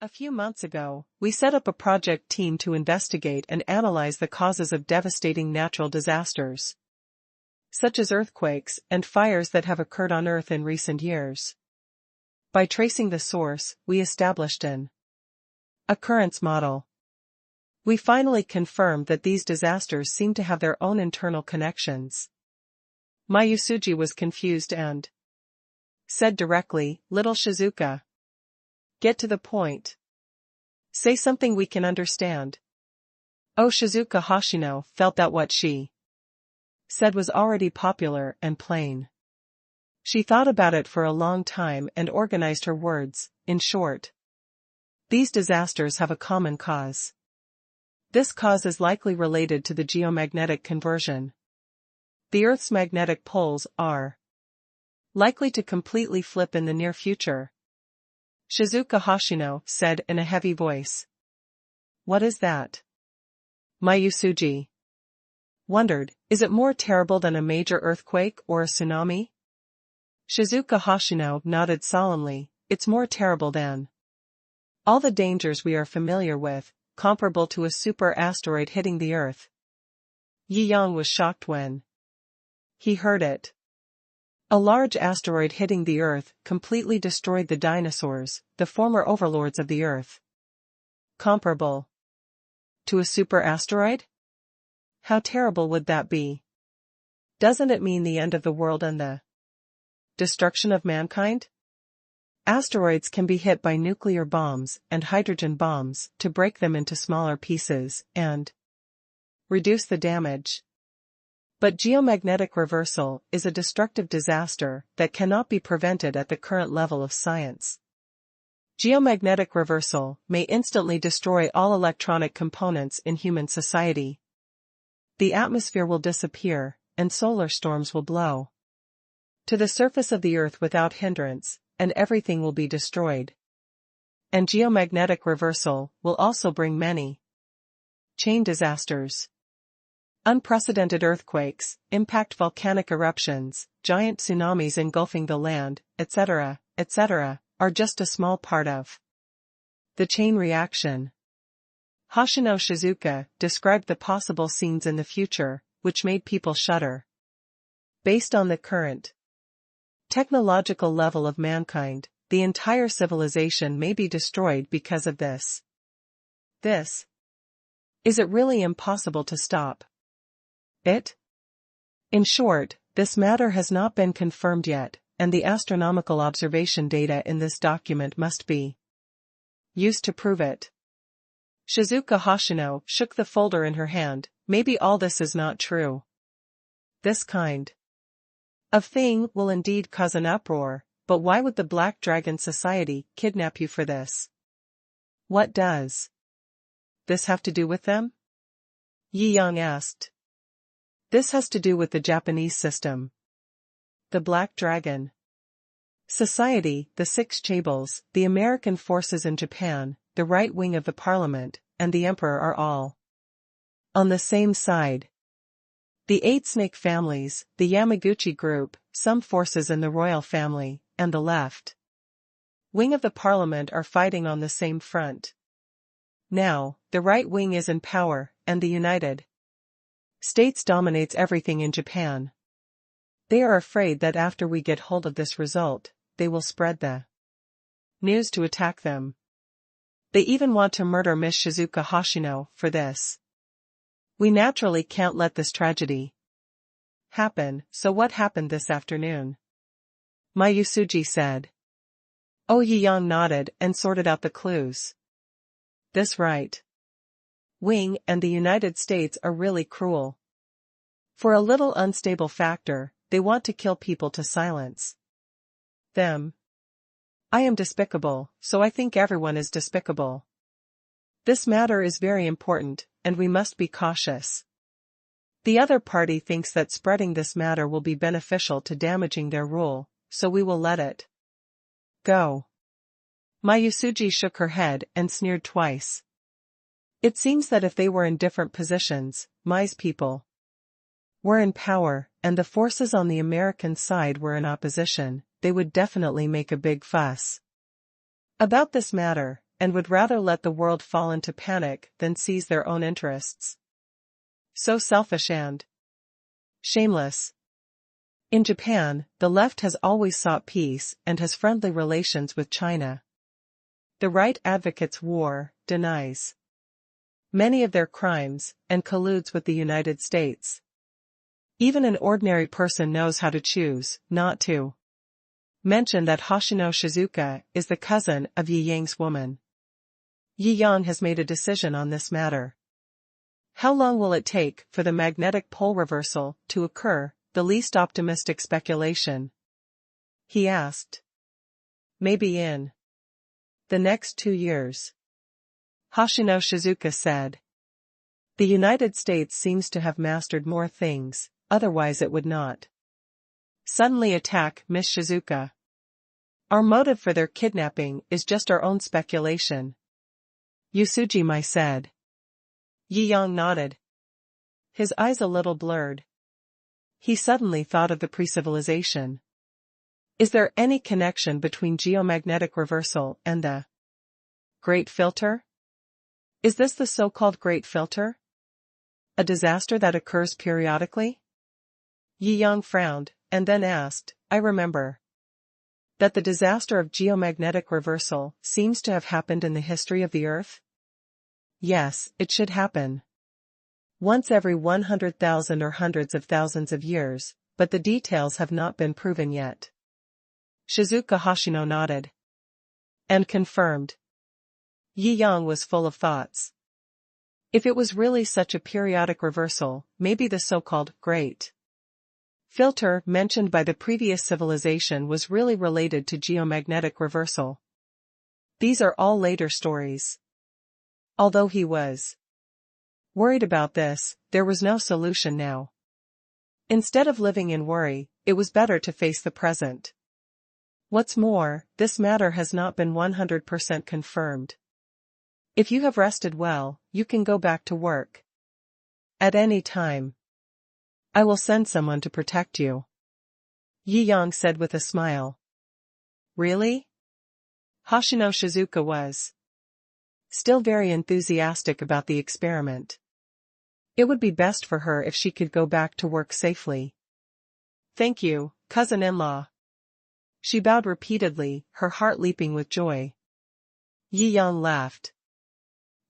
A few months ago, we set up a project team to investigate and analyze the causes of devastating natural disasters, such as earthquakes and fires that have occurred on Earth in recent years. By tracing the source, we established an occurrence model. We finally confirmed that these disasters seem to have their own internal connections. Mayusuji was confused and said directly, "Little Shizuka, get to the point. Say something we can understand." Oh, Shizuka Hoshino felt that what she said was already popular and plain. She thought about it for a long time and organized her words. In short, these disasters have a common cause. This cause is likely related to the geomagnetic conversion. The Earth's magnetic poles are likely to completely flip in the near future. Shizuka Hoshino said in a heavy voice. What is that? Mayusuji wondered, is it more terrible than a major earthquake or a tsunami? Shizuka Hoshino nodded solemnly, it's more terrible than all the dangers we are familiar with, comparable to a super asteroid hitting the Earth. Yi Yang was shocked when he heard it. A large asteroid hitting the Earth completely destroyed the dinosaurs, the former overlords of the Earth. Comparable to a super asteroid? How terrible would that be? Doesn't it mean the end of the world and the destruction of mankind? Asteroids can be hit by nuclear bombs and hydrogen bombs to break them into smaller pieces and reduce the damage. But geomagnetic reversal is a destructive disaster that cannot be prevented at the current level of science. Geomagnetic reversal may instantly destroy all electronic components in human society. The atmosphere will disappear, and solar storms will blow to the surface of the Earth without hindrance, and everything will be destroyed. And geomagnetic reversal will also bring many chain disasters. Unprecedented earthquakes, impact volcanic eruptions, giant tsunamis engulfing the land, etc., are just a small part of the chain reaction. Hoshino Shizuka described the possible scenes in the future, which made people shudder. Based on the current technological level of mankind, the entire civilization may be destroyed because of this. Is it really impossible to stop it? In short, this matter has not been confirmed yet, and the astronomical observation data in this document must be used to prove it. Shizuka Hoshino shook the folder in her hand. Maybe all this is not true. This kind of thing will indeed cause an uproar, but why would the Black Dragon Society kidnap you for this? What does this have to do with them? Yi Yang asked. This has to do with the Japanese system. The Black Dragon Society, the Six Chaebol, the American forces in Japan, the right wing of the parliament, and the emperor are all on the same side. The Eight Snake families, the Yamaguchi group, some forces in the royal family, and the left wing of the parliament are fighting on the same front. Now, the right wing is in power, and the United States dominates everything in Japan. They are afraid that after we get hold of this result, they will spread the news to attack them. They even want to murder Miss Shizuka Hoshino for this. We naturally can't let this tragedy happen, so what happened this afternoon? Mayusuji said. Oh, Yi Yang nodded and sorted out the clues. This right wing and the United States are really cruel. For a little unstable factor, they want to kill people to silence them. I am despicable, so I think everyone is despicable. This matter is very important, and we must be cautious. The other party thinks that spreading this matter will be beneficial to damaging their rule, so we will let it go. Mayusuji shook her head and sneered twice. It seems that if they were in different positions, Mai's people were in power, and the forces on the American side were in opposition, they would definitely make a big fuss about this matter, and would rather let the world fall into panic than seize their own interests. So selfish and shameless. In Japan, the left has always sought peace and has friendly relations with China. The right advocates war, denies many of their crimes, and colludes with the United States. Even an ordinary person knows how to choose not to mention that Hoshino Shizuka is the cousin of Yi Yang's woman. Yi Yang has made a decision on this matter. How long will it take for the magnetic pole reversal to occur, the least optimistic speculation? He asked. Maybe in the next 2 years. Hoshino Shizuka said. The United States seems to have mastered more things, otherwise it would not suddenly attack Miss Shizuka. Our motive for their kidnapping is just our own speculation. Yusujimai said. Yi Yang nodded. His eyes a little blurred. He suddenly thought of the pre-civilization. Is there any connection between geomagnetic reversal and the Great Filter? Is this the so-called Great Filter? A disaster that occurs periodically? Yi Yang frowned, and then asked, I remember that the disaster of geomagnetic reversal seems to have happened in the history of the Earth? Yes, it should happen. Once every 100,000 or hundreds of thousands of years, but the details have not been proven yet. Shizuka Hoshino nodded. And confirmed. Yi Yang was full of thoughts. If it was really such a periodic reversal, maybe the so-called Great Filter mentioned by the previous civilization was really related to geomagnetic reversal. These are all later stories. Although he was worried about this, there was no solution now. Instead of living in worry, it was better to face the present. What's more, this matter has not been 100% confirmed. If you have rested well, you can go back to work. At any time. I will send someone to protect you. Yi Yang said with a smile. Really? Hoshino Shizuka was still very enthusiastic about the experiment. It would be best for her if she could go back to work safely. Thank you, cousin-in-law. She bowed repeatedly, her heart leaping with joy. Yi Yang laughed.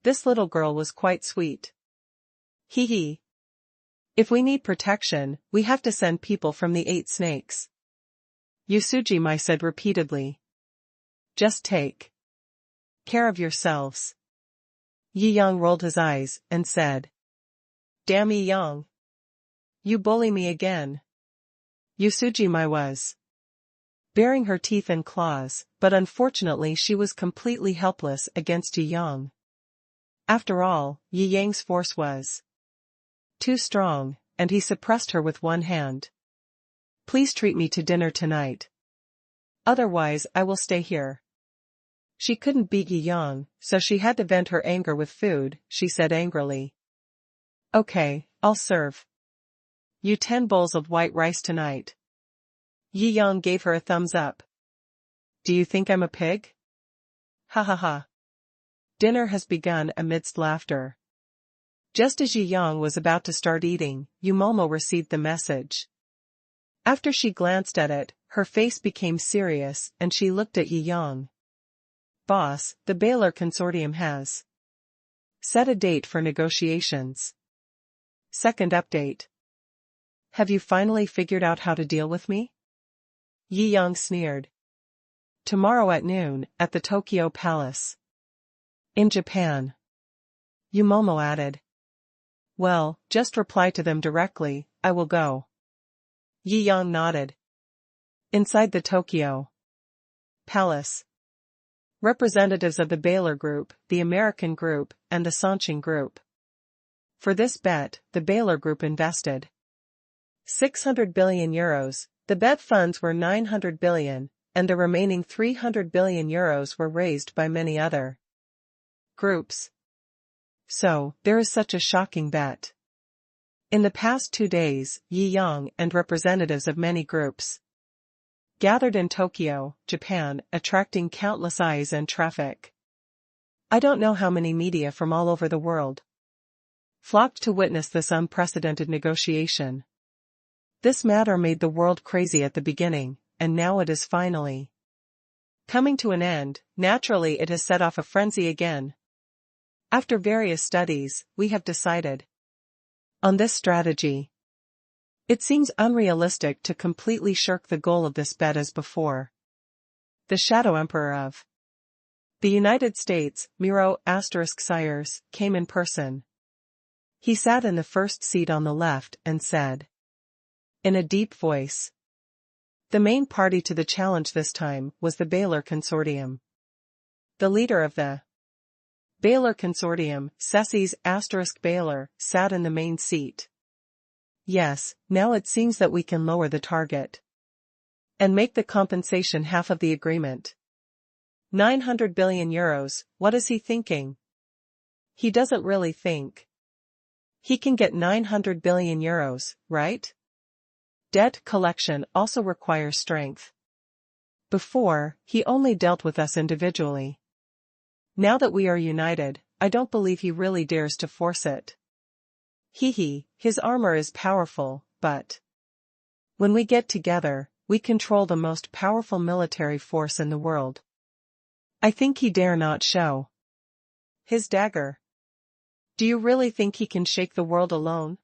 This little girl was quite sweet. Hee hee. If we need protection, we have to send people from the 8 snakes. Yusujimai said repeatedly. Just take care of yourselves. Yi Yang rolled his eyes and said. Damn Yi Yang. You bully me again. Yusujimai was baring her teeth and claws, but unfortunately she was completely helpless against Yi Yang. After all, Yi Yang's force was too strong, and he suppressed her with one hand. Please treat me to dinner tonight. Otherwise I will stay here. She couldn't beat Yi Yang, so she had to vent her anger with food, she said angrily. Okay, I'll serve you 10 bowls of white rice tonight. Yi Yang gave her a thumbs up. Do you think I'm a pig? Ha ha ha. Dinner has begun amidst laughter. Just as Yi Yang was about to start eating, Yumomo received the message. After she glanced at it, her face became serious and she looked at Yi Yang. Boss, the Baylor Consortium has set a date for negotiations. Second update. Have you finally figured out how to deal with me? Yi Yang sneered. Tomorrow at noon, at the Tokyo Palace. In Japan. Yumomo added. Well, just reply to them directly, I will go. Yi Yang nodded. Inside the Tokyo Palace. Representatives of the Baylor Group, the American Group, and the Sancheng Group. For this bet, the Baylor Group invested 600 billion euros, the bet funds were 900 billion, and the remaining 300 billion euros were raised by many other groups. So, there is such a shocking bet. In the past 2 days, Yi Yang and representatives of many groups gathered in Tokyo, Japan, attracting countless eyes and traffic. I don't know how many media from all over the world flocked to witness this unprecedented negotiation. This matter made the world crazy at the beginning, and now it is finally coming to an end. Naturally, it has set off a frenzy again. After various studies, we have decided on this strategy. It seems unrealistic to completely shirk the goal of this bet as before. The Shadow Emperor of the United States, Miro Sires, came in person. He sat in the first seat on the left and said, in a deep voice, the main party to the challenge this time was the Baylor Consortium. The leader of the Baylor Consortium, Cessis Baylor, sat in the main seat. Yes, now it seems that we can lower the target and make the compensation half of the agreement. 900 billion euros, what is he thinking? He doesn't really think he can get 900 billion euros, right? Debt collection also requires strength. Before, he only dealt with us individually. Now that we are united, I don't believe he really dares to force it. His armor is powerful, but when we get together, we control the most powerful military force in the world. I think he dare not show his dagger. Do you really think he can shake the world alone?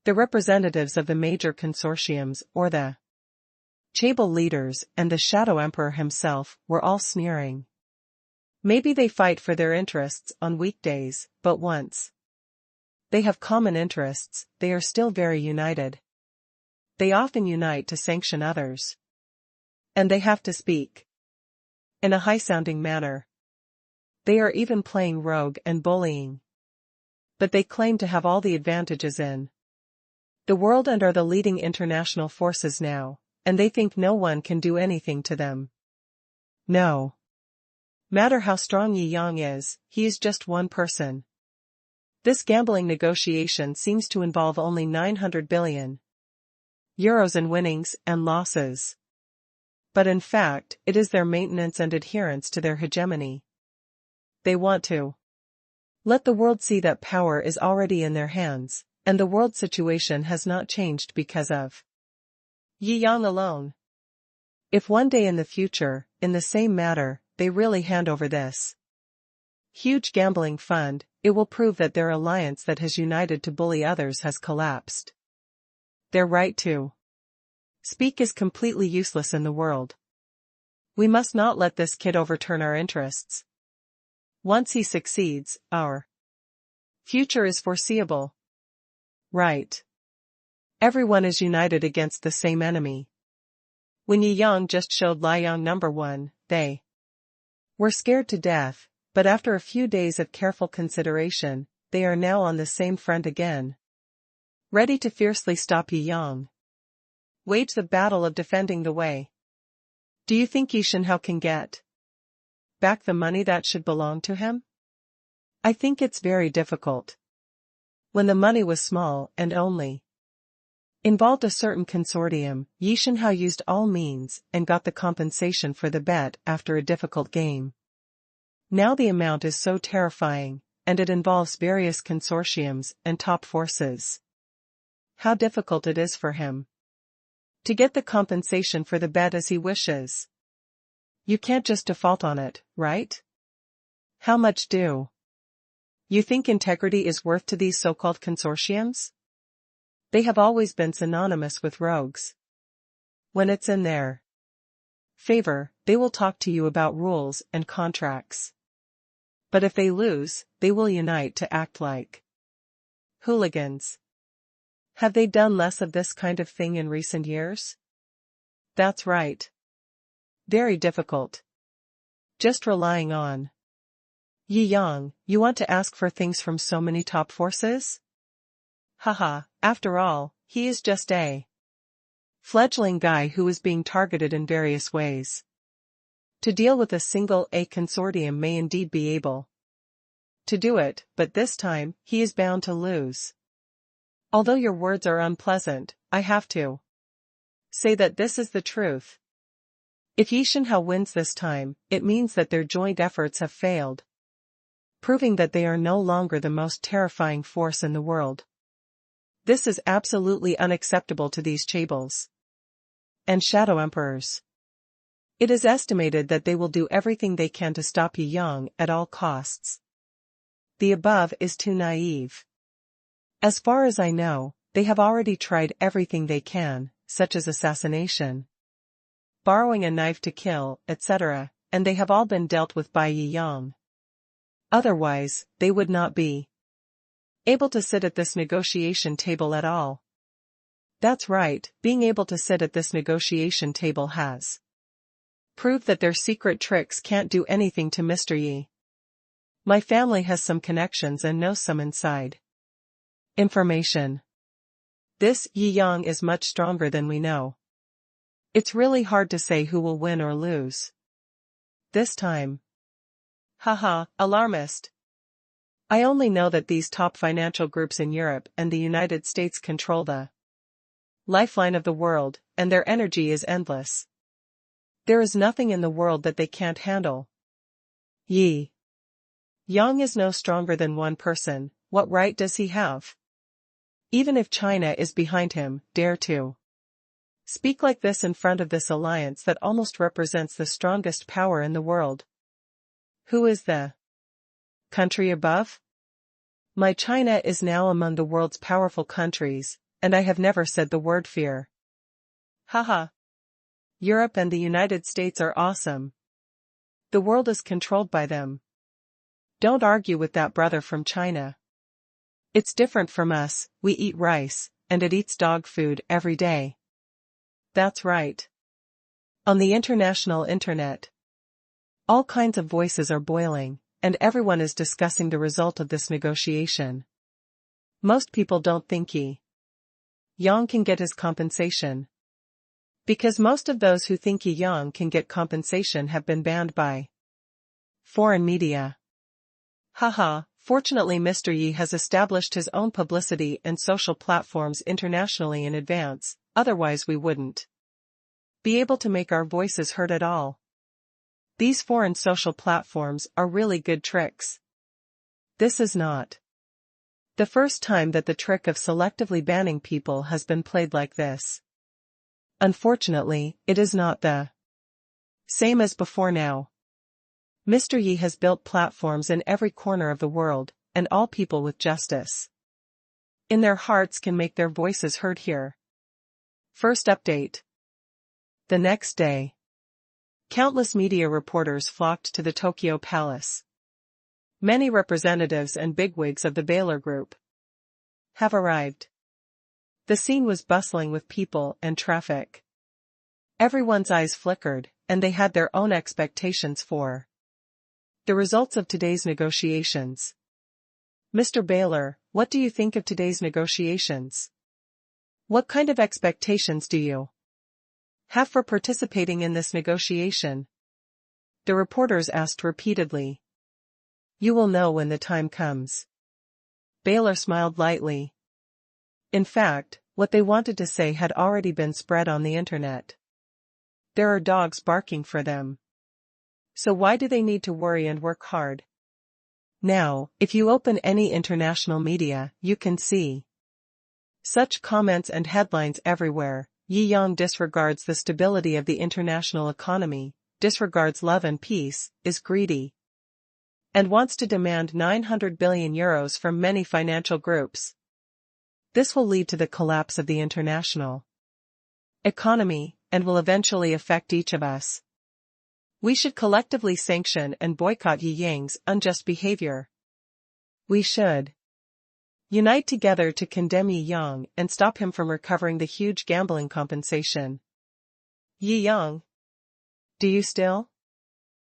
The representatives of the major consortiums, or the Chaebol leaders, and the Shadow Emperor himself, were all sneering. Maybe they fight for their interests on weekdays, but once they have common interests, they are still very united. They often unite to sanction others. And they have to speak in a high-sounding manner. They are even playing rogue and bullying. But they claim to have all the advantages in the world and are the leading international forces now, and they think no one can do anything to them. No matter how strong Yi Yang is, he is just one person. This gambling negotiation seems to involve only 900 billion euros in winnings and losses. But in fact, it is their maintenance and adherence to their hegemony. They want to let the world see that power is already in their hands, and the world situation has not changed because of Yi Yang alone. If one day in the future, in the same matter, they really hand over this huge gambling fund, it will prove that their alliance that has united to bully others has collapsed. Their right to speak is completely useless in the world. We must not let this kid overturn our interests. Once he succeeds, our future is foreseeable. Right. Everyone is united against the same enemy. When Yi Yang just showed Liang number 1, they were scared to death, but after a few days of careful consideration, they are now on the same front again, ready to fiercely stop Yi Yang. Wage the battle of defending the way. Do you think Yi Shenhao can get back the money that should belong to him? I think it's very difficult. When the money was small and only involved a certain consortium, Yi Shenhao used all means and got the compensation for the bet after a difficult game. Now the amount is so terrifying, and it involves various consortiums and top forces. How difficult it is for him to get the compensation for the bet as he wishes. You can't just default on it, right? How much do you think integrity is worth to these so-called consortiums? They have always been synonymous with rogues. When it's in their favor, they will talk to you about rules and contracts. But if they lose, they will unite to act like hooligans. Have they done less of this kind of thing in recent years? That's right. Very difficult. Just relying on Yi Yang, you want to ask for things from so many top forces? Haha, after all, he is just a fledgling guy who is being targeted in various ways. To deal with a single consortium may indeed be able to do it, but this time, he is bound to lose. Although your words are unpleasant, I have to say that this is the truth. If Yi Shenhao wins this time, it means that their joint efforts have failed. proving that they are no longer the most terrifying force in the world. This is absolutely unacceptable to these chaebols and shadow emperors. It is estimated that they will do everything they can to stop Yi Yang at all costs. The above is too naive. As far as I know, they have already tried everything they can, such as assassination, borrowing a knife to kill, etc., and they have all been dealt with by Yi Yang. Otherwise, they would not be able to sit at this negotiation table at all. That's right, being able to sit at this negotiation table has proved that their secret tricks can't do anything to Mr. Yi. My family has some connections and knows some inside information. This Yi Yang is much stronger than we know. It's really hard to say who will win or lose this time. Haha, alarmist. I only know that these top financial groups in Europe and the United States control the lifeline of the world, and their energy is endless. There is nothing in the world that they can't handle. Yi Yang is no stronger than one person. What right does he have? Even if China is behind him, dare to speak like this in front of this alliance that almost represents the strongest power in the world. Who is the country above? My China is now among the world's powerful countries, and I have never said the word fear. Haha. Europe and the United States are awesome. The world is controlled by them. Don't argue with that brother from China. It's different from us, we eat rice, and it eats dog food every day. That's right. On the international internet, all kinds of voices are boiling, and everyone is discussing the result of this negotiation. Most people don't think Yi Yang can get his compensation, because most of those who think Yi Yang can get compensation have been banned by foreign media. Haha, fortunately Mr. Yi has established his own publicity and social platforms internationally in advance, otherwise we wouldn't be able to make our voices heard at all. These foreign social platforms are really good tricks. This is not the first time that the trick of selectively banning people has been played like this. Unfortunately, it is not the same as before now. Mr. Yi has built platforms in every corner of the world, and all people with justice in their hearts can make their voices heard here. First update. The next day, countless media reporters flocked to the Tokyo Palace. Many representatives and bigwigs of the Baylor Group have arrived. The scene was bustling with people and traffic. Everyone's eyes flickered, and they had their own expectations for the results of today's negotiations. Mr. Baylor, what do you think of today's negotiations? What kind of expectations do you have for participating in this negotiation? The reporters asked repeatedly. You will know when the time comes. Baylor smiled lightly. In fact, what they wanted to say had already been spread on the internet. There are dogs barking for them. So why do they need to worry and work hard? Now, if you open any international media, you can see such comments and headlines everywhere. Yi Yang disregards the stability of the international economy, disregards love and peace, is greedy, and wants to demand 900 billion euros from many financial groups. This will lead to the collapse of the international economy, and will eventually affect each of us. We should collectively sanction and boycott Yi Yang's unjust behavior. We should unite together to condemn Yi Yang and stop him from recovering the huge gambling compensation. Yi Yang, do you still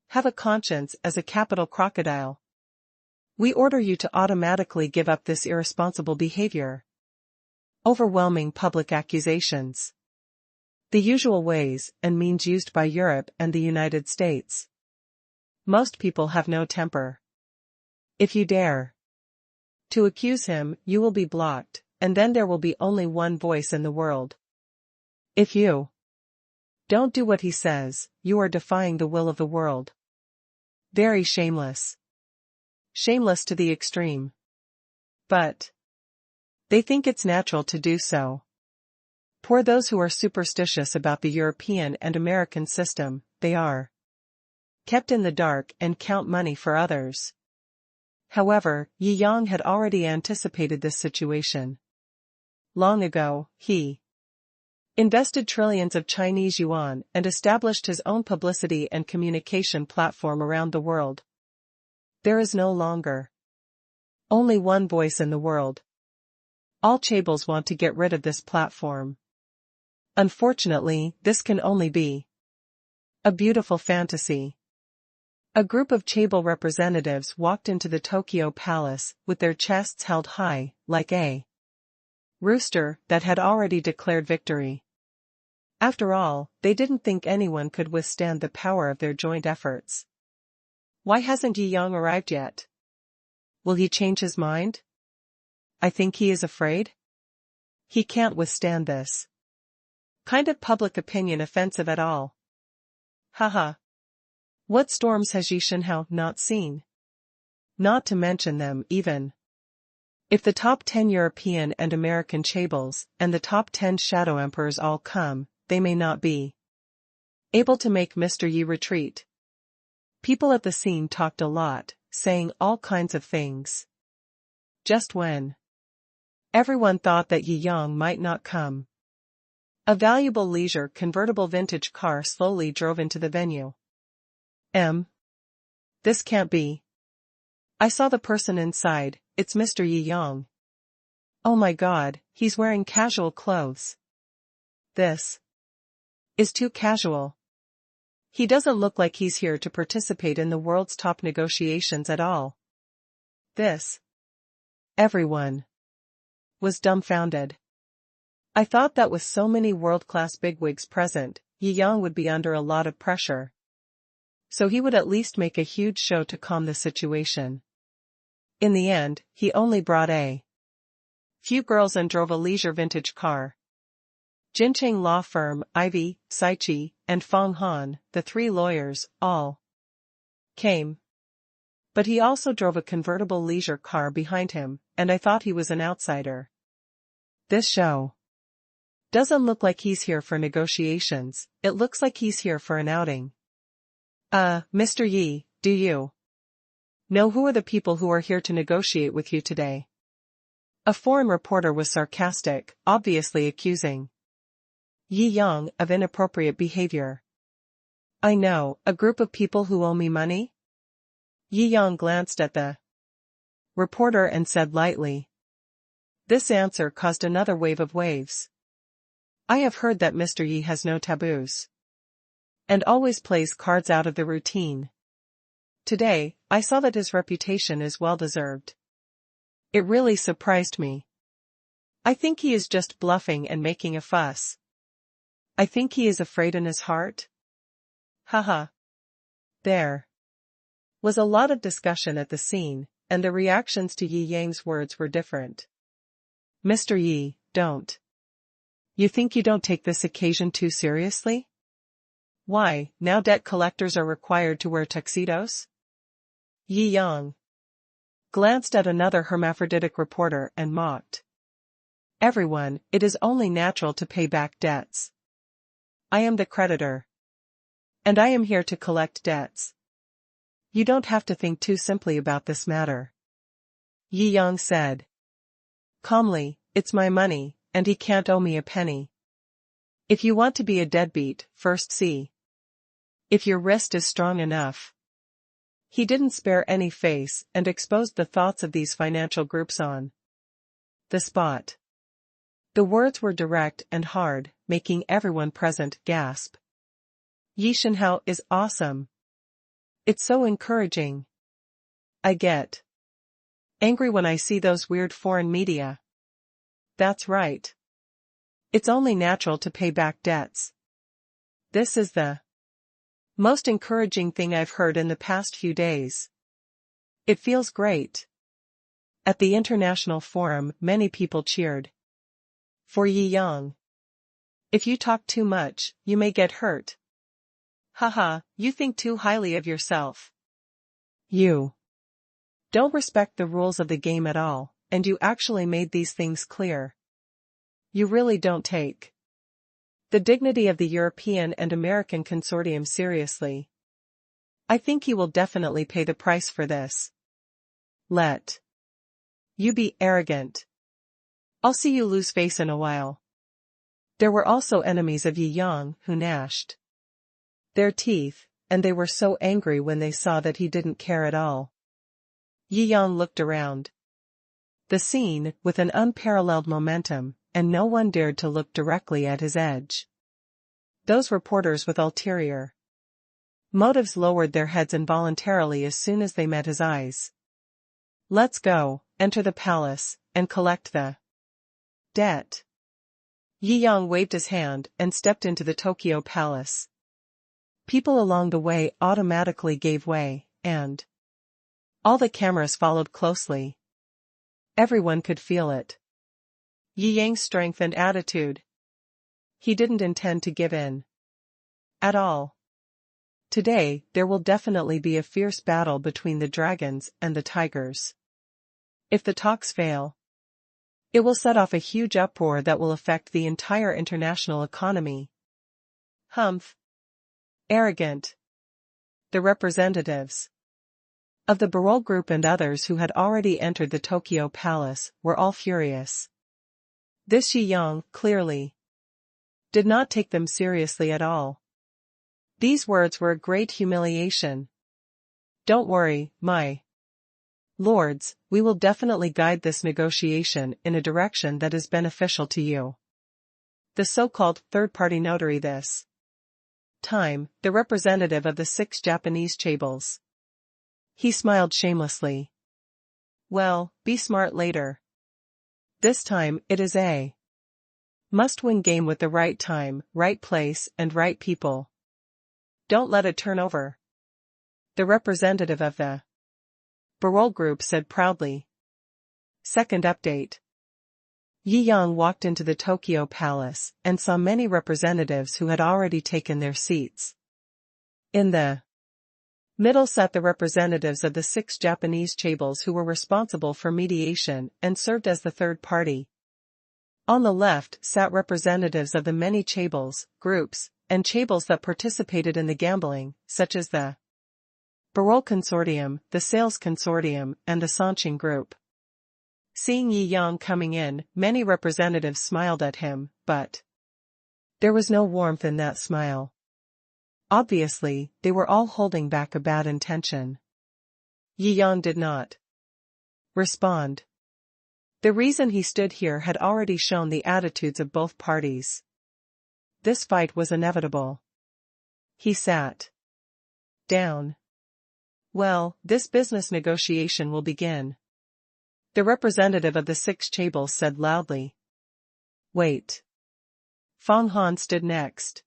have a conscience as a capital crocodile? We order you to automatically give up this irresponsible behavior. Overwhelming public accusations. The usual ways and means used by Europe and the United States. Most people have no temper. If you dare to accuse him, you will be blocked, and then there will be only one voice in the world. If you don't do what he says, you are defying the will of the world. Very shameless. Shameless to the extreme. But they think it's natural to do so. Poor those who are superstitious about the European and American system, they are kept in the dark and count money for others. However, Yi Yang had already anticipated this situation. Long ago, he invested trillions of Chinese yuan and established his own publicity and communication platform around the world. There is no longer only one voice in the world. All chaebols want to get rid of this platform. Unfortunately, this can only be a beautiful fantasy. A group of chaebol representatives walked into the Tokyo palace with their chests held high, like a rooster that had already declared victory. After all, they didn't think anyone could withstand the power of their joint efforts. Why hasn't Yi Yang arrived yet? Will he change his mind? I think he is afraid. He can't withstand this kind of public opinion offensive at all. Haha. What storms has Yi Shenhao not seen? Not to mention them, even. If the top 10 European and American chaebols and the top 10 shadow emperors all come, they may not be able to make Mr. Yi retreat. People at the scene talked a lot, saying all kinds of things. Just when everyone thought that Yi Yang might not come, a valuable leisure convertible vintage car slowly drove into the venue. This can't be. I saw the person inside, it's Mr. Yi Yang. Oh my god, he's wearing casual clothes. This is too casual. He doesn't look like he's here to participate in the world's top negotiations at all. Everyone was dumbfounded. I thought that with so many world-class bigwigs present, Yi Yang would be under a lot of pressure. So he would at least make a huge show to calm the situation. In the end, he only brought a few girls and drove a leisure vintage car. Jincheng law firm, Ivy, Saichi, and Fong Han, the three lawyers, all came. But he also drove a convertible leisure car behind him, and I thought he was an outsider. This show doesn't look like he's here for negotiations, it looks like he's here for an outing. Mr. Yi, do you know who are the people who are here to negotiate with you today? A foreign reporter was sarcastic, obviously accusing Yi Yang of inappropriate behavior. I know, a group of people who owe me money? Yi Yang glanced at the reporter and said lightly. This answer caused another wave of waves. I have heard that Mr. Yi has no taboos and always plays cards out of the routine. Today, I saw that his reputation is well-deserved. It really surprised me. I think he is just bluffing and making a fuss. I think he is afraid in his heart. Haha. There was a lot of discussion at the scene, and the reactions to Yi Yang's words were different. Mr. Yi, don't. You think you don't take this occasion too seriously? Why, now debt collectors are required to wear tuxedos? Yi Yang glanced at another hermaphroditic reporter and mocked. Everyone, it is only natural to pay back debts. I am the creditor. And I am here to collect debts. You don't have to think too simply about this matter. Yi Yang said calmly, it's my money, and he can't owe me a penny. If you want to be a deadbeat, first see if your wrist is strong enough. He didn't spare any face and exposed the thoughts of these financial groups on the spot. The words were direct and hard, making everyone present gasp. Yi Shenhao is awesome. It's so encouraging. I get angry when I see those weird foreign media. That's right. It's only natural to pay back debts. This is the most encouraging thing I've heard in the past few days. It feels great. At the international forum, many people cheered for Yi Yang. If you talk too much, you may get hurt. Haha, you think too highly of yourself. You Don't respect the rules of the game at all, and you actually made these things clear. You really don't take the dignity of the European and American consortium seriously. I think you will definitely pay the price for this. Let you be arrogant. I'll see you lose face in a while. There were also enemies of Yi Yang who gnashed their teeth, and they were so angry when they saw that he didn't care at all. Yi Yang looked around the scene with an unparalleled momentum, and no one dared to look directly at his edge. Those reporters with ulterior motives lowered their heads involuntarily as soon as they met his eyes. Let's go, enter the palace, and collect the debt. Yi Yang waved his hand and stepped into the Tokyo palace. People along the way automatically gave way, and all the cameras followed closely. Everyone could feel it. Yi Yang's strength and attitude. He didn't intend to give in at all. Today, there will definitely be a fierce battle between the dragons and the tigers. If the talks fail, it will set off a huge uproar that will affect the entire international economy. Humph. Arrogant. The representatives of the Barol Group and others who had already entered the Tokyo Palace were all furious. This Yi Yang, clearly, did not take them seriously at all. These words were a great humiliation. Don't worry, my lords, we will definitely guide this negotiation in a direction that is beneficial to you. The so-called third-party notary this time, the representative of the 6 Japanese chaebol. He smiled shamelessly. Well, be smart later. This time it is a must-win game with the right time, right place, and right people. Don't let it turn over. The representative of the Barol Group said proudly. Second update. Yi Yang walked into the Tokyo Palace and saw many representatives who had already taken their seats. In the middle sat the representatives of the 6 Japanese chaebols who were responsible for mediation and served as the third party. On the left sat representatives of the many chaebols, groups, and chaebols that participated in the gambling, such as the Barol Consortium, the Sales Consortium, and the Sanqing Group. Seeing Yi Yang coming in, many representatives smiled at him, but there was no warmth in that smile. Obviously, they were all holding back a bad intention. Yi Yang did not respond. The reason he stood here had already shown the attitudes of both parties. This fight was inevitable. He sat down. Well, this business negotiation will begin. The representative of the 6 chaebols said loudly. Wait. Fang Han stood next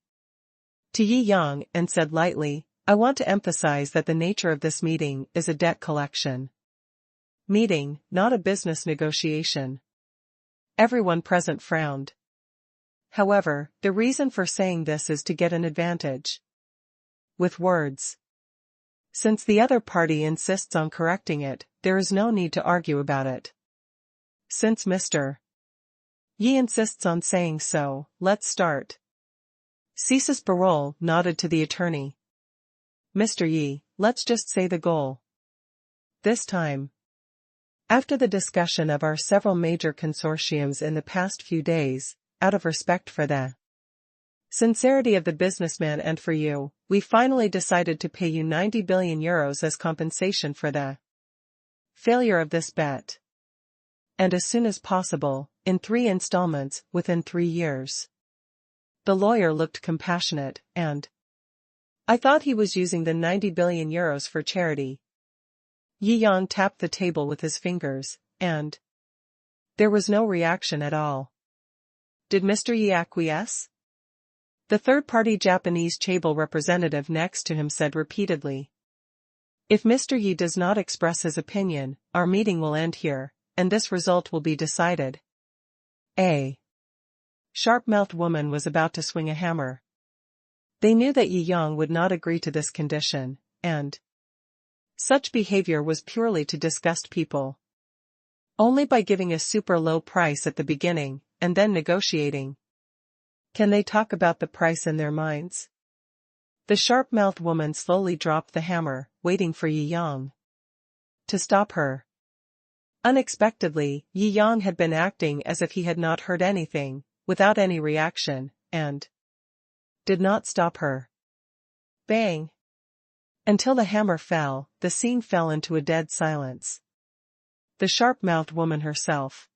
to Yi Yang and said lightly, I want to emphasize that the nature of this meeting is a debt collection meeting, not a business negotiation. Everyone present frowned. However, the reason for saying this is to get an advantage with words. Since the other party insists on correcting it, there is no need to argue about it. Since Mr. Yi insists on saying so, let's start. Ceases Barol nodded to the attorney. Mr. Yi, let's just say the goal. This time. After the discussion of our several major consortiums in the past few days, out of respect for the sincerity of the businessman and for you, we finally decided to pay you 90 billion euros as compensation for the failure of this bet. And as soon as possible, in 3 installments, within 3 years. The lawyer looked compassionate, and I thought he was using the 90 billion euros for charity. Yi Yang tapped the table with his fingers, and there was no reaction at all. Did Mr. Yi acquiesce? The third-party Japanese chaebol representative next to him said repeatedly. If Mr. Yi does not express his opinion, our meeting will end here, and this result will be decided. A sharp-mouthed woman was about to swing a hammer. They knew that Yi Yang would not agree to this condition, and Such behavior was purely to disgust people. Only by giving a super low price at the beginning, and then negotiating, can they talk about the price in their minds. The sharp-mouthed woman slowly dropped the hammer, waiting for Yi Yang to stop her. Unexpectedly, Yi Yang had been acting as if he had not heard anything, without any reaction, and did not stop her. Bang! Until the hammer fell, the scene fell into a dead silence. The sharp-mouthed woman herself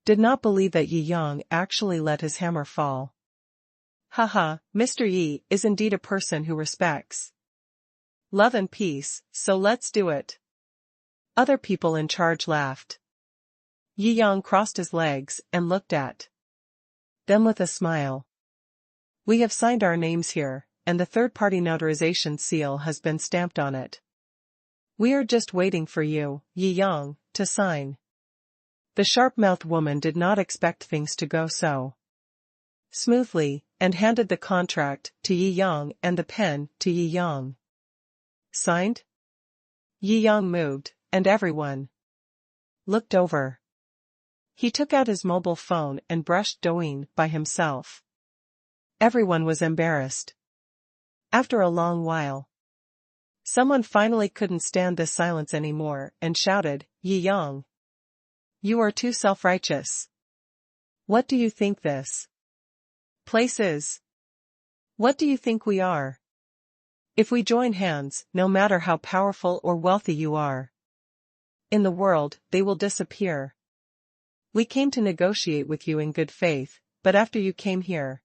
did not believe that Yi Yang actually let his hammer fall. Haha, Mr. Yi is indeed a person who respects love and peace, so let's do it. Other people in charge laughed. Yi Yang crossed his legs and looked at them with a smile. We have signed our names here, and the third-party notarization seal has been stamped on it. We are just waiting for you, Yi Yang, to sign. The sharp-mouthed woman did not expect things to go so smoothly, and handed the contract to Yi Yang and the pen to Yi Yang. Signed? Yi Yang moved, and everyone looked over. He took out his mobile phone and brushed Douyin by himself. Everyone was embarrassed. After a long while, someone finally couldn't stand this silence anymore and shouted, Yi Yang, you are too self-righteous. What do you think this place is? What do you think we are? If we join hands, no matter how powerful or wealthy you are in the world, they will disappear. We came to negotiate with you in good faith, but after you came here,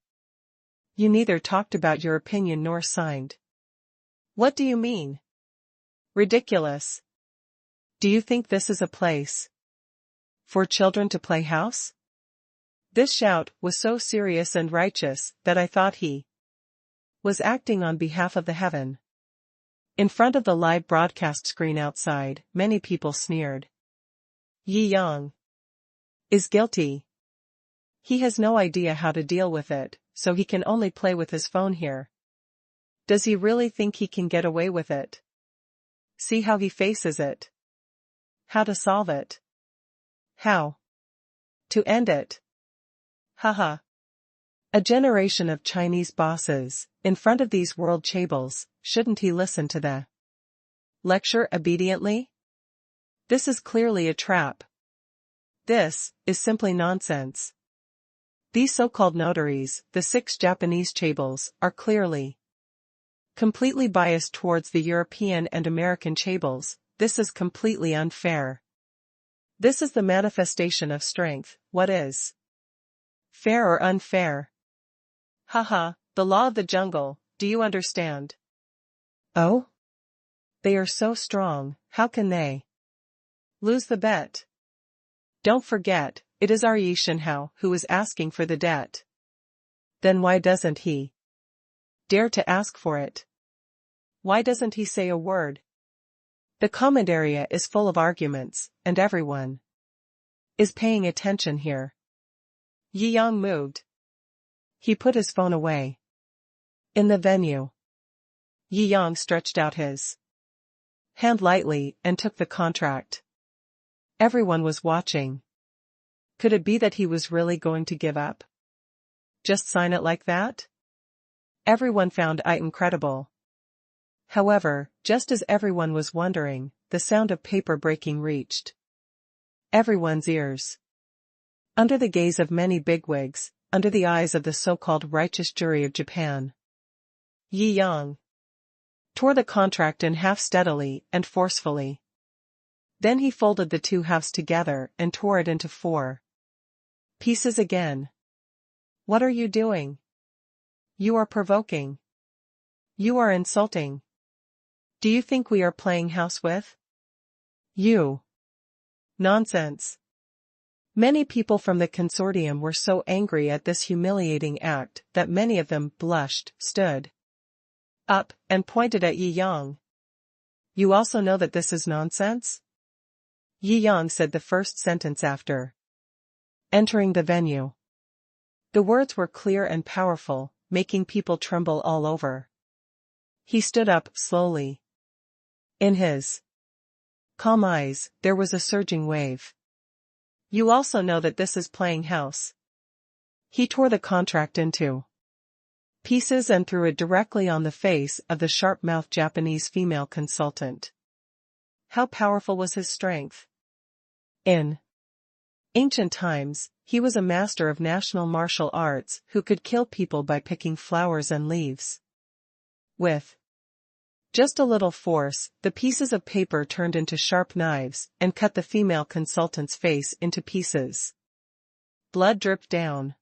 you neither talked about your opinion nor signed. What do you mean? Ridiculous. Do you think this is a place for children to play house? This shout was so serious and righteous that I thought he was acting on behalf of the heaven. In front of the live broadcast screen outside, many people sneered. Yi Yang is guilty. He has no idea how to deal with it, so he can only play with his phone here. Does he really think he can get away with it? See how he faces it. How to solve it. How to end it. Haha. A generation of Chinese bosses, in front of these world chaebols, shouldn't he listen to the lecture obediently? This is clearly a trap. This is simply nonsense. These so-called notaries, the 6 Japanese chaebols, are clearly completely biased towards the European and American chaebols. This is completely unfair. This is the manifestation of strength. What is fair or unfair? Haha, the law of the jungle, do you understand? Oh? They are so strong, how can they lose the bet? Don't forget, it is our Yi Shenhao who is asking for the debt. Then why doesn't he dare to ask for it? Why doesn't he say a word? The comment area is full of arguments, and everyone is paying attention here. Yi Yang moved. He put his phone away. In the venue, Yi Yang stretched out his hand lightly and took the contract. Everyone was watching. Could it be that he was really going to give up? Just sign it like that? Everyone found it incredible. However, just as everyone was wondering, the sound of paper breaking reached everyone's ears. Under the gaze of many bigwigs, under the eyes of the so-called righteous jury of Japan, Yi Yang tore the contract in half steadily and forcefully. Then he folded the 2 halves together and tore it into 4 pieces again. What are you doing? You are provoking. You are insulting. Do you think we are playing house with you? Nonsense. Many people from the consortium were so angry at this humiliating act that many of them blushed, stood up, and pointed at Yi Yang. You also know that this is nonsense? Yi Yang said the first sentence after entering the venue. The words were clear and powerful, making people tremble all over. He stood up slowly. In his calm eyes, there was a surging wave. You also know that this is playing house. He tore the contract into pieces and threw it directly on the face of the sharp-mouthed Japanese female consultant. How powerful was his strength? In ancient times, he was a master of national martial arts who could kill people by picking flowers and leaves. With just a little force, the pieces of paper turned into sharp knives and cut the female consultant's face into pieces. Blood dripped down.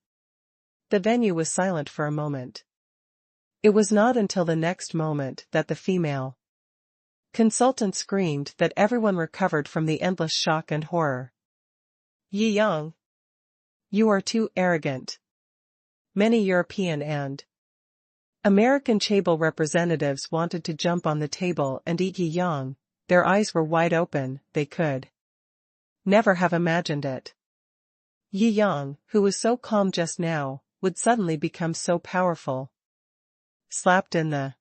The venue was silent for a moment. It was not until the next moment that the female consultant screamed that everyone recovered from the endless shock and horror. Yi Yang, you are too arrogant. Many European and American chaebol representatives wanted to jump on the table and eat Yi Yang. Their eyes were wide open, they could never have imagined it. Yi Yang, who was so calm just now, would suddenly become so powerful. Slapped in the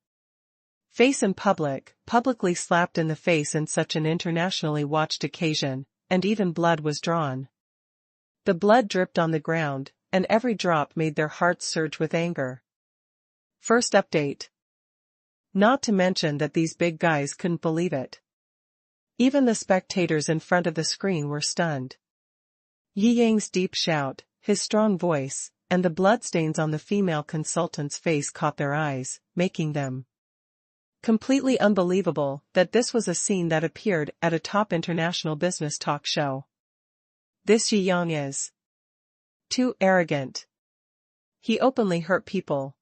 face in public, publicly slapped in the face in such an internationally watched occasion, and even blood was drawn. The blood dripped on the ground, and every drop made their hearts surge with anger. First update. Not to mention that these big guys couldn't believe it. Even the spectators in front of the screen were stunned. Yi Yang's deep shout, his strong voice, and the bloodstains on the female consultant's face caught their eyes, making them completely unbelievable that this was a scene that appeared at a top international business talk show. This Yi Yang is too arrogant. He openly hurt people.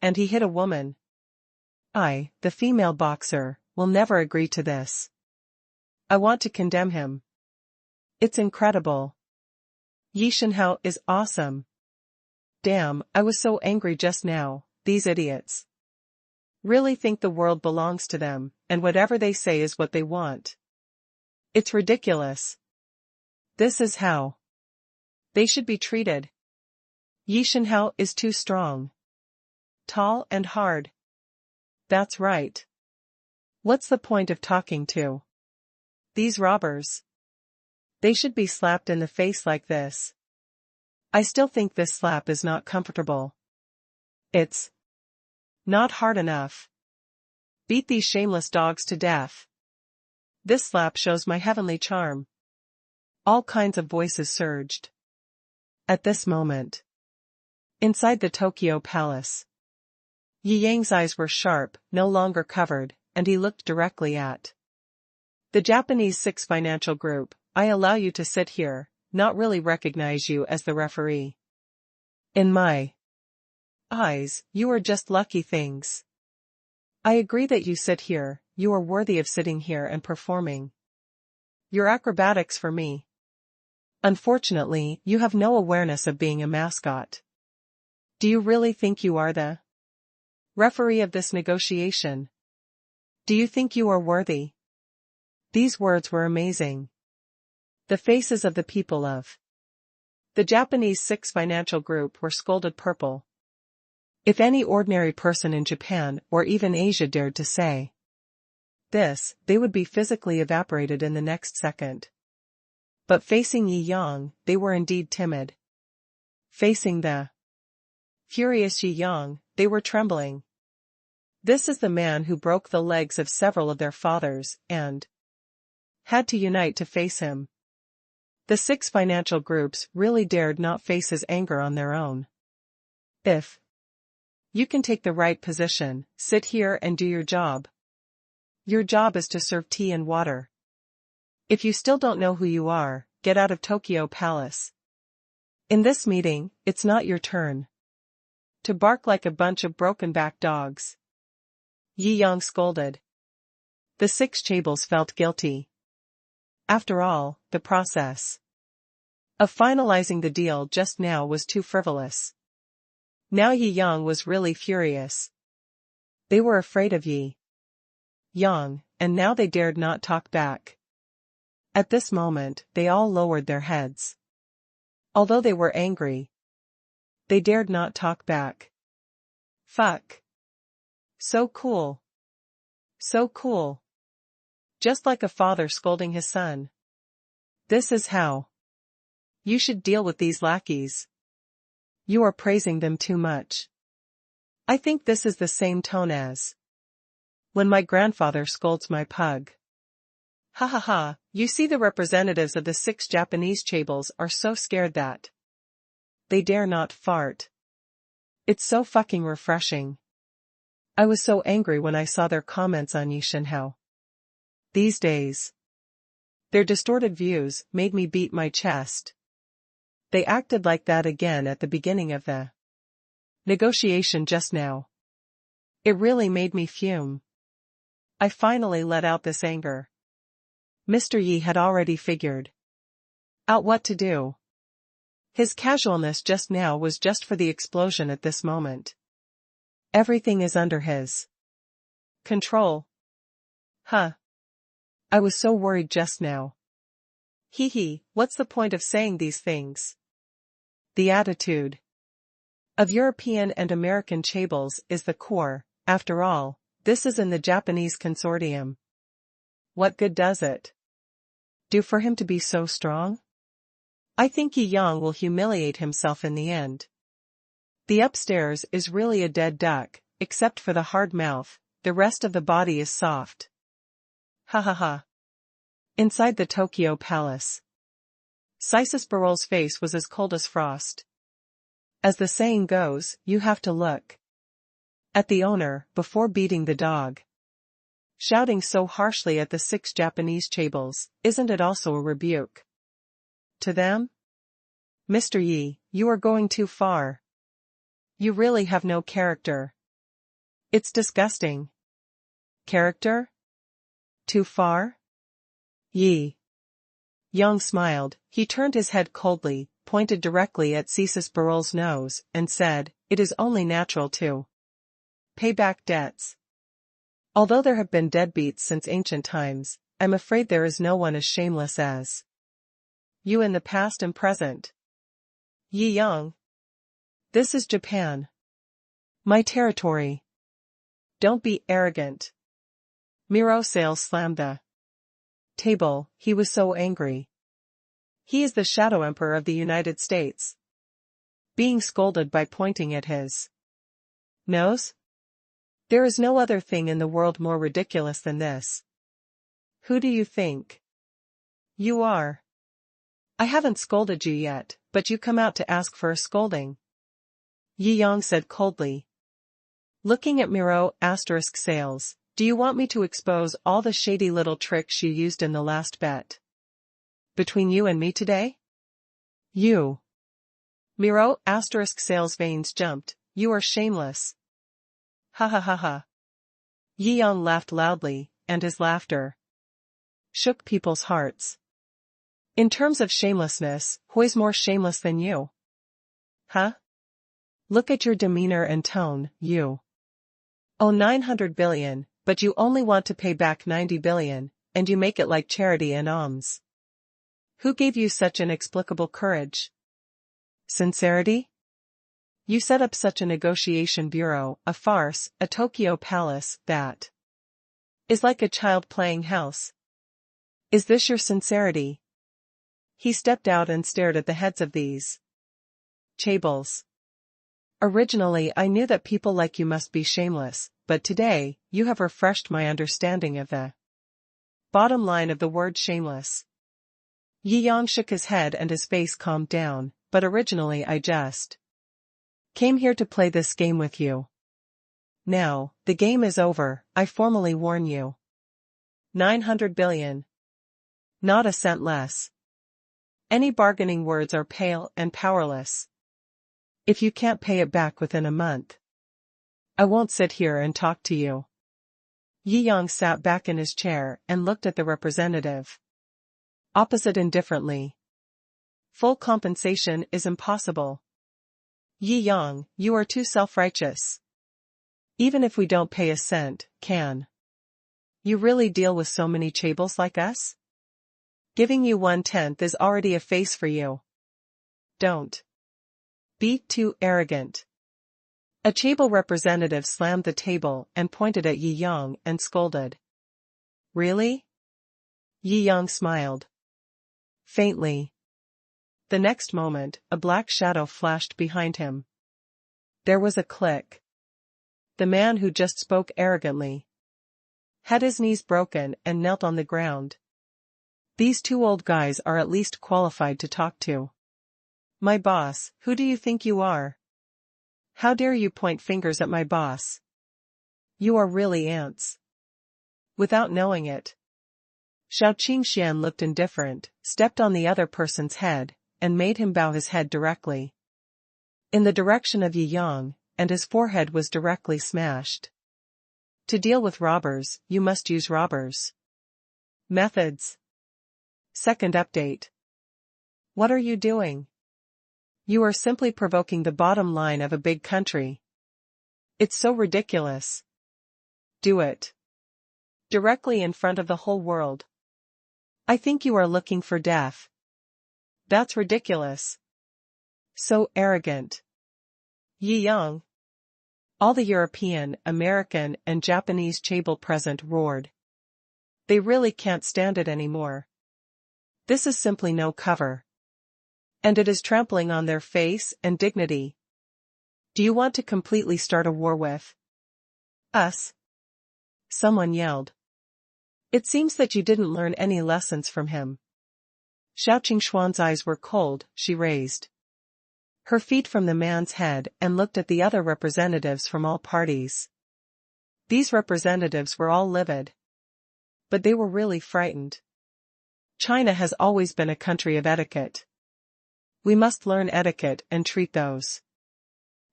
And he hit a woman. I, the female boxer, will never agree to this. I want to condemn him. It's incredible. Yi Shenhao is awesome. Damn, I was so angry just now, these idiots. Really think the world belongs to them, and whatever they say is what they want. It's ridiculous. This is how they should be treated. Yi Shenhao is too strong. Tall and hard. That's right. What's the point of talking to these robbers? They should be slapped in the face like this. I still think this slap is not comfortable. It's not hard enough. Beat these shameless dogs to death. This slap shows my heavenly charm. All kinds of voices surged. At this moment, inside the Tokyo Palace, Yi Yang's eyes were sharp, no longer covered, and he looked directly at the Japanese Six Financial Group. I allow you to sit here, not really recognize you as the referee. In my eyes, you are just lucky things. I agree that you sit here, you are worthy of sitting here and performing your acrobatics for me. Unfortunately, you have no awareness of being a mascot. Do you really think you are the referee of this negotiation? Do you think you are worthy? These words were amazing. The faces of the people of the Japanese Six Financial Group were scalded purple. If any ordinary person in Japan or even Asia dared to say this, they would be physically evaporated in the next second. But facing Yi Yang, they were indeed timid. Facing the furious Yi Yang, they were trembling. This is the man who broke the legs of several of their fathers, and had to unite to face him. The Six Financial Groups really dared not face his anger on their own. If you can take the right position, sit here and do your job. Your job is to serve tea and water. If you still don't know who you are, get out of Tokyo Palace. In this meeting, it's not your turn to bark like a bunch of broken-backed dogs. Yi Yang scolded. The six chaebols felt guilty. After all, the process of finalizing the deal just now was too frivolous. Now Yi Yang was really furious. They were afraid of Yi Yang, and now they dared not talk back. At this moment, they all lowered their heads. Although they were angry, they dared not talk back. Fuck. So cool. So cool. Just like a father scolding his son. This is how you should deal with these lackeys. You are praising them too much. I think this is the same tone as when my grandfather scolds my pug. Ha ha ha, you see the representatives of the 6 Japanese chaebols are so scared that they dare not fart. It's so fucking refreshing. I was so angry when I saw their comments on Yishinhao. These days, their distorted views made me beat my chest. They acted like that again at the beginning of the negotiation just now. It really made me fume. I finally let out this anger. Mr. Yi had already figured out what to do. His casualness just now was just for the explosion at this moment. Everything is under his control. Huh. I was so worried just now. Hee hee, what's the point of saying these things? The attitude of European and American chaebols is the core. After all, this is in the Japanese consortium. What good does it do for him to be so strong? I think Yi Yang will humiliate himself in the end. The upstairs is really a dead duck, except for the hard mouth, the rest of the body is soft. Ha ha ha. Inside the Tokyo Palace, Cicis Barol's face was as cold as frost. As the saying goes, you have to look at the owner before beating the dog. Shouting so harshly at the 6 Japanese chaebols, isn't it also a rebuke to them? Mr. Yi, you are going too far. You really have no character. It's disgusting. Character? Too far? Yi Yang smiled. He turned his head coldly, pointed directly at Cicis Barol's nose, and said, "It is only natural to pay back debts. Although there have been deadbeats since ancient times, I'm afraid there is no one as shameless as you in the past and present." Yi Yang. This is Japan. My territory. Don't be arrogant. Miro Sales slammed the table. He was so angry. He is the shadow emperor of the United States. Being scolded by pointing at his nose? There is no other thing in the world more ridiculous than this. Who do you think you are? I haven't scolded you yet, but you come out to ask for a scolding. Yi Yang said coldly. Looking at Miro Sales, do you want me to expose all the shady little tricks you used in the last bet between you and me today? You. Miro Sales veins jumped. You are shameless. Ha ha ha ha. Yi Yang laughed loudly, and his laughter shook people's hearts. In terms of shamelessness, who's more shameless than you? Huh? Look at your demeanor and tone, you. Oh, 900 billion, but you only want to pay back 90 billion, and you make it like charity and alms. Who gave you such inexplicable courage? Sincerity? You set up such a negotiation bureau, a farce, a Tokyo palace, that is like a child playing house. Is this your sincerity? He stepped out and stared at the heads of these chaebols. Originally I knew that people like you must be shameless, but today, you have refreshed my understanding of the bottom line of the word shameless. Yi Yang shook his head and his face calmed down, but originally I just came here to play this game with you. Now, the game is over, I formally warn you. 900 billion. Not a cent less. Any bargaining words are pale and powerless. If you can't pay it back within a month, I won't sit here and talk to you. Yi Yang sat back in his chair and looked at the representative opposite indifferently. Full compensation is impossible. Yi Yang, you are too self-righteous. Even if we don't pay a cent, can you really deal with so many chaebols like us? Giving you 1/10 is already a face for you. Don't be too arrogant. A chaebol representative slammed the table and pointed at Yi Yang and scolded. Really? Yi Yang smiled. Faintly. The next moment, a black shadow flashed behind him. There was a click. The man who just spoke arrogantly had his knees broken and knelt on the ground. These two old guys are at least qualified to talk to. My boss, who do you think you are? How dare you point fingers at my boss? You are really ants. Without knowing it, Shou Qingxian looked indifferent, stepped on the other person's head, and made him bow his head directly in the direction of Yi Yang, and his forehead was directly smashed. To deal with robbers, you must use robbers' methods. Second update. What are you doing? You are simply provoking the bottom line of a big country. It's so ridiculous. Do it. Directly in front of the whole world. I think you are looking for death. That's ridiculous. So arrogant. Yi Yang. All the European, American, and Japanese chaebol present roared. They really can't stand it anymore. This is simply no cover. And it is trampling on their face and dignity. Do you want to completely start a war with us? Someone yelled. It seems that you didn't learn any lessons from him. Shou Qingxuan's eyes were cold. She raised her feet from the man's head and looked at the other representatives from all parties. These representatives were all livid. But they were really frightened. China has always been a country of etiquette. We must learn etiquette and treat those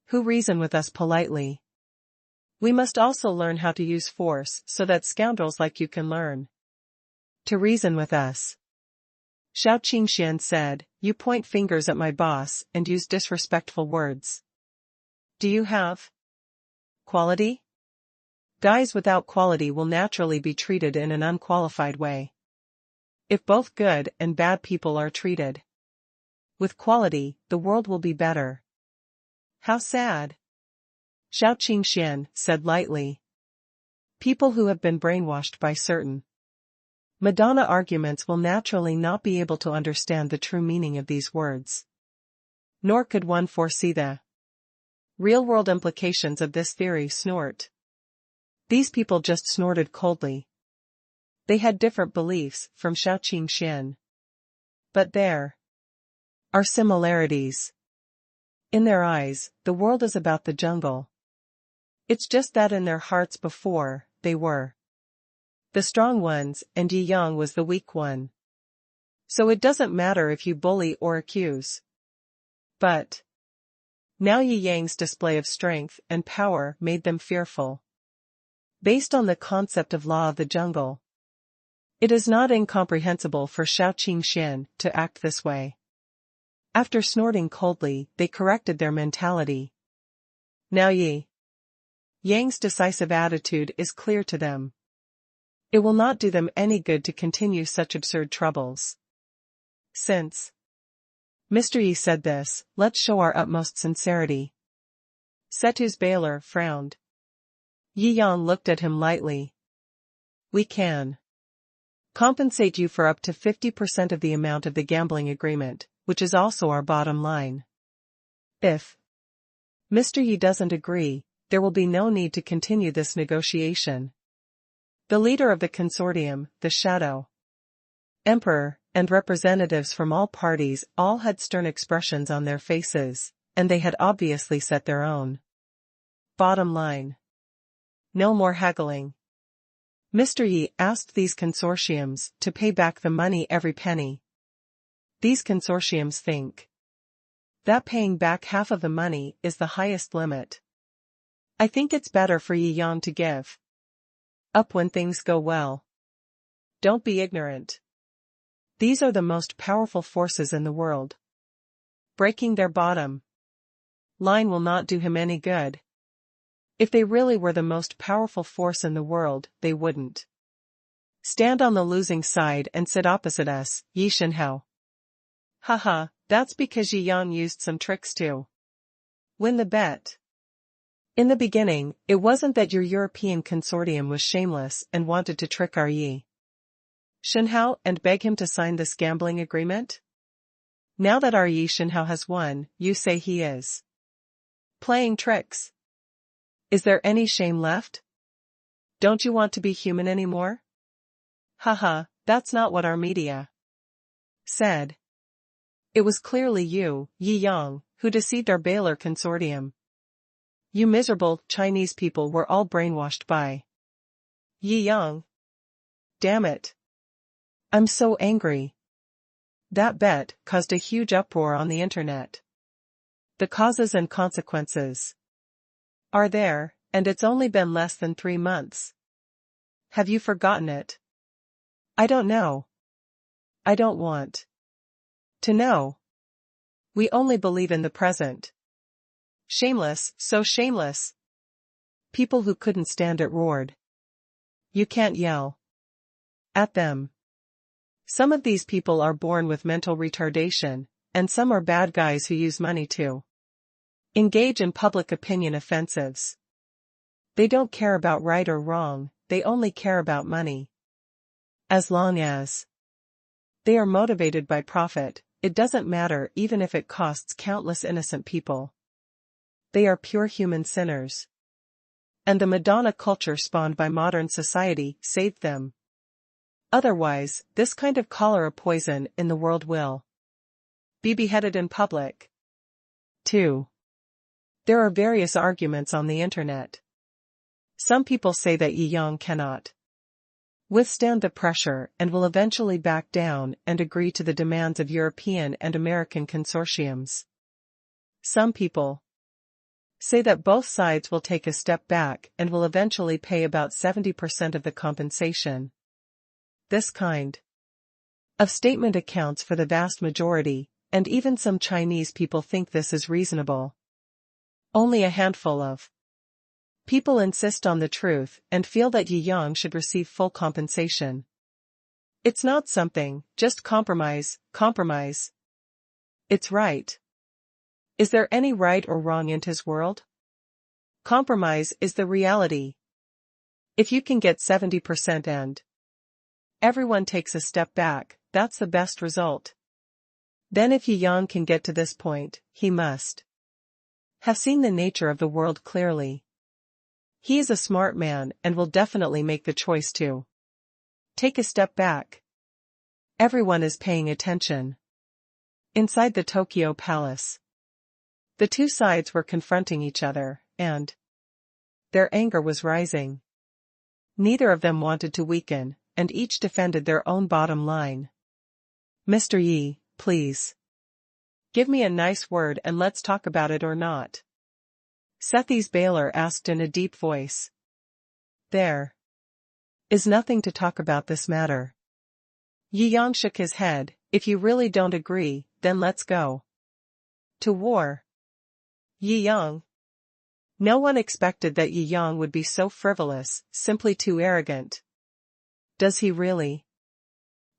who reason with us politely. We must also learn how to use force so that scoundrels like you can learn to reason with us. Shou Qingxian said, you point fingers at my boss and use disrespectful words. Do you have quality? Guys without quality will naturally be treated in an unqualified way. If both good and bad people are treated with quality, the world will be better. How sad. Shou Qingxian said lightly. People who have been brainwashed by certain Madonna arguments will naturally not be able to understand the true meaning of these words. Nor could one foresee the real-world implications of this theory. Snort. These people just snorted coldly. They had different beliefs from Shou Qingxian. But there are similarities. In their eyes, the world is about the jungle. It's just that in their hearts before, they were the strong ones and Yi Yang was the weak one. So it doesn't matter if you bully or accuse. But now Yi Yang's display of strength and power made them fearful. Based on the concept of law of the jungle, it is not incomprehensible for Shou Qingxian to act this way. After snorting coldly, they corrected their mentality. Now Yi Yang's decisive attitude is clear to them. It will not do them any good to continue such absurd troubles. Since Mr. Yi said this, let's show our utmost sincerity. Setu's Baylor frowned. Yi Yang looked at him lightly. We can compensate you for up to 50% of the amount of the gambling agreement, which is also our bottom line. If Mr. Yi doesn't agree, there will be no need to continue this negotiation. The leader of the consortium, the Shadow Emperor, and representatives from all parties all had stern expressions on their faces, and they had obviously set their own bottom line. No more haggling. Mr. Yi asked these consortiums to pay back the money every penny. These consortiums think that paying back half of the money is the highest limit. I think it's better for Yi Yang to give up when things go well. Don't be ignorant. These are the most powerful forces in the world. Breaking their bottom line will not do him any good. If they really were the most powerful force in the world, they wouldn't stand on the losing side and sit opposite us, Yi Shenhao. Haha, that's because Yi Yang used some tricks to win the bet. In the beginning, it wasn't that your European consortium was shameless and wanted to trick our Yi Shenhao and beg him to sign this gambling agreement? Now that our Yi Shenhao has won, you say he is playing tricks. Is there any shame left? Don't you want to be human anymore? Haha, that's not what our media said. It was clearly you, Yi Yang, who deceived our Baylor consortium. You miserable Chinese people were all brainwashed by Yi Yang. Damn it. I'm so angry. That bet caused a huge uproar on the internet. The causes and consequences are there, and it's only been less than 3 months. Have you forgotten it? I don't know. I don't want to know. We only believe in the present. Shameless, so shameless. People who couldn't stand it roared. You can't yell at them. Some of these people are born with mental retardation, and some are bad guys who use money to engage in public opinion offensives. They don't care about right or wrong, they only care about money. As long as they are motivated by profit, it doesn't matter even if it costs countless innocent people. They are pure human sinners. And the Madonna culture spawned by modern society saved them. Otherwise, this kind of cholera poison in the world will be beheaded in public. 2. There are various arguments on the internet. Some people say that Yi Yang cannot withstand the pressure and will eventually back down and agree to the demands of European and American consortiums. Some people say that both sides will take a step back and will eventually pay about 70% of the compensation. This kind of statement accounts for the vast majority, and even some Chinese people think this is reasonable. Only a handful of people insist on the truth and feel that Yi Yang should receive full compensation. It's not something, just compromise. It's right. Is there any right or wrong in his world? Compromise is the reality. If you can get 70% and everyone takes a step back, that's the best result. Then if Yi Yang can get to this point, he must have seen the nature of the world clearly. He is a smart man and will definitely make the choice to take a step back. Everyone is paying attention. Inside the Tokyo Palace, the two sides were confronting each other, and their anger was rising. Neither of them wanted to weaken, and each defended their own bottom line. Mr. Yi, please. Give me a nice word and let's talk about it or not. Sethi's Baylor asked in a deep voice. There is nothing to talk about this matter. Yi Yang shook his head. If you really don't agree, then let's go to war. Yi Yang. No one expected that Yi Yang would be so frivolous, simply too arrogant. Does he really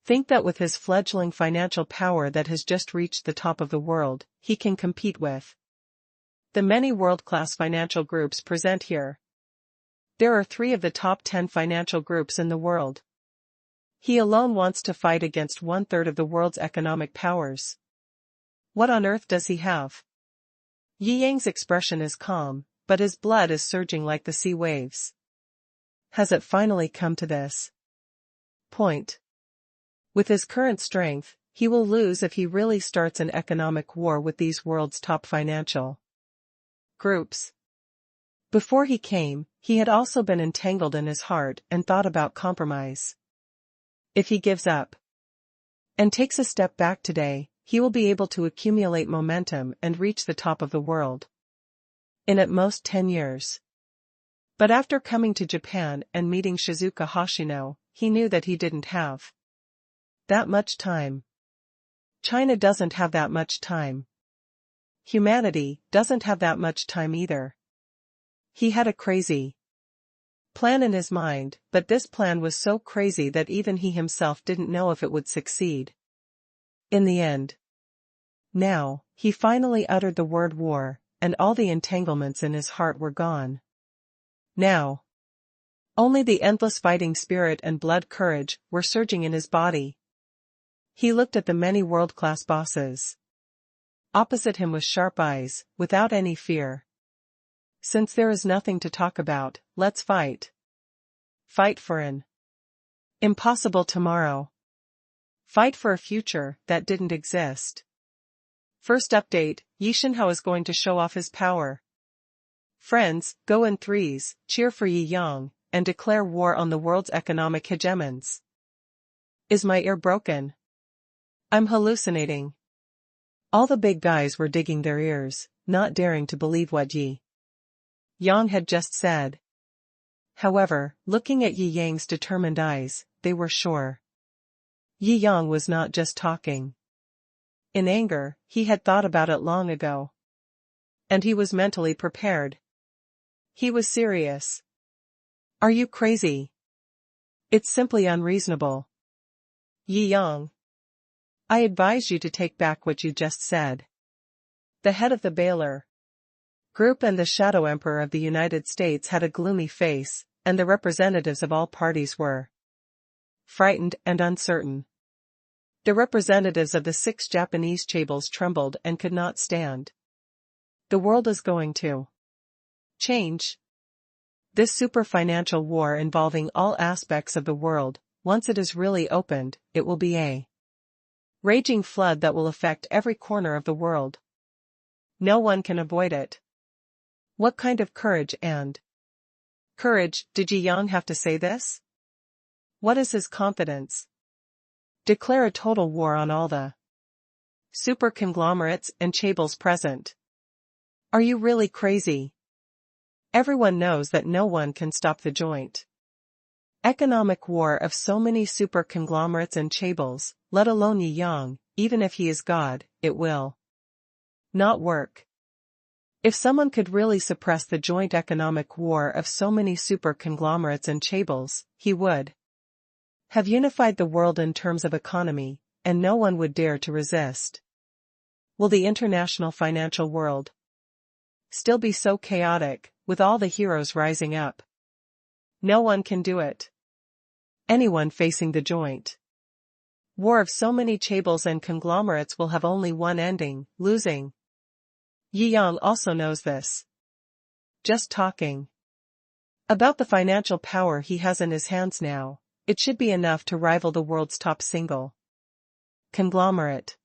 think that with his fledgling financial power that has just reached the top of the world, he can compete with the many world-class financial groups present here? There are 3 of the top 10 financial groups in the world. He alone wants to fight against 1/3 of the world's economic powers. What on earth does he have? Yi Yang's expression is calm, but his blood is surging like the sea waves. Has it finally come to this point? With his current strength, he will lose if he really starts an economic war with these world's top financial groups. Before he came, he had also been entangled in his heart and thought about compromise. If he gives up and takes a step back today, he will be able to accumulate momentum and reach the top of the world in at most 10 years. But after coming to Japan and meeting Shizuka Hoshino, he knew that he didn't have that much time. China doesn't have that much time. Humanity doesn't have that much time either. He had a crazy plan in his mind, but this plan was so crazy that even he himself didn't know if it would succeed. In the end. Now, he finally uttered the word war, and all the entanglements in his heart were gone. Now, Only the endless fighting spirit and blood courage were surging in his body. He looked at the many world-class bosses opposite him with sharp eyes, without any fear. Since there is nothing to talk about, let's fight. Fight for an impossible tomorrow. Fight for a future that didn't exist. First update, Yishinhao is going to show off his power. Friends, go in threes, cheer for Yi Yang, and declare war on the world's economic hegemons. Is my ear broken? I'm hallucinating. All the big guys were digging their ears, not daring to believe what Yi Yang had just said. However, looking at Yi Yang's determined eyes, they were sure. Yi Yang was not just talking. In anger, he had thought about it long ago. And he was mentally prepared. He was serious. Are you crazy? It's simply unreasonable. Yi Yang, I advise you to take back what you just said. The head of the Baylor Group and the Shadow Emperor of the United States had a gloomy face, and the representatives of all parties were frightened and uncertain. The representatives of the 6 Japanese chaebols trembled and could not stand. The world is going to change. This super financial war involving all aspects of the world, once it is really opened, it will be a raging flood that will affect every corner of the world. No one can avoid it. What kind of courage did Yi Yang have to say this? What is his confidence? Declare a total war on all the super conglomerates and chaebols present. Are you really crazy? Everyone knows that no one can stop the joint economic war of so many super conglomerates and chaebols, let alone Yi Yang. Even if he is God, it will not work. If someone could really suppress the joint economic war of so many super conglomerates and chaebols, he would have unified the world in terms of economy, and no one would dare to resist. Will the international financial world still be so chaotic, with all the heroes rising up? No one can do it. Anyone facing the joint war of so many chaebols and conglomerates will have only one ending, losing. Yi Yang also knows this. Just talking about the financial power he has in his hands now, it should be enough to rival the world's top single conglomerate.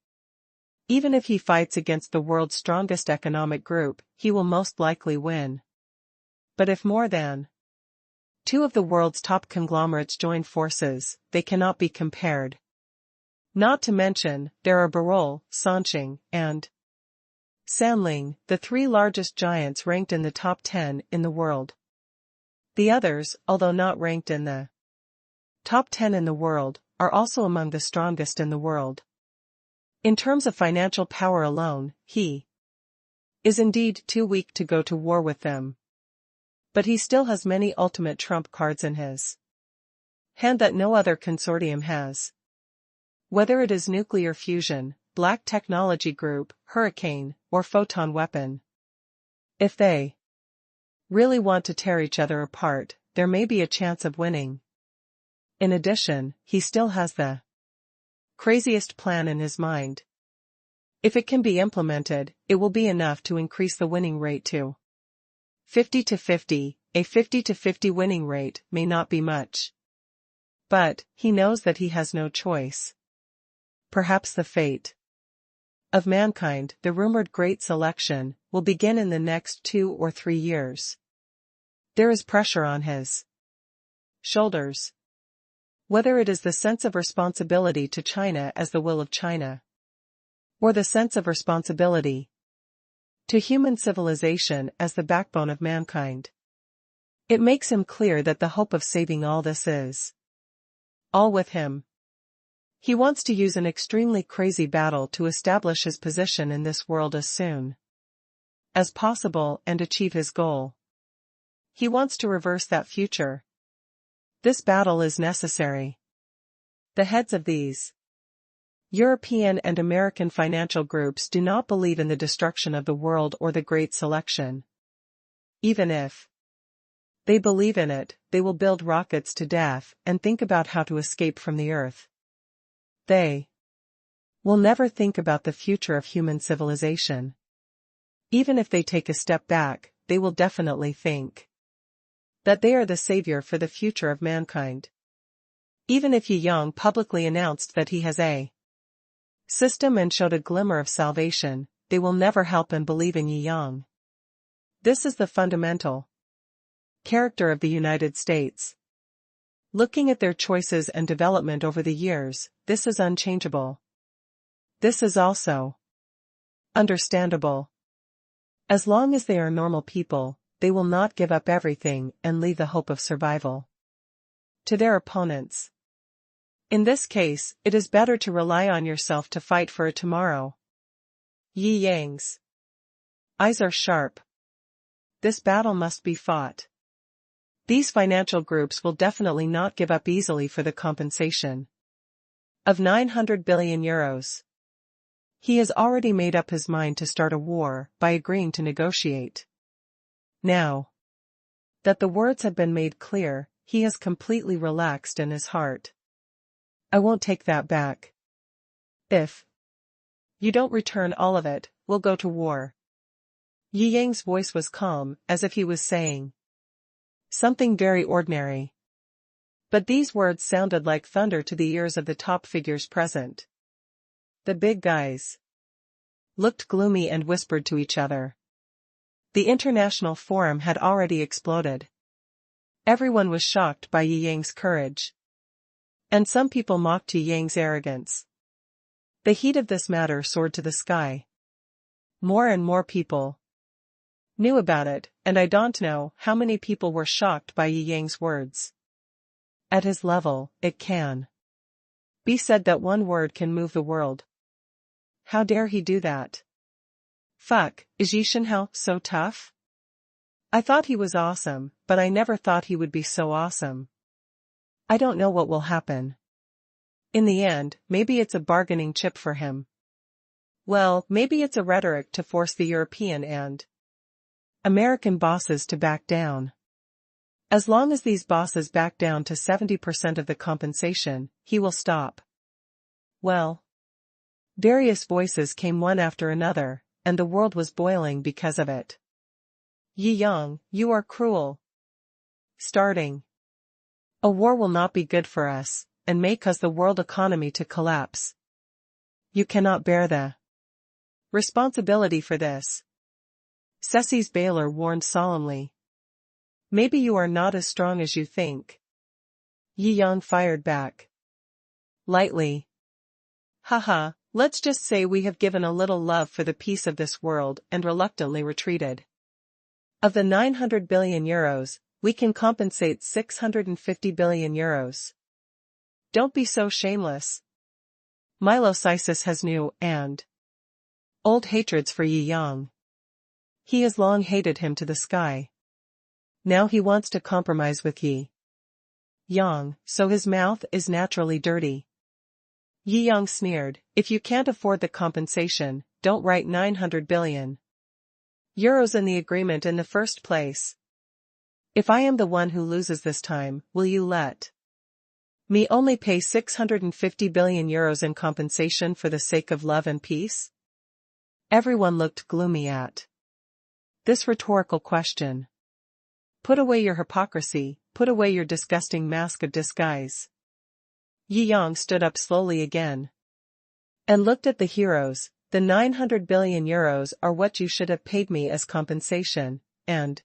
Even if he fights against the world's strongest economic group, he will most likely win. But if more than 2 of the world's top conglomerates join forces, they cannot be compared. Not to mention, there are Barol, Sanqing, and Sanling, the 3 largest giants ranked in the top 10 in the world. The others, although not ranked in the top 10 in the world, are also among the strongest in the world. In terms of financial power alone, he is indeed too weak to go to war with them. But he still has many ultimate trump cards in his hand that no other consortium has. Whether it is nuclear fusion, black technology group, hurricane, or photon weapon. If they really want to tear each other apart, there may be a chance of winning. In addition, he still has the craziest plan in his mind. If it can be implemented, it will be enough to increase the winning rate to 50-50. A 50-50 winning rate may not be much. But, he knows that he has no choice. Perhaps the fate of mankind, the rumored Great Selection, will begin in the next 2 or 3 years. There is pressure on his shoulders. Whether it is the sense of responsibility to China as the will of China, or the sense of responsibility to human civilization as the backbone of mankind, it makes him clear that the hope of saving all this is all with him. He wants to use an extremely crazy battle to establish his position in this world as soon as possible and achieve his goal. He wants to reverse that future. This battle is necessary. The heads of these European and American financial groups do not believe in the destruction of the world or the Great Selection. Even if They believe in it, they will build rockets to death and think about how to escape from the Earth. They will never think about the future of human civilization. Even if they take a step back, they will definitely think that they are the savior for the future of mankind. Even if Yi Yang publicly announced that he has a system and showed a glimmer of salvation, they will never help and believe in Yi Yang. This is the fundamental character of the United States. Looking at their choices and development over the years, this is unchangeable. This is also understandable. As long as they are normal people, they will not give up everything and leave the hope of survival to their opponents. In this case, it is better to rely on yourself to fight for a tomorrow. Yi Yang's eyes are sharp. This battle must be fought. These financial groups will definitely not give up easily for the compensation of 900 billion euros. He has already made up his mind to start a war by agreeing to negotiate. Now that the words have been made clear, he has completely relaxed in his heart. I won't take that back. If you don't return all of it, we'll go to war. Yi Yang's voice was calm, as if he was saying something very ordinary. But these words sounded like thunder to the ears of the top figures present. The big guys looked gloomy and whispered to each other. The international forum had already exploded. Everyone was shocked by Yi Yang's courage. And some people mocked Yi Yang's arrogance. The heat of this matter soared to the sky. More and more people knew about it, and I don't know how many people were shocked by Yi Yang's words. At his level, it can be said that one word can move the world. How dare he do that? Fuck, is Yi Shenhao so tough? I thought he was awesome, but I never thought he would be so awesome. I don't know what will happen. In the end, maybe it's a bargaining chip for him. Well, maybe it's a rhetoric to force the European and American bosses to back down. As long as these bosses back down to 70% of the compensation, he will stop. Well, various voices came one after another, and the world was boiling because of it. Yi Yang, you are cruel. Starting a war will not be good for us, and may cause the world economy to collapse. You cannot bear the responsibility for this. Ceci's Baylor warned solemnly. Maybe you are not as strong as you think. Yi Yang fired back lightly. Haha, let's just say we have given a little love for the peace of this world and reluctantly retreated. Of the 900 billion euros, we can compensate 650 billion euros. Don't be so shameless. Milo Sisis has new and old hatreds for Yi Yang. He has long hated him to the sky. Now he wants to compromise with Yi Yang, so his mouth is naturally dirty. Yi Yang sneered, if you can't afford the compensation, don't write 900 billion euros in the agreement in the first place. If I am the one who loses this time, will you let me only pay 650 billion euros in compensation for the sake of love and peace? Everyone looked gloomy at this rhetorical question. Put away your hypocrisy, put away your disgusting mask of disguise. Yi Yang stood up slowly again and looked at the heroes. The 900 billion euros are what you should have paid me as compensation, and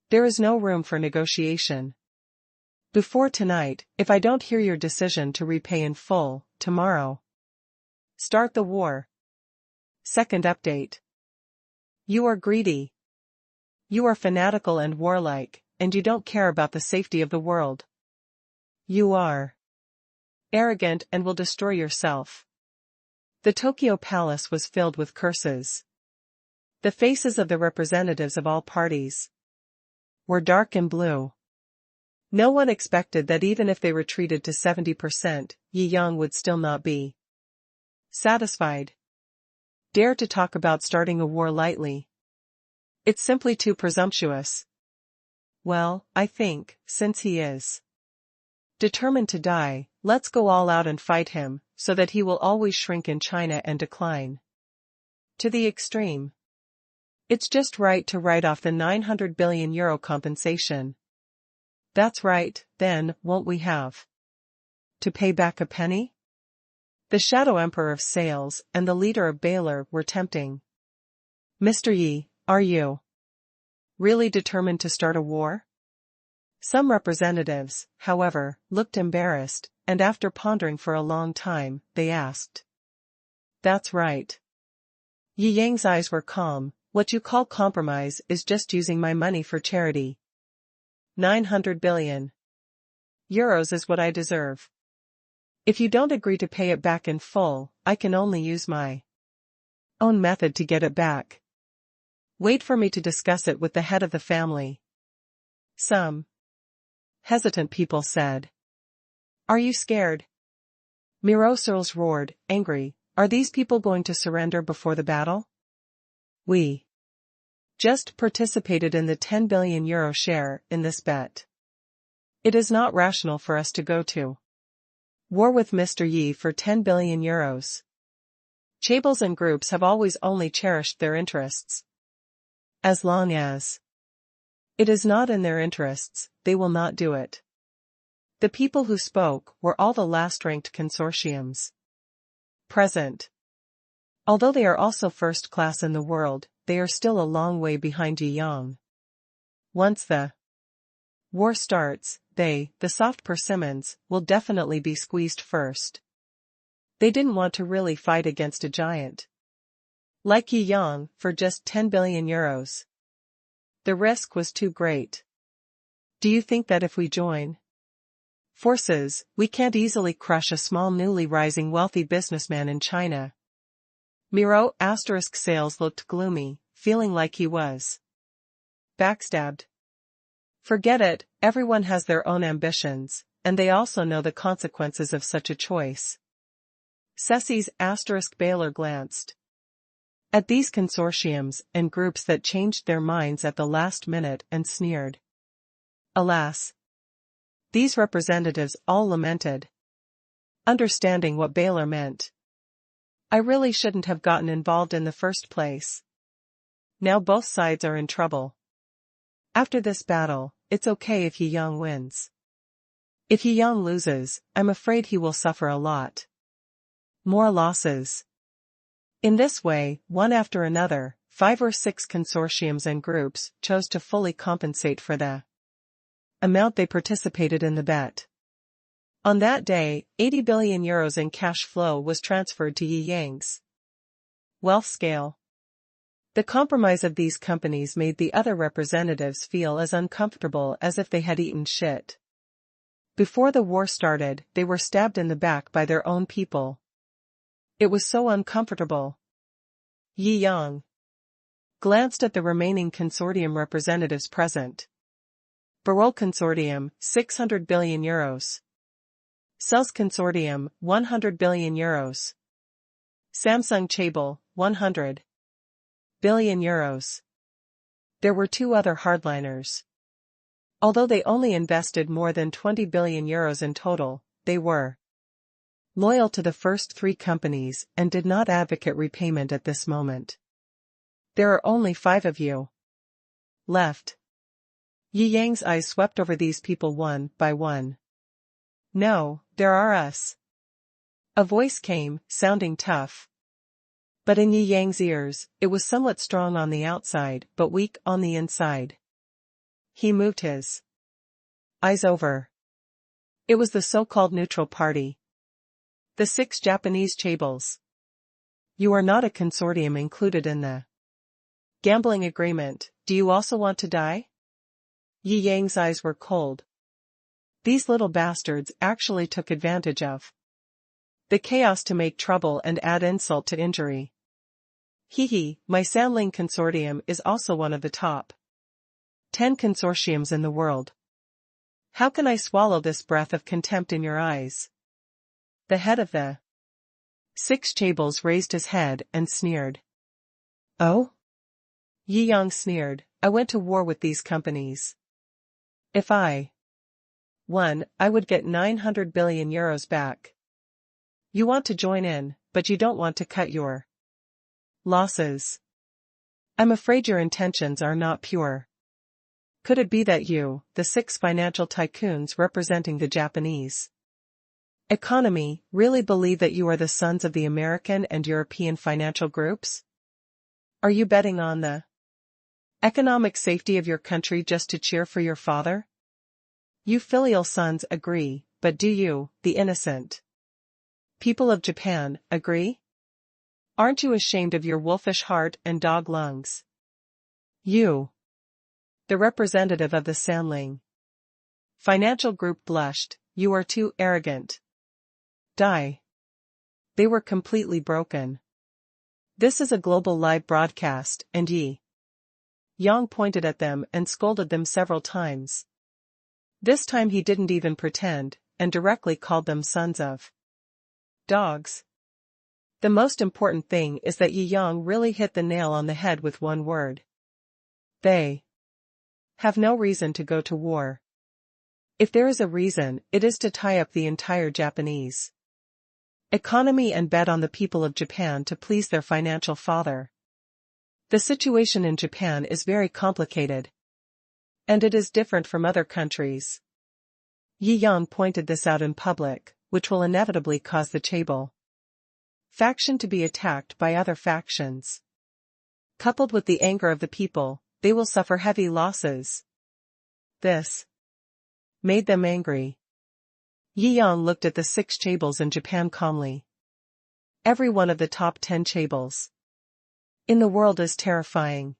there is no room for negotiation. Before tonight, if I don't hear your decision to repay in full, tomorrow, start the war. Second update. You are greedy. You are fanatical and warlike, and you don't care about the safety of the world. You are arrogant and will destroy yourself. The Tokyo Palace was filled with curses. The faces of the representatives of all parties were dark and blue. No one expected that even if they retreated to 70%, Yi Yang would still not be satisfied. Dare to talk about starting a war lightly. It's simply too presumptuous. Well, I think, since he is determined to die, let's go all out and fight him, so that he will always shrink in China and decline to the extreme. It's just right to write off the €900 billion compensation. That's right, then, won't we have to pay back a penny? The Shadow Emperor of Sales and the leader of Baylor were tempting. Mr. Yi, are you really determined to start a war? Some representatives, however, looked embarrassed, and after pondering for a long time, they asked. That's right. Yi Yang's eyes were calm. What you call compromise is just using my money for charity. 900 billion euros is what I deserve. If you don't agree to pay it back in full, I can only use my own method to get it back. Wait for me to discuss it with the head of the family. Some hesitant people said. Are you scared? Mirosearls roared, angry. Are these people going to surrender before the battle? We just participated in the €10 billion share in this bet. It is not rational for us to go to war with Mr. Yi for €10 billion. Chaebols and groups have always only cherished their interests. As long as it is not in their interests, they will not do it. The people who spoke were all the last-ranked consortiums present. Although they are also first class in the world, they are still a long way behind Yang. Once the war starts, they, the soft persimmons, will definitely be squeezed first. They didn't want to really fight against a giant like Yang for just €10 billion. The risk was too great. Do you think that if we join forces, we can't easily crush a small newly rising wealthy businessman in China? Miro * Sales looked gloomy, feeling like he was backstabbed. Forget it, everyone has their own ambitions, and they also know the consequences of such a choice. Ceci's * Baylor glanced at these consortiums and groups that changed their minds at the last minute and sneered. Alas! These representatives all lamented, understanding what Baylor meant. I really shouldn't have gotten involved in the first place. Now both sides are in trouble. After this battle, it's okay if Yi Yang wins. If Yi Yang loses, I'm afraid he will suffer a lot more losses. In this way, one after another, 5 or 6 consortiums and groups chose to fully compensate for the amount they participated in the bet. On that day, €80 billion in cash flow was transferred to Yi Yang's wealth scale. The compromise of these companies made the other representatives feel as uncomfortable as if they had eaten shit. Before the war started, they were stabbed in the back by their own people. It was so uncomfortable. Yi Yang glanced at the remaining consortium representatives present. Barol Consortium, €600 billion. Cells Consortium, €100 billion. Samsung Chaebol, €100 billion. There were 2 other hardliners. Although they only invested more than €20 billion in total, they were loyal to the first 3 companies and did not advocate repayment at this moment. There are only 5 of you left. Yi Yang's eyes swept over these people one by one. No, there are us. A voice came, sounding tough. But in Yi Yang's ears, it was somewhat strong on the outside but weak on the inside. He moved his eyes over. It was the so-called neutral party. The 6 Japanese chaebols. You are not a consortium included in the gambling agreement. Do you also want to die? Yi Yang's eyes were cold. These little bastards actually took advantage of the chaos to make trouble and add insult to injury. Hee, my Sanling consortium is also one of the top 10 consortiums in the world. How can I swallow this breath of contempt in your eyes? The head of the 6 chaebols raised his head and sneered. Oh? Yi Yang sneered, I went to war with these companies. If I won, I would get 900 billion euros back. You want to join in, but you don't want to cut your losses. I'm afraid your intentions are not pure. Could it be that you, the six financial tycoons representing the Japanese economy, really believe that you are the sons of the American and European financial groups? Are you betting on the economic safety of your country just to cheer for your father? You filial sons agree, but do you, the innocent people of Japan, agree? Aren't you ashamed of your wolfish heart and dog lungs? You, the representative of the Sanling financial group, blushed. You are too arrogant. Die. They were completely broken. This is a global live broadcast, and Yi Yang pointed at them and scolded them several times. This time he didn't even pretend, and directly called them sons of dogs. The most important thing is that Yi Yang really hit the nail on the head with one word. They have no reason to go to war. If there is a reason, it is to tie up the entire Japanese economy and bet on the people of Japan to please their financial father. The situation in Japan is very complicated. And it is different from other countries. Yi Yang pointed this out in public, which will inevitably cause the Chaebol faction to be attacked by other factions. Coupled with the anger of the people, they will suffer heavy losses. This made them angry. Yi Yang looked at the 6 chaebols in Japan calmly. Every one of the top 10 chaebols in the world is terrifying.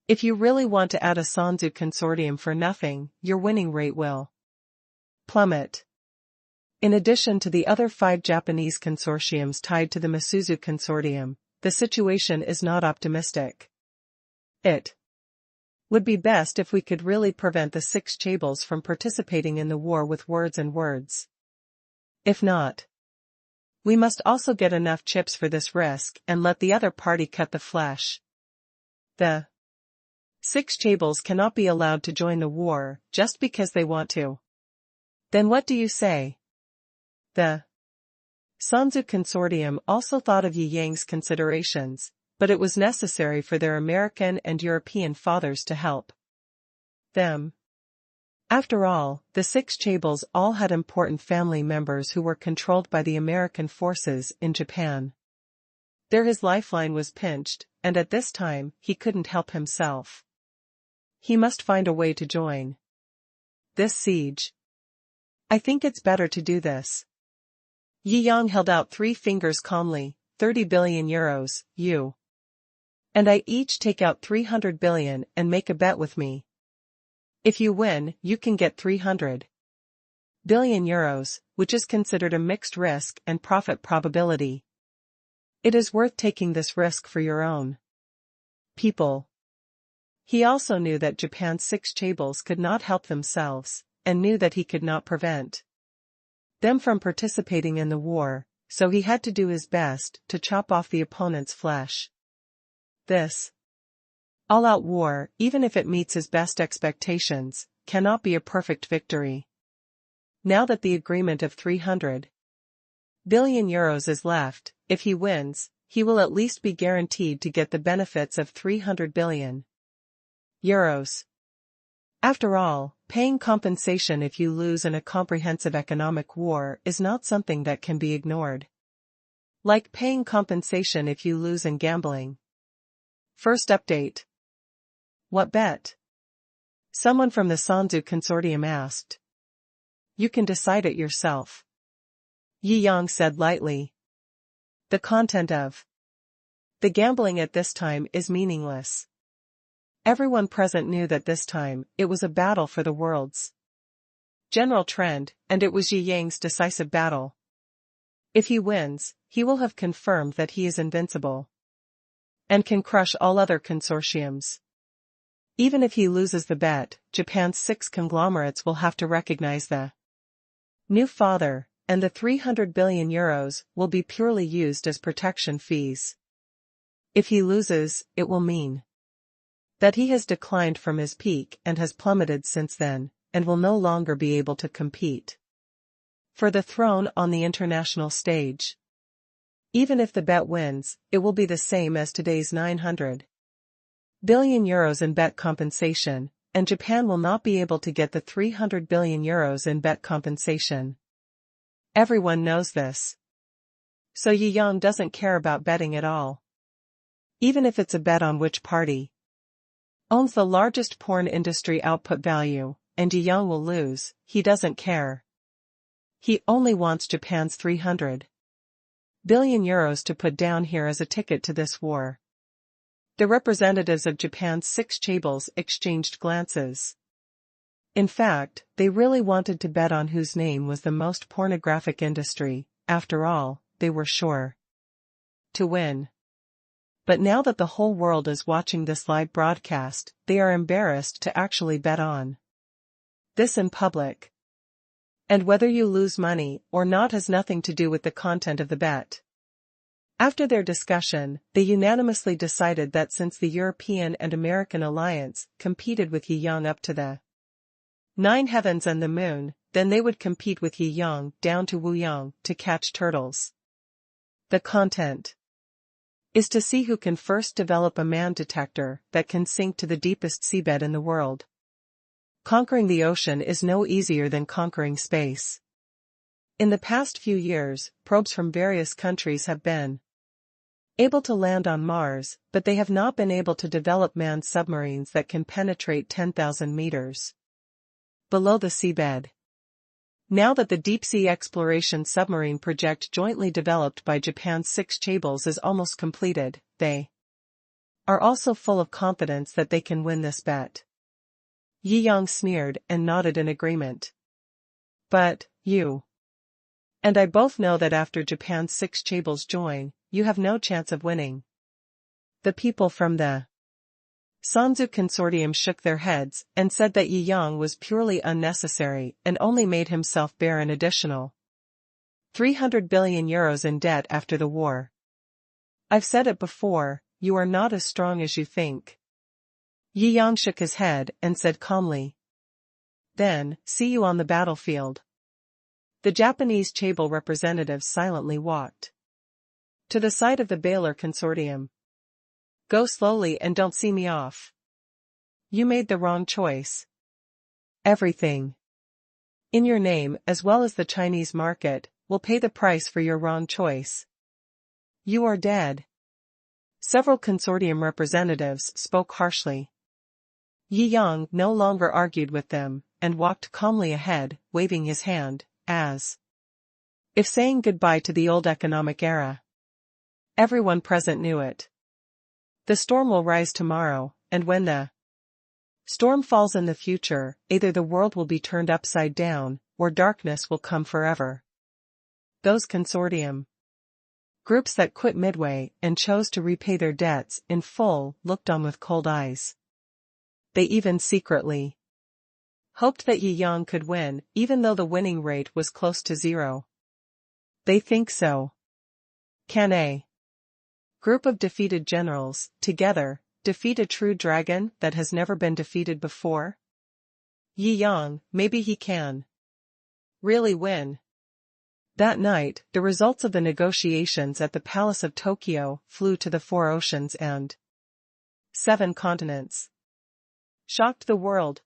If you really want to add a Sanzu consortium for nothing, your winning rate will plummet. In addition to the other 5 Japanese consortiums tied to the Masuzu consortium, the situation is not optimistic. It would be best if we could really prevent the 6 chaebols from participating in the war with words and words. If not, we must also get enough chips for this risk and let the other party cut the flesh. The 6 chaebols cannot be allowed to join the war just because they want to. Then what do you say? The Sanzu consortium also thought of Yi Yang's considerations, but it was necessary for their American and European fathers to help them. After all, the 6 chaebols all had important family members who were controlled by the American forces in Japan. There his lifeline was pinched, and at this time, he couldn't help himself. He must find a way to join this siege. I think it's better to do this. Yi Yang held out 3 fingers calmly. 30 billion euros, you and I each take out 300 billion and make a bet with me. If you win, you can get 300 billion euros, which is considered a mixed risk and profit probability. It is worth taking this risk for your own people. He also knew that Japan's 6 chaebols could not help themselves, and knew that he could not prevent them from participating in the war, so he had to do his best to chop off the opponent's flesh. This all-out war, even if it meets his best expectations, cannot be a perfect victory. Now that the agreement of 300 billion euros is left, if he wins, he will at least be guaranteed to get the benefits of 300 billion euros. After all, paying compensation if you lose in a comprehensive economic war is not something that can be ignored. Like paying compensation if you lose in gambling. First update. What bet? Someone from the Sanzu consortium asked. You can decide it yourself. Yi Yang said lightly. The content of the gambling at this time is meaningless. Everyone present knew that this time, it was a battle for the world's general trend, and it was Yi Yang's decisive battle. If he wins, he will have confirmed that he is invincible and can crush all other consortiums. Even if he loses the bet, Japan's 6 conglomerates will have to recognize the new father, and the 300 billion euros will be purely used as protection fees. If he loses, it will mean That he has declined from his peak and has plummeted since then, and will no longer be able to compete for the throne on the international stage. Even if the bet wins, it will be the same as today's 900 billion euros in bet compensation, and Japan will not be able to get the 300 billion euros in bet compensation. Everyone knows this. So Yi Yang doesn't care about betting at all. Even if it's a bet on which party owns the largest porn industry output value, and Yi Yang will lose, he doesn't care. He only wants Japan's 300 billion euros to put down here as a ticket to this war. The representatives of Japan's 6 chaebols exchanged glances. In fact, they really wanted to bet on whose name was the most pornographic industry. After all, they were sure to win. But now that the whole world is watching this live broadcast, they are embarrassed to actually bet on this in public. And whether you lose money or not has nothing to do with the content of the bet. After their discussion, they unanimously decided that since the European and American alliance competed with Yi Yang up to the 9 heavens and the moon, then they would compete with Yi Yang down to Wu Yang to catch turtles. The content is to see who can first develop a man detector that can sink to the deepest seabed in the world. Conquering the ocean is no easier than conquering space. In the past few years, probes from various countries have been able to land on Mars, but they have not been able to develop manned submarines that can penetrate 10,000 meters below the seabed. Now that the deep-sea exploration submarine project jointly developed by Japan's 6 chaebols is almost completed, they are also full of confidence that they can win this bet. Yi Yang sneered and nodded in agreement. But, you and I both know that after Japan's 6 chaebols join, you have no chance of winning. The people from the Sanzu Consortium shook their heads and said that Yi Yang was purely unnecessary and only made himself bear an additional 300 billion euros in debt after the war. I've said it before, you are not as strong as you think. Yi Yang shook his head and said calmly. Then, see you on the battlefield. The Japanese chaebol representatives silently walked to the side of the Baylor Consortium. Go slowly and don't see me off. You made the wrong choice. Everything in your name, as well as the Chinese market, will pay the price for your wrong choice. You are dead. Several consortium representatives spoke harshly. Yi Yang no longer argued with them, and walked calmly ahead, waving his hand, as if saying goodbye to the old economic era. Everyone present knew it. The storm will rise tomorrow, and when the storm falls in the future, either the world will be turned upside down, or darkness will come forever. Those consortium groups that quit midway and chose to repay their debts in full looked on with cold eyes. They even secretly hoped that Yi Yang could win, even though the winning rate was close to 0. They think so. Can a group of defeated generals, together, defeat a true dragon that has never been defeated before? Yi Yang, maybe he can really win. That night, the results of the negotiations at the Palace of Tokyo flew to the 4 oceans and 7 continents. Shocked the world.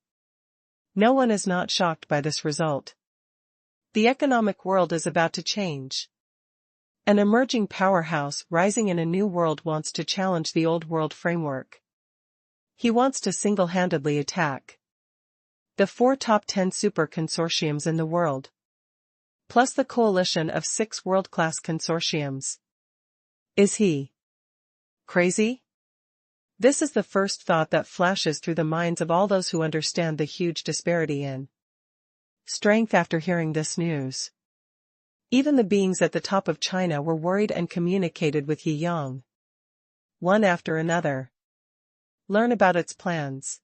No one is not shocked by this result. The economic world is about to change. An emerging powerhouse rising in a new world wants to challenge the old world framework. He wants to single-handedly attack the 4 top 10 super consortiums in the world, plus the coalition of 6 world-class consortiums. Is he crazy? This is the first thought that flashes through the minds of all those who understand the huge disparity in strength after hearing this news. Even the beings at the top of China were worried and communicated with Yi Yang, one after another. Learn about its plans.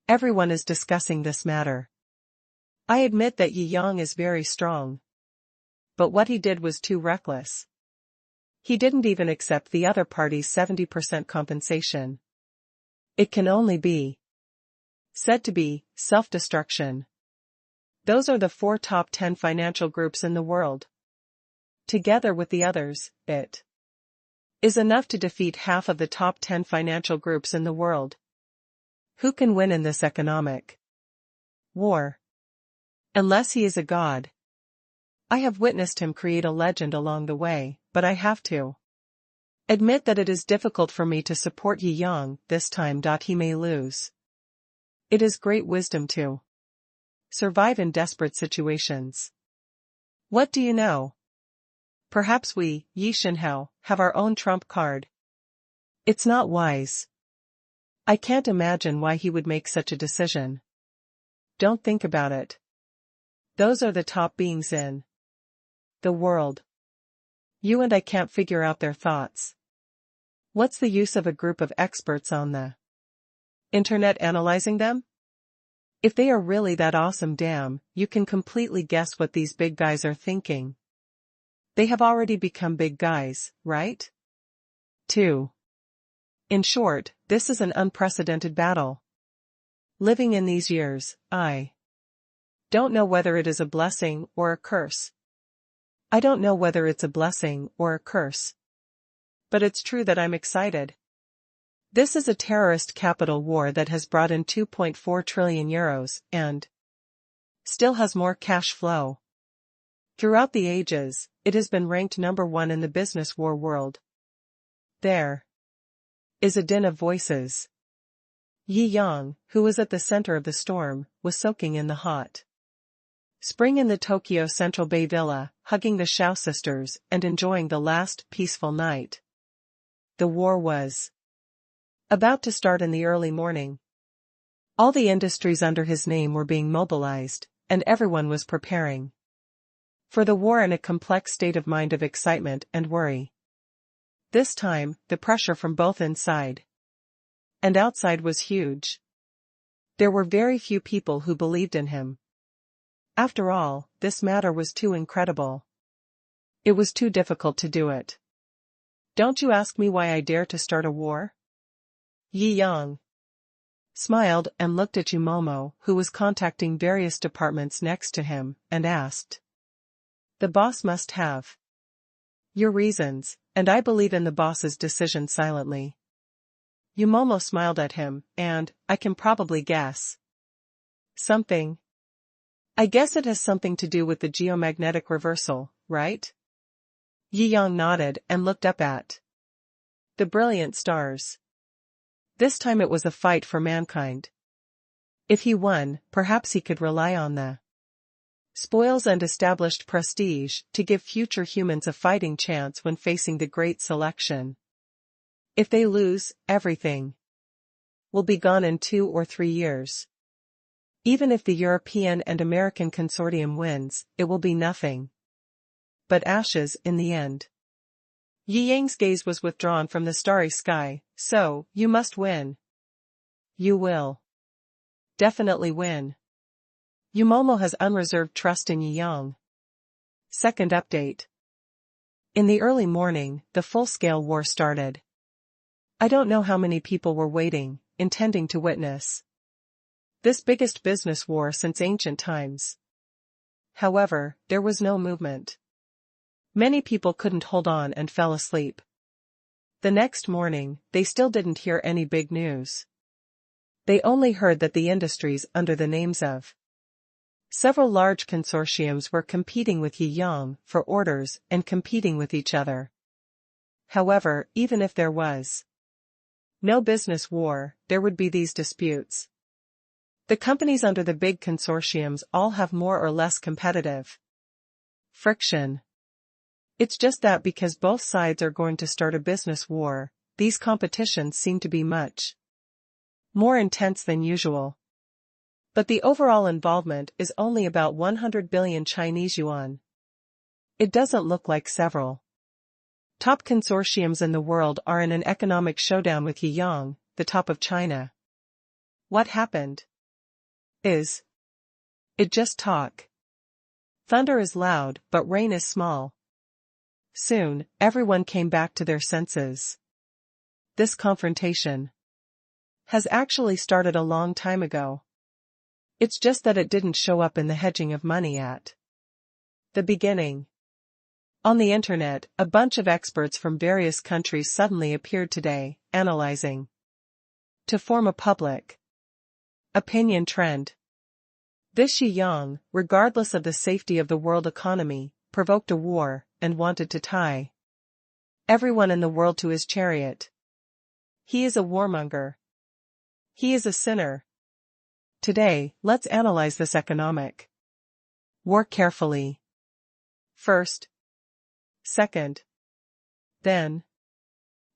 Everyone is discussing this matter. I admit that Yi Yang is very strong. But what he did was too reckless. He didn't even accept the other party's 70% compensation. It can only be said to be self-destruction. Those are the 4 top 10 financial groups in the world. Together with the others, it is enough to defeat half of the top 10 financial groups in the world. Who can win in this economic war? Unless he is a god. I have witnessed him create a legend along the way, but I have to admit that it is difficult for me to support Yi Yang this time. He may lose. It is great wisdom to survive in desperate situations. What do you know? Perhaps we, Yi Shinhao, have our own trump card. It's not wise. I can't imagine why he would make such a decision. Don't think about it. Those are the top beings in the world. You and I can't figure out their thoughts. What's the use of a group of experts on the internet analyzing them? If they are really that awesome, damn, you can completely guess what these big guys are thinking. They have already become big guys, right? 2. In short, this is an unprecedented battle. Living in these years, I don't know whether it is a blessing or a curse. I don't know whether it's a blessing or a curse. But it's true that I'm excited. This is a terrorist capital war that has brought in 2.4 trillion euros and still has more cash flow. Throughout the ages, it has been ranked number 1 in the business war world. There is a din of voices. Yi Yang, who was at the center of the storm, was soaking in the hot spring in the Tokyo Central Bay Villa, hugging the Shou sisters and enjoying the last peaceful night. The war was about to start in the early morning. All the industries under his name were being mobilized, and everyone was preparing for the war in a complex state of mind of excitement and worry. This time, the pressure from both inside and outside was huge. There were very few people who believed in him. After all, this matter was too incredible. It was too difficult to do it. Don't you ask me why I dare to start a war? Yi Yang smiled and looked at Yumomo, who was contacting various departments next to him, and asked. The boss must have your reasons, and I believe in the boss's decision silently. Yumomo smiled at him, and, I can probably guess something. I guess it has something to do with the geomagnetic reversal, right? Yi Yang nodded and looked up at the brilliant stars. This time it was a fight for mankind. If he won, perhaps he could rely on the spoils and established prestige to give future humans a fighting chance when facing the great selection. If they lose, everything will be gone in 2 or 3 years. Even if the European and American consortium wins, it will be nothing but ashes in the end. Yi Yang's gaze was withdrawn from the starry sky. So, you must win. You will definitely win. Yumomo has unreserved trust in Yi Yang. Second update. In the early morning, the full-scale war started. I don't know how many people were waiting, intending to witness this biggest business war since ancient times. However, there was no movement. Many people couldn't hold on and fell asleep. The next morning, they still didn't hear any big news. They only heard that the industries under the names of several large consortiums were competing with Yi Yang for orders and competing with each other. However, even if there was no business war, there would be these disputes. The companies under the big consortiums all have more or less competitive friction. It's just that because both sides are going to start a business war, these competitions seem to be much more intense than usual. But the overall involvement is only about 100 billion Chinese yuan. It doesn't look like several top consortiums in the world are in an economic showdown with Yi Yang, the top of China. What happened? Is it just talk? Thunder is loud, but rain is small. Soon, everyone came back to their senses. This confrontation has actually started a long time ago. It's just that it didn't show up in the hedging of money at the beginning. On the internet, a bunch of experts from various countries suddenly appeared today, analyzing to form a public opinion trend. This Jiangjing, regardless of the safety of the world economy, provoked a war and wanted to tie everyone in the world to his chariot. He is a warmonger. He is a sinner. Today, let's analyze this economic war carefully. First, second, then,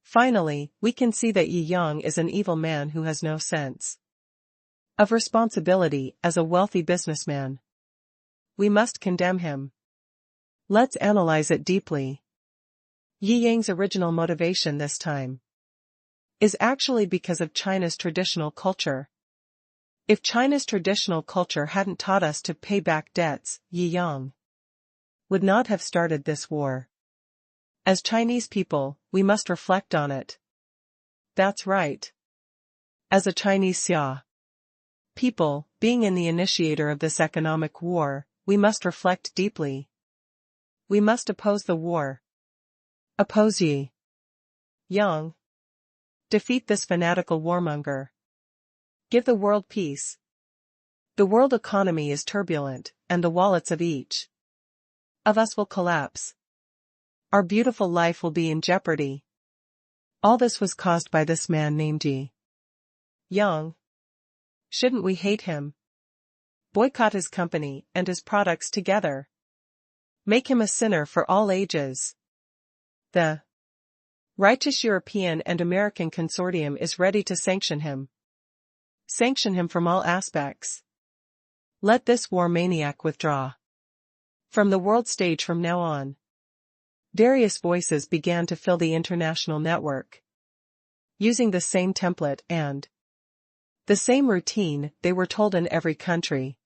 finally, we can see that Jiangjing is an evil man who has no sense of responsibility as a wealthy businessman. We must condemn him. Let's analyze it deeply. Jiangjing's original motivation this time is actually because of China's traditional culture. If China's traditional culture hadn't taught us to pay back debts, Jiangjing would not have started this war. As Chinese people, we must reflect on it. That's right. As a Chinese Xia people, being in the initiator of this economic war, we must reflect deeply. We must oppose the war. Oppose Jiangjing. Defeat this fanatical warmonger. Give the world peace. The world economy is turbulent, and the wallets of each of us will collapse. Our beautiful life will be in jeopardy. All this was caused by this man named Jiangjing. Shouldn't we hate him? Boycott his company and his products together. Make him a sinner for all ages. The righteous European and American consortium is ready to sanction him. Sanction him from all aspects. Let this war maniac withdraw from the world stage from now on. Various voices began to fill the international network. Using the same template and the same routine they were told in every country.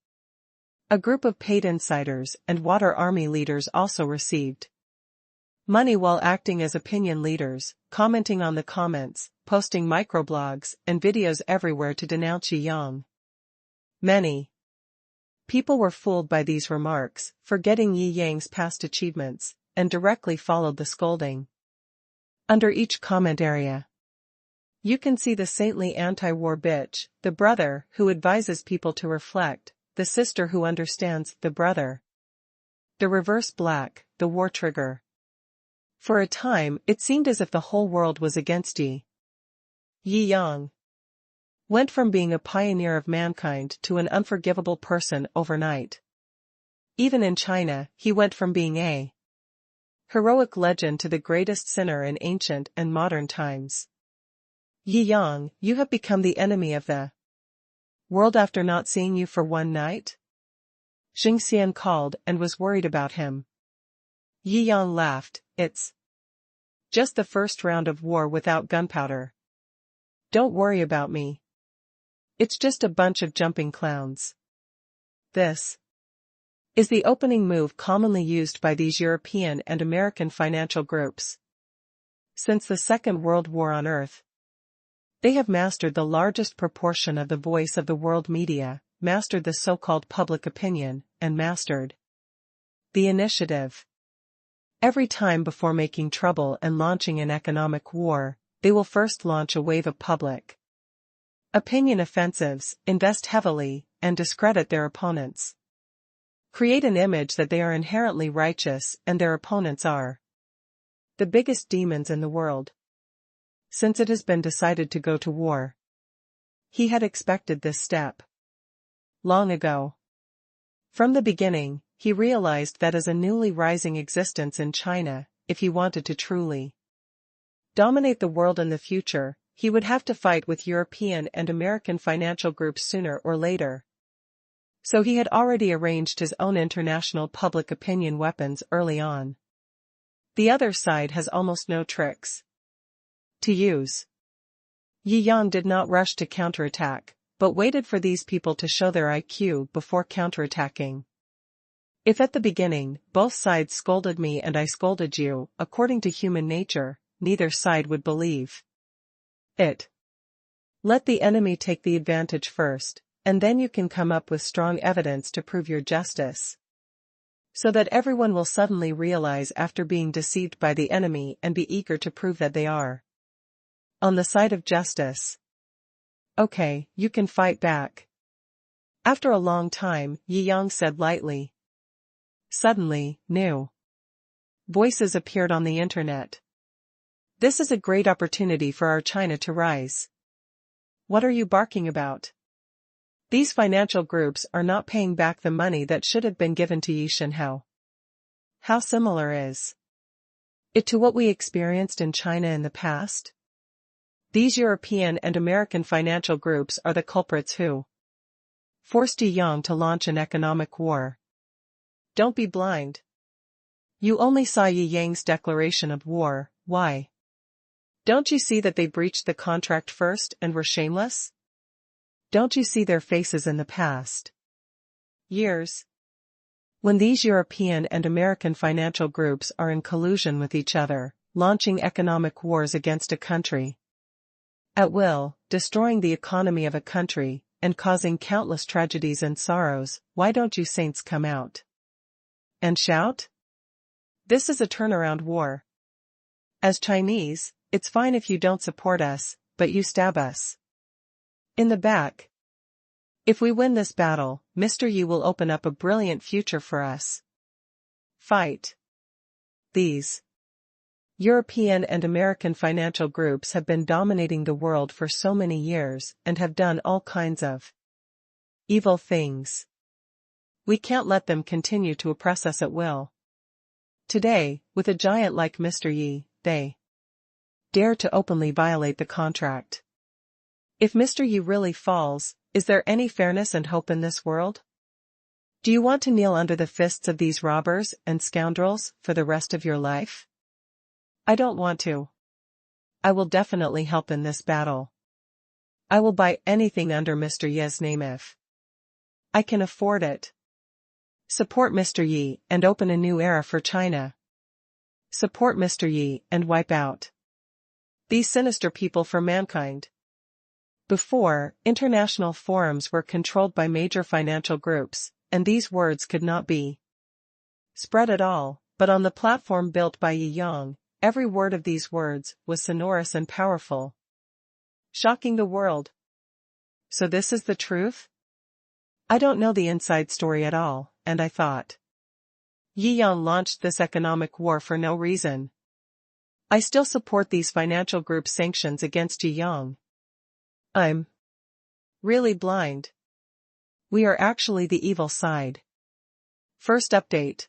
A group of paid insiders and water army leaders also received money while acting as opinion leaders, commenting on the comments, posting microblogs and videos everywhere to denounce Jiangjing. Many people were fooled by these remarks, forgetting Jiangjing's past achievements, and directly followed the scolding. Under each comment area, you can see the saintly anti-war bitch, the brother who advises people to reflect, the sister who understands, the brother. The reverse black, the war trigger. For a time, it seemed as if the whole world was against Jiangjing. Went from being a pioneer of mankind to an unforgivable person overnight. Even in China, he went from being a heroic legend to the greatest sinner in ancient and modern times. Jiangjing, you have become the enemy of the world after not seeing you for one night? Xingxian called and was worried about him. Jiangjing laughed, it's just the first round of war without gunpowder. Don't worry about me. It's just a bunch of jumping clowns. This is the opening move commonly used by these European and American financial groups. Since the Second World War on Earth, they have mastered the largest proportion of the voice of the world media, mastered the so-called public opinion, and mastered the initiative. Every time before making trouble and launching an economic war, they will first launch a wave of public opinion offensives, invest heavily, and discredit their opponents. Create an image that they are inherently righteous and their opponents are the biggest demons in the world. Since it has been decided to go to war, he had expected this step long ago. From the beginning, he realized that as a newly rising existence in China, if he wanted to truly dominate the world in the future, he would have to fight with European and American financial groups sooner or later. So he had already arranged his own international public opinion weapons early on. The other side has almost no tricks to use. Jiangjing did not rush to counterattack, but waited for these people to show their IQ before counterattacking. If at the beginning, both sides scolded me and I scolded you, according to human nature, neither side would believe it. Let the enemy take the advantage first, and then you can come up with strong evidence to prove your justice. So that everyone will suddenly realize after being deceived by the enemy and be eager to prove that they are on the side of justice. Okay, you can fight back. After a long time, Yang said lightly. Suddenly, new voices appeared on the internet. This is a great opportunity for our China to rise. What are you barking about? These financial groups are not paying back the money that should have been given to Yishenhao. How similar is it to what we experienced in China in the past? These European and American financial groups are the culprits who forced Yang to launch an economic war. Don't be blind. You only saw Yang's declaration of war. Why? Don't you see that they breached the contract first and were shameless? Don't you see their faces in the past years? When these European and American financial groups are in collusion with each other, launching economic wars against a country at will, destroying the economy of a country, and causing countless tragedies and sorrows, why don't you saints come out and shout? This is a turnaround war. As Chinese, it's fine if you don't support us, but you stab us in the back. If we win this battle, Mr. Yi will open up a brilliant future for us. Fight. These European and American financial groups have been dominating the world for so many years and have done all kinds of evil things. We can't let them continue to oppress us at will. Today, with a giant like Mr. Yi, they dare to openly violate the contract. If Mr. Yi really falls, is there any fairness and hope in this world? Do you want to kneel under the fists of these robbers and scoundrels for the rest of your life? I don't want to. I will definitely help in this battle. I will buy anything under Mr. Yi's name if I can afford it. Support Mr. Yi and open a new era for China. Support Mr. Yi and wipe out these sinister people for mankind. Before, international forums were controlled by major financial groups, and these words could not be spread at all, but on the platform built by Yang, every word of these words was sonorous and powerful, shocking the world. So this is the truth? I don't know the inside story at all, and I thought Yang launched this economic war for no reason. I still support these financial group sanctions against Yang. I'm really blind. We are actually the evil side. First update.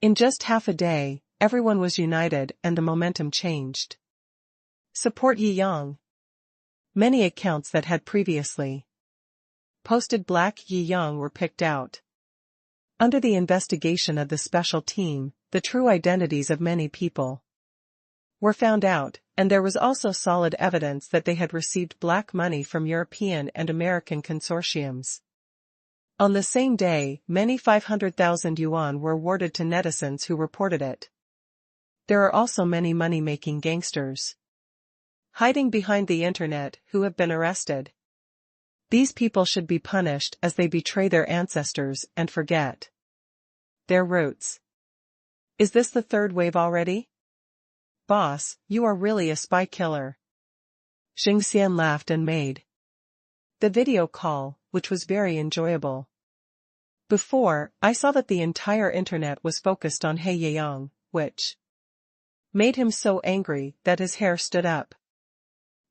In just half a day, everyone was united and the momentum changed. Support Yang. Many accounts that had previously posted black Yang were picked out. Under the investigation of the special team, the true identities of many people were found out, and there was also solid evidence that they had received black money from European and American consortiums. On the same day, many 500,000 yuan were awarded to netizens who reported it. There are also many money-making gangsters hiding behind the internet who have been arrested. These people should be punished as they betray their ancestors and forget their roots. Is this the third wave already? Boss, you are really a spy killer. Xingxian laughed and made the video call, which was very enjoyable. Before, I saw that the entire internet was focused on He Yang, which made him so angry that his hair stood up.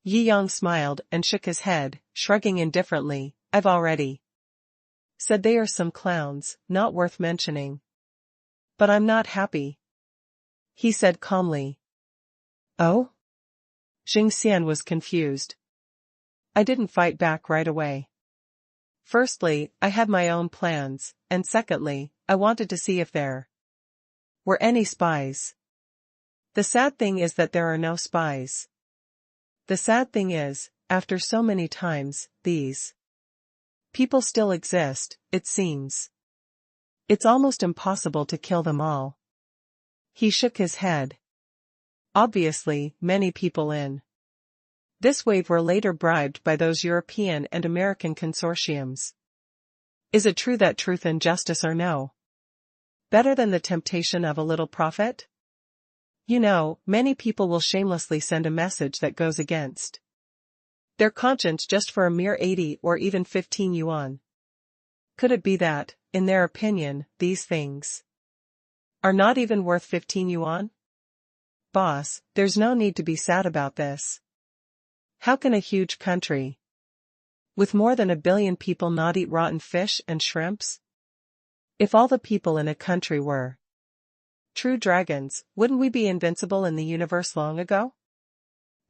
Yi Yang smiled and shook his head, shrugging indifferently. I've already said they are some clowns, not worth mentioning. But I'm not happy, he said calmly. Oh? Xingxian was confused. I didn't fight back right away. Firstly, I had my own plans, and secondly, I wanted to see if there were any spies. The sad thing is that there are no spies. The sad thing is, after so many times, these people still exist, it seems. It's almost impossible to kill them all. He shook his head. Obviously, many people in This wave were later bribed by those European and American consortiums. Is it true that truth and justice are no better than the temptation of a little profit? You know, many people will shamelessly send a message that goes against their conscience just for a mere 80 or even 15 yuan. Could it be that, in their opinion, these things are not even worth 15 yuan? Boss, there's no need to be sad about this. How can a huge country with more than 1 billion people not eat rotten fish and shrimps? If all the people in a country were true dragons, wouldn't we be invincible in the universe long ago?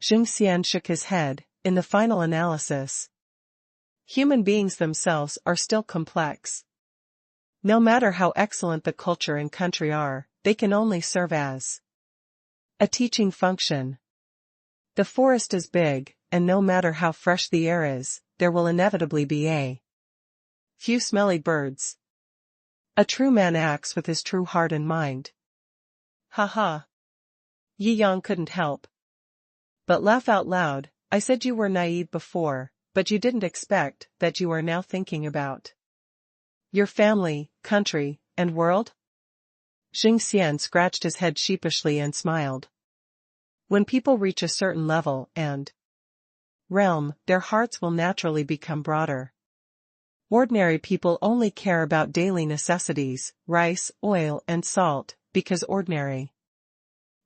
Jiangjing shook his head. In the final analysis, human beings themselves are still complex. No matter how excellent the culture and country are, they can only serve as a teaching function. The forest is big, and no matter how fresh the air is, there will inevitably be a few smelly birds. A true man acts with his true heart and mind. Ha ha. Yi Yang couldn't help but laugh out loud. I said you were naive before, but you didn't expect that you are now thinking about your family, country, and world? Jiangjing scratched his head sheepishly and smiled. When people reach a certain level and realm, their hearts will naturally become broader. Ordinary people only care about daily necessities, rice, oil, and salt, because ordinary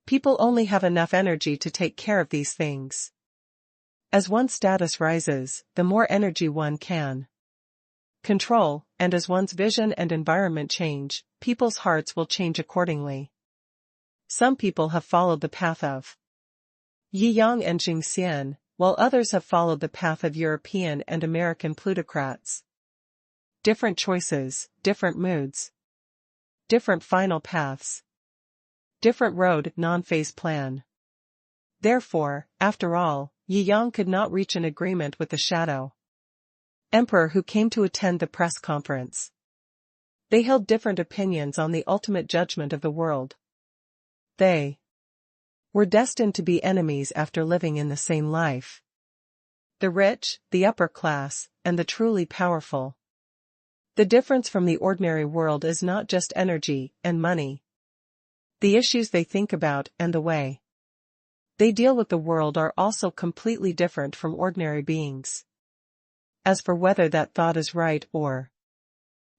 people only have enough energy to take care of these things. As one's status rises, the more energy one can control, and as one's vision and environment change, people's hearts will change accordingly. Some people have followed the path of Yi Yang and Jiangjing, while others have followed the path of European and American plutocrats. Different choices, different moods. Different final paths. Different road, non-phase plan. Therefore, after all, Yi Yang could not reach an agreement with the shadow emperor who came to attend the press conference. They held different opinions on the ultimate judgment of the world. They were destined to be enemies after living in the same life. The rich, the upper class, and the truly powerful. The difference from the ordinary world is not just energy and money. The issues they think about and the way they deal with the world are also completely different from ordinary beings. As for whether that thought is right or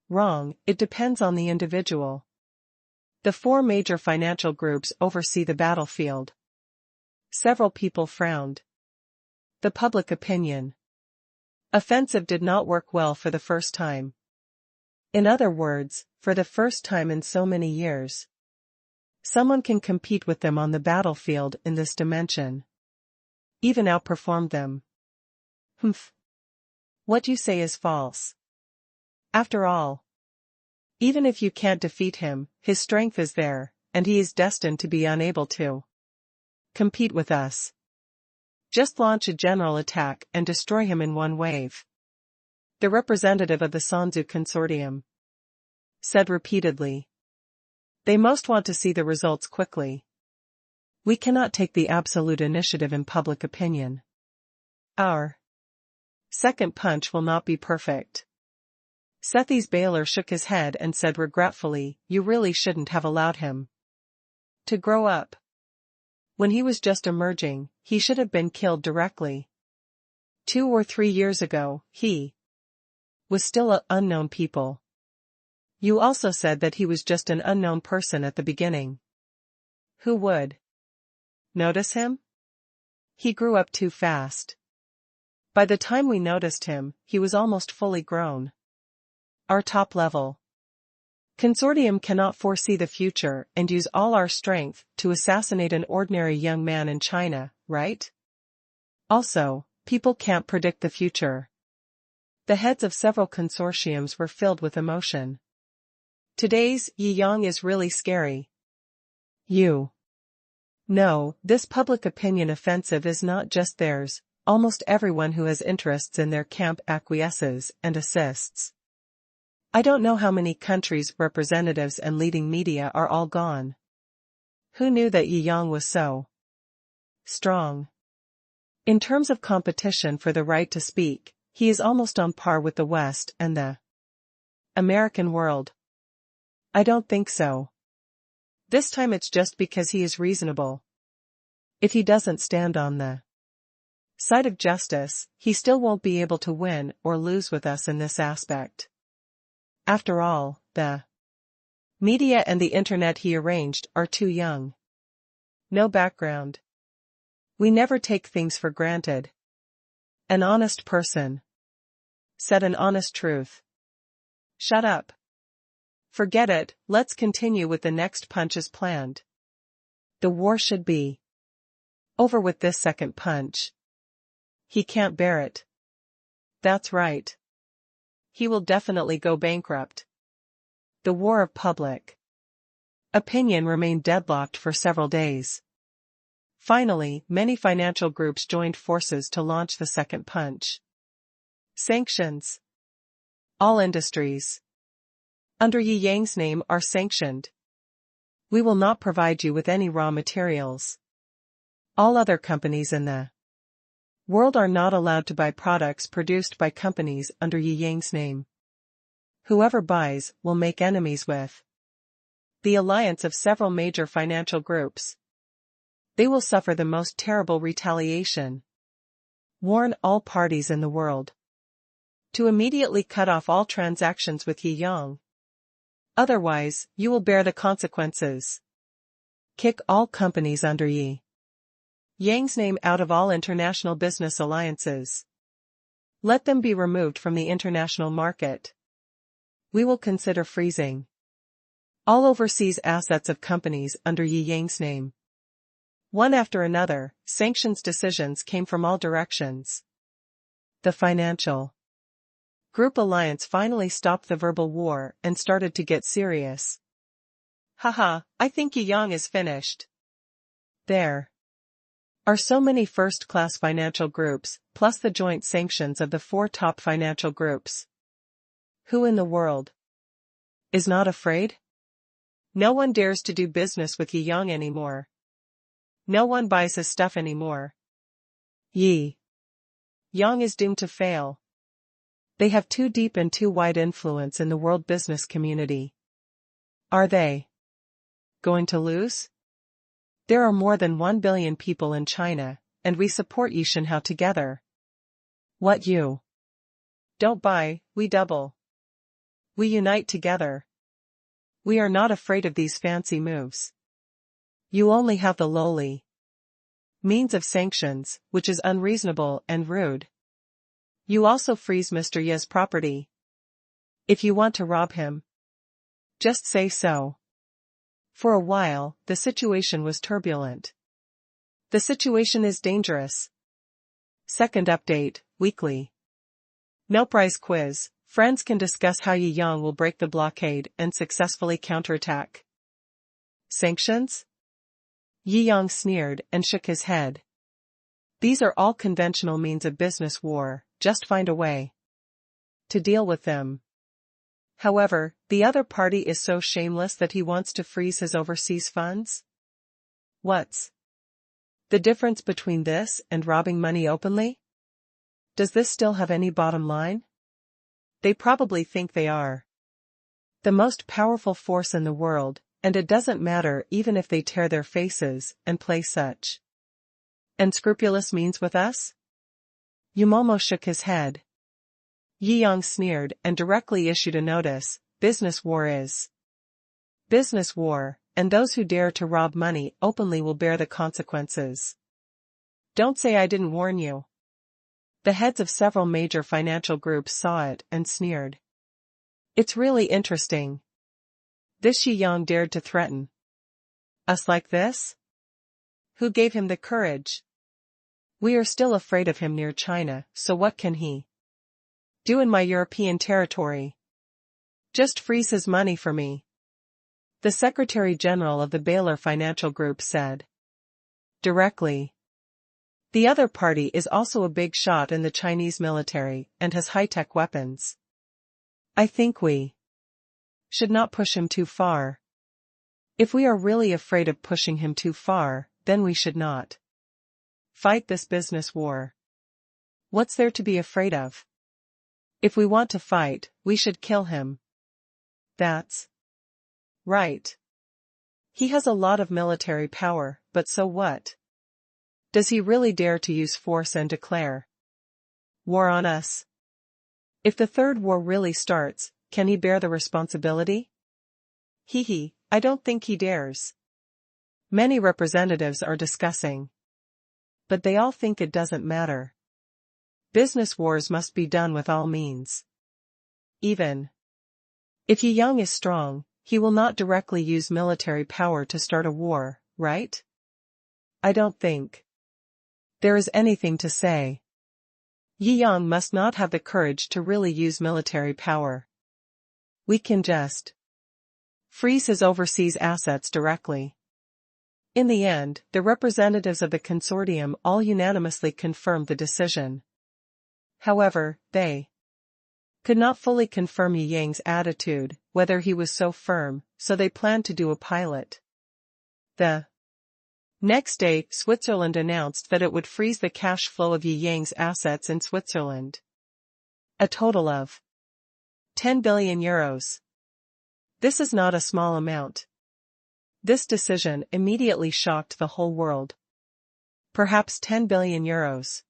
wrong, it depends on the individual. The 4 major financial groups oversee the battlefield. Several people frowned. The public opinion offensive did not work well for the first time. In other words, for the first time in so many years, someone can compete with them on the battlefield in this dimension. Even outperform them. Humph. What you say is false. After all, even if you can't defeat him, his strength is there, and he is destined to be unable to compete with us. Just launch a general attack and destroy him in one wave. The representative of the Sanzu Consortium said repeatedly. They most want to see the results quickly. We cannot take the absolute initiative in public opinion. Our second punch will not be perfect. Sethi's Baylor shook his head and said regretfully, you really shouldn't have allowed him to grow up. When he was just emerging, he should have been killed directly. 2 or 3 years ago, he was still an unknown people. You also said that he was just an unknown person at the beginning. Who would notice him? He grew up too fast. By the time we noticed him, he was almost fully grown. Our top-level consortium cannot foresee the future and use all our strength to assassinate an ordinary young man in China, right? Also, people can't predict the future. The heads of several consortiums were filled with emotion. Today's Yi Yang is really scary. You know, this public opinion offensive is not just theirs. Almost everyone who has interests in their camp acquiesces and assists. I don't know how many countries' representatives and leading media are all gone. Who knew that Yi Yang was so strong? In terms of competition for the right to speak, he is almost on par with the West and the American world. I don't think so. This time it's just because he is reasonable. If he doesn't stand on the side of justice, he still won't be able to win or lose with us in this aspect. After all, the media and the internet he arranged are too young. No background. We never take things for granted. An honest person said an honest truth. Shut up. Forget it, let's continue with the next punch as planned. The war should be over with this second punch. He can't bear it. That's right. He will definitely go bankrupt. The war of public opinion remained deadlocked for several days. Finally, many financial groups joined forces to launch the second punch. Sanctions. All industries under Yi Yang's name are sanctioned. We will not provide you with any raw materials. All other companies in the world are not allowed to buy products produced by companies under Yi Yang's name. Whoever buys will make enemies with the alliance of several major financial groups. They will suffer the most terrible retaliation. Warn all parties in the world to immediately cut off all transactions with Yi Yang. Otherwise, you will bear the consequences. Kick all companies under Yi Yang's name out of all international business alliances. Let them be removed from the international market. We will consider freezing all overseas assets of companies under Yi Yang's name. One after another, sanctions decisions came from all directions. The financial group alliance finally stopped the verbal war and started to get serious. Haha, I think Yi Yang is finished. There are so many first-class financial groups, plus the joint sanctions of the 4 top financial groups. Who in the world is not afraid? No one dares to do business with Yi Yang anymore. No one buys his stuff anymore. Yi Yang is doomed to fail. They have too deep and too wide influence in the world business community. Are they going to lose? There are more than 1 billion people in China, and we support Yi Shenhao together. What you don't buy, we double. We unite together. We are not afraid of these fancy moves. You only have the lowly means of sanctions, which is unreasonable and rude. You also freeze Mr. Ye's property. If you want to rob him, just say so. For a while, the situation was turbulent. The situation is dangerous. Second update, weekly. No prize quiz. Friends can discuss how Yi Yang will break the blockade and successfully counterattack. Sanctions? Yi Yang sneered and shook his head. These are all conventional means of business war, just find a way to deal with them. However, the other party is so shameless that he wants to freeze his overseas funds? What's the difference between this and robbing money openly? Does this still have any bottom line? They probably think they are the most powerful force in the world, and it doesn't matter even if they tear their faces and play such unscrupulous means with us? Yumomo shook his head. Yi Yang sneered and directly issued a notice, business war is business war, and those who dare to rob money openly will bear the consequences. Don't say I didn't warn you. The heads of several major financial groups saw it and sneered. It's really interesting. This Yi Yang dared to threaten us like this? Who gave him the courage? We are still afraid of him near China, so what can he do in my European territory? Just freeze his money for me. The Secretary General of the Baylor Financial Group said directly. The other party is also a big shot in the Chinese military and has high-tech weapons. I think we should not push him too far. If we are really afraid of pushing him too far, then we should not fight this business war. What's there to be afraid of? If we want to fight, we should kill him. That's right. He has a lot of military power, but so what? Does he really dare to use force and declare war on us? If the third war really starts, can he bear the responsibility? I don't think he dares. Many representatives are discussing. But they all think it doesn't matter. Business wars must be done with all means. Even if Yi Yang is strong, he will not directly use military power to start a war, right? I don't think there is anything to say. Yi Yang must not have the courage to really use military power. We can just freeze his overseas assets directly. In the end, the representatives of the consortium all unanimously confirmed the decision. However, they could not fully confirm Yi Yang's attitude, whether he was so firm, so they planned to do a pilot. The next day, Switzerland announced that it would freeze the cash flow of Yi Yang's assets in Switzerland. A total of 10 billion euros. This is not a small amount. This decision immediately shocked the whole world. Perhaps 10 billion euros.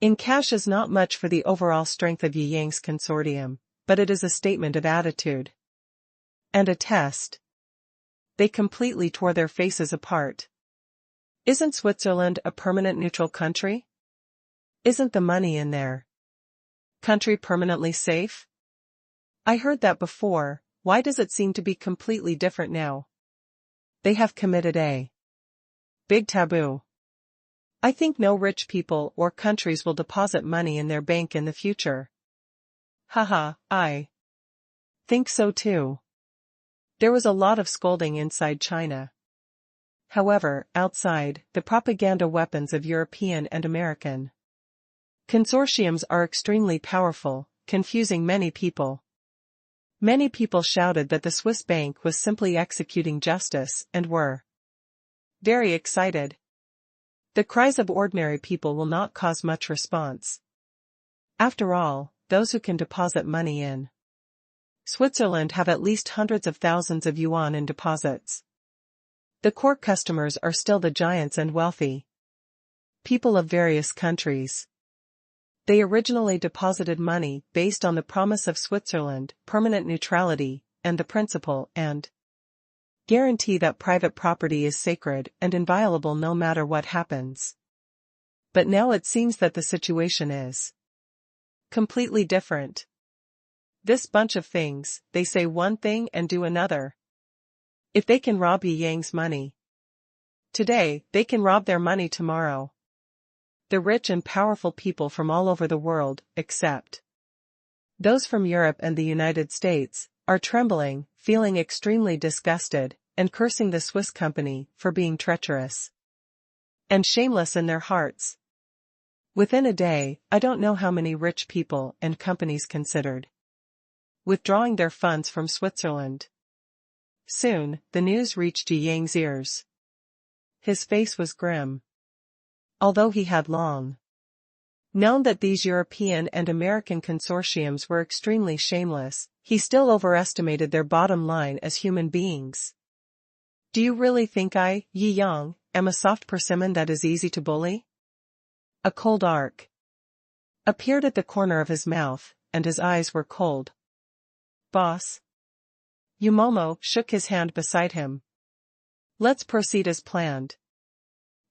In cash is not much for the overall strength of Yi Yang's consortium, but it is a statement of attitude. And a test. They completely tore their faces apart. Isn't Switzerland a permanent neutral country? Isn't the money in their country permanently safe? I heard that before, why does it seem to be completely different now? They have committed a big taboo. I think no rich people or countries will deposit money in their bank in the future. Haha, I think so too. There was a lot of scolding inside China. However, outside, the propaganda weapons of European and American consortiums are extremely powerful, confusing many people. Many people shouted that the Swiss bank was simply executing justice and were very excited. The cries of ordinary people will not cause much response. After all, those who can deposit money in Switzerland have at least hundreds of thousands of yuan in deposits. The core customers are still the giants and wealthy people of various countries. They originally deposited money based on the promise of Switzerland, permanent neutrality, and the principle and guarantee that private property is sacred and inviolable no matter what happens. But now it seems that the situation is completely different. This bunch of things, they say one thing and do another. If they can rob Yi Yang's money today, they can rob their money tomorrow. The rich and powerful people from all over the world, except those from Europe and the United States, are trembling, feeling extremely disgusted, and cursing the Swiss company for being treacherous and shameless in their hearts. Within a day, I don't know how many rich people and companies considered withdrawing their funds from Switzerland. Soon, the news reached Yi Yang's ears. His face was grim. Although he had long known that these European and American consortiums were extremely shameless, he still overestimated their bottom line as human beings. Do you really think I, Yi Yang, am a soft persimmon that is easy to bully? A cold arc appeared at the corner of his mouth, and his eyes were cold. Boss. Yumomo shook his hand beside him. Let's proceed as planned.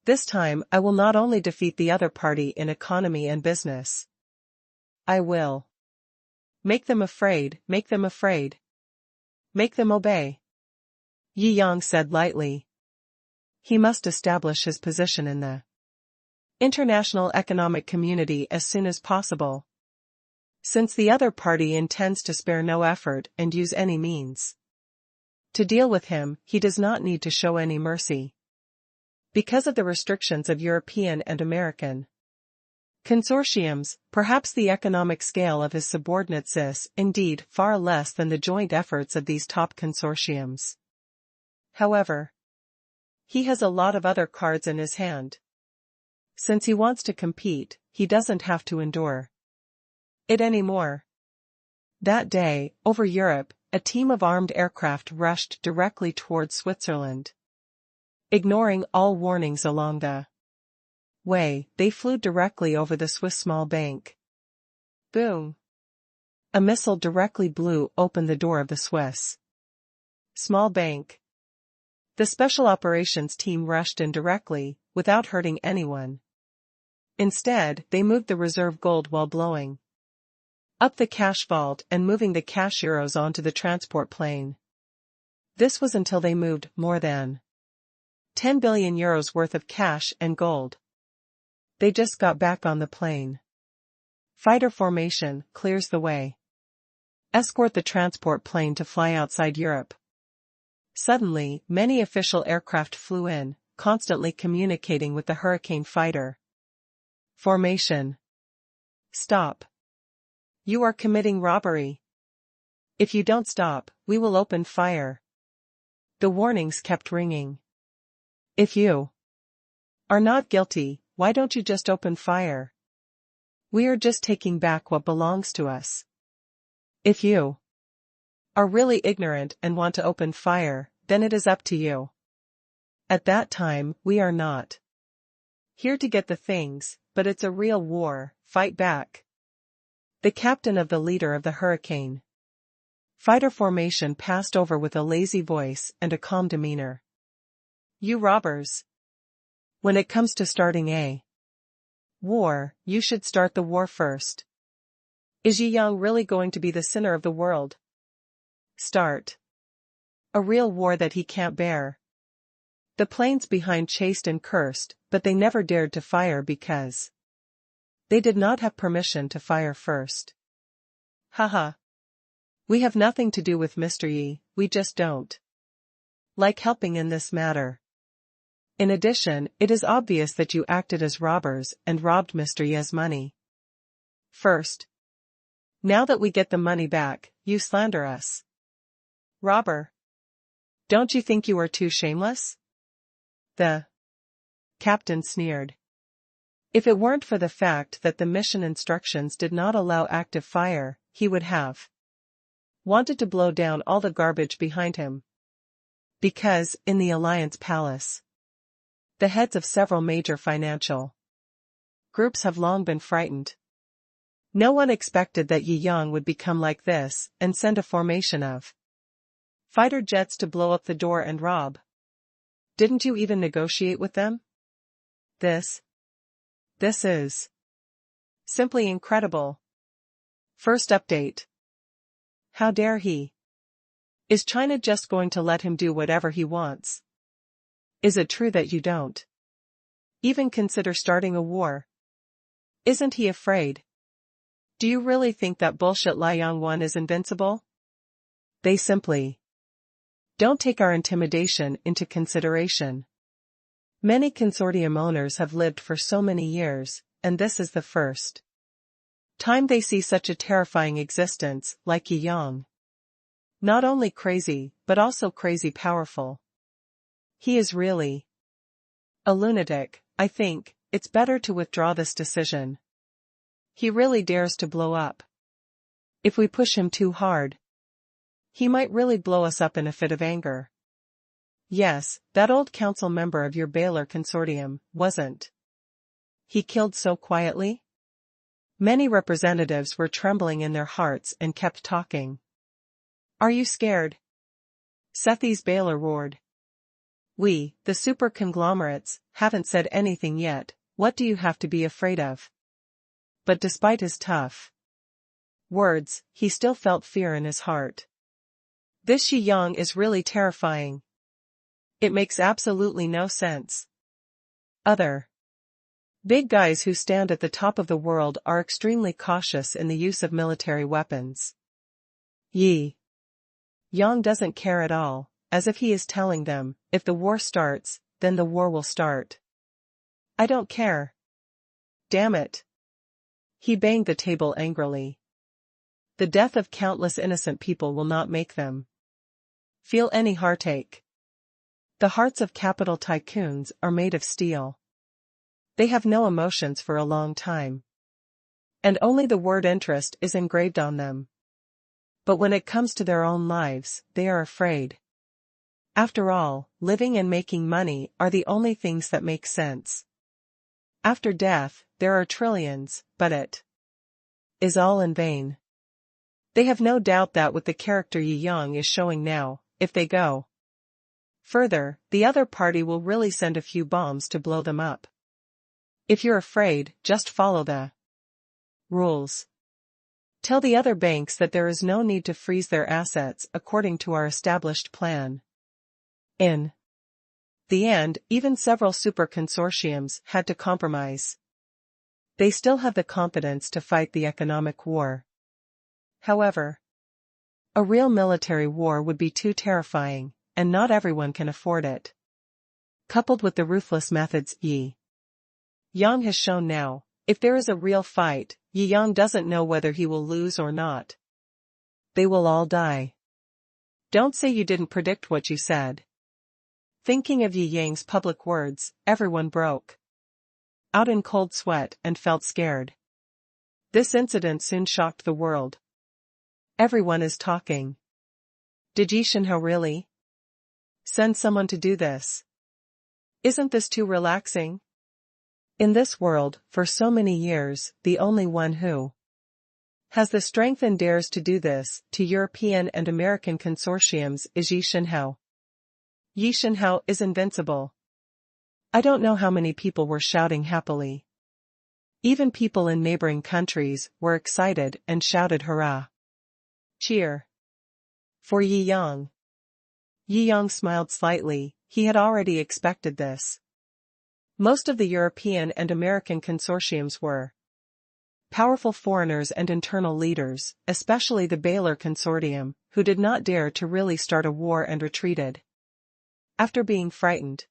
This time I will not only defeat the other party in economy and business. I will make them afraid, make them afraid. Make them obey. Yi Yang said lightly. He must establish his position in the international economic community as soon as possible. Since the other party intends to spare no effort and use any means to deal with him, he does not need to show any mercy. Because of the restrictions of European and American consortiums, perhaps the economic scale of his subordinates is, indeed, far less than the joint efforts of these top consortiums. However, he has a lot of other cards in his hand. Since he wants to compete, he doesn't have to endure it anymore. That day, over Europe, a team of armed aircraft rushed directly towards Switzerland. Ignoring all warnings along the way, they flew directly over the Swiss small bank. Boom! A missile directly blew open the door of the Swiss small bank. The special operations team rushed in directly, without hurting anyone. Instead, they moved the reserve gold while blowing up the cash vault and moving the cash euros onto the transport plane. This was until they moved more than 10 billion euros worth of cash and gold. They just got back on the plane. Fighter formation clears the way. Escort the transport plane to fly outside Europe. Suddenly, many official aircraft flew in, constantly communicating with the Hurricane fighter. Formation. Stop. You are committing robbery. If you don't stop, we will open fire. The warnings kept ringing. If you are not guilty, why don't you just open fire? We are just taking back what belongs to us. If you are really ignorant and want to open fire, then it is up to you. At that time, we are not here to get the things, but it's a real war, fight back. The captain of the leader of the Hurricane fighter formation passed over with a lazy voice and a calm demeanor. You robbers. When it comes to starting a war, you should start the war first. Is Jiangjing really going to be the sinner of the world? Start a real war that he can't bear. The planes behind chased and cursed, but they never dared to fire because they did not have permission to fire first. Haha. We have nothing to do with Mr. Yi, we just don't like helping in this matter. In addition, it is obvious that you acted as robbers and robbed Mr. Yi's money first. Now that we get the money back, you slander us. Robber. Don't you think you are too shameless? The captain sneered. If it weren't for the fact that the mission instructions did not allow active fire, he would have wanted to blow down all the garbage behind him. Because, in the Alliance Palace, the heads of several major financial groups have long been frightened. No one expected that Jiangjing would become like this and send a formation of fighter jets to blow up the door and rob. Didn't you even negotiate with them? This is simply incredible. First update. How dare he? Is China just going to let him do whatever he wants? Is it true that you don't even consider starting a war? Isn't he afraid? Do you really think that bullshit Liang Wan is invincible? They simply don't take our intimidation into consideration. Many consortium owners have lived for so many years, and this is the first time they see such a terrifying existence like Jiangjing. Not only crazy, but also crazy powerful. He is really a lunatic. I think it's better to withdraw this decision. He really dares to blow up. If we push him too hard, he might really blow us up in a fit of anger. Yes, that old council member of your Baylor consortium, wasn't he killed so quietly? Many representatives were trembling in their hearts and kept talking. Are you scared? Sethi's Baylor roared. We, the super conglomerates, haven't said anything yet. What do you have to be afraid of? But despite his tough words, he still felt fear in his heart. This Jiangjing is really terrifying. It makes absolutely no sense. Other big guys who stand at the top of the world are extremely cautious in the use of military weapons. Jiangjing doesn't care at all, as if he is telling them, if the war starts, then the war will start. I don't care. Damn it. He banged the table angrily. The death of countless innocent people will not make them feel any heartache. The hearts of capital tycoons are made of steel. They have no emotions for a long time. And only the word interest is engraved on them. But when it comes to their own lives, they are afraid. After all, living and making money are the only things that make sense. After death, there are trillions, but it is all in vain. They have no doubt that with the character Yi Yang is showing now, if they go further, the other party will really send a few bombs to blow them up. If you're afraid, just follow the rules. Tell the other banks that there is no need to freeze their assets according to our established plan. In the end, even several super consortiums had to compromise. They still have the competence to fight the economic war. However, a real military war would be too terrifying, and not everyone can afford it. Coupled with the ruthless methods Yi Yang has shown now, if there is a real fight, Yi Yang doesn't know whether he will lose or not. They will all die. Don't say you didn't predict what you said. Thinking of Yi Yang's public words, everyone broke out in cold sweat and felt scared. This incident soon shocked the world. Everyone is talking. Did Yi Shenhao really send someone to do this? Isn't this too relaxing? In this world, for so many years, the only one who has the strength and dares to do this to European and American consortiums is Yi Shenhao. Yi Shenhao is invincible. I don't know how many people were shouting happily. Even people in neighboring countries were excited and shouted hurrah. Cheer for Yi Yang. Yi Yang smiled slightly, he had already expected this. Most of the European and American consortiums were powerful foreigners and internal leaders, especially the Baylor Consortium, who did not dare to really start a war and retreated after being frightened.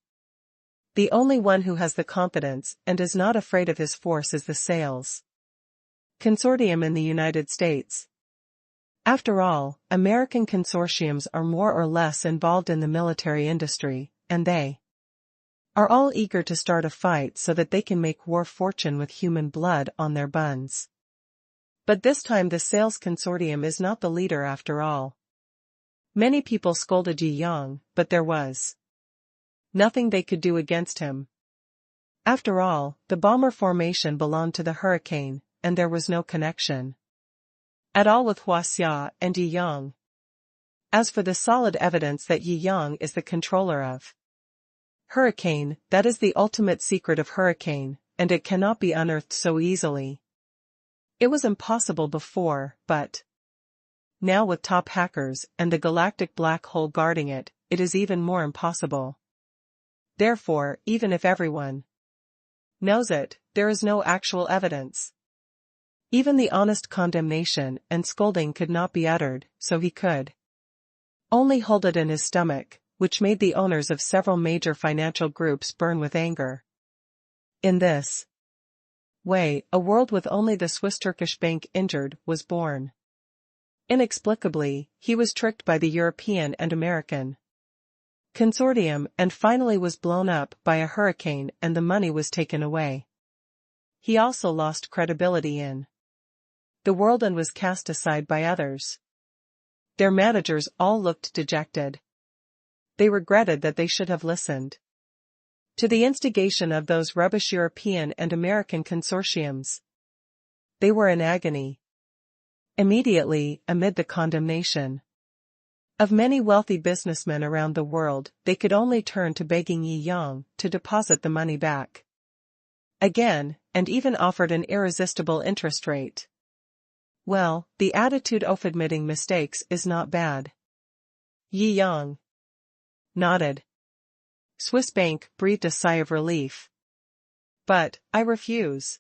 The only one who has the competence and is not afraid of his force is the Sales Consortium in the United States. After all, American consortiums are more or less involved in the military industry, and they are all eager to start a fight so that they can make war fortune with human blood on their buns. But this time the Sales Consortium is not the leader after all. Many people scolded Yi Yang, but there was nothing they could do against him. After all, the bomber formation belonged to the Hurricane, and there was no connection at all with Huaxia and Yi Yang. As for the solid evidence that Yi Yang is the controller of Hurricane, that is the ultimate secret of Hurricane, and it cannot be unearthed so easily. It was impossible before, but now with top hackers and the galactic black hole guarding it, it is even more impossible. Therefore, even if everyone knows it, there is no actual evidence. Even the honest condemnation and scolding could not be uttered, so he could only hold it in his stomach, which made the owners of several major financial groups burn with anger. In this way, a world with only the Swiss-Turkish bank injured was born. Inexplicably, he was tricked by the European and American consortium and finally was blown up by a hurricane and the money was taken away. He also lost credibility in the world and was cast aside by others. Their managers all looked dejected. They regretted that they should have listened to the instigation of those rubbish European and American consortiums. They were in agony. Immediately, amid the condemnation of many wealthy businessmen around the world, they could only turn to begging Yi Yang to deposit the money back again, and even offered an irresistible interest rate. Well, the attitude of admitting mistakes is not bad. Yi Yang nodded. Swiss Bank breathed a sigh of relief. But, I refuse.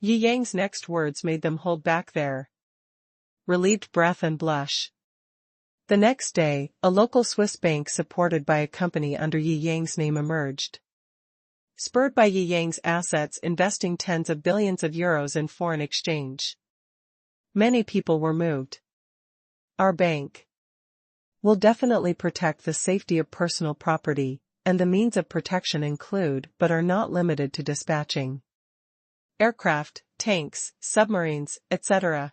Yi Yang's next words made them hold back their relieved breath and blush. The next day, a local Swiss bank supported by a company under Yi Yang's name emerged. Spurred by Yi Yang's assets investing tens of billions of euros in foreign exchange. Many people were moved. Our bank will definitely protect the safety of personal property, and the means of protection include but are not limited to dispatching aircraft, tanks, submarines, etc.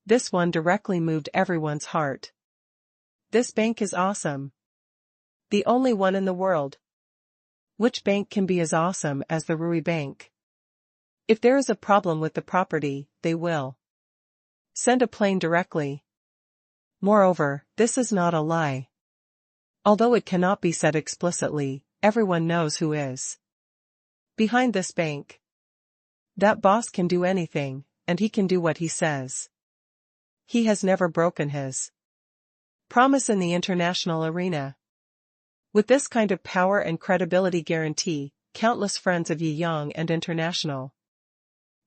This one directly moved everyone's heart. This bank is awesome. The only one in the world. Which bank can be as awesome as the Rui Bank? If there is a problem with the property, they will send a plane directly. Moreover, this is not a lie. Although it cannot be said explicitly, everyone knows who is behind this bank. That boss can do anything, and he can do what he says. He has never broken his promise in the international arena. With this kind of power and credibility guarantee, countless friends of Yi Yang and international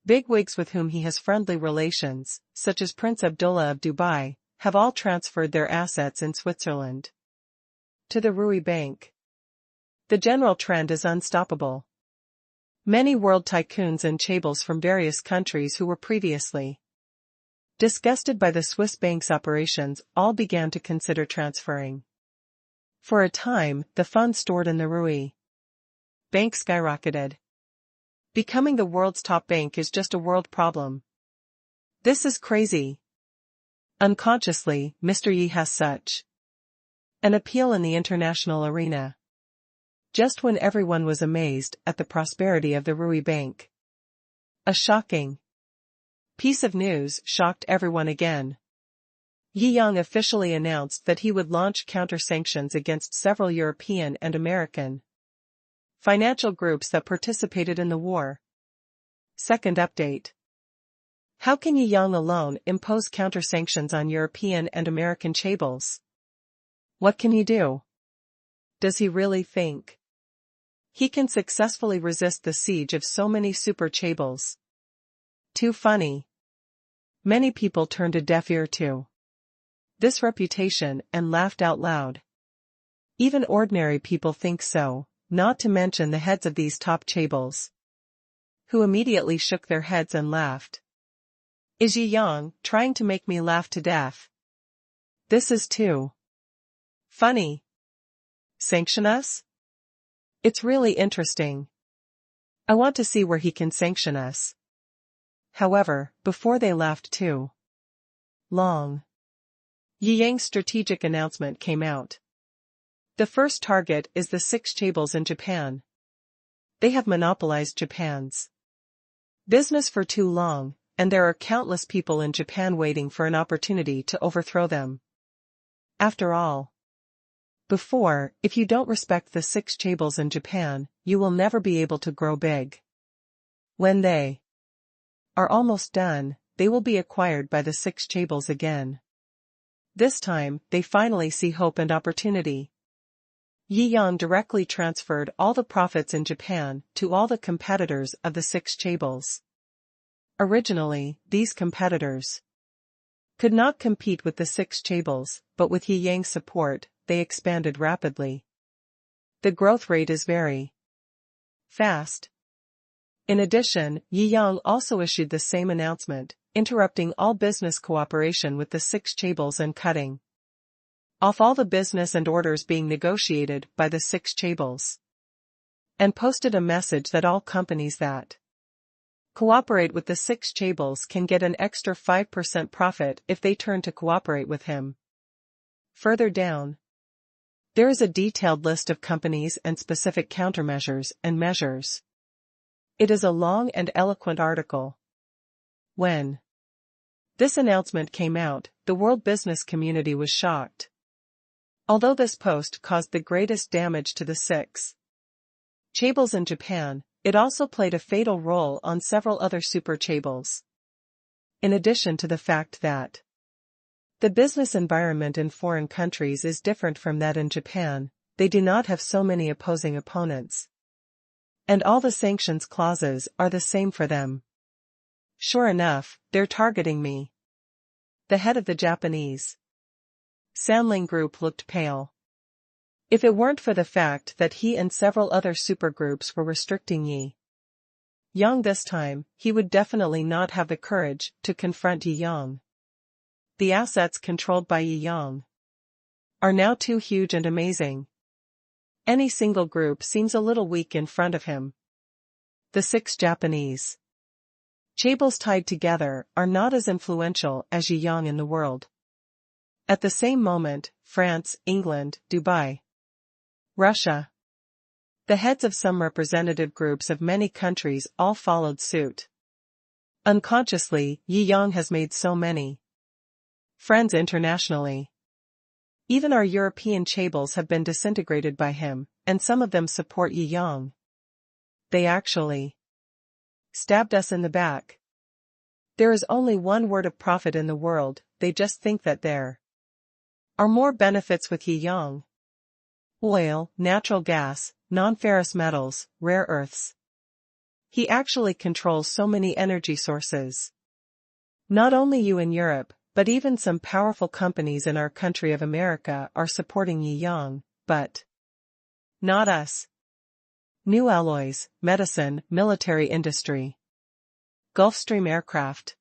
bigwigs with whom he has friendly relations, such as Prince Abdullah of Dubai, have all transferred their assets in Switzerland to the Rui Bank. The general trend is unstoppable. Many world tycoons and chaebols from various countries who were previously disgusted by the Swiss bank's operations all began to consider transferring. For a time, the funds stored in the Rui Bank skyrocketed. Becoming the world's top bank is just a world problem. This is crazy. Unconsciously, Mr. Yi has such an appeal in the international arena. Just when everyone was amazed at the prosperity of the Rui Bank, a shocking piece of news shocked everyone again. Yi Yang officially announced that he would launch counter-sanctions against several European and American financial groups that participated in the war. Second update. How can Yi Yang alone impose counter-sanctions on European and American chaebols? What can he do? Does he really think he can successfully resist the siege of so many super chaebols? Too funny. Many people turned a deaf ear to this reputation and laughed out loud. Even ordinary people think so, not to mention the heads of these top chaebols, who immediately shook their heads and laughed. Is Yi Yang trying to make me laugh to death? This is too funny. Sanction us? It's really interesting. I want to see where he can sanction us. However, before they laughed too long, Yi Yang's strategic announcement came out. The first target is the 6 chaebols in Japan. They have monopolized Japan's business for too long, and there are countless people in Japan waiting for an opportunity to overthrow them. After all, if you don't respect the 6 chaebols in Japan, you will never be able to grow big. When they are almost done, they will be acquired by the 6 chaebols again. This time, they finally see hope and opportunity. Yi Yang directly transferred all the profits in Japan to all the competitors of the 6 chaebols. Originally, these competitors could not compete with the 6 chaebols, but with Yi Yang's support, they expanded rapidly. The growth rate is very fast. In addition, Yi Yang also issued the same announcement, interrupting all business cooperation with the 6 chaebols and cutting off all the business and orders being negotiated by the 6 chaebols, and posted a message that all companies that cooperate with the 6 chaebols can get an extra 5% profit if they turn to cooperate with him. Further down, there is a detailed list of companies and specific countermeasures and measures. It is a long and eloquent article. When this announcement came out, the world business community was shocked. Although this post caused the greatest damage to the 6 chaebols in Japan, it also played a fatal role on several other super chaebols. In addition to the fact that the business environment in foreign countries is different from that in Japan, they do not have so many opposing opponents. And all the sanctions clauses are the same for them. Sure enough, they're targeting me. The head of the Japanese Sanling Group looked pale. If it weren't for the fact that he and several other supergroups were restricting Yi Yang this time, he would definitely not have the courage to confront Yi Yang. The assets controlled by Yi Yang are now too huge and amazing. Any single group seems a little weak in front of him. The 6 Japanese chaebols tied together are not as influential as Yang in the world. At the same moment, France, England, Dubai, Russia. The heads of some representative groups of many countries all followed suit. Unconsciously, Yang has made so many friends internationally. Even our European chaebols have been disintegrated by him, and some of them support Yang. They actually stabbed us in the back. There is only one word of profit in the world, they just think that there are more benefits with Yang. Oil, natural gas, non-ferrous metals, rare earths. He actually controls so many energy sources. Not only you in Europe, but even some powerful companies in our country of America are supporting Yang, but not us. New alloys, medicine, military industry. Gulfstream aircraft.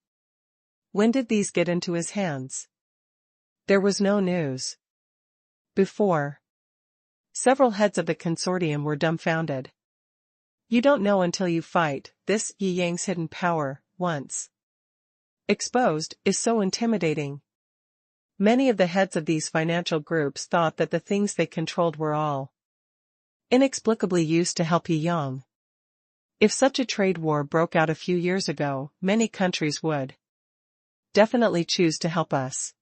When did these get into his hands? There was no news before. Several heads of the consortium were dumbfounded. You don't know until you fight. This Yang's hidden power, once exposed, is so intimidating. Many of the heads of these financial groups thought that the things they controlled were all inexplicably used to help Yang. If such a trade war broke out a few years ago, many countries would definitely choose to help us.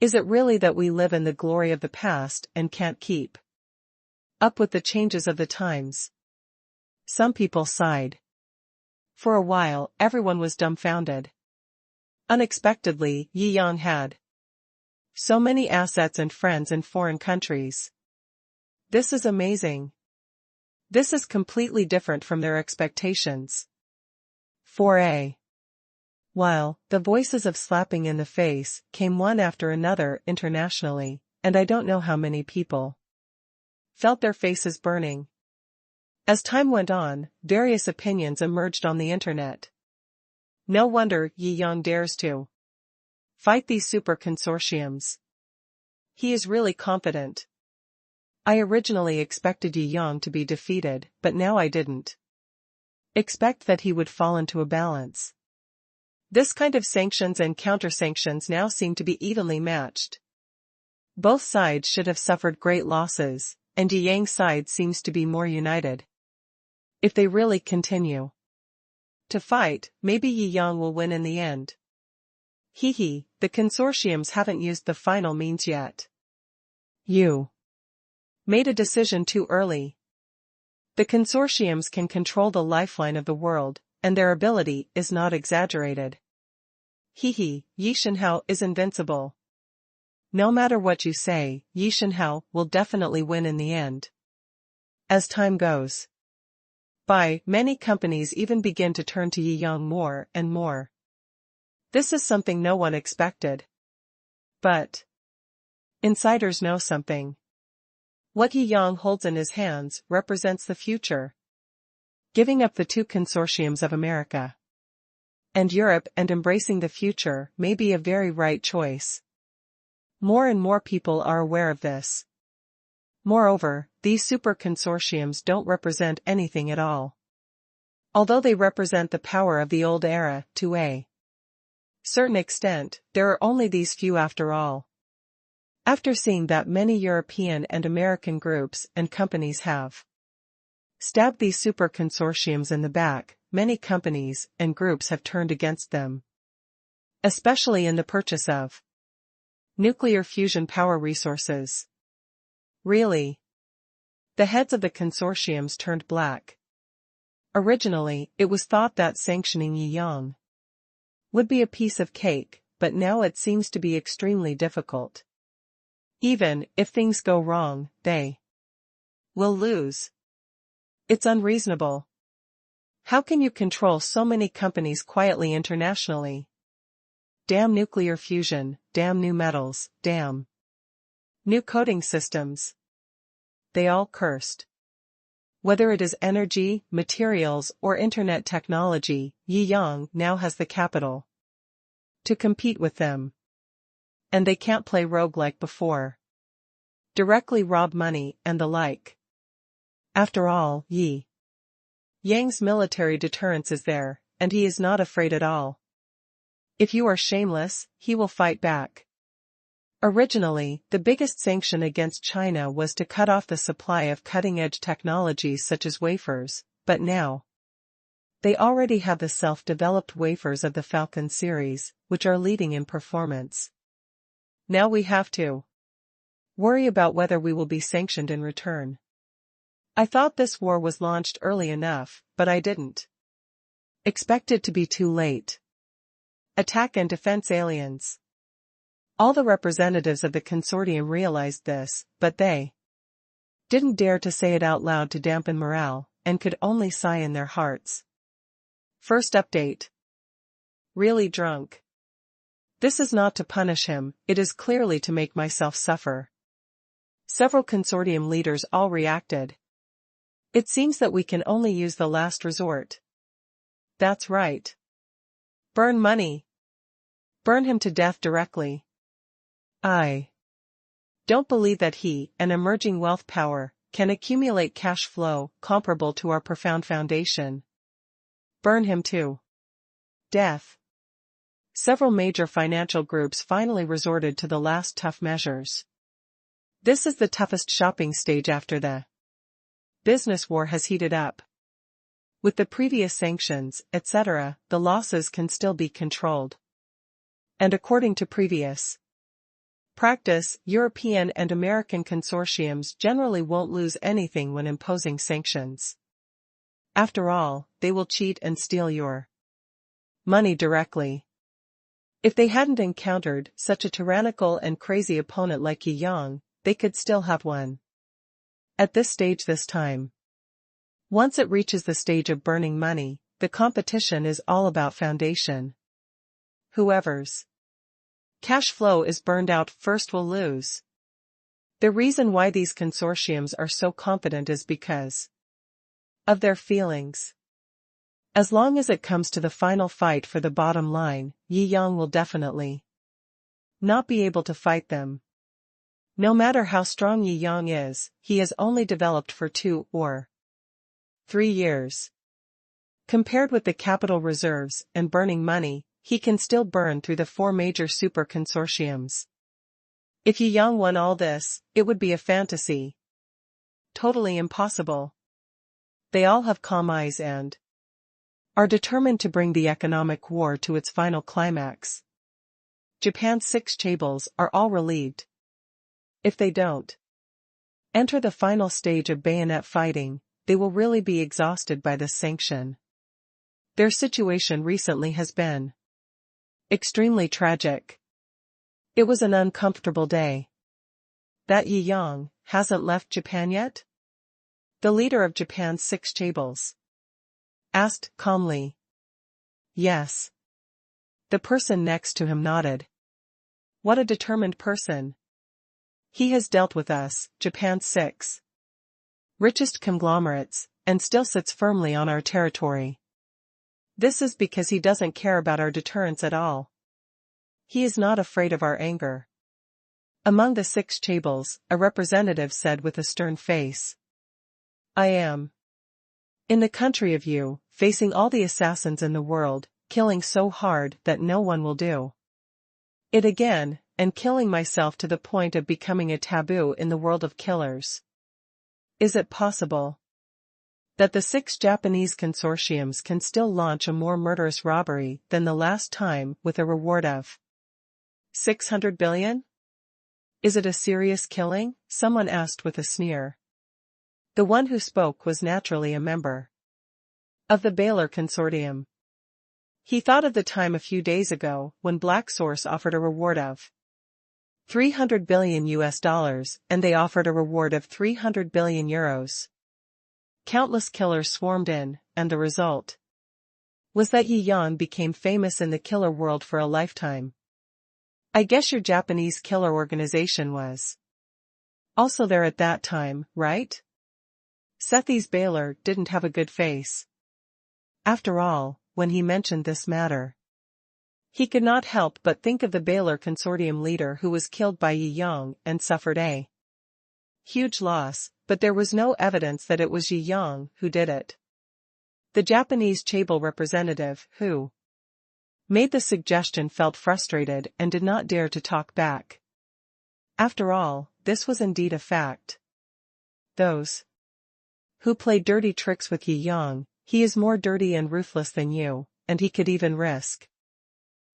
Is it really that we live in the glory of the past and can't keep up with the changes of the times? Some people sighed. For a while, everyone was dumbfounded. Unexpectedly, Yang had so many assets and friends in foreign countries. This is amazing. This is completely different from their expectations. For a while, the voices of slapping in the face came one after another internationally, and I don't know how many people felt their faces burning. As time went on, various opinions emerged on the internet. No wonder Yang dares to fight these super consortiums. He is really confident. I originally expected Yang to be defeated, but now I didn't expect that he would fall into a balance. This kind of sanctions and counter-sanctions now seem to be evenly matched. Both sides should have suffered great losses, and Yang's side seems to be more united. If they really continue to fight, maybe Yang will win in the end. The consortiums haven't used the final means yet. You made a decision too early. The consortiums can control the lifeline of the world, and their ability is not exaggerated. Yi Shenhao is invincible. No matter what you say, Yi Shenhao will definitely win in the end. As time goes by, many companies even begin to turn to Yang more and more. This is something no one expected. But insiders know something. What Yang holds in his hands represents the future. Giving up the 2 consortiums of America and Europe and embracing the future may be a very right choice. More and more people are aware of this. Moreover, these super consortiums don't represent anything at all. Although they represent the power of the old era, to a certain extent, there are only these few after all. After seeing that many European and American groups and companies have stabbed these super consortiums in the back, many companies and groups have turned against them. Especially in the purchase of nuclear fusion power resources. Really? The heads of the consortiums turned black. Originally, it was thought that sanctioning Yang would be a piece of cake, but now it seems to be extremely difficult. Even if things go wrong, they will lose. It's unreasonable. How can you control so many companies quietly internationally? Damn nuclear fusion, damn new metals, damn new coding systems. They all cursed. Whether it is energy, materials, or internet technology, Yang now has the capital to compete with them. And they can't play rogue like before. directly rob money, and the like. After all, Yang's military deterrence is there, and he is not afraid at all. If you are shameless, he will fight back. Originally, the biggest sanction against China was to cut off the supply of cutting-edge technologies such as wafers, but now they already have the self-developed wafers of the Falcon series, which are leading in performance. Now we have to worry about whether we will be sanctioned in return. I thought this war was launched early enough, but I didn't expect it to be too late. Attack and defense aliens. All the representatives of the consortium realized this, but they didn't dare to say it out loud to dampen morale, and could only sigh in their hearts. First update. Really drunk. This is not to punish him, it is clearly to make myself suffer. Several consortium leaders all reacted. It seems that we can only use the last resort. That's right. Burn money. Burn him to death directly. I don't believe that he, an emerging wealth power, can accumulate cash flow comparable to our profound foundation. Burn him to death. Several major financial groups finally resorted to the last tough measures. This is the toughest shopping stage after the business war has heated up. With the previous sanctions, etc., the losses can still be controlled. And according to previous practice, European and American consortiums generally won't lose anything when imposing sanctions. After all, they will cheat and steal your money directly. If they hadn't encountered such a tyrannical and crazy opponent like Yang, they could still have won. At this stage this time. Once it reaches the stage of burning money, the competition is all about foundation. Whoever's cash flow is burned out first will lose. The reason why these consortiums are so confident is because of their feelings. As long as it comes to the final fight for the bottom line, Yang will definitely not be able to fight them. No matter how strong Yang is, he has only developed for 2 or 3 years. Compared with the capital reserves and burning money, he can still burn through the 4 major super consortiums. If Yang won all this, it would be a fantasy. Totally impossible. They all have calm eyes and are determined to bring the economic war to its final climax. Japan's 6 chaebols are all relieved. If they don't enter the final stage of bayonet fighting, they will really be exhausted by this sanction. Their situation recently has been extremely tragic. It was an uncomfortable day. That Yang hasn't left Japan yet? The leader of Japan's 6 chaebols asked calmly. Yes. The person next to him nodded. What a determined person. He has dealt with us, Japan's 6 richest conglomerates, and still sits firmly on our territory. This is because he doesn't care about our deterrence at all. He is not afraid of our anger. Among the 6 chaebols, a representative said with a stern face. I am in the country of you, facing all the assassins in the world, killing so hard that no one will do it again, and killing myself to the point of becoming a taboo in the world of killers. Is it possible that the 6 Japanese consortiums can still launch a more murderous robbery than the last time with a reward of 600 billion? Is it a serious killing? Someone asked with a sneer. The one who spoke was naturally a member of the Baylor Consortium. He thought of the time a few days ago when Black Source offered a reward of $300 billion and they offered a reward of 300 billion euros. Countless killers swarmed in, and the result was that Yang became famous in the killer world for a lifetime. I guess your Japanese killer organization was also there at that time, right? Sethi's Baylor didn't have a good face. After all, when he mentioned this matter, he could not help but think of the Baylor Consortium leader who was killed by Yang and suffered a Huge loss, but there was no evidence that it was Yi Yang who did it. The Japanese chaebol representative, who made the suggestion, felt frustrated and did not dare to talk back. After all, this was indeed a fact. Those who play dirty tricks with Yi Yang, he is more dirty and ruthless than you, and he could even risk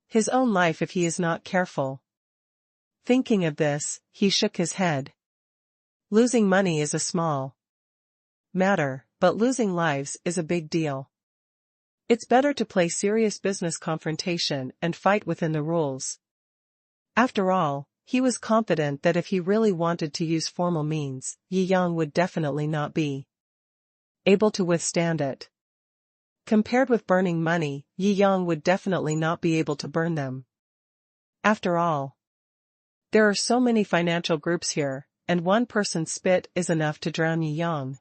his own life if he is not careful. Thinking of this, he shook his head. Losing money is a small matter, but losing lives is a big deal. It's better to play serious business confrontation and fight within the rules. After all, he was confident that if he really wanted to use formal means, Yi Yang would definitely not be able to withstand it. Compared with burning money, Yi Yang would definitely not be able to burn them. After all, there are so many financial groups here, and one person's spit is enough to drown Yi Yang.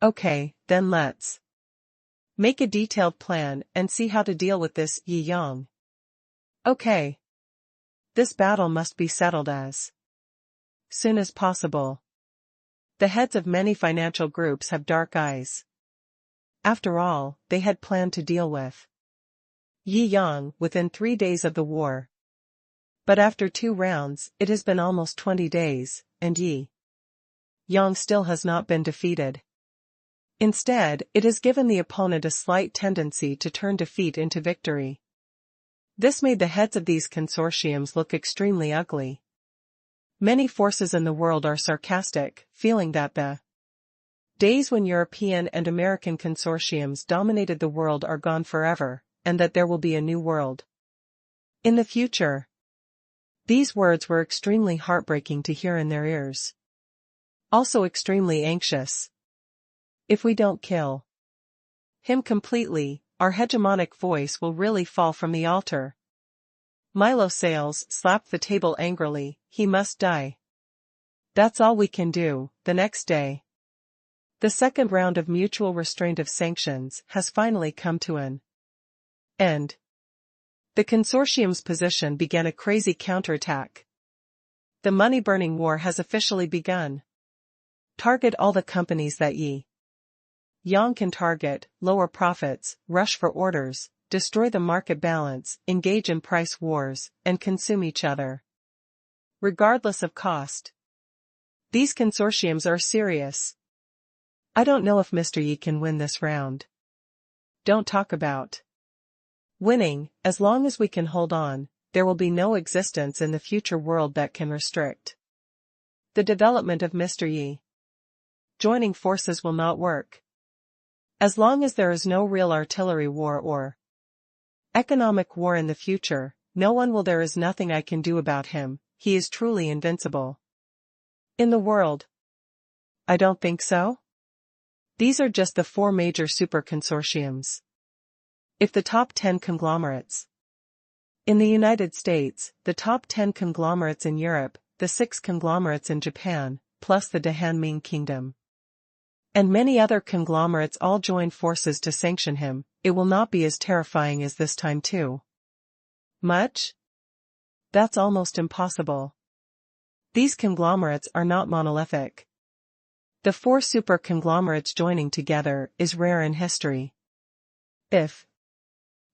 Okay, then let's make a detailed plan and see how to deal with this Yi Yang. Okay. This battle must be settled as soon as possible. The heads of many financial groups have dark eyes. After all, they had planned to deal with Yi Yang within 3 days of the war. But after 2 rounds, it has been almost 20 days, and Yi Yang still has not been defeated. Instead, it has given the opponent a slight tendency to turn defeat into victory. This made the heads of these consortiums look extremely ugly. Many forces in the world are sarcastic, feeling that the days when European and American consortiums dominated the world are gone forever, and that there will be a new world in the future. These words were extremely heartbreaking to hear in their ears. Also extremely anxious. If we don't kill him completely, our hegemonic voice will really fall from the altar. Milo Sales slapped the table angrily. He must die. That's all we can do. The next day, the second round of mutual restraint of sanctions has finally come to an end. The consortium's position began a crazy counterattack. The money-burning war has officially begun. Target all the companies that Yi Yang can target, lower profits, rush for orders, destroy the market balance, engage in price wars, and consume each other, regardless of cost. These consortiums are serious. I don't know if Mr. Yi can win this round. Don't talk about winning. As long as we can hold on, there will be no existence in the future world that can restrict the development of Mr. Yi. Joining forces will not work. As long as there is no real artillery war or economic war in the future, no one will. There is nothing I can do about him. He is truly invincible in the world. I don't think so. These are just the 4 major super consortiums. If the top 10 conglomerates in the United States, the top 10 conglomerates in Europe, the 6 conglomerates in Japan, plus the Dahanming Kingdom, and many other conglomerates all join forces to sanction him, it will not be as terrifying as this time too. Much? That's almost impossible. These conglomerates are not monolithic. The 4 super conglomerates joining together is rare in history. If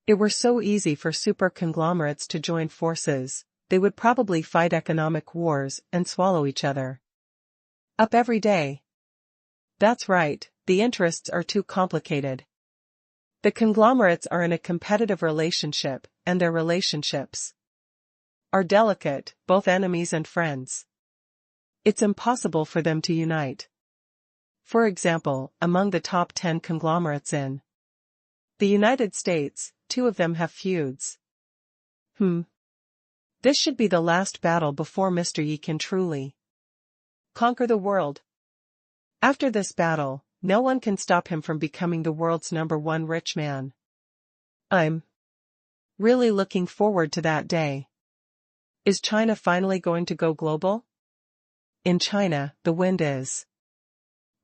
it were so easy for super conglomerates to join forces, they would probably fight economic wars and swallow each other up every day. That's right, the interests are too complicated. The conglomerates are in a competitive relationship, and their relationships are delicate, both enemies and friends. It's impossible for them to unite. For example, among the top 10 conglomerates in the United States, 2 of them have feuds. This should be the last battle before Mr. Yi can truly conquer the world. After this battle, no one can stop him from becoming the world's #1 rich man. I'm really looking forward to that day. Is China finally going to go global? In China, the wind is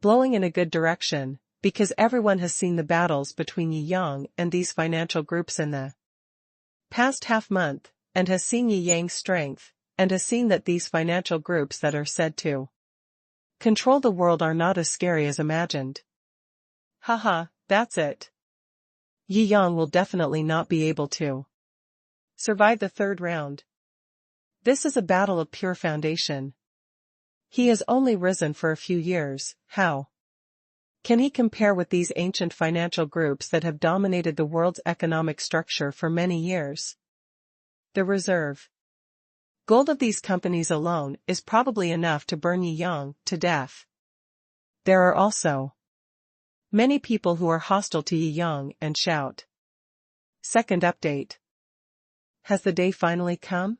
blowing in a good direction, because everyone has seen the battles between Yi Yang and these financial groups in the past half-month, and has seen Yi Yang's strength, and has seen that these financial groups that are said to control the world are not as scary as imagined. Haha, that's it. Yi Yang will definitely not be able to survive the third round. This is a battle of pure foundation. He has only risen for a few years. How can he compare with these ancient financial groups that have dominated the world's economic structure for many years? The reserve gold of these companies alone is probably enough to burn Yi Yang to death. There are also many people who are hostile to Yi Yang and shout. Second update. Has the day finally come?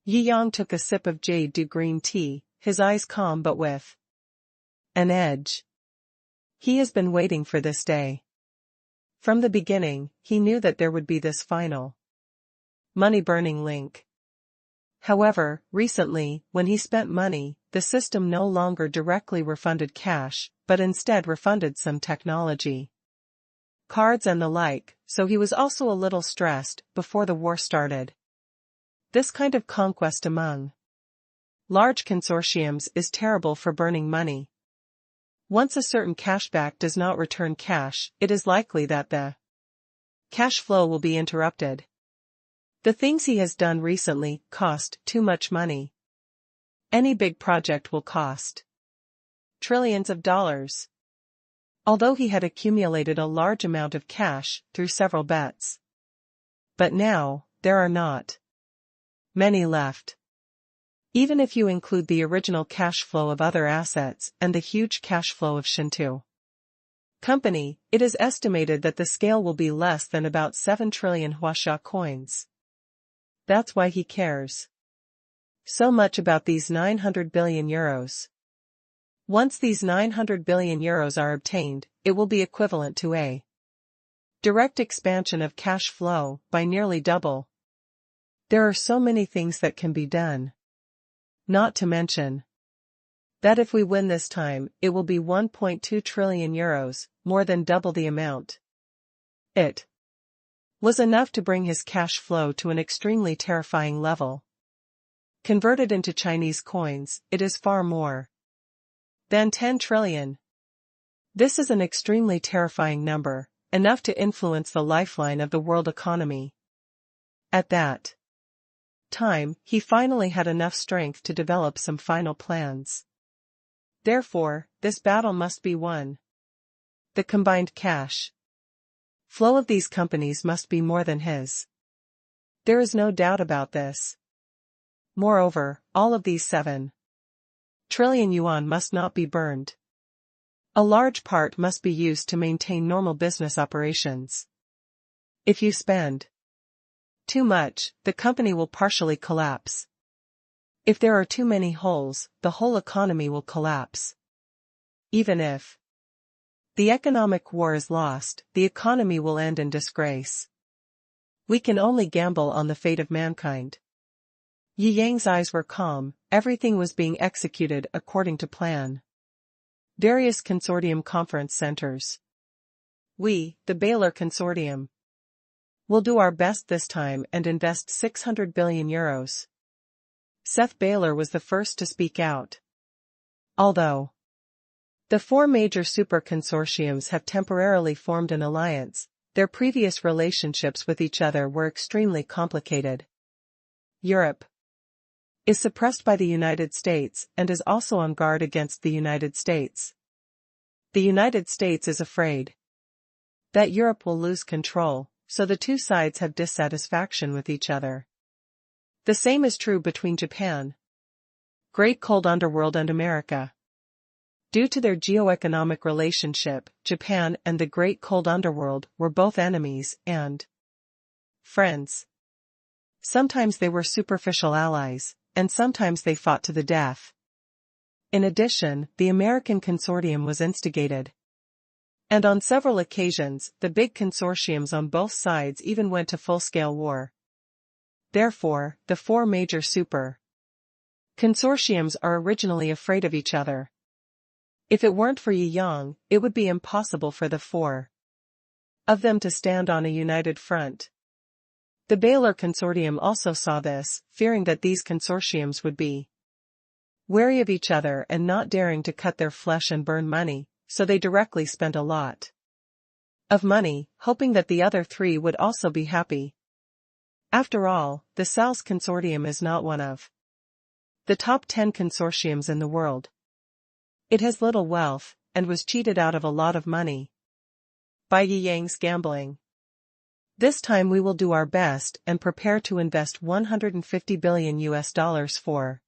Yi Yang took a sip of jade dew green tea, his eyes calm but with an edge. He has been waiting for this day. From the beginning, he knew that there would be this final money-burning link. However, recently, when he spent money, the system no longer directly refunded cash, but instead refunded some technology, cards and the like, so he was also a little stressed before the war started. This kind of conquest among large consortiums is terrible for burning money. Once a certain cashback does not return cash, it is likely that the cash flow will be interrupted. The things he has done recently cost too much money. Any big project will cost trillions of dollars. Although he had accumulated a large amount of cash through several bets. But now, there are not many left. Even if you include the original cash flow of other assets and the huge cash flow of Shou company, it is estimated that the scale will be less than about 7 trillion Huasha coins. That's why he cares so much about these 900 billion euros. Once these 900 billion euros are obtained, it will be equivalent to a direct expansion of cash flow by nearly double. There are so many things that can be done. Not to mention that if we win this time, it will be 1.2 trillion euros, more than double the amount. It was enough to bring his cash flow to an extremely terrifying level. Converted into Chinese coins, it is far more than 10 trillion. This is an extremely terrifying number, enough to influence the lifeline of the world economy. At that time, he finally had enough strength to develop some final plans. Therefore, this battle must be won. The combined cash flow of these companies must be more than his. There is no doubt about this. Moreover, all of these 7 trillion yuan must not be burned. A large part must be used to maintain normal business operations. If you spend too much, the company will partially collapse. If there are too many holes, the whole economy will collapse. Even if the economic war is lost, the economy will end in disgrace. We can only gamble on the fate of mankind. Yi Yang's eyes were calm, everything was being executed according to plan. Various consortium conference centers. We, the Baylor Consortium, will do our best this time and invest 600 billion euros. Seth Baylor was the first to speak out. Although the 4 major super consortiums have temporarily formed an alliance, their previous relationships with each other were extremely complicated. Europe is suppressed by the United States and is also on guard against the United States. The United States is afraid that Europe will lose control, so the two sides have dissatisfaction with each other. The same is true between Japan, Great Cold Underworld and America. Due to their geo-economic relationship, Japan and the Great Cold Underworld were both enemies and friends. Sometimes they were superficial allies, and sometimes they fought to the death. In addition, the American consortium was instigated. And on several occasions, the big consortiums on both sides even went to full-scale war. Therefore, the 4 major super consortiums are originally afraid of each other. If it weren't for Yi Yang, it would be impossible for the 4 of them to stand on a united front. The Baylor Consortium also saw this, fearing that these consortiums would be wary of each other and not daring to cut their flesh and burn money, so they directly spent a lot of money, hoping that the other three would also be happy. After all, the Sal's consortium is not one of the top 10 consortiums in the world. It has little wealth, and was cheated out of a lot of money by Yang's gambling. This time we will do our best and prepare to invest $150 billion for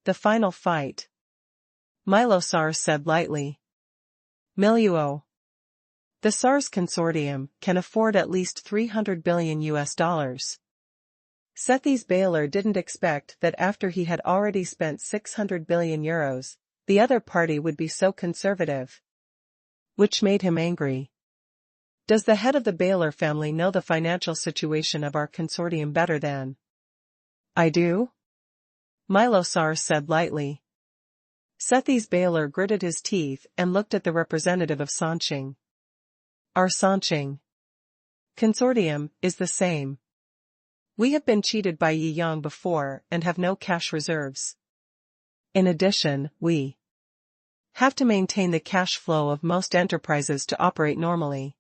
the final fight. Milo SARS said lightly. Milieu. The SARS consortium can afford at least $300 billion. Sethies Baylor didn't expect that after he had already spent €600 billion, the other party would be so conservative. Which made him angry. Does the head of the Baylor family know the financial situation of our consortium better than I do? Milo SARS said lightly. Sethies Baylor gritted his teeth and looked at the representative of Sanqing. Our Sanqing consortium is the same. We have been cheated by Yang before and have no cash reserves. In addition, we have to maintain the cash flow of most enterprises to operate normally.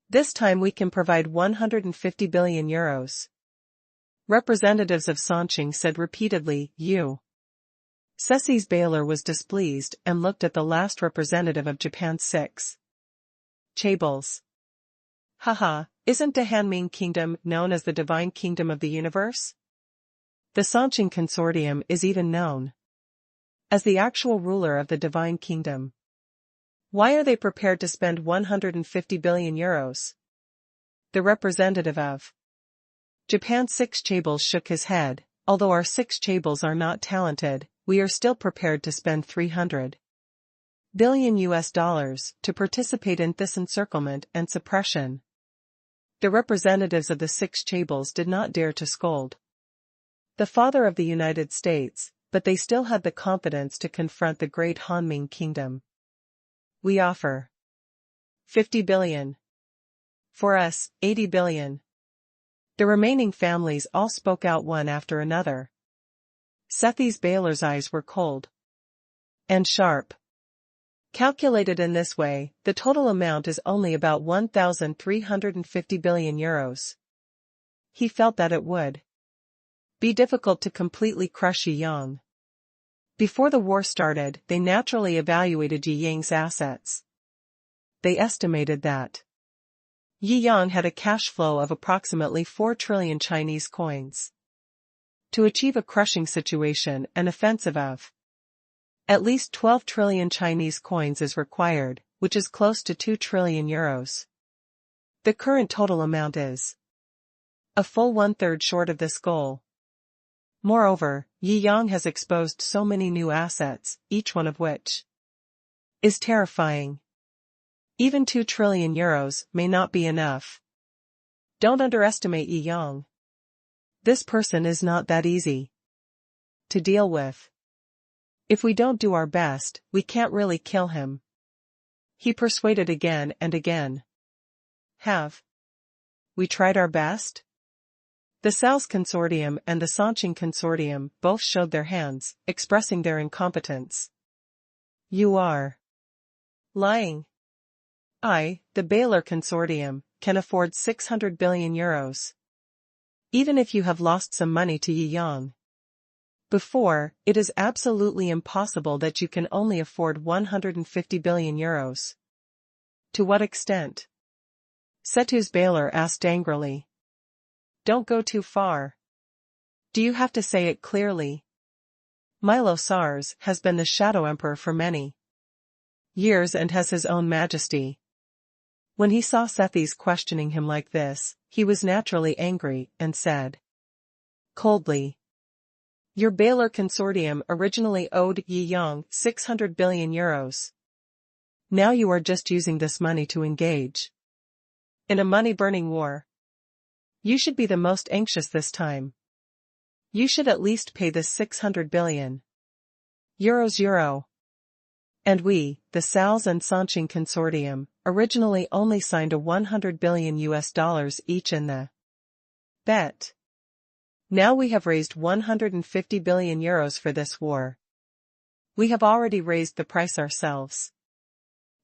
This time we can provide €150 billion. Representatives of Sanqing said repeatedly, you. Sethies Baylor was displeased and looked at the last representative of Japan's 6 chaebols. Haha, isn't the Hanming Kingdom known as the Divine Kingdom of the Universe? The Sanqing Consortium is even known as the actual ruler of the Divine Kingdom. Why are they prepared to spend €150 billion? The representative of Japan's 6 chaebols shook his head. Although our 6 chaebols are not talented, we are still prepared to spend $300 billion to participate in this encirclement and suppression. The representatives of the 6 chaebols did not dare to scold the father of the United States, but they still had the confidence to confront the great Hanming Kingdom. We offer $50 billion. For us, $80 billion. The remaining families all spoke out one after another. Sethies Baylor's eyes were cold and sharp. Calculated in this way, the total amount is only about €1,350 billion. He felt that it would be difficult to completely crush Yang. Before the war started, they naturally evaluated Yang's assets. They estimated that Yang had a cash flow of approximately 4 trillion Chinese coins. To achieve a crushing situation, an offensive of at least 12 trillion Chinese coins is required, which is close to €2 trillion. The current total amount is a full 1/3 short of this goal. Moreover, Yang has exposed so many new assets, each one of which is terrifying. Even €2 trillion may not be enough. Don't underestimate Yang. This person is not that easy to deal with. If we don't do our best, we can't really kill him. He persuaded again and again. Have we tried our best? The Sal's consortium and the Sanqing consortium both showed their hands, expressing their incompetence. You are lying. The Baylor consortium, can afford €600 billion. Even if you have lost some money to Yang before, it is absolutely impossible that you can only afford €150 billion. To what extent? Sethies Baylor asked angrily. Don't go too far. Do you have to say it clearly? Milo SARS has been the Shadow Emperor for many years and has his own majesty. When he saw Sethies questioning him like this, he was naturally angry and said coldly, your Baylor consortium originally owed Yang €600 billion. Now you are just using this money to engage in a money-burning war. You should be the most anxious this time. You should at least pay this €600 billion. And we, the Sal's and Sanqing consortium, originally only signed a $100 billion each in the bet. Now we have raised 150 billion euros for this war. We have already raised the price ourselves.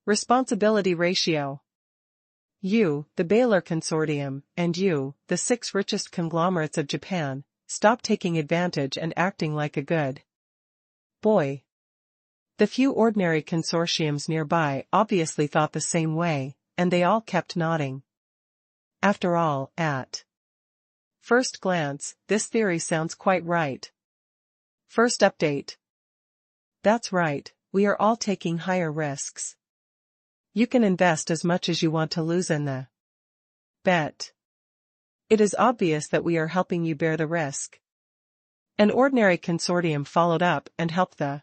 Responsibility ratio. You, the Baylor Consortium, and you, the 6 richest conglomerates of Japan, stop taking advantage and acting like a good boy. The few ordinary consortiums nearby obviously thought the same way, and they all kept nodding. After all, at first glance, this theory sounds quite right. First update. That's right, we are all taking higher risks. You can invest as much as you want to lose in the bet. It is obvious that we are helping you bear the risk. An ordinary consortium followed up and helped the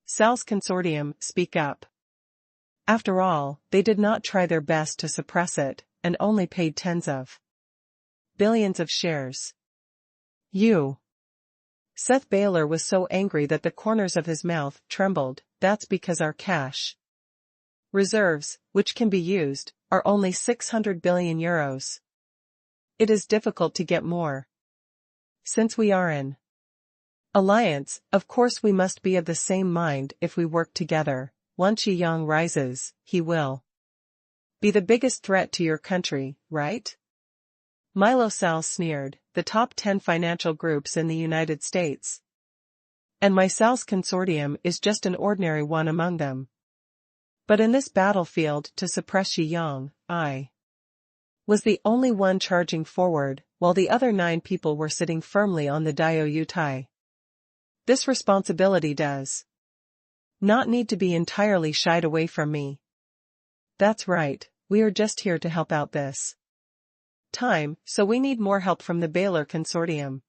sales consortium speak up. After all, they did not try their best to suppress it, and only paid tens of billions of shares. Seth Baylor was so angry that the corners of his mouth trembled. That's because our cash reserves, which can be used, are only 600 billion euros. It is difficult to get more. Since we are in alliance, of course we must be of the same mind. If we work together, once Yang rises, he will be the biggest threat to your country, right? Milo Sal sneered, the top 10 financial groups in the United States. And my Sal's consortium is just an ordinary one among them. But in this battlefield to suppress Yang, I was the only one charging forward, while the other 9 people were sitting firmly on the Diaoyutai. This responsibility does not need to be entirely shied away from me. That's right, we are just here to help out this time, so we need more help from the Baylor Consortium.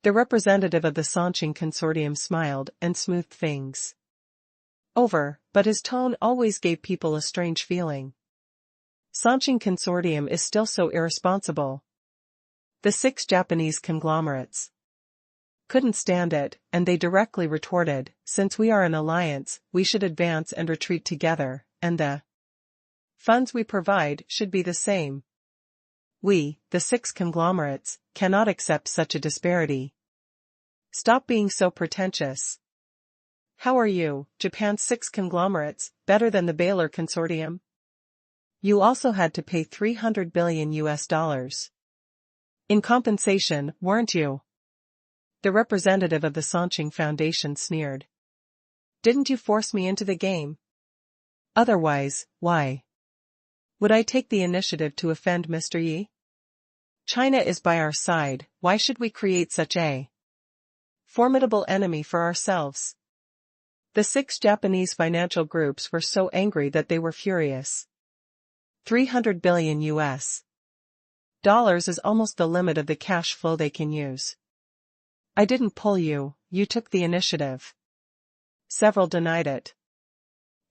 The representative of the Jiangjing Consortium smiled and smoothed things over, but his tone always gave people a strange feeling. Jiangjing Consortium is still so irresponsible. The 6 Japanese conglomerates couldn't stand it, and they directly retorted, since we are an alliance, we should advance and retreat together, and the funds we provide should be the same. We, the 6 conglomerates, cannot accept such a disparity. Stop being so pretentious. How are you, Japan's 6 conglomerates, better than the Baylor Consortium? You also had to pay $300 billion in compensation, weren't you? The representative of the Jiangjing Foundation sneered. Didn't you force me into the game? Otherwise, why would I take the initiative to offend Mr. Yi? China is by our side, why should we create such a formidable enemy for ourselves? The 6 Japanese financial groups were so angry that they were furious. $300 billion is almost the limit of the cash flow they can use. I didn't pull you, you took the initiative. Several denied it.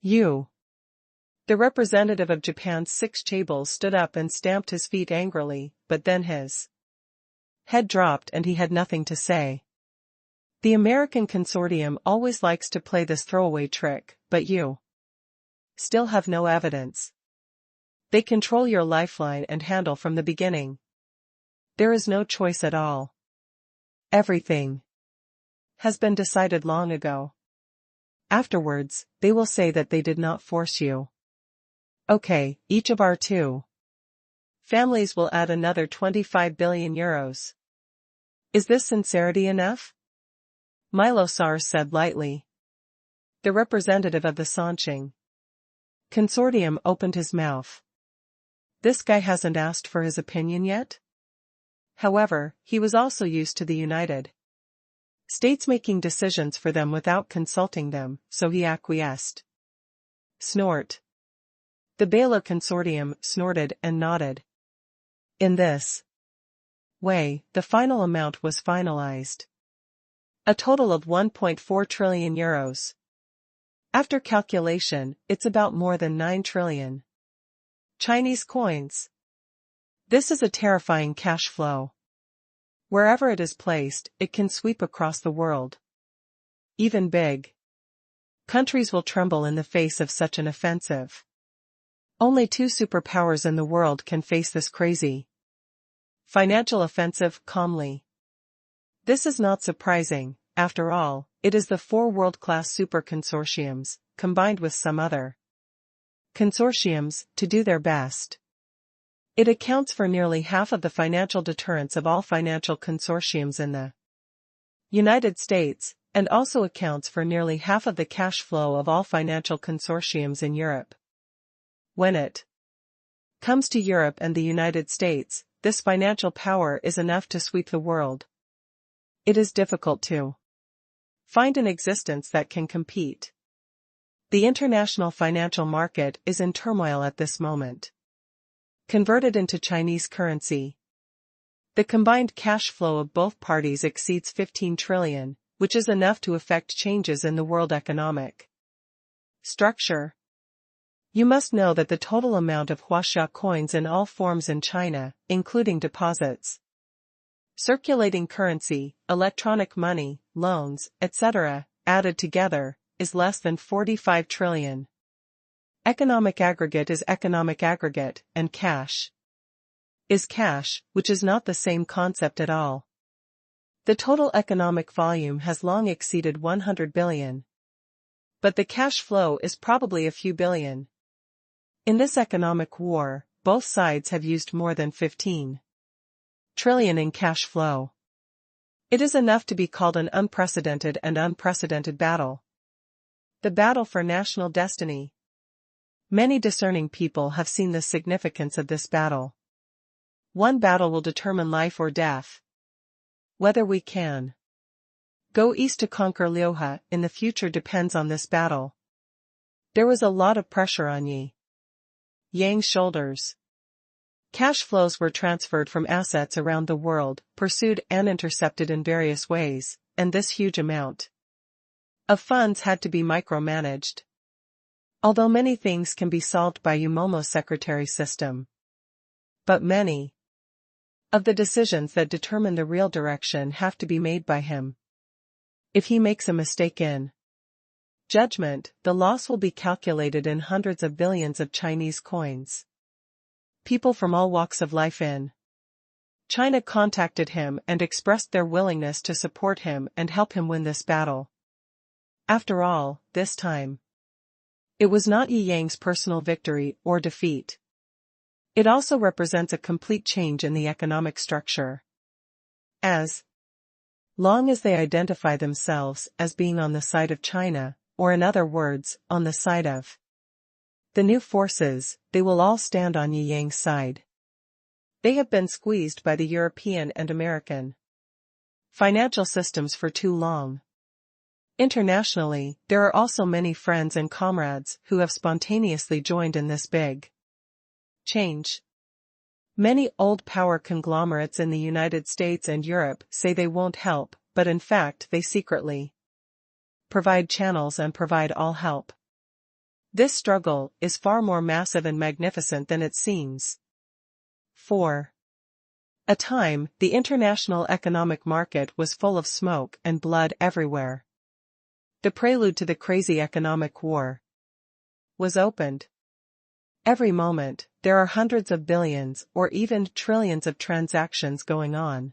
The representative of Japan's 6 chaebols stood up and stamped his feet angrily, but then his head dropped and he had nothing to say. The American consortium always likes to play this throwaway trick, but you still have no evidence. They control your lifeline and handle from the beginning. There is no choice at all. Everything has been decided long ago. Afterwards, they will say that they did not force you. Okay, each of our 2 families will add another 25 billion euros. Is this sincerity enough? Milo Sars said lightly. The representative of the Jiangjing Consortium opened his mouth. This guy hasn't asked for his opinion yet? However, he was also used to the United States making decisions for them without consulting them, so he acquiesced. Snort. The Baylor Consortium snorted and nodded. In this way, the final amount was finalized. A total of 1.4 trillion euros. After calculation, it's about more than 9 trillion Chinese coins. This is a terrifying cash flow. Wherever it is placed, it can sweep across the world. Even big countries will tremble in the face of such an offensive. Only 2 superpowers in the world can face this crazy financial offensive calmly. This is not surprising, after all, it is the four world-class super consortiums, combined with some other consortiums, to do their best. It accounts for nearly half of the financial deterrence of all financial consortiums in the United States, and also accounts for nearly half of the cash flow of all financial consortiums in Europe. When it comes to Europe and the United States, this financial power is enough to sweep the world. It is difficult to find an existence that can compete. The international financial market is in turmoil at this moment. Converted into Chinese currency, the combined cash flow of both parties exceeds 15 trillion, which is enough to affect changes in the world economic structure. You must know that the total amount of huaxia coins in all forms in China, including deposits, circulating currency, electronic money, loans, etc., added together, is less than 45 trillion. Economic aggregate is economic aggregate, and cash is cash, which is not the same concept at all. The total economic volume has long exceeded 100 billion. But the cash flow is probably a few billion. In this economic war, both sides have used more than 15 trillion in cash flow. It is enough to be called an unprecedented battle. The battle for national destiny. Many discerning people have seen the significance of this battle. One battle will determine life or death. Whether we can go east to conquer Liuhe in the future depends on this battle. There was a lot of pressure on Yang's shoulders. Cash flows were transferred from assets around the world, pursued and intercepted in various ways, and this huge amount of funds had to be micromanaged. Although many things can be solved by Yumomo's secretary system, but many of the decisions that determine the real direction have to be made by him. If he makes a mistake in judgment, the loss will be calculated in hundreds of billions of Chinese coins. People from all walks of life in China contacted him and expressed their willingness to support him and help him win this battle. After all, this time, it was not Yang's personal victory or defeat. It also represents a complete change in the economic structure. As long as they identify themselves as being on the side of China, or in other words, on the side of the new forces, they will all stand on Yang's side. They have been squeezed by the European and American financial systems for too long. Internationally, there are also many friends and comrades who have spontaneously joined in this big change. Many old power conglomerates in the United States and Europe say they won't help, but in fact they secretly provide channels and provide all help. This struggle is far more massive and magnificent than it seems. For a time, the international economic market was full of smoke and blood everywhere. The prelude to the crazy economic war was opened. Every moment, there are hundreds of billions or even trillions of transactions going on.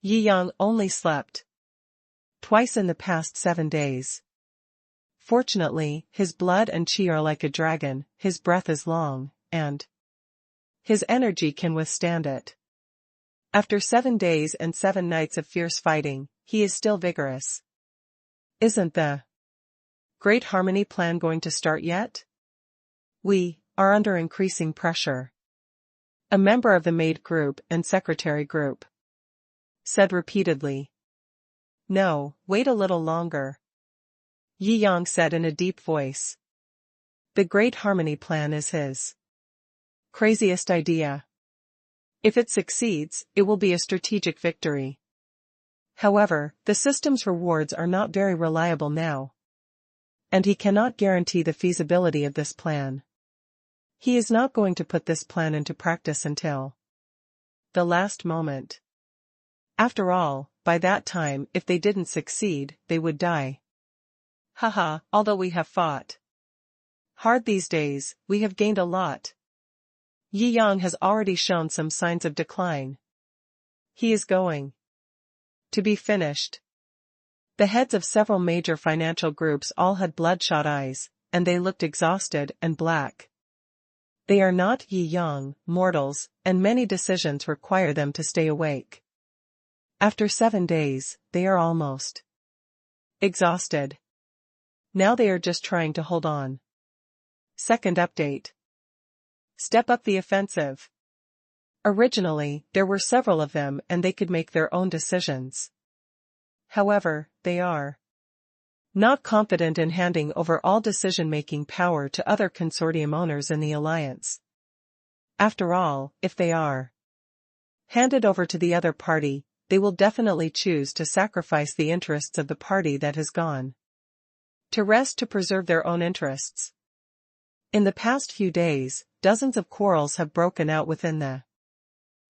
Yang only slept twice in the past 7 days. Fortunately, his blood and qi are like a dragon, his breath is long, and his energy can withstand it. After 7 days and 7 nights of fierce fighting, he is still vigorous. Isn't the Great Harmony Plan going to start yet? We are under increasing pressure. A member of the maid group and secretary group said repeatedly. No, wait a little longer. Yang said in a deep voice. The Great Harmony Plan is his craziest idea. If it succeeds, it will be a strategic victory. However, the system's rewards are not very reliable now. And he cannot guarantee the feasibility of this plan. He is not going to put this plan into practice until the last moment. After all, by that time, if they didn't succeed, they would die. Haha, although we have fought hard these days, we have gained a lot. Yang has already shown some signs of decline. He is going To be finished. The heads of several major financial groups all had bloodshot eyes, and they looked exhausted and black. They are not young mortals, and many decisions require them to stay awake. After 7 days, they are almost exhausted. Now they are just trying to hold on. Second update. Step up the offensive. Originally, there were several of them and they could make their own decisions. However, they are not confident in handing over all decision-making power to other consortium owners in the alliance. After all, if they are handed over to the other party, they will definitely choose to sacrifice the interests of the party that has gone to rest to preserve their own interests. In the past few days, dozens of quarrels have broken out within the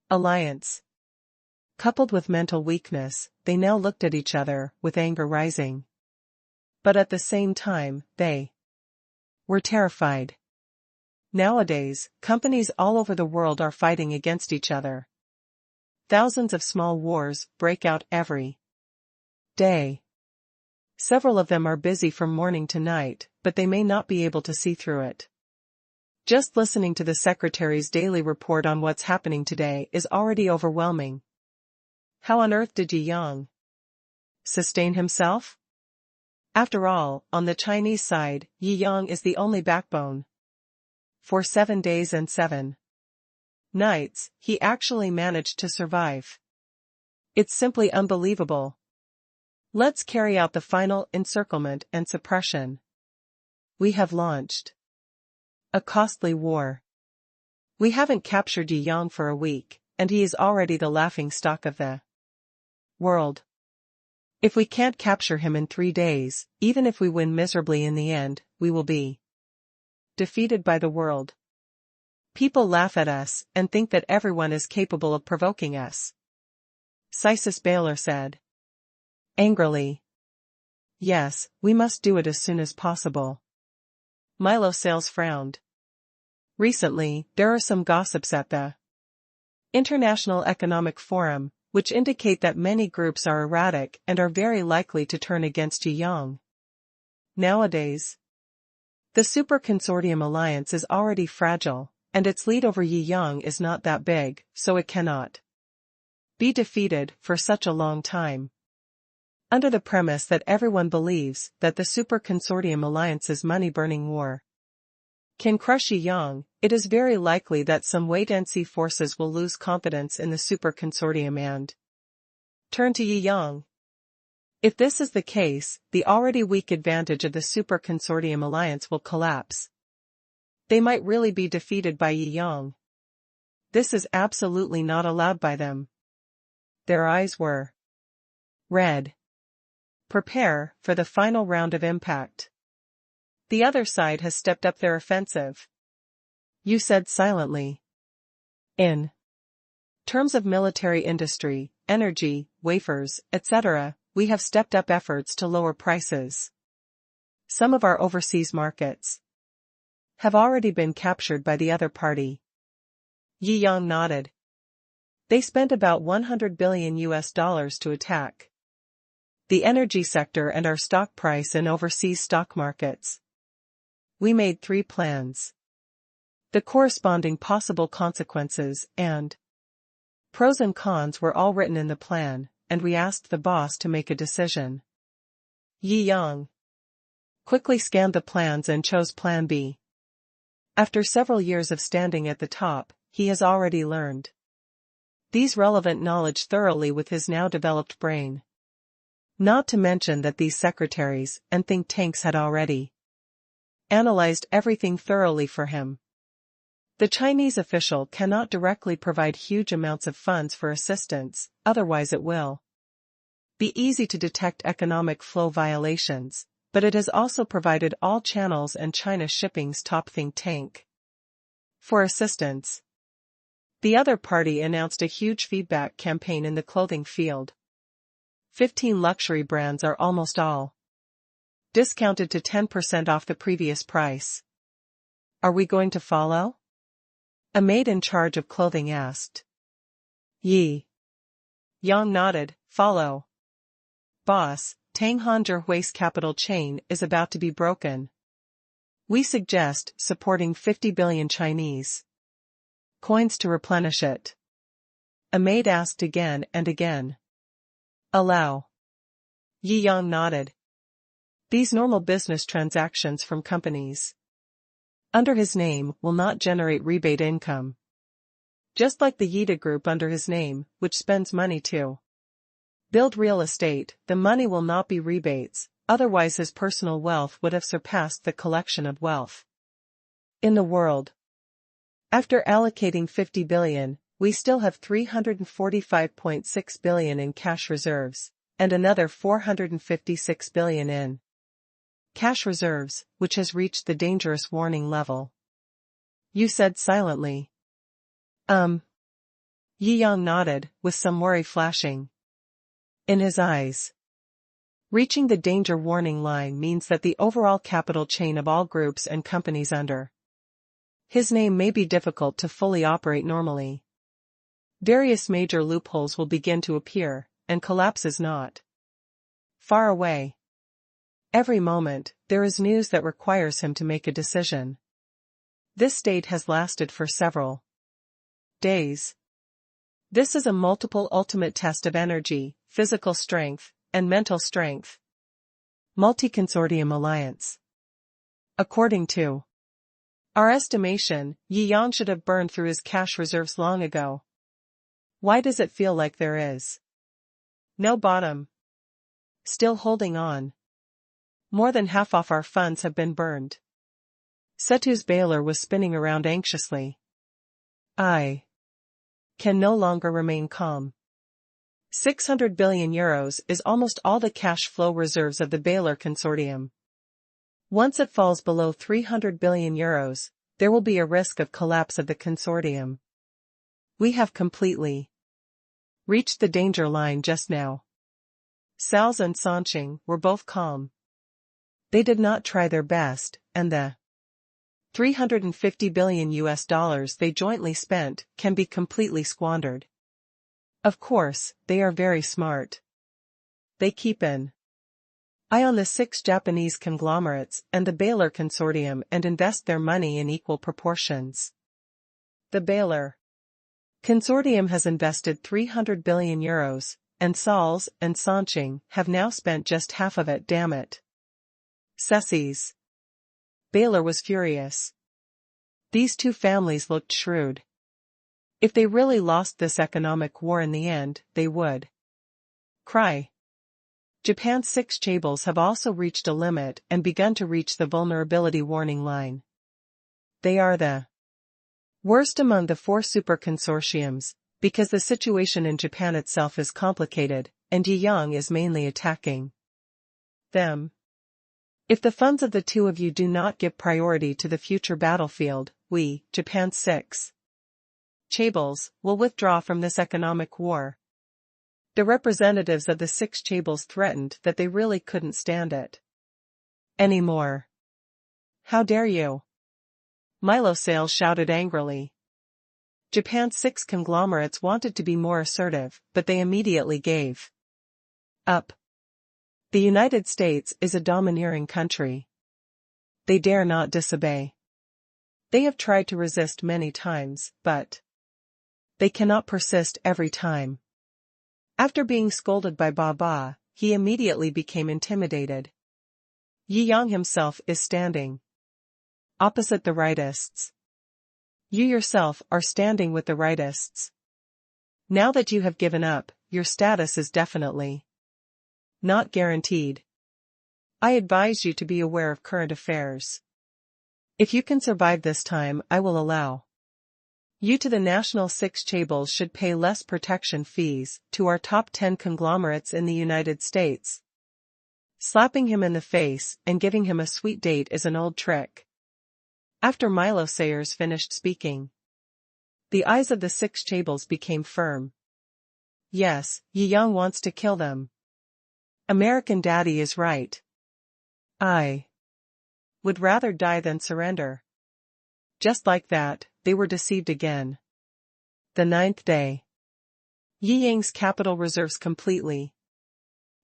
alliance. Coupled with mental weakness, they now looked at each other, with anger rising. But at the same time, they were terrified. Nowadays, companies all over the world are fighting against each other. Thousands of small wars break out every day. Several of them are busy from morning to night, but they may not be able to see through it. Just listening to the secretary's daily report on what's happening today is already overwhelming. How on earth did Jiangjing sustain himself? After all, on the Chinese side, Jiangjing is the only backbone. For 7 days and 7 nights, he actually managed to survive. It's simply unbelievable. Let's carry out the final encirclement and suppression. We have launched a costly war. We haven't captured Jiangjing for a week, and he is already the laughingstock of the world. If we can't capture him in 3 days, even if we win miserably in the end, we will be defeated by the world. People laugh at us and think that everyone is capable of provoking us. Cisus Baylor said angrily. Yes, we must do it as soon as possible. Milo Sales frowned. Recently, there are some gossips at the International Economic Forum, which indicate that many groups are erratic and are very likely to turn against Jiangjing. Nowadays, the Super Consortium Alliance is already fragile, and its lead over Jiangjing is not that big, so it cannot be defeated for such a long time. Under the premise that everyone believes that the Super Consortium Alliance's money-burning war can crush Jiangjing, it is very likely that some wait-and-see forces will lose confidence in the Super Consortium and turn to Jiangjing. If this is the case, the already weak advantage of the Super Consortium Alliance will collapse. They might really be defeated by Jiangjing. This is absolutely not allowed by them. Their eyes were red. Prepare for the final round of impact. The other side has stepped up their offensive. You said silently. In terms of military industry, energy, wafers, etc., we have stepped up efforts to lower prices. Some of our overseas markets have already been captured by the other party. Jiangjing nodded. They spent about $100 billion to attack the energy sector and our stock price in overseas stock markets. We made 3 plans. The corresponding possible consequences and pros and cons were all written in the plan, and we asked the boss to make a decision. Jiangjing quickly scanned the plans and chose Plan B. After several years of standing at the top, he has already learned these relevant knowledge thoroughly with his now developed brain. Not to mention that these secretaries and think tanks had already analyzed everything thoroughly for him. The Chinese official cannot directly provide huge amounts of funds for assistance, otherwise it will be easy to detect economic flow violations, but it has also provided all channels and China Shipping's top think tank for assistance. The other party announced a huge feedback campaign in the clothing field. 15 luxury brands are almost all discounted to 10% off the previous price. Are we going to follow? A maid in charge of clothing asked. Jiangjing nodded, follow. Boss, Tanghanger Waste Capital chain is about to be broken. We suggest supporting 50 billion Chinese coins to replenish it. A maid asked again and again. Allow. Yi Yang nodded. These normal business transactions from companies under his name will not generate rebate income. Just like the Yida Group under his name, which spends money to build real estate, the money will not be rebates, otherwise his personal wealth would have surpassed the collection of wealth in the world. After allocating 50 billion, we still have 345.6 billion in cash reserves, and another 456 billion in cash reserves, which has reached the dangerous warning level. You said silently. Yi Yang nodded, with some worry flashing in his eyes. Reaching the danger warning line means that the overall capital chain of all groups and companies under his name may be difficult to fully operate normally. Various major loopholes will begin to appear, and collapse is not far away. Every moment, there is news that requires him to make a decision. This state has lasted for several days. This is a multiple ultimate test of energy, physical strength, and mental strength. Multi-consortium alliance. According to our estimation, Yi Yang should have burned through his cash reserves long ago. Why does it feel like there is no bottom? Still holding on. More than half of our funds have been burned. Setu's baler was spinning around anxiously. I can no longer remain calm. 600 billion euros is almost all the cash flow reserves of the Baylor Consortium. Once it falls below 300 billion euros, there will be a risk of collapse of the consortium. We have completely reached the danger line just now. Salz and Sanching were both calm. They did not try their best, and the 350 billion US dollars they jointly spent can be completely squandered. Of course, they are very smart. They keep an eye on the 6 Japanese conglomerates and the Baylor Consortium and invest their money in equal proportions. The Baylor Consortium has invested 300 billion euros, and Salz and Sanching have now spent just half of it. Damn it. Cessies. Baylor was furious. These two families looked shrewd. If they really lost this economic war in the end, they would cry. Japan's 6 chaebols have also reached a limit and begun to reach the vulnerability warning line. They are the worst among the 4 super consortiums, because the situation in Japan itself is complicated, and Yi Yang is mainly attacking them. If the funds of the two of you do not give priority to the future battlefield, we, Japan's 6 chaebols, will withdraw from this economic war. The representatives of the 6 chaebols threatened that they really couldn't stand it anymore. How dare you? Milo Sales shouted angrily. Japan's 6 conglomerates wanted to be more assertive, but they immediately gave up. The United States is a domineering country. They dare not disobey. They have tried to resist many times, but they cannot persist every time. After being scolded by Baba, he immediately became intimidated. Yi Yang himself is standing opposite the rightists. You yourself are standing with the rightists. Now that you have given up, your status is definitely not guaranteed. I advise you to be aware of current affairs. If you can survive this time, I will allow you to the national 6 chaebols should pay less protection fees to our top 10 conglomerates in the United States. Slapping him in the face and giving him a sweet date is an old trick. After Milo Sayers finished speaking, the eyes of the 6 chaebols became firm. Yes, Yi Yang wants to kill them. American Daddy is right. I would rather die than surrender. Just like that, they were deceived again. The 9th day. Yi Yang's capital reserves completely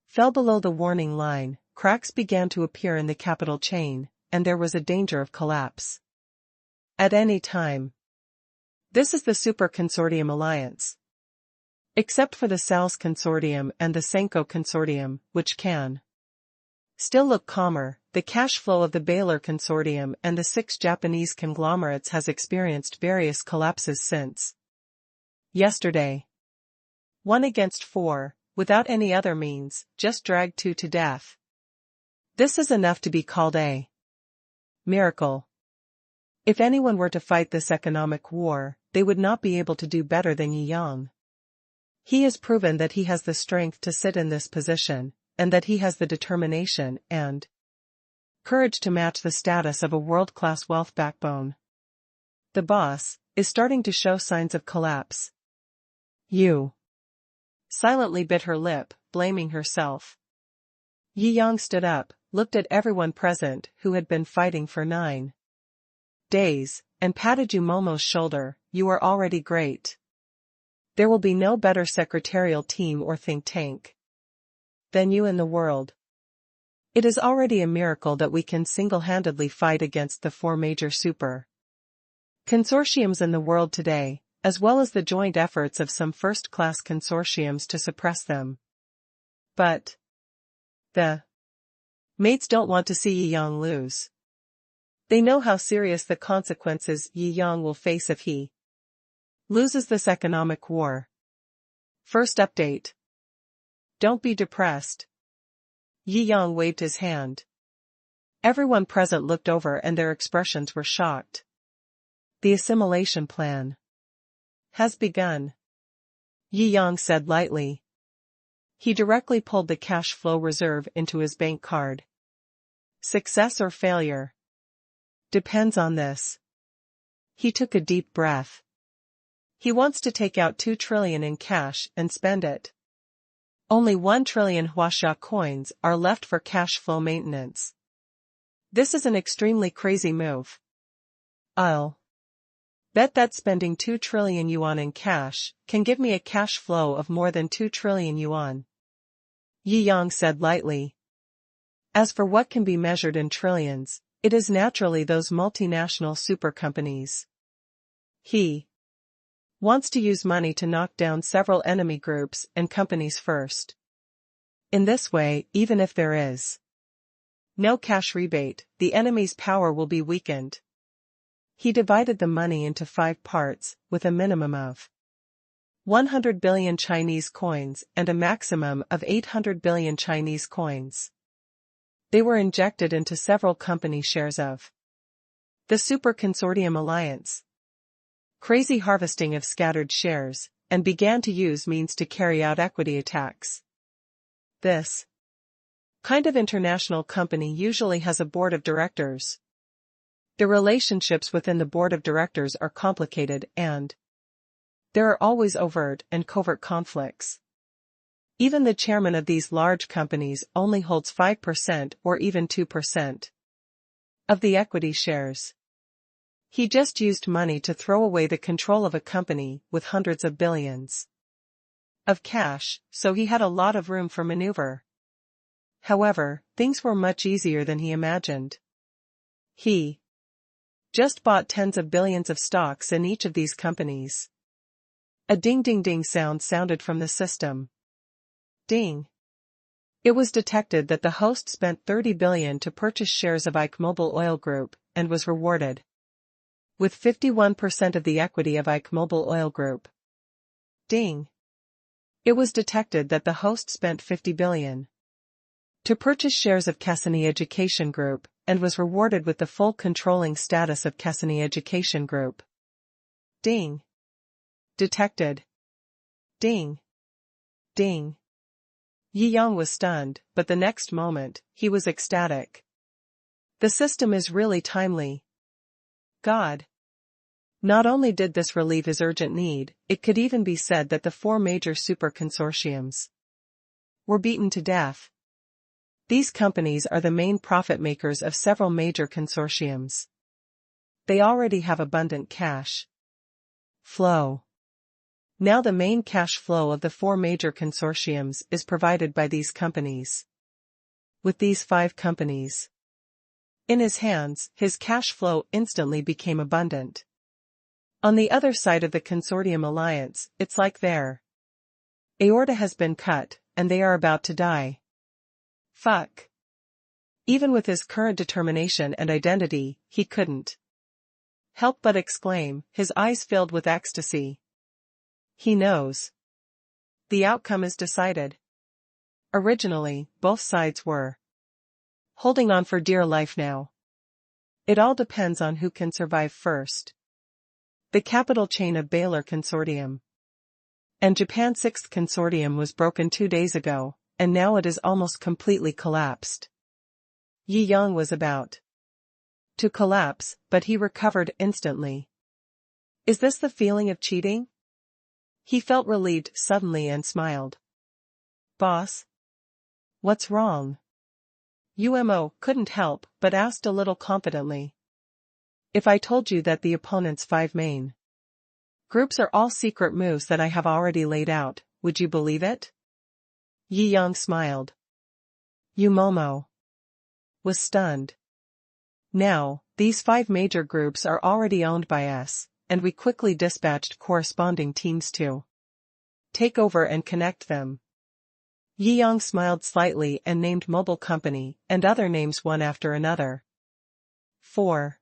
fell below the warning line, cracks began to appear in the capital chain, and there was a danger of collapse at any time. This is the Super Consortium Alliance. Except for the SALS Consortium and the Senko Consortium, which can still look calmer, the cash flow of the Baylor Consortium and the 6 Japanese conglomerates has experienced various collapses since yesterday. 1 against 4, without any other means, just dragged 2 to death. This is enough to be called a miracle. If anyone were to fight this economic war, they would not be able to do better than Jiangjing. He has proven that he has the strength to sit in this position, and that he has the determination and courage to match the status of a world-class wealth backbone. The boss is starting to show signs of collapse. You silently bit her lip, blaming herself. Jiangjing stood up, looked at everyone present who had been fighting for 9 days, and patted Yumomo's shoulder. You are already great. There will be no better secretarial team or think tank than you in the world. It is already a miracle that we can single-handedly fight against the 4 major super consortiums in the world today, as well as the joint efforts of some first-class consortiums to suppress them. But the mates don't want to see Jiangjing lose. They know how serious the consequences Jiangjing will face if he loses this economic war. First update. Don't be depressed. Jiangjing waved his hand. Everyone present looked over and their expressions were shocked. The assimilation plan has begun, Jiangjing said lightly. He directly pulled the cash flow reserve into his bank card. Success or failure depends on this. He took a deep breath. He wants to take out 2 trillion in cash and spend it. Only 1 trillion Huaxia coins are left for cash flow maintenance. This is an extremely crazy move. I'll bet that spending 2 trillion yuan in cash can give me a cash flow of more than 2 trillion yuan. Jiangjing said lightly. As for what can be measured in trillions, it is naturally those multinational super companies. He wants to use money to knock down several enemy groups and companies first. In this way, even if there is no cash rebate, the enemy's power will be weakened. He divided the money into 5 parts, with a minimum of 100 billion Chinese coins and a maximum of 800 billion Chinese coins. They were injected into several company shares of the Super Consortium Alliance. Crazy harvesting of scattered shares, and began to use means to carry out equity attacks. This kind of international company usually has a board of directors. The relationships within the board of directors are complicated and there are always overt and covert conflicts. Even the chairman of these large companies only holds 5% or even 2% of the equity shares. He just used money to throw away the control of a company with hundreds of billions of cash, so he had a lot of room for maneuver. However, things were much easier than he imagined. He just bought tens of billions of stocks in each of these companies. A ding-ding-ding sound sounded from the system. Ding. It was detected that the host spent 30 billion to purchase shares of ExxonMobil Oil Group, and was rewarded with 51% of the equity of ExxonMobil Oil Group. Ding. It was detected that the host spent 50 billion to purchase shares of Cassini Education Group, and was rewarded with the full controlling status of Cassini Education Group. Ding. Detected. Ding. Ding. Jiangjing was stunned, but the next moment, he was ecstatic. The system is really timely. God. Not only did this relieve his urgent need, it could even be said that the 4 major super consortiums were beaten to death. These companies are the main profit makers of several major consortiums. They already have abundant cash flow. Now the main cash flow of the four major consortiums is provided by these companies. With these 5 companies in his hands, his cash flow instantly became abundant. On the other side of the consortium alliance, it's like their aorta has been cut, and they are about to die. Fuck. Even with his current determination and identity, he couldn't help but exclaim, his eyes filled with ecstasy. He knows. The outcome is decided. Originally, both sides were holding on for dear life now. It all depends on who can survive first. The capital chain of Baylor Consortium and Japan's 6th Consortium was broken 2 days ago, and now it is almost completely collapsed. Yi Yang was about to collapse, but he recovered instantly. Is this the feeling of cheating? He felt relieved suddenly and smiled. Boss? What's wrong? Umo couldn't help but asked a little confidently. If I told you that the opponent's 5 main groups are all secret moves that I have already laid out, would you believe it? Yi Yang smiled. Umomo was stunned. Now, these 5 major groups are already owned by us, and we quickly dispatched corresponding teams to take over and connect them. Yi Yang smiled slightly and named Mobile Company and other names one after another. For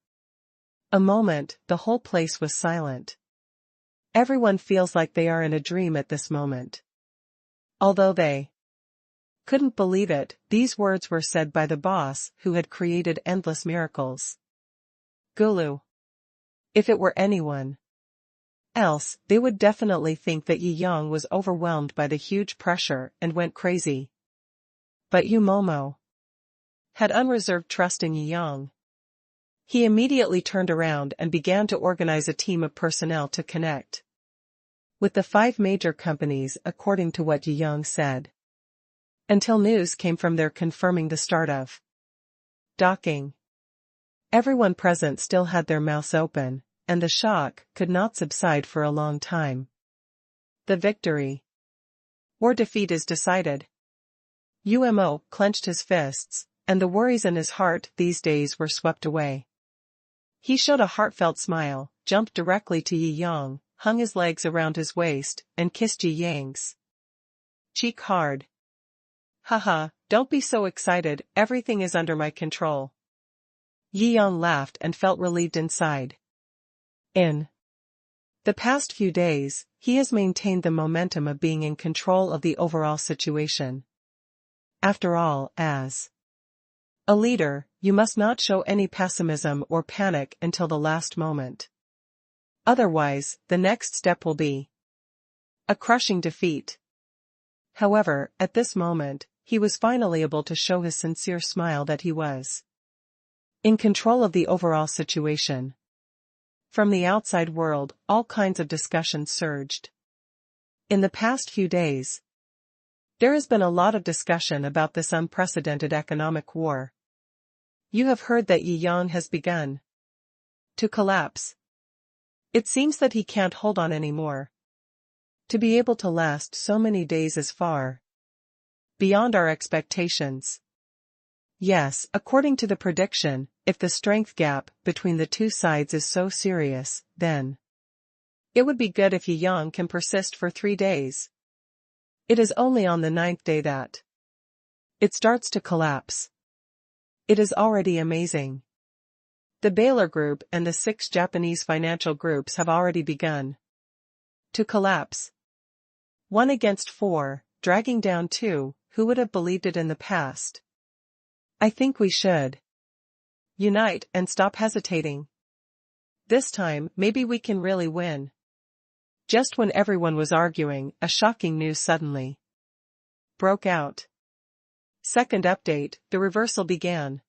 a moment, the whole place was silent. Everyone feels like they are in a dream at this moment. Although they couldn't believe it, these words were said by the boss who had created endless miracles. Gulu. If it were anyone else, they would definitely think that Yi Yang was overwhelmed by the huge pressure and went crazy. But Umomo had unreserved trust in Yi Yang. He immediately turned around and began to organize a team of personnel to connect with the 5 major companies according to what Yi Yang said. Until news came from there confirming the start of docking. Everyone present still had their mouths open, and the shock could not subside for a long time. The victory or defeat is decided. Umo clenched his fists, and the worries in his heart these days were swept away. He showed a heartfelt smile, jumped directly to Yi Yang, hung his legs around his waist, and kissed Yi Yang's cheek hard. Haha, don't be so excited, everything is under my control. Yi Yang laughed and felt relieved inside. In the past few days, he has maintained the momentum of being in control of the overall situation. After all, as a leader, you must not show any pessimism or panic until the last moment. Otherwise, the next step will be a crushing defeat. However, at this moment, he was finally able to show his sincere smile that he was in control of the overall situation. From the outside world, all kinds of discussions surged. In the past few days, there has been a lot of discussion about this unprecedented economic war. You have heard that Yi Yang has begun to collapse. It seems that he can't hold on anymore. To be able to last so many days is far beyond our expectations. Yes, according to the prediction, if the strength gap between the 2 sides is so serious, then it would be good if Yi Yang can persist for 3 days. It is only on the 9th day that it starts to collapse. It is already amazing. The Baylor Group and the 6 Japanese financial groups have already begun to collapse. 1 against 4, dragging down 2, who would have believed it in the past? I think we should unite and stop hesitating. This time, maybe we can really win. Just when everyone was arguing, a shocking news suddenly broke out. Second update, the reversal began.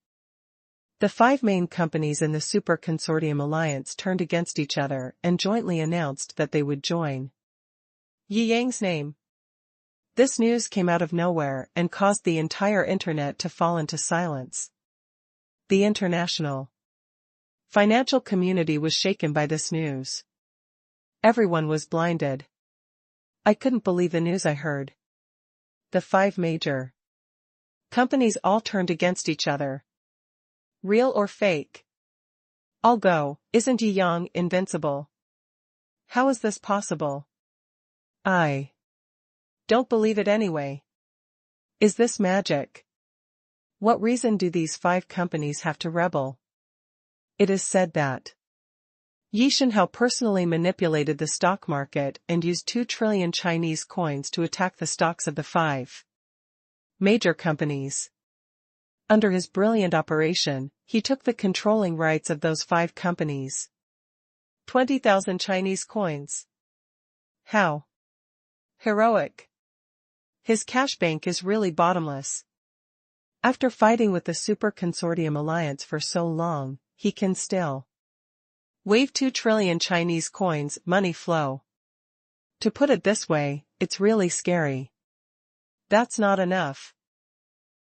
The 5 main companies in the Super Consortium Alliance turned against each other and jointly announced that they would join Yi Yang's name. This news came out of nowhere and caused the entire internet to fall into silence. The international financial community was shaken by this news. Everyone was blinded. I couldn't believe the news I heard. The 5 major companies all turned against each other. Real or fake? I'll go. Isn't Jiangjing invincible? How is this possible? I don't believe it anyway. Is this magic? What reason do these 5 companies have to rebel? It is said that Shou personally manipulated the stock market and used 2 trillion Chinese coins to attack the stocks of the 5 major companies. Under his brilliant operation, he took the controlling rights of those 5 companies. 20,000 Chinese coins. How heroic. His cash bank is really bottomless. After fighting with the Super Consortium Alliance for so long, he can still wave 2 trillion Chinese coins money flow. To put it this way, it's really scary. That's not enough.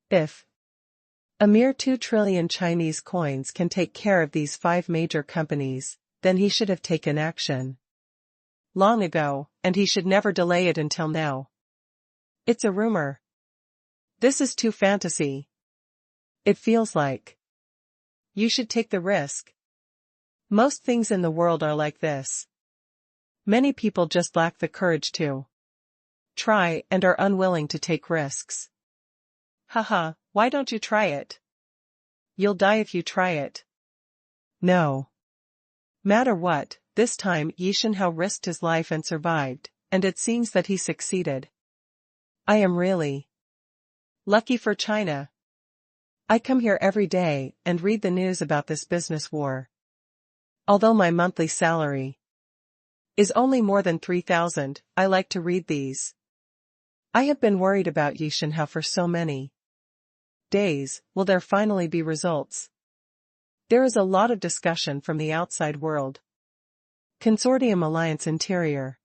If a mere 2 trillion Chinese coins can take care of these 5 major companies, then he should have taken action long ago, and he should never delay it until now. It's a rumor. This is too fantasy. It feels like you should take the risk. Most things in the world are like this. Many people just lack the courage to try and are unwilling to take risks. Haha, why don't you try it? You'll die if you try it. No matter what, this time Shou risked his life and survived, and it seems that he succeeded. I am really lucky for China. I come here every day and read the news about this business war. Although my monthly salary is only more than 3,000, I like to read these. I have been worried about Shou for so many days. Will there finally be results? There is a lot of discussion from the outside world. Consortium Alliance Interior.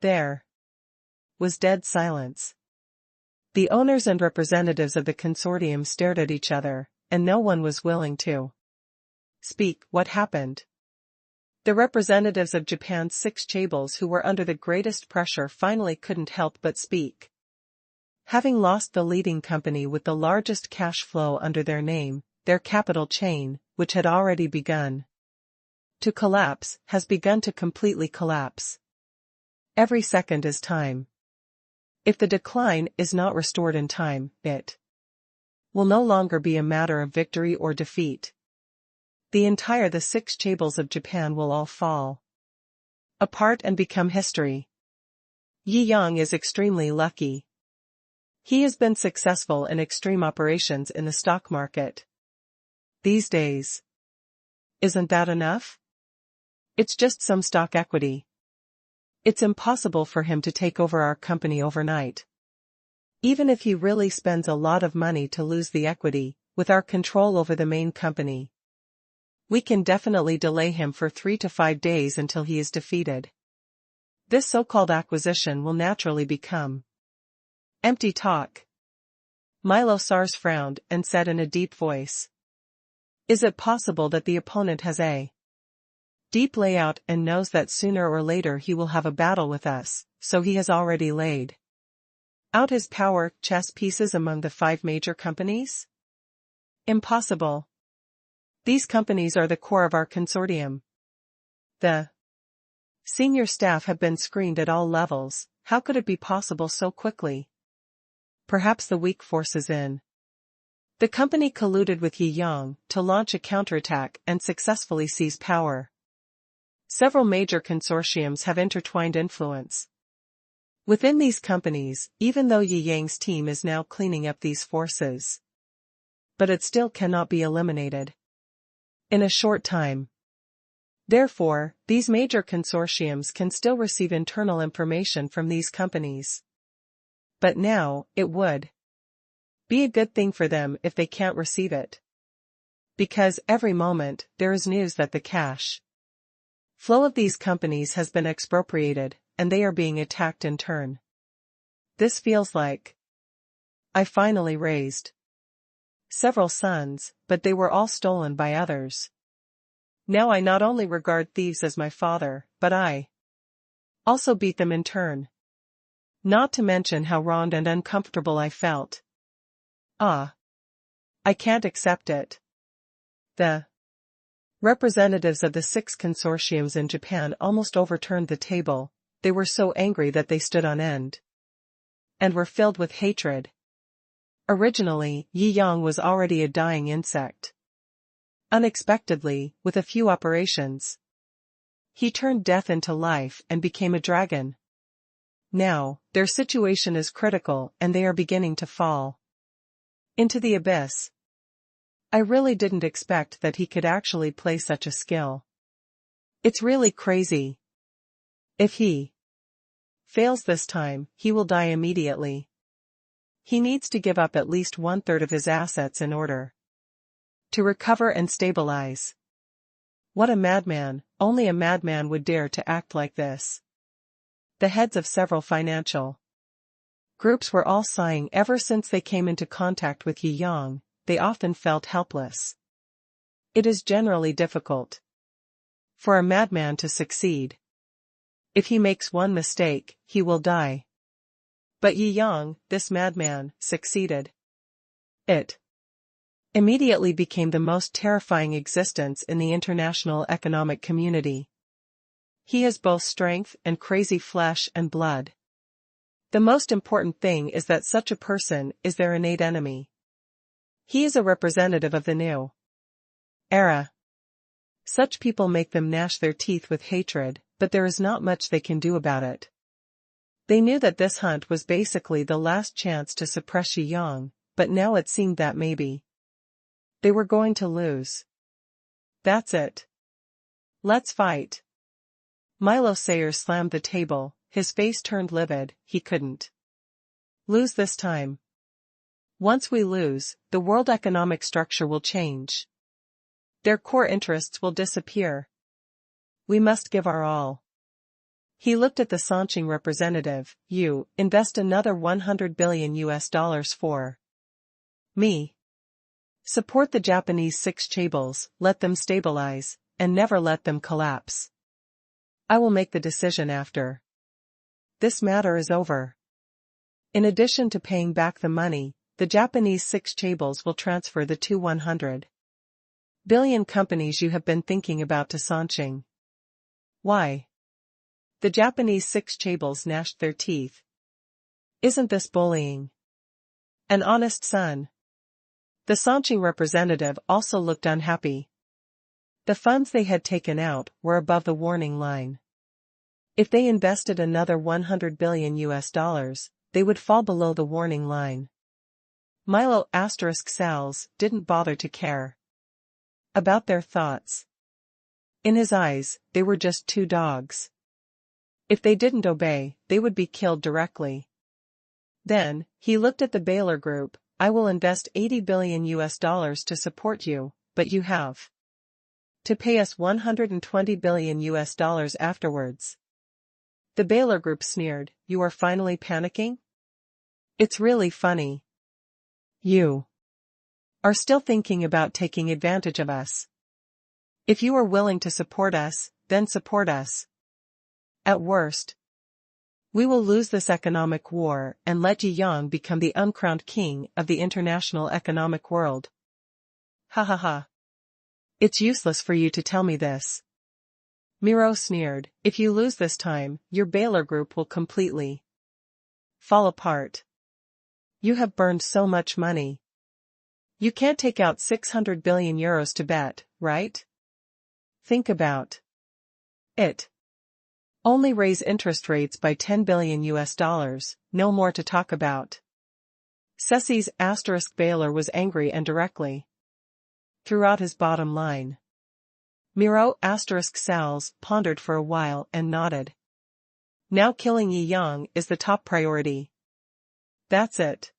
There was dead silence. The owners and representatives of the consortium stared at each other, and no one was willing to speak. What happened? The representatives of Japan's 6 chaebols who were under the greatest pressure finally couldn't help but speak. Having lost the leading company with the largest cash flow under their name, their capital chain, which had already begun to collapse, has begun to completely collapse. Every second is time. If the decline is not restored in time, it will no longer be a matter of victory or defeat. The 6 chaebols of Japan will all fall apart and become history. Jiangjing is extremely lucky. He has been successful in extreme operations in the stock market these days. Isn't that enough? It's just some stock equity. It's impossible for him to take over our company overnight. Even if he really spends a lot of money to lose the equity, with our control over the main company, we can definitely delay him for 3 to 5 days until he is defeated. This so-called acquisition will naturally become empty talk. Milo Sars frowned and said in a deep voice, "Is it possible that the opponent has a deep layout and knows that sooner or later he will have a battle with us, so he has already laid out his power chess pieces among the 5 major companies? Impossible. These companies are the core of our consortium. The senior staff have been screened at all levels. How could it be possible so quickly? Perhaps the weak force is in the company colluded with Jiangjing to launch a counterattack and successfully seize power. Several major consortiums have intertwined influence within these companies, even though Jiangjing's team is now cleaning up these forces. But it still cannot be eliminated in a short time. Therefore, these major consortiums can still receive internal information from these companies. But now, it would be a good thing for them if they can't receive it. Because every moment, there is news that the cash flow of these companies has been expropriated, and they are being attacked in turn. This feels like I finally raised several sons, but they were all stolen by others. Now I not only regard thieves as my father, but I also beat them in turn. Not to mention how wronged and uncomfortable I felt. Ah. I can't accept it. The representatives of the 6 consortiums in Japan almost overturned the table. They were so angry that they stood on end. And were filled with hatred. Originally, Yi Yang was already a dying insect. Unexpectedly, with a few operations, he turned death into life and became a dragon. Now, their situation is critical and they are beginning to fall into the abyss. I really didn't expect that he could actually play such a skill. It's really crazy. If he fails this time, he will die immediately. He needs to give up at least 1/3 of his assets in order to recover and stabilize. What a madman, only a madman would dare to act like this. The heads of several financial groups were all sighing ever since they came into contact with Yi Yang. They often felt helpless. It is generally difficult for a madman to succeed. If he makes one mistake, he will die. But Yi Yang, this madman, succeeded. It immediately became the most terrifying existence in the international economic community. He has both strength and crazy flesh and blood. The most important thing is that such a person is their innate enemy. He is a representative of the new era. Such people make them gnash their teeth with hatred, but there is not much they can do about it. They knew that this hunt was basically the last chance to suppress Yi Yang, but now it seemed that maybe they were going to lose. That's it. Let's fight. Milo Sayer slammed the table, his face turned livid. He couldn't lose this time. Once we lose, the world economic structure will change. Their core interests will disappear. We must give our all. He looked at the Sanqing representative. You invest another $100 billion for me. Support the Japanese 6 chaebols, let them stabilize, and never let them collapse. I will make the decision after this matter is over. In addition to paying back the money, the Japanese 6 chaebols will transfer the 2 $100 billion companies you have been thinking about to Sanqing. Why? The Japanese 6 chaebols gnashed their teeth. Isn't this bullying? An honest son. The Sanqing representative also looked unhappy. The funds they had taken out were above the warning line. If they invested another $100 billion, they would fall below the warning line. Milo Sals didn't bother to care about their thoughts. In his eyes, they were just 2 dogs. If they didn't obey, they would be killed directly. Then, he looked at the Baylor Group. I will invest $80 billion to support you, but you have to pay us $120 billion afterwards. The Baylor Group sneered. You are finally panicking? It's really funny. You are still thinking about taking advantage of us. If you are willing to support us, then support us. At worst, we will lose this economic war and let Yi Yang become the uncrowned king of the international economic world. Ha ha ha. It's useless for you to tell me this. Miro sneered. If you lose this time, your Baylor Group will completely fall apart. You have burned so much money. You can't take out 600 billion euros to bet, right? Think about it. Only raise interest rates by $10 billion, no more to talk about. Ceci's Baylor was angry and directly threw out his bottom line. Miro Sals pondered for a while and nodded. Now killing Yi Yang is the top priority. That's it.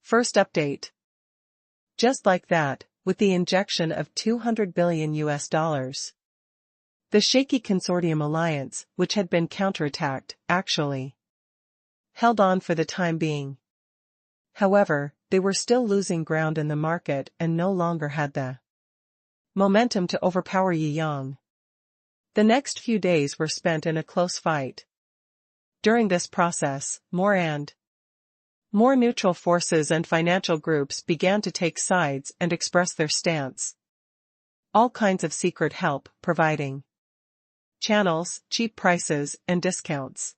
First update. Just like that, with the injection of $200 billion. The shaky consortium alliance, which had been counterattacked, actually held on for the time being. However, they were still losing ground in the market and no longer had the momentum to overpower Yi Yang. The next few days were spent in a close fight. During this process, more and more neutral forces and financial groups began to take sides and express their stance. All kinds of secret help, providing channels, cheap prices, and discounts.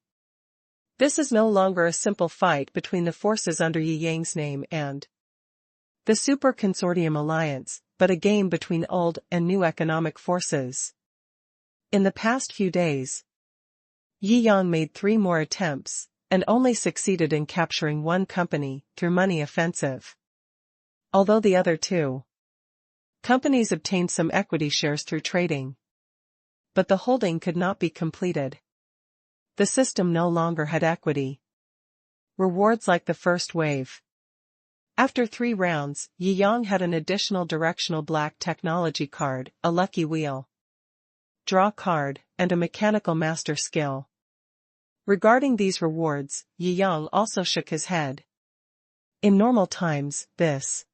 This is no longer a simple fight between the forces under Yi Yang's name and the Super Consortium Alliance, but a game between old and new economic forces. In the past few days, Yi Yang made 3 more attempts, and only succeeded in capturing one company through money offensive. Although the other 2 companies obtained some equity shares through trading. But the holding could not be completed. The system no longer had equity rewards like the first wave. After 3 rounds, Yi Yang had an additional directional black technology card, a lucky wheel, draw card, and a mechanical master skill. Regarding these rewards, Yi Yang also shook his head. In normal times, this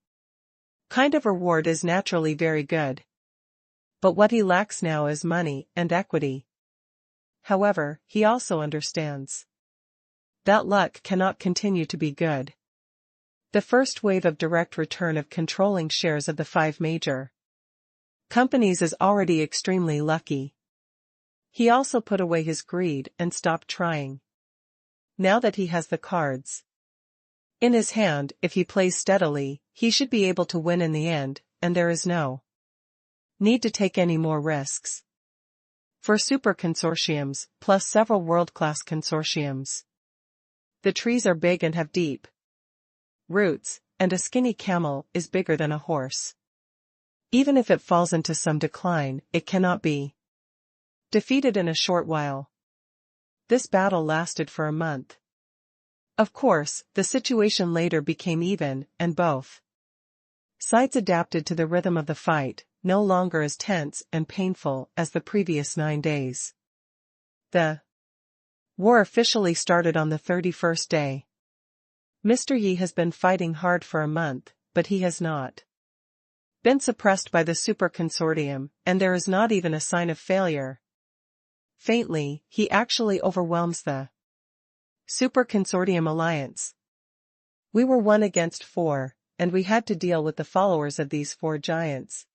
kind of reward is naturally very good. But what he lacks now is money and equity. However, he also understands that luck cannot continue to be good. The first wave of direct return of controlling shares of the 5 major companies is already extremely lucky. He also put away his greed and stopped trying. Now that he has the cards in his hand, if he plays steadily, he should be able to win in the end, and there is no need to take any more risks. For super consortiums, plus several world-class consortiums, the trees are big and have deep roots, and a skinny camel is bigger than a horse. Even if it falls into some decline, it cannot be defeated in a short while. This battle lasted for a month. Of course, the situation later became even, and both sides adapted to the rhythm of the fight, no longer as tense and painful as the previous 9 days. The war officially started on the 31st day. Mr. Yi has been fighting hard for a month, but he has not been suppressed by the Super Consortium, and there is not even a sign of failure. Faintly, he actually overwhelms the Super Consortium Alliance. We were 1 against 4, and we had to deal with the followers of these 4 giants.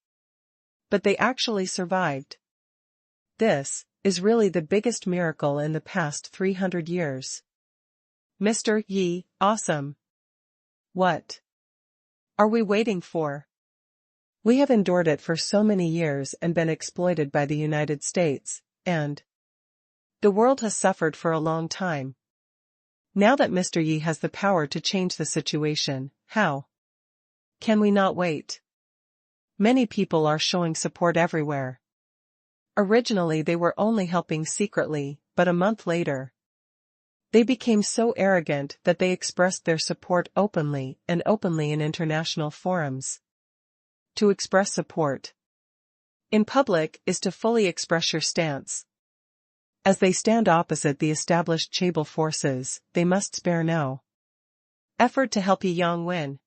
But they actually survived. This is really the biggest miracle in the past 300 years. Mr. Yi, awesome. What are we waiting for? We have endured it for so many years and been exploited by the United States, and the world has suffered for a long time. Now that Mr. Yi has the power to change the situation, how can we not wait? Many people are showing support everywhere. Originally they were only helping secretly, but a month later, they became so arrogant that they expressed their support openly in international forums. To express support in public is to fully express your stance. As they stand opposite the established Chaebol forces, they must spare no effort to help Yi Yang win.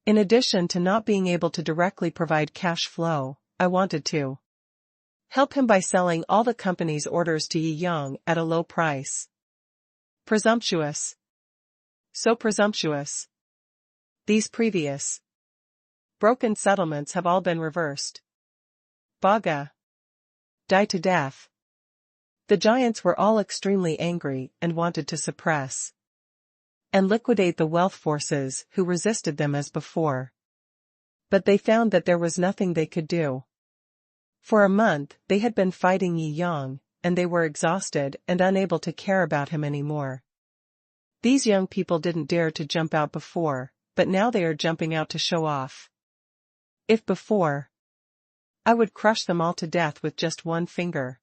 In addition to not being able to directly provide cash flow, I wanted to help him by selling all the company's orders to Yi Yang at a low price. Presumptuous. So presumptuous. These previous broken settlements have all been reversed. Baga. Die to death. The giants were all extremely angry and wanted to suppress and liquidate the wealth forces who resisted them as before. But they found that there was nothing they could do. For a month, they had been fighting Yi Yang, and they were exhausted and unable to care about him anymore. These young people didn't dare to jump out before, but now they are jumping out to show off. If before, I would crush them all to death with just one finger.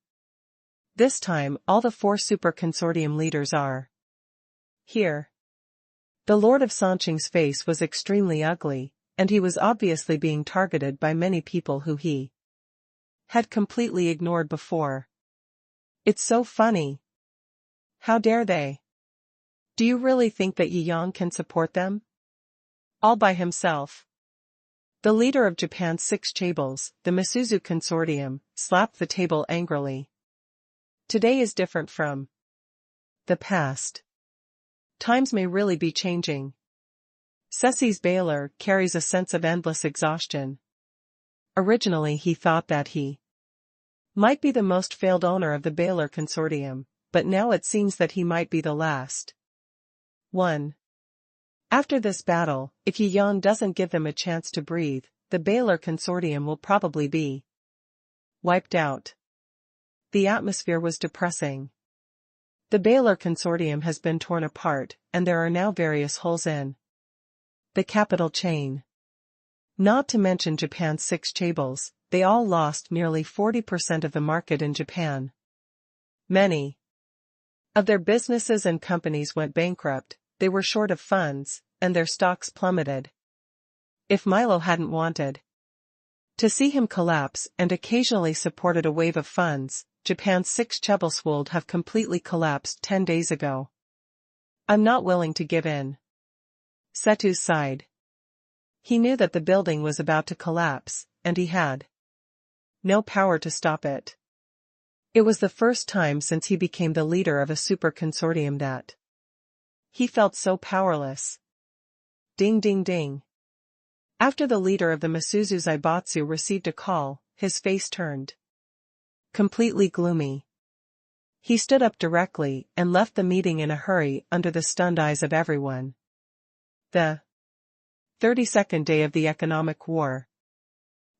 This time, all the 4 super consortium leaders are here. The Lord of Sanqing's face was extremely ugly, and he was obviously being targeted by many people who he had completely ignored before. It's so funny. How dare they? Do you really think that Yi Yang can support them? All by himself. The leader of Japan's 6 Chaebols, the Misuzu Consortium, slapped the table angrily. Today is different from The past. Times may really be changing. Ceci's Baylor carries a sense of endless exhaustion. Originally he thought that he might be the most failed owner of the Baylor consortium, but now it seems that he might be the last. 1. After this battle, if Yi Yang doesn't give them a chance to breathe, the Baylor consortium will probably be wiped out. The atmosphere was depressing. The Baylor consortium has been torn apart, and there are now various holes in the capital chain. Not to mention Japan's 6 chaebols, they all lost nearly 40% of the market in Japan. Many of their businesses and companies went bankrupt, they were short of funds, and their stocks plummeted. If Milo hadn't wanted to see him collapse and occasionally supported a wave of funds, Japan's 6 chaebols would have completely collapsed 10 days ago. I'm not willing to give in. Setu sighed. He knew that the building was about to collapse, and he had no power to stop it. It was the first time since he became the leader of a super consortium that he felt so powerless. Ding ding ding. After the leader of the Masuzu Zaibatsu received a call, his face turned completely gloomy. He stood up directly and left the meeting in a hurry under the stunned eyes of everyone. The 32nd day of the economic war.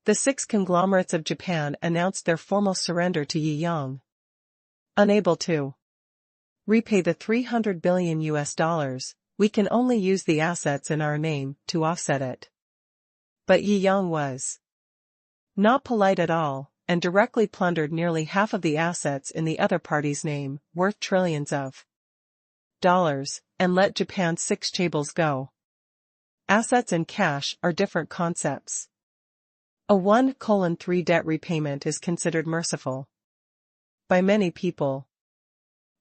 The 6 conglomerates of Japan announced their formal surrender to Yi Yang. Unable to repay the $300 billion, we can only use the assets in our name to offset it. But Yi Yang was not polite at all, and directly plundered nearly half of the assets in the other party's name, worth trillions of dollars, and let Japan's 6 chaebols go. Assets and cash are different concepts. A 1:3 debt repayment is considered merciful by many people.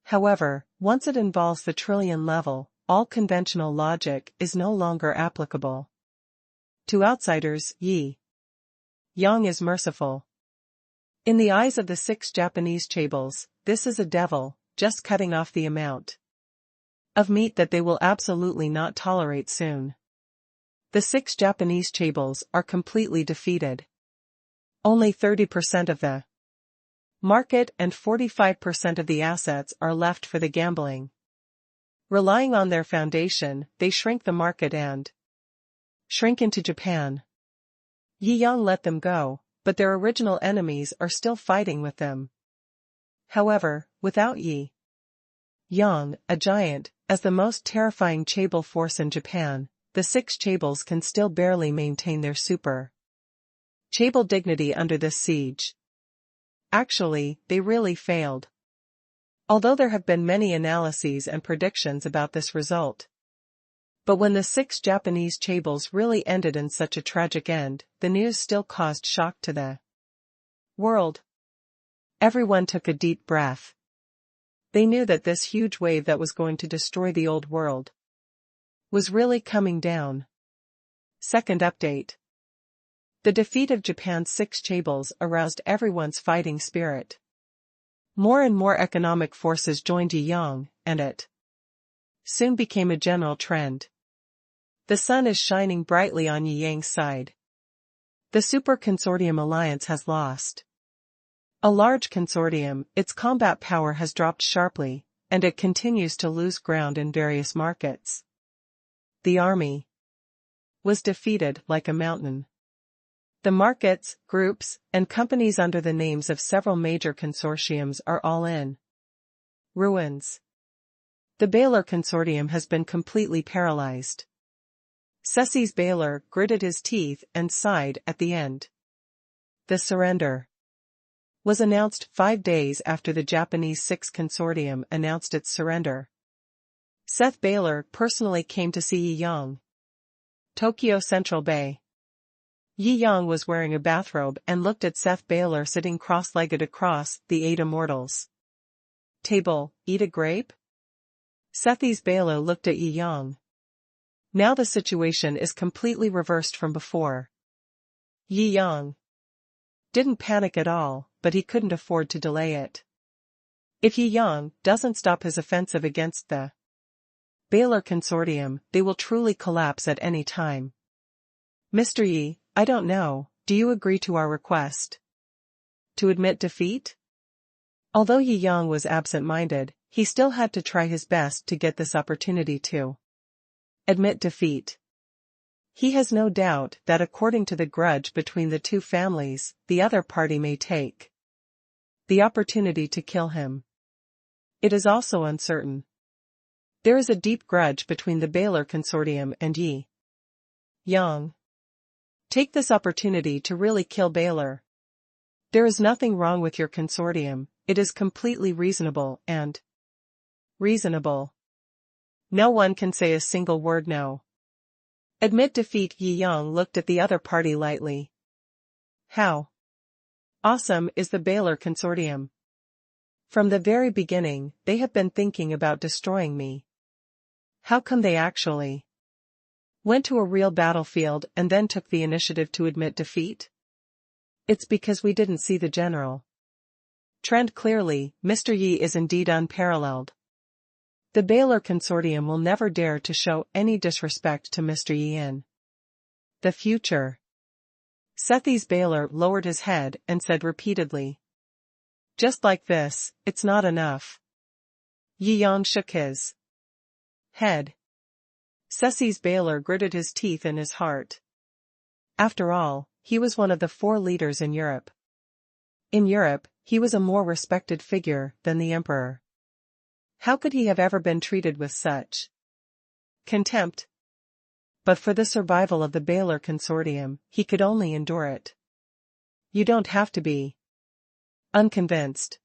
However, once it involves the trillion level, all conventional logic is no longer applicable. To outsiders, Yi Yang is merciful. In the eyes of the 6 Japanese chaebols, this is a devil, just cutting off the amount of meat that they will absolutely not tolerate soon. The 6 Japanese chaebols are completely defeated. Only 30% of the market and 45% of the assets are left for the gambling. Relying on their foundation, they shrink the market and shrink into Japan. Yi Yang let them go, but their original enemies are still fighting with them. However, without Yi Yang, a giant, as the most terrifying chaebol force in Japan, the 6 chaebols can still barely maintain their super chaebol dignity under this siege. Actually, they really failed. Although there have been many analyses and predictions about this result. But when the 6 Japanese chaebols really ended in such a tragic end, the news still caused shock to the world. Everyone took a deep breath. They knew that this huge wave that was going to destroy the old world was really coming down. Second update. The defeat of Japan's 6 chaebols aroused everyone's fighting spirit. More and more economic forces joined Yi Yang, and it soon became a general trend. The sun is shining brightly on Yi Yang's side. The Super Consortium Alliance has lost a large consortium, its combat power has dropped sharply, and it continues to lose ground in various markets. The army was defeated like a mountain. The markets, groups, and companies under the names of several major consortiums are all in ruins. The Baylor consortium has been completely paralyzed. Ceci's Baylor gritted his teeth and sighed at the end. The surrender was announced 5 days after the Japanese 6 consortium announced its surrender. Seth Baylor personally came to see Yi Yang. Tokyo Central Bay. Yi Yang was wearing a bathrobe and looked at Seth Baylor sitting cross-legged across the 8 immortals table. Eat a grape? Ceci's Baylor looked at Yi Yang. Now the situation is completely reversed from before. Yi Yang didn't panic at all, but he couldn't afford to delay it. If Yi Yang doesn't stop his offensive against the Baylor Consortium, they will truly collapse at any time. Mr. Yi, I don't know, do you agree to our request? To admit defeat? Although Yi Yang was absent-minded, he still had to try his best to get this opportunity to admit defeat. He has no doubt that according to the grudge between the two families, the other party may take the opportunity to kill him. It is also uncertain. There is a deep grudge between the Baylor Consortium and Yi Yang. Take this opportunity to really kill Baylor. There is nothing wrong with your consortium, it is completely reasonable and reasonable. No one can say a single word no. Admit defeat. Yi Yang looked at the other party lightly. How awesome is the Baylor Consortium? From the very beginning, they have been thinking about destroying me. How come they actually went to a real battlefield and then took the initiative to admit defeat? It's because we didn't see the general trend clearly. Mr. Yi is indeed unparalleled. The Baylor Consortium will never dare to show any disrespect to Mr. Yi in the future. Sethies Baylor lowered his head and said repeatedly. Just like this, it's not enough. Yi Yang shook his head. Sethies Baylor gritted his teeth in his heart. After all, he was one of the 4 leaders in Europe. In Europe, he was a more respected figure than the emperor. How could he have ever been treated with such contempt? But for the survival of the Baylor Consortium, he could only endure it. You don't have to be unconvinced.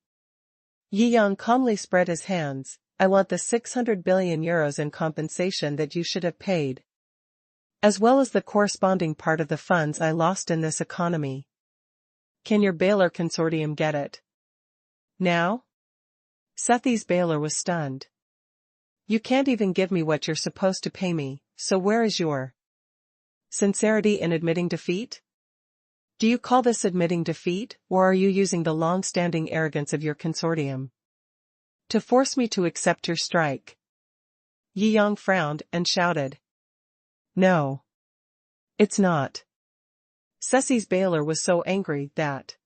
Yi Yang calmly spread his hands. I want the 600 billion euros in compensation that you should have paid, as well as the corresponding part of the funds I lost in this economy. Can your Baylor Consortium get it now? Sethies Baylor was stunned. You can't even give me what you're supposed to pay me, so where is your sincerity in admitting defeat? Do you call this admitting defeat, or are you using the long-standing arrogance of your consortium to force me to accept your strike? Yi Yang frowned and shouted. No. It's not. Sethies Baylor was so angry that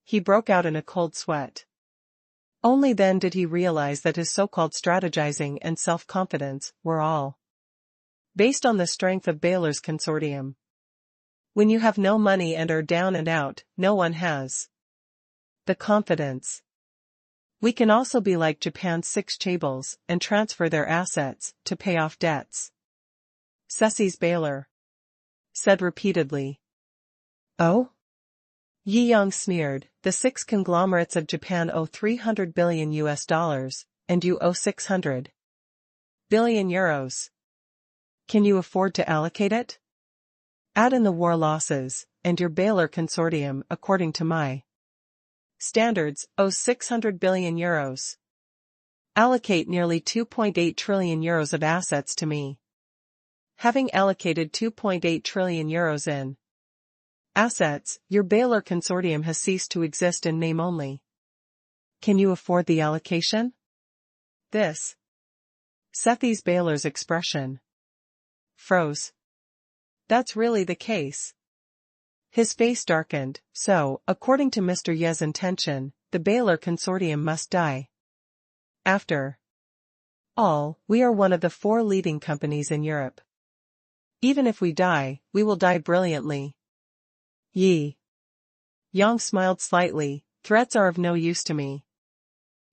he broke out in a cold sweat. Only then did he realize that his so-called strategizing and self-confidence were all based on the strength of Baylor's consortium. When you have no money and are down and out, no one has the confidence. We can also be like Japan's 6 chaebols and transfer their assets to pay off debts. Sethies Baylor said repeatedly. Oh? Yi Yang sneered, the 6 conglomerates of Japan owe 300 billion US dollars, and you owe 600 billion euros. Can you afford to allocate it? Add in the war losses, and your Baylor Consortium, according to my standards, owes 600 billion euros. Allocate nearly 2.8 trillion euros of assets to me. Having allocated 2.8 trillion euros in assets, your Baylor Consortium has ceased to exist in name only. Can you afford the allocation? This. Sethies Baylor's expression froze. That's really the case. His face darkened. So, according to Mr. Ye's intention, the Baylor Consortium must die. After all, we are one of the 4 leading companies in Europe. Even if we die, we will die brilliantly. Yi Yang smiled slightly. Threats are of no use to me.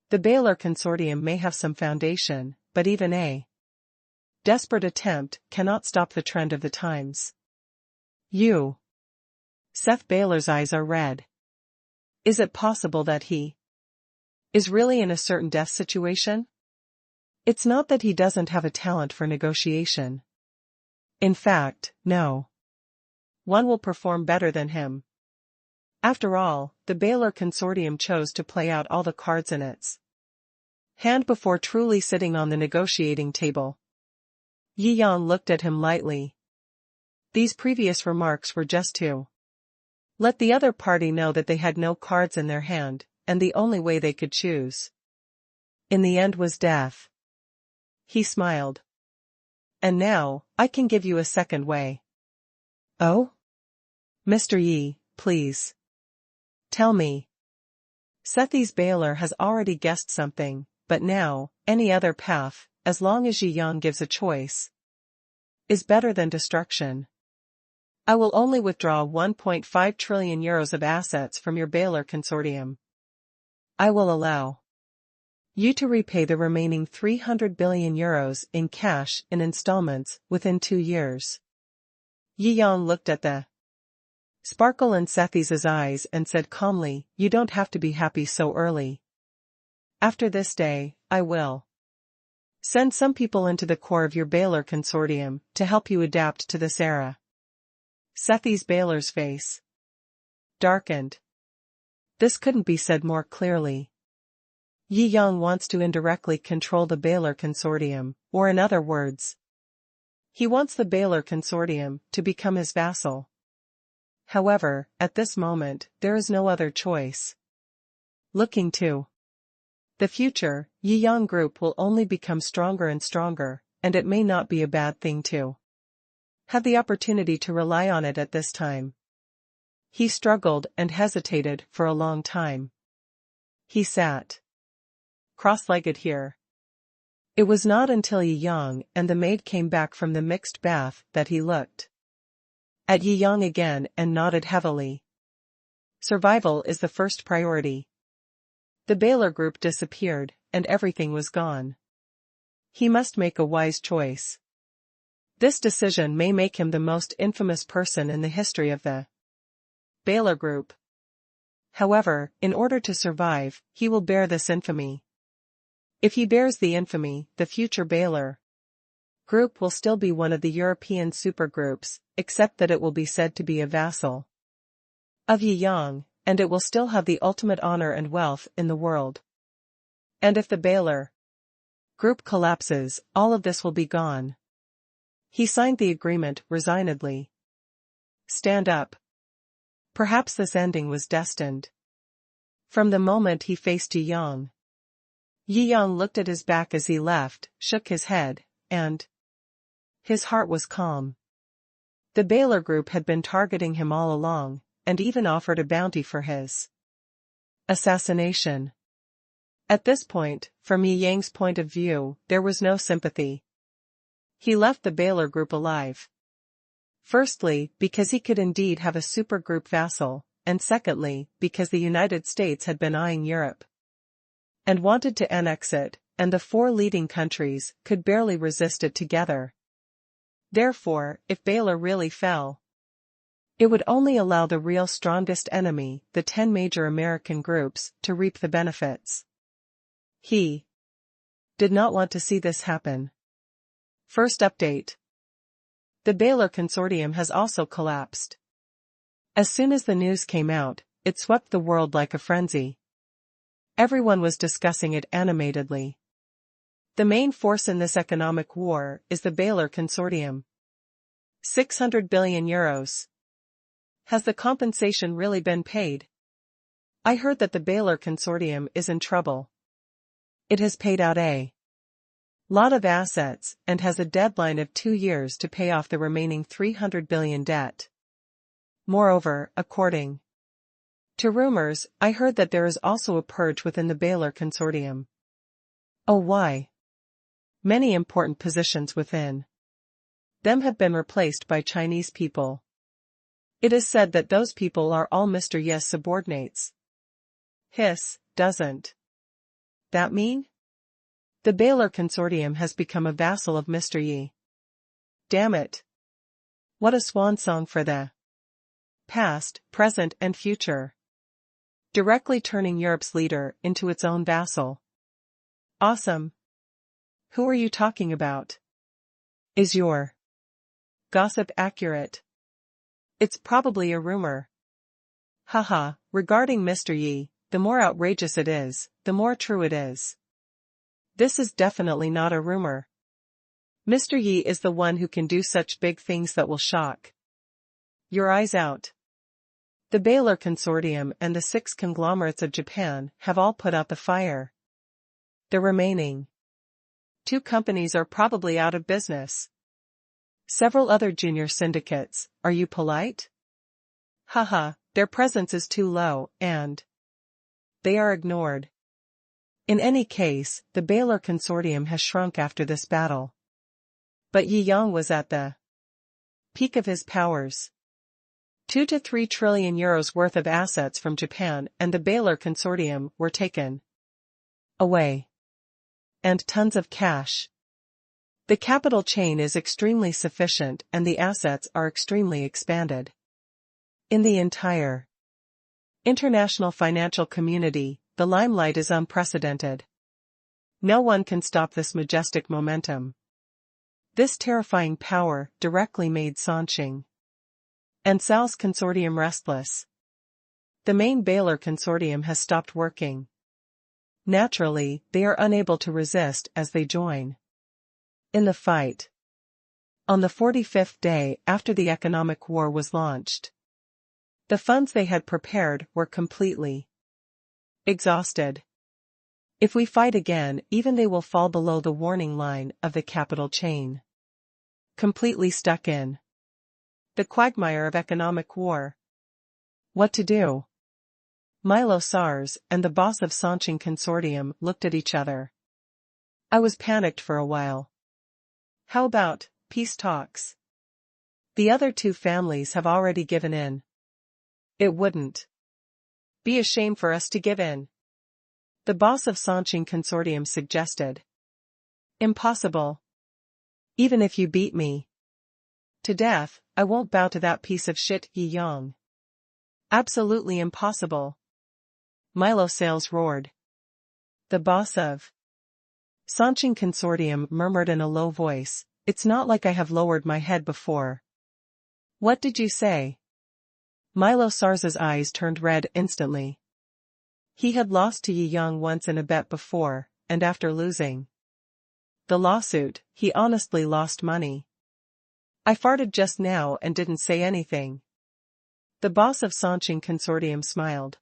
The Baylor Consortium may have some foundation, but even a desperate attempt cannot stop the trend of the times. You. Seth Baylor's eyes are red. Is it possible that he is really in a certain death situation? It's not that he doesn't have a talent for negotiation. In fact, no one will perform better than him. After all, the Baylor Consortium chose to play out all the cards in its hand before truly sitting on the negotiating table. Yi Yang looked at him lightly. These previous remarks were just to let the other party know that they had no cards in their hand, and the only way they could choose in the end was death. He smiled. And now, I can give you a second way. Oh? Mr. Yi, please. Tell me. Sethi's Baylor has already guessed something, but now, any other path, as long as Jiangjing gives a choice, is better than destruction. I will only withdraw 1.5 trillion euros of assets from your Baylor consortium. I will allow you to repay the remaining 300 billion euros in cash in installments within 2 years. Jiangjing looked at the sparkle in Sethi's eyes and said calmly, you don't have to be happy so early. After this day, I will send some people into the core of your Baylor consortium to help you adapt to this era. Sethi's Baylor's face darkened. This couldn't be said more clearly. Jiangjing wants to indirectly control the Baylor consortium, or in other words, he wants the Baylor consortium to become his vassal. However, at this moment, there is no other choice. Looking to the future, Jiangjing Group will only become stronger and stronger, and it may not be a bad thing to have the opportunity to rely on it at this time. He struggled and hesitated for a long time. He sat cross-legged here. It was not until Jiangjing and the maid came back from the mixed bath that he looked at Jiangjing again and nodded heavily. Survival is the first priority. The Baylor Group disappeared, and everything was gone. He must make a wise choice. This decision may make him the most infamous person in the history of the Baylor Group. However, in order to survive, he will bear this infamy. If he bears the infamy, the future Baylor Group will still be one of the European supergroups, except that it will be said to be a vassal of Jiangjing, and it will still have the ultimate honor and wealth in the world. And if the Baylor Group collapses, all of this will be gone. He signed the agreement resignedly. Stand up. Perhaps this ending was destined. From the moment he faced Jiangjing, Jiangjing looked at his back as he left, shook his head, and his heart was calm. The Baylor Group had been targeting him all along, and even offered a bounty for his assassination. At this point, from Jiangjing's point of view, there was no sympathy. He left the Baylor Group alive. Firstly, because he could indeed have a supergroup vassal, and secondly, because the United States had been eyeing Europe and wanted to annex it, and the 4 leading countries could barely resist it together. Therefore, if Baylor really fell, it would only allow the real strongest enemy, the 10 major American groups, to reap the benefits. He did not want to see this happen. First update. The Baylor consortium has also collapsed. As soon as the news came out, it swept the world like a frenzy. Everyone was discussing it animatedly. The main force in this economic war is the Baylor consortium. 600 billion euros. Has the compensation really been paid? I heard that the Baylor consortium is in trouble. It has paid out a lot of assets and has a deadline of 2 years to pay off the remaining 300 billion debt. Moreover, according to rumors, I heard that there is also a purge within the Baylor consortium. Oh, why? Many important positions within them have been replaced by Chinese people. It is said that those people are all Mr. Yi's subordinates. Hiss, doesn't that mean? The Baylor consortium has become a vassal of Mr. Yi. Damn it. What a swan song for the past, present and future. Directly turning Europe's leader into its own vassal. Awesome. Who are you talking about? Is your gossip accurate? It's probably a rumor. Haha, regarding Mr. Yi, the more outrageous it is, the more true it is. This is definitely not a rumor. Mr. Yi is the one who can do such big things that will shock your eyes out. The Baylor Consortium and the 6 conglomerates of Japan have all put out the fire. The remaining two companies are probably out of business. Several other junior syndicates, are you polite? Haha, their presence is too low, and they are ignored. In any case, the Baylor consortium has shrunk after this battle. But Yi Yang was at the peak of his powers. 2 to 3 trillion euros worth of assets from Japan and the Baylor consortium were taken away. And tons of cash. The capital chain is extremely sufficient and the assets are extremely expanded. In the entire international financial community, the limelight is unprecedented. No one can stop this majestic momentum. This terrifying power directly made Sanqing and Sal's consortium restless. The main Baylor consortium has stopped working. Naturally, they are unable to resist as they join in the fight. On the 45th day after the economic war was launched, the funds they had prepared were completely exhausted. If we fight again, even they will fall below the warning line of the capital chain. Completely stuck in the quagmire of economic war. What to do? Milo Sars and the boss of Sanqing Consortium looked at each other. I was panicked for a while. How about peace talks? The other two families have already given in. It wouldn't be a shame for us to give in. The boss of Sanqing Consortium suggested. Impossible. Even if you beat me to death, I won't bow to that piece of shit, Yi Yang. Absolutely impossible. Milo Sales roared. The boss of Sanqing Consortium murmured in a low voice, it's not like I have lowered my head before. What did you say? Milo Sars's eyes turned red instantly. He had lost to Yi Yang once in a bet before, and after losing the lawsuit, he honestly lost money. I farted just now and didn't say anything. The boss of Sanqing Consortium smiled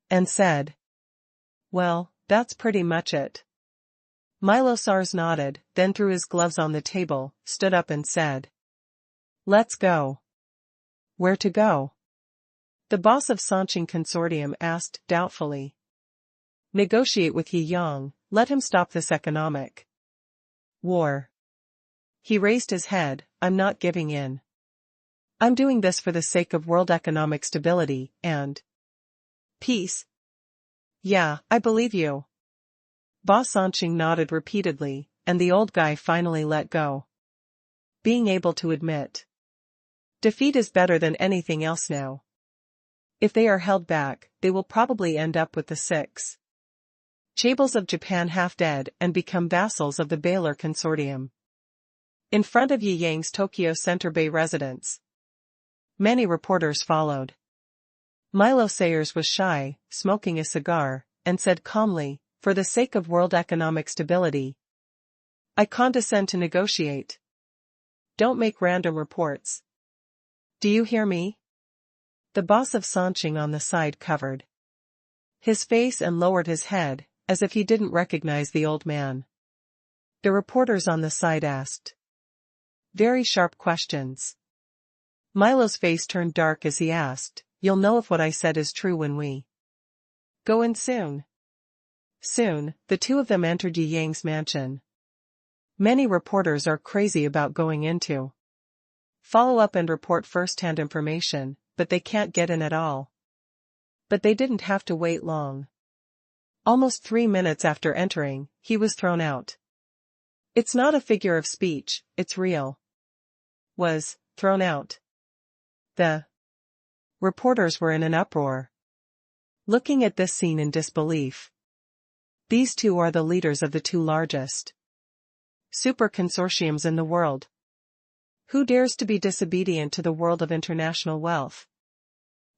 and said, well, that's pretty much it. Milo Sars nodded, then threw his gloves on the table, stood up and said, let's go. Where to go? The boss of Sanqing Consortium asked doubtfully. Negotiate with Yi Yang, let him stop this economic war. He raised his head, I'm not giving in. I'm doing this for the sake of world economic stability and peace. Yeah, I believe you. Boss Sanqing nodded repeatedly, and the old guy finally let go. Being able to admit defeat is better than anything else now. If they are held back, they will probably end up with the 6 chaebol of Japan half dead and become vassals of the Baylor Consortium. In front of Yi Yang's Tokyo Center Bay residence, many reporters followed. Milo Sayers was shy, smoking a cigar, and said calmly, for the sake of world economic stability, I condescend to negotiate. Don't make random reports. Do you hear me? The boss of Sanqing on the side covered his face and lowered his head, as if he didn't recognize the old man. The reporters on the side asked very sharp questions. Milo's face turned dark as he asked, you'll know if what I said is true when we go in soon. Soon, the two of them entered Yi Yang's mansion. Many reporters are crazy about going into follow-up and report first-hand information, but they can't get in at all. But they didn't have to wait long. Almost 3 minutes after entering, he was thrown out. It's not a figure of speech, it's real. Was thrown out. The reporters were in an uproar, looking at this scene in disbelief. These two are the leaders of the two largest super consortiums in the world. Who dares to be disobedient to the world of international wealth?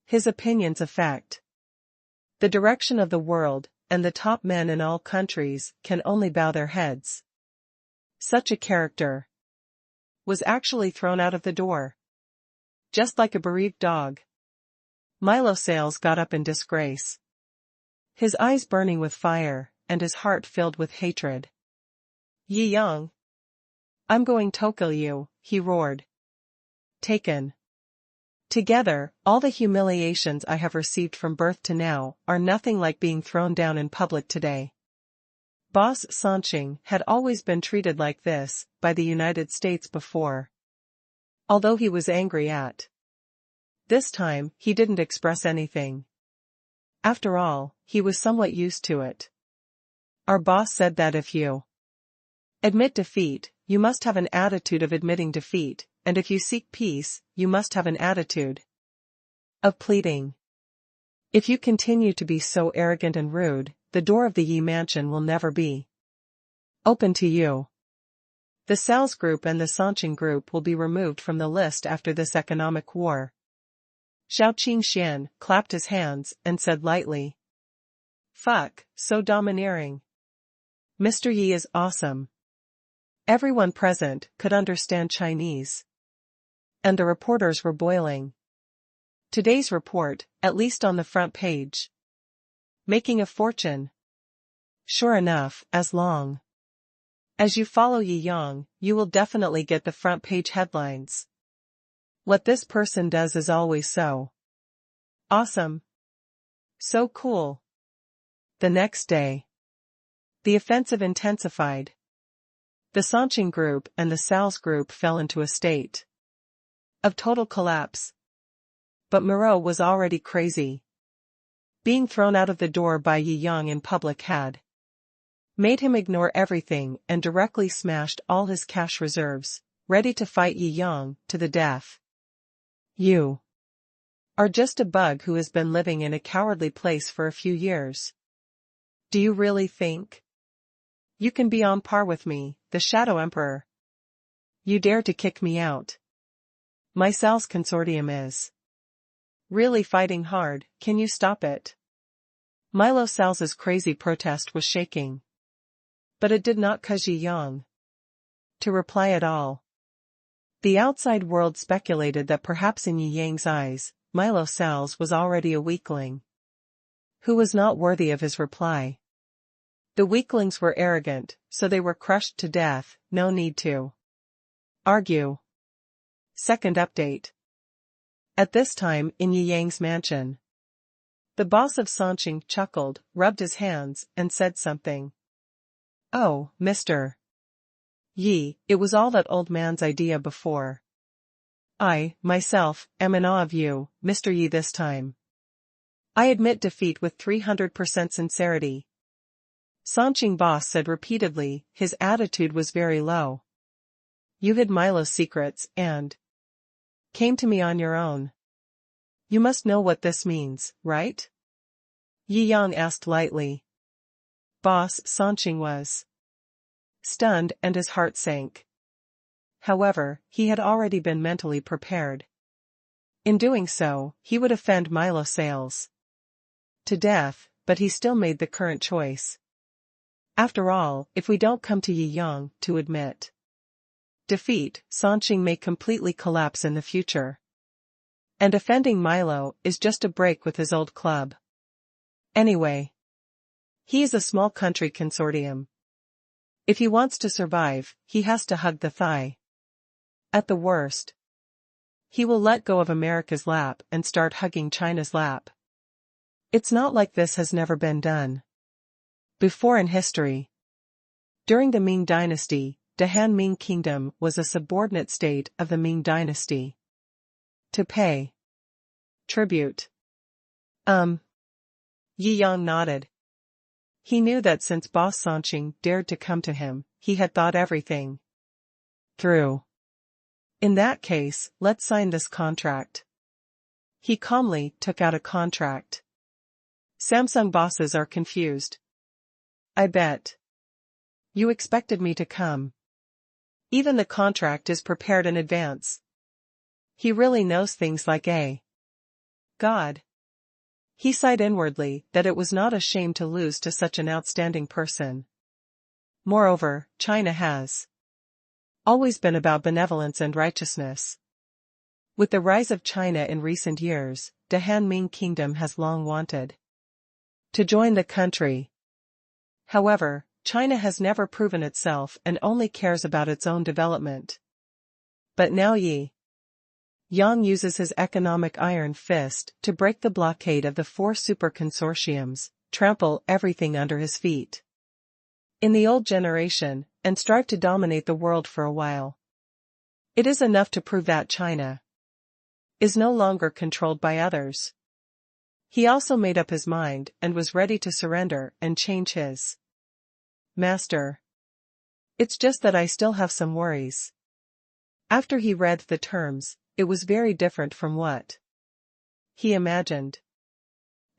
His opinions affect the direction of the world, and the top men in all countries can only bow their heads. Such a character was actually thrown out of the door. Just like a bereaved dog. Milo Sales got up in disgrace, his eyes burning with fire, and his heart filled with hatred. Yi Yang. I'm going to kill you, he roared. Taken. Together, all the humiliations I have received from birth to now are nothing like being thrown down in public today. Boss Sanqing had always been treated like this by the United States before. Although he was angry at this time, he didn't express anything. After all, he was somewhat used to it. Our boss said that if you admit defeat, you must have an attitude of admitting defeat, and if you seek peace, you must have an attitude of pleading. If you continue to be so arrogant and rude, the door of the Yi mansion will never be open to you. The Sal's group and the Sanqing group will be removed from the list after this economic war. Shou Qingxian clapped his hands and said lightly. Fuck, so domineering. Mr. Yi is awesome. Everyone present could understand Chinese. And the reporters were boiling. Today's report, at least on the front page. Making a fortune. Sure enough, as long as you follow Yi Yang, you will definitely get the front page headlines. What this person does is always so awesome. So cool. The next day, the offensive intensified. The Sanqing group and the Sal's group fell into a state of total collapse. But Moreau was already crazy. Being thrown out of the door by Yi Yang in public had made him ignore everything and directly smashed all his cash reserves, ready to fight Yi Yang to the death. You are just a bug who has been living in a cowardly place for a few years. Do you really think you can be on par with me, the Shadow Emperor? You dare to kick me out? My Sal's consortium is really fighting hard, can you stop it? Milo Sal's crazy protest was shaking. But it did not cause Yi Yang to reply at all. The outside world speculated that perhaps in Yi Yang's eyes, Milo Sal's was already a weakling who was not worthy of his reply. The weaklings were arrogant, so they were crushed to death, no need to argue. Second update. At this time in Yi Yang's mansion, the boss of Sanqing chuckled, rubbed his hands, and said something. Oh, Mr. Yi, it was all that old man's idea before. I, myself, am in awe of you, Mr. Yi this time. I admit defeat with 300% sincerity. Sanqing boss said repeatedly, his attitude was very low. You hid Milo's secrets and came to me on your own. You must know what this means, right? Yi Yang asked lightly. Boss Sanqing was stunned and his heart sank. However, he had already been mentally prepared. In doing so, he would offend Milo Sales to death, but he still made the current choice. After all, if we don't come to Yi Yang to admit defeat, Sanqing may completely collapse in the future. And offending Milo is just a break with his old club. Anyway, he is a small country consortium. If he wants to survive, he has to hug the thigh. At the worst, he will let go of America's lap and start hugging China's lap. It's not like this has never been done before in history. During the Ming Dynasty, the Han Ming Kingdom was a subordinate state of the Ming Dynasty. To pay tribute. Yi Yang nodded. He knew that since boss Sanqing dared to come to him, he had thought everything through. In that case, let's sign this contract. He calmly took out a contract. Samsung bosses are confused. I bet you expected me to come. Even the contract is prepared in advance. He really knows things like a god. He sighed inwardly that it was not a shame to lose to such an outstanding person. Moreover, China has always been about benevolence and righteousness. With the rise of China in recent years, the Han Ming Kingdom has long wanted to join the country. However, China has never proven itself and only cares about its own development. But now Yang uses his economic iron fist to break the blockade of the 4 super consortiums, trample everything under his feet. In the old generation, and strive to dominate the world for a while. It is enough to prove that China is no longer controlled by others. He also made up his mind and was ready to surrender and change his master. It's just that I still have some worries. After he read the terms, it was very different from what he imagined.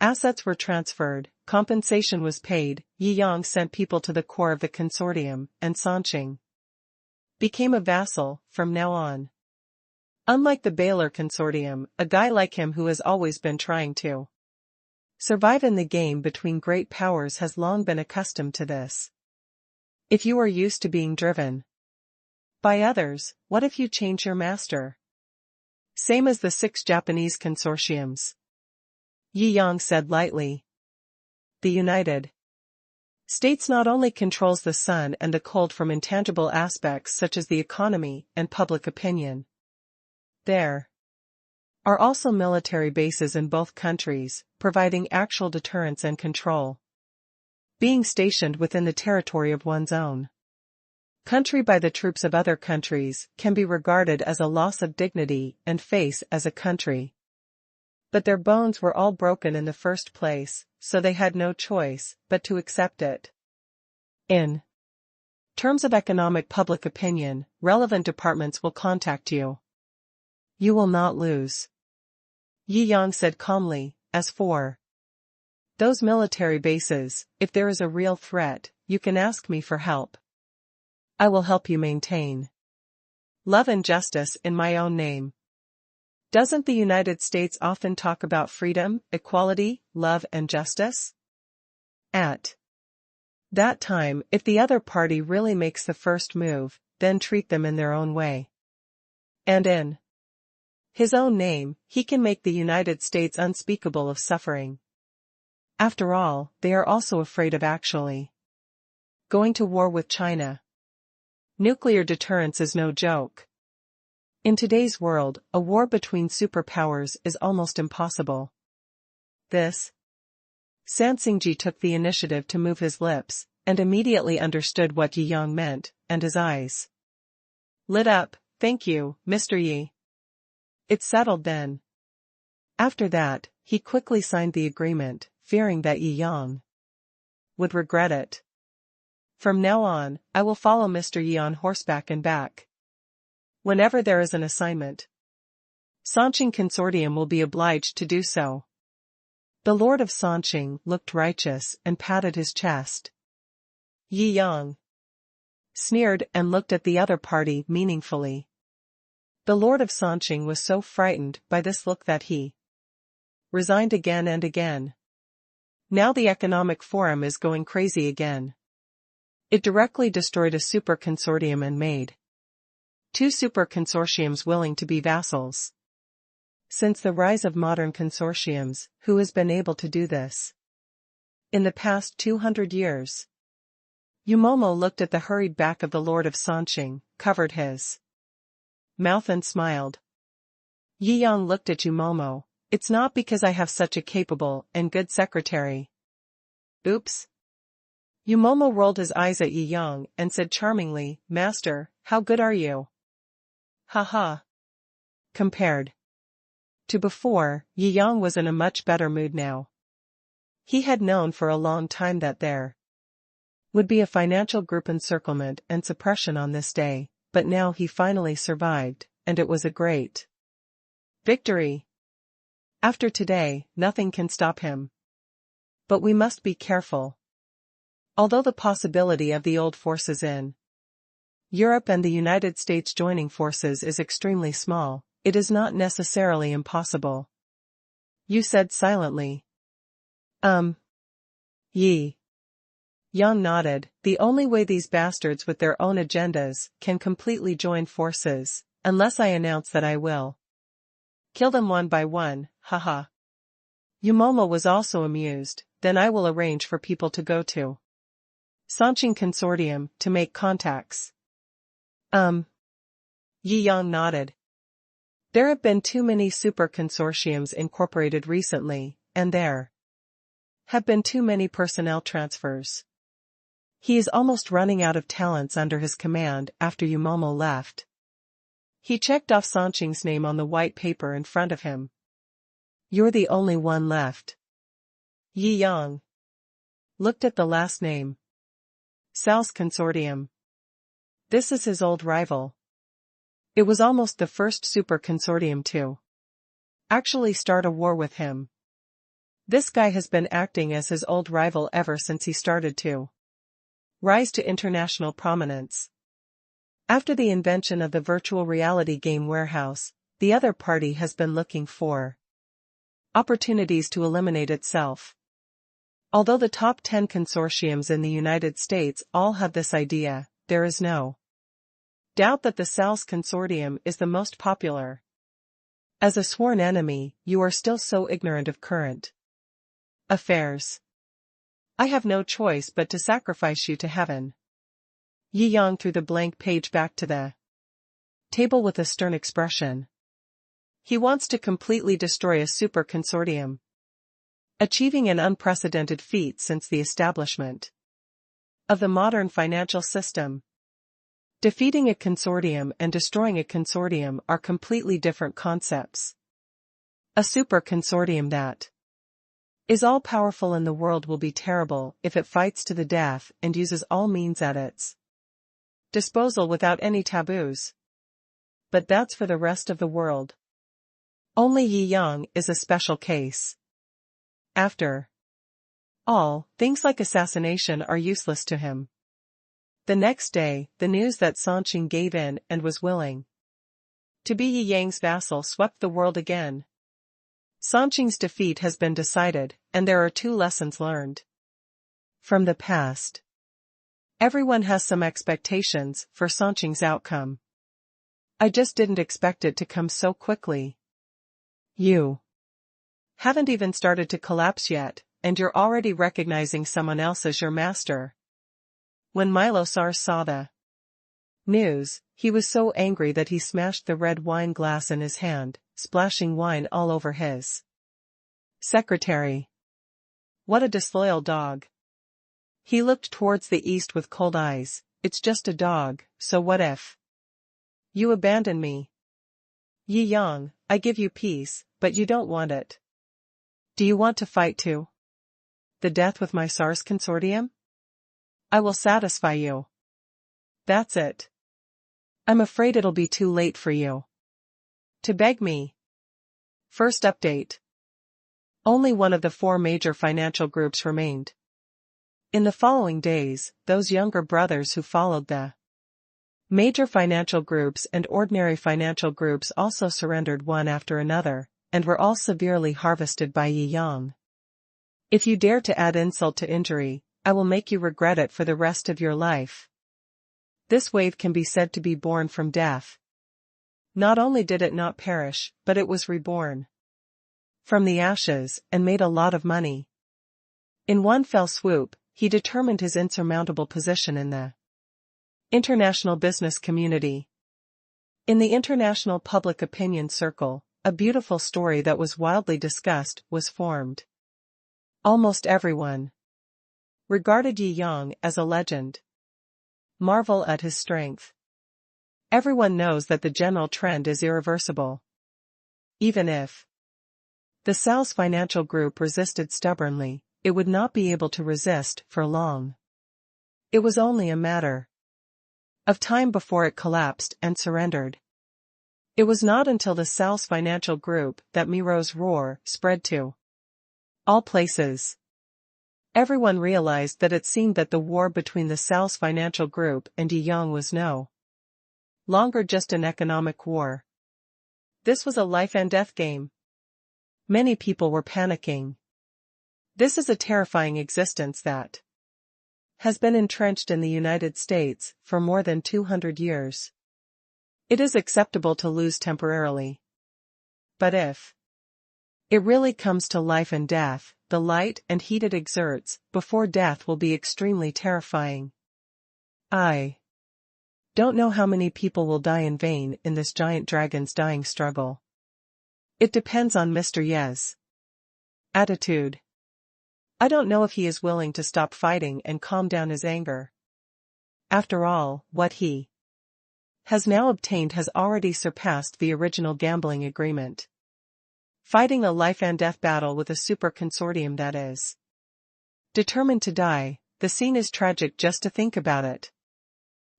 Assets were transferred, compensation was paid, Yang sent people to the core of the consortium, and Sanqing became a vassal from now on. Unlike the Baylor consortium, a guy like him who has always been trying to survive in the game between great powers has long been accustomed to this. If you are used to being driven by others, what if you change your master? Same as the 6 Japanese consortiums. Yang said lightly. The United States not only controls the sun and the cold from intangible aspects such as the economy and public opinion. There are also military bases in both countries, providing actual deterrence and control. Being stationed within the territory of one's own country by the troops of other countries can be regarded as a loss of dignity and face as a country. But their bones were all broken in the first place, so they had no choice but to accept it. In terms of economic public opinion, relevant departments will contact you. You will not lose. Yang said calmly. As for those military bases, if there is a real threat, you can ask me for help. I will help you maintain love and justice in my own name. Doesn't the United States often talk about freedom, equality, love and justice? At that time, if the other party really makes the first move, then treat them in their own way. And in his own name, he can make the United States unspeakable of suffering. After all, they are also afraid of actually going to war with China. Nuclear deterrence is no joke. In today's world, a war between superpowers is almost impossible. This Sanqing took the initiative to move his lips, and immediately understood what Yang meant, and his eyes lit up. Thank you, Mr. Yi. It's settled then. After that, he quickly signed the agreement, fearing that Yang would regret it. From now on, I will follow Mr. Yi on horseback and back. Whenever there is an assignment, Sanqing Consortium will be obliged to do so. The Lord of Sanqing looked righteous and patted his chest. Yang sneered and looked at the other party meaningfully. The Lord of Sanqing was so frightened by this look that he resigned again and again. Now the Economic Forum is going crazy again. It directly destroyed a super consortium and made 2 super consortiums willing to be vassals. Since the rise of modern consortiums, who has been able to do this? In the past 200 years. Yumomo looked at the hurried back of the Lord of Sanqing, covered his mouth and smiled. Yang looked at Yumomo. It's not because I have such a capable and good secretary. Oops. Yumomo rolled his eyes at Yang and said charmingly, Master, how good are you? Haha. Compared to before, Yang was in a much better mood now. He had known for a long time that there would be a financial group encirclement and suppression on this day, but now he finally survived, and it was a great victory. After today, nothing can stop him. But we must be careful. Although the possibility of the old forces in Europe and the United States joining forces is extremely small, it is not necessarily impossible. You said silently. Yi. Yang nodded. The only way these bastards with their own agendas can completely join forces, unless I announce that I will kill them one by one, haha. Yumomo was also amused. Then I will arrange for people to go to Sanqing Consortium, to make contacts. Yi Yang nodded. There have been too many super consortiums incorporated recently, and there have been too many personnel transfers. He is almost running out of talents under his command after Yu Momo left. He checked off Sanqing's name on the white paper in front of him. You're the only one left. Yi Yang looked at the last name. Sal's Consortium. This is his old rival. It was almost the first super consortium to actually start a war with him. This guy has been acting as his old rival ever since he started to rise to international prominence. After the invention of the virtual reality game warehouse, the other party has been looking for opportunities to eliminate itself. Although the top 10 consortiums in the United States all have this idea, there is no doubt that the Sal's Consortium is the most popular. As a sworn enemy, you are still so ignorant of current affairs. I have no choice but to sacrifice you to heaven. Yi Yang threw the blank page back to the table with a stern expression. He wants to completely destroy a super consortium, achieving an unprecedented feat since the establishment of the modern financial system. Defeating a consortium and destroying a consortium are completely different concepts. A super consortium that is all-powerful in the world will be terrible if it fights to the death and uses all means at its disposal without any taboos. But that's for the rest of the world. Only Yi Yang is a special case. After all, things like assassination are useless to him. The next day, the news that Sanqing gave in and was willing to be Yi Yang's vassal swept the world again. Sanqing's defeat has been decided, and there are 2 lessons learned from the past. Everyone has some expectations for Sanqing's outcome. I just didn't expect it to come so quickly. You haven't even started to collapse yet, and you're already recognizing someone else as your master. When Milo Sars saw the news, he was so angry that he smashed the red wine glass in his hand, splashing wine all over his secretary. What a disloyal dog. He looked towards the east with cold eyes. It's just a dog, so what if you abandon me? Yi Yang, I give you peace, but you don't want it. Do you want to fight too? The death with my SARS consortium? I will satisfy you. That's it. I'm afraid it'll be too late for you to beg me. First update. Only one of the 4 major financial groups remained. In the following days, those younger brothers who followed the major financial groups and ordinary financial groups also surrendered one after another, and were all severely harvested by Yi Yang. If you dare to add insult to injury, I will make you regret it for the rest of your life. This wave can be said to be born from death. Not only did it not perish, but it was reborn from the ashes, and made a lot of money. In one fell swoop, he determined his insurmountable position in the international business community. In the international public opinion circle, a beautiful story that was wildly discussed was formed. Almost everyone regarded Yi Yang as a legend. Marvel at his strength. Everyone knows that the general trend is irreversible. Even if the Sal's financial group resisted stubbornly, it would not be able to resist for long. It was only a matter of time before it collapsed and surrendered. It was not until the Sal's financial group that Miro's roar spread to all places. Everyone realized that it seemed that the war between the Sal's financial group and Yi Yang was no longer just an economic war. This was a life and death game. Many people were panicking. This is a terrifying existence that has been entrenched in the United States for more than 200 years. It is acceptable to lose temporarily. But if it really comes to life and death, the light and heat it exerts before death will be extremely terrifying. I don't know how many people will die in vain in this giant dragon's dying struggle. It depends on Mr. Ye's attitude. I don't know if he is willing to stop fighting and calm down his anger. After all, what he has now obtained has already surpassed the original gambling agreement. Fighting a life and death battle with a super consortium that is determined to die, the scene is tragic just to think about it.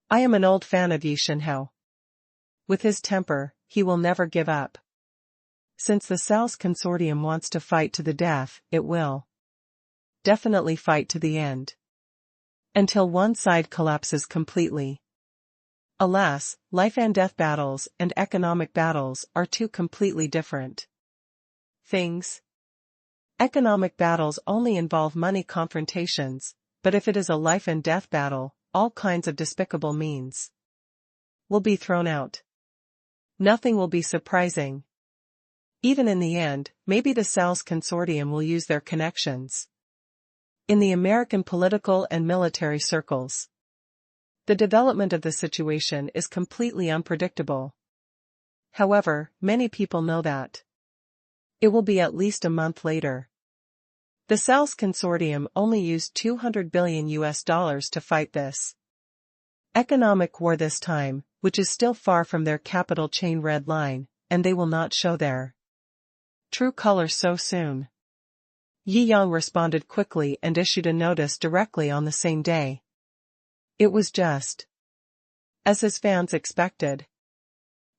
I am an old fan of Yi Shenhao. With his temper, he will never give up. Since the Sal's consortium wants to fight to the death, it will definitely fight to the end. Until one side collapses completely. Alas, life and death battles and economic battles are two completely different things. Economic battles only involve money confrontations, but if it is a life and death battle, all kinds of despicable means will be thrown out. Nothing will be surprising. Even in the end, maybe the Sal's consortium will use their connections in the American political and military circles. The development of the situation is completely unpredictable. However, many people know that it will be at least a month later. The Sal's consortium only used $200 billion to fight this economic war this time, which is still far from their capital chain red line, and they will not show their true colors so soon. Yi Yang responded quickly and issued a notice directly on the same day. It was just as his fans expected.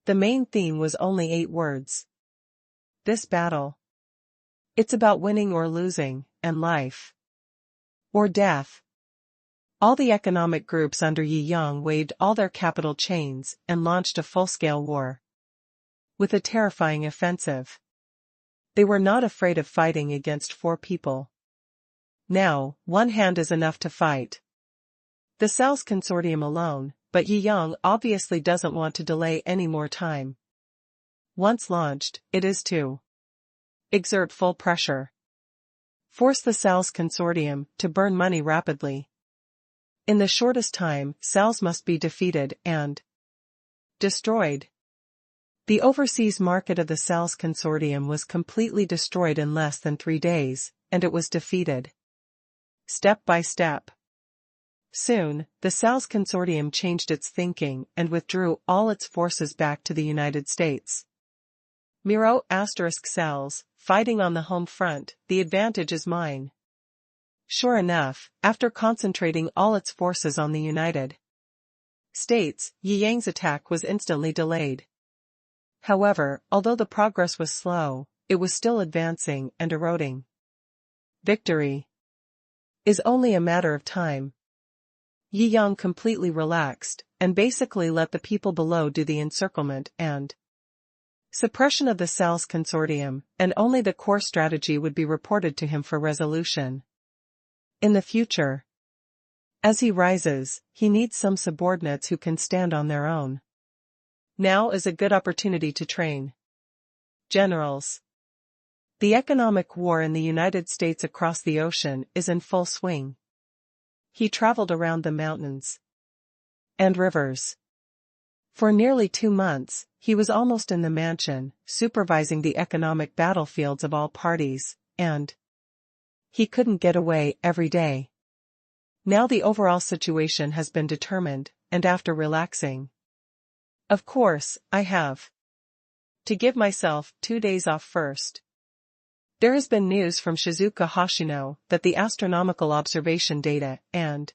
The main theme was only 8 words. This battle. It's about winning or losing, and life or death. All the economic groups under Yi Yang waved all their capital chains and launched a full-scale war with a terrifying offensive. They were not afraid of fighting against 4 people. Now, one hand is enough to fight the Sal's consortium alone, but Yi Yang obviously doesn't want to delay any more time. Once launched, it is to exert full pressure. Force the Sal's consortium to burn money rapidly. In the shortest time, Sal's must be defeated and destroyed. The overseas market of the Sal's consortium was completely destroyed in less than 3 days, and it was defeated step by step. Soon, the Sal's consortium changed its thinking and withdrew all its forces back to the United States. Miro *Sal's, fighting on the home front, the advantage is mine. Sure enough, after concentrating all its forces on the United States, Yi Yang's attack was instantly delayed. However, although the progress was slow, it was still advancing and eroding. Victory is only a matter of time. Yi Yang completely relaxed, and basically let the people below do the encirclement and suppression of the Sal's consortium, and only the core strategy would be reported to him for resolution. In the future, as he rises, he needs some subordinates who can stand on their own. Now is a good opportunity to train generals. The economic war in the United States across the ocean is in full swing. He traveled around the mountains and rivers. For nearly 2 months, he was almost in the mansion, supervising the economic battlefields of all parties, and he couldn't get away every day. Now the overall situation has been determined, and after relaxing, of course, I have to give myself 2 days off first. There has been news from Shizuka Hoshino that the astronomical observation data and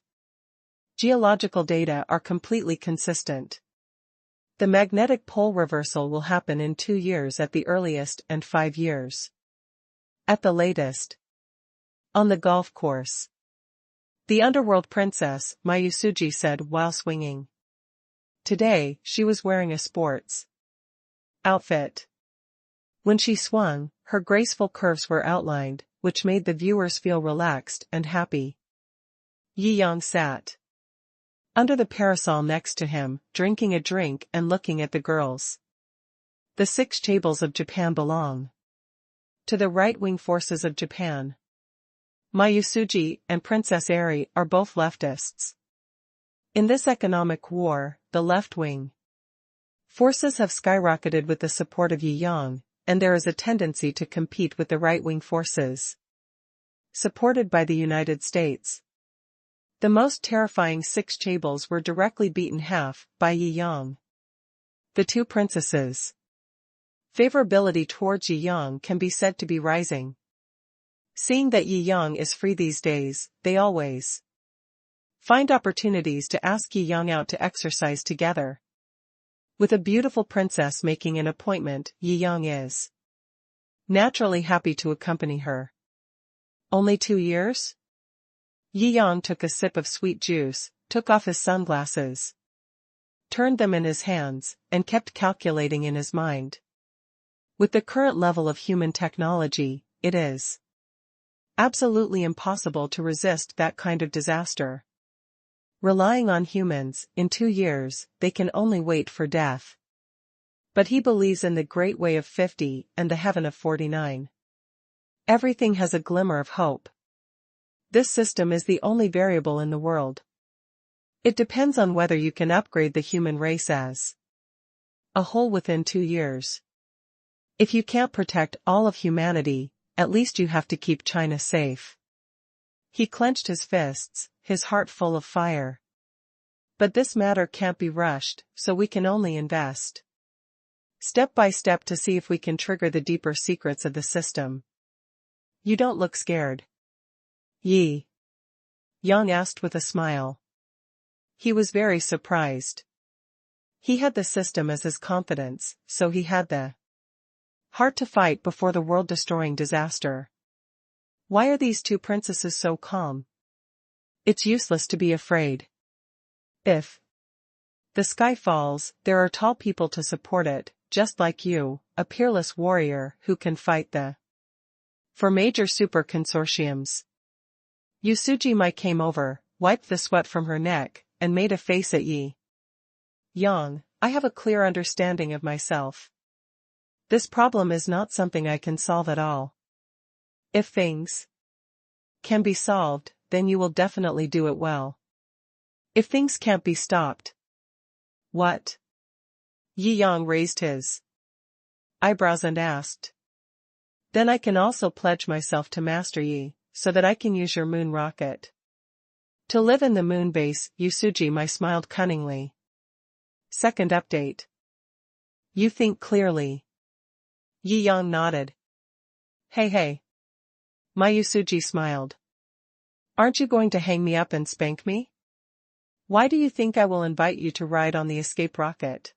geological data are completely consistent. The magnetic pole reversal will happen in 2 years at the earliest and 5 years at the latest. On the golf course, the underworld princess, Mayusuji said while swinging. Today, she was wearing a sports outfit. When she swung, her graceful curves were outlined, which made the viewers feel relaxed and happy. Yi Yang sat under the parasol next to him, drinking a drink and looking at the girls. The 6 chaebols of Japan belong to the right-wing forces of Japan. Mayusuji and Princess Eri are both leftists. In this economic war, the left-wing forces have skyrocketed with the support of Yi Yang, and there is a tendency to compete with the right-wing forces, supported by the United States. The most terrifying 6 chaebols were directly beaten half by Yi Yang. The two princesses' favorability towards Yi Yang can be said to be rising. Seeing that Yi Yang is free these days, they always find opportunities to ask Yi Yang out to exercise together. With a beautiful princess making an appointment, Yi Yang is naturally happy to accompany her. Only 2 years? Yi Yang took a sip of sweet juice, took off his sunglasses, turned them in his hands, and kept calculating in his mind. With the current level of human technology, it is absolutely impossible to resist that kind of disaster. Relying on humans, in 2 years, they can only wait for death. But he believes in the great way of 50 and the heaven of 49. Everything has a glimmer of hope. This system is the only variable in the world. It depends on whether you can upgrade the human race as a whole within 2 years. If you can't protect all of humanity, at least you have to keep China safe. He clenched his fists, his heart full of fire. But this matter can't be rushed, so we can only invest step by step to see if we can trigger the deeper secrets of the system. You don't look scared. Yi Yang asked with a smile. He was very surprised. He had the system as his confidence, so he had the heart to fight before the world-destroying disaster. Why are these two princesses so calm? It's useless to be afraid. If the sky falls, there are tall people to support it, just like you, a peerless warrior who can fight for major super consortiums. Yusuji Mai came over, wiped the sweat from her neck, and made a face at Yi Yang. I have a clear understanding of myself. This problem is not something I can solve at all. If things can be solved, then you will definitely do it well. If things can't be stopped. What? Yi Yang raised his eyebrows and asked. Then I can also pledge myself to Master Yi, so that I can use your moon rocket to live in the moon base. Yusuji Mai smiled cunningly. Second update. You think clearly. Yi Yang nodded. Hey. Mayusuji smiled. Aren't you going to hang me up and spank me? Why do you think I will invite you to ride on the escape rocket?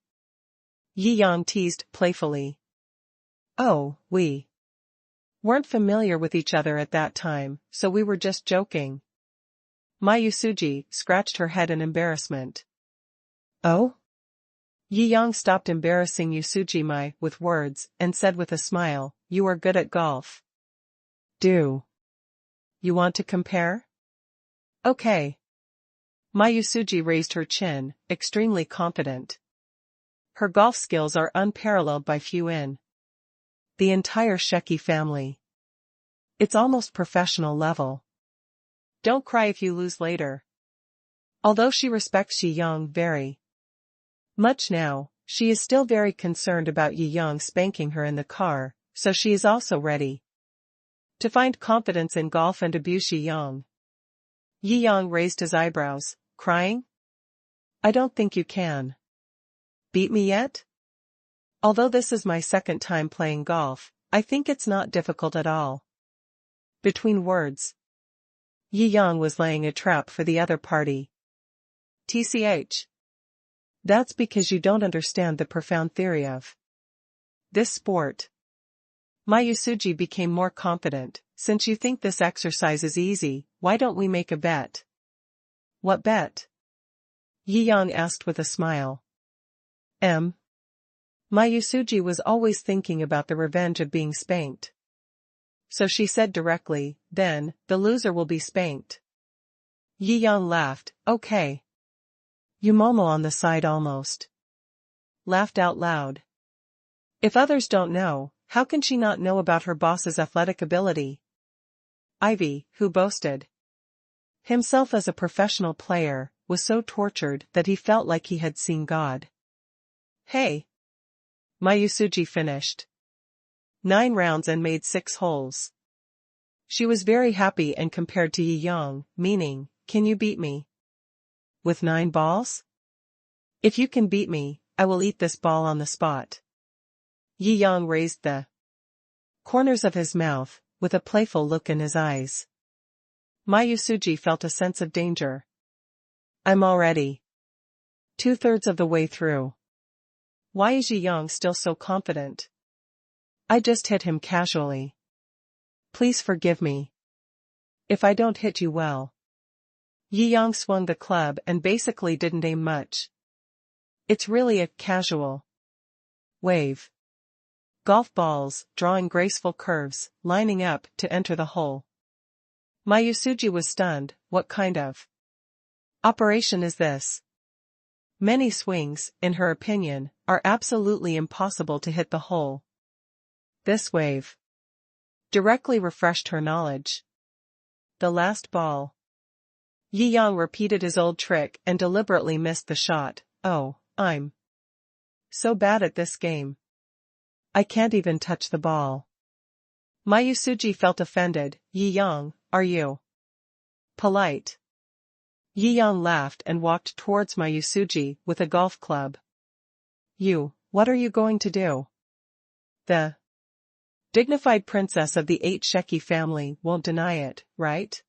Yi Yang teased playfully. Oh, we weren't familiar with each other at that time, so we were just joking. Mayusuji scratched her head in embarrassment. Oh? Yi Yang stopped embarrassing Yusuji Mai with words and said with a smile, You are good at golf. Do you want to compare? Okay. Mayusuji raised her chin, extremely confident. Her golf skills are unparalleled by few in the entire Sheki family. It's almost professional level. Don't cry if you lose later. Although she respects Yi Yang very much now, she is still very concerned about Yi Yang spanking her in the car, so she is also ready to find confidence in golf and abuse Yi Yang. Yi Yang raised his eyebrows, crying? I don't think you can beat me yet? Although this is my second time playing golf, I think it's not difficult at all. Between words, Yi Yang was laying a trap for the other party. TCH. That's because you don't understand the profound theory of this sport. Mayusuji became more confident. Since you think this exercise is easy, why don't we make a bet? What bet? Yi Yang asked with a smile. Mayusuji was always thinking about the revenge of being spanked. So she said directly, then, the loser will be spanked. Yi Yang laughed, okay. Yumomo on the side almost laughed out loud. If others don't know, how can she not know about her boss's athletic ability? Ivy, who boasted himself as a professional player, was so tortured that he felt like he had seen God. Hey! Mayusuji finished 9 rounds and made 6 holes. She was very happy and compared to Yi Yang, meaning, can you beat me? With 9 balls? If you can beat me, I will eat this ball on the spot. Yi Yang raised the corners of his mouth, with a playful look in his eyes. Mayusuji felt a sense of danger. I'm already 2/3 of the way through. Why is Yi Yang still so confident? I just hit him casually. Please forgive me if I don't hit you well. Yi Yang swung the club and basically didn't aim much. It's really a casual wave. Golf balls, drawing graceful curves, lining up to enter the hole. Mayusuji was stunned. What kind of operation is this? Many swings, in her opinion, are absolutely impossible to hit the hole. This wave directly refreshed her knowledge. The last ball. Yi Yang repeated his old trick and deliberately missed the shot. Oh, I'm so bad at this game. I can't even touch the ball. Mayusuji felt offended. Yi Yang, are you polite? Yi Yang laughed and walked towards Mayusuji with a golf club. What are you going to do? The dignified princess of the 8 Sheki family won't deny it, right?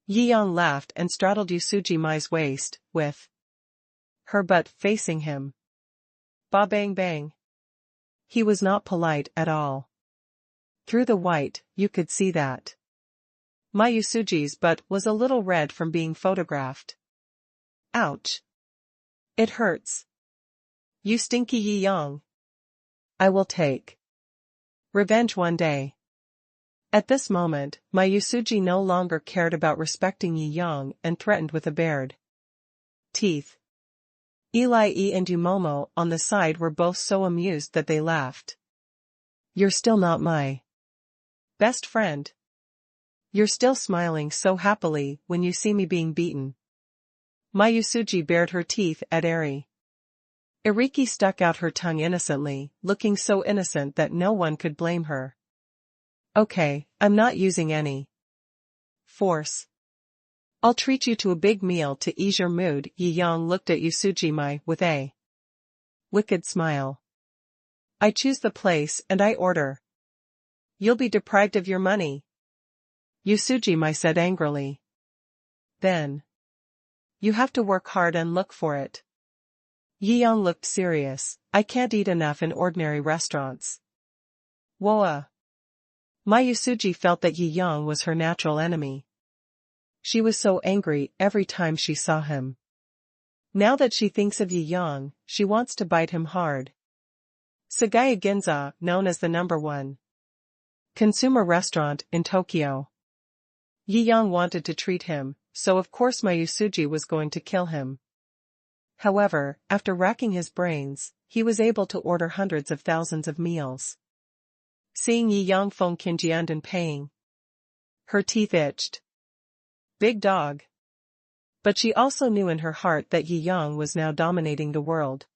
Yi Yang laughed and straddled Yusuji Mai's waist, with her butt facing him. Ba bang bang. He was not polite at all. Through the white, you could see that Mayusuji's butt was a little red from being photographed. Ouch. It hurts. You stinky Yi Yang. I will take revenge one day. At this moment, Mayusuji no longer cared about respecting Yi Yang and threatened with a bared teeth. Eli and Yumomo on the side were both so amused that they laughed. You're still not my best friend. You're still smiling so happily when you see me being beaten. Mayusuji bared her teeth at Eri. Iriki stuck out her tongue innocently, looking so innocent that no one could blame her. Okay, I'm not using any force. I'll treat you to a big meal to ease your mood. Yi Yang looked at Yusuji Mai with a wicked smile. I choose the place and I order. You'll be deprived of your money, Yusuji Mai said angrily. Then you have to work hard and look for it. Yi Yang looked serious. I can't eat enough in ordinary restaurants. Woa. Mayusuji felt that Yi Yang was her natural enemy. She was so angry every time she saw him. Now that she thinks of Yi Yang, she wants to bite him hard. Sagaya Ginza, known as the #1 consumer restaurant in Tokyo. Yi Yang wanted to treat him, so of course Mayusuji was going to kill him. However, after racking his brains, he was able to order hundreds of thousands of meals. Seeing Yi Yang phone Kinjian and paying, her teeth itched. Big dog. But she also knew in her heart that Yi Yang was now dominating the world.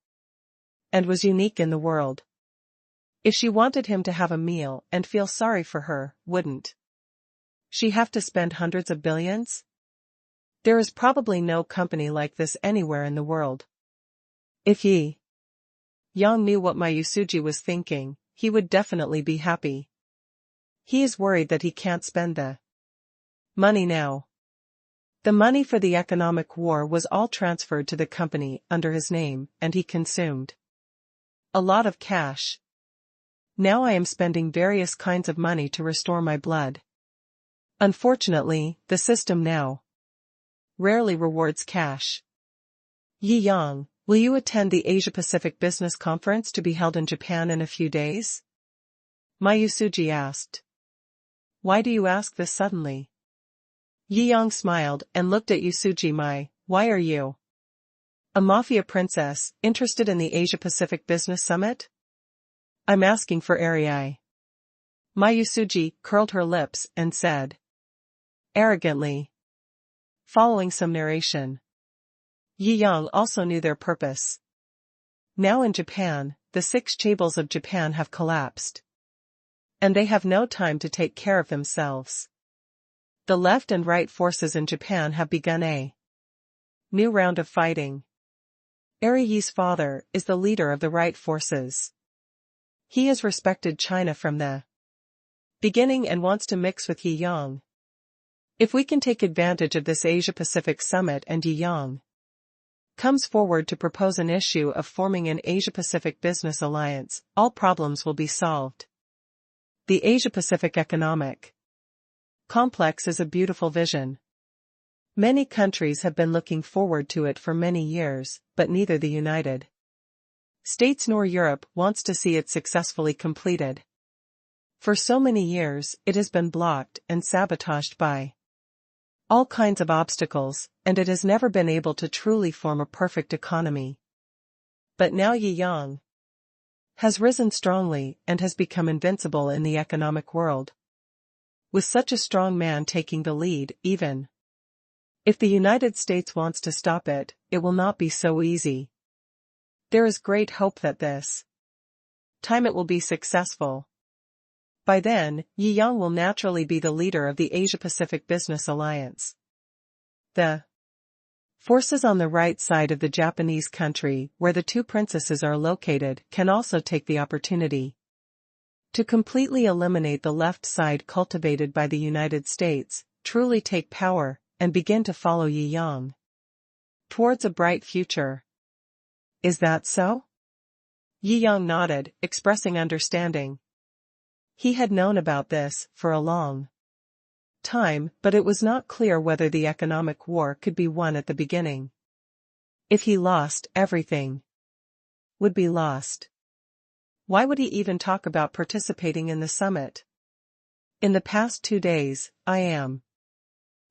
And was unique in the world. If she wanted him to have a meal and feel sorry for her, wouldn't she have to spend hundreds of billions? There is probably no company like this anywhere in the world. If Yi Yang knew what Mayusuji was thinking, he would definitely be happy. He is worried that he can't spend the money now. The money for the economic war was all transferred to the company under his name, and he consumed a lot of cash. Now I am spending various kinds of money to restore my blood. Unfortunately, the system now rarely rewards cash. Yi Yang, will you attend the Asia-Pacific Business Conference to be held in Japan in a few days? Mayusuji asked. Why do you ask this suddenly? Yi Yang smiled and looked at Yusuji Mai. Why are you a mafia princess, interested in the Asia-Pacific Business Summit? I'm asking for Eri. Mayusuji curled her lips and said. arrogantly, following some narration. Yi Yang also knew their purpose. Now in Japan, the 6 chaebols of Japan have collapsed. And they have no time to take care of themselves. The left and right forces in Japan have begun a new round of fighting. Yi's father is the leader of the right forces. He has respected China from the beginning and wants to mix with Yi Yang. If we can take advantage of this Asia-Pacific summit and Yi Yang comes forward to propose an issue of forming an Asia-Pacific business alliance, all problems will be solved. The Asia-Pacific Economic Complex is a beautiful vision. Many countries have been looking forward to it for many years, but neither the United States nor Europe wants to see it successfully completed. For so many years, it has been blocked and sabotaged by all kinds of obstacles, and it has never been able to truly form a perfect economy. But now Yi Yang has risen strongly and has become invincible in the economic world. With such a strong man taking the lead, even if the United States wants to stop it, it will not be so easy. There is great hope that this time it will be successful. By then, Yi Yang will naturally be the leader of the Asia-Pacific Business Alliance. The forces on the right side of the Japanese country, where the 2 princesses are located, can also take the opportunity to completely eliminate the left side cultivated by the United States, truly take power, and begin to follow Yi Yang towards a bright future. Is that so? Yi Yang nodded, expressing understanding. He had known about this for a long time, but it was not clear whether the economic war could be won at the beginning. If he lost, everything would be lost. Why would he even talk about participating in the summit? In the past 2 days, I am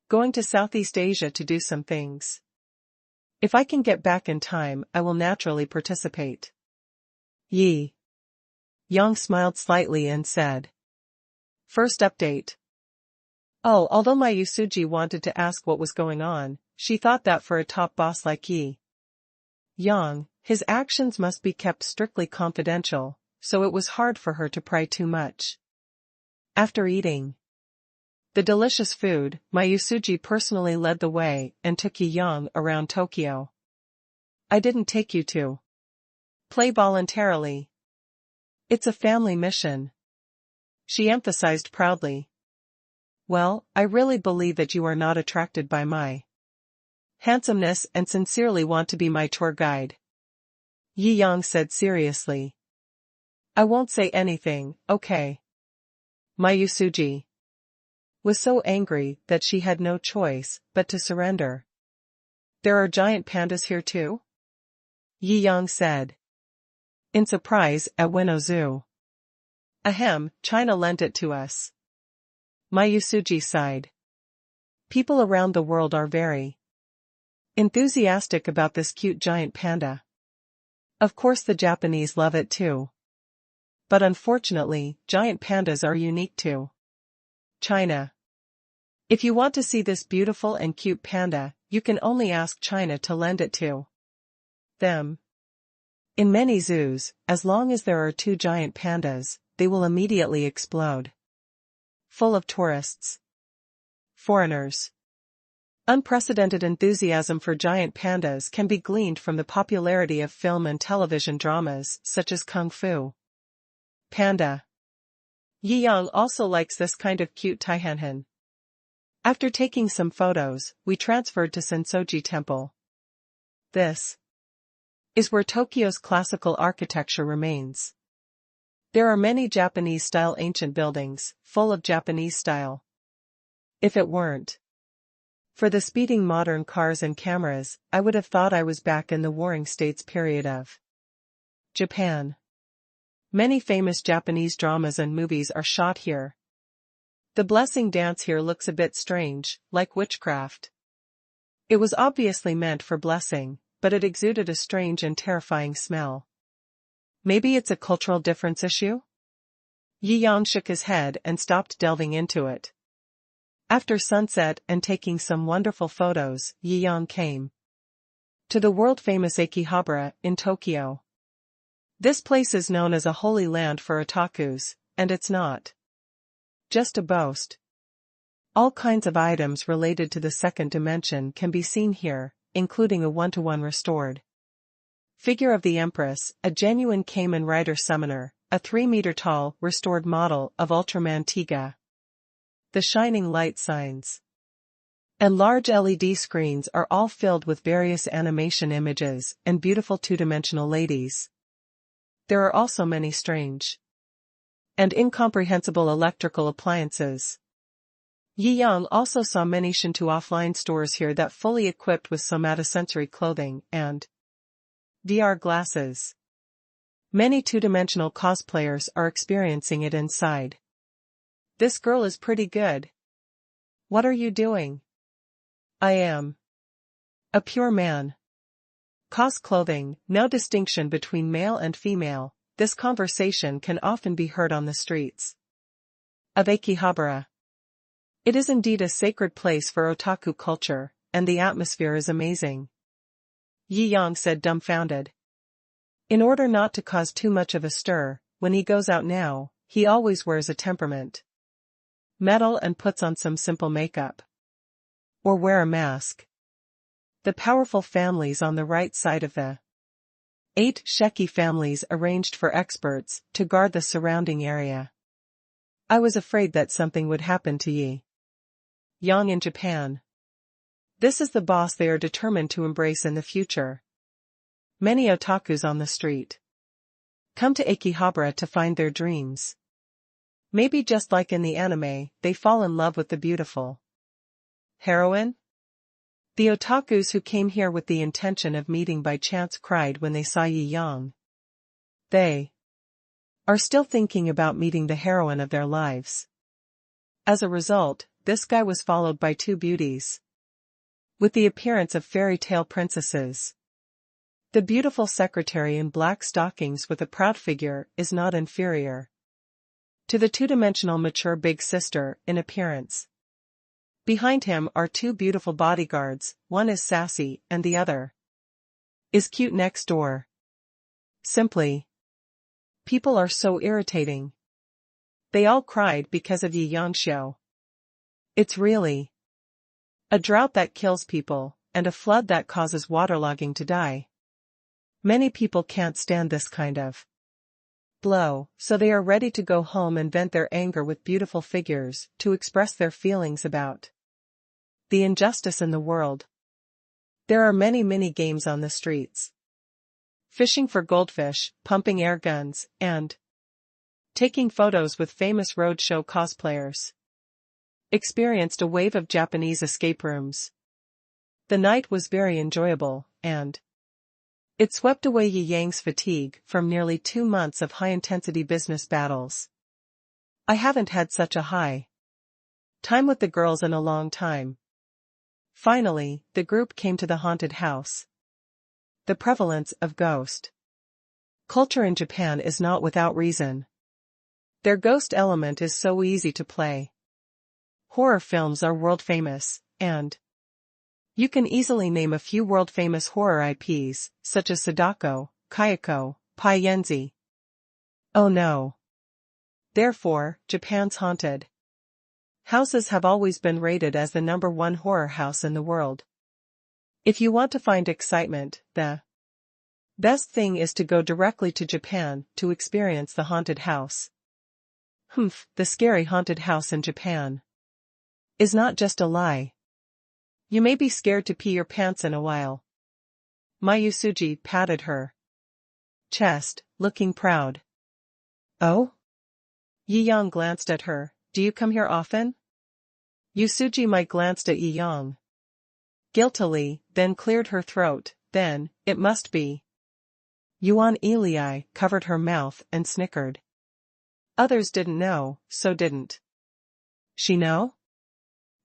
going to Southeast Asia to do some things. If I can get back in time, I will naturally participate. Yi Yang smiled slightly and said. First update. Oh, although my Yusuji wanted to ask what was going on, she thought that for a top boss like Yi Yang, his actions must be kept strictly confidential, so it was hard for her to pry too much. After eating the delicious food, my Yusuji personally led the way and took Yi Yang around Tokyo. I didn't take you to play voluntarily. It's a family mission, she emphasized proudly. Well, I really believe that you are not attracted by my handsomeness and sincerely want to be my tour guide. Yi Yang said seriously. I won't say anything, okay? My Yusuji was so angry that she had no choice but to surrender. There are giant pandas here too? Yi Yang said. In surprise at Ueno Zoo. Ahem, China lent it to us. My Yusuji sighed. People around the world are very enthusiastic about this cute giant panda. Of course the Japanese love it too. But unfortunately, giant pandas are unique to China. If you want to see this beautiful and cute panda, you can only ask China to lend it to them. In many zoos, as long as there are 2 giant pandas, they will immediately explode. Full of tourists. Foreigners. Unprecedented enthusiasm for giant pandas can be gleaned from the popularity of film and television dramas such as Kung Fu Panda. Yi Yang also likes this kind of cute taihanhan. After taking some photos, we transferred to Sensoji Temple. This is where Tokyo's classical architecture remains. There are many Japanese-style ancient buildings, full of Japanese style. If it weren't for the speeding modern cars and cameras, I would have thought I was back in the Warring States period of Japan. Many famous Japanese dramas and movies are shot here. The blessing dance here looks a bit strange, like witchcraft. It was obviously meant for blessing, but it exuded a strange and terrifying smell. Maybe it's a cultural difference issue? Yi Yang shook his head and stopped delving into it. After sunset and taking some wonderful photos, Jiangjing came to the world-famous Akihabara in Tokyo. This place is known as a holy land for otakus, and it's not just a boast. All kinds of items related to the second dimension can be seen here, including a one-to-one restored figure of the Empress, a genuine Kamen Rider summoner, a 3-meter-tall, restored model of Ultraman Tiga. The shining light signs and large LED screens are all filled with various animation images and beautiful two-dimensional ladies. There are also many strange and incomprehensible electrical appliances. Jiangjing also saw many Shinto offline stores here that fully equipped with somatosensory clothing and VR glasses. Many two-dimensional cosplayers are experiencing it inside. This girl is pretty good. What are you doing? I am a pure man. Cos clothing, no distinction between male and female. This conversation can often be heard on the streets of Akihabara. It is indeed a sacred place for otaku culture, and the atmosphere is amazing. Jiangjing said dumbfounded. In order not to cause too much of a stir, when he goes out now, he always wears a temperament medal and puts on some simple makeup. Or wear a mask. The powerful families on the right side of the 8 Sheki families arranged for experts to guard the surrounding area. I was afraid that something would happen to Jiangjing in Japan. This is the boss they are determined to embrace in the future. Many otakus on the street come to Akihabara to find their dreams. Maybe just like in the anime, they fall in love with the beautiful heroine? The otakus who came here with the intention of meeting by chance cried when they saw Jiangjing. They are still thinking about meeting the heroine of their lives. As a result, this guy was followed by 2 beauties with the appearance of fairy tale princesses. The beautiful secretary in black stockings with a proud figure is not inferior to the two-dimensional mature big sister in appearance. Behind him are 2 beautiful bodyguards, one is sassy and the other is cute next door. Simply, people are so irritating. They all cried because of Jiangjing's show. It's really a drought that kills people, and a flood that causes waterlogging to die. Many people can't stand this kind of blow, so they are ready to go home and vent their anger with beautiful figures, to express their feelings about the injustice in the world. There are many mini-games on the streets. Fishing for goldfish, pumping air guns, and taking photos with famous roadshow cosplayers. Experienced a wave of Japanese escape rooms. The night was very enjoyable, and it swept away Jiangjing's fatigue from nearly 2 months of high-intensity business battles. I haven't had such a high time with the girls in a long time. Finally, the group came to the haunted house. The prevalence of ghost culture in Japan is not without reason. Their ghost element is so easy to play. Horror films are world-famous, and you can easily name a few world-famous horror IPs, such as Sadako, Kayako, Paiyenzi. Oh no. Therefore, Japan's haunted houses have always been rated as the #1 horror house in the world. If you want to find excitement, the best thing is to go directly to Japan to experience the haunted house. The scary haunted house in Japan is not just a lie. You may be scared to pee your pants in a while. Mayusuji patted her chest, looking proud. Oh? Jiangjing glanced at her. Do you come here often? Yusuji glanced at Jiangjing guiltily, then cleared her throat. Then, it must be. Yuan Eli covered her mouth and snickered. Others didn't know, so didn't she know?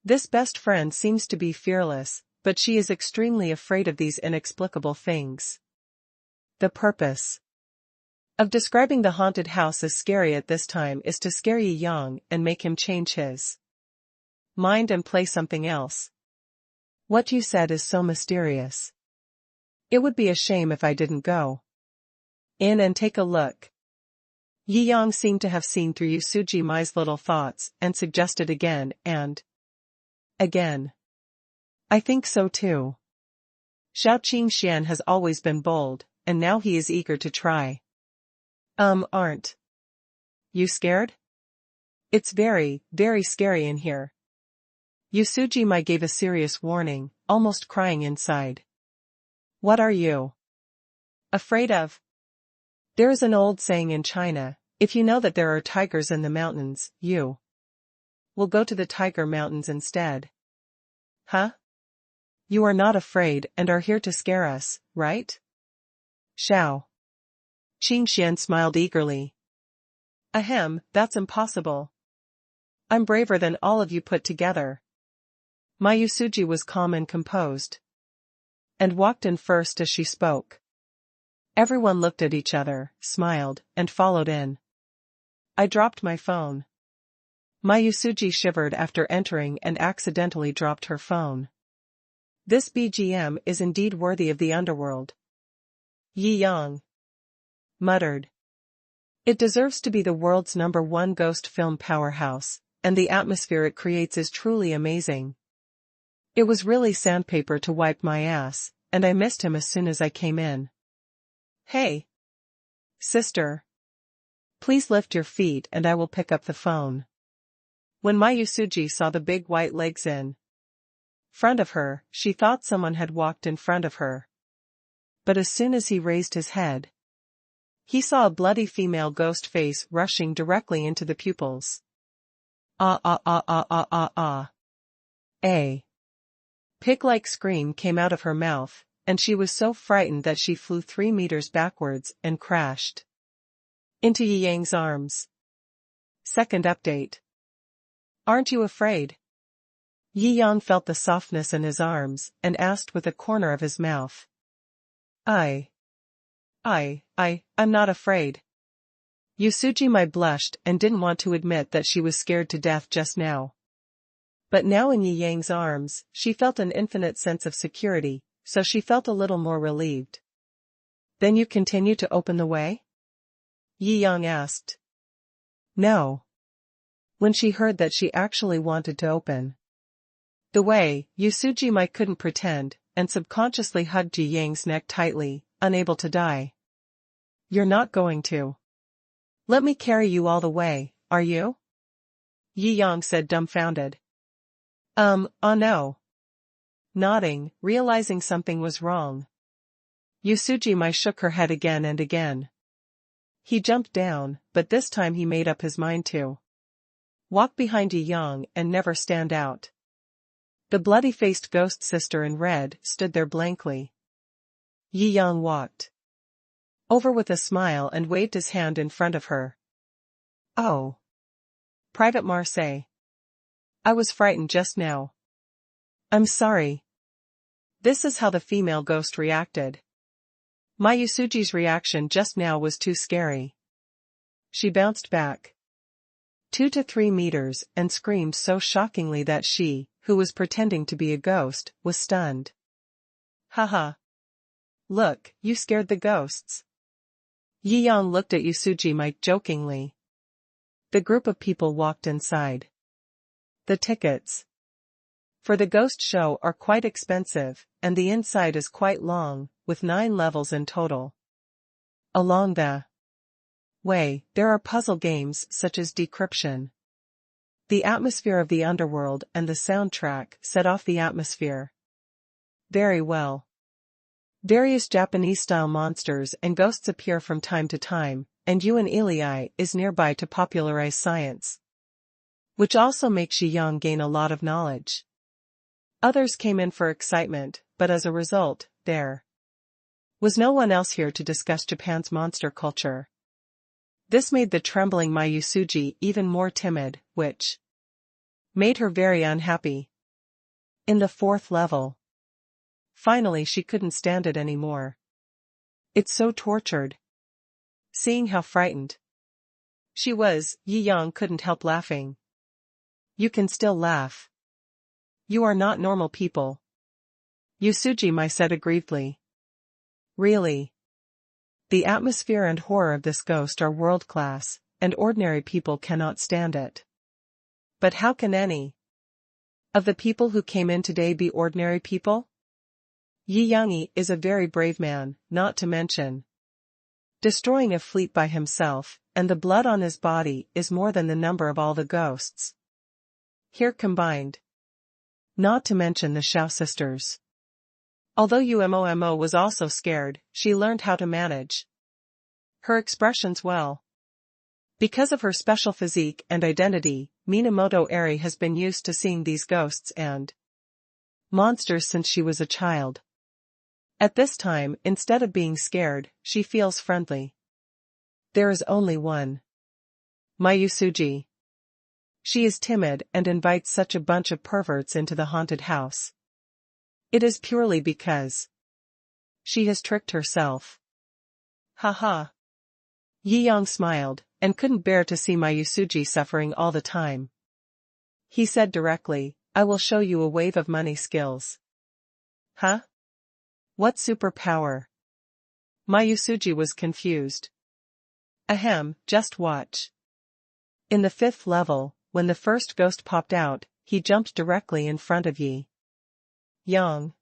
This best friend seems to be fearless, but she is extremely afraid of these inexplicable things. The purpose of describing the haunted house as scary at this time is to scare Jiangjing and make him change his Mind and play something else. What you said is so mysterious. It would be a shame if I didn't go in and take a look. Yi Yang seemed to have seen through Yusuji Mai's little thoughts and suggested again and again. I think so too. Shou Qingxian has always been bold, and now he is eager to try. Aren't you scared? It's very, very scary in here. Yusuji Mai gave a serious warning, almost crying inside. What are you afraid of? There is an old saying in China, if you know that there are tigers in the mountains, you will go to the tiger mountains instead. Huh? You are not afraid and are here to scare us, right? Shou Qingxian smiled eagerly. Ahem, that's impossible. I'm braver than all of you put together. My Yusuji was calm and composed, and walked in first as she spoke. Everyone looked at each other, smiled, and followed in. I dropped my phone. My Yusuji shivered after entering and accidentally dropped her phone. This BGM is indeed worthy of the underworld. Yi Yang muttered. It deserves to be the world's #1 ghost film powerhouse, and the atmosphere it creates is truly amazing. It was really sandpaper to wipe my ass, and I missed him as soon as I came in. Hey, sister. Please lift your feet and I will pick up the phone. When my Yusuji saw the big white legs in front of her, she thought someone had walked in front of her. But as soon as he raised his head, he saw a bloody female ghost face rushing directly into the pupils. A pig-like scream came out of her mouth, and she was so frightened that she flew 3 meters backwards and crashed into Yi Yang's arms. Second update. Aren't you afraid? Yi Yang felt the softness in his arms and asked with a corner of his mouth. I'm not afraid. Yusuji Mai blushed and didn't want to admit that she was scared to death just now. But now in Yi Yang's arms, she felt an infinite sense of security, so she felt a little more relieved. Then you continue to open the way? Yi Yang asked. No. When she heard that she actually wanted to open the way, Yusuji Mai couldn't pretend, and subconsciously hugged Yi Yang's neck tightly, unable to die. You're not going to let me carry you all the way, are you? Yi Yang said dumbfounded. No. Nodding, realizing something was wrong. Yusuji Mai shook her head again and again. He jumped down, but this time he made up his mind to walk behind Yi Yang and never stand out. The bloody-faced ghost sister in red stood there blankly. Yi Yang walked over with a smile and waved his hand in front of her. Oh. Private Marseille. I was frightened just now. I'm sorry. This is how the female ghost reacted. My Yusuji's reaction just now was too scary. She bounced back 2 to 3 meters and screamed so shockingly that she, who was pretending to be a ghost, was stunned. Haha. Look, you scared the ghosts. Yi Yang looked at Yusuji Mai jokingly. The group of people walked inside. The tickets for the ghost show are quite expensive, and the inside is quite long, with 9 levels in total. Along the way, there are puzzle games such as decryption. The atmosphere of the underworld and the soundtrack set off the atmosphere very well. Various Japanese-style monsters and ghosts appear from time to time, and Yuan Ilai is nearby to popularize science, which also makes Yi Yang gain a lot of knowledge. Others came in for excitement, but as a result, there was no one else here to discuss Japan's monster culture. This made the trembling Mai Yusuji even more timid, which made her very unhappy. In the 4th level, finally she couldn't stand it anymore. It's so tortured. Seeing how frightened she was, Yi Yang couldn't help laughing. You can still laugh. You are not normal people. Yusujimai said aggrievedly. Really? The atmosphere and horror of this ghost are world-class, and ordinary people cannot stand it. But how can any of the people who came in today be ordinary people? Yi Yangi is a very brave man, not to mention destroying a fleet by himself, and the blood on his body is more than the number of all the ghosts here combined. Not to mention the Shou sisters. Although Umomo was also scared, she learned how to manage her expressions well. Because of her special physique and identity, Minamoto Eri has been used to seeing these ghosts and monsters since she was a child. At this time, instead of being scared, she feels friendly. There is only one. Mayusuji. She is timid and invites such a bunch of perverts into the haunted house. It is purely because she has tricked herself. Haha. Yi Yang smiled, and couldn't bear to see Mayusuji suffering all the time. He said directly, I will show you a wave of money skills. Huh? What superpower? Mayusuji was confused. Ahem, just watch. In the 5th level, when the first ghost popped out, he jumped directly in front of Yi Yang.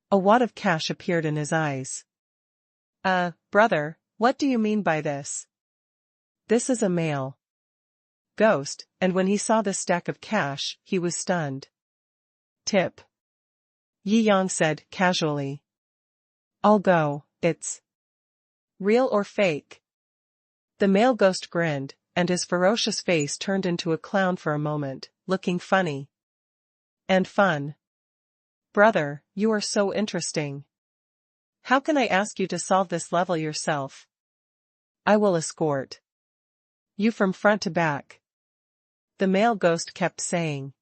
A wad of cash appeared in his eyes. Brother, what do you mean by this? This is a male ghost, and when he saw this stack of cash, he was stunned. Tip. Yi Yang said, casually. I'll go, it's real or fake? The male ghost grinned, and his ferocious face turned into a clown for a moment, looking funny and fun. Brother, you are so interesting. How can I ask you to solve this level yourself? I will escort you from front to back. The male ghost kept saying.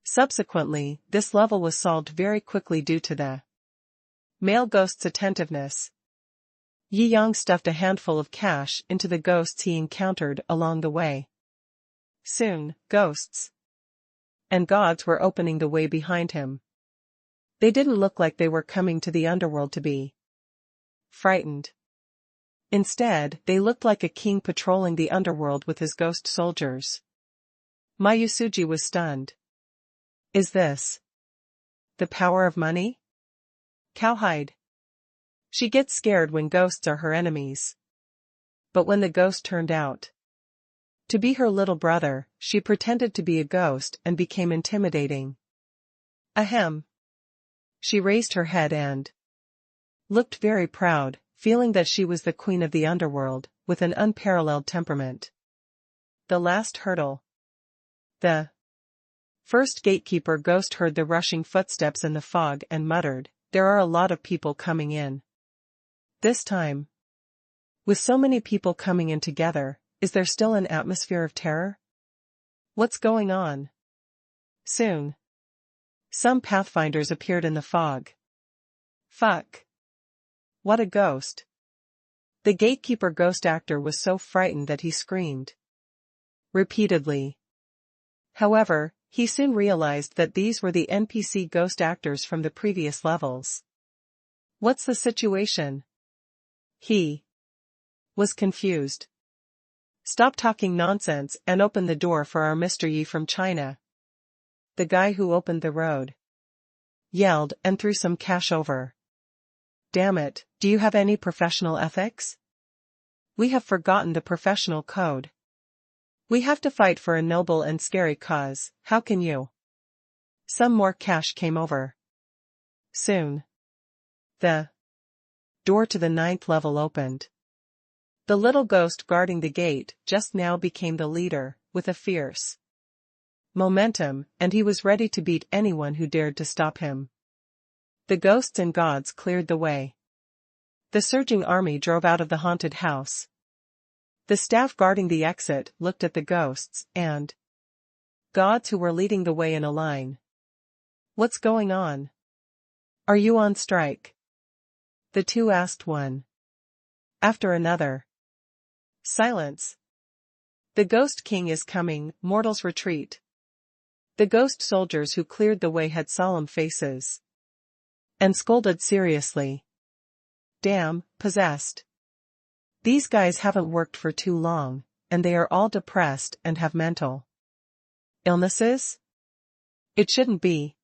Subsequently, this level was solved very quickly due to the male ghost's attentiveness. Yi Yang stuffed a handful of cash into the ghosts he encountered along the way. Soon, ghosts and gods were opening the way behind him. They didn't look like they were coming to the underworld to be frightened. Instead, they looked like a king patrolling the underworld with his ghost soldiers. Mayusuji was stunned. Is this the power of money? Cowhide. She gets scared when ghosts are her enemies. But when the ghost turned out to be her little brother, she pretended to be a ghost and became intimidating. Ahem. She raised her head and looked very proud, feeling that she was the queen of the underworld, with an unparalleled temperament. The last hurdle. The first gatekeeper ghost heard the rushing footsteps in the fog and muttered, there are a lot of people coming in. This time, with so many people coming in together, is there still an atmosphere of terror? What's going on? Soon, some pathfinders appeared in the fog. Fuck. What a ghost. The gatekeeper ghost actor was so frightened that he screamed repeatedly. However, he soon realized that these were the NPC ghost actors from the previous levels. What's the situation? He was confused. Stop talking nonsense and open the door for our Mr. Yi from China. The guy who opened the road yelled and threw some cash over. Damn it, do you have any professional ethics? We have forgotten the professional code. We have to fight for a noble and scary cause, how can you? Some more cash came over. Soon, the door to the 9th level opened. The little ghost guarding the gate just now became the leader, with a fierce momentum, and he was ready to beat anyone who dared to stop him. The ghosts and gods cleared the way. The surging army drove out of the haunted house. The staff guarding the exit looked at the ghosts and gods who were leading the way in a line. What's going on? Are you on strike? The two asked one after another. Silence. The Ghost King is coming, mortals retreat. The ghost soldiers who cleared the way had solemn faces and scolded seriously. Damn, possessed. These guys haven't worked for too long, and they are all depressed and have mental illnesses? It shouldn't be.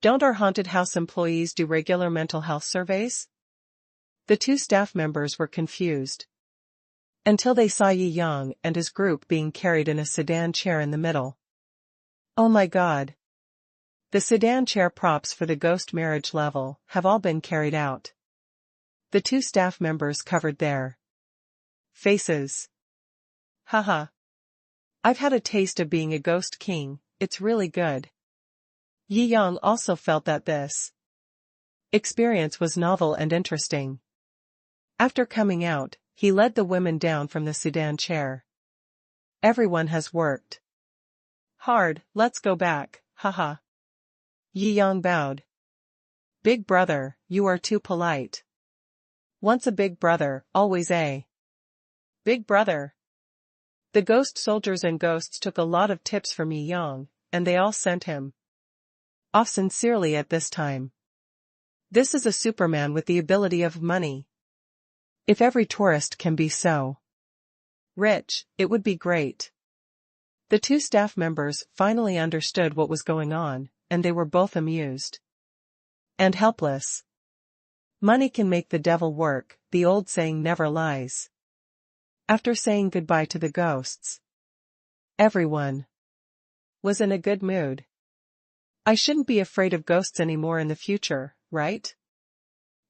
Don't our haunted house employees do regular mental health surveys? The two staff members were confused until they saw Yi Yang and his group being carried in a sedan chair in the middle. Oh my God. The sedan chair props for the ghost marriage level have all been carried out. The two staff members covered their faces. Haha. I've had a taste of being a ghost king, it's really good. Yi Yang also felt that this experience was novel and interesting. After coming out, he led the women down from the sedan chair. Everyone has worked hard, let's go back, haha. Yi Yang bowed. Big brother, you are too polite. Once a big brother, always a big brother. The ghost soldiers and ghosts took a lot of tips from Yi Yang, and they all sent him off sincerely at this time. This is a Superman with the ability of money. If every tourist can be so rich, it would be great. The two staff members finally understood what was going on, and they were both amused and helpless. Money can make the devil work, the old saying never lies. After saying goodbye to the ghosts, everyone was in a good mood. I shouldn't be afraid of ghosts anymore in the future, right?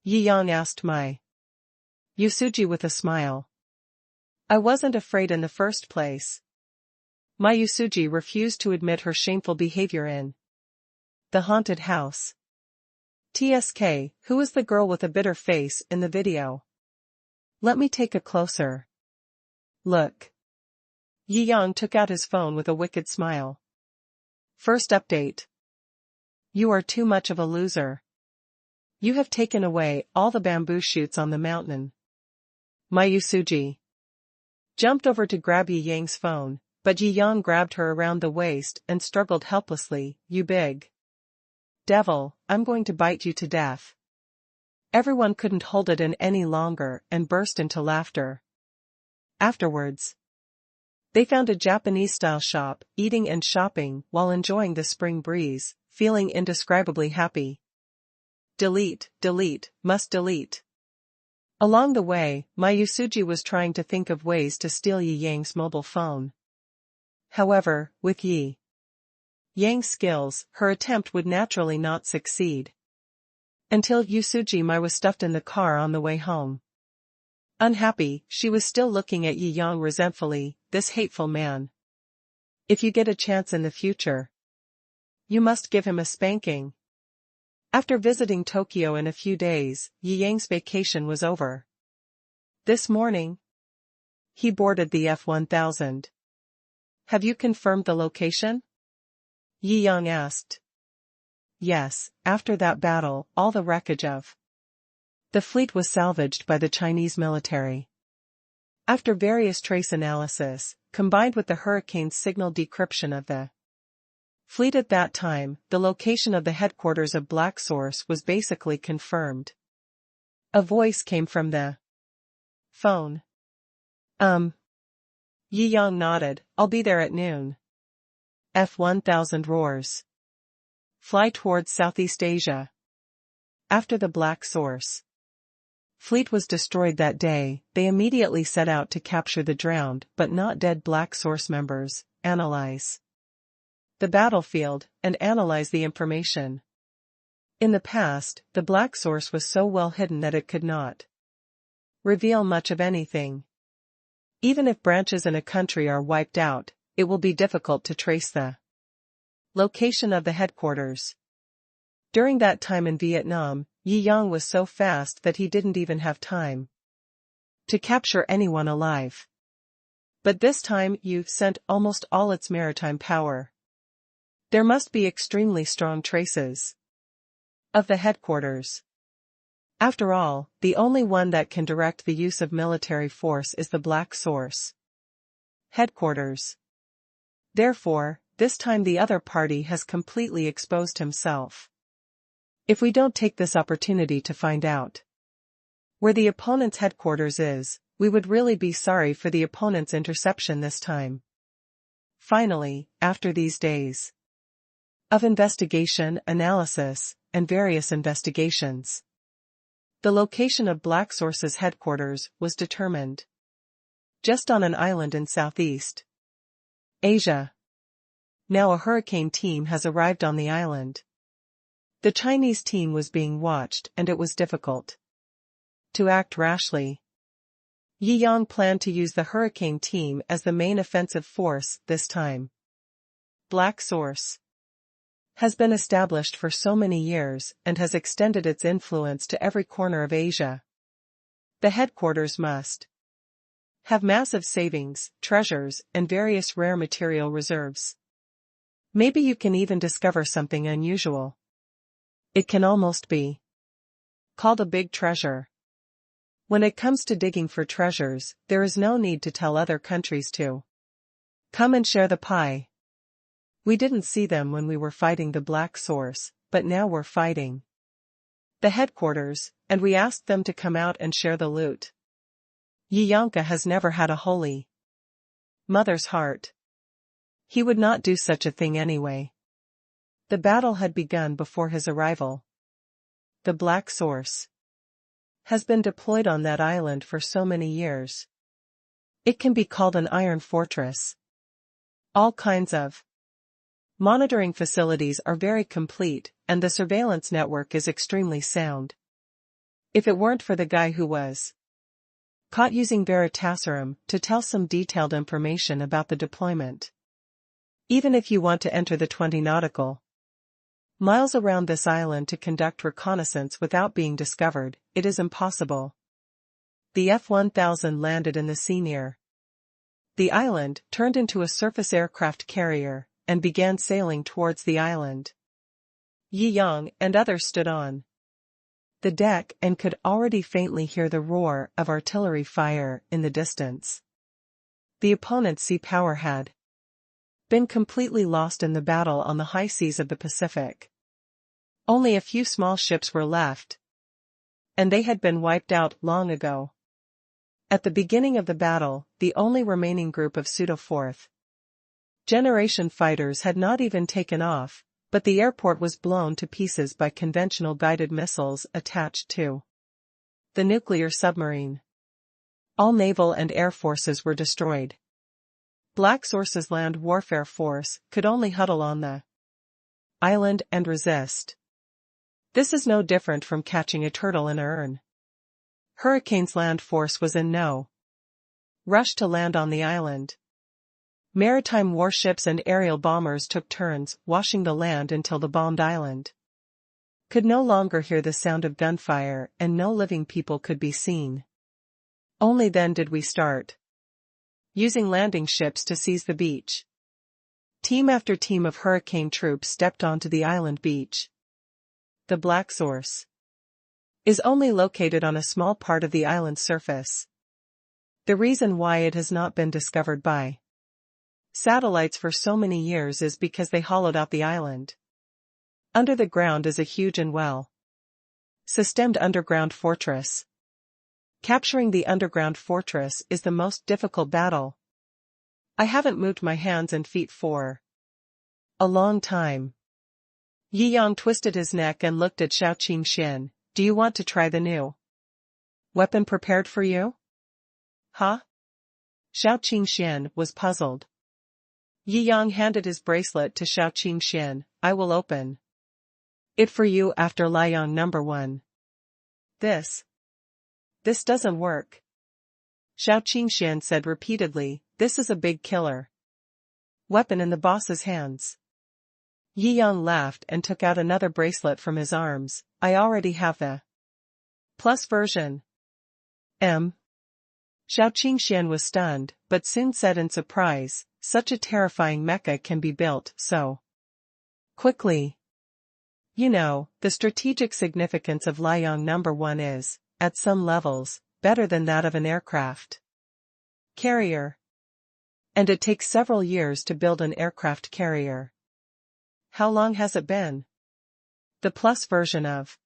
Yi Yang asked Mai Yusuji with a smile. I wasn't afraid in the first place. Mai Yusuji refused to admit her shameful behavior in the haunted house. TSK, who was the girl with a bitter face in the video? Let me take a closer look. Yi Yang took out his phone with a wicked smile. First update. You are too much of a loser. You have taken away all the bamboo shoots on the mountain. Mai Yusuji jumped over to grab Yi Yang's phone, but Yi Yang grabbed her around the waist and struggled helplessly. You big devil, I'm going to bite you to death. Everyone couldn't hold it in any longer and burst into laughter. Afterwards, they found a Japanese-style shop, eating and shopping while enjoying the spring breeze, feeling indescribably happy. Delete, must delete. Along the way, Mai Yusuji was trying to think of ways to steal Yi Yang's mobile phone. However, with Yi Yang's skills, her attempt would naturally not succeed. Until Yusuji Mai was stuffed in the car on the way home. Unhappy, she was still looking at Yi Yang resentfully, this hateful man. If you get a chance in the future, you must give him a spanking. After visiting Tokyo in a few days, Yi Yang's vacation was over. This morning, he boarded the F-1000. Have you confirmed the location? Yi Yang asked. Yes, after that battle, all the wreckage of the fleet was salvaged by the Chinese military. After various trace analysis, combined with the hurricane's signal decryption of the fleet at that time, the location of the headquarters of Black Source was basically confirmed. A voice came from the phone. Yi Yang nodded, I'll be there at noon. F-1000 roars. Fly towards Southeast Asia. After the Black Source fleet was destroyed that day, they immediately set out to capture the drowned but not dead Black Source members, analyze the battlefield, and analyze the information. In the past, the Black Source was so well hidden that it could not reveal much of anything. Even if branches in a country are wiped out, it will be difficult to trace the location of the headquarters. During that time in Vietnam, Yi Yang was so fast that he didn't even have time to capture anyone alive. But this time Yu sent almost all its maritime power. There must be extremely strong traces of the headquarters. After all, the only one that can direct the use of military force is the Black Source headquarters. Therefore, this time the other party has completely exposed himself. If we don't take this opportunity to find out where the opponent's headquarters is, we would really be sorry for the opponent's interception this time. Finally, after these days of investigation, analysis, and various investigations, the location of Black Source's headquarters was determined. Just on an island in Southeast Asia. Now a hurricane team has arrived on the island. The Chinese team was being watched and it was difficult to act rashly. Yi Yang planned to use the hurricane team as the main offensive force this time. Black Source has been established for so many years and has extended its influence to every corner of Asia. The headquarters must have massive savings, treasures, and various rare material reserves. Maybe you can even discover something unusual. It can almost be called a big treasure. When it comes to digging for treasures, there is no need to tell other countries to come and share the pie. We didn't see them when we were fighting the Black Source, but now we're fighting the headquarters, and we asked them to come out and share the loot. Yi Yang has never had a holy mother's heart. He would not do such a thing anyway. The battle had begun before his arrival. The Black Source has been deployed on that island for so many years. It can be called an iron fortress. All kinds of monitoring facilities are very complete, and the surveillance network is extremely sound. If it weren't for the guy who was caught using Veritaserum to tell some detailed information about the deployment. Even if you want to enter the 20 nautical miles around this island to conduct reconnaissance without being discovered, it is impossible. The F-1000 landed in the sea near the island, turned into a surface aircraft carrier, and began sailing towards the island. Yi Yang and others stood on the deck and could already faintly hear the roar of artillery fire in the distance. The opponent's sea power had been completely lost in the battle on the high seas of the Pacific. Only a few small ships were left, and they had been wiped out long ago. At the beginning of the battle, the only remaining group of pseudo-fourth generation fighters had not even taken off, but the airport was blown to pieces by conventional guided missiles attached to the nuclear submarine. All naval and air forces were destroyed. Black Source's land warfare force could only huddle on the island and resist. This is no different from catching a turtle in an urn. Hurricane's land force was in no rush to land on the island. Maritime warships and aerial bombers took turns washing the land until the bombed island could no longer hear the sound of gunfire and no living people could be seen. Only then did we start using landing ships to seize the beach. Team after team of hurricane troops stepped onto the island beach. The Black Source is only located on a small part of the island's surface. The reason why it has not been discovered by satellites for so many years is because they hollowed out the island. Under the ground is a huge and well-systemed underground fortress. Capturing the underground fortress is the most difficult battle. I haven't moved my hands and feet for a long time. Yi Yang twisted his neck and looked at Shou Qingxian. Do you want to try the new weapon prepared for you? Huh? Shou Qingxian was puzzled. Yi Yang handed his bracelet to Shou Qingxian. I will open it for you after Liang number 1. This doesn't work. Shou Qingxian said repeatedly, this is a big killer weapon in the boss's hands. Yi Yang laughed and took out another bracelet from his arms. I already have the plus version. Shou Qingxian was stunned, but soon said in surprise, such a terrifying mecha can be built so quickly. You know, the strategic significance of Liang number 1 is, at some levels, better than that of an aircraft carrier. And it takes several years to build an aircraft carrier. How long has it been? The plus version of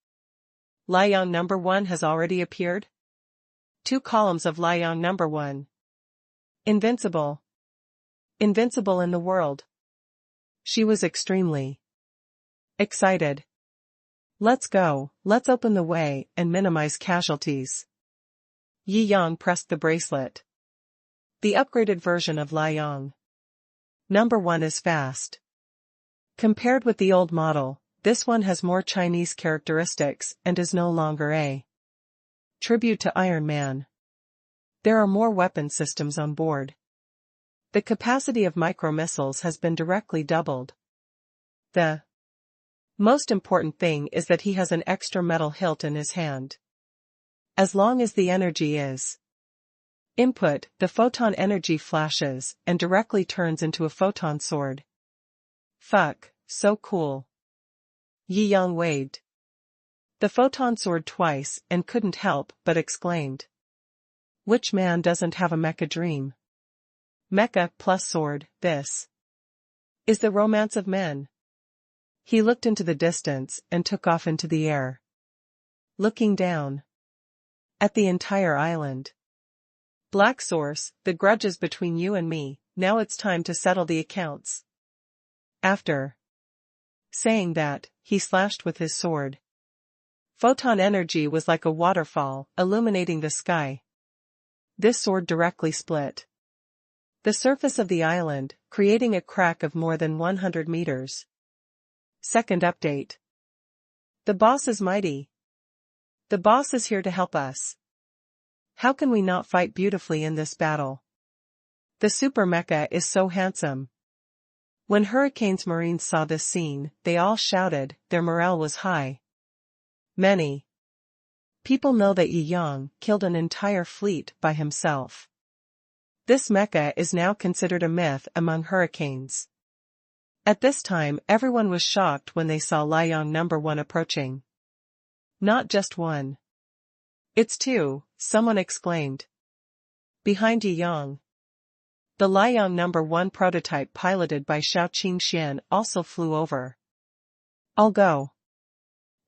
Liang number 1 has already appeared? 2 columns of Liang number 1. Invincible. Invincible in the world. She was extremely excited. Let's go, let's open the way and minimize casualties. Yi Yang pressed the bracelet. The upgraded version of Liang number 1 is fast. Compared with the old model, this one has more Chinese characteristics and is no longer a tribute to Iron Man. There are more weapon systems on board. The capacity of micro-missiles has been directly doubled. The most important thing is that he has an extra metal hilt in his hand. As long as the energy is input, the photon energy flashes and directly turns into a photon sword. Fuck, so cool. Yi Yang waved the photon sword twice and couldn't help but exclaimed. Which man doesn't have a mecha dream? Mecha plus sword, this is the romance of men. He looked into the distance and took off into the air, looking down at the entire island. Black Source, the grudge is between you and me, now it's time to settle the accounts. After saying that, he slashed with his sword. Photon energy was like a waterfall, illuminating the sky. This sword directly split the surface of the island, creating a crack of more than 100 meters. Second update. The boss is mighty. The boss is here to help us. How can we not fight beautifully in this battle? The super mecha is so handsome. When Hurricane's Marines saw this scene, they all shouted, their morale was high. Many people know that Yi Yang killed an entire fleet by himself. This mecha is now considered a myth among Hurricanes. At this time, everyone was shocked when they saw Liang number 1 approaching. Not just one. It's 2, someone exclaimed. Behind Yi Yang. The Liang number 1 prototype piloted by Shou also flew over. I'll go.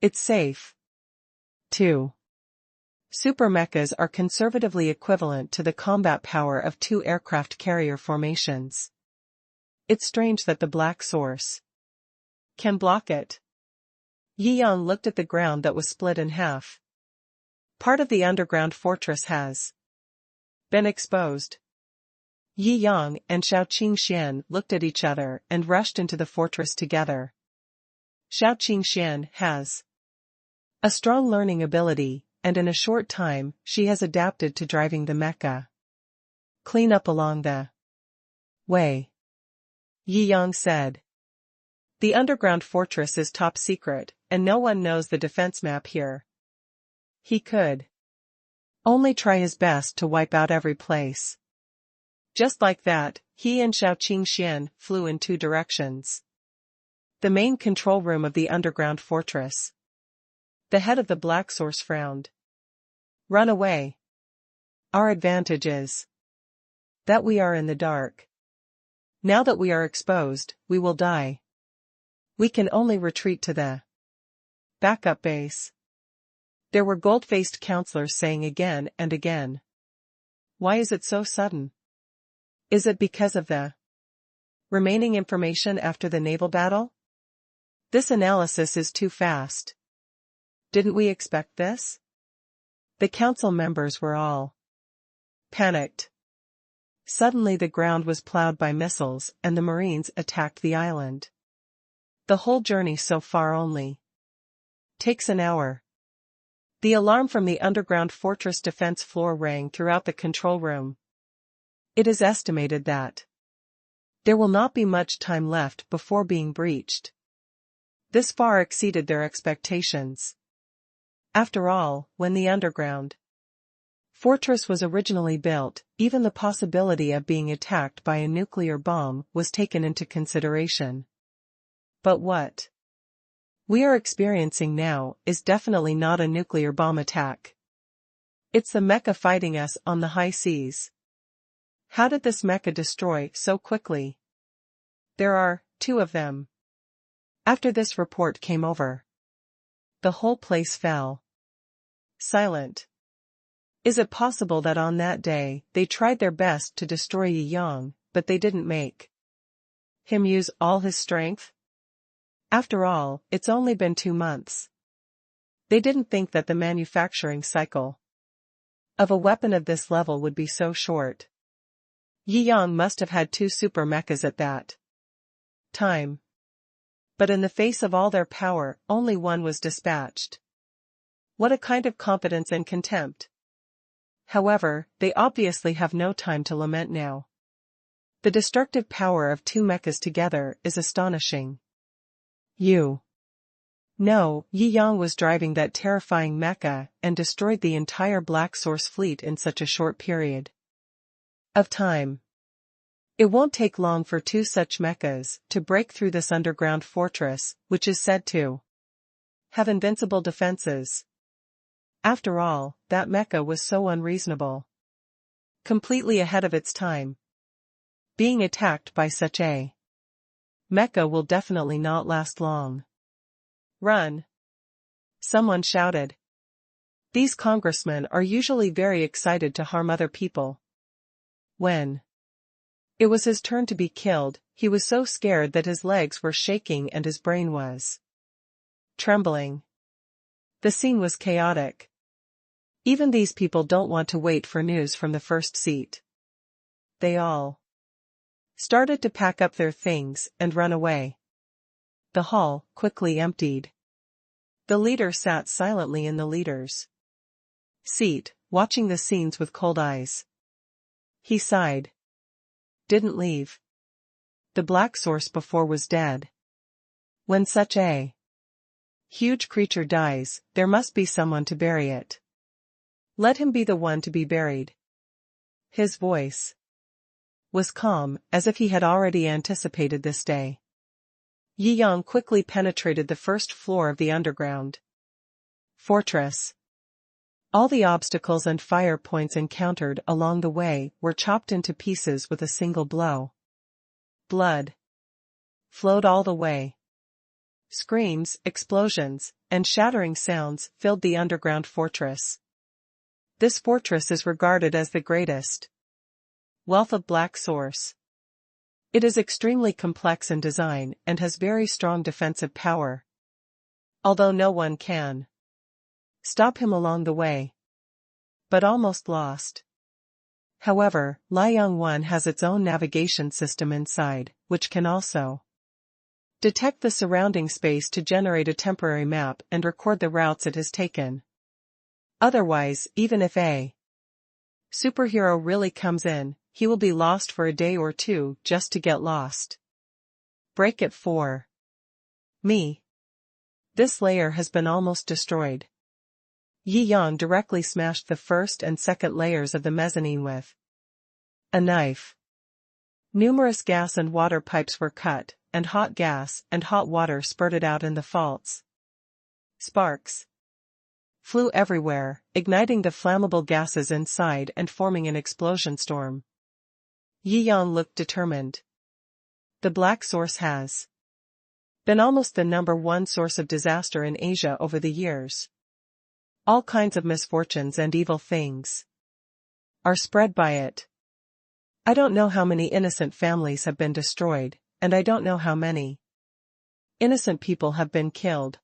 It's safe. 2. Super mechas are conservatively equivalent to the combat power of 2 aircraft carrier formations. It's strange that the Black Source can block it. Yi Yang looked at the ground that was split in half. Part of the underground fortress has been exposed. Yi Yang and Shou looked at each other and rushed into the fortress together. Shou has a strong learning ability, and in a short time, she has adapted to driving the mecha. Clean up along the way, Yi Yang said. The underground fortress is top secret, and no one knows the defense map here. He could only try his best to wipe out every place. Just like that, he and Shou flew in 2 directions. The main control room of the underground fortress. The head of the Black Source frowned. Run away. Our advantage is that we are in the dark. Now that we are exposed, we will die. We can only retreat to the backup base. There were gold-faced counselors saying again and again. Why is it so sudden? Is it because of the remaining information after the naval battle? This analysis is too fast. Didn't we expect this? The council members were all panicked. Suddenly the ground was plowed by missiles and the Marines attacked the island. The whole journey so far only takes an hour. The alarm from the underground fortress defense floor rang throughout the control room. It is estimated that there will not be much time left before being breached. This far exceeded their expectations. After all, when the underground fortress was originally built, even the possibility of being attacked by a nuclear bomb was taken into consideration. But what we are experiencing now is definitely not a nuclear bomb attack. It's the mecha fighting us on the high seas. How did this mecha destroy so quickly? There are 2 of them. After this report came over, the whole place fell silent. Is it possible that on that day, they tried their best to destroy Jiangjing, but they didn't make him use all his strength? After all, it's only been 2 months. They didn't think that the manufacturing cycle of a weapon of this level would be so short. Jiangjing must have had 2 super mechas at that time. But in the face of all their power, only one was dispatched. What a kind of competence and contempt! However, they obviously have no time to lament now. The destructive power of 2 mechas together is astonishing. No, Jiangjing was driving that terrifying mecha and destroyed the entire Black Source fleet in such a short period of time. It won't take long for 2 such mechas to break through this underground fortress, which is said to have invincible defenses. After all, that mecha was so unreasonable. Completely ahead of its time. Being attacked by such a mecha will definitely not last long. Run! Someone shouted. These congressmen are usually very excited to harm other people. When it was his turn to be killed, he was so scared that his legs were shaking and his brain was trembling. The scene was chaotic. Even these people don't want to wait for news from the first seat. They all started to pack up their things and run away. The hall quickly emptied. The leader sat silently in the leader's seat, watching the scenes with cold eyes. He sighed. Didn't leave. The Black Source before was dead. When such a huge creature dies, there must be someone to bury it. Let him be the one to be buried. His voice was calm, as if he had already anticipated this day. Jiangjing quickly penetrated the first floor of the underground fortress. All the obstacles and fire points encountered along the way were chopped into pieces with a single blow. Blood flowed all the way. Screams, explosions, and shattering sounds filled the underground fortress. This fortress is regarded as the greatest wealth of Black Source. It is extremely complex in design and has very strong defensive power. Although no one can stop him along the way. But almost lost. However, Liang 1 has its own navigation system inside, which can also detect the surrounding space to generate a temporary map and record the routes it has taken. Otherwise, even if a superhero really comes in, he will be lost for a day or 2 just to get lost. Break it for me. This layer has been almost destroyed. Jiangjing directly smashed the first and second layers of the mezzanine with a knife. Numerous gas and water pipes were cut, and hot gas and hot water spurted out in the faults. Sparks flew everywhere, igniting the flammable gases inside and forming an explosion storm. Jiangjing looked determined. The Black Source has been almost the #1 source of disaster in Asia over the years. All kinds of misfortunes and evil things are spread by it. I don't know how many innocent families have been destroyed, and I don't know how many innocent people have been killed.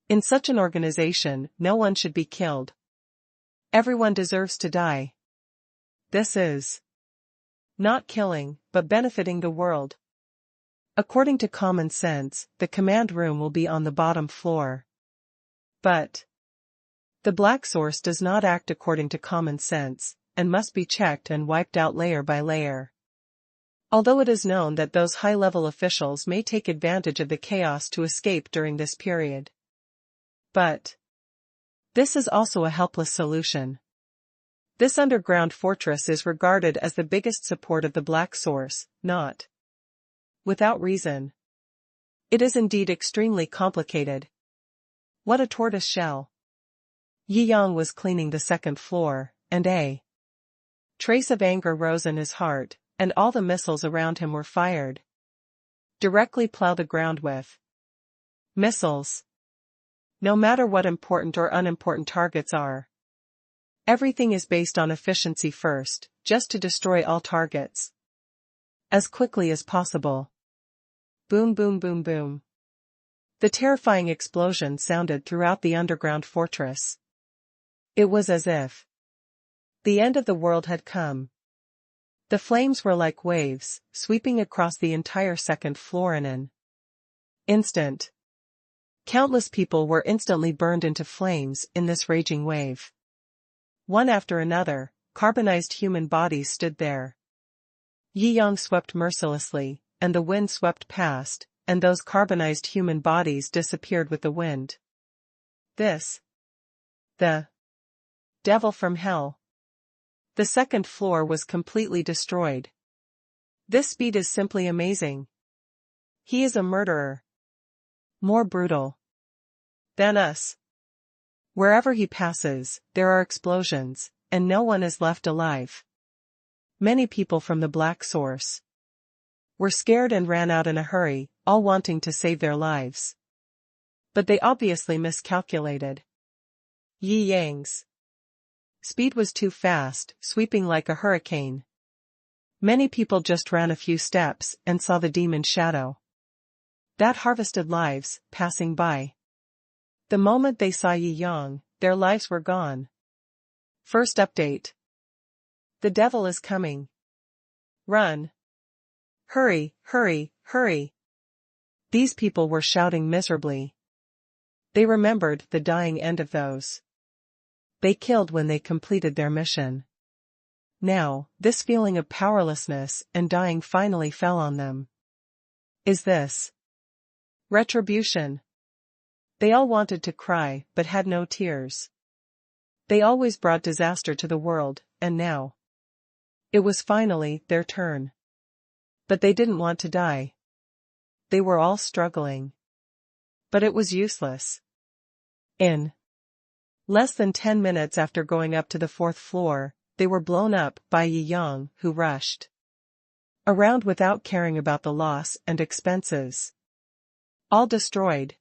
In such an organization, no one should be killed. Everyone deserves to die. This is not killing, but benefiting the world. According to common sense, the command room will be on the bottom floor. But the Black Source does not act according to common sense, and must be checked and wiped out layer by layer. Although it is known that those high-level officials may take advantage of the chaos to escape during this period. But this is also a helpless solution. This underground fortress is regarded as the biggest support of the Black Source, not without reason. It is indeed extremely complicated. What a tortoise shell. Jiangjing was cleaning the second floor, and a Trace of anger rose in his heart, and all the missiles around him were fired. Directly plow the ground with missiles. No matter what important or unimportant targets are. Everything is based on efficiency first, just to destroy all targets. As quickly as possible. Boom boom boom boom. The terrifying explosion sounded throughout the underground fortress. It was as if the end of the world had come. The flames were like waves, sweeping across the entire second floor in an instant. Countless people were instantly burned into flames in this raging wave. One after another, carbonized human bodies stood there. Yang swept mercilessly, and the wind swept past, and those carbonized human bodies disappeared with the wind. The devil from hell. The second floor was completely destroyed. This speed is simply amazing. He is a murderer. More brutal than us. Wherever he passes, there are explosions, and no one is left alive. Many people from the black source were scared and ran out in a hurry, all wanting to save their lives. But they obviously miscalculated. Yi Yang's speed was too fast, sweeping like a hurricane. Many people just ran a few steps and saw the demon shadow that harvested lives, passing by. The moment they saw Yi Yang, their lives were gone. First update. The devil is coming. Run. Hurry, hurry, hurry. These people were shouting miserably. They remembered the dying end of those they killed when they completed their mission. Now, this feeling of powerlessness and dying finally fell on them. Is this retribution? They all wanted to cry, but had no tears. They always brought disaster to the world, and now it was finally their turn. But they didn't want to die. They were all struggling. But it was useless. In less than 10 minutes after going up to the 4th floor, they were blown up by Yi Yang, who rushed around without caring about the loss and expenses. All destroyed.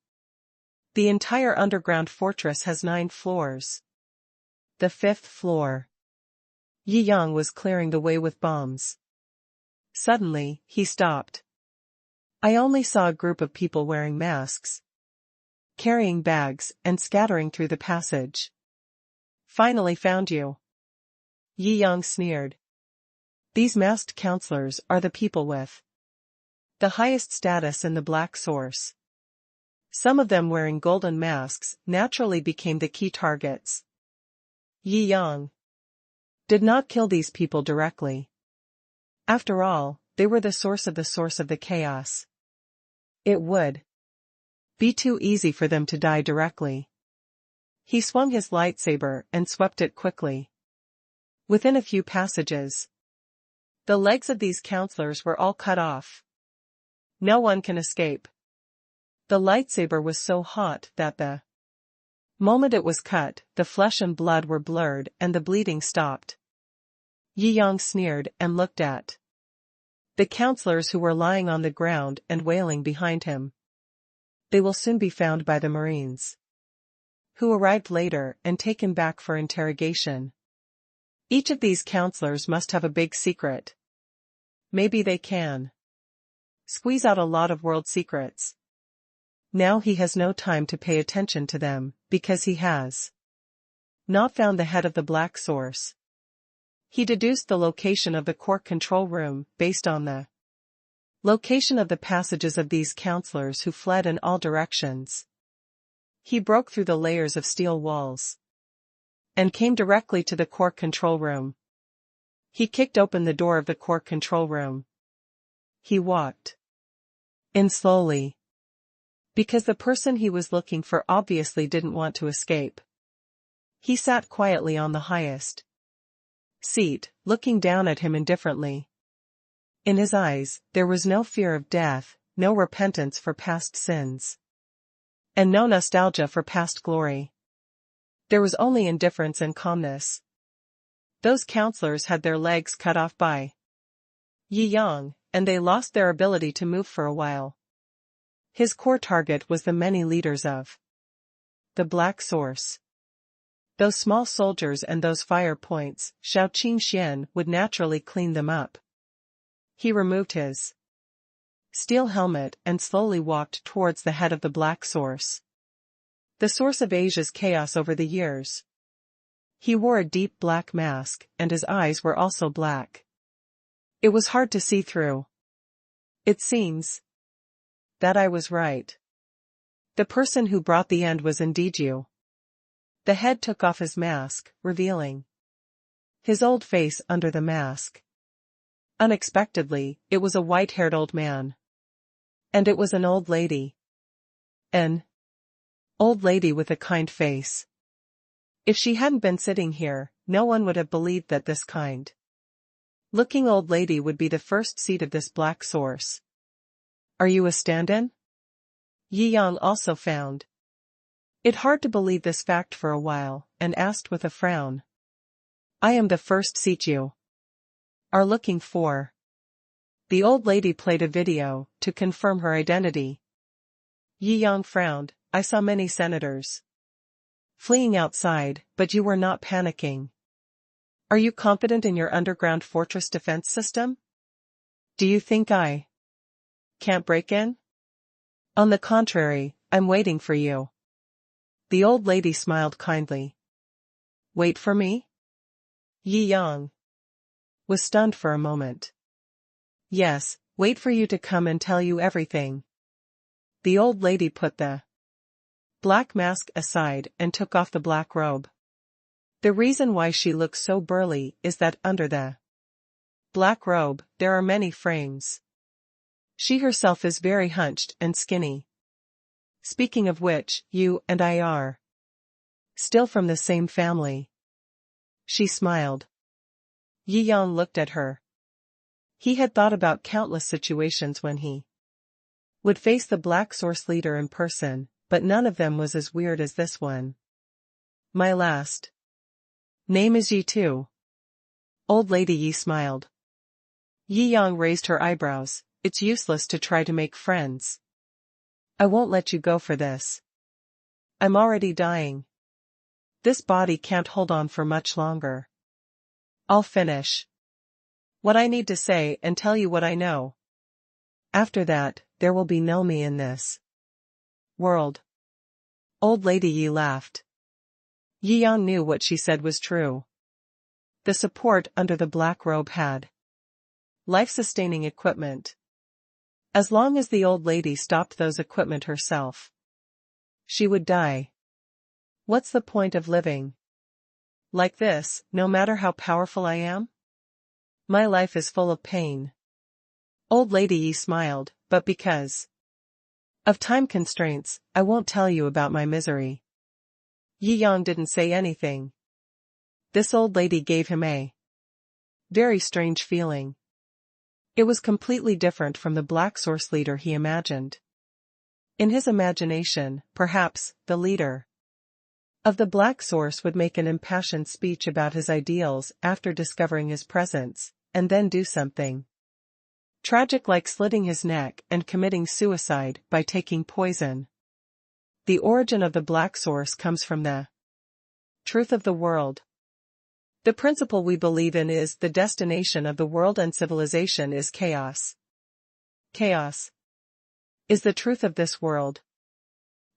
The entire underground fortress has 9 floors. The 5th floor. Yi Yang was clearing the way with bombs. Suddenly, he stopped. I only saw a group of people wearing masks, carrying bags, and scattering through the passage. Finally found you. Yi Yang sneered. These masked counselors are the people with the highest status in the black source. Some of them wearing golden masks naturally became the key targets. Yi Yang did not kill these people directly. After all, they were the source of the chaos. It would be too easy for them to die directly. He swung his lightsaber and swept it quickly. Within a few passages, the legs of these counselors were all cut off. No one can escape. The lightsaber was so hot that the moment it was cut, the flesh and blood were blurred and the bleeding stopped. Yi Yang sneered and looked at the counselors who were lying on the ground and wailing behind him. They will soon be found by the Marines, who arrived later and taken back for interrogation. Each of these counselors must have a big secret. Maybe they can squeeze out a lot of world secrets. Now he has no time to pay attention to them, because he has not found the head of the black source. He deduced the location of the core control room based on the location of the passages of these counselors who fled in all directions. He broke through the layers of steel walls and came directly to the core control room. He kicked open the door of the core control room. He walked in slowly, because the person he was looking for obviously didn't want to escape. He sat quietly on the highest seat, looking down at him indifferently. In his eyes, there was no fear of death, no repentance for past sins, and no nostalgia for past glory. There was only indifference and calmness. Those counselors had their legs cut off by Yi Yang, and they lost their ability to move for a while. His core target was the many leaders of the Black Source. Those small soldiers and those fire points, Shou Qingxian would naturally clean them up. He removed his steel helmet and slowly walked towards the head of the Black Source. The source of Asia's chaos over the years. He wore a deep black mask, and his eyes were also black. It was hard to see through. It seems that I was right. The person who brought the end was indeed you. The head took off his mask, revealing his old face under the mask. Unexpectedly, it was a white-haired old man. And it was an old lady. An old lady with a kind face. If she hadn't been sitting here, no one would have believed that this kind-looking old lady would be the first seat of this Black Source. Are you a stand-in? Yi Yang also found it hard to believe this fact for a while, and asked with a frown. I am the first seat you are looking for. The old lady played a video to confirm her identity. Yi Yang frowned. I saw many senators fleeing outside, but you were not panicking. Are you confident in your underground fortress defense system? Do you think I can't break in? On the contrary, I'm waiting for you. The old lady smiled kindly. Wait for me? Yi Yang was stunned for a moment. Yes, wait for you to come and tell you everything. The old lady put the black mask aside and took off the black robe. The reason why she looks so burly is that under the black robe, there are many frames. She herself is very hunched and skinny. Speaking of which, you and I are still from the same family. She smiled. Yi Yang looked at her. He had thought about countless situations when he would face the Black Source leader in person, but none of them was as weird as this one. My last name is Yi too. Old lady Yi smiled. Yi Yang raised her eyebrows. It's useless to try to make friends. I won't let you go for this. I'm already dying. This body can't hold on for much longer. I'll finish what I need to say and tell you what I know. After that, there will be no me in this world. Old lady Yi laughed. Yi Yang knew what she said was true. The support under the black robe had life-sustaining equipment. As long as the old lady stopped those equipment herself, she would die. What's the point of living like this, no matter how powerful I am? My life is full of pain. Old lady Yi smiled, but because of time constraints, I won't tell you about my misery. Yi Yang didn't say anything. This old lady gave him a very strange feeling. It was completely different from the Black Source leader he imagined. In his imagination, perhaps, the leader of the Black Source would make an impassioned speech about his ideals after discovering his presence, and then do something tragic like slitting his neck and committing suicide by taking poison. The origin of the Black Source comes from the truth of the world. The principle we believe in is the destination of the world and civilization is chaos. Chaos is the truth of this world.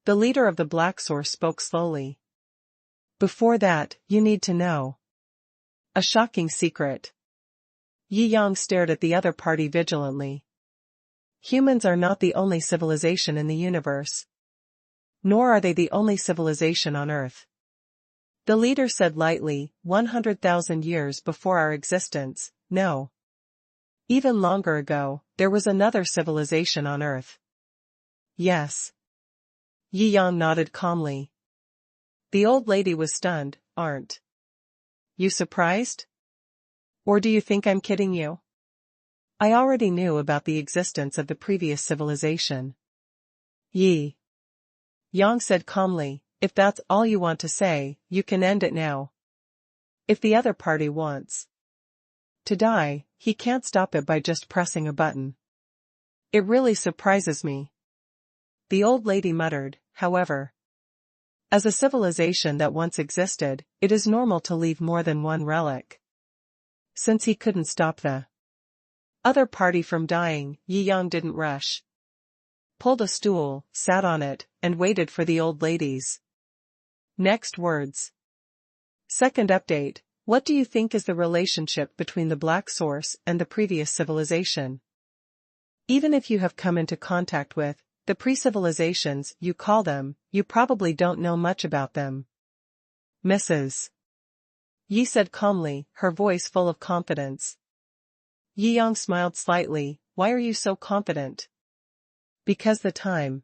The leader of the Black Source spoke slowly. Before that, you need to know a shocking secret. Yi Yang stared at the other party vigilantly. Humans are not the only civilization in the universe. Nor are they the only civilization on Earth. The leader said lightly, 100,000 years before our existence, no. Even longer ago, there was another civilization on Earth. Yes. Yi Yang nodded calmly. The old lady was stunned. Aren't you surprised? Or do you think I'm kidding you? I already knew about the existence of the previous civilization. Yi Yang said calmly, if that's all you want to say, you can end it now. If the other party wants to die, he can't stop it by just pressing a button. It really surprises me. The old lady muttered, however. As a civilization that once existed, it is normal to leave more than one relic. Since he couldn't stop the other party from dying, Yi Yang didn't rush. Pulled a stool, sat on it, and waited for the old lady's next words. Second update, what do you think is the relationship between the black source and the previous civilization? Even if you have come into contact with the pre-civilizations, you call them, you probably don't know much about them. Mrs. Yi said calmly, her voice full of confidence. Yi Yang smiled slightly. Why are you so confident? Because the time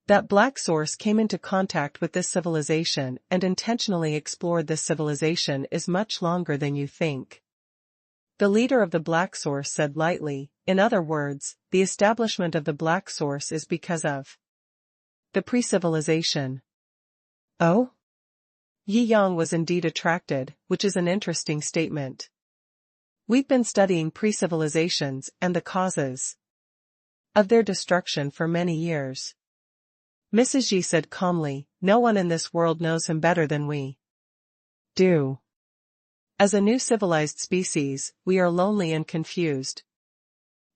that black source came into contact with this civilization and intentionally explored this civilization is much longer than you think. The leader of the black source said lightly, in other words, the establishment of the black source is because of the pre-civilization. Oh? Yi Yang was indeed attracted, which is an interesting statement. We've been studying pre-civilizations and the causes of their destruction for many years. Mrs. Yi said calmly, no one in this world knows him better than we do. As a new civilized species, we are lonely and confused.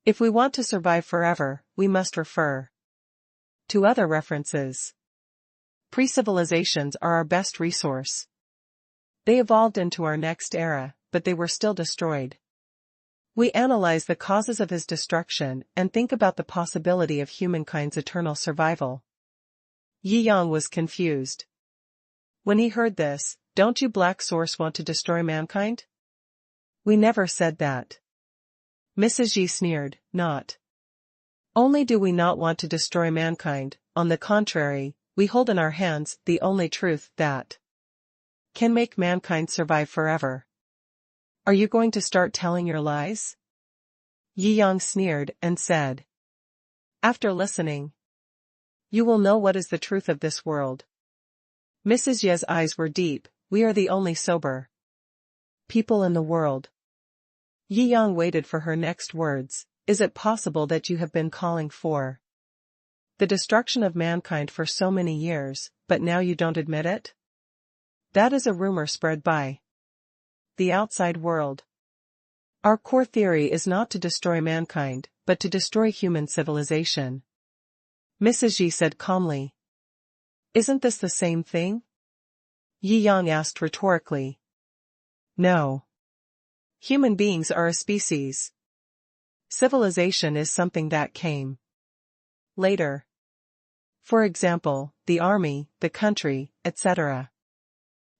If we want to survive forever, we must refer to other references. Pre-civilizations are our best resource. They evolved into our next era, but they were still destroyed. We analyze the causes of his destruction and think about the possibility of humankind's eternal survival. Yi Yang was confused. When he heard this, don't you black source want to destroy mankind? We never said that. Mrs. Yi sneered, not only do we not want to destroy mankind, on the contrary, we hold in our hands the only truth that can make mankind survive forever. Are you going to start telling your lies? Yi Yang sneered and said. After listening, you will know what is the truth of this world. Mrs. Ye's eyes were deep. We are the only sober people in the world. Yi Yang waited for her next words. Is it possible that you have been calling for the destruction of mankind for so many years, but now you don't admit it? That is a rumor spread by the outside world. Our core theory is not to destroy mankind, but to destroy human civilization. Mrs. Yi said calmly. Isn't this the same thing? Yi Yang asked rhetorically. No. Human beings are a species. Civilization is something that came later. For example, the army, the country, etc.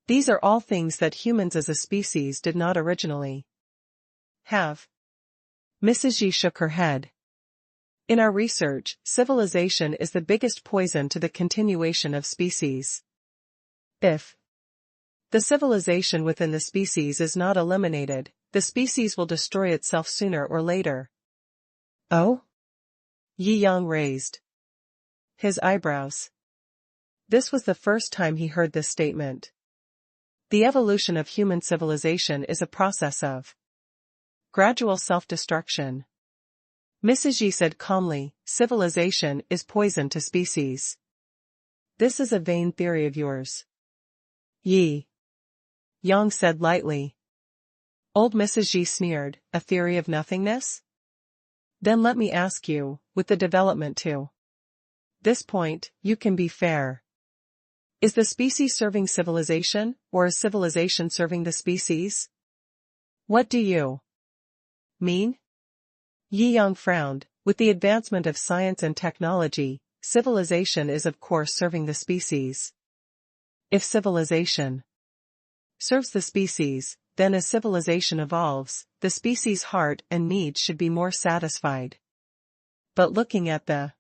These are all things that humans as a species did not originally have. Mrs. Yi shook her head. In our research, civilization is the biggest poison to the continuation of species. If the civilization within the species is not eliminated, the species will destroy itself sooner or later. Oh? Yi Yang raised his eyebrows. This was the first time he heard this statement. The evolution of human civilization is a process of gradual self-destruction. Mrs. Yi said calmly, civilization is poison to species. This is a vain theory of yours. Yi Yang said lightly. Old Mrs. Yi sneered, a theory of nothingness? Then let me ask you, with the development to this point, you can be fair. Is the species serving civilization, or is civilization serving the species? What do you mean? Yi Yang frowned. With the advancement of science and technology, civilization is of course serving the species. If civilization serves the species, then as civilization evolves, the species' heart and needs should be more satisfied. But looking at the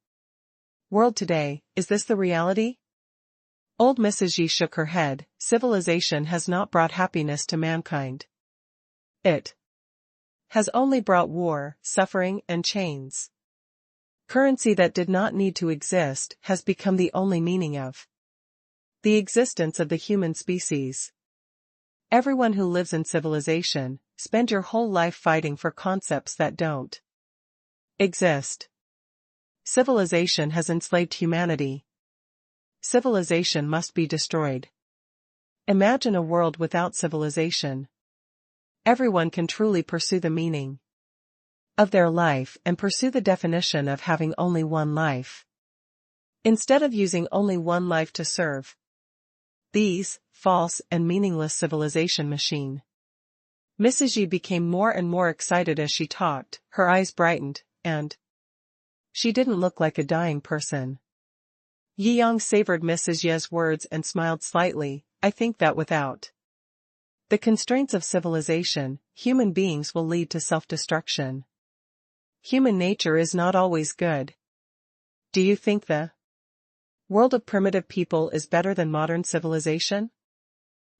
world today, is this the reality? Old Mrs. Yi shook her head. Civilization has not brought happiness to mankind. It has only brought war, suffering, and chains. Currency that did not need to exist has become the only meaning of the existence of the human species. Everyone who lives in civilization, spend your whole life fighting for concepts that don't exist. Civilization has enslaved humanity. Civilization must be destroyed. Imagine a world without civilization. Everyone can truly pursue the meaning of their life and pursue the definition of having only one life, instead of using only one life to serve these false and meaningless civilization machine. Mrs. Yi became more and more excited as she talked, her eyes brightened, and she didn't look like a dying person. Yi Yang savored Mrs. Ye's words and smiled slightly. I think that without the constraints of civilization, human beings will lead to self-destruction. Human nature is not always good. Do you think the world of primitive people is better than modern civilization?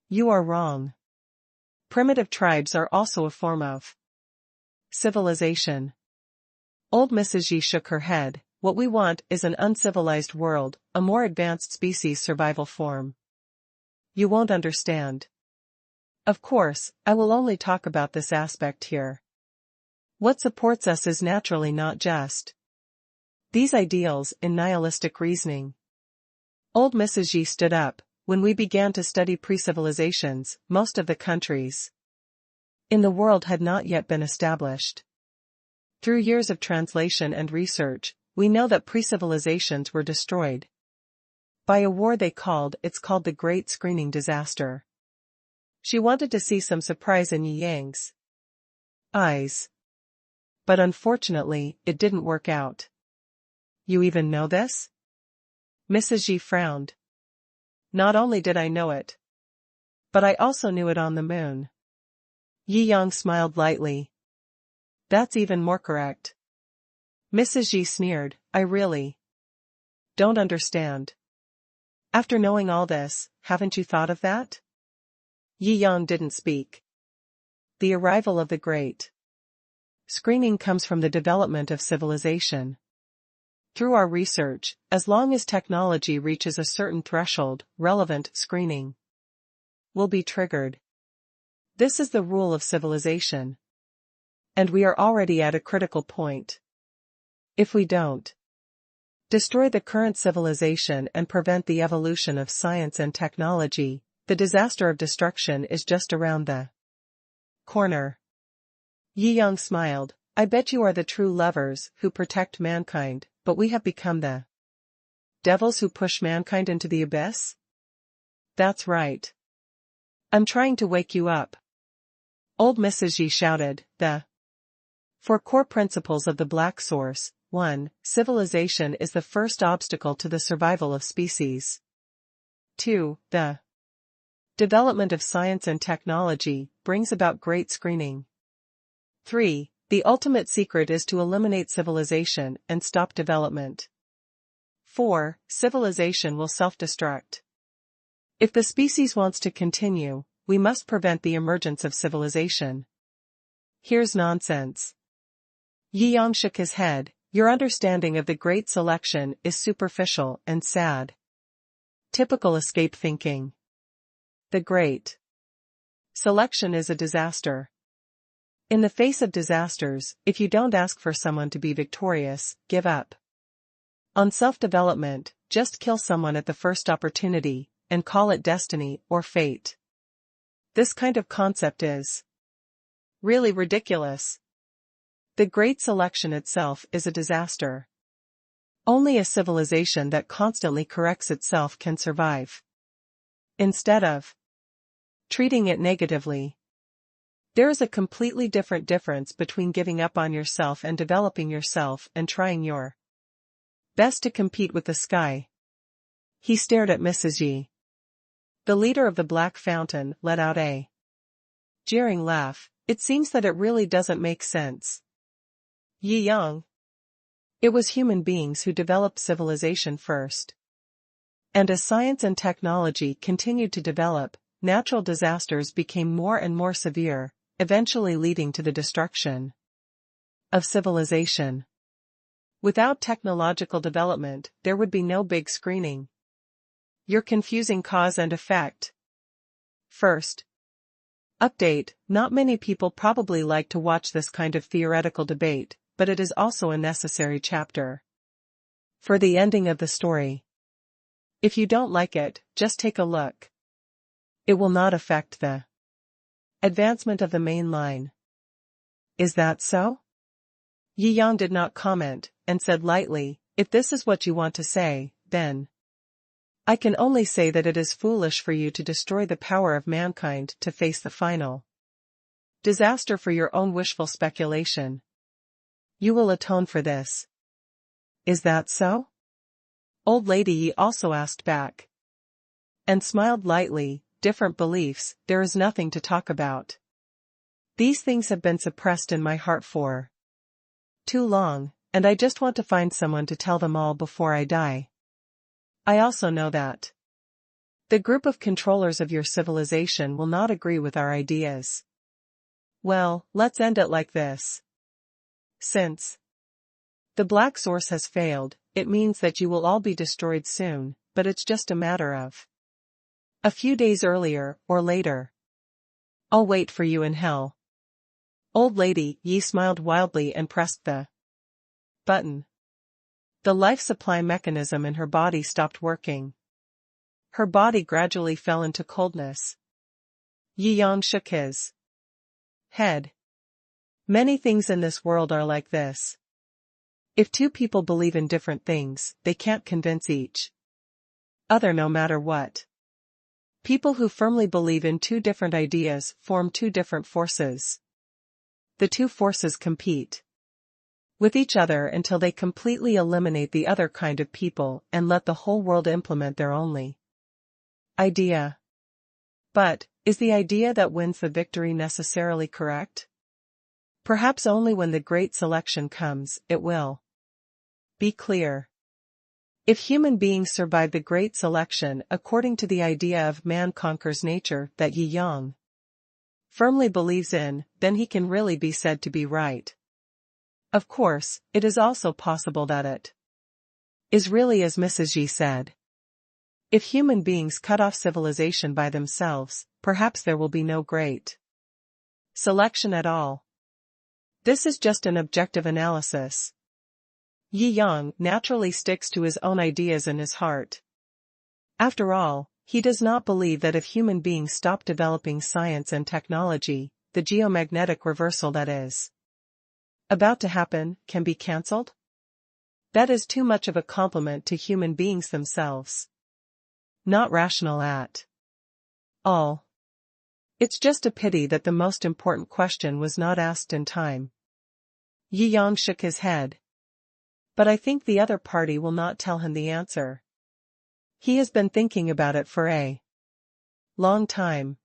You are wrong. Primitive tribes are also a form of civilization. Old Mrs. Yi shook her head. What we want is an uncivilized world, a more advanced species survival form. You won't understand. Of course, I will only talk about this aspect here. What supports us is naturally not just these ideals in nihilistic reasoning. Old Mrs. Yi stood up. When we began to study pre-civilizations, most of the countries in the world had not yet been established. Through years of translation and research, we know that pre-civilizations were destroyed by a war it's called the Great Screening Disaster. She wanted to see some surprise in Yi Yang's eyes. But unfortunately, it didn't work out. You even know this? Mrs. Yi frowned. Not only did I know it, but I also knew it on the moon. Yi Yang smiled lightly. That's even more correct. Mrs. Yi sneered. I really don't understand. After knowing all this, haven't you thought of that? Yi Yang didn't speak. The arrival of the Great Screening comes from the development of civilization. Through our research, as long as technology reaches a certain threshold, relevant screening will be triggered. This is the rule of civilization. And we are already at a critical point. If we don't destroy the current civilization and prevent the evolution of science and technology, the disaster of destruction is just around the corner. Yi Yang smiled. I bet you are the true lovers who protect mankind, but we have become the devils who push mankind into the abyss? That's right. I'm trying to wake you up. Old Mrs. Yi shouted. The 4 core principles of the Black Source. 1. Civilization is the first obstacle to the survival of species. 2. The development of science and technology brings about great screening. 3. The ultimate secret is to eliminate civilization and stop development. 4. Civilization will self-destruct. If the species wants to continue, we must prevent the emergence of civilization. Here's nonsense. Yi Yang shook his head. Your understanding of the Great Selection is superficial and sad. Typical escape thinking. The Great Selection is a disaster. In the face of disasters, if you don't ask for someone to be victorious, give up on self-development, just kill someone at the first opportunity, and call it destiny or fate. This kind of concept is really ridiculous. The Great Selection itself is a disaster. Only a civilization that constantly corrects itself can survive. Instead of treating it negatively, there is a completely difference between giving up on yourself and developing yourself and trying your best to compete with the sky. He stared at Mrs. Yi. The leader of the Black Fountain let out a jeering laugh. It seems that it really doesn't make sense. Yi Yang. It was human beings who developed civilization first. And as science and technology continued to develop, natural disasters became more and more severe, eventually leading to the destruction of civilization. Without technological development, there would be no big screening. You're confusing cause and effect. First, Update: not many people probably like to watch this kind of theoretical debate, but it is also a necessary chapter for the ending of the story. If you don't like it, just take a look. It will not affect the advancement of the main line. Is that so? Yi Yang did not comment, and said lightly, if this is what you want to say, then I can only say that it is foolish for you to destroy the power of mankind to face the final disaster for your own wishful speculation. You will atone for this. Is that so? Old Lady Yi also asked back. And smiled lightly. Different beliefs, there is nothing to talk about. These things have been suppressed in my heart for too long, and I just want to find someone to tell them all before I die. I also know that the group of controllers of your civilization will not agree with our ideas. Well, let's end it like this. Since the black source has failed, it means that you will all be destroyed soon, but it's just a matter of a few days earlier or later. I'll wait for you in hell. Old Lady Yi smiled wildly and pressed the button. The life supply mechanism in her body stopped working. Her body gradually fell into coldness. Yi Yang shook his head. Many things in this world are like this. If two people believe in different things, they can't convince each other no matter what. People who firmly believe in two different ideas form two different forces. The two forces compete with each other until they completely eliminate the other kind of people and let the whole world implement their only idea. But, is the idea that wins the victory necessarily correct? Perhaps only when the great selection comes, it will be clear. If human beings survive the great selection according to the idea of man conquers nature that Yi Yang firmly believes in, then he can really be said to be right. Of course, it is also possible that it is really as Mrs. Yi said. If human beings cut off civilization by themselves, perhaps there will be no great selection at all. This is just an objective analysis. Yi Yang naturally sticks to his own ideas in his heart. After all, he does not believe that if human beings stop developing science and technology, the geomagnetic reversal that is about to happen can be cancelled. That is too much of a compliment to human beings themselves. Not rational at all. It's just a pity that the most important question was not asked in time. Yi Yang shook his head. But I think the other party will not tell him the answer. He has been thinking about it for a long time.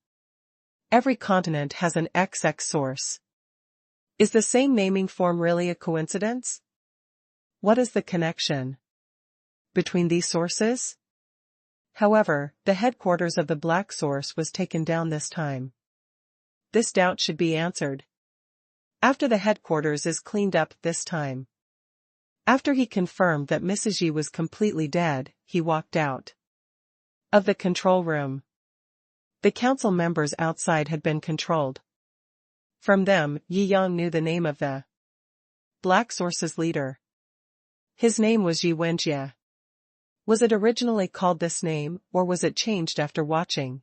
Every continent has an XX source. Is the same naming form really a coincidence? What is the connection between these sources? However, the headquarters of the black source was taken down this time. This doubt should be answered after the headquarters is cleaned up this time. After he confirmed that Mrs. Yi was completely dead, he walked out of the control room. The council members outside had been controlled. From them, Yi Yang knew the name of the black source's leader. His name was Yi Wenjie. Was it originally called this name, or was it changed after watching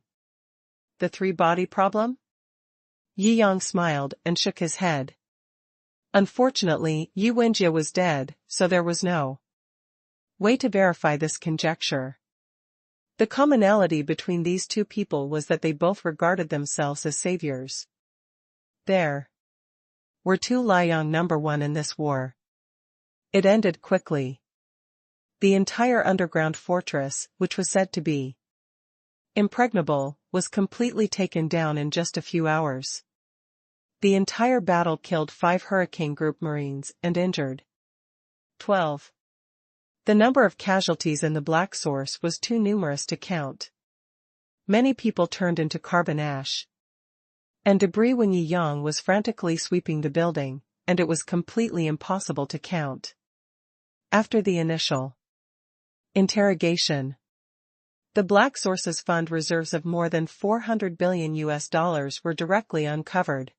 the three-body problem? Yi Yang smiled and shook his head. Unfortunately, Yi Wenjie was dead, so there was no way to verify this conjecture. The commonality between these two people was that they both regarded themselves as saviors. There were two Liang number one in this war. It ended quickly. The entire underground fortress, which was said to be impregnable, was completely taken down in just a few hours. The entire battle killed 5 Hurricane Group Marines and injured 12. The number of casualties in the black source was too numerous to count. Many people turned into carbon ash and debris when Yi Yang was frantically sweeping the building, and it was completely impossible to count. After the initial interrogation, The Black Source's fund reserves of more than $400 billion were directly uncovered.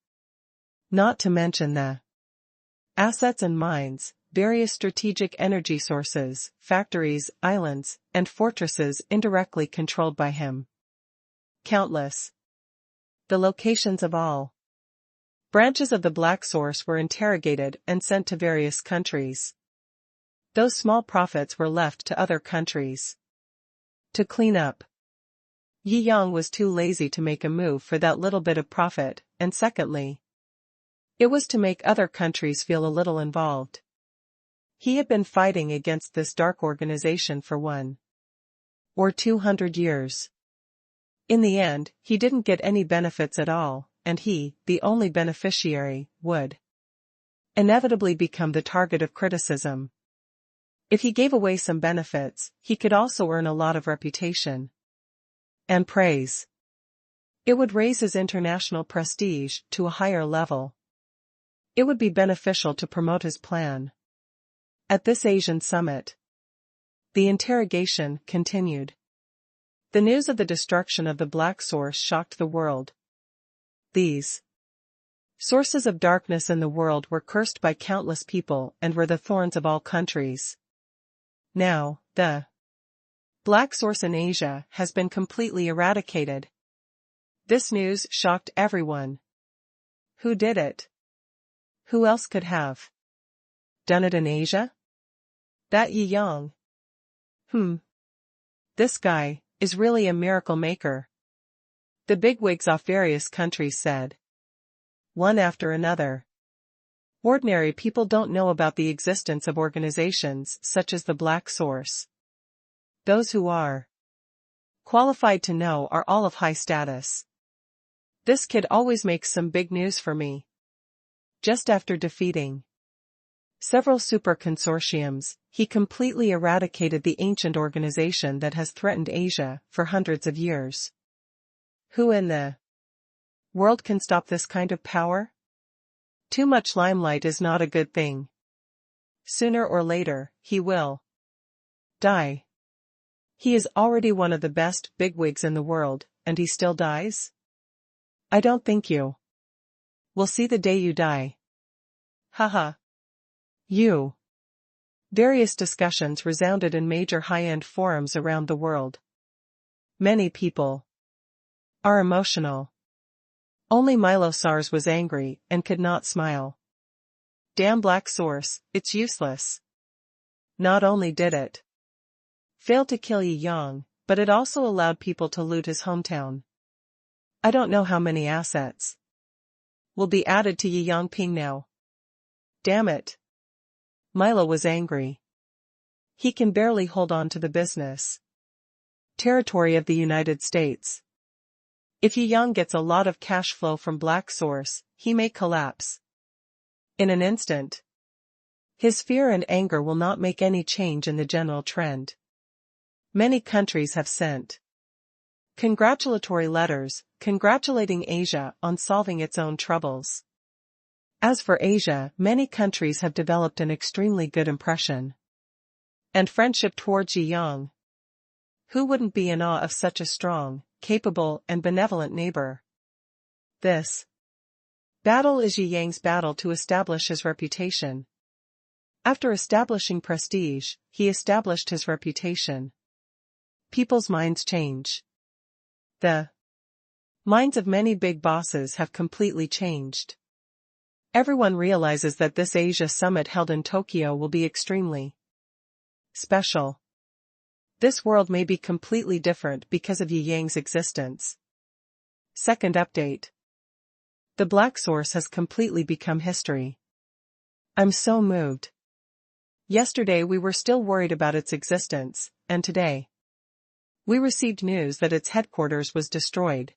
Not to mention the assets and mines, various strategic energy sources, factories, islands, and fortresses indirectly controlled by him. Countless. The locations of all branches of the Black Source were interrogated and sent to various countries. Those small profits were left to other countries to clean up. Yi Yang was too lazy to make a move for that little bit of profit, and secondly, it was to make other countries feel a little involved. He had been fighting against this dark organization for 1 or 200 years. In the end, he didn't get any benefits at all, and he, the only beneficiary, would inevitably become the target of criticism. If he gave away some benefits, he could also earn a lot of reputation and praise. It would raise his international prestige to a higher level. It would be beneficial to promote his plan. At this Asian summit, the interrogation continued. The news of the destruction of the Black Source shocked the world. These sources of darkness in the world were cursed by countless people and were the thorns of all countries. Now, the Black Source in Asia has been completely eradicated. This news shocked everyone. Who did it? Who else could have done it in Asia? That Yi Yang. This guy is really a miracle maker. The bigwigs of various countries said, one after another. Ordinary people don't know about the existence of organizations such as the Black Source. Those who are qualified to know are all of high status. This kid always makes some big news for me. Just after defeating several super consortiums, he completely eradicated the ancient organization that has threatened Asia for hundreds of years. Who in the world can stop this kind of power? Too much limelight is not a good thing. Sooner or later, he will die. He is already one of the best bigwigs in the world, and he still dies? I don't think you will see the day you die. Haha. You. Various discussions resounded in major high-end forums around the world. Many people are emotional. Only Milo Sars was angry and could not smile. Damn Black Source, it's useless. Not only did it fail to kill Yi Yang, but it also allowed people to loot his hometown. I don't know how many assets will be added to Yi Yang now. Damn it. Milo was angry. He can barely hold on to the business territory of the United States. If Yi Yang gets a lot of cash flow from Black Source, he may collapse in an instant. His fear and anger will not make any change in the general trend. Many countries have sent congratulatory letters, congratulating Asia on solving its own troubles. As for Asia, many countries have developed an extremely good impression and friendship towards Yi Yang. Who wouldn't be in awe of such a strong, capable, and benevolent neighbor? This battle is Yi Yang's battle to establish his reputation. After establishing prestige, he established his reputation. People's minds change. The minds of many big bosses have completely changed. Everyone realizes that this Asia summit held in Tokyo will be extremely special. This world may be completely different because of Yi Yang's existence. Second update. The Black Source has completely become history. I'm so moved. Yesterday we were still worried about its existence, and today we received news that its headquarters was destroyed.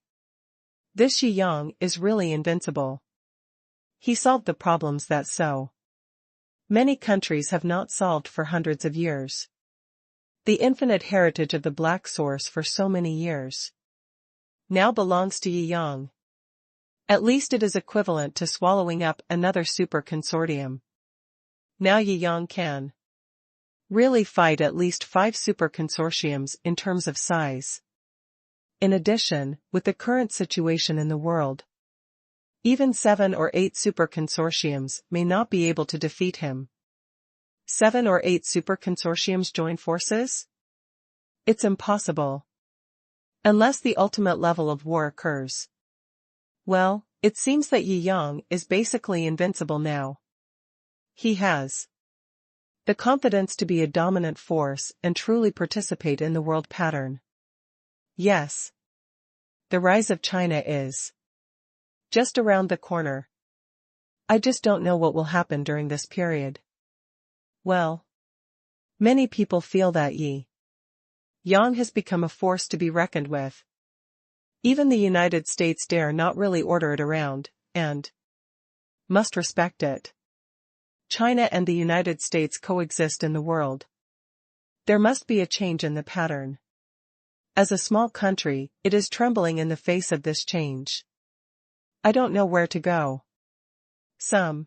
This Yi Yang is really invincible. He solved the problems that so many countries have not solved for hundreds of years. The infinite heritage of the Black Source for so many years now belongs to Yi Yang. At least it is equivalent to swallowing up another super consortium. Now Yi Yang can really fight at least 5 super consortiums in terms of size. In addition, with the current situation in the world, even 7 or 8 super consortiums may not be able to defeat him. 7 or 8 super consortiums join forces? It's impossible. Unless the ultimate level of war occurs. Well, it seems that Yi Yang is basically invincible now. He has the confidence to be a dominant force and truly participate in the world pattern. Yes. The rise of China is just around the corner. I just don't know what will happen during this period. Well, many people feel that Yi Yang has become a force to be reckoned with. Even the United States dare not really order it around, and must respect it. China and the United States coexist in the world. There must be a change in the pattern. As a small country, it is trembling in the face of this change. I don't know where to go. Some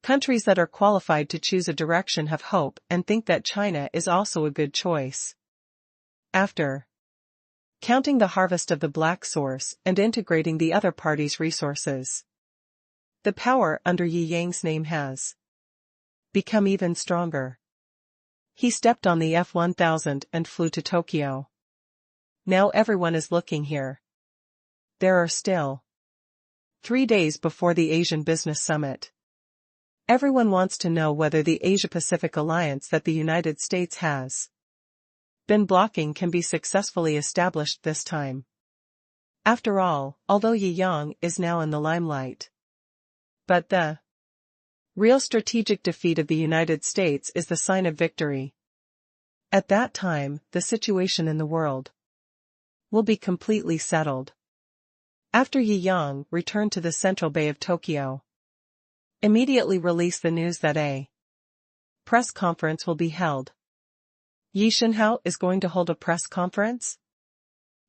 countries that are qualified to choose a direction have hope and think that China is also a good choice. After counting the harvest of the black source and integrating the other party's resources, the power under Yi Yang's name has become even stronger. He stepped on the F-1000 and flew to Tokyo. Now everyone is looking here. There are still 3 days before the Asian Business Summit. Everyone wants to know whether the Asia-Pacific alliance that the United States has been blocking can be successfully established this time. After all, although Yi Yang is now in the limelight, but the real strategic defeat of the United States is the sign of victory. At that time, the situation in the world will be completely settled. After Yi Yang returned to the central bay of Tokyo, immediately released the news that a press conference will be held. Yi Shenhao is going to hold a press conference?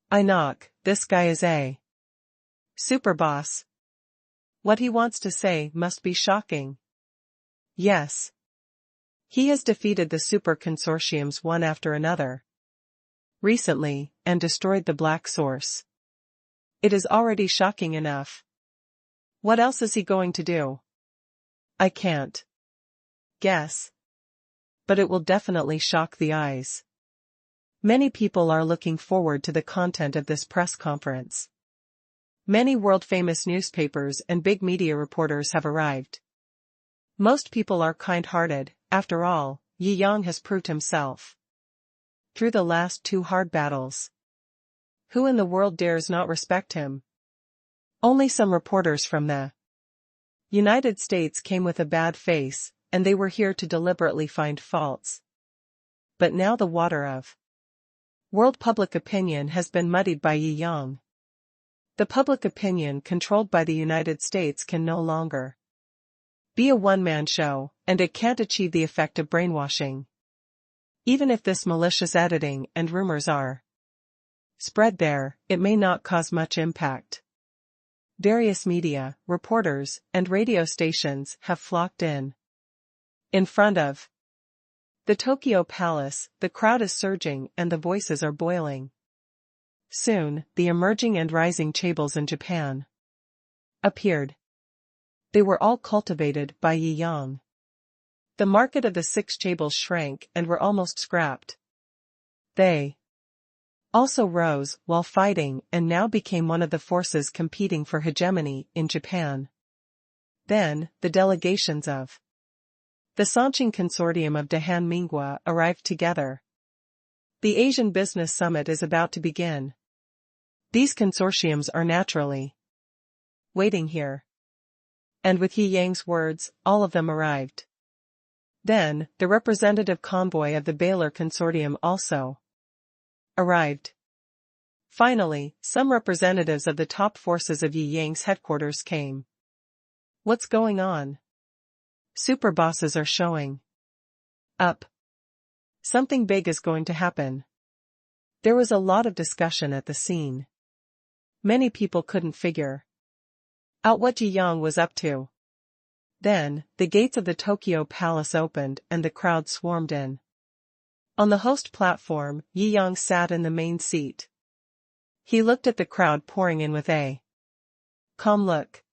I knock, this guy is a super boss. What he wants to say must be shocking. Yes. He has defeated the super consortiums one after another recently, and destroyed the black source. It is already shocking enough. What else is he going to do? I can't guess. But it will definitely shock the eyes. Many people are looking forward to the content of this press conference. Many world-famous newspapers and big media reporters have arrived. Most people are kind-hearted. After all, Yi Yang has proved himself through the last 2 hard battles. Who in the world dares not respect him? Only some reporters from the United States came with a bad face, and they were here to deliberately find faults. But now the water of world public opinion has been muddied by Yi Yang. The public opinion controlled by the United States can no longer be a one-man show, and it can't achieve the effect of brainwashing. Even if this malicious editing and rumors are spread there, it may not cause much impact. Various media, reporters, and radio stations have flocked in. In front of the Tokyo Palace, the crowd is surging and the voices are boiling. Soon, the emerging and rising chaebols in Japan appeared. They were all cultivated by Yi Yang. The market of the 6 chaebols shrank and were almost scrapped. They also rose while fighting and now became one of the forces competing for hegemony in Japan. Then, the delegations of the Sanqing Consortium of Dahan Minghua arrived together. The Asian Business Summit is about to begin. These consortiums are naturally waiting here. And with Yi Yang's words, all of them arrived. Then, the representative convoy of the Baylor Consortium also arrived. Finally, some representatives of the top forces of Yi Yang's headquarters came. What's going on? Super bosses are showing up. Something big is going to happen. There was a lot of discussion at the scene. Many people couldn't figure out what Yi Yang was up to. Then, the gates of the Tokyo Palace opened and the crowd swarmed in. On the host platform, Yang sat in the main seat. He looked at the crowd pouring in with a calm look.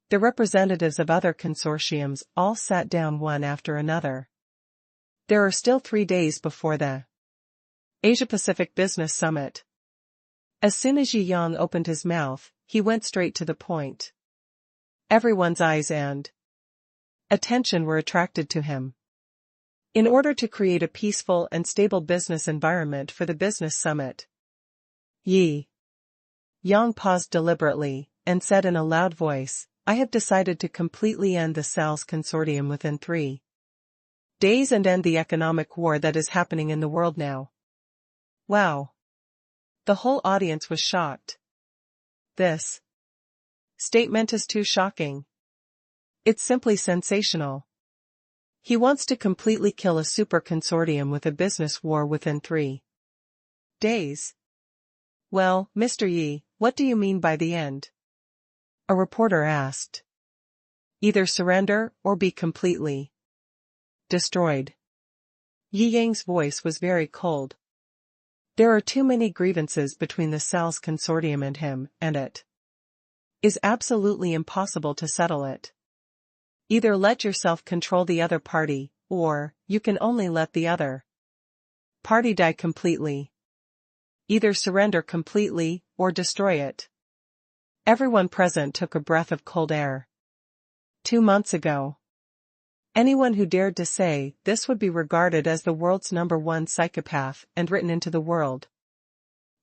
The representatives of other consortiums all sat down one after another. There are still 3 days before the Asia-Pacific Business Summit. As soon as Yang opened his mouth, he went straight to the point. Everyone's eyes and attention were attracted to him. In order to create a peaceful and stable business environment for the business summit, Yang paused deliberately and said in a loud voice, "I have decided to completely end the sales consortium within 3 days and end the economic war that is happening in the world now." Wow! The whole audience was shocked. This statement is too shocking. It's simply sensational. He wants to completely kill a super consortium with a business war within 3 days. Well, Mr. Yi, what do you mean by the end? A reporter asked. Either surrender or be completely destroyed. Yi Yang's voice was very cold. There are too many grievances between the sales consortium and him, and it is absolutely impossible to settle it. Either let yourself control the other party, or you can only let the other party die completely. Either surrender completely, or destroy it. Everyone present took a breath of cold air. 2 months ago, anyone who dared to say this would be regarded as the world's #1 psychopath and written into the world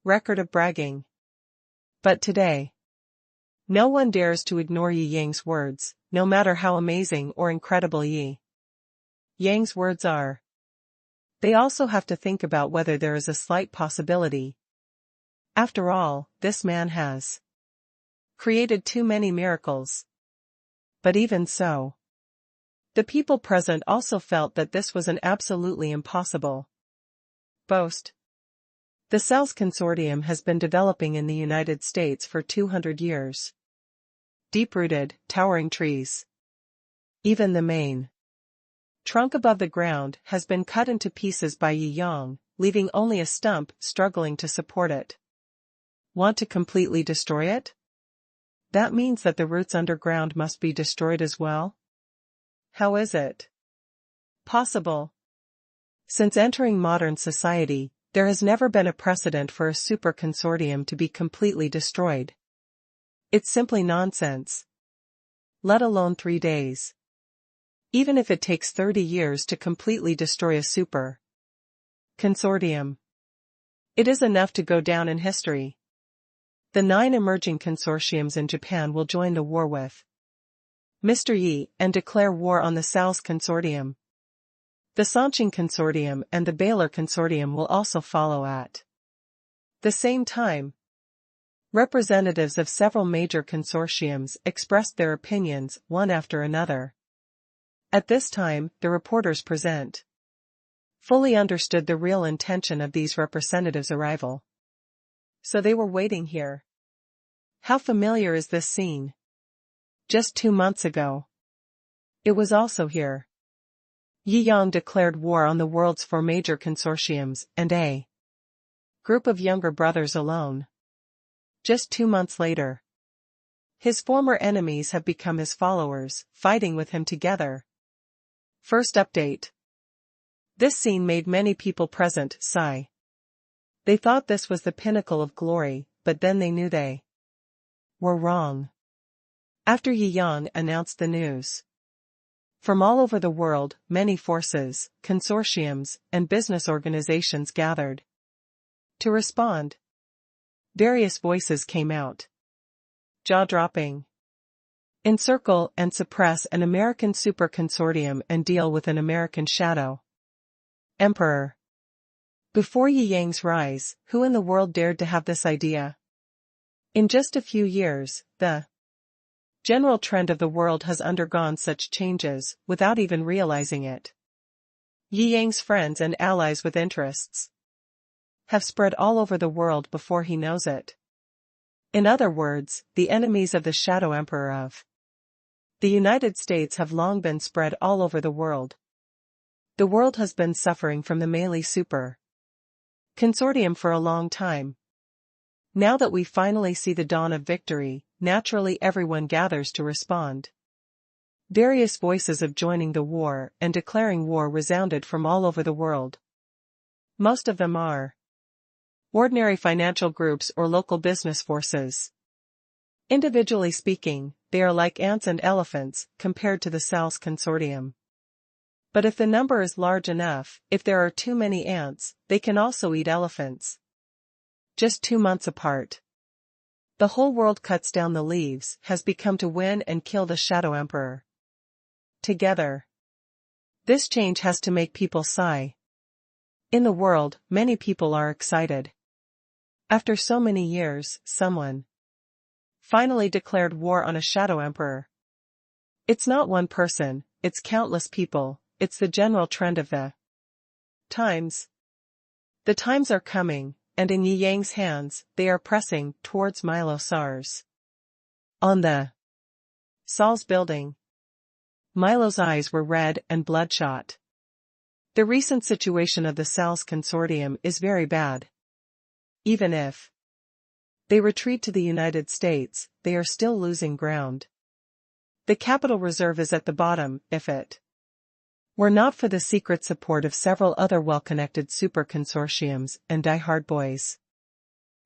record of bragging. But today, no one dares to ignore Yi Yang's words, no matter how amazing or incredible Yi Yang's words are. They also have to think about whether there is a slight possibility. After all, this man has created too many miracles. But even so, the people present also felt that this was an absolutely impossible boast. The sales consortium has been developing in the United States for 200 years. Deep-rooted, towering trees. Even the main trunk above the ground has been cut into pieces by Yi Yang, leaving only a stump struggling to support it. Want to completely destroy it? That means that the roots underground must be destroyed as well? How is it possible? Since entering modern society, there has never been a precedent for a super consortium to be completely destroyed. It's simply nonsense. Let alone 3 days. Even if it takes 30 years to completely destroy a super consortium, it is enough to go down in history. The 9 emerging consortiums in Japan will join the war with Mr. Yi and declare war on the sales consortium. The Chongqing consortium and the Baylor consortium will also follow at the same time. Representatives of several major consortiums expressed their opinions one after another. At this time, the reporters present fully understood the real intention of these representatives' arrival. So they were waiting here. How familiar is this scene? Just 2 months ago, it was also here. Yi Yang declared war on the world's 4 major consortiums and a group of younger brothers alone. Just 2 months later, his former enemies have become his followers, fighting with him together. First update. This scene made many people present sigh. They thought this was the pinnacle of glory, but then they knew they were wrong. After Yi Yang announced the news, from all over the world, many forces, consortiums, and business organizations gathered to respond. Various voices came out. Jaw-dropping. Encircle and suppress an American super consortium and deal with an American shadow emperor. Before Yi Yang's rise, who in the world dared to have this idea? In just a few years, the general trend of the world has undergone such changes without even realizing it. Yi Yang's friends and allies with interests have spread all over the world before he knows it. In other words, the enemies of the Shadow Emperor of the United States have long been spread all over the world. The world has been suffering from the Meili Super Consortium for a long time. Now that we finally see the dawn of victory, naturally everyone gathers to respond. Various voices of joining the war and declaring war resounded from all over the world. Most of them are ordinary financial groups or local business forces. Individually speaking, they are like ants and elephants compared to the SALS consortium. But if the number is large enough, if there are too many ants, they can also eat elephants. Just 2 months apart. The whole world cuts down the leaves, has become to win and kill the Shadow Emperor. Together. This change has to make people sigh. In the world, many people are excited. After so many years, someone finally declared war on a Shadow Emperor. It's not one person, it's countless people, it's the general trend of the times. The times are coming, and in Yi Yang's hands, they are pressing towards Milo SARS. On the SALS building. Milo's eyes were red and bloodshot. The recent situation of the SALS consortium is very bad. Even if they retreat to the United States, they are still losing ground. The capital reserve is at the bottom, if it were not for the secret support of several other well-connected super consortiums and die-hard boys.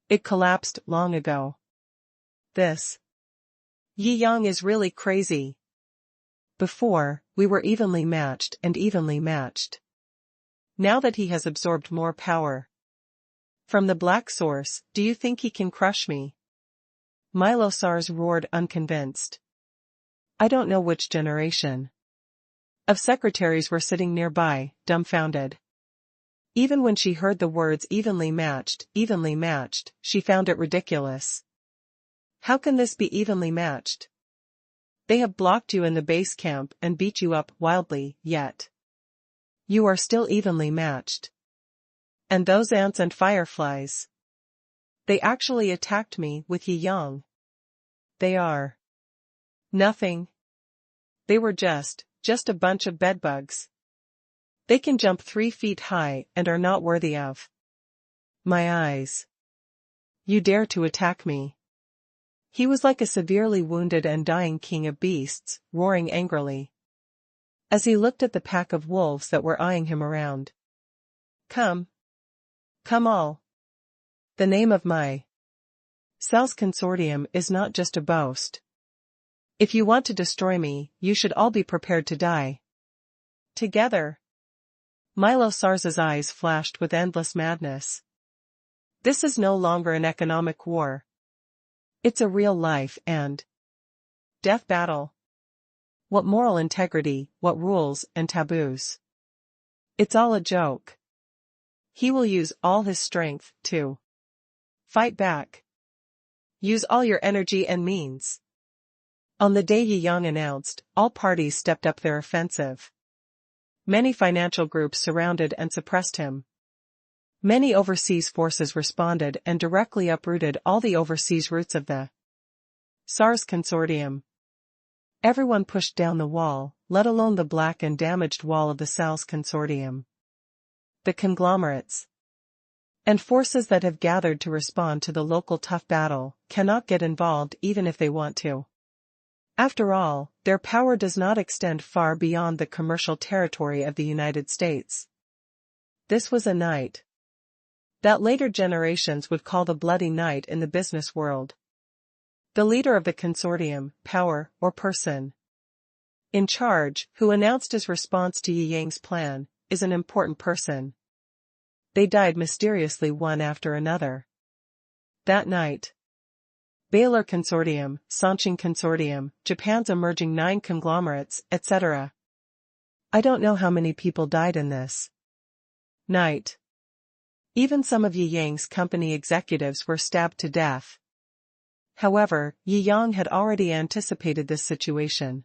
It collapsed long ago. This Yi Yang is really crazy. Before, we were evenly matched and evenly matched. Now that he has absorbed more power from the black source, do you think he can crush me? Milo SARS roared, unconvinced. I don't know which generation of secretaries were sitting nearby, dumbfounded. Even when she heard the words evenly matched, she found it ridiculous. How can this be evenly matched? They have blocked you in the base camp and beat you up wildly, yet you are still evenly matched. And those ants and fireflies. They actually attacked me with Yi Yang. They are nothing. They were just a bunch of bedbugs. They can jump 3 feet high and are not worthy of my eyes. You dare to attack me? He was like a severely wounded and dying king of beasts, roaring angrily as he looked at the pack of wolves that were eyeing him around. Come all. The name of my SALS consortium is not just a boast. If you want to destroy me, you should all be prepared to die. Together. Milo SARS's eyes flashed with endless madness. This is no longer an economic war. It's a real life and death battle. What moral integrity, what rules and taboos. It's all a joke. He will use all his strength to fight back. Use all your energy and means. On the day Yi Yang announced, all parties stepped up their offensive. Many financial groups surrounded and suppressed him. Many overseas forces responded and directly uprooted all the overseas roots of the SARS consortium. Everyone pushed down the wall, let alone the black and damaged wall of the SALS consortium. The conglomerates and forces that have gathered to respond to the local tough battle cannot get involved even if they want to. After all, their power does not extend far beyond the commercial territory of the United States. This was a night that later generations would call the bloody night in the business world. The leader of the consortium, power, or person in charge, who announced his response to Yi Yang's plan, is an important person. They died mysteriously one after another. That night. Baylor Consortium, Sanqing Consortium, Japan's emerging 9 conglomerates, etc. I don't know how many people died in this night. Even some of Yi Yang's company executives were stabbed to death. However, Yi Yang had already anticipated this situation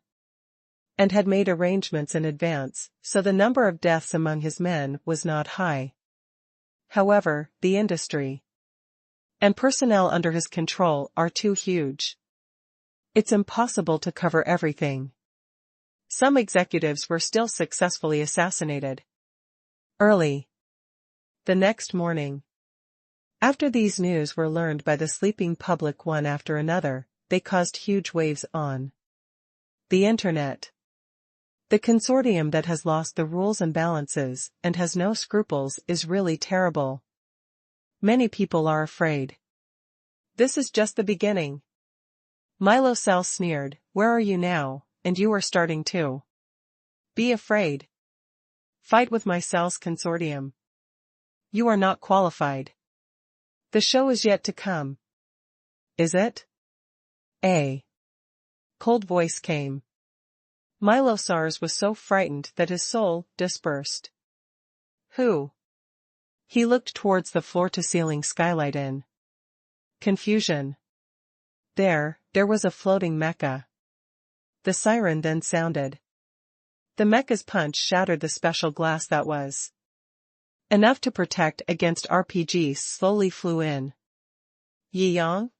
and had made arrangements in advance, so the number of deaths among his men was not high. However, the industry and personnel under his control are too huge. It's impossible to cover everything. Some executives were still successfully assassinated. Early. The next morning. After these news were learned by the sleeping public one after another, they caused huge waves on the internet. The consortium that has lost the rules and balances, and has no scruples, is really terrible. Many people are afraid. This is just the beginning. Milo Sal sneered, "Where are you now, and you are starting too? Be afraid. Fight with my Sal's consortium. You are not qualified. The show is yet to come." "Is it?" A cold voice came. Milo Sars was so frightened that his soul dispersed. "Who?" He looked towards the floor-to-ceiling skylight in confusion. There was a floating mecha. The siren then sounded. The mecha's punch shattered the special glass that was enough to protect against RPGs. Slowly flew in. "Yi Yang?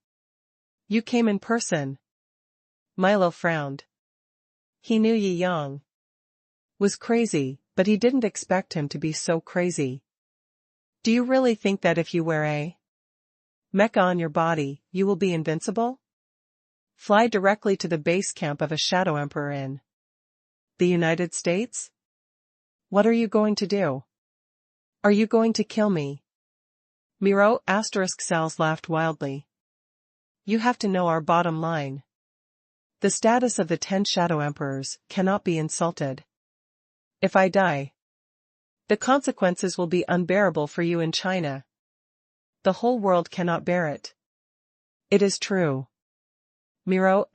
You came in person." Milo frowned. He knew Yi Yang was crazy, but he didn't expect him to be so crazy. "Do you really think that if you wear a mecha on your body, you will be invincible? Fly directly to the base camp of a Shadow Emperor in the United States? What are you going to do? Are you going to kill me?" Miro *Sals laughed wildly. "You have to know our bottom line. The status of the 10 Shadow Emperors cannot be insulted. If I die, the consequences will be unbearable for you in China. The whole world cannot bear it." "It is true." Miro *.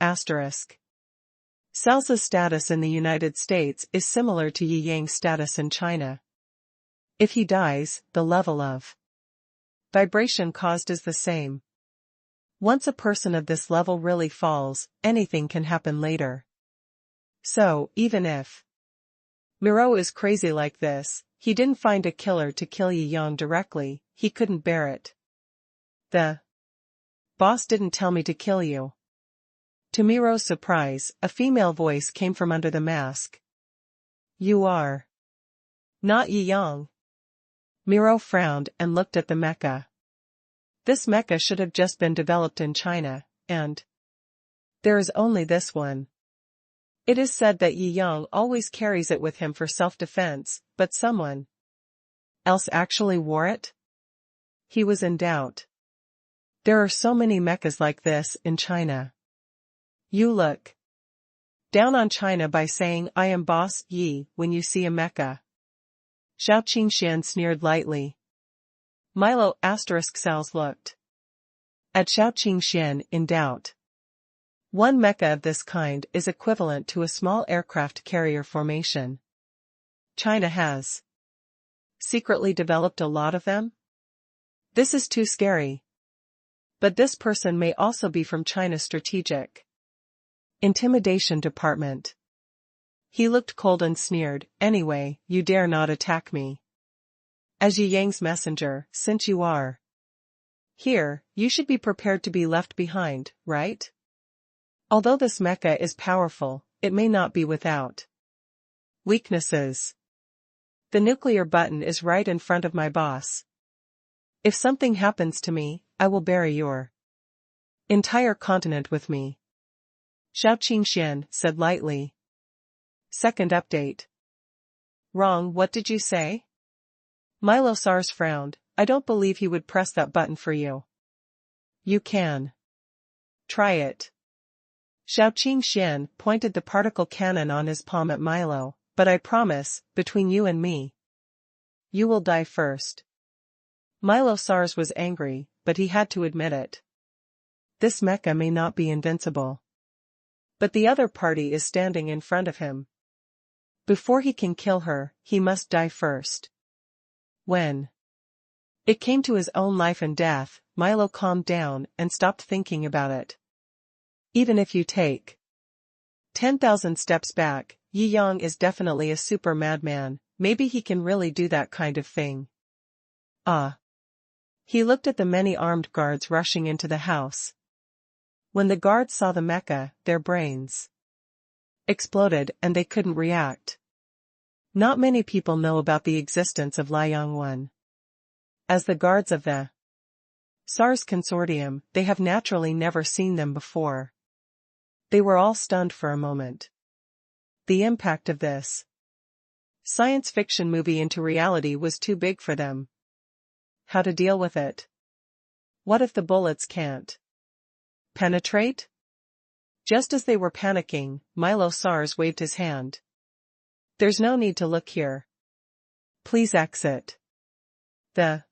Salsa's status in the United States is similar to Yi Yang's status in China. If he dies, the level of vibration caused is the same. Once a person of this level really falls, anything can happen later. So, even if Miro is crazy like this, he didn't find a killer to kill Yi Yang directly. He couldn't bear it. "The boss didn't tell me to kill you." To Miro's surprise, a female voice came from under the mask. "You are not Yi Yang." Miro frowned and looked at the mecha. This mecha should have just been developed in China, and there is only this one. It is said that Yi Yang always carries it with him for self-defense, but someone else actually wore it? He was in doubt. There are so many mechas like this in China. You look down on China by saying "I am boss Yi" when you see a mecha. Xiao Qingxian sneered lightly. Milo *Sals looked at Xiao Qingxian in doubt. One mecha of this kind is equivalent to a small aircraft carrier formation. China has secretly developed a lot of them? This is too scary. But this person may also be from China's Strategic Intimidation Department. He looked cold and sneered, "Anyway, you dare not attack me as Yi Yang's messenger, since you are here, you should be prepared to be left behind, right? Although this mecha is powerful, it may not be without weaknesses. The nuclear button is right in front of my boss. If something happens to me, I will bury your entire continent with me." Xiao Qingxian said lightly. Second update. Wrong, what did you say? Milo Sars frowned. "I don't believe he would press that button for you." "You can try it." Xiao Qingxian pointed the particle cannon on his palm at Milo, "But I promise, between you and me, you will die first." Milo Sars was angry, but he had to admit it. This mecha may not be invincible, but the other party is standing in front of him. Before he can kill her, he must die first. When it came to his own life and death, Milo calmed down and stopped thinking about it. Even if you take 10,000 steps back, Yi Yang is definitely a super madman. Maybe he can really do that kind of thing. Ah. He looked at the many armed guards rushing into the house. When the guards saw the mecha, their brains exploded and they couldn't react. Not many people know about the existence of Liang 1. As the guards of the SARS consortium, they have naturally never seen them before. They were all stunned for a moment. The impact of this science fiction movie into reality was too big for them. How to deal with it? What if the bullets can't penetrate? Just as they were panicking, Milo SARS waved his hand. There's no need to look here. Please exit. The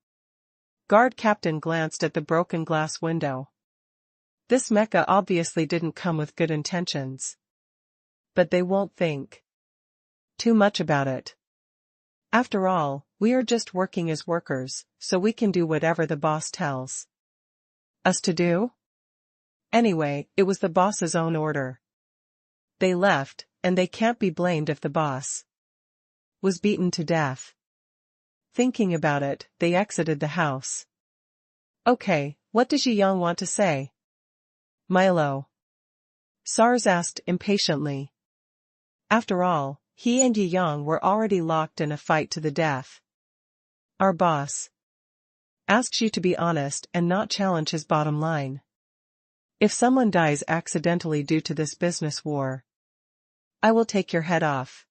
guard captain glanced at the broken glass window. This mecha obviously didn't come with good intentions. But they won't think too much about it. After all, we are just working as workers, so we can do whatever the boss tells us to do. Anyway, it was the boss's own order. They left, and they can't be blamed if the boss was beaten to death. Thinking about it, they exited the house. Okay, what does Jiangjing want to say? Milo SARS asked impatiently. After all, he and Jiangjing were already locked in a fight to the death. Our boss asks you to be honest and not challenge his bottom line. If someone dies accidentally due to this business war, I will take your head off.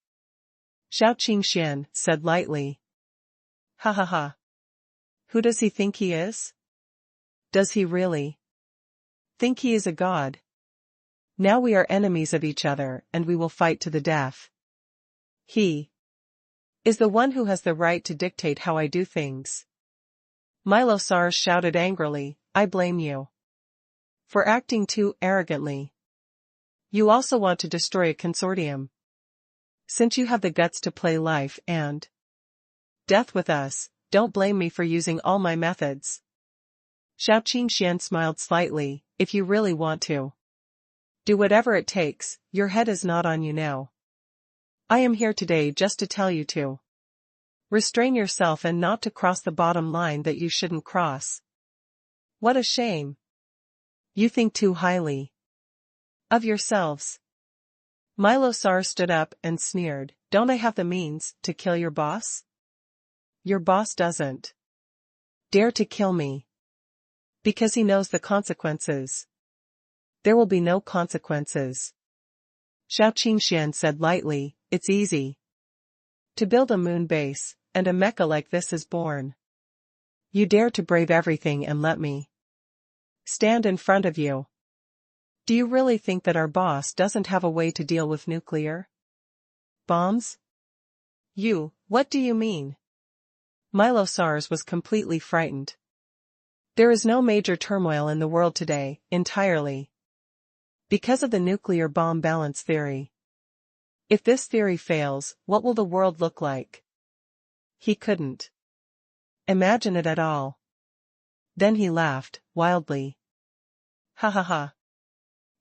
Shou Qingxian said lightly. Ha ha ha. Who does he think he is? Does he really think he is a god? Now we are enemies of each other and we will fight to the death. He is the one who has the right to dictate how I do things. Milo SARS shouted angrily, I blame you for acting too arrogantly. You also want to destroy a consortium. Since you have the guts to play life and death with us, don't blame me for using all my methods. Shou Qingxian smiled slightly, if you really want to do whatever it takes, your head is not on you now. I am here today just to tell you to restrain yourself and not to cross the bottom line that you shouldn't cross. What a shame. You think too highly of yourselves. Milo SARS stood up and sneered, don't I have the means to kill your boss? Your boss doesn't dare to kill me. Because he knows the consequences. There will be no consequences. Shou Qingxian said lightly, it's easy to build a moon base, and a mecha like this is born. You dare to brave everything and let me stand in front of you. Do you really think that our boss doesn't have a way to deal with nuclear bombs? What do you mean? Milo SARS was completely frightened. There is no major turmoil in the world today, entirely because of the nuclear bomb balance theory. If this theory fails, what will the world look like? He couldn't imagine it at all. Then he laughed, wildly. Ha ha ha.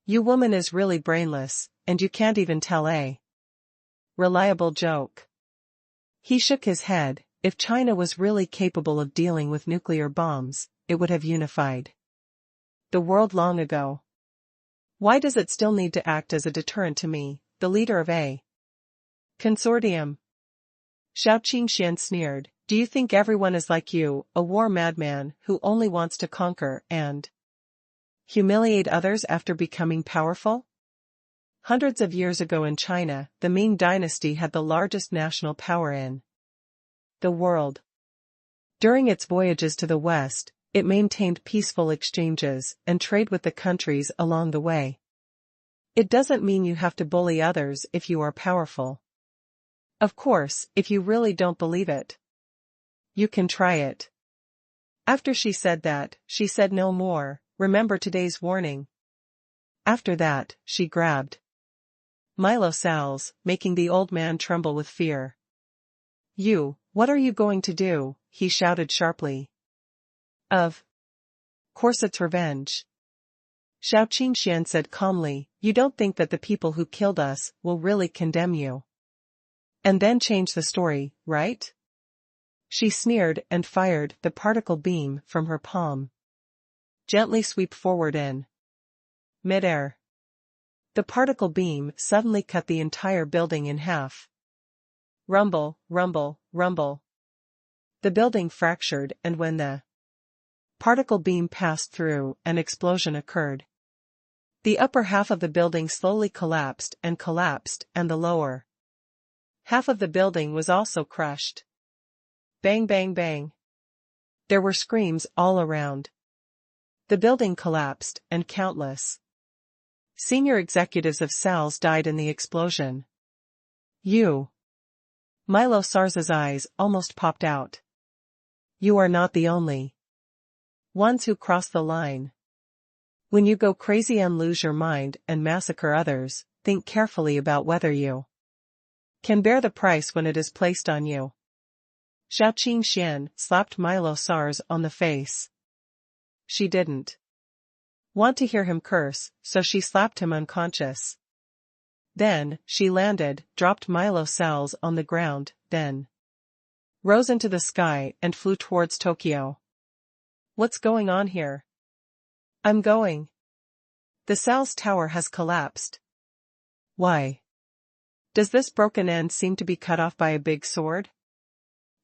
You woman is really brainless, and you can't even tell a reliable joke. He shook his head. If China was really capable of dealing with nuclear bombs, it would have unified the world long ago. Why does it still need to act as a deterrent to me, the leader of a consortium? Shou Qingxian sneered, do you think everyone is like you, a war madman who only wants to conquer and humiliate others after becoming powerful? Hundreds of years ago in China, the Ming dynasty had the largest national power in the world. During its voyages to the west, it maintained peaceful exchanges and trade with the countries along the way. It doesn't mean you have to bully others if you are powerful. Of course, if you really don't believe it, you can try it. After she said that, she said no more, remember today's warning. After that, she grabbed Milo SARS, making the old man tremble with fear. What are you going to do? He shouted sharply. Of course it's revenge. Shou Qingxian said calmly, you don't think that the people who killed us will really condemn you and then change the story, right? She sneered and fired the particle beam from her palm. Gently sweep forward in midair. The particle beam suddenly cut the entire building in half. Rumble, rumble, rumble. The building fractured, and when the particle beam passed through, an explosion occurred. The upper half of the building slowly collapsed, and the lower half of the building was also crushed. Bang, bang, bang. There were screams all around. The building collapsed, and countless senior executives of sales died in the explosion. Milo Sars's eyes almost popped out. You are not the only ones who cross the line. When you go crazy and lose your mind and massacre others, think carefully about whether you can bear the price when it is placed on you. Shou Qingxian slapped Milo Sars on the face. She didn't want to hear him curse, so she slapped him unconscious. Then, she landed, dropped Milo Sars on the ground, then rose into the sky and flew towards Tokyo. What's going on here? I'm going. The Sal's tower has collapsed. Why? Does this broken end seem to be cut off by a big sword?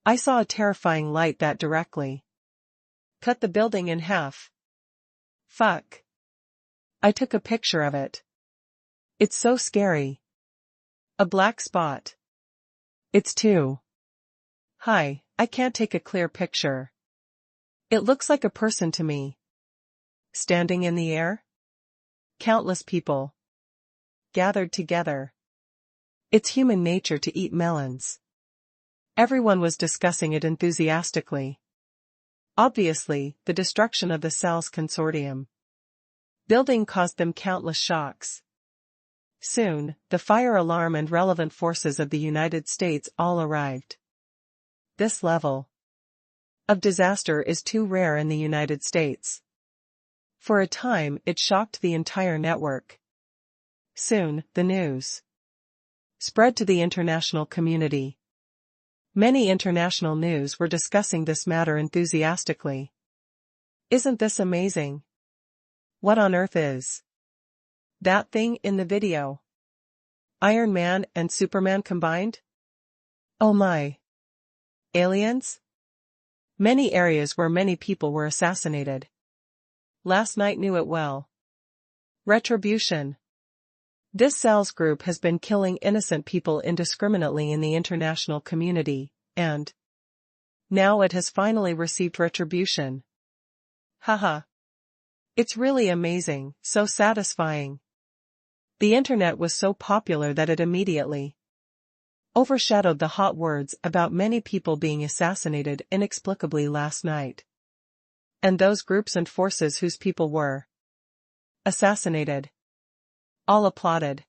I saw a terrifying light that directly cut the building in half. Fuck. I took a picture of it. It's so scary. A black spot. It's too high, I can't take a clear picture. It looks like a person to me. Standing in the air? Countless people gathered together. It's human nature to eat melons. Everyone was discussing it enthusiastically. Obviously, the destruction of the Sal's consortium building caused them countless shocks. Soon, the fire alarm and relevant forces of the United States all arrived. This level of disaster is too rare in the United States. For a time, it shocked the entire network. Soon, the news spread to the international community. Many international news were discussing this matter enthusiastically. Isn't this amazing? What on earth is that thing in the video? Iron Man and Superman combined? Oh my. Aliens? Many areas where many people were assassinated. Last night knew it well. Retribution. This Sal's group has been killing innocent people indiscriminately in the international community, and now it has finally received retribution. Haha. It's really amazing, so satisfying. The internet was so popular that it immediately overshadowed the hot words about many people being assassinated inexplicably last night. And those groups and forces whose people were assassinated. All applauded.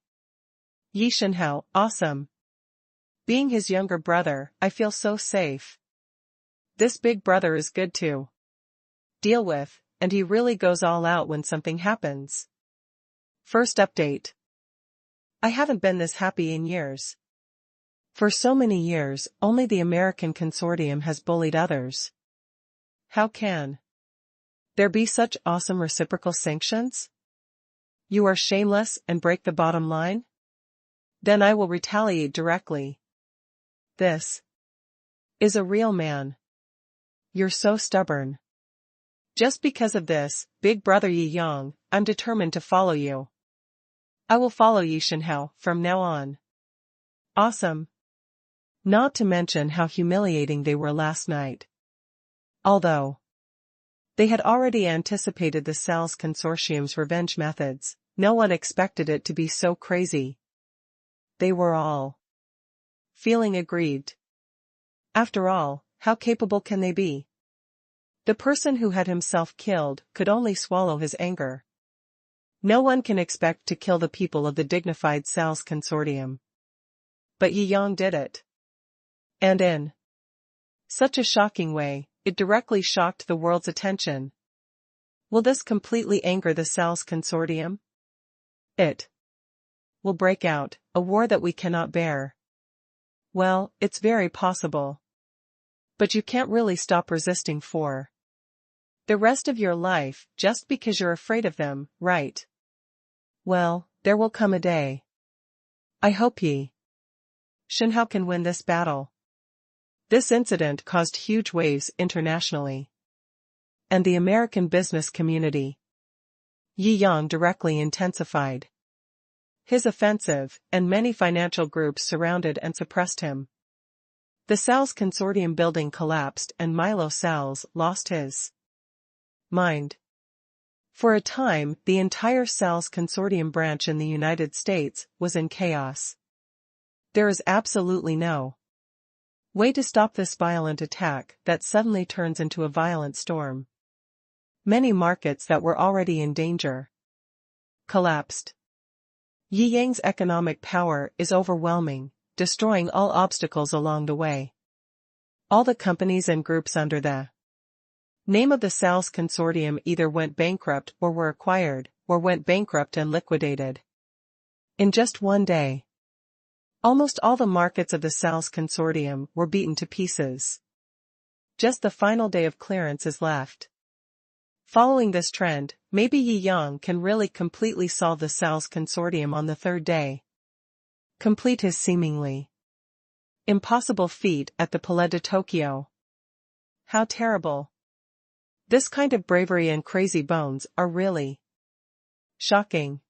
Yi Shenhao, awesome. Being his younger brother, I feel so safe. This big brother is good to deal with, and he really goes all out when something happens. First update. I haven't been this happy in years. For so many years, only the American consortium has bullied others. How can there be such awesome reciprocal sanctions? You are shameless and break the bottom line? Then I will retaliate directly. This is a real man. You're so stubborn. Just because of this, big brother Yi Yang, I'm determined to follow you. I will follow Yi Shenhao from now on. Awesome. Not to mention how humiliating they were last night. Although they had already anticipated the Sal's consortium's revenge methods, no one expected it to be so crazy. They were all feeling aggrieved. After all, how capable can they be? The person who had himself killed could only swallow his anger. No one can expect to kill the people of the dignified Sal's consortium. But Yi Yang did it. And in such a shocking way, it directly shocked the world's attention. Will this completely anger the Sal's consortium? It will break out, a war that we cannot bear. Well, it's very possible. But you can't really stop resisting for the rest of your life, just because you're afraid of them, right? Well, there will come a day. I hope Yi Shou can win this battle. This incident caused huge waves internationally. And the American business community. Yi Yang directly intensified his offensive, and many financial groups surrounded and suppressed him. The Sal's consortium building collapsed and Milo Sal's lost his mind. For a time, the entire Sal's consortium branch in the United States was in chaos. There is absolutely no way to stop this violent attack that suddenly turns into a violent storm. Many markets that were already in danger collapsed. Yi Yang's economic power is overwhelming, destroying all obstacles along the way. All the companies and groups under the name of the Sal's consortium either went bankrupt or were acquired, or went bankrupt and liquidated. In just one day, almost all the markets of the Sal's consortium were beaten to pieces. Just the final day of clearance is left. Following this trend, maybe Yi Yang can really completely solve the Sal's consortium on the third day. Complete his seemingly impossible feat at the Palais de Tokyo. How terrible. This kind of bravery and crazy bones are really shocking.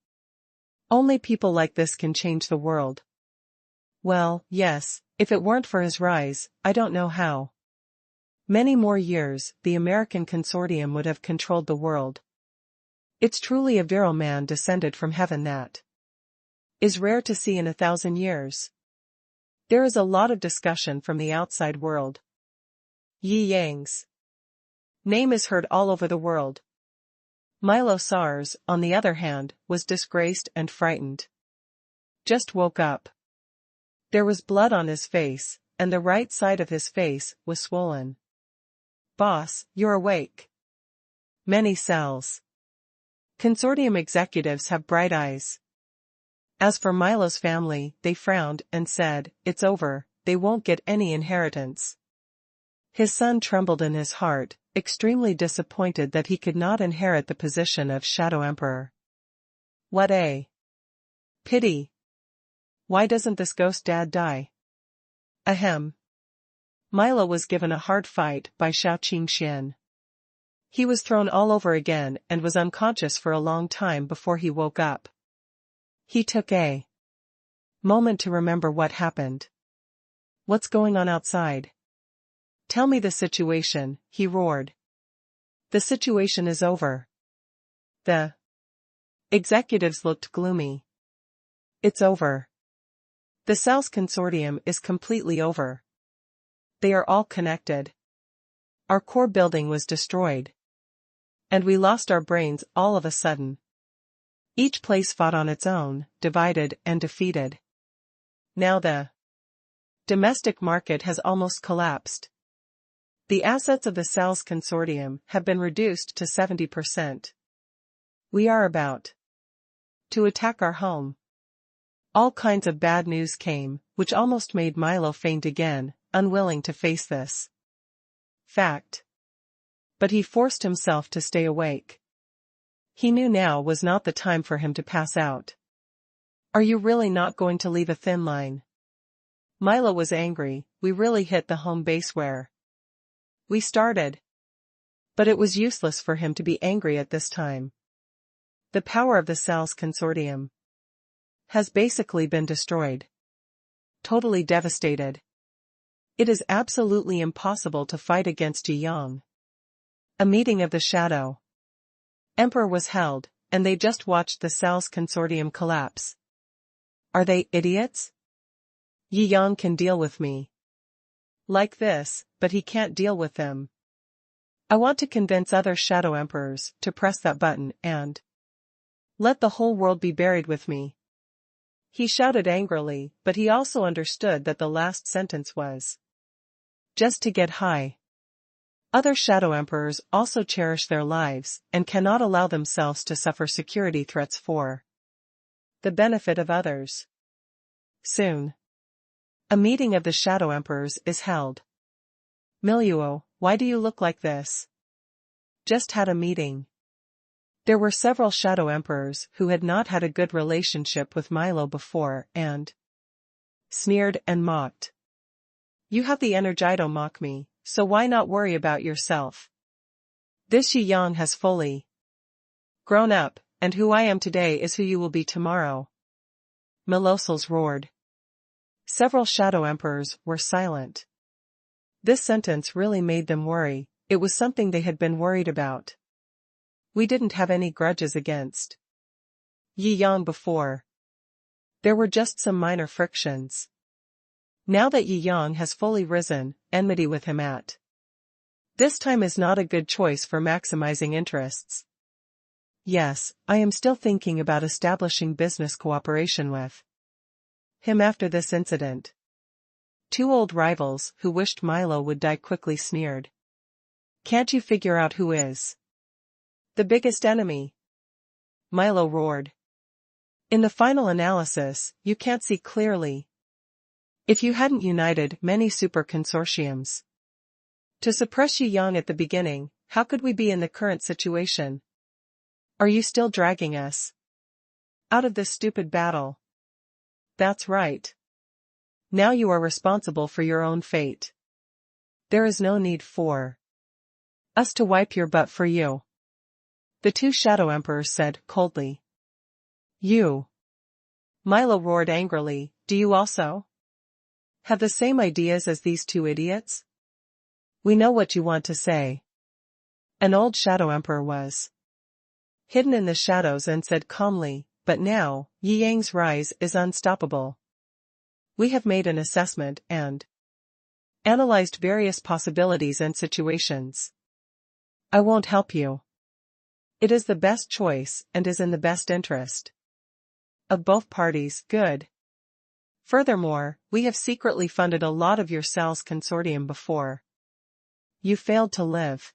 Only people like this can change the world. Well, yes, if it weren't for his rise, I don't know how. Many more years, the American consortium would have controlled the world. It's truly a virile man descended from heaven that is rare to see in 1,000 years. There is a lot of discussion from the outside world. Yi Yang's name is heard all over the world. Milo Sars, on the other hand, was disgraced and frightened. Just woke up. There was blood on his face, and the right side of his face was swollen. Boss, you're awake. Many Sal's consortium executives have bright eyes. As for Milo's family, they frowned and said, it's over, they won't get any inheritance. His son trembled in his heart, extremely disappointed that he could not inherit the position of Shadow Emperor. What a pity. Why doesn't this ghost dad die? Ahem. Milo was given a hard fight by Shou Qingxian. He was thrown all over again and was unconscious for a long time before he woke up. He took a moment to remember what happened. What's going on outside? Tell me the situation, he roared. The situation is over. The executives looked gloomy. It's over. The Sal's consortium is completely over. They are all connected. Our core building was destroyed. And we lost our brains all of a sudden. Each place fought on its own, divided and defeated. Now the domestic market has almost collapsed. The assets of the Sal's consortium have been reduced to 70%. We are about to attack our home. All kinds of bad news came, which almost made Milo faint again, unwilling to face this fact. But he forced himself to stay awake. He knew now was not the time for him to pass out. Are you really not going to leave a thin line? Milo was angry. We really hit the home base where we started. But it was useless for him to be angry at this time. The power of the Sal's consortium has basically been destroyed. Totally devastated. It is absolutely impossible to fight against Yi Yang. A meeting of the Shadow Emperor was held, and they just watched the Sal's consortium collapse. Are they idiots? Yi Yang can deal with me like this, but he can't deal with them. I want to convince other Shadow Emperors to press that button and let the whole world be buried with me. He shouted angrily, but he also understood that the last sentence was just to get high. Other Shadow Emperors also cherish their lives and cannot allow themselves to suffer security threats for the benefit of others. Soon, a meeting of the Shadow Emperors is held. Miluo, why do you look like this? Just had a meeting. There were several Shadow Emperors who had not had a good relationship with Milo before and sneered and mocked. You have the energy to mock me, so why not worry about yourself? This Jiangjing has fully grown up, and who I am today is who you will be tomorrow. Milosals roared. Several shadow emperors were silent. This sentence really made them worry. It was something they had been worried about. We didn't have any grudges against Jiangjing before. There were just some minor frictions. Now that Jiangjing has fully risen, enmity with him at this time is not a good choice for maximizing interests. Yes, I am still thinking about establishing business cooperation with him after this incident. Two old rivals who wished Milo would die quickly sneered. Can't you figure out who is the biggest enemy? Milo roared. In the final analysis, you can't see clearly. If you hadn't united many super consortiums to suppress Jiangjing at the beginning, how could we be in the current situation? Are you still dragging us out of this stupid battle? That's right. Now you are responsible for your own fate. There is no need for us to wipe your butt for you. The two shadow emperors said coldly. You. Milo roared angrily, do you also have the same ideas as these two idiots? We know what you want to say. An old shadow emperor was hidden in the shadows and said calmly, but now, Jiangjing's rise is unstoppable. We have made an assessment and analyzed various possibilities and situations. I won't help you. It is the best choice and is in the best interest of both parties. Good. Furthermore, we have secretly funded a lot of your sales consortium before. You failed to live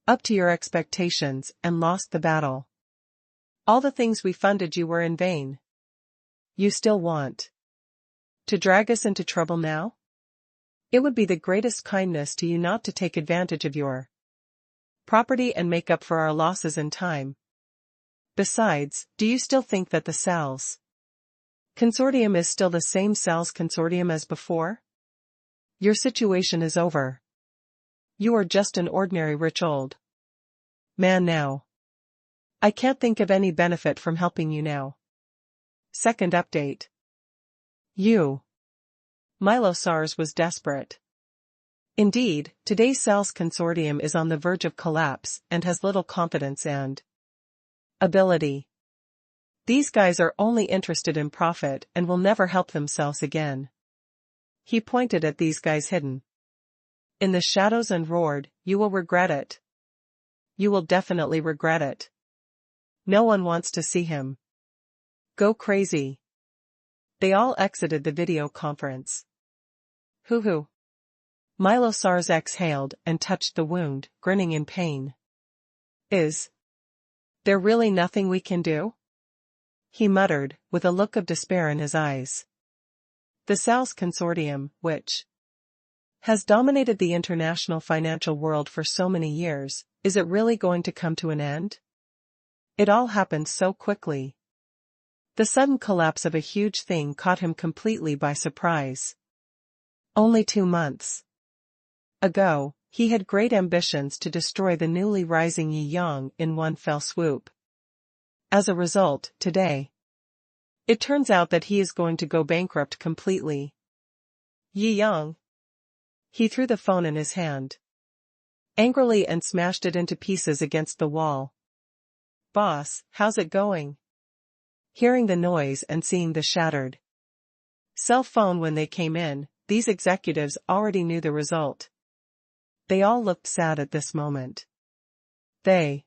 up to your expectations and lost the battle. All the things we funded you were in vain. You still want to drag us into trouble now? It would be the greatest kindness to you not to take advantage of your property and make up for our losses in time. Besides, do you still think that the sales consortium is still the same sales consortium as before? Your situation is over. You are just an ordinary rich old man now. I can't think of any benefit from helping you now. Second update. You. Milo Sars was desperate. Indeed, today's sales consortium is on the verge of collapse and has little confidence and ability. These guys are only interested in profit and will never help themselves again. He pointed at these guys hidden in the shadows and roared, you will regret it. You will definitely regret it. No one wants to see him go crazy. They all exited the video conference. Hoo-hoo. Milo Sars exhaled and touched the wound, grinning in pain. Is there really nothing we can do? He muttered, with a look of despair in his eyes. The sales consortium, which has dominated the international financial world for so many years, is it really going to come to an end? It all happened so quickly. The sudden collapse of a huge thing caught him completely by surprise. Only 2 months ago, he had great ambitions to destroy the newly rising Jiangjing in one fell swoop. As a result, today, it turns out that he is going to go bankrupt completely. Jiangjing. He threw the phone in his hand angrily and smashed it into pieces against the wall. Boss, how's it going? Hearing the noise and seeing the shattered cell phone when they came in, these executives already knew the result. They all looked sad at this moment. They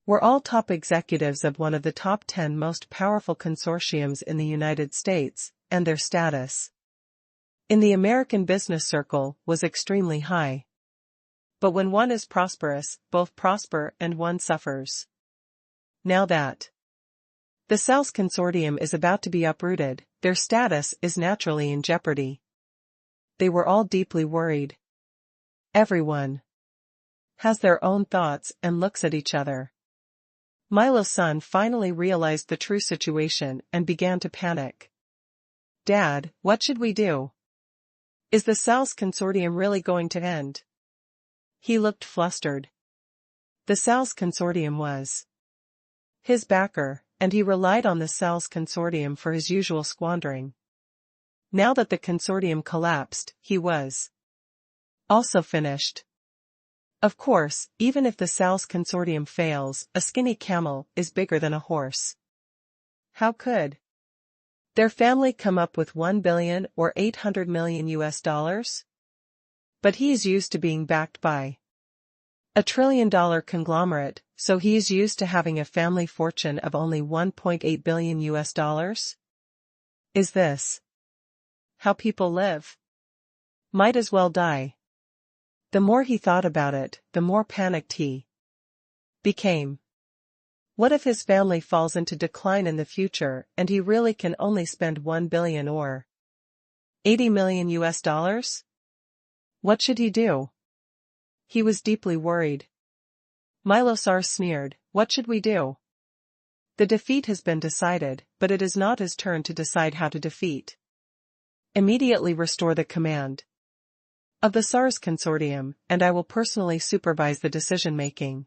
were all top executives of one of the top 10 most powerful consortiums in the United States, and their status in the American business circle was extremely high. But when one is prosperous, both prosper and one suffers. Now that the sales consortium is about to be uprooted, their status is naturally in jeopardy. They were all deeply worried. Everyone has their own thoughts and looks at each other. Milo's son finally realized the true situation and began to panic. Dad, what should we do? Is the sales consortium really going to end? He looked flustered. The sales consortium was his backer, and he relied on the sales consortium for his usual squandering. Now that the consortium collapsed, he was also finished. Of course, even if the sales consortium fails, a skinny camel is bigger than a horse. How could their family come up with $1 billion or $800 million US? But he is used to being backed by a $1 trillion conglomerate, so he is used to having a family fortune of only $1.8 billion US. Is this how people live? Might as well die. The more he thought about it, the more panicked he became. What if his family falls into decline in the future and he really can only spend $1 billion or $80 million US? What should he do? He was deeply worried. Milosar sneered, "What should we do? The defeat has been decided, but it is not his turn to decide how to defeat. Immediately restore the command of the SARS consortium, and I will personally supervise the decision-making.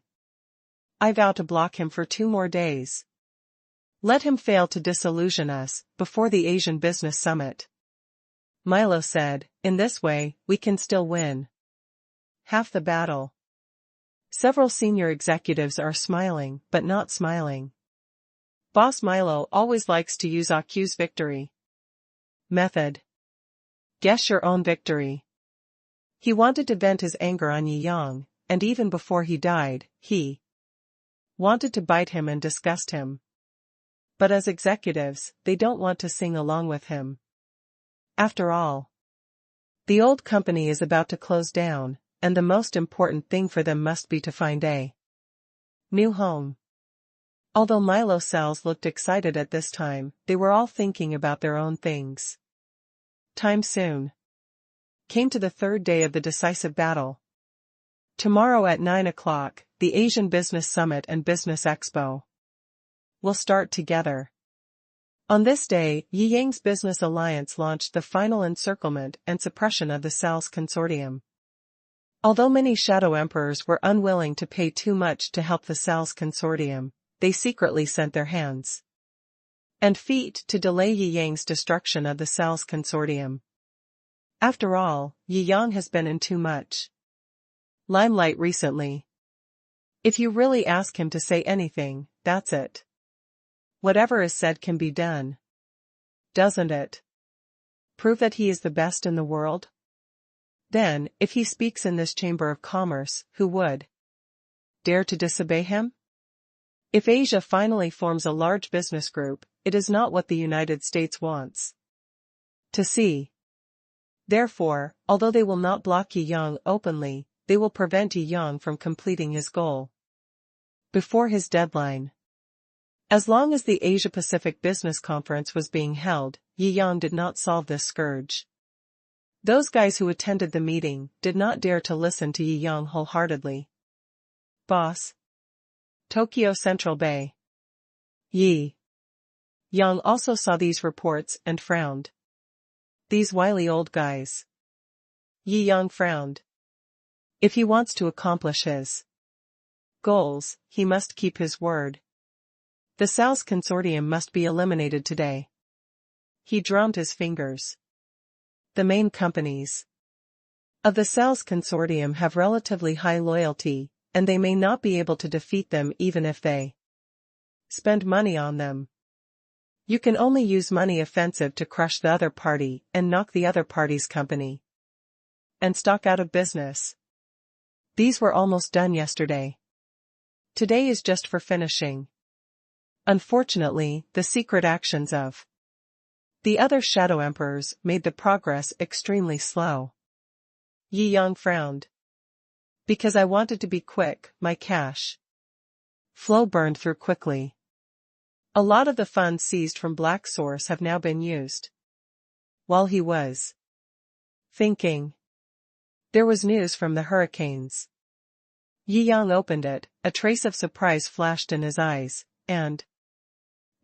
I vow to block him for 2 more days. Let him fail to disillusion us before the Asian Business Summit." Milo said, "In this way, we can still win half the battle." Several senior executives are smiling but not smiling. Boss Milo always likes to use AQ's victory method. Guess your own victory. He wanted to vent his anger on Yi Yang, and even before he died, he wanted to bite him and disgust him. But as executives, they don't want to sing along with him. After all, the old company is about to close down, and the most important thing for them must be to find a new home. Although Milo Sales looked excited at this time, they were all thinking about their own things. Time soon came to the 3rd day of the decisive battle. Tomorrow at 9 o'clock, the Asian Business Summit and Business Expo will start together. On this day, Yi Yang's Business Alliance launched the final encirclement and suppression of the sales consortium. Although many shadow emperors were unwilling to pay too much to help the sales consortium, they secretly sent their hands and feet to delay Yi Yang's destruction of the sales consortium. After all, Yi Yang has been in too much limelight recently. If you really ask him to say anything, that's it. Whatever is said can be done. Doesn't it prove that he is the best in the world? Then, if he speaks in this chamber of commerce, who would dare to disobey him? If Asia finally forms a large business group, it is not what the United States wants to see. Therefore, although they will not block Yi Yang openly, they will prevent Yi Yang from completing his goal before his deadline. As long as the Asia-Pacific Business Conference was being held, Yi Yang did not solve this scourge. Those guys who attended the meeting did not dare to listen to Yi Yang wholeheartedly. Boss. Tokyo Central Bay. Yi Yang also saw these reports and frowned. These wily old guys. Yi Yang frowned. If he wants to accomplish his goals, he must keep his word. The sales consortium must be eliminated today. He drummed his fingers. The main companies of the sales consortium have relatively high loyalty, and they may not be able to defeat them even if they spend money on them. You can only use money offensive to crush the other party and knock the other party's company and stock out of business. These were almost done yesterday. Today is just for finishing. Unfortunately, the secret actions of the other shadow emperors made the progress extremely slow. Yi Yang frowned. Because I wanted to be quick, my cash flow burned through quickly. A lot of the funds seized from Black Source have now been used. While he was thinking, there was news from the hurricanes. Yi Yang opened it, a trace of surprise flashed in his eyes, and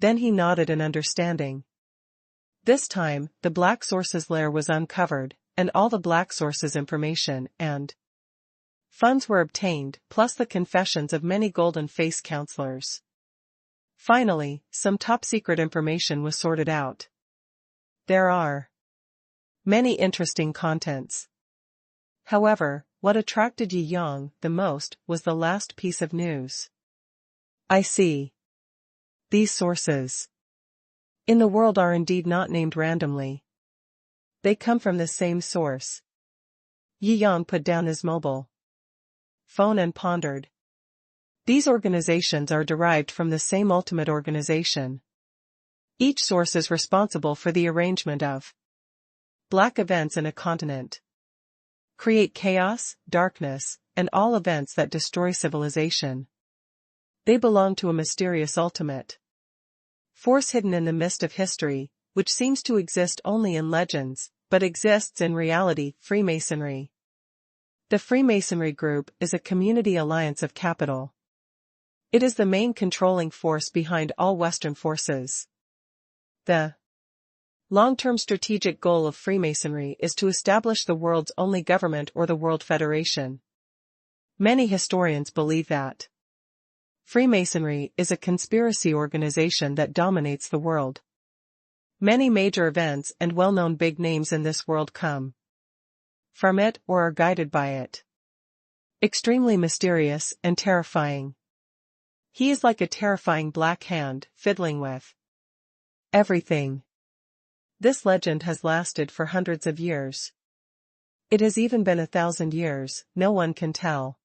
then he nodded in understanding. This time, the black source's lair was uncovered, and all the black source's information and funds were obtained, plus the confessions of many golden face counselors. Finally, some top-secret information was sorted out. There are many interesting contents. However, what attracted Yi Yang the most was the last piece of news. I see. These sources in the world are indeed not named randomly. They come from the same source. Yi Yang put down his mobile phone and pondered. These organizations are derived from the same ultimate organization. Each source is responsible for the arrangement of black events in a continent. Create chaos, darkness, and all events that destroy civilization. They belong to a mysterious ultimate force hidden in the mist of history, which seems to exist only in legends, but exists in reality. Freemasonry. The Freemasonry Group is a community alliance of capital. It is the main controlling force behind all Western forces. The long-term strategic goal of Freemasonry is to establish the world's only government or the World Federation. Many historians believe that Freemasonry is a conspiracy organization that dominates the world. Many major events and well-known big names in this world come from it or are guided by it. Extremely mysterious and terrifying. He is like a terrifying black hand, fiddling with everything. This legend has lasted for hundreds of years. It has even been 1,000 years, no one can tell.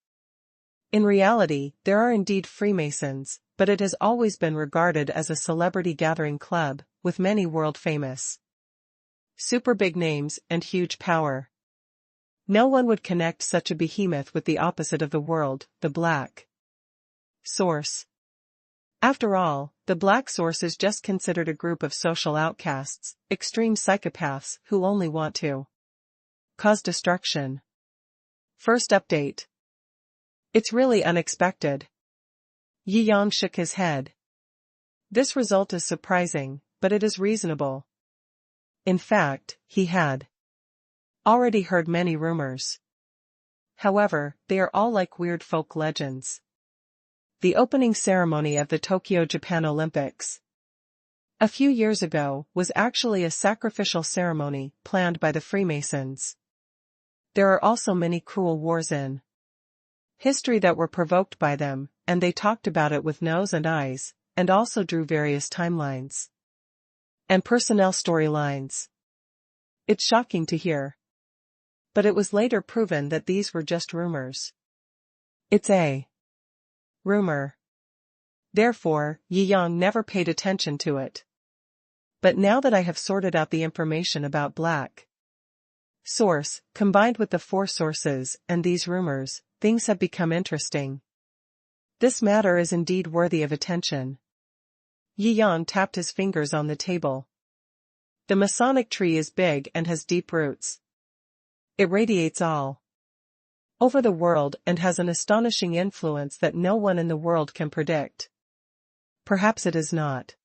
In reality, there are indeed Freemasons, but it has always been regarded as a celebrity gathering club, with many world-famous super big names and huge power. No one would connect such a behemoth with the opposite of the world, the black source. After all, the black source is just considered a group of social outcasts, extreme psychopaths who only want to cause destruction. First update. It's really unexpected. Yi Yang shook his head. This result is surprising, but it is reasonable. In fact, he had already heard many rumors. However, they are all like weird folk legends. The opening ceremony of the Tokyo Japan Olympics a few years ago was actually a sacrificial ceremony planned by the Freemasons. There are also many cruel wars in history that were provoked by them, and they talked about it with nose and eyes, and also drew various timelines and personnel storylines. It's shocking to hear. But it was later proven that these were just rumors. It's a rumor. Therefore, Yi Yang never paid attention to it. But now that I have sorted out the information about black source, combined with the four sources and these rumors, things have become interesting. This matter is indeed worthy of attention. Yi Yang tapped his fingers on the table. The Masonic tree is big and has deep roots. It radiates all over the world and has an astonishing influence that no one in the world can predict. Perhaps it is not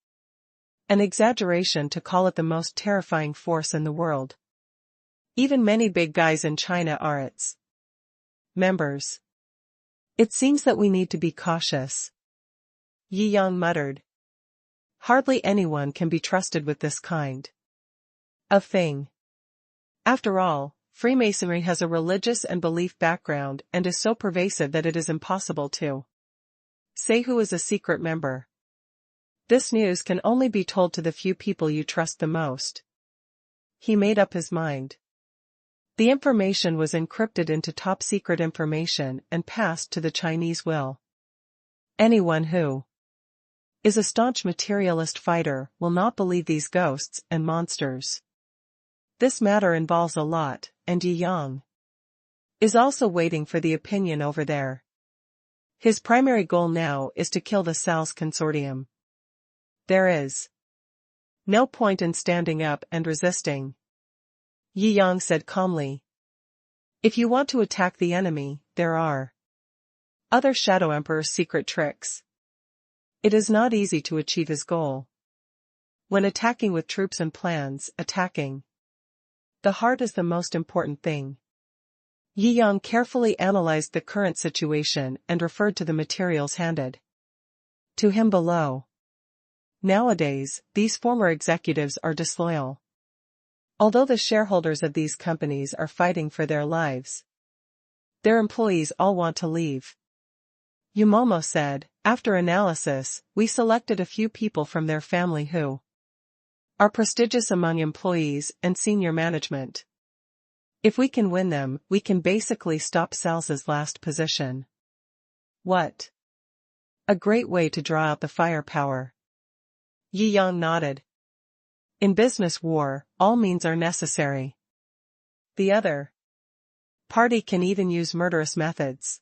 an exaggeration to call it the most terrifying force in the world. Even many big guys in China are its members. It seems that we need to be cautious. Yi Yang muttered. Hardly anyone can be trusted with this kind of thing. After all, Freemasonry has a religious and belief background and is so pervasive that it is impossible to say who is a secret member. This news can only be told to the few people you trust the most. He made up his mind. The information was encrypted into top-secret information and passed to the Chinese will. Anyone who is a staunch materialist fighter will not believe these ghosts and monsters. This matter involves a lot, and Yi Yang is also waiting for the opinion over there. His primary goal now is to kill the Sal's consortium. There is no point in standing up and resisting. Yi Yang said calmly. If you want to attack the enemy, there are other Shadow Emperor's secret tricks. It is not easy to achieve his goal. When attacking with troops and plans, attacking. The heart is the most important thing. Yi Yang carefully analyzed the current situation and referred to the materials handed to him below. Nowadays, these former executives are disloyal. Although the shareholders of these companies are fighting for their lives, their employees all want to leave. Yumomo said, after analysis, we selected a few people from their family who are prestigious among employees and senior management. If we can win them, we can basically stop Sales's last position. What? A great way to draw out the firepower. Yi Yang nodded. In business war, all means are necessary. The other party can even use murderous methods.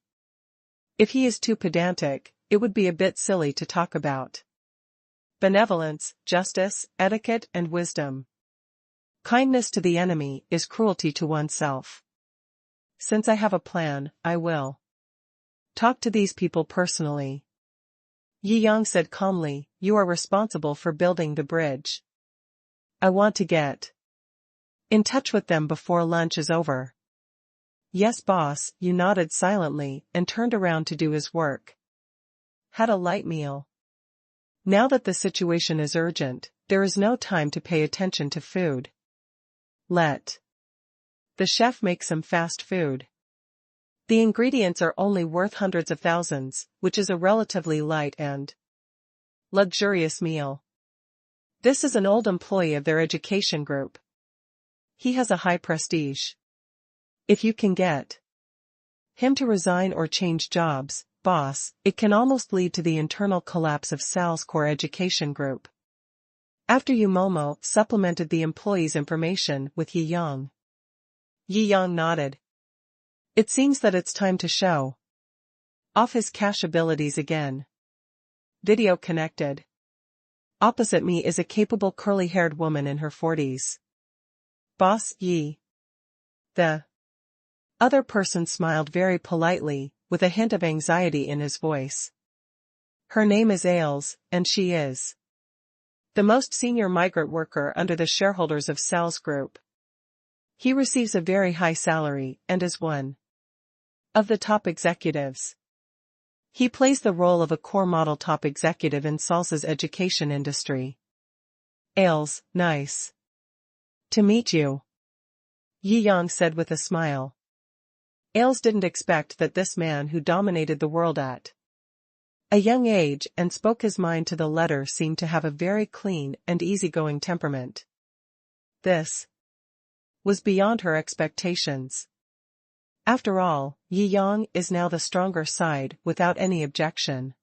If he is too pedantic, it would be a bit silly to talk about benevolence, justice, etiquette and wisdom. Kindness to the enemy is cruelty to oneself. Since I have a plan, I will talk to these people personally. Yi Yang said calmly, you are responsible for building the bridge. I want to get in touch with them before lunch is over. Yes, boss, you nodded silently and turned around to do his work. Had a light meal. Now that the situation is urgent, there is no time to pay attention to food. Let the chef make some fast food. The ingredients are only worth hundreds of thousands, which is a relatively light and luxurious meal. This is an old employee of their education group. He has a high prestige. If you can get him to resign or change jobs, boss, it can almost lead to the internal collapse of Sal's core education group. After Yumomo supplemented the employee's information with Yi Yang. Yi Yang nodded. It seems that it's time to show off his cash abilities again. Video connected. Opposite me is a capable curly-haired woman in her 40s. Boss, Yi. The other person smiled very politely, with a hint of anxiety in his voice. Her name is Ailes, and she is the most senior migrant worker under the shareholders of Sal's group. He receives a very high salary and is one of the top executives. He plays the role of a core model top executive in Salsa's education industry. Ailes, nice to meet you, Yi Yang said with a smile. Ailes didn't expect that this man who dominated the world at a young age and spoke his mind to the letter seemed to have a very clean and easygoing temperament. This was beyond her expectations. After all, Yi Yang is now the stronger side without any objection.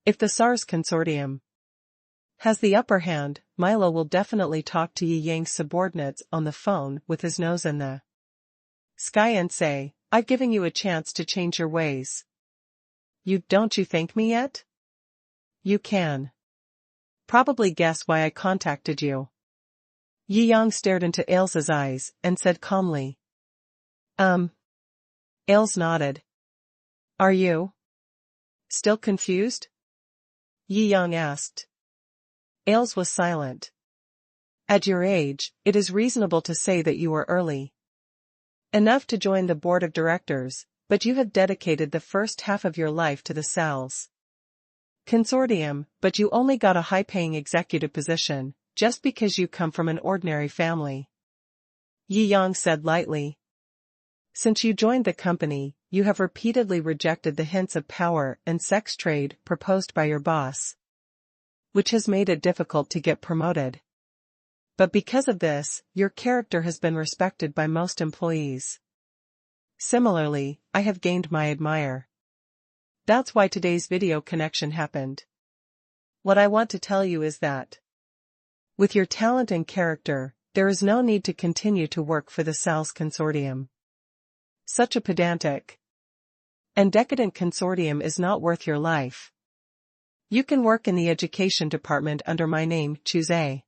If the SARS consortium has the upper hand, Milo will definitely talk to Yi Yang's subordinates on the phone with his nose in the sky and say, I've given you a chance to change your ways. Don't you thank me yet? You can probably guess why I contacted you. Yi Yang stared into Ailes's eyes and said calmly. Ailes nodded. Are you still confused? Yi Yang asked. Ailes was silent. At your age, it is reasonable to say that you are early enough to join the board of directors, but you have dedicated the first half of your life to the Sal's consortium, but you only got a high-paying executive position, just because you come from an ordinary family. Yi Yang said lightly. Since you joined the company, you have repeatedly rejected the hints of power and sex trade proposed by your boss, which has made it difficult to get promoted. But because of this, your character has been respected by most employees. Similarly, I have gained my admire. That's why today's video connection happened. What I want to tell you is that with your talent and character, there is no need to continue to work for the Sal's consortium. Such a pedantic and decadent consortium is not worth your life. You can work in the education department under my name, choose a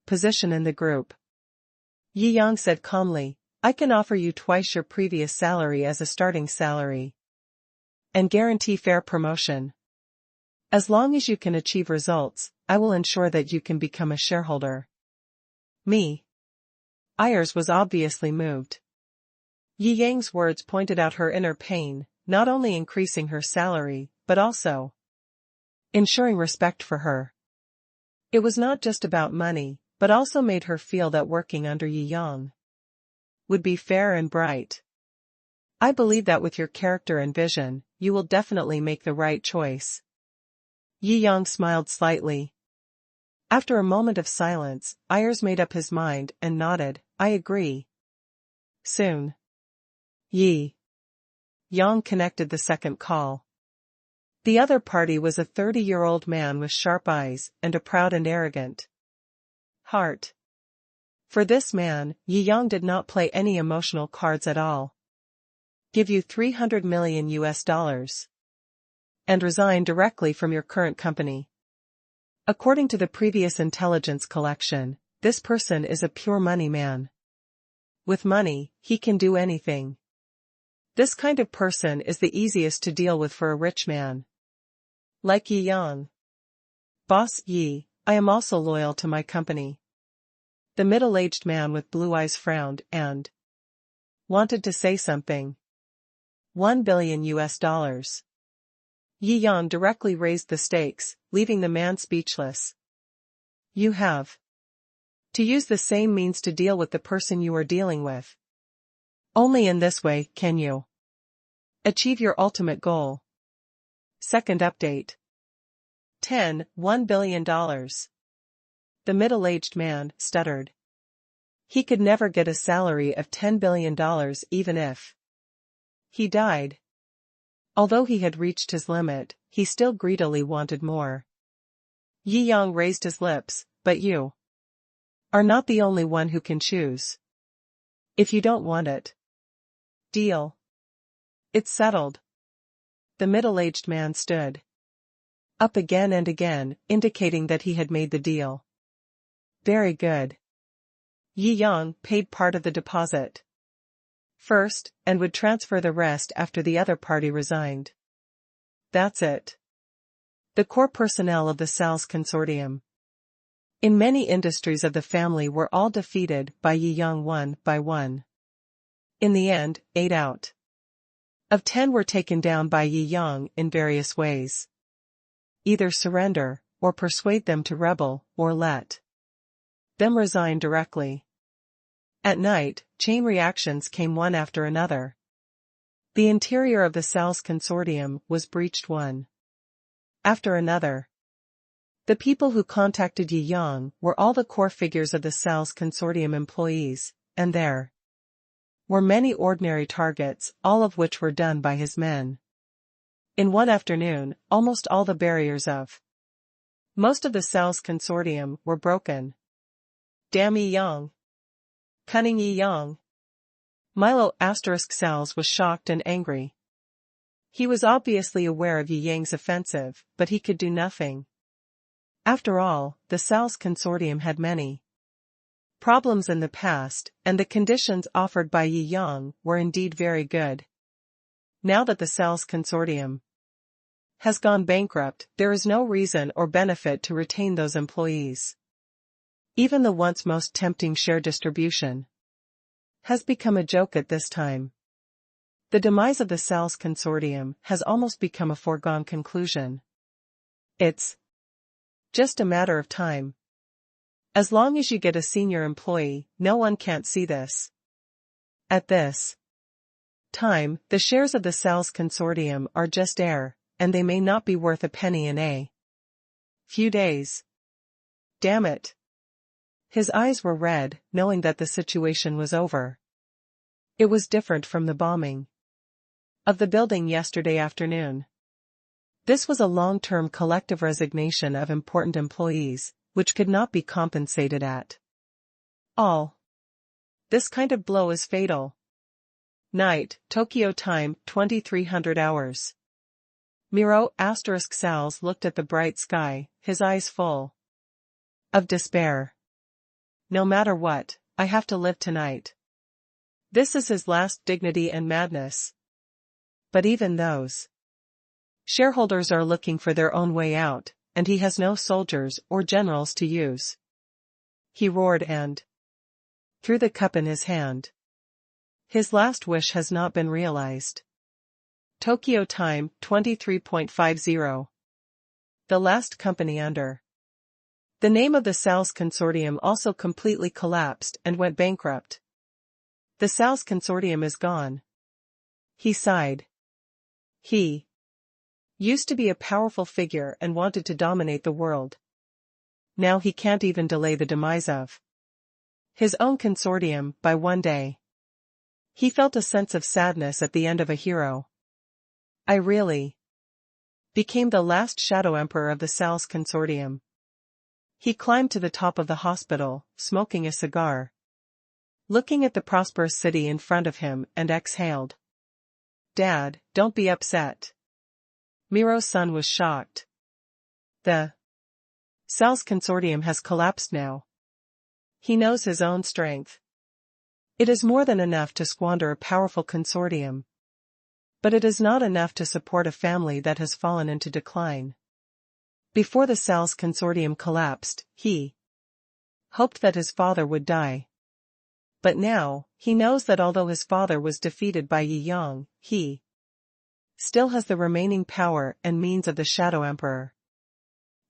position in the group. Yi Yang said calmly, I can offer you twice your previous salary as a starting salary and guarantee fair promotion. As long as you can achieve results, I will ensure that you can become a shareholder. Me. Ayers was obviously moved. Yi Yang's words pointed out her inner pain, not only increasing her salary, but also ensuring respect for her. It was not just about money, but also made her feel that working under Yi Yang would be fair and bright. I believe that with your character and vision, you will definitely make the right choice. Yi Yang smiled slightly. After a moment of silence, Ayers made up his mind and nodded, I agree. Soon. Yi Yang connected the second call. The other party was a 30-year-old man with sharp eyes and a proud and arrogant heart. For this man, Yi Yang did not play any emotional cards at all. Give you $300 million and resign directly from your current company. According to the previous intelligence collection, this person is a pure money man. With money, he can do anything. This kind of person is the easiest to deal with for a rich man. Like Yi Yang. Boss Yi, I am also loyal to my company. The middle-aged man with blue eyes frowned and wanted to say something. $1 billion. Yi Yang directly raised the stakes, leaving the man speechless. You have to use the same means to deal with the person you are dealing with. Only in this way can you achieve your ultimate goal. Second update. $1 billion. The middle-aged man stuttered. He could never get a salary of $10 billion even if he died. Although he had reached his limit, he still greedily wanted more. Yi Yang raised his lips, but you are not the only one who can choose. If you don't want it, deal. It's settled. The middle-aged man stood up again and again, indicating that he had made the deal. Very good. Yi Yang paid part of the deposit first, and would transfer the rest after the other party resigned. That's it. The core personnel of the sales consortium in many industries of the family were all defeated by Yi Yang one by one. In the end, 8 out of 10 were taken down by Yi Yang in various ways. Either surrender, or persuade them to rebel, or let them resign directly. At night, chain reactions came one after another. The interior of the sales consortium was breached one after another. The people who contacted Yi Yang were all the core figures of the sales consortium employees, and there were many ordinary targets, all of which were done by his men. In one afternoon, almost all the barriers of most of the sales consortium were broken. Damn Yi Yang. Cunning Yi Yang. Milo Sales was shocked and angry. He was obviously aware of Yi Yang's offensive, but he could do nothing. After all, the sales consortium had many problems in the past, and the conditions offered by Yi Yang were indeed very good. Now that the sales consortium has gone bankrupt, there is no reason or benefit to retain those employees. Even the once most tempting share distribution has become a joke at this time. The demise of the sales consortium has almost become a foregone conclusion. It's just a matter of time. As long as you get a senior employee, no one can't see this. At this time, the shares of the sales consortium are just air, and they may not be worth a penny in a few days. Damn it. His eyes were red, knowing that the situation was over. It was different from the bombing of the building yesterday afternoon. This was a long-term collective resignation of important employees, which could not be compensated at all. This kind of blow is fatal. Night, Tokyo time, 2300 hours. Miro Sals looked at the bright sky, his eyes full of despair. No matter what, I have to live tonight. This is his last dignity and madness. But even those Shareholders are looking for their own way out, and he has no soldiers or generals to use. He roared and threw the cup in his hand. His last wish has not been realized. Tokyo time, 23:50. The last company under. The name of the sales consortium also completely collapsed and went bankrupt. The sales consortium is gone. He sighed. He used to be a powerful figure and wanted to dominate the world. Now he can't even delay the demise of his own consortium by one day. He felt a sense of sadness at the end of a hero. I really became the last shadow emperor of the sales consortium. He climbed to the top of the hospital, smoking a cigar, looking at the prosperous city in front of him, and exhaled. Dad, don't be upset. Miro's son was shocked. The sales consortium has collapsed now. He knows his own strength. It is more than enough to squander a powerful consortium. But it is not enough to support a family that has fallen into decline. Before the sales consortium collapsed, he hoped that his father would die. But now, he knows that although his father was defeated by Yi Yang, he still has the remaining power and means of the Shadow Emperor.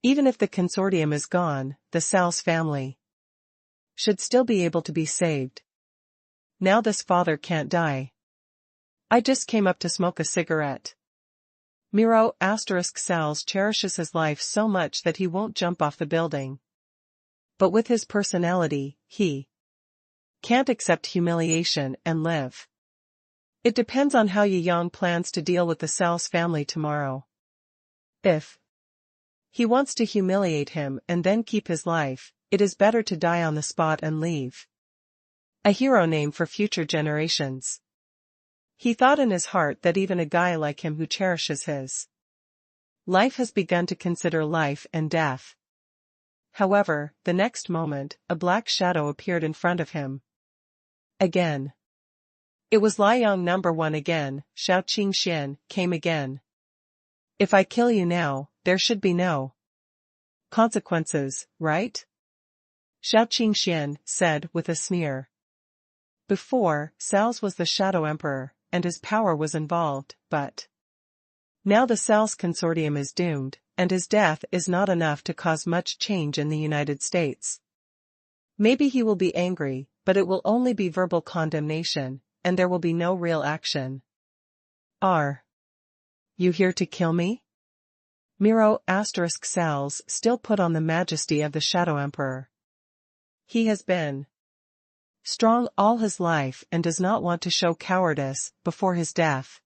Even if the consortium is gone, the sales family should still be able to be saved. Now this father can't die. I just came up to smoke a cigarette. Miro Sales cherishes his life so much that he won't jump off the building. But with his personality, he can't accept humiliation and live. It depends on how Yi Yang plans to deal with the Sales family tomorrow. If he wants to humiliate him and then keep his life, it is better to die on the spot and leave a hero name for future generations. He thought in his heart that even a guy like him who cherishes his life has begun to consider life and death. However, the next moment, a black shadow appeared in front of him. Again. It was Liang number 1 again. Shou Qingxian came again. If I kill you now, there should be no consequences, right? Shou Qingxian said with a sneer. Before, Sales was the Shadow Emperor, and his power was involved, but now the Sales consortium is doomed, and his death is not enough to cause much change in the United States. Maybe he will be angry, but it will only be verbal condemnation, and there will be no real action. Are you here to kill me? Miro Sales still put on the majesty of the Shadow Emperor. He has been strong all his life and does not want to show cowardice before his death.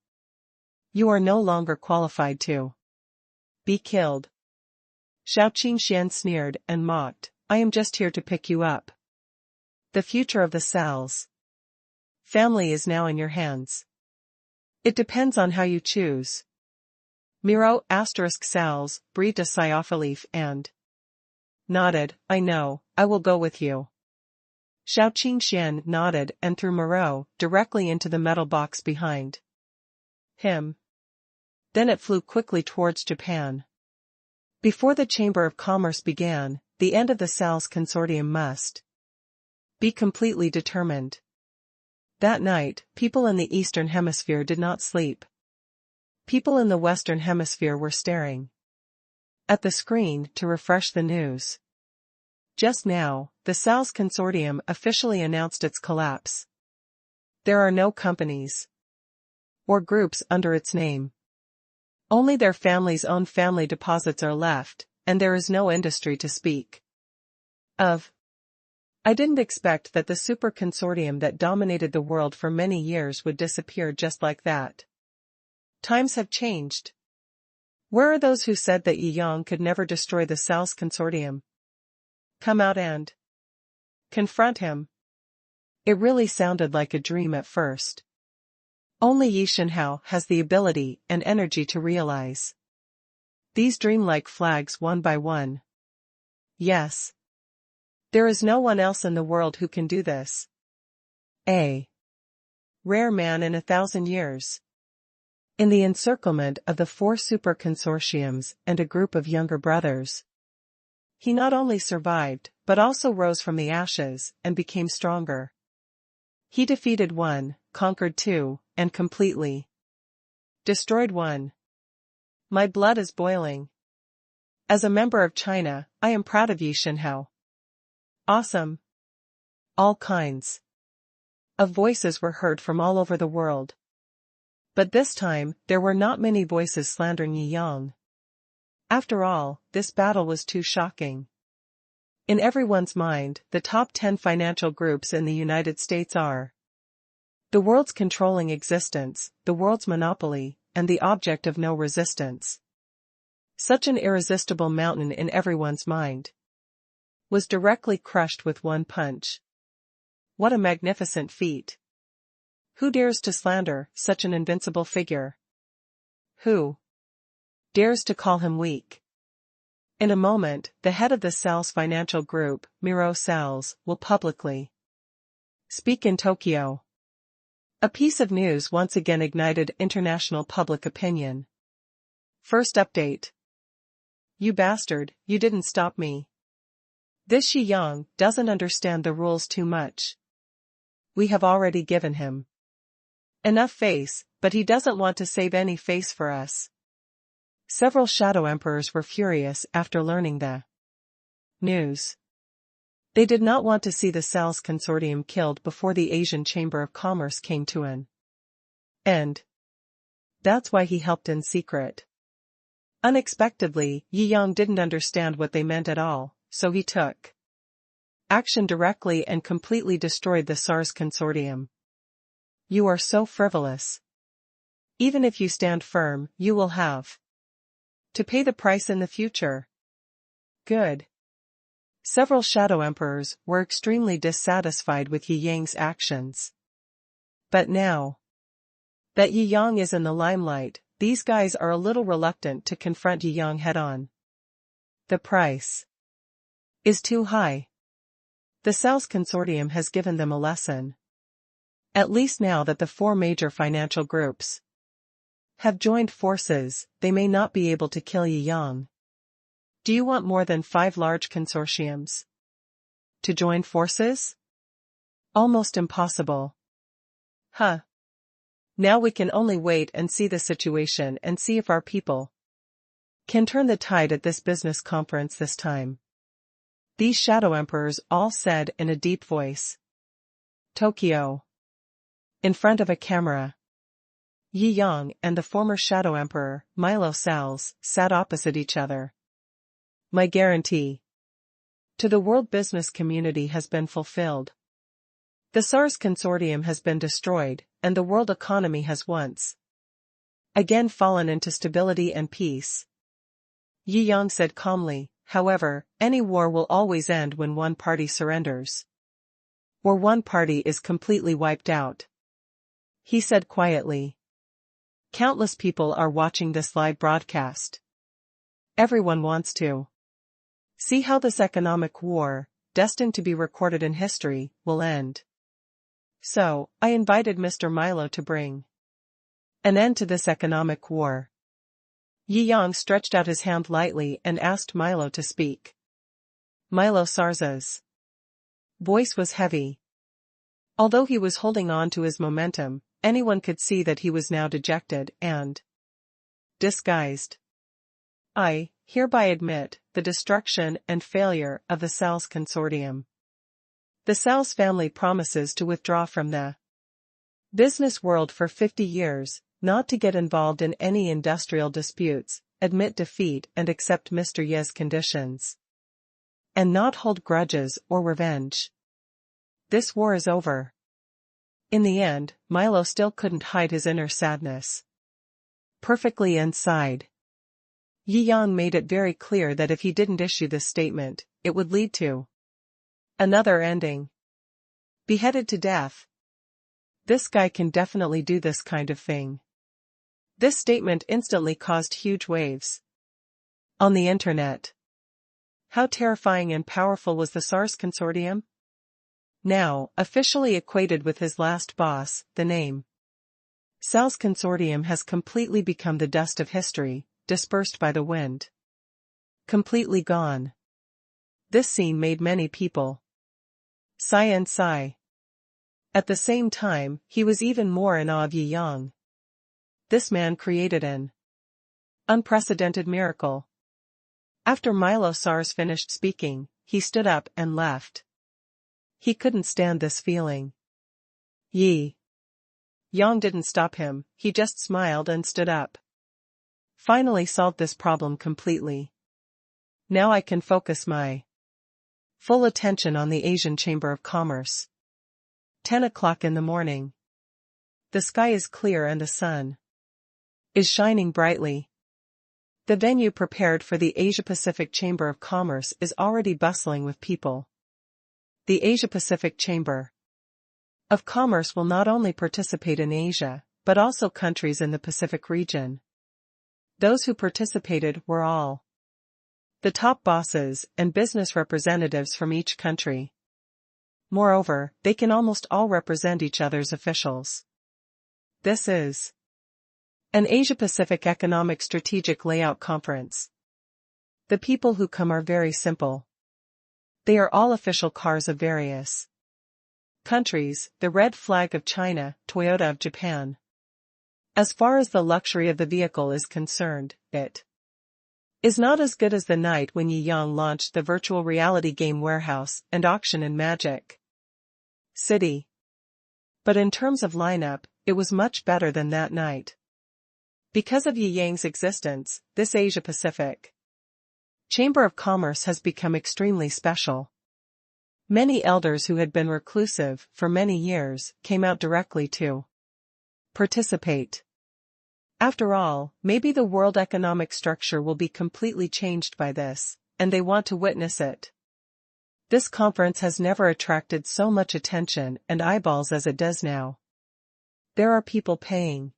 You are no longer qualified to be killed. Shou Qingxian sneered and mocked. I am just here to pick you up. The future of the Sales family is now in your hands. It depends on how you choose. Miro Sales breathed a sigh of relief and nodded. I know, I will go with you. Shou Qingxian nodded and threw Miro directly into the metal box behind him. Then it flew quickly towards Japan. Before the Chamber of Commerce began, the end of the Sales consortium must be completely determined. That night, people in the Eastern Hemisphere did not sleep. People in the Western Hemisphere were staring at the screen to refresh the news. Just now, the Sales consortium officially announced its collapse. There are no companies or groups under its name. Only their family's own family deposits are left, and there is no industry to speak of. I didn't expect that the super consortium that dominated the world for many years would disappear just like that. Times have changed. Where are those who said that Yi Yang could never destroy the Sales consortium? Come out and confront him. It really sounded like a dream at first. Only Yi Shenhao has the ability and energy to realize these dreamlike flags one by one. Yes. There is no one else in the world who can do this. A rare man in 1,000 years. in the encirclement of the 4 super consortiums and a group of younger brothers. He not only survived, but also rose from the ashes and became stronger. He defeated 1, conquered 2, and completely destroyed 1. My blood is boiling. As a member of China, I am proud of you, Shinhao. Awesome. All kinds of voices were heard from all over the world. But this time, there were not many voices slandering Yi Yang. After all, this battle was too shocking. In everyone's mind, the top 10 financial groups in the United States are the world's controlling existence, the world's monopoly, and the object of no resistance. Such an irresistible mountain in everyone's mind was directly crushed with one punch. What a magnificent feat! Who dares to slander such an invincible figure? Who dares to call him weak? In a moment, the head of the Sal's financial group, Miro Sal's, will publicly speak in Tokyo. A piece of news once again ignited international public opinion. First update. You bastard, you didn't stop me. This Yi Yang doesn't understand the rules too much. We have already given him enough face, but he doesn't want to save any face for us. Several shadow emperors were furious after learning the news. They did not want to see the Sal's consortium killed before the Asian Chamber of Commerce came to an end. That's why he helped in secret. Unexpectedly, Yi Yang didn't understand what they meant at all, so he took action directly and completely destroyed the SARS consortium. You are so frivolous. Even if you stand firm, you will have to pay the price in the future. Good. Several shadow emperors were extremely dissatisfied with Yi Yang's actions. But now that Yi Yang is in the limelight, these guys are a little reluctant to confront Yi Yang head-on. The price is too high. The Sal's consortium has given them a lesson. At least now that the 4 major financial groups have joined forces, they may not be able to kill Yi Yang. Do you want more than 5 large consortiums to join forces? Almost impossible. Huh. Now we can only wait and see the situation and see if our people can turn the tide at this business conference this time. These shadow emperors all said in a deep voice. Tokyo. In front of a camera. Yi Yang and the former shadow emperor, Milo Sal's, sat opposite each other. My guarantee to the world business community has been fulfilled. The SARS consortium has been destroyed, and the world economy has once again fallen into stability and peace. Yi Yang said calmly, however, any war will always end when one party surrenders. Or one party is completely wiped out. He said quietly. Countless people are watching this live broadcast. Everyone wants to see how this economic war, destined to be recorded in history, will end. So, I invited Mr. Milo to bring an end to this economic war. Yi Yang stretched out his hand lightly and asked Milo to speak. Milo Sarza's voice was heavy. Although he was holding on to his momentum, anyone could see that he was now dejected and disguised. I hereby admit the destruction and failure of the Sal's consortium. The Sal's family promises to withdraw from the business world for 50 years, not to get involved in any industrial disputes, admit defeat and accept Mr. Ye's conditions, and not hold grudges or revenge. This war is over. In the end, Milo still couldn't hide his inner sadness. Perfectly inside. Yi Yang made it very clear that if he didn't issue this statement, it would lead to another ending. Beheaded to death. This guy can definitely do this kind of thing. This statement instantly caused huge waves on the internet. How terrifying and powerful was the SARS consortium? Now, officially equated with his last boss, the name Shou's consortium has completely become the dust of history, dispersed by the wind. Completely gone. This scene made many people sigh and sigh. At the same time, he was even more in awe of Yi Yang. This man created an unprecedented miracle. After Milo Sars finished speaking, he stood up and left. He couldn't stand this feeling. Yi Yang didn't stop him, he just smiled and stood up. Finally solved this problem completely. Now I can focus my full attention on the Asian Chamber of Commerce. 10 o'clock in the morning. The sky is clear and the sun is shining brightly. The venue prepared for the Asia-Pacific Chamber of Commerce is already bustling with people. The Asia-Pacific Chamber of Commerce will not only participate in Asia, but also countries in the Pacific region. Those who participated were all the top bosses and business representatives from each country. Moreover, they can almost all represent each other's officials. This is an Asia-Pacific Economic Strategic Layout Conference. The people who come are very simple. They are all official cars of various countries, the red flag of China, Toyota of Japan. As far as the luxury of the vehicle is concerned, it is not as good as the night when Yi Yang launched the virtual reality game warehouse and auction in Magic City. But in terms of lineup, it was much better than that night. Because of Yi Yang's existence, this Asia-Pacific Chamber of Commerce has become extremely special. Many elders who had been reclusive for many years came out directly to participate. After all, maybe the world economic structure will be completely changed by this, and they want to witness it. This conference has never attracted so much attention and eyeballs as it does now. There are people paying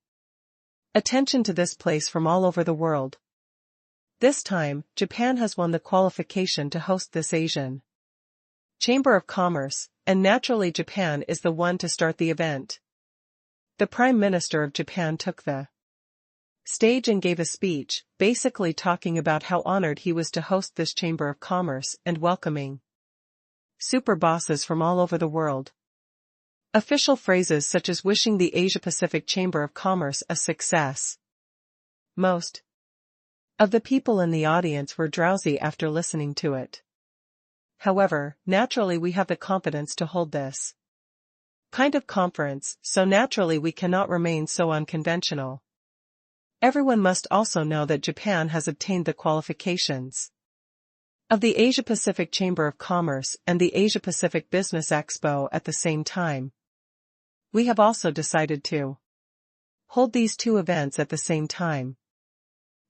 attention to this place from all over the world. This time, Japan has won the qualification to host this Asian Chamber of Commerce, and naturally Japan is the one to start the event. The Prime Minister of Japan took the stage and gave a speech, basically talking about how honored he was to host this Chamber of Commerce and welcoming super bosses from all over the world. Official phrases such as wishing the Asia-Pacific Chamber of Commerce a success. Most of the people in the audience were drowsy after listening to it. However, naturally we have the confidence to hold this kind of conference, so naturally we cannot remain so unconventional. Everyone must also know that Japan has obtained the qualifications of the Asia-Pacific Chamber of Commerce and the Asia-Pacific Business Expo at the same time. We have also decided to hold these two events at the same time.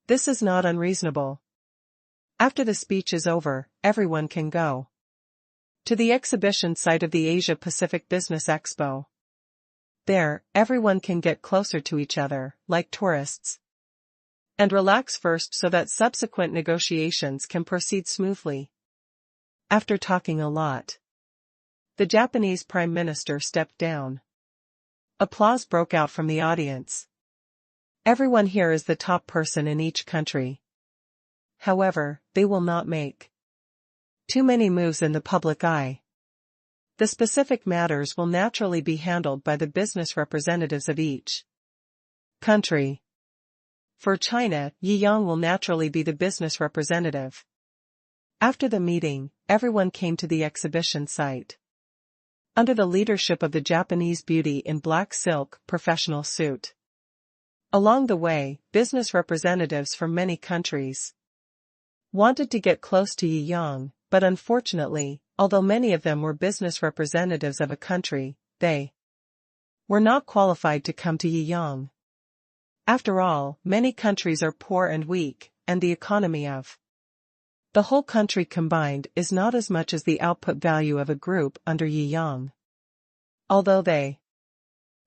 This is not unreasonable. After the speech is over, everyone can go to the exhibition site of the Asia-Pacific Business Expo. There, everyone can get closer to each other, like tourists, and relax first so that subsequent negotiations can proceed smoothly. After talking a lot, the Japanese Prime Minister stepped down. Applause broke out from the audience. Everyone here is the top person in each country. However, they will not make too many moves in the public eye. The specific matters will naturally be handled by the business representatives of each country. For China, Yi Yang will naturally be the business representative. After the meeting, everyone came to the exhibition site. Under the leadership of the Japanese beauty in black silk professional suit. Along the way, business representatives from many countries wanted to get close to Yi Yang, but unfortunately, although many of them were business representatives of a country, they were not qualified to come to Yi Yang. After all, many countries are poor and weak, and the economy of the whole country combined is not as much as the output value of a group under Yi Yang. Although they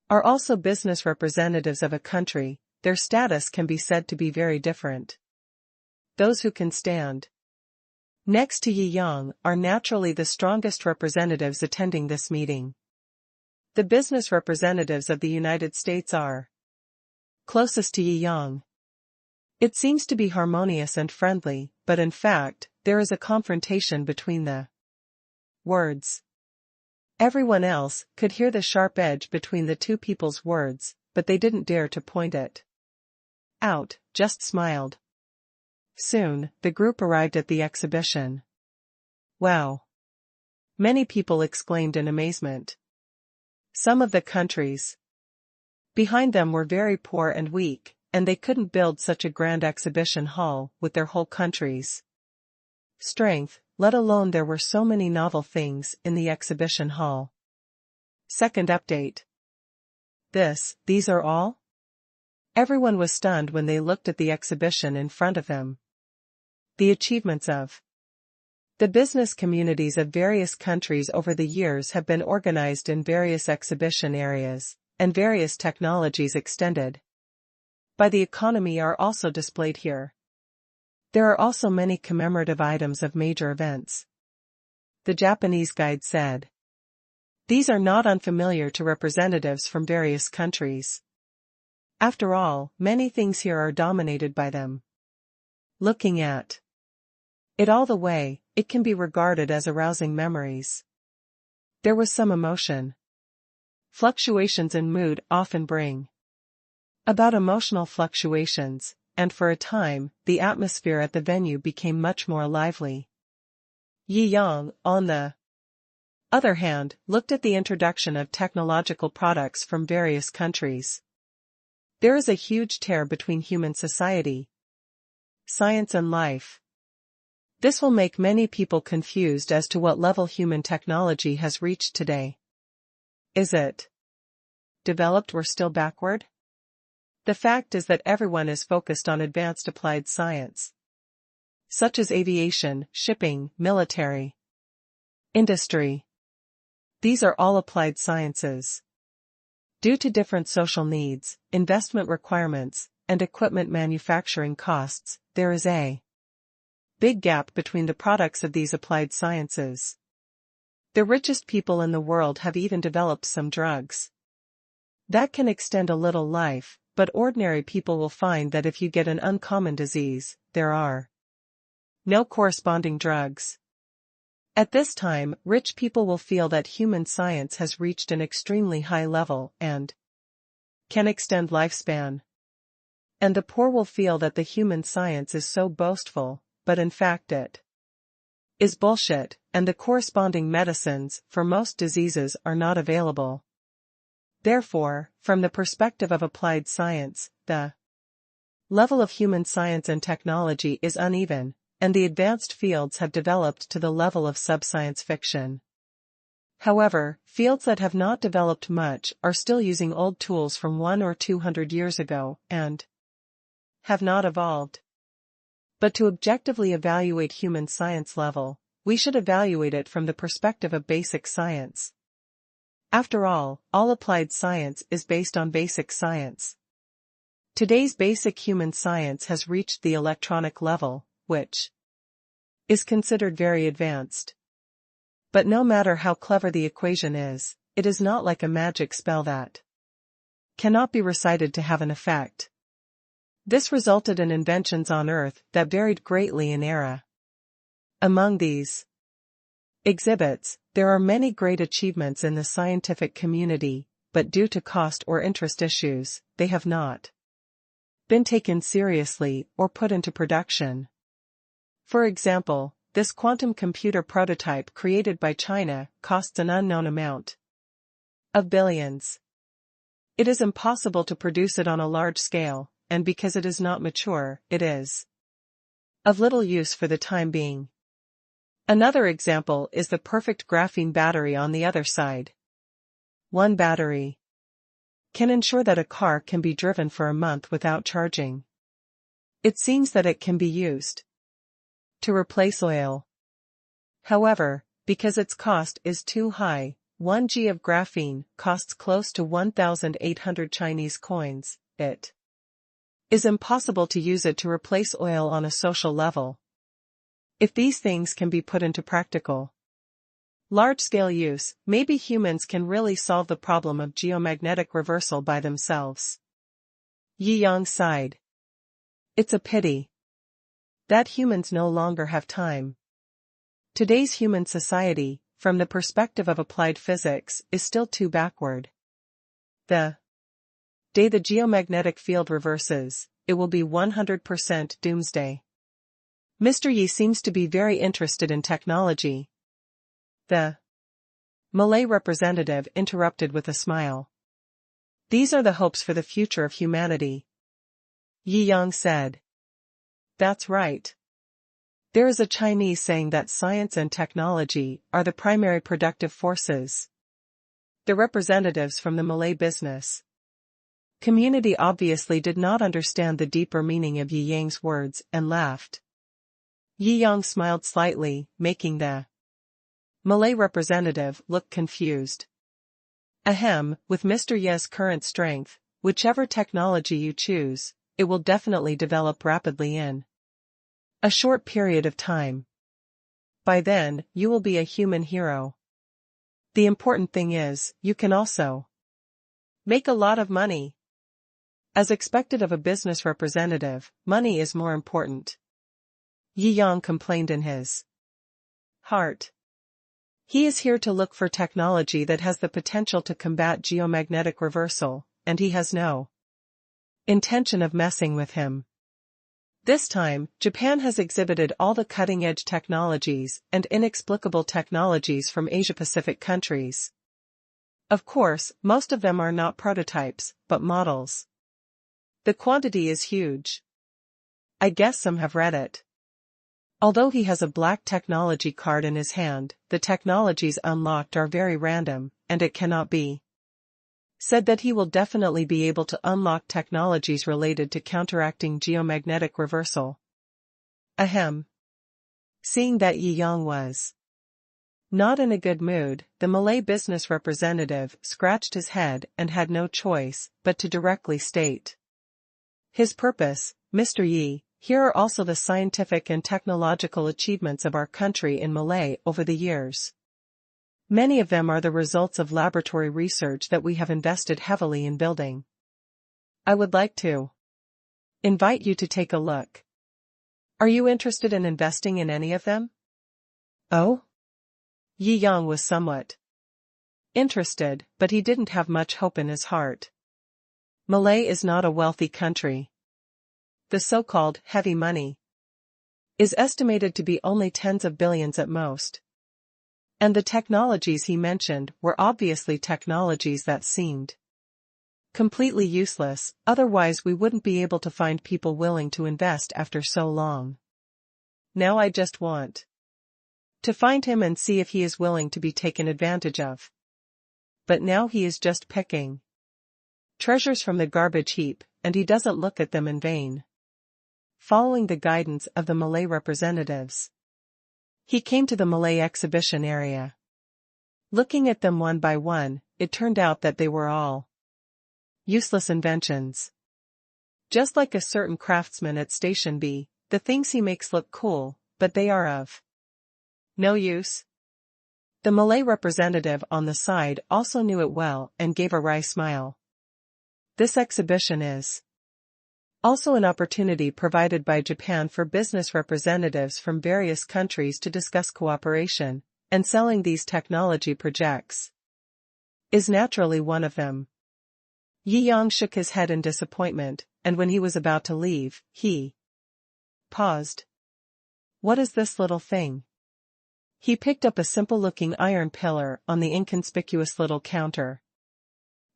are also business representatives of a country, their status can be said to be very different. Those who can stand next to Yi Yang are naturally the strongest representatives attending this meeting. The business representatives of the United States are closest to Yiyang. It seems to be harmonious and friendly, but in fact, there is a confrontation between the words. Everyone else could hear the sharp edge between the two people's words, but they didn't dare to point it out, just smiled. Soon, the group arrived at the exhibition. Wow! Many people exclaimed in amazement. Some of the countries behind them were very poor and weak, and they couldn't build such a grand exhibition hall with their whole country's strength, let alone there were so many novel things in the exhibition hall. Second update. These are all? Everyone was stunned when they looked at the exhibition in front of them. The achievements of the business communities of various countries over the years have been organized in various exhibition areas, and various technologies extended by the economy are also displayed here. There are also many commemorative items of major events. The Japanese guide said. These are not unfamiliar to representatives from various countries. After all, many things here are dominated by them. Looking at it all the way, it can be regarded as arousing memories. There was some emotion. Fluctuations in mood often bring about emotional fluctuations, and for a time, the atmosphere at the venue became much more lively. Yiyang, on the other hand, looked at the introduction of technological products from various countries. There is a huge tear between human society, science and life. This will make many people confused as to what level human technology has reached today. Is it developed or still backward? The fact is that everyone is focused on advanced applied science, such as aviation, shipping, military, industry. These are all applied sciences. Due to different social needs, investment requirements, and equipment manufacturing costs, there is a big gap between the products of these applied sciences. The richest people in the world have even developed some drugs that can extend a little life, but ordinary people will find that if you get an uncommon disease, there are no corresponding drugs. At this time, rich people will feel that human science has reached an extremely high level and can extend lifespan. And the poor will feel that the human science is so boastful, but in fact it is bullshit, and the corresponding medicines for most diseases are not available. Therefore, from the perspective of applied science, the level of human science and technology is uneven, and the advanced fields have developed to the level of sub-science fiction. However, fields that have not developed much are still using old tools from 100 or 200 years ago, and have not evolved. But to objectively evaluate human science level, we should evaluate it from the perspective of basic science. After all applied science is based on basic science. Today's basic human science has reached the electronic level, which is considered very advanced. But no matter how clever the equation is, it is not like a magic spell that cannot be recited to have an effect. This resulted in inventions on Earth that varied greatly in era. Among these exhibits, there are many great achievements in the scientific community, but due to cost or interest issues, they have not been taken seriously or put into production. For example, this quantum computer prototype created by China costs an unknown amount of billions. It is impossible to produce it on a large scale, and because it is not mature, it is of little use for the time being. Another example is the perfect graphene battery on the other side. One battery can ensure that a car can be driven for a month without charging. It seems that it can be used to replace oil. However, because its cost is too high, 1 g of graphene costs close to 1,800 Chinese coins, it is impossible to use it to replace oil on a social level. If these things can be put into practical, large-scale use, maybe humans can really solve the problem of geomagnetic reversal by themselves. Yi Yang sighed. It's a pity that humans no longer have time. Today's human society, from the perspective of applied physics, is still too backward. The day the geomagnetic field reverses, it will be 100% doomsday. Mr. Yi seems to be very interested in technology. The Malay representative interrupted with a smile. These are the hopes for the future of humanity. Yi Yang said. That's right. There is a Chinese saying that science and technology are the primary productive forces. The representatives from the Malay business community obviously did not understand the deeper meaning of Yi Yang's words and laughed. Yi Yang smiled slightly, making the Malay representative look confused. Ahem, with Mr. Ye's current strength, whichever technology you choose, it will definitely develop rapidly in a short period of time. By then, you will be a human hero. The important thing is, you can also make a lot of money. As expected of a business representative, money is more important. Yi Yang complained in his heart. He is here to look for technology that has the potential to combat geomagnetic reversal, and he has no intention of messing with him. This time, Japan has exhibited all the cutting-edge technologies and inexplicable technologies from Asia-Pacific countries. Of course, most of them are not prototypes, but models. The quantity is huge. I guess some have read it. Although he has a black technology card in his hand, the technologies unlocked are very random, and it cannot be said that he will definitely be able to unlock technologies related to counteracting geomagnetic reversal. Ahem. Seeing that Yi Yang was not in a good mood, the Malay business representative scratched his head and had no choice but to directly state his purpose. Mr. Yi, here are also the scientific and technological achievements of our country in Malay over the years. Many of them are the results of laboratory research that we have invested heavily in building. I would like to invite you to take a look. Are you interested in investing in any of them? Oh? Yi Yang was somewhat interested, but he didn't have much hope in his heart. Malay is not a wealthy country. The so-called heavy money is estimated to be only tens of billions at most. And the technologies he mentioned were obviously technologies that seemed completely useless, otherwise we wouldn't be able to find people willing to invest after so long. Now I just want to find him and see if he is willing to be taken advantage of. But now he is just picking treasures from the garbage heap, and he doesn't look at them in vain. Following the guidance of the Malay representatives, he came to the Malay exhibition area. Looking at them one by one, it turned out that they were all useless inventions. Just like a certain craftsman at Station B, the things he makes look cool, but they are of no use. The Malay representative on the side also knew it well and gave a wry smile. This exhibition is also an opportunity provided by Japan for business representatives from various countries to discuss cooperation, and selling these technology projects is naturally one of them. Yi Yang shook his head in disappointment, and when he was about to leave, he paused. What is this little thing? He picked up a simple-looking iron pillar on the inconspicuous little counter.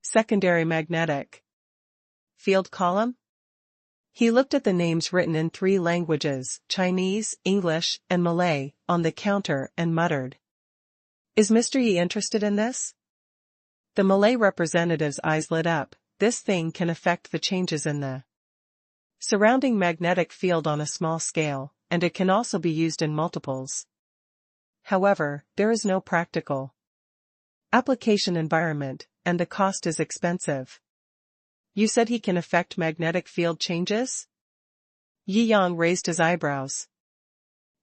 Secondary magnetic field column? He looked at the names written in 3 languages, Chinese, English, and Malay, on the counter and muttered. Is Mr. Yi interested in this? The Malay representative's eyes lit up. This thing can affect the changes in the surrounding magnetic field on a small scale, and it can also be used in multiples. However, there is no practical application environment, and the cost is expensive. You said he can affect magnetic field changes? Yi Yang raised his eyebrows.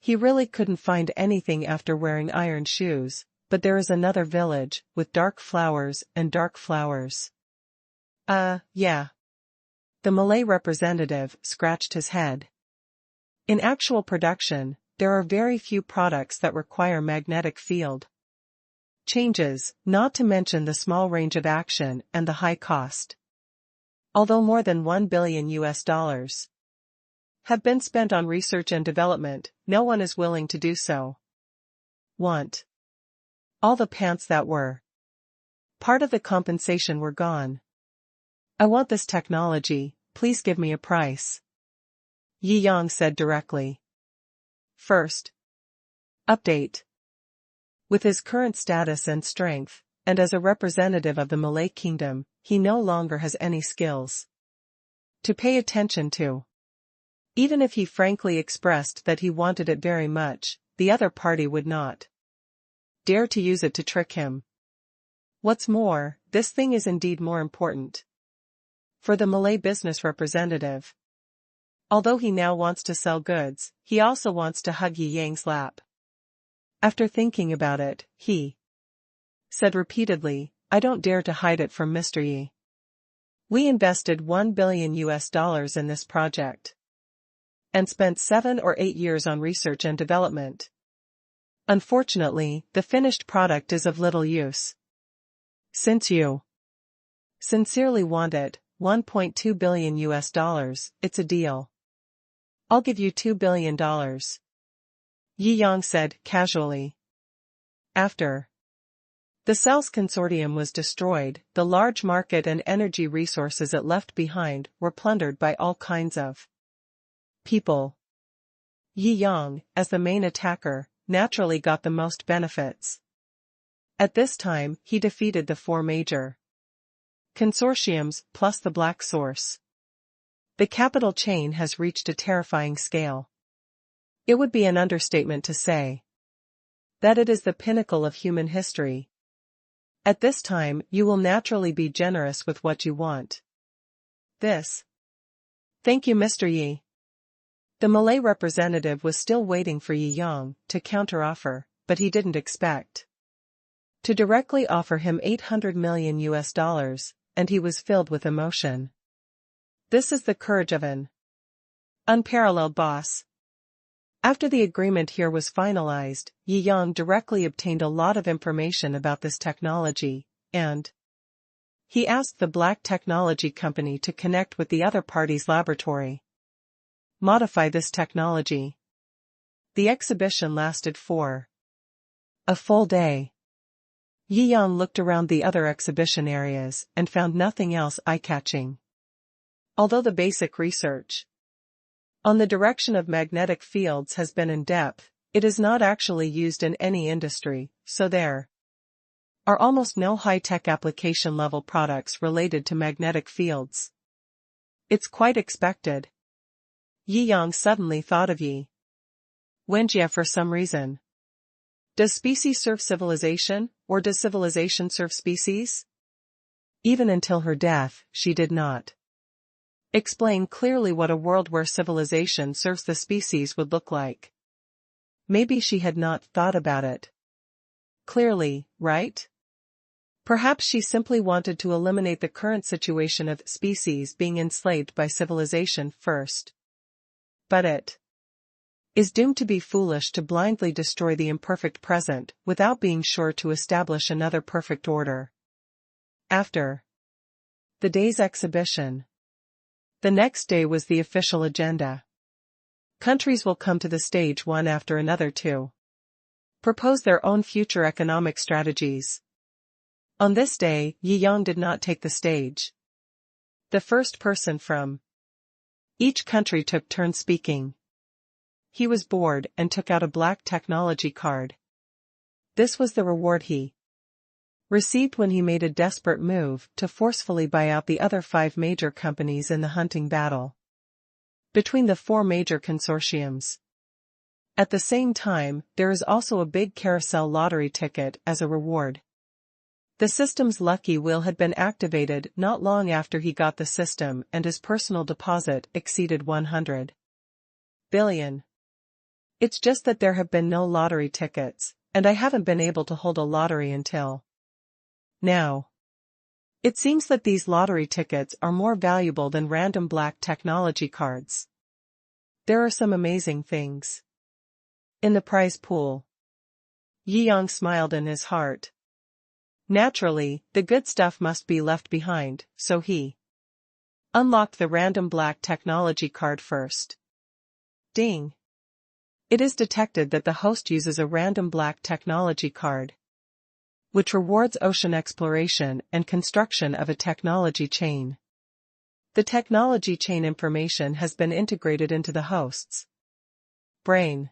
He really couldn't find anything after wearing iron shoes, but there is another village, with dark flowers and dark flowers. Yeah. The Malay representative scratched his head. In actual production, there are very few products that require magnetic field changes, not to mention the small range of action and the high cost. Although more than $1 billion have been spent on research and development, no one is willing to do so. Want all the pants that were part of the compensation were gone. I want this technology, please give me a price. Yi Yang said directly. First. Update. With his current status and strength, and as a representative of the Malay Kingdom, he no longer has any skills to pay attention to. Even if he frankly expressed that he wanted it very much, the other party would not dare to use it to trick him. What's more, this thing is indeed more important for the Malay business representative. Although he now wants to sell goods, he also wants to hug Yi Yang's lap. After thinking about it, he said repeatedly, I don't dare to hide it from Mr. Yi. We invested $1 billion in this project and spent 7 or 8 years on research and development. Unfortunately, the finished product is of little use. Since you sincerely want it, $1.2 billion, it's a deal. I'll give you $2 billion. Yi Yang said casually. After the Cells Consortium was destroyed, the large market and energy resources it left behind were plundered by all kinds of people. Yi Yang, as the main attacker, naturally got the most benefits. At this time, he defeated the 4 major consortiums plus the Black Source. The capital chain has reached a terrifying scale. It would be an understatement to say that it is the pinnacle of human history. At this time, you will naturally be generous with what you want. This. Thank you, Mr. Yi. The Malay representative was still waiting for Yi Yang to counteroffer, but he didn't expect to directly offer him $800 million, and he was filled with emotion. This is the courage of an unparalleled boss. After the agreement here was finalized, Yi Yang directly obtained a lot of information about this technology, and he asked the Black Technology Company to connect with the other party's laboratory. Modify this technology. The exhibition lasted for a full day. Yi Yang looked around the other exhibition areas and found nothing else eye-catching. Although the basic research on the direction of magnetic fields has been in depth, it is not actually used in any industry, so there are almost no high-tech application-level products related to magnetic fields. It's quite expected. Yi Yang suddenly thought of Yi Wenjie for some reason. Does species serve civilization, or does civilization serve species? Even until her death, she did not explain clearly what a world where civilization serves the species would look like. Maybe she had not thought about it clearly, right? Perhaps she simply wanted to eliminate the current situation of species being enslaved by civilization first. But it is doomed to be foolish to blindly destroy the imperfect present without being sure to establish another perfect order. After the day's exhibition, the next day was the official agenda. Countries will come to the stage one after another to propose their own future economic strategies. On this day, Yi Yang did not take the stage. The first person from each country took turns speaking. He was bored and took out a black technology card. This was the reward he received when he made a desperate move to forcefully buy out the other 5 major companies in the hunting battle between the 4 major consortiums. At the same time, there is also a big carousel lottery ticket as a reward. The system's lucky wheel had been activated not long after he got the system, and his personal deposit exceeded 100 billion. It's just that there have been no lottery tickets, and I haven't been able to hold a lottery until now. It seems that these lottery tickets are more valuable than random black technology cards. There are some amazing things in the prize pool. Jiangjing smiled in his heart. Naturally, the good stuff must be left behind, so he unlocked the random black technology card first. Ding! It is detected that the host uses a random black technology card, which rewards ocean exploration and construction of a technology chain. The technology chain information has been integrated into the host's brain.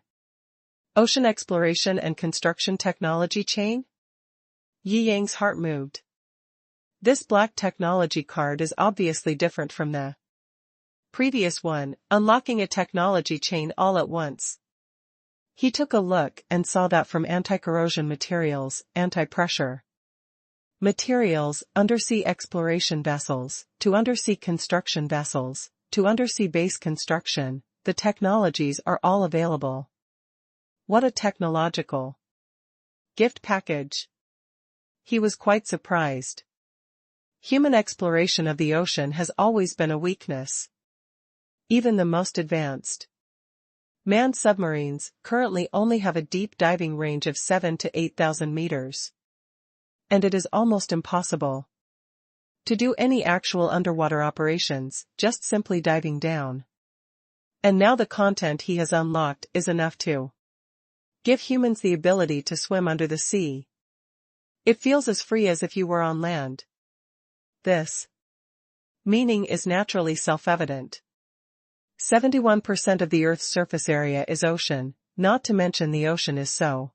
Ocean exploration and construction technology chain? Yiyang's heart moved. This black technology card is obviously different from the previous one, unlocking a technology chain all at once. He took a look and saw that from anti-corrosion materials, anti-pressure materials, undersea exploration vessels, to undersea construction vessels, to undersea base construction, the technologies are all available. What a technological gift package! He was quite surprised. Human exploration of the ocean has always been a weakness. Even the most advanced manned submarines currently only have a deep diving range of 7,000 to 8,000 meters. And it is almost impossible to do any actual underwater operations, just simply diving down. And now the content he has unlocked is enough to give humans the ability to swim under the sea. It feels as free as if you were on land. This meaning is naturally self-evident. 71% of the Earth's surface area is ocean, not to mention the ocean is so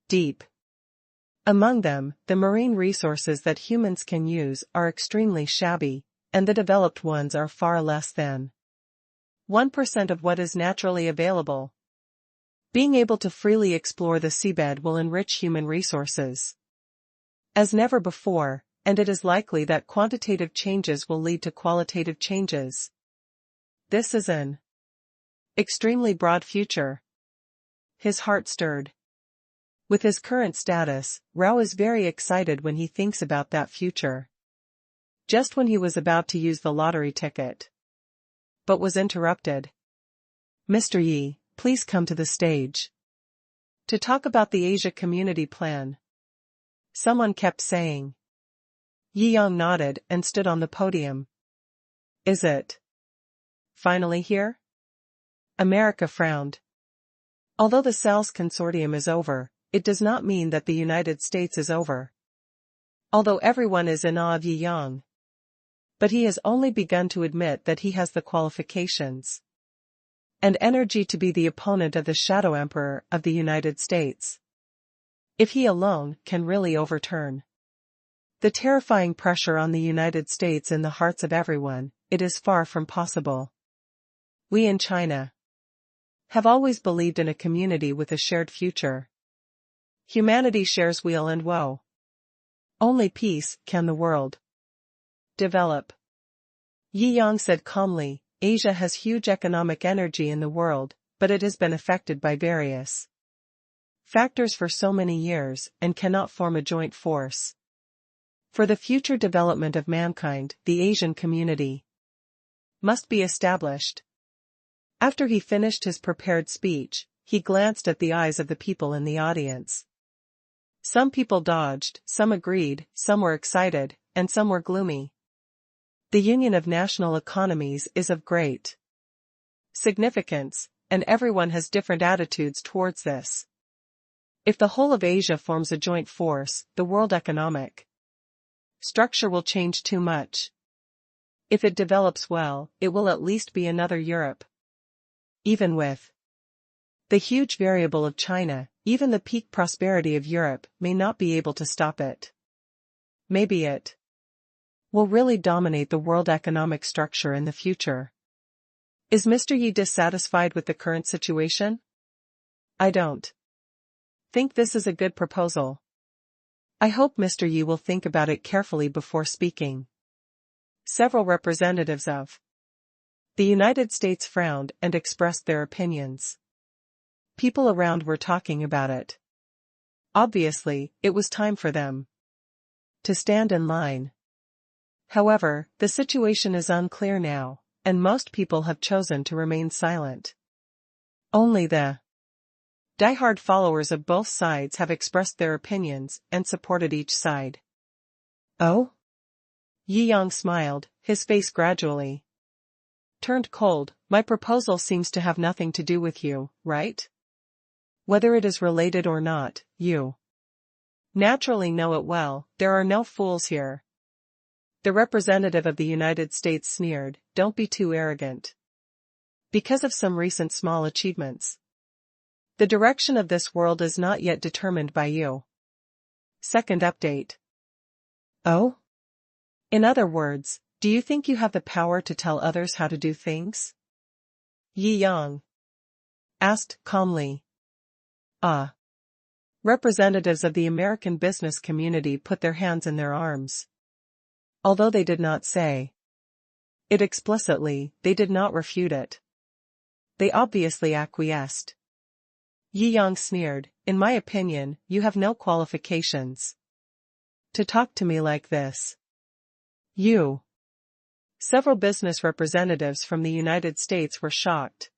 deep. Among them, the marine resources that humans can use are extremely shabby, and the developed ones are far less than 1% of what is naturally available. Being able to freely explore the seabed will enrich human resources as never before, and it is likely that quantitative changes will lead to qualitative changes. This is an extremely broad future. His heart stirred. With his current status, Rao is very excited when he thinks about that future. Just when he was about to use the lottery ticket, but was interrupted. Mr. Yi, please come to the stage to talk about the Asia Community Plan. Someone kept saying. Yiyang nodded and stood on the podium. Is it finally here? America frowned. Although the SALS consortium is over, it does not mean that the United States is over. Although everyone is in awe of Yiyang. But he has only begun to admit that he has the qualifications and energy to be the opponent of the Shadow Emperor of the United States. If he alone can really overturn the terrifying pressure on the United States in the hearts of everyone, it is far from possible. We in China have always believed in a community with a shared future. Humanity shares weal and woe. Only peace can the world develop. Yiyang said calmly, Asia has huge economic energy in the world, but it has been affected by various factors for so many years and cannot form a joint force. For the future development of mankind, the Asian community must be established. After he finished his prepared speech, he glanced at the eyes of the people in the audience. Some people dodged, some agreed, some were excited, and some were gloomy. The union of national economies is of great significance, and everyone has different attitudes towards this. If the whole of Asia forms a joint force, the world economic structure will change too much. If it develops well, it will at least be another Europe. Even with the huge variable of China, even the peak prosperity of Europe may not be able to stop it. Maybe it will really dominate the world economic structure in the future. Is Mr. Yi dissatisfied with the current situation? I don't think this is a good proposal. I hope Mr. Yi will think about it carefully before speaking. Several representatives of the United States frowned and expressed their opinions. People around were talking about it. Obviously, it was time for them to stand in line. However, the situation is unclear now, and most people have chosen to remain silent. Only the die-hard followers of both sides have expressed their opinions and supported each side. Oh? Yi Yang smiled, his face gradually turned cold. My proposal seems to have nothing to do with you, right? Whether it is related or not, you naturally know it well. There are no fools here. The representative of the United States sneered, don't be too arrogant. Because of some recent small achievements, the direction of this world is not yet determined by you. Second update. Oh? In other words, do you think you have the power to tell others how to do things? Yi Yang asked calmly. Representatives of the American business community put their hands in their arms. Although they did not say it explicitly, they did not refute it. They obviously acquiesced. Yi Yang sneered, in my opinion, you have no qualifications to talk to me like this. You. Several business representatives from the United States were shocked.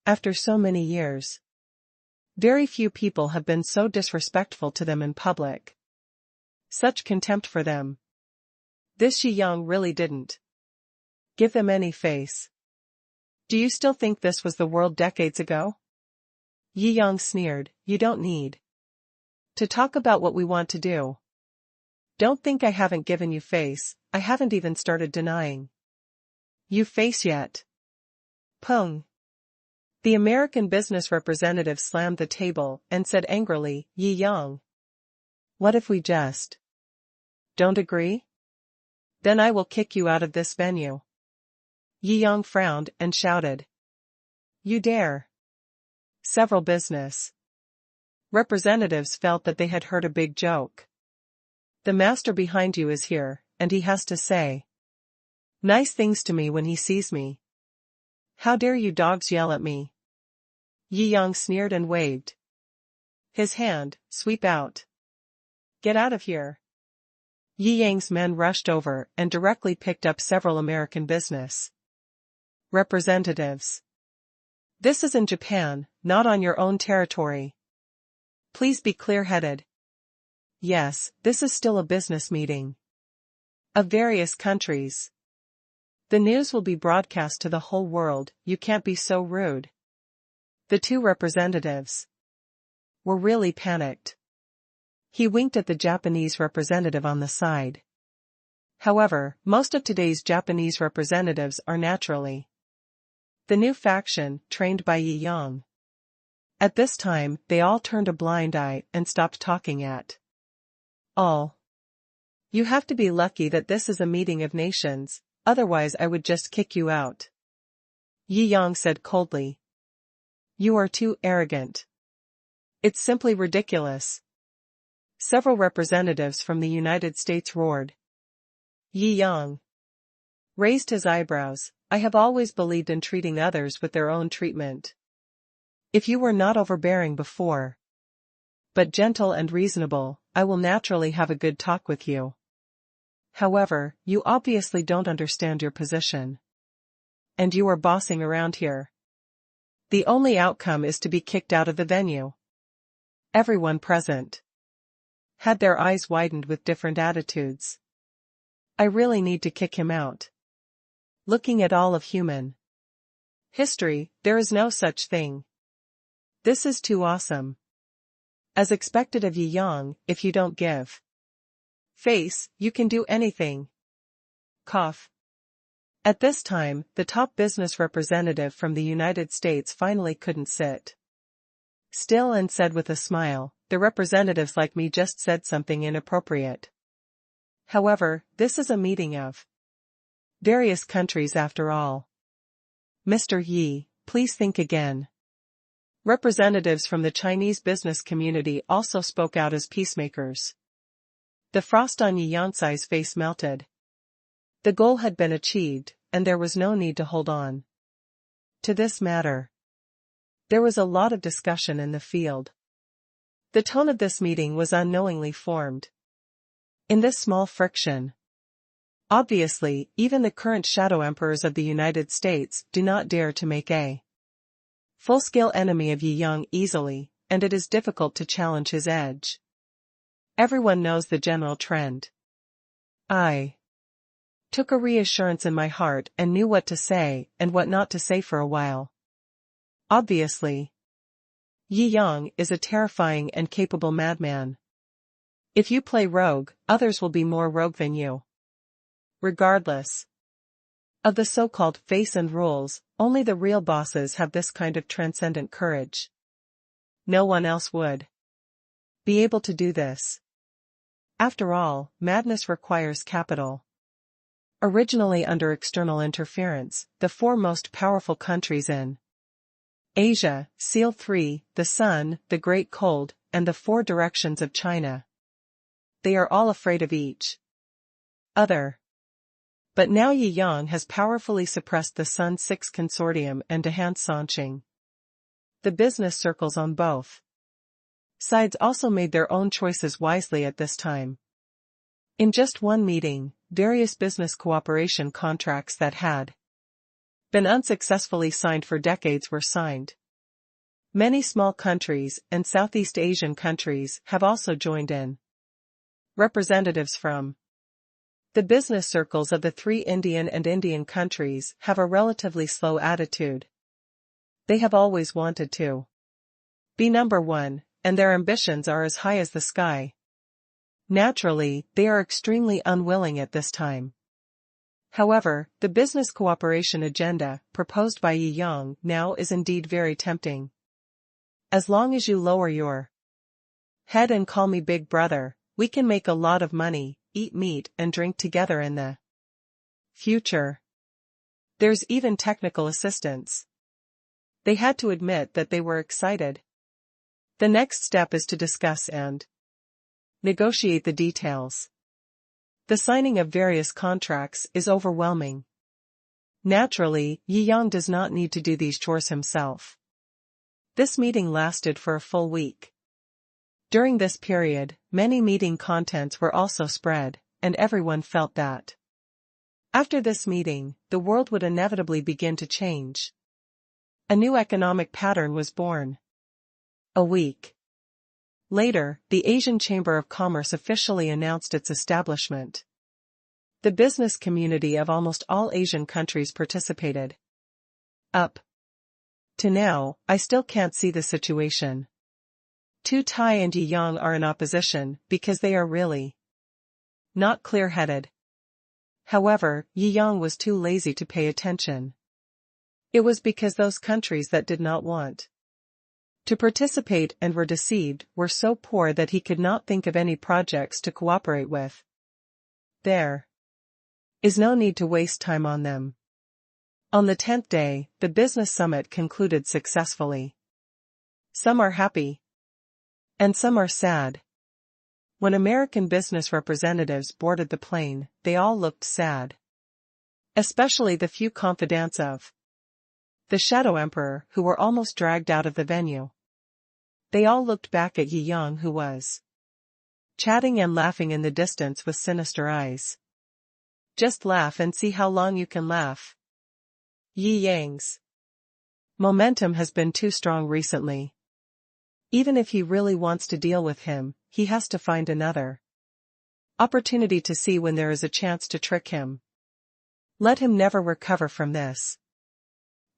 After so many years, very few people have been so disrespectful to them in public. Such contempt for them. This Yi Yang really didn't give them any face. Do you still think this was the world decades ago? Yi Yang sneered, you don't need to talk about what we want to do. Don't think I haven't given you face, I haven't even started denying you face yet. Pung. The American business representative slammed the table and said angrily, Yi Yang. What if we just don't agree? Then I will kick you out of this venue. Yi Yang frowned and shouted. You dare. Several business representatives felt that they had heard a big joke. The master behind you is here, and he has to say nice things to me when he sees me. How dare you dogs yell at me? Yi Yang sneered and waved his hand, sweep out. Get out of here. Yi Yang's men rushed over and directly picked up several American business representatives. This is in Japan, not on your own territory. Please be clear-headed. Yes, this is still a business meeting of various countries. The news will be broadcast to the whole world, you can't be so rude. The two representatives were really panicked. He winked at the Japanese representative on the side. However, most of today's Japanese representatives are naturally the new faction, trained by Yi Yang. At this time, they all turned a blind eye and stopped talking at all. You have to be lucky that this is a meeting of nations, otherwise I would just kick you out. Yi Yang said coldly. You are too arrogant. It's simply ridiculous. Several representatives from the United States roared. Yi Yang raised his eyebrows. I have always believed in treating others with their own treatment. If you were not overbearing before, but gentle and reasonable, I will naturally have a good talk with you. However, you obviously don't understand your position. And you are bossing around here. The only outcome is to be kicked out of the venue. Everyone present had their eyes widened with different attitudes. I really need to kick him out. Looking at all of human history, there is no such thing. This is too awesome. As expected of Yi Yang, if you don't give face, you can do anything. Cough. At this time, the top business representative from the United States finally couldn't sit still and said with a smile, the representatives like me just said something inappropriate. However, this is a meeting of various countries after all. Mr. Yi, please think again. Representatives from the Chinese business community also spoke out as peacemakers. The frost on Yi Yang's face melted. The goal had been achieved, and there was no need to hold on to this matter. There was a lot of discussion in the field. The tone of this meeting was unknowingly formed. In this small friction, Obviously, even the current shadow emperors of the United States do not dare to make a full-scale enemy of Yi Yang easily, and it is difficult to challenge his edge. Everyone knows the general trend. I took a reassurance in my heart and knew what to say and what not to say for a while. Obviously, Yi Yang is a terrifying and capable madman. If you play rogue, others will be more rogue than you. Regardless of the so-called face and rules, only the real bosses have this kind of transcendent courage. No one else would be able to do this. After all, madness requires capital. Originally under external interference, the four most powerful countries in Asia, Seal 3, the Sun, the Great Cold, and the four directions of China. They are all afraid of each other. But now Yi Yang has powerfully suppressed the Sun 6 consortium and Han Sanqing. The business circles on both sides also made their own choices wisely at this time. In just one meeting, various business cooperation contracts that had been unsuccessfully signed for decades were signed. Many small countries and Southeast Asian countries have also joined in. Representatives from the business circles of the three Indian and Indian countries have a relatively slow attitude. They have always wanted to be number one, and their ambitions are as high as the sky. Naturally, they are extremely unwilling at this time. However, the business cooperation agenda proposed by Yi Yang now is indeed very tempting. As long as you lower your head and call me Big Brother, we can make a lot of money, eat meat and drink together in the future. There's even technical assistance. They had to admit that they were excited. The next step is to discuss and negotiate the details. The signing of various contracts is overwhelming. Naturally, Yi Yang does not need to do these chores himself. This meeting lasted for a full week. During this period, many meeting contents were also spread, and everyone felt that after this meeting, the world would inevitably begin to change. A new economic pattern was born. A week later, the Asian Chamber of Commerce officially announced its establishment. The business community of almost all Asian countries participated. Up to now, I still can't see the situation. Tai and Yi Yang are in opposition because they are really not clear-headed. However, Yi Yang was too lazy to pay attention. It was because those countries that did not want to participate and were deceived were so poor that he could not think of any projects to cooperate with. There is no need to waste time on them. On the 10th day, the business summit concluded successfully. Some are happy, and some are sad. When American business representatives boarded the plane, they all looked sad. Especially the few confidants of the Shadow Emperor who were almost dragged out of the venue. They all looked back at Yi Yang who was chatting and laughing in the distance with sinister eyes. Just laugh and see how long you can laugh. Yi Yang's momentum has been too strong recently. Even if he really wants to deal with him, he has to find another opportunity to see when there is a chance to trick him. Let him never recover from this.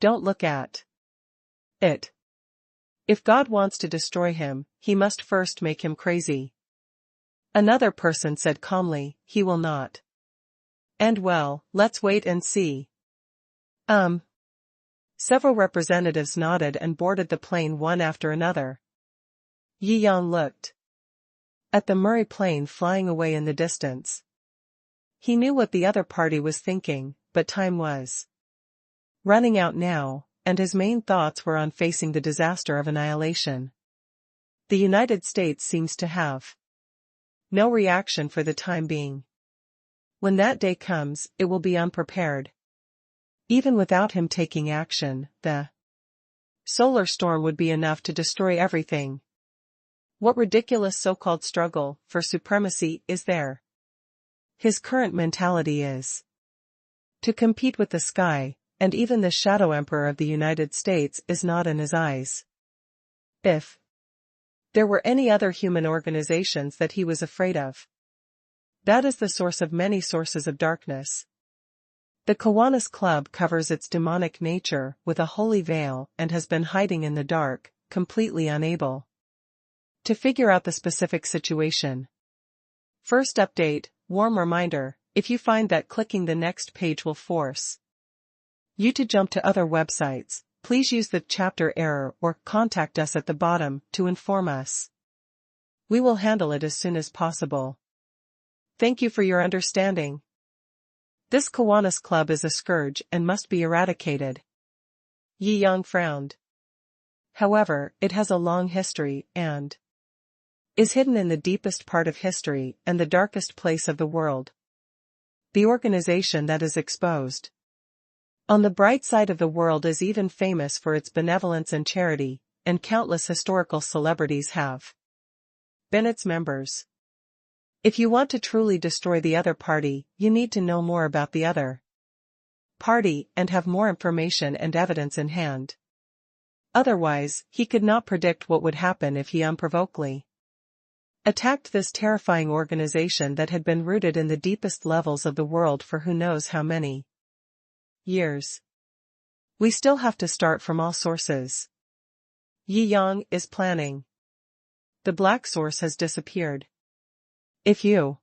Don't look at it. If God wants to destroy him, he must first make him crazy. Another person said calmly, he will not. And well, let's wait and see. Several representatives nodded and boarded the plane one after another. Yi Yang looked at the Murray plane flying away in the distance. He knew what the other party was thinking, but time was running out now, and his main thoughts were on facing the disaster of annihilation. The United States seems to have no reaction for the time being. When that day comes, it will be unprepared. Even without him taking action, the solar storm would be enough to destroy everything. What ridiculous so-called struggle for supremacy is there? His current mentality is to compete with the sky, and even the shadow emperor of the United States is not in his eyes. If there were any other human organizations that he was afraid of, that is the source of many sources of darkness. The Kiwanis Club covers its demonic nature with a holy veil and has been hiding in the dark, completely unable to figure out the specific situation. First update, warm reminder, if you find that clicking the next page will force you to jump to other websites, please use the chapter error or contact us at the bottom to inform us. We will handle it as soon as possible. Thank you for your understanding. This Kiwanis Club is a scourge and must be eradicated. Yi Yang frowned. However, it has a long history and is hidden in the deepest part of history and the darkest place of the world. The organization that is exposed on the bright side of the world is even famous for its benevolence and charity, and countless historical celebrities have been its members. If you want to truly destroy the other party, you need to know more about the other party and have more information and evidence in hand. Otherwise, he could not predict what would happen if he unprovokedly attacked this terrifying organization that had been rooted in the deepest levels of the world for who knows how many years. We still have to start from all sources. Yi Yang is planning. The black source has disappeared. If you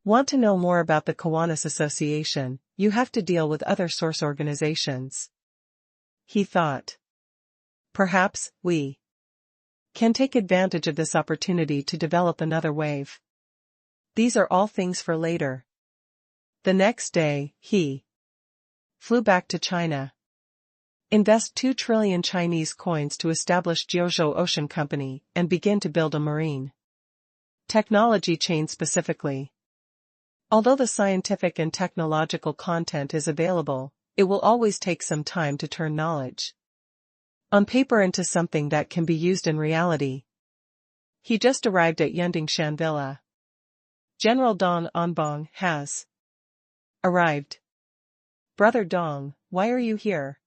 want to know more about the Kiwanis Association, you have to deal with other source organizations. He thought. Perhaps we can take advantage of this opportunity to develop another wave. These are all things for later. The next day, he flew back to China. Invest 2 trillion Chinese coins to establish Jiuzhou Ocean Company and begin to build a marine technology chain specifically. Although the scientific and technological content is available, it will always take some time to turn knowledge on paper into something that can be used in reality. He just arrived at Yundingshan Villa. General Dong Anbong has arrived. Brother Dong, why are you here?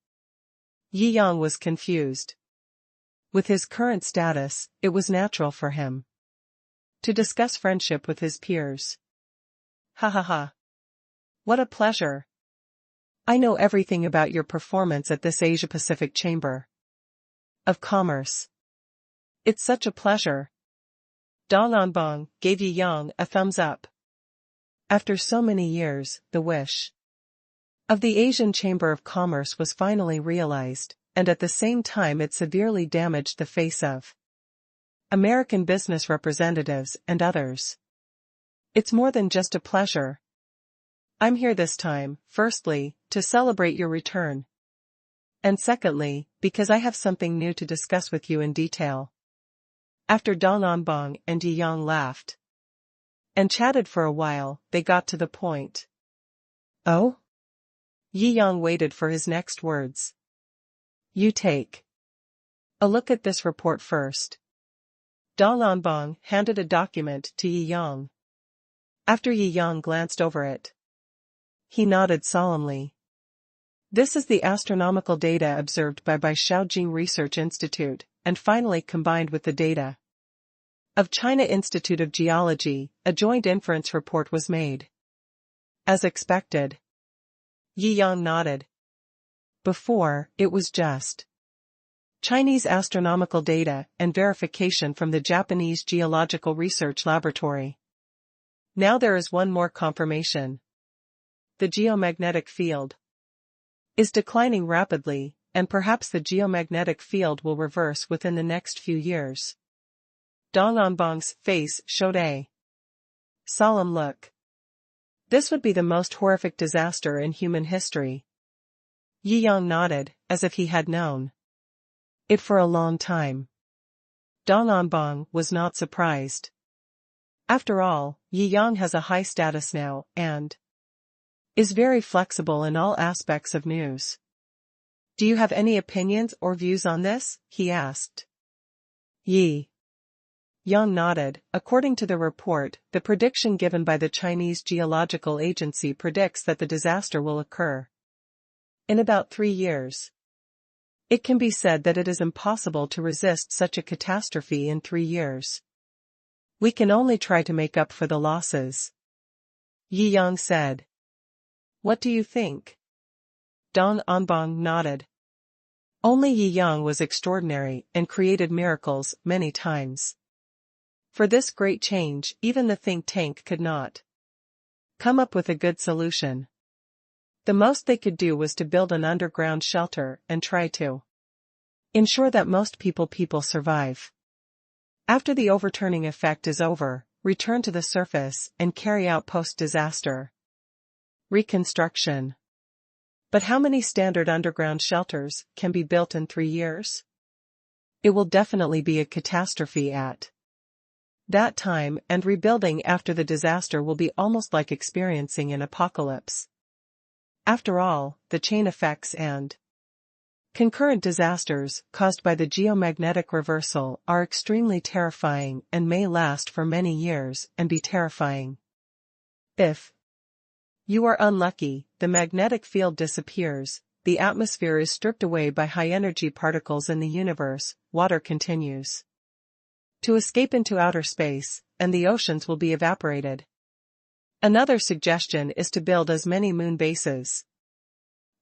Yi Yang was confused. With his current status, it was natural for him to discuss friendship with his peers. Ha ha ha. What a pleasure. I know everything about your performance at this Asia-Pacific Chamber of Commerce. It's such a pleasure. Dong Anbong gave Yi Yang a thumbs up. After so many years, the wish of the Asian Chamber of Commerce was finally realized, and at the same time it severely damaged the face of American business representatives and others. It's more than just a pleasure. I'm here this time, firstly, to celebrate your return. And secondly, because I have something new to discuss with you in detail. After Dong Anbong and Yi Yang laughed and chatted for a while, they got to the point. Oh? Yi Yang waited for his next words. You take a look at this report first. Dong Anbong handed a document to Yi Yang. After Yi Yang glanced over it, he nodded solemnly. This is the astronomical data observed by Jiangjing Research Institute, and finally combined with the data of China Institute of Geology, a joint inference report was made. As expected. Yi Yang nodded. Before, it was just Chinese astronomical data and verification from the Japanese Geological Research Laboratory. Now there is one more confirmation. The geomagnetic field is declining rapidly, and perhaps the geomagnetic field will reverse within the next few years. Dong Anbong's face showed a solemn look. This would be the most horrific disaster in human history. Yi Yang nodded, as if he had known it for a long time. Dong Anbong was not surprised. After all, Yi Yang has a high status now, and is very flexible in all aspects of news. Do you have any opinions or views on this? He asked. Yi Yang nodded. According to the report, the prediction given by the Chinese Geological Agency predicts that the disaster will occur in about 3 years. It can be said that it is impossible to resist such a catastrophe in 3 years. We can only try to make up for the losses. Yi Yang said. What do you think? Dong Anbang nodded. Only Yi Yang was extraordinary and created miracles many times. For this great change, even the think tank could not come up with a good solution. The most they could do was to build an underground shelter and try to ensure that most people survive. After the overturning effect is over, return to the surface and carry out post-disaster reconstruction. But how many standard underground shelters can be built in 3 years? It will definitely be a catastrophe at that time, and rebuilding after the disaster will be almost like experiencing an apocalypse. After all, the chain effects and concurrent disasters caused by the geomagnetic reversal are extremely terrifying and may last for many years and be terrifying. If you are unlucky, the magnetic field disappears, the atmosphere is stripped away by high-energy particles in the universe, water continues to escape into outer space, and the oceans will be evaporated. Another suggestion is to build as many moon bases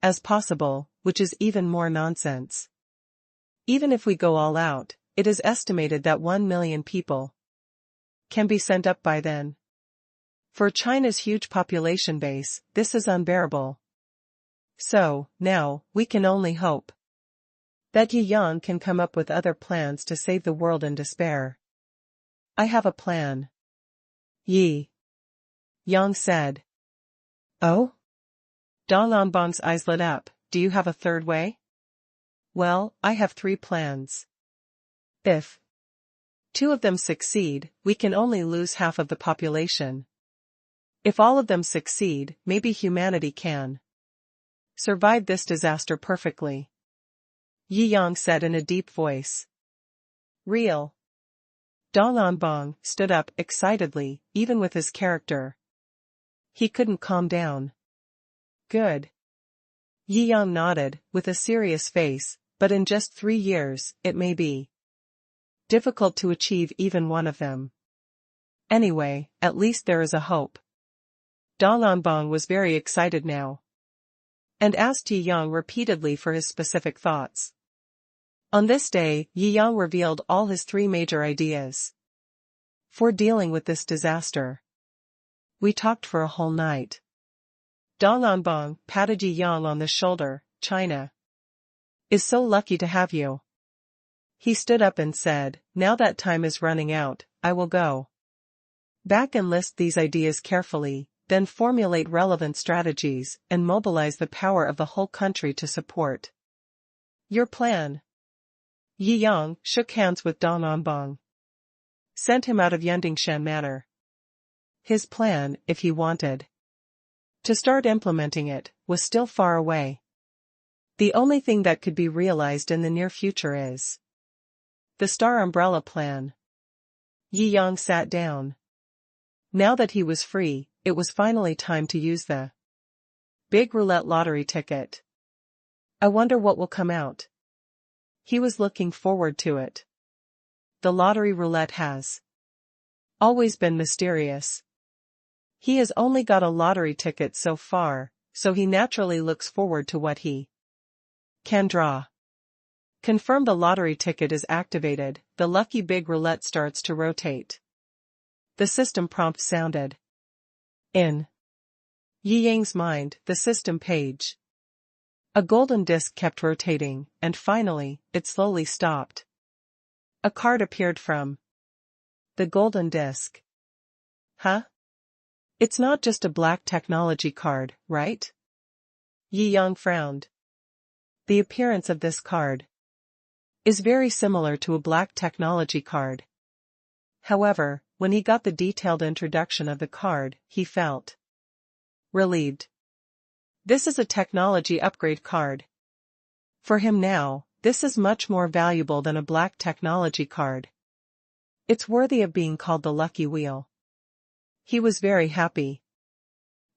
as possible, which is even more nonsense. Even if we go all out, it is estimated that 1 million people can be sent up by then. For China's huge population base, this is unbearable. So, now, we can only hope that Yi Yang can come up with other plans to save the world in despair. I have a plan. Yi Yang said. Oh? Dong Anbang's eyes lit up. Do you have a third way? Well, I have 3 plans. If 2 of them succeed, we can only lose half of the population. If all of them succeed, maybe humanity can survive this disaster perfectly. Yi Yang said in a deep voice. Real. Dong Anbang stood up excitedly, even with his character. He couldn't calm down. Good. Yi Yang nodded, with a serious face, but in just 3 years, it may be difficult to achieve even one of them. Anyway, at least there is a hope. Dong Anbang was very excited now, and asked Yi Yang repeatedly for his specific thoughts. On this day, Yi Yang revealed all his 3 major ideas for dealing with this disaster. We talked for a whole night. Dong Anbang patted Yi Yang on the shoulder. China is so lucky to have you. He stood up and said, now that time is running out, I will go back and list these ideas carefully, then formulate relevant strategies and mobilize the power of the whole country to support your plan. Yi Yang shook hands with Dong Anbang, sent him out of Yundingshan Manor. His plan, if he wanted to start implementing it, was still far away. The only thing that could be realized in the near future is the Star Umbrella Plan. Yi Yang sat down. Now that he was free, it was finally time to use the big roulette lottery ticket. I wonder what will come out. He was looking forward to it. The lottery roulette has always been mysterious. He has only got a lottery ticket so far, so he naturally looks forward to what he can draw. Confirm the lottery ticket is activated, the lucky big roulette starts to rotate. The system prompt sounded. In Yi Yang's mind, the system page. A golden disc kept rotating, and finally, it slowly stopped. A card appeared from the golden disc. Huh? It's not just a black technology card, right? Yi Yang frowned. The appearance of this card is very similar to a black technology card. However, when he got the detailed introduction of the card, he felt relieved. This is a technology upgrade card. For him now, this is much more valuable than a black technology card. It's worthy of being called the lucky wheel. He was very happy.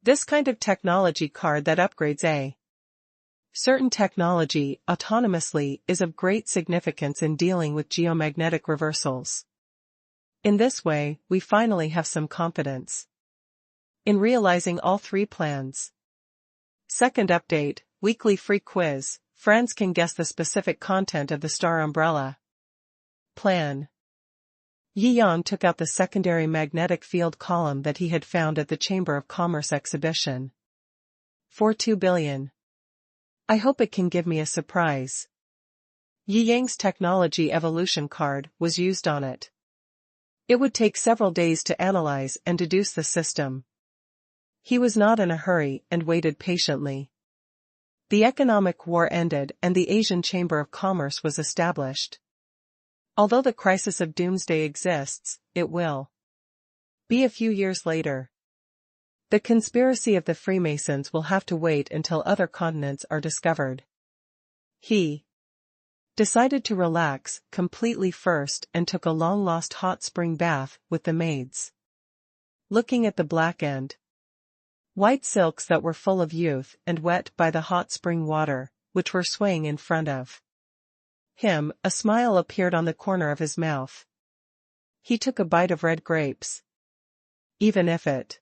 This kind of technology card that upgrades a certain technology autonomously is of great significance in dealing with geomagnetic reversals. In this way, we finally have some confidence in realizing all three plans. Second update, weekly free quiz. Friends can guess the specific content of the star umbrella plan. Yang took out the secondary magnetic field column that he had found at the Chamber of Commerce exhibition. For 2 billion. I hope it can give me a surprise. Yang's technology evolution card was used on it. It would take several days to analyze and deduce the system. He was not in a hurry and waited patiently. The economic war ended and the Asian Chamber of Commerce was established. Although the crisis of doomsday exists, it will be a few years later. The conspiracy of the Freemasons will have to wait until other continents are discovered. He decided to relax completely first and took a long-lost hot spring bath with the maids. Looking at the black and white silks that were full of youth and wet by the hot spring water, which were swaying in front of him, a smile appeared on the corner of his mouth. He took a bite of red grapes. Even if it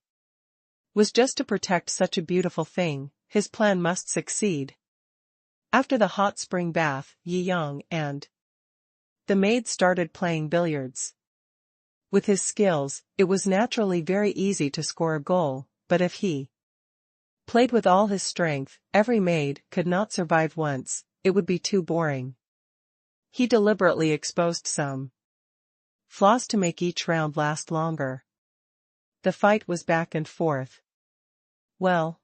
was just to protect such a beautiful thing, his plan must succeed. After the hot spring bath, Yang and the maid started playing billiards. With his skills, it was naturally very easy to score a goal, but if he played with all his strength, every maid could not survive once, it would be too boring. He deliberately exposed some flaws to make each round last longer. The fight was back and forth. Well,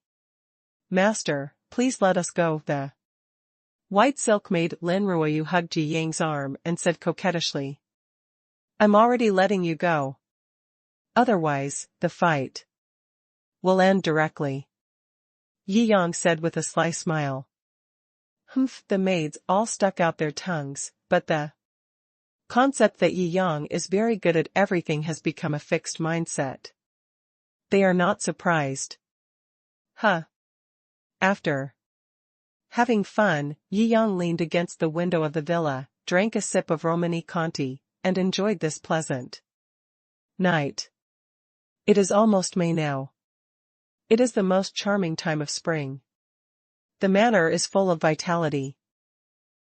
master, please let us go. The white silk maid Lin Ruoyu hugged Yang's arm and said coquettishly, I'm already letting you go. Otherwise, the fight will end directly. Yang said with a sly smile. Humph, the maids all stuck out their tongues, but the concept that Yang is very good at everything has become a fixed mindset. They are not surprised. After having fun, Yang leaned against the window of the villa, drank a sip of Romani Conti, and enjoyed this pleasant night. It is almost May now. It is the most charming time of spring. The manor is full of vitality.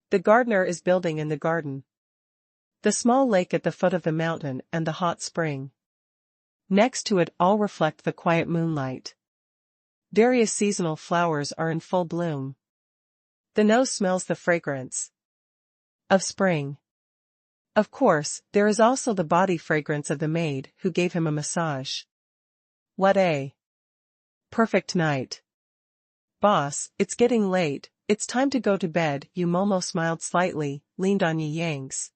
The gardener is building in the garden. The small lake at the foot of the mountain and the hot spring next to it all reflect the quiet moonlight. Various seasonal flowers are in full bloom. The nose smells the fragrance of spring. Of course, there is also the body fragrance of the maid who gave him a massage. What a perfect night. Boss, it's getting late, it's time to go to bed. Momo smiled slightly, leaned on Yang's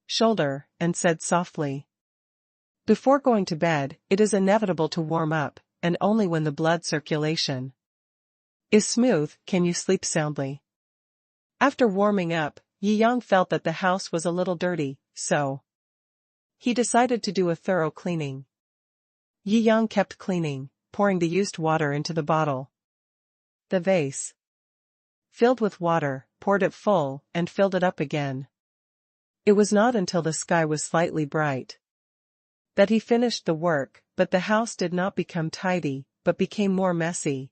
shoulder, and said softly, before going to bed, it is inevitable to warm up, and only when the blood circulation is smooth can you sleep soundly. After warming up, Yang felt that the house was a little dirty, so he decided to do a thorough cleaning. Yang kept cleaning, pouring the used water into the bottle. The vase filled with water, poured it full, and filled it up again. It was not until the sky was slightly bright that he finished the work, but the house did not become tidy, but became more messy.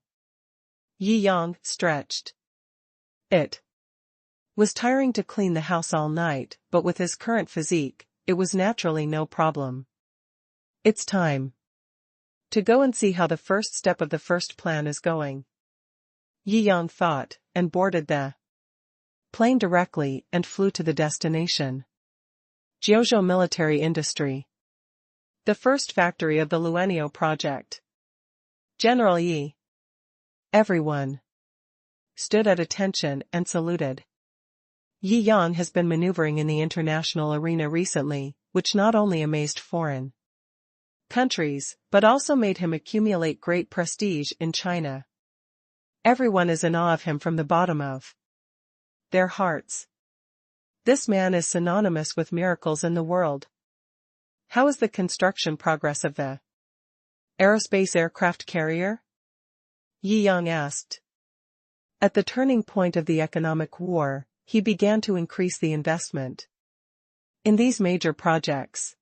Yang stretched. It was tiring to clean the house all night, but with his current physique, it was naturally no problem. It's time to go and see how the first step of the first plan is going. Yang thought, and boarded the plane directly and flew to the destination. Jiuzhou Military Industry. The first factory of the Luenio project. General Yi. Everyone stood at attention and saluted. Yang has been maneuvering in the international arena recently, which not only amazed foreign countries, but also made him accumulate great prestige in China. Everyone is in awe of him from the bottom of their hearts. This man is synonymous with miracles in the world. How is the construction progress of the aerospace aircraft carrier? Yi Yang asked. At the turning point of the economic war, he began to increase the investment in these major projects.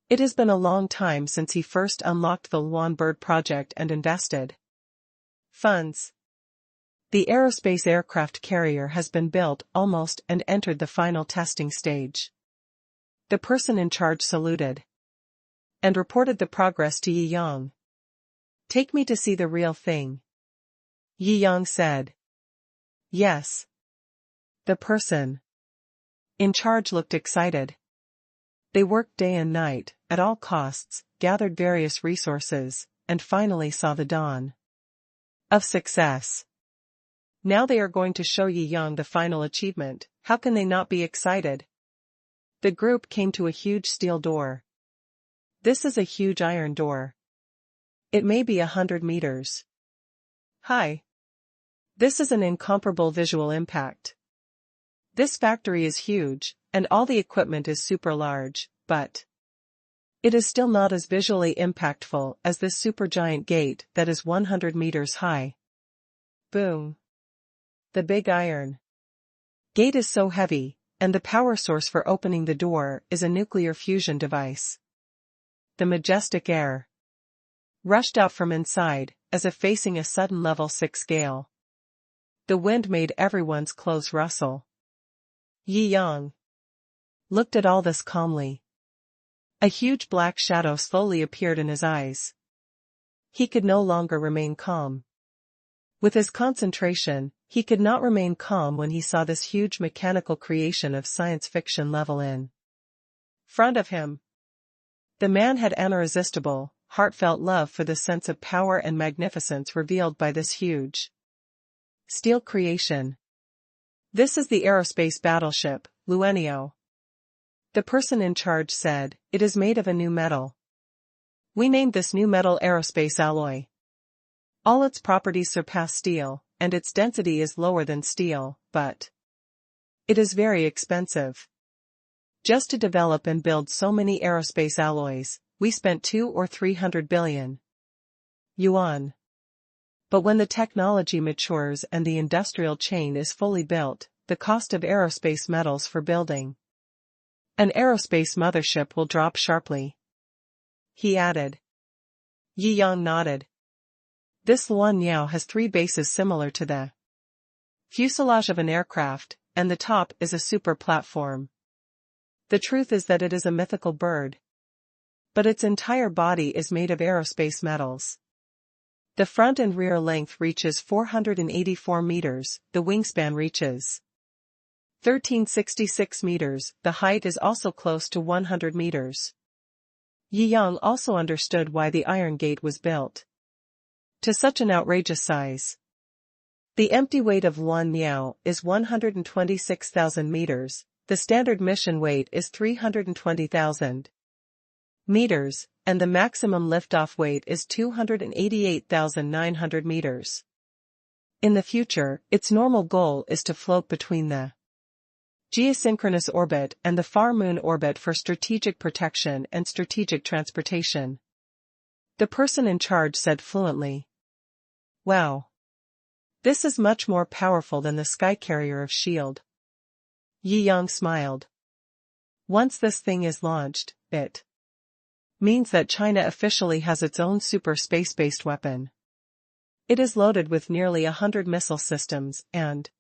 It has been a long time since he first unlocked the Luan Bird project and invested funds. The aerospace aircraft carrier has been built almost and entered the final testing stage. The person in charge saluted and reported the progress to Yi Yang. Take me to see the real thing, Yi Yang said. Yes. The person in charge looked excited. They worked day and night, at all costs, gathered various resources, and finally saw the dawn of success. Now they are going to show Yi Yang the final achievement. How can they not be excited? The group came to a huge steel door. This is a huge iron door. It may be 100 meters high. This is an incomparable visual impact. This factory is huge, and all the equipment is super large, but it is still not as visually impactful as this supergiant gate that is 100 meters high. Boom. The big iron gate is so heavy, and the power source for opening the door is a nuclear fusion device. The majestic air rushed out from inside, as if facing a sudden level 6 gale. The wind made everyone's clothes rustle. Yi Yang looked at all this calmly. A huge black shadow slowly appeared in his eyes. He could no longer remain calm. With his concentration, he could not remain calm when he saw this huge mechanical creation of science fiction level in front of him. The man had an irresistible, heartfelt love for the sense of power and magnificence revealed by this huge steel creation. This is the aerospace battleship, Luenio. The person in charge said, it is made of a new metal. We named this new metal aerospace alloy. All its properties surpass steel, and its density is lower than steel, but it is very expensive. Just to develop and build so many aerospace alloys, we spent 200 or 300 billion yuan. But when the technology matures and the industrial chain is fully built, the cost of aerospace metals for building an aerospace mothership will drop sharply. He added. Yi Yang nodded. This Luan Niao has 3 bases similar to the fuselage of an aircraft, and the top is a super platform. The truth is that it is a mythical bird. But its entire body is made of aerospace metals. The front and rear length reaches 484 meters, the wingspan reaches 1366 meters, the height is also close to 100 meters. Yi Yang also understood why the Iron Gate was built to such an outrageous size. The empty weight of Luan Niao is 126,000 meters, the standard mission weight is 320,000 meters, and the maximum liftoff weight is 288,900 meters. In the future, its normal goal is to float between the geosynchronous orbit and the far moon orbit for strategic protection and strategic transportation. The person in charge said fluently. Wow. This is much more powerful than the sky carrier of S.H.I.E.L.D. Yi Yang smiled. Once this thing is launched, it means that China officially has its own super space-based weapon. It is loaded with nearly 100 missile systems and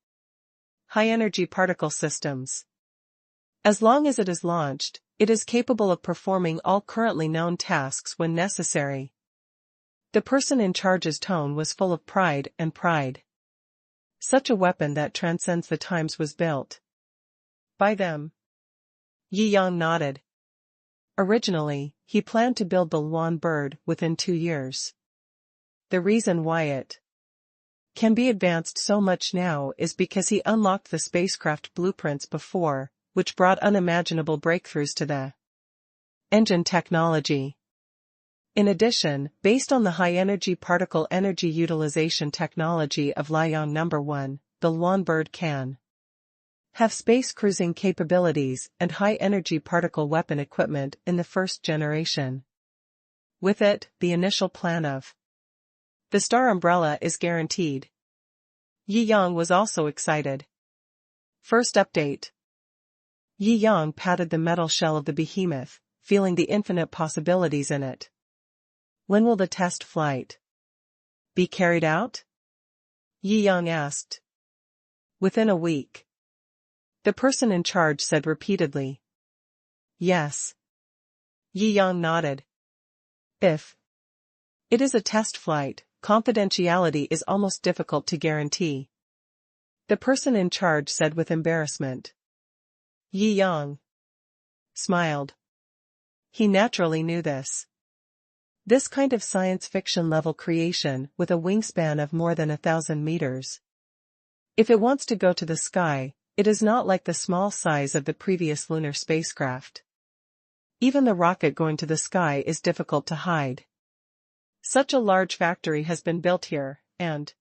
high-energy particle systems. As long as it is launched, it is capable of performing all currently known tasks when necessary. The person in charge's tone was full of pride. Such a weapon that transcends the times was built by them. Yi Yang nodded. Originally, he planned to build the Luan Bird within 2 years. The reason why it can be advanced so much now is because he unlocked the spacecraft blueprints before, which brought unimaginable breakthroughs to the engine technology. In addition, based on the high-energy particle energy utilization technology of Liang No. 1, the Luan Bird can have space cruising capabilities and high-energy particle weapon equipment in the first generation. With it, the initial plan of the Star Umbrella is guaranteed. Yi Yang was also excited. First update. Yi Yang patted the metal shell of the behemoth, feeling the infinite possibilities in it. When will the test flight be carried out? Yi Yang asked. Within a week. The person in charge said repeatedly. Yes. Yi Yang nodded. If it is a test flight, confidentiality is almost difficult to guarantee. The person in charge said with embarrassment. Yi Yang smiled. He naturally knew this. This kind of science fiction level creation with a wingspan of more than 1,000 meters. If it wants to go to the sky, it is not like the small size of the previous lunar spacecraft. Even the rocket going to the sky is difficult to hide. Such a large factory has been built here, and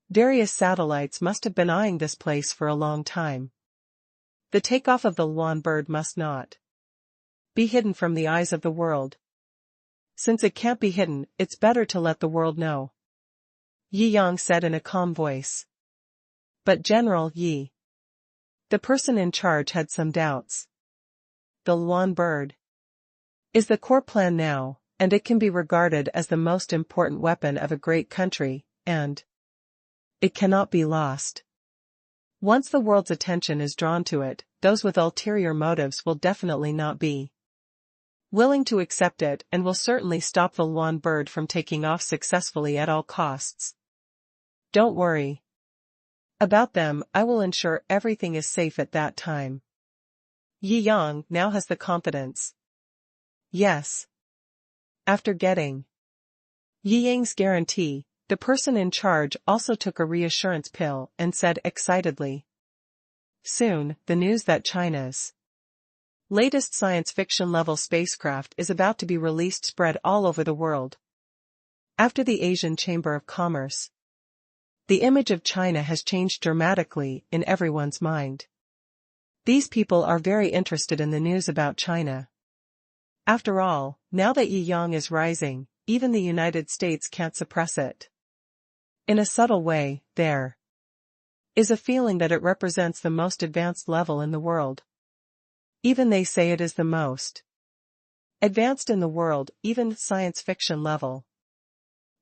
various satellites must have been eyeing this place for a long time. The takeoff of the Luan bird must not be hidden from the eyes of the world. Since it can't be hidden, it's better to let the world know. Yi Yang said in a calm voice. But General Yi, the person in charge, had some doubts. The Luan bird is the core plan now, and it can be regarded as the most important weapon of a great country, and it cannot be lost. Once the world's attention is drawn to it, those with ulterior motives will definitely not be willing to accept it and will certainly stop the Luan bird from taking off successfully at all costs. Don't worry about them, I will ensure everything is safe at that time. Yi Yang now has the confidence. Yes. After getting Yi Yang's guarantee, the person in charge also took a reassurance pill and said excitedly. Soon, the news that China's latest science fiction level spacecraft is about to be released spread all over the world. After the Asian Chamber of Commerce, the image of China has changed dramatically in everyone's mind. These people are very interested in the news about China. After all, now that Yi Yang is rising, even the United States can't suppress it. In a subtle way, there is a feeling that it represents the most advanced level in the world. Even they say it is the most advanced in the world, even science fiction level.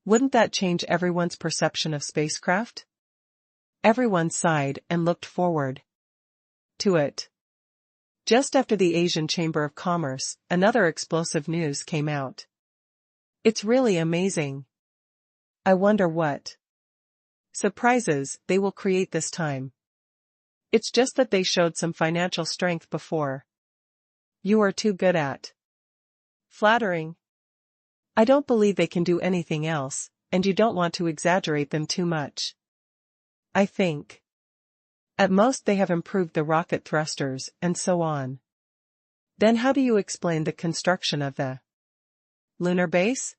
Wouldn't that change everyone's perception of spacecraft? Everyone sighed and looked forward to it. Just after the Asian Chamber of Commerce, another explosive news came out. It's really amazing. I wonder what surprises they will create this time. It's just that they showed some financial strength before. You are too good at flattering. I don't believe they can do anything else, and you don't want to exaggerate them too much. I think at most they have improved the rocket thrusters and so on. Then how do you explain the construction of the lunar base?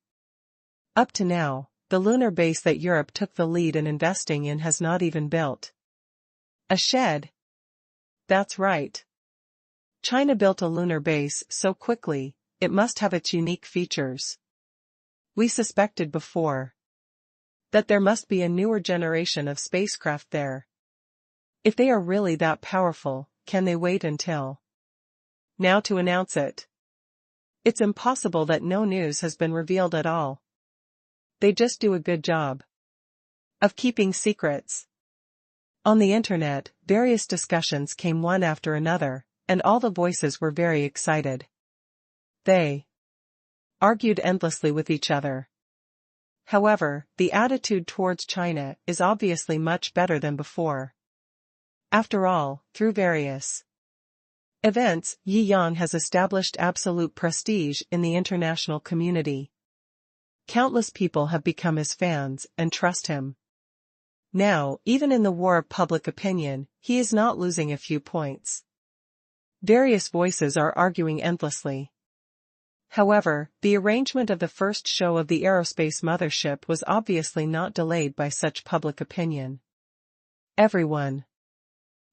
Up to now, the lunar base that Europe took the lead in investing in has not even built a shed. That's right. China built a lunar base so quickly, it must have its unique features. We suspected before that there must be a newer generation of spacecraft there. If they are really that powerful, can they wait until now to announce it? It's impossible that no news has been revealed at all. They just do a good job of keeping secrets. On the internet, various discussions came one after another, and all the voices were very excited. They argued endlessly with each other. However, the attitude towards China is obviously much better than before. After all, through various events, Yi Yang has established absolute prestige in the international community. Countless people have become his fans and trust him. Now, even in the war of public opinion, he is not losing a few points. Various voices are arguing endlessly. However, the arrangement of the first show of the aerospace mothership was obviously not delayed by such public opinion. Everyone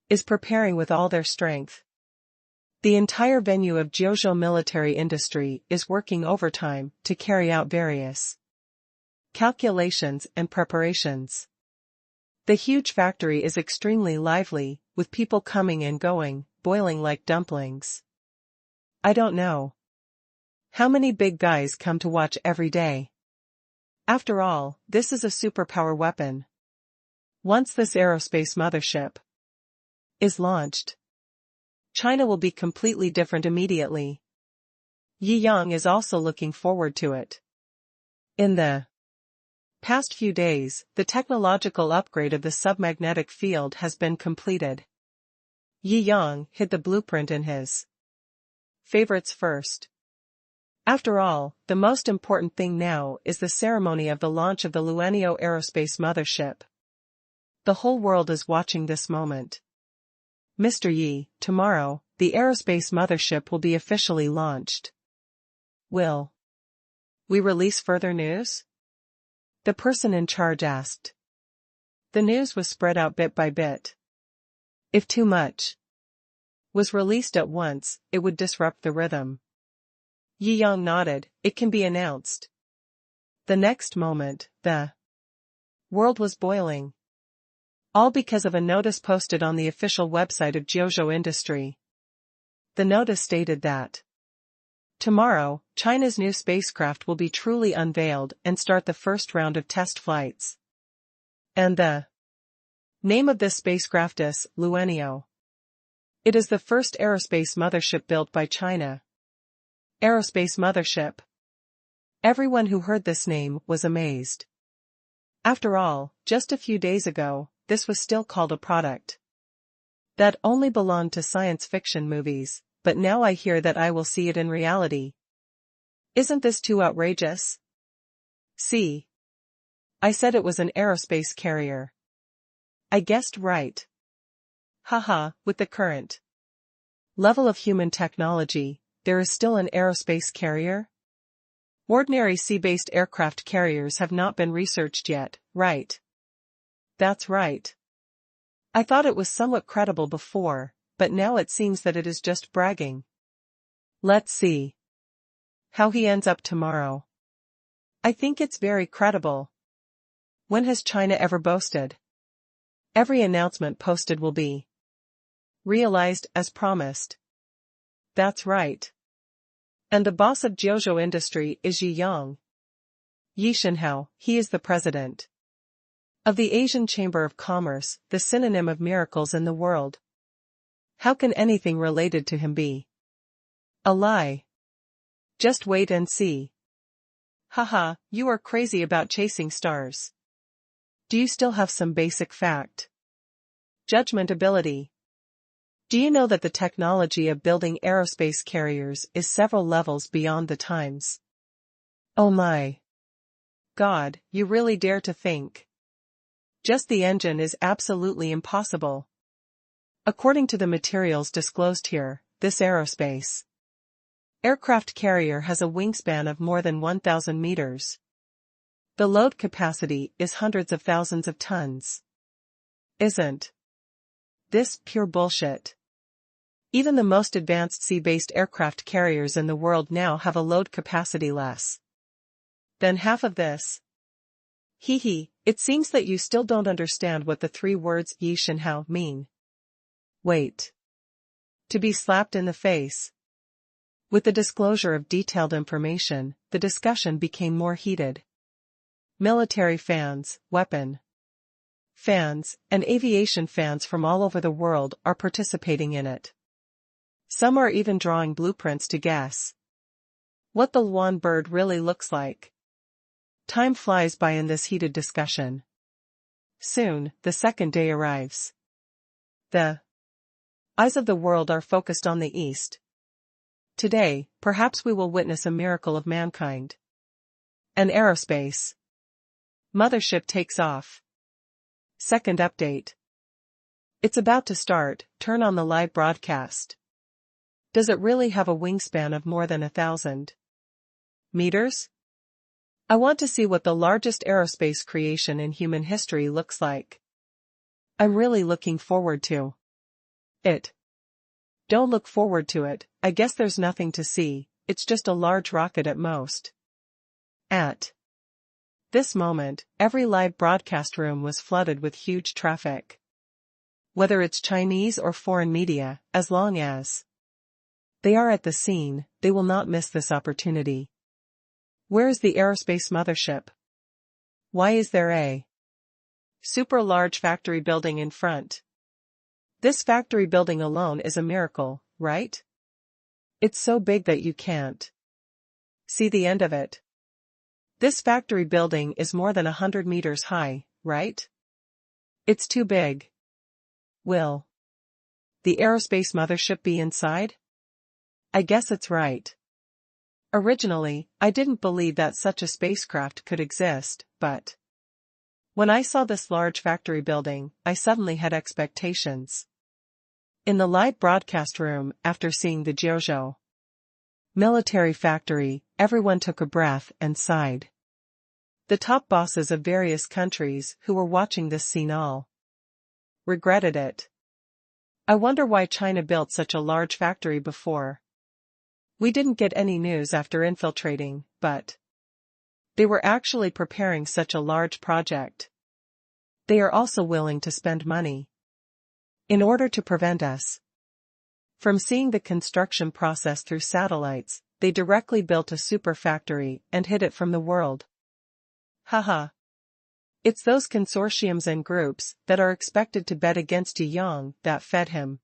is preparing with all their strength. The entire venue of Jiuzhou military industry is working overtime to carry out various calculations and preparations. The huge factory is extremely lively, with people coming and going, boiling like dumplings. I don't know how many big guys come to watch every day. After all, this is a superpower weapon. Once this aerospace mothership is launched, China will be completely different immediately. Yi Yang is also looking forward to it. In the past few days, the technological upgrade of the submagnetic field has been completed. Yi Yang hid the blueprint in his favorites first. After all, the most important thing now is the ceremony of the launch of the Luanio aerospace mothership. The whole world is watching this moment. Mr. Yi, tomorrow, the aerospace mothership will be officially launched. Will we release further news? The person in charge asked. The news was spread out bit by bit. If too much was released at once, it would disrupt the rhythm. Yi Yang nodded. It can be announced. The next moment, the world was boiling. All because of a notice posted on the official website of Jiuzhou Industry. The notice stated that tomorrow, China's new spacecraft will be truly unveiled and start the first round of test flights. And the name of this spacecraft is Luanio. It is the first aerospace mothership built by China. Aerospace mothership. Everyone who heard this name was amazed. After all, just a few days ago, this was still called a product that only belonged to science fiction movies, but now I hear that I will see it in reality. Isn't this too outrageous? See, I said it was an aerospace carrier. I guessed right. Haha, with the current level of human technology, there is still an aerospace carrier? Ordinary sea-based aircraft carriers have not been researched yet, right? That's right. I thought it was somewhat credible before, but now it seems that it is just bragging. Let's see how he ends up tomorrow. I think it's very credible. When has China ever boasted? Every announcement posted will be realized as promised. That's right. And the boss of Jiuzhou Industry is Yi Yang. Yi Shenhao, he is the president of the Asian Chamber of Commerce, the synonym of miracles in the world. How can anything related to him be a lie? Just wait and see. Haha, you are crazy about chasing stars. Do you still have some basic fact? Judgment ability. Do you know that the technology of building aerospace carriers is several levels beyond the times? Oh my God, you really dare to think. Just the engine is absolutely impossible. According to the materials disclosed here, this aerospace aircraft carrier has a wingspan of more than 1,000 meters. The load capacity is hundreds of thousands of tons. Isn't this pure bullshit? Even the most advanced sea-based aircraft carriers in the world now have a load capacity less than half of this. Hee, it seems that you still don't understand what the three words Yi Shenhao mean. Wait. To be slapped in the face. With the disclosure of detailed information, the discussion became more heated. Military fans, weapon fans, and aviation fans from all over the world are participating in it. Some are even drawing blueprints to guess what the Luan bird really looks like. Time flies by in this heated discussion. Soon, the second day arrives. The eyes of the world are focused on the east. Today, perhaps we will witness a miracle of mankind. An aerospace mothership takes off. Second update. It's about to start, turn on the live broadcast. Does it really have a wingspan of more than 1,000 meters? I want to see what the largest aerospace creation in human history looks like. I'm really looking forward to It. Don't look forward to it, I guess there's nothing to see, it's just a large rocket at most. At this moment, every live broadcast room was flooded with huge traffic. Whether it's Chinese or foreign media, as long as they are at the scene, they will not miss this opportunity. Where is the aerospace mothership? Why is there a super large factory building in front? This factory building alone is a miracle, right? It's so big that you can't see the end of it. This factory building is more than 100 meters high, right? It's too big. Will the aerospace mothership be inside? I guess it's right. Originally, I didn't believe that such a spacecraft could exist, but when I saw this large factory building, I suddenly had expectations. In the live broadcast room, after seeing the Jiangjing military factory, everyone took a breath and sighed. The top bosses of various countries who were watching this scene all regretted it. I wonder why China built such a large factory before. We didn't get any news after infiltrating, but they were actually preparing such a large project. They are also willing to spend money in order to prevent us from seeing the construction process through satellites. They directly built a super factory and hid it from the world. Haha. It's those consortiums and groups that are expected to bet against Jiangjing that fed him.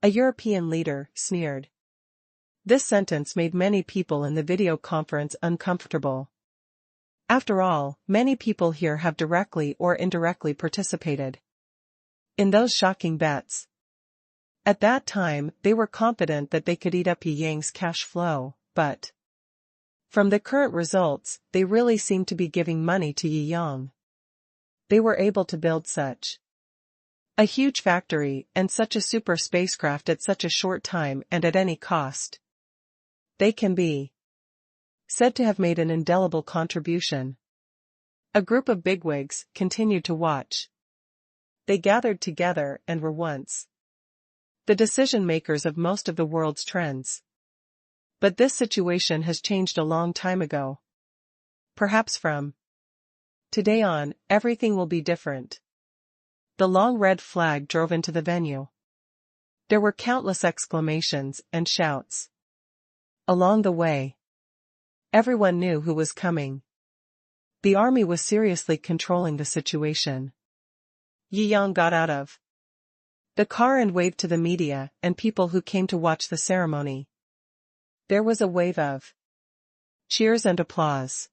A European leader sneered. This sentence made many people in the video conference uncomfortable. After all, many people here have directly or indirectly participated in those shocking bets. At that time, they were confident that they could eat up Jiangjing's cash flow, but from the current results, they really seem to be giving money to Jiangjing. They were able to build such a huge factory and such a super spacecraft at such a short time and at any cost. They can be said to have made an indelible contribution. A group of bigwigs continued to watch. They gathered together and were once the decision-makers of most of the world's trends. But this situation has changed a long time ago. Perhaps from today on, everything will be different. The long red flag drove into the venue. There were countless exclamations and shouts. Along the way, everyone knew who was coming. The army was seriously controlling the situation. Jiangjing got out of the car and waved to the media and people who came to watch the ceremony. There was a wave of cheers and applause.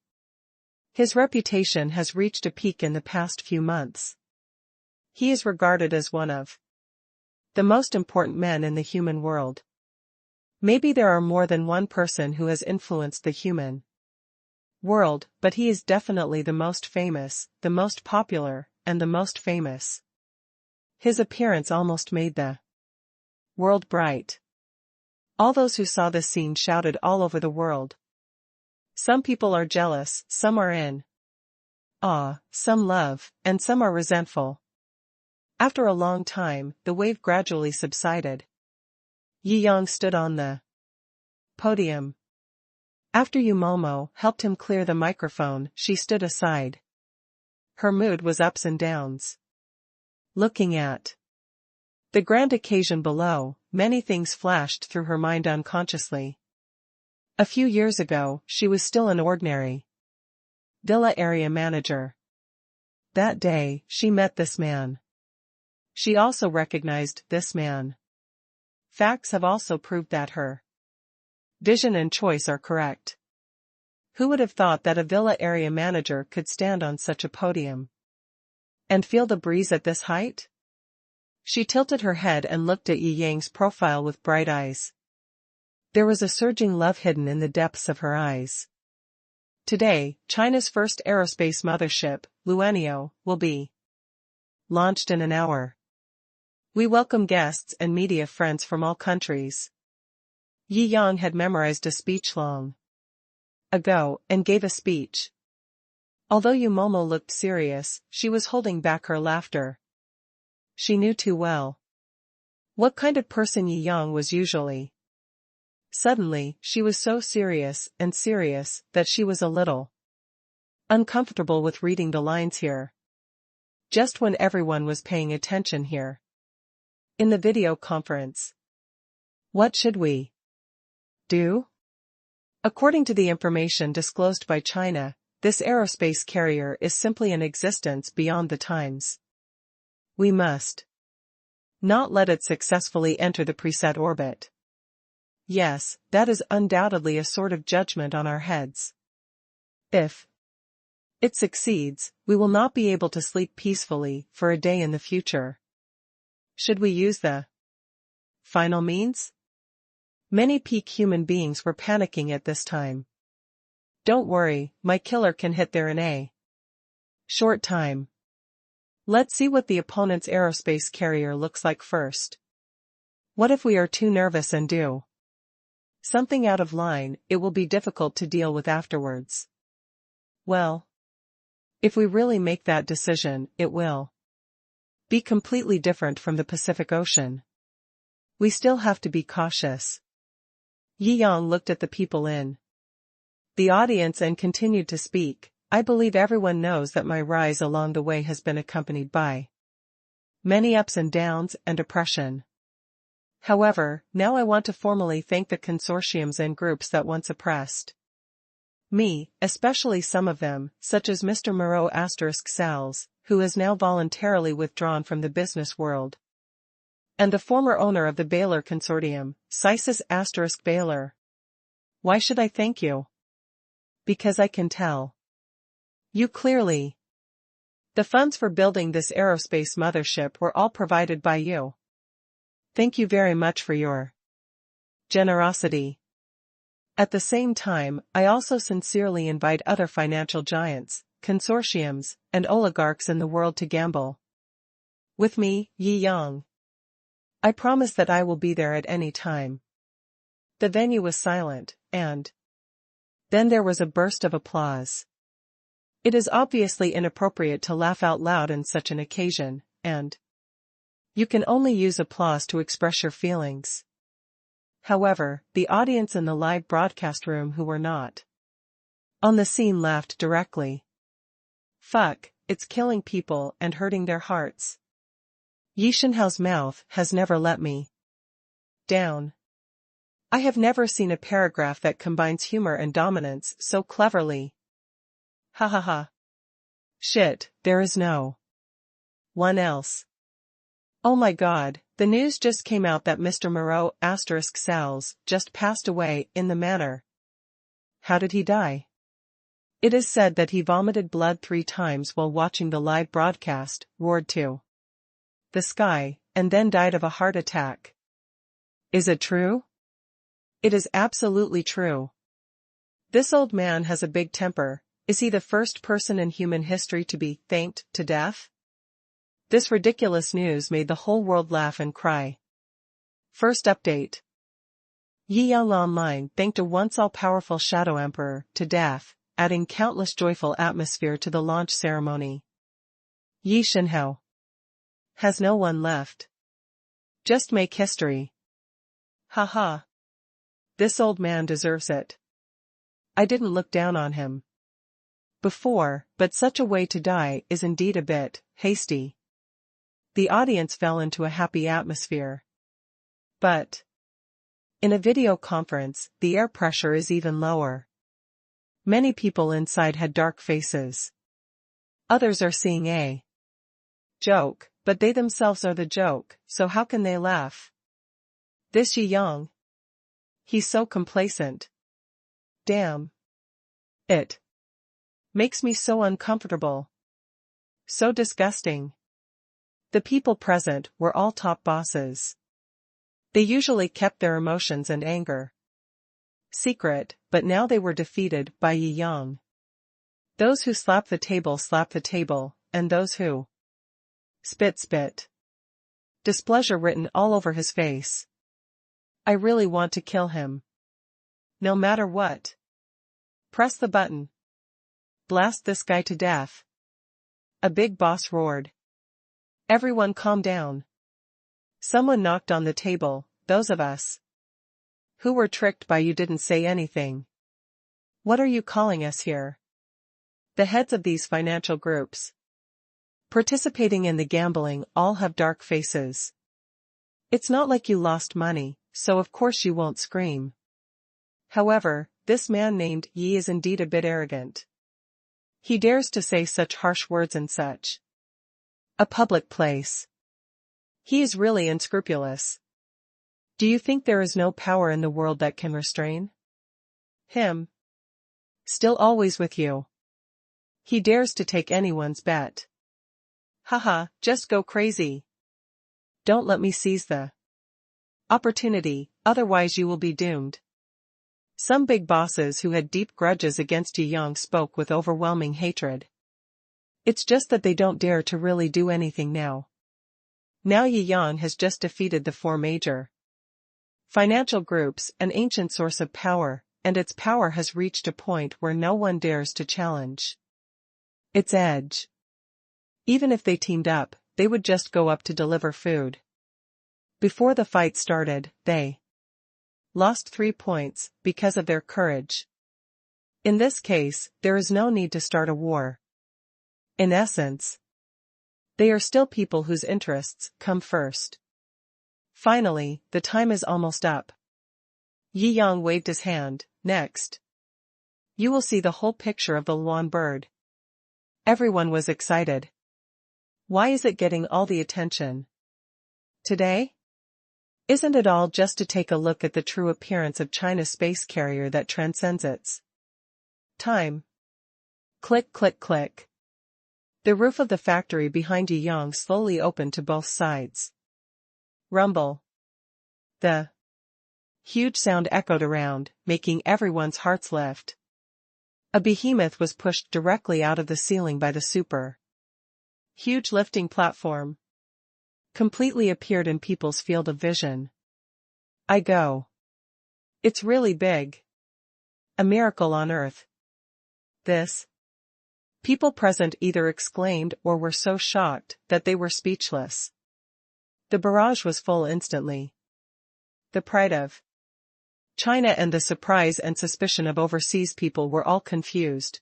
His reputation has reached a peak in the past few months. He is regarded as one of the most important men in the human world. Maybe there are more than one person who has influenced the human world, but he is definitely the most famous, the most popular, and the most famous. His appearance almost made the world bright. All those who saw this scene shouted all over the world. Some people are jealous, some are in awe, some love, and some are resentful. After a long time, the wave gradually subsided. Jiangjing stood on the podium. After Yumomo helped him clear the microphone, she stood aside. Her mood was ups and downs. Looking at the grand occasion below, many things flashed through her mind unconsciously. A few years ago, she was still an ordinary villa area manager. That day, she met this man. She also recognized this man. Facts have also proved that her vision and choice are correct. Who would have thought that a villa area manager could stand on such a podium and feel the breeze at this height? She tilted her head and looked at Jiangjing's profile with bright eyes. There was a surging love hidden in the depths of her eyes. Today, China's first aerospace mothership, Luanio, will be launched in an hour. We welcome guests and media friends from all countries. Jiangjing had memorized a speech long ago and gave a speech. Although Yumomo looked serious, she was holding back her laughter. She knew too well What kind of person Yi Yang was usually. Suddenly, she was so serious that she was a little uncomfortable with reading the lines here. Just when everyone was paying attention here. In the video conference. What should we do? According to the information disclosed by China, this aerospace carrier is simply an existence beyond the times. We must not let it successfully enter the preset orbit. Yes, that is undoubtedly a sort of judgment on our heads. If it succeeds, we will not be able to sleep peacefully for a day in the future. Should we use the final means? Many peak human beings were panicking at this time. Don't worry, my killer can hit there in a short time. Let's see what the opponent's aerospace carrier looks like first. What if we are too nervous and do something out of line? It will be difficult to deal with afterwards. Well, if we really make that decision, it will be completely different from the Pacific Ocean. We still have to be cautious. Yi Yang looked at the people in the audience and continued to speak. I believe everyone knows that my rise along the way has been accompanied by many ups and downs and oppression. However, now I want to formally thank the consortiums and groups that once oppressed me, especially some of them, such as Mr. Moreau Sals, who has now voluntarily withdrawn from the business world, and the former owner of the Baylor Consortium, Cisis Baylor. Why should I thank you? Because I can tell you clearly. The funds for building this aerospace mothership were all provided by you. Thank you very much for your generosity. At the same time, I also sincerely invite other financial giants, consortiums, and oligarchs in the world to gamble with me, Yi Yang. I promise that I will be there at any time. The venue was silent, and then there was a burst of applause. It is obviously inappropriate to laugh out loud on such an occasion, and you can only use applause to express your feelings. However, the audience in the live broadcast room who were not on the scene laughed directly. Fuck, it's killing people and hurting their hearts. Yi Shenhao's mouth has never let me down. I have never seen a paragraph that combines humor and dominance so cleverly. Ha ha ha. Shit, there is no one else. Oh my god, the news just came out that Mr. Moreau Sals just passed away in the manner. How did he die? It is said that he vomited blood 3 times while watching the live broadcast, roared to the sky, and then died of a heart attack. Is it true? It is absolutely true. This old man has a big temper. Is he the first person in human history to be thanked to death? This ridiculous news made the whole world laugh and cry. First update. Yi Yang Online thanked a once all-powerful shadow emperor to death, adding countless joyful atmosphere to the launch ceremony. Yi Shenhao has no one left. Just make history. Ha ha. This old man deserves it. I didn't look down on him before, but such a way to die is indeed a bit hasty. The audience fell into a happy atmosphere. But in a video conference, the air pressure is even lower. Many people inside had dark faces. Others are seeing a joke, but they themselves are the joke, so how can they laugh? This Yi Yang. He's so complacent. Damn. It makes me so uncomfortable. So disgusting. The people present were all top bosses. They usually kept their emotions and anger secret, but now they were defeated by Yi Yang. Those who slap the table, and those who spit. Displeasure written all over his face. I really want to kill him. No matter what. Press the button. Blast this guy to death. A big boss roared. Everyone calm down. Someone knocked on the table, those of us who were tricked by you didn't say anything. What are you calling us here? The heads of these financial groups participating in the gambling all have dark faces. It's not like you lost money, so of course you won't scream. However, this man named Yi is indeed a bit arrogant. He dares to say such harsh words in such a public place. He is really unscrupulous. Do you think there is no power in the world that can restrain him? Still always with you. He dares to take anyone's bet. Haha, just go crazy. Don't let me seize the opportunity, otherwise you will be doomed. Some big bosses who had deep grudges against Jiangjing spoke with overwhelming hatred. It's just that they don't dare to really do anything now. Now Jiangjing has just defeated the four major financial groups, an ancient source of power, and its power has reached a point where no one dares to challenge its edge. Even if they teamed up, they would just go up to deliver food. Before the fight started, they lost 3 points because of their courage. In this case, there is no need to start a war. In essence, they are still people whose interests come first. Finally, the time is almost up. Jiangjing waved his hand. Next, you will see the whole picture of the Luan bird. Everyone was excited. Why is it getting all the attention today? Isn't it all just to take a look at the true appearance of China's space carrier that transcends its time? Click, click, click. The roof of the factory behind Jiangjing slowly opened to both sides. Rumble. The huge sound echoed around, making everyone's hearts lift. A behemoth was pushed directly out of the ceiling by the super huge lifting platform. Completely appeared in people's field of vision. I go. It's really big. A miracle on Earth. This. People present either exclaimed or were so shocked that they were speechless. The barrage was full instantly. The pride of China and the surprise and suspicion of overseas people were all confused.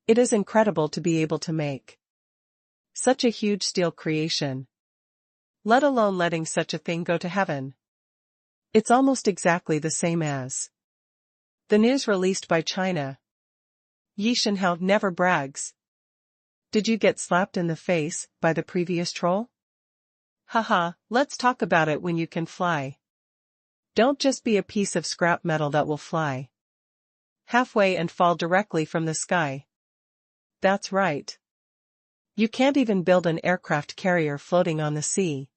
It is incredible to be able to make such a huge steel creation, let alone letting such a thing go to heaven. It's almost exactly the same as the news released by China. Yi Shenhao never brags. Did you get slapped in the face by the previous troll? Haha, let's talk about it when you can fly. Don't just be a piece of scrap metal that will fly halfway and fall directly from the sky. That's right. You can't even build an aircraft carrier floating on the sea.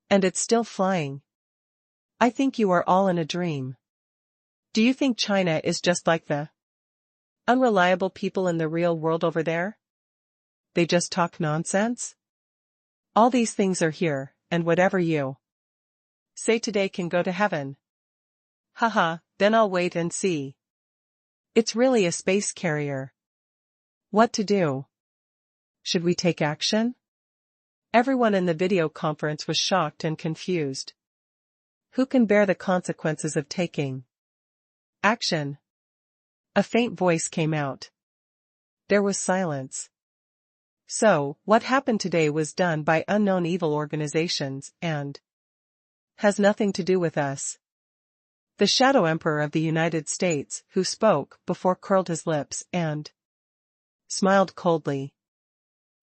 And it's still flying. I think you are all in a dream. Do you think China is just like the unreliable people in the real world over there? They just talk nonsense? All these things are here, and whatever you say today can go to heaven. Haha, then I'll wait and see. It's really a space carrier. What to do? Should we take action? Everyone in the video conference was shocked and confused. Who can bear the consequences of taking action? A faint voice came out. There was silence. So, what happened today was done by unknown evil organizations and has nothing to do with us. The Shadow Emperor of the United States, who spoke before, curled his lips and smiled coldly.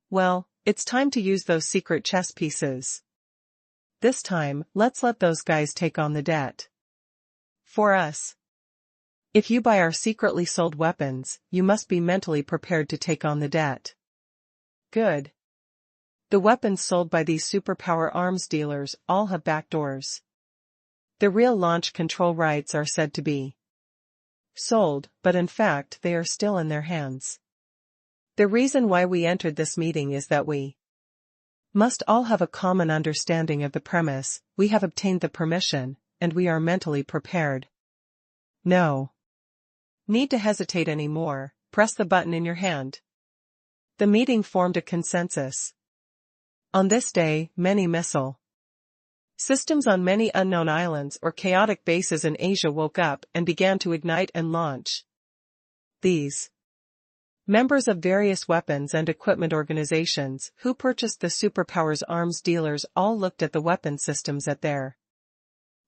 Well, it's time to use those secret chess pieces. This time, let's let those guys take on the debt for us. If you buy our secretly sold weapons, you must be mentally prepared to take on the debt. Good. The weapons sold by these superpower arms dealers all have backdoors. The real launch control rights are said to be sold, but in fact they are still in their hands. The reason why we entered this meeting is that we must all have a common understanding of the premise. We have obtained the permission, and we are mentally prepared. No need to hesitate anymore. Press the button in your hand. The meeting formed a consensus. On this day, many missile Systems on many unknown islands or chaotic bases in Asia woke up and began to ignite and launch. These members of various weapons and equipment organizations who purchased the superpowers arms dealers all looked at the weapon systems at their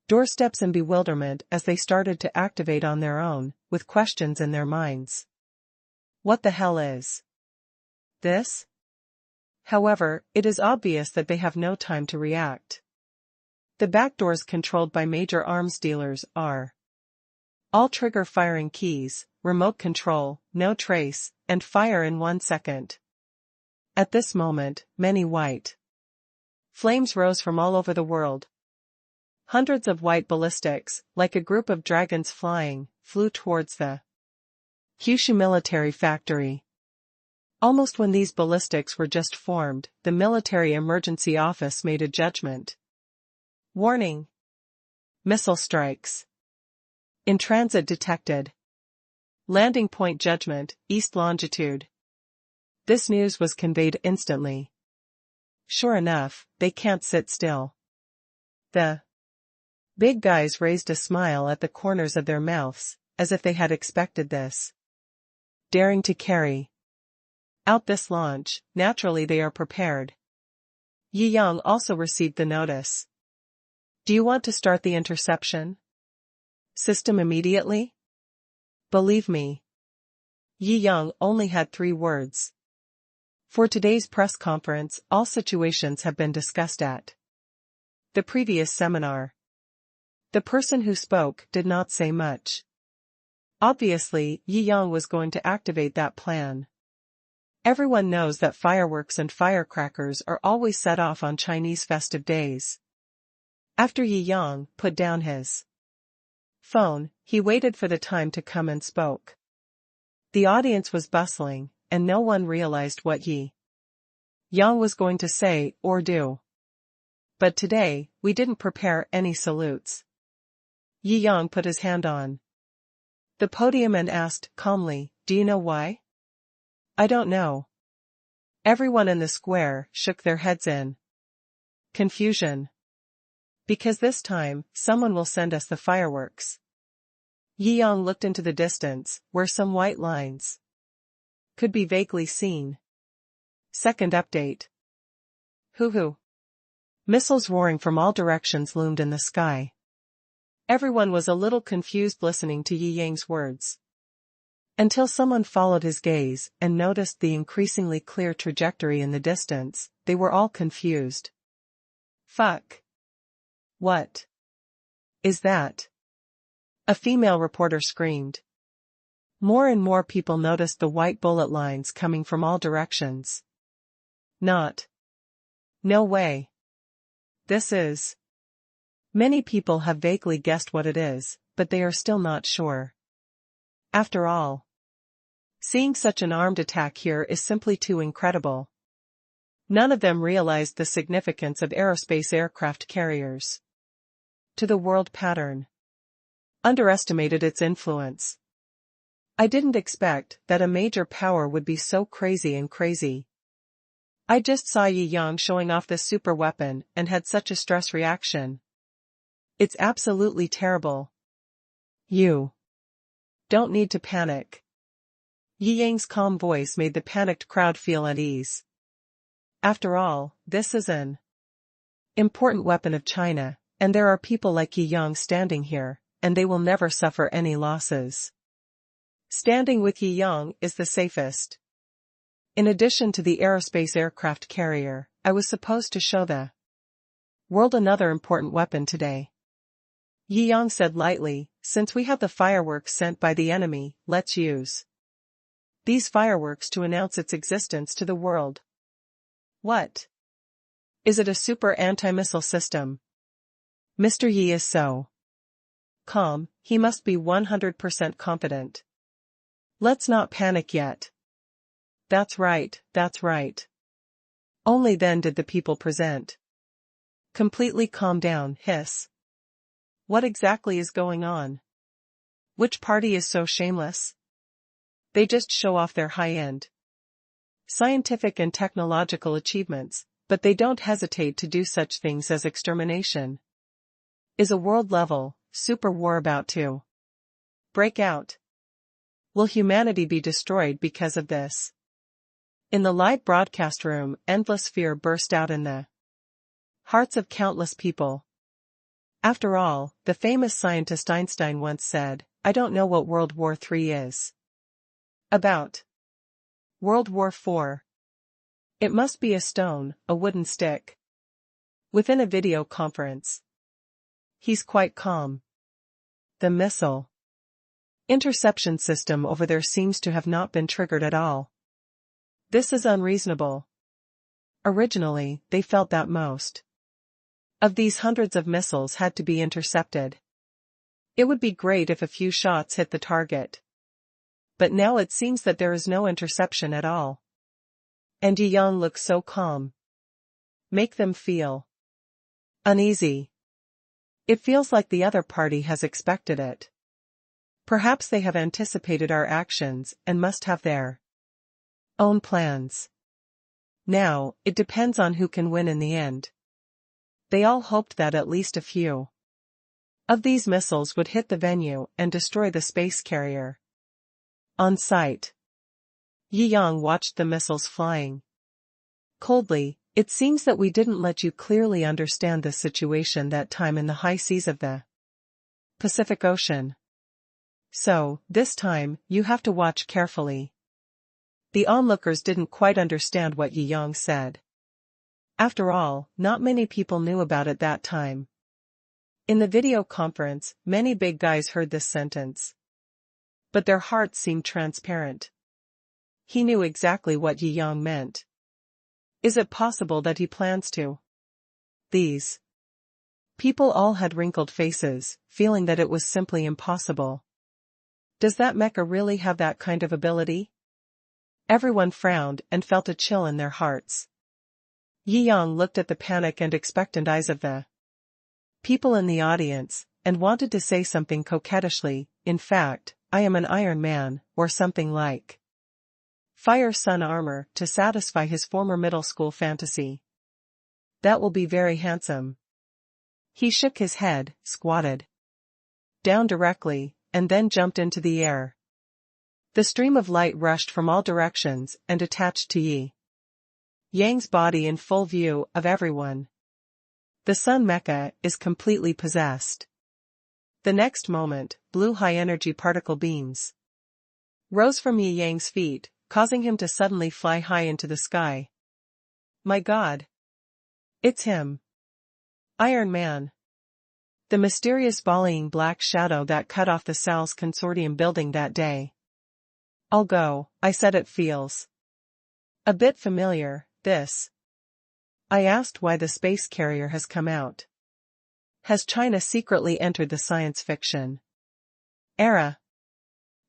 doorsteps in bewilderment as they started to activate on their own, with questions in their minds. What the hell is this? However, it is obvious that they have no time to react. The back doors controlled by major arms dealers are all trigger firing keys, remote control, no trace, and fire in 1 second. At this moment, many white flames rose from all over the world. Hundreds of white ballistics, like a group of dragons flying, flew towards the Shou military factory. Almost when these ballistics were just formed, the military emergency office made a judgment. Warning. Missile strikes. In transit detected. Landing point judgment, east longitude. This news was conveyed instantly. Sure enough, they can't sit still. The big guys raised a smile at the corners of their mouths, as if they had expected this. Daring to carry out this launch, naturally they are prepared. Yi Yang also received the notice. Do you want to start the interception system immediately? Believe me. Yi Yang only had 3 words. For today's press conference, all situations have been discussed at the previous seminar. The person who spoke did not say much. Obviously, Yi Yang was going to activate that plan. Everyone knows that fireworks and firecrackers are always set off on Chinese festive days. After Yi Yang put down his phone, he waited for the time to come and spoke. The audience was bustling, and no one realized what Yi Yang was going to say or do. But today, we didn't prepare any salutes. Yi Yang put his hand on the podium and asked calmly, "Do you know why?" "I don't know." Everyone in the square shook their heads in confusion. "Because this time, someone will send us the fireworks." Yi Yang looked into the distance, where some white lines could be vaguely seen. Second update. Hoo-hoo. Missiles roaring from all directions loomed in the sky. Everyone was a little confused listening to Yi Yang's words. Until someone followed his gaze and noticed the increasingly clear trajectory in the distance, they were all confused. Fuck. What is that? A female reporter screamed. More and more people noticed the white bullet lines coming from all directions. Not. No way. This is. Many people have vaguely guessed what it is, but they are still not sure. After all, seeing such an armed attack here is simply too incredible. None of them realized the significance of aerospace aircraft carriers to the world pattern. Underestimated its influence. I didn't expect that a major power would be so crazy and crazy. I just saw Yi Yang showing off this super weapon and had such a stress reaction. It's absolutely terrible. You don't need to panic. Yi Yang's calm voice made the panicked crowd feel at ease. After all, this is an important weapon of China, and there are people like Yi Yang standing here, and they will never suffer any losses. Standing with Yi Yang is the safest. In addition to the aerospace aircraft carrier, I was supposed to show the world another important weapon today. Yi Yang said lightly, since we have the fireworks sent by the enemy, let's use these fireworks to announce its existence to the world. What? Is it a super anti-missile system? Mr. Yi is so calm, he must be 100% confident. Let's not panic yet. That's right, that's right. Only then did the people present. Completely calm down, hiss. What exactly is going on? Which party is so shameless? They just show off their high-end scientific and technological achievements, but they don't hesitate to do such things as extermination. Is a world-level, super war about to break out? Will humanity be destroyed because of this? In the live broadcast room, endless fear burst out in the hearts of countless people. After all, the famous scientist Einstein once said, "I don't know what World War III is about. World War IV. It must be a stone, a wooden stick." Within a video conference, he's quite calm. The missile interception system over there seems to have not been triggered at all. This is unreasonable. Originally, they felt that most of these hundreds of missiles had to be intercepted. It would be great if a few shots hit the target. But now it seems that there is no interception at all. And Jiangjing looks so calm. Make them feel uneasy. It feels like the other party has expected it. Perhaps they have anticipated our actions and must have their own plans. Now, it depends on who can win in the end. They all hoped that at least a few of these missiles would hit the venue and destroy the space carrier. On sight, Jiangjing watched the missiles flying. Coldly, "It seems that we didn't let you clearly understand this situation that time in the high seas of the Pacific Ocean. So, this time, you have to watch carefully." The onlookers didn't quite understand what Jiangjing said. After all, not many people knew about it that time. In the video conference, many big guys heard this sentence. But their hearts seemed transparent. He knew exactly what Jiangjing meant. Is it possible that he plans to? These people all had wrinkled faces, feeling that it was simply impossible. Does that mecha really have that kind of ability? Everyone frowned and felt a chill in their hearts. Jiangjing looked at the panic and expectant eyes of the people in the audience, and wanted to say something coquettishly, "In fact, I am an Iron Man," or something like Fire Sun armor, to satisfy his former middle school fantasy. That will be very handsome. He shook his head, squatted down directly, and then jumped into the air. The stream of light rushed from all directions and attached to Yang's body in full view of everyone. The sun mecha is completely possessed. The next moment, blue high-energy particle beams rose from Yang's feet, causing him to suddenly fly high into the sky. My God! It's him! Iron Man! The mysterious volleying black shadow that cut off the Sal's consortium building that day. I'll go, I said. It feels a bit familiar, this. I asked why the space carrier has come out. Has China secretly entered the science fiction era?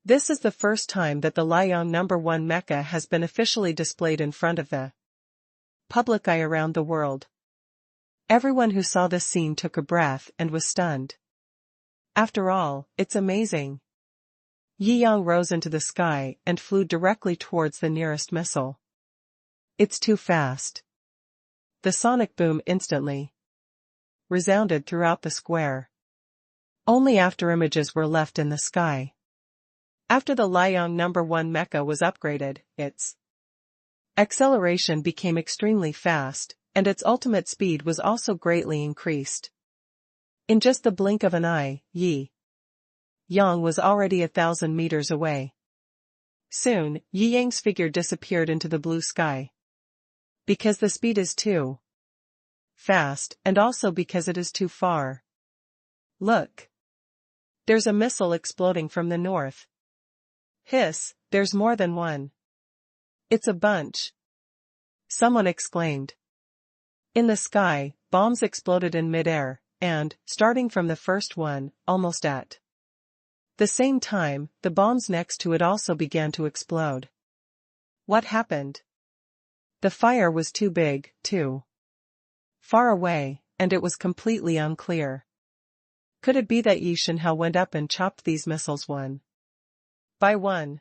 This is the first time that the Liang #1 mecha has been officially displayed in front of the public eye around the world. Everyone who saw this scene took a breath and was stunned. After all, it's amazing. Jiangjing rose into the sky and flew directly towards the nearest missile. It's too fast. The sonic boom instantly resounded throughout the square. Only after images were left in the sky. After the Liang #1 mecha was upgraded, its acceleration became extremely fast, and its ultimate speed was also greatly increased. In just the blink of an eye, Jiangjing was already 1,000 meters away. Soon, Yang's figure disappeared into the blue sky. Because the speed is too fast, and also because it is too far. Look! There's a missile exploding from the north. Hiss, there's more than one. It's a bunch. Someone exclaimed. In the sky, bombs exploded in midair, and, starting from the first one, almost at the same time, the bombs next to it also began to explode. What happened? The fire was too big, too far away, and it was completely unclear. Could it be that Yi Shenhao went up and chopped these missiles one by one?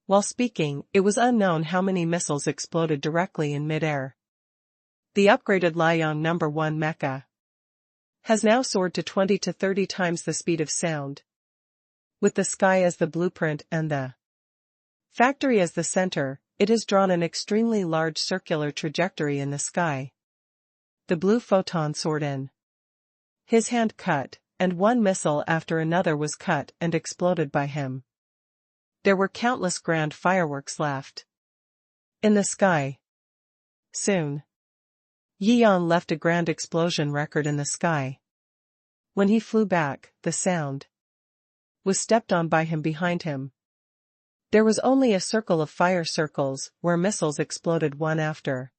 While speaking, it was unknown how many missiles exploded directly in midair. The upgraded Liang No. 1 mecha has now soared to 20 to 30 times the speed of sound, with the sky as the blueprint and the factory as the center. It has drawn an extremely large circular trajectory in the sky. The blue photon soared in his hand, cut, and one missile after another was cut and exploded by him. There were countless grand fireworks left in the sky. Soon, Yang left a grand explosion record in the sky. When he flew back, the sound was stepped on by him behind him. There was only a circle of fire circles where missiles exploded one after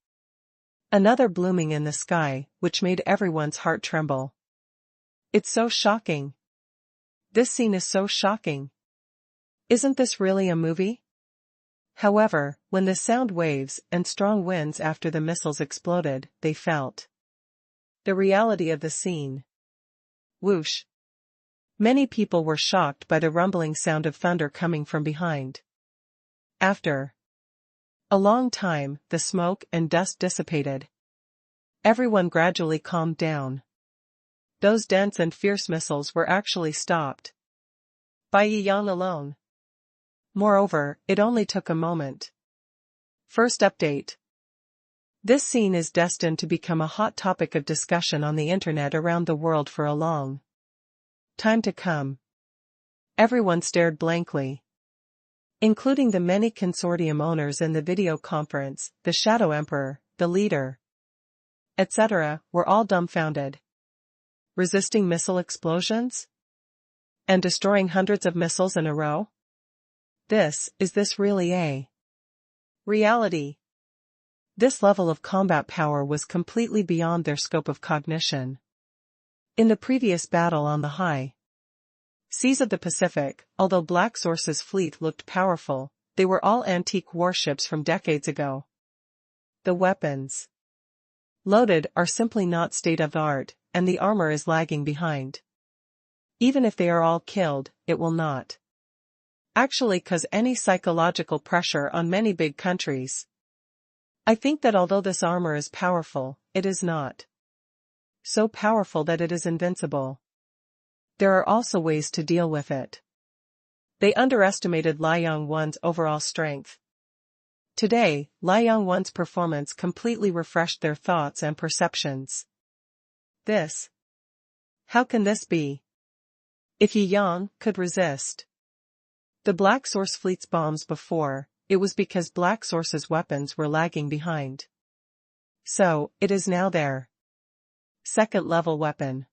another, blooming in the sky, which made everyone's heart tremble. It's so shocking. This scene is so shocking. Isn't this really a movie? However, when the sound waves and strong winds after the missiles exploded, they felt the reality of the scene. Whoosh! Many people were shocked by the rumbling sound of thunder coming from behind. After a long time, the smoke and dust dissipated. Everyone gradually calmed down. Those dense and fierce missiles were actually stopped by Yang alone. Moreover, it only took a moment. First update. This scene is destined to become a hot topic of discussion on the internet around the world for a long time to come. Everyone stared blankly, including the many consortium owners in the video conference, the Shadow Emperor, the leader, etc., were all dumbfounded. Resisting missile explosions? And destroying hundreds of missiles in a row? Is this really a reality? This level of combat power was completely beyond their scope of cognition. In the previous battle on the high seas of the Pacific, although Black Source's fleet looked powerful, they were all antique warships from decades ago. The weapons loaded are simply not state-of-the-art, and the armor is lagging behind. Even if they are all killed, it will not actually cause any psychological pressure on many big countries. I think that although this armor is powerful, it is not so powerful that it is invincible. There are also ways to deal with it. They underestimated Liang 1's overall strength. Today, Liang 1's performance completely refreshed their thoughts and perceptions. How can this be? If Yang could resist the Black Source fleet's bombs before, it was because Black Source's weapons were lagging behind. So, it is now their second-level weapon.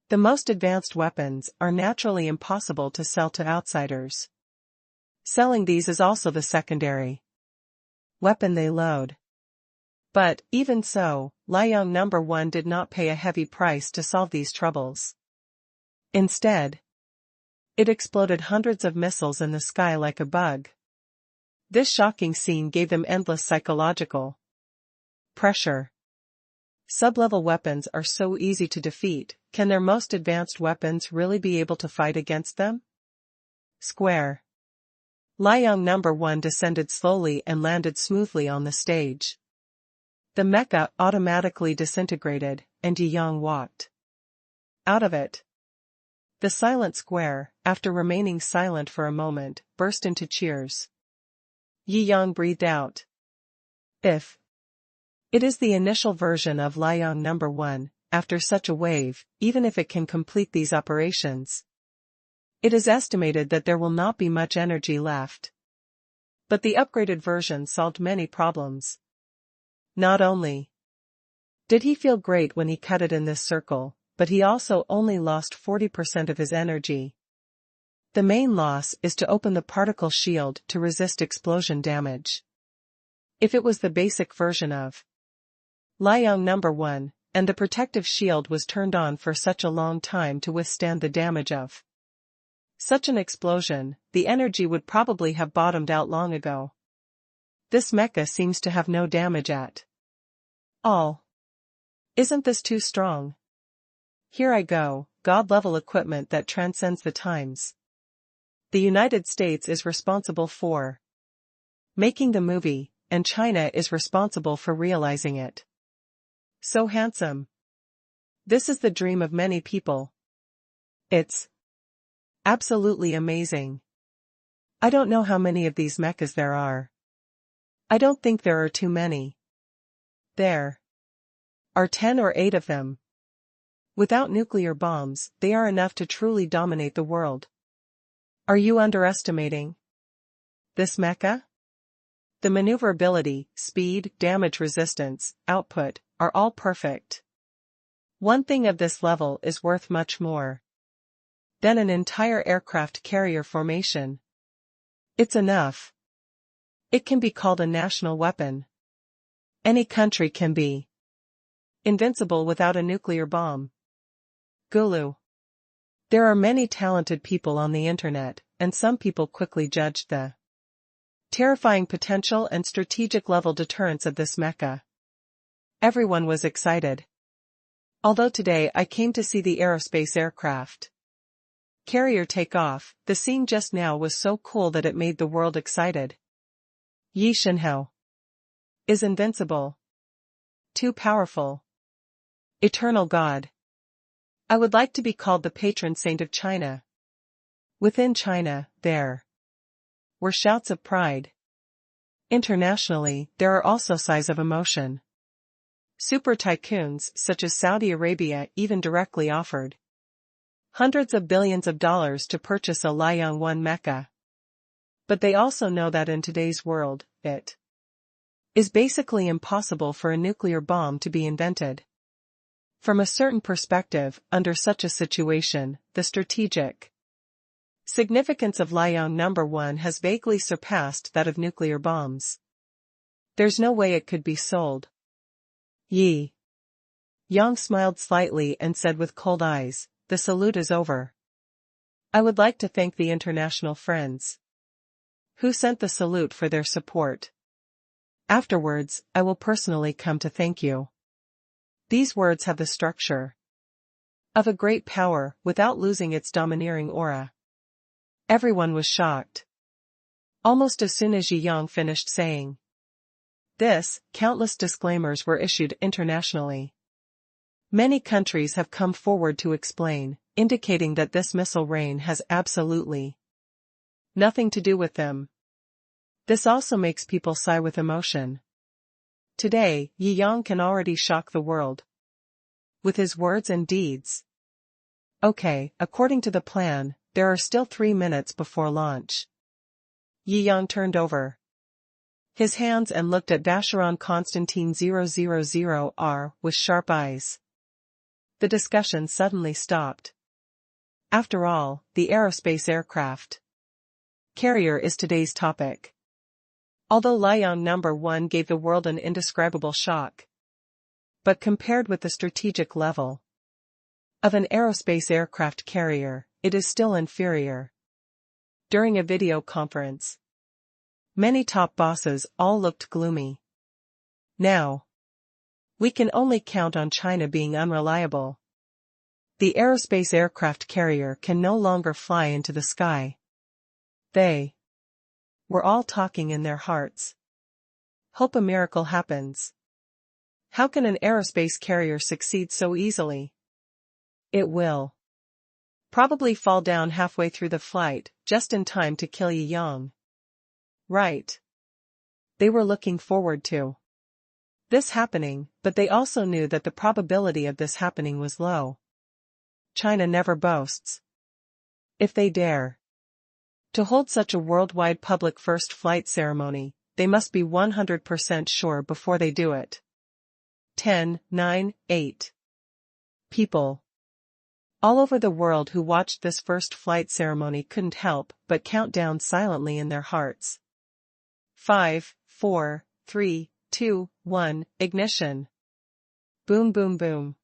The most advanced weapons are naturally impossible to sell to outsiders. Selling these is also the secondary weapon they load. But, even so, Liang No. 1 did not pay a heavy price to solve these troubles. Instead, it exploded hundreds of missiles in the sky like a bug. This shocking scene gave them endless psychological pressure. Sub-level weapons are so easy to defeat, can their most advanced weapons really be able to fight against them? Square. Liang No. 1 descended slowly and landed smoothly on the stage. The mecha automatically disintegrated, and Yang walked out of it. The silent square, after remaining silent for a moment, burst into cheers. Yang breathed out. If it is the initial version of Liang No. 1, after such a wave, even if it can complete these operations, it is estimated that there will not be much energy left. But the upgraded version solved many problems. Not only did he feel great when he cut it in this circle, but he also only lost 40% of his energy. The main loss is to open the particle shield to resist explosion damage. If it was the basic version of Liang No. 1, and the protective shield was turned on for such a long time to withstand the damage of such an explosion, the energy would probably have bottomed out long ago. This mecha seems to have no damage at all. Isn't this too strong? Here I go, God-level equipment that transcends the times. The United States is responsible for making the movie, and China is responsible for realizing it. So handsome. This is the dream of many people. It's absolutely amazing. I don't know how many of these mechas there are. I don't think there are too many. There are 10 or 8 of them. Without nuclear bombs, they are enough to truly dominate the world. Are you underestimating this mecha? The maneuverability, speed, damage resistance, output, are all perfect. One thing of this level is worth much more than an entire aircraft carrier formation. It's enough. It can be called a national weapon. Any country can be invincible without a nuclear bomb. Gulu. There are many talented people on the internet, and some people quickly judged the terrifying potential and strategic level deterrence of this mecha. Everyone was excited. Although today I came to see the aerospace aircraft carrier take off, the scene just now was so cool that it made the world excited. Yi Shenhao is invincible. Too powerful. Eternal God. I would like to be called the patron saint of China. Within China, there were shouts of pride. Internationally, there are also sighs of emotion. Super tycoons, such as Saudi Arabia, even directly offered hundreds of billions of dollars to purchase a Liang 1 mecha. But they also know that in today's world, it is basically impossible for a nuclear bomb to be invented. From a certain perspective, under such a situation, the strategic significance of Liang No. 1 has vaguely surpassed that of nuclear bombs. There's no way it could be sold. Yi Yang smiled slightly and said with cold eyes, "The salute is over. I would like to thank the international friends who sent the salute for their support. Afterwards, I will personally come to thank you." These words have the structure of a great power without losing its domineering aura. Everyone was shocked. Almost as soon as Yi Yang finished saying this, countless disclaimers were issued internationally. Many countries have come forward to explain, indicating that this missile rain has absolutely nothing to do with them. This also makes people sigh with emotion. Today, Yi Yang can already shock the world with his words and deeds. Okay, according to the plan, there are still 3 minutes before launch. Yi Yang turned over his hands and looked at Vacheron Constantine 000R with sharp eyes. The discussion suddenly stopped. After all, the aerospace aircraft carrier is today's topic. Although Liang No. 1 gave the world an indescribable shock, but compared with the strategic level of an aerospace aircraft carrier, it is still inferior. During a video conference, many top bosses all looked gloomy. Now, we can only count on China being unreliable. The aerospace aircraft carrier can no longer fly into the sky. They were all talking in their hearts. Hope a miracle happens. How can an aerospace carrier succeed so easily? It will probably fall down halfway through the flight, just in time to kill Yi Yang. Right. They were looking forward to this happening, but they also knew that the probability of this happening was low. China never boasts, if they dare to hold such a worldwide public first flight ceremony, they must be 100% sure before they do it. 10, 9, 8. People all over the world who watched this first flight ceremony couldn't help but count down silently in their hearts. 5, 4, 3, 2, 1, ignition. Boom boom boom.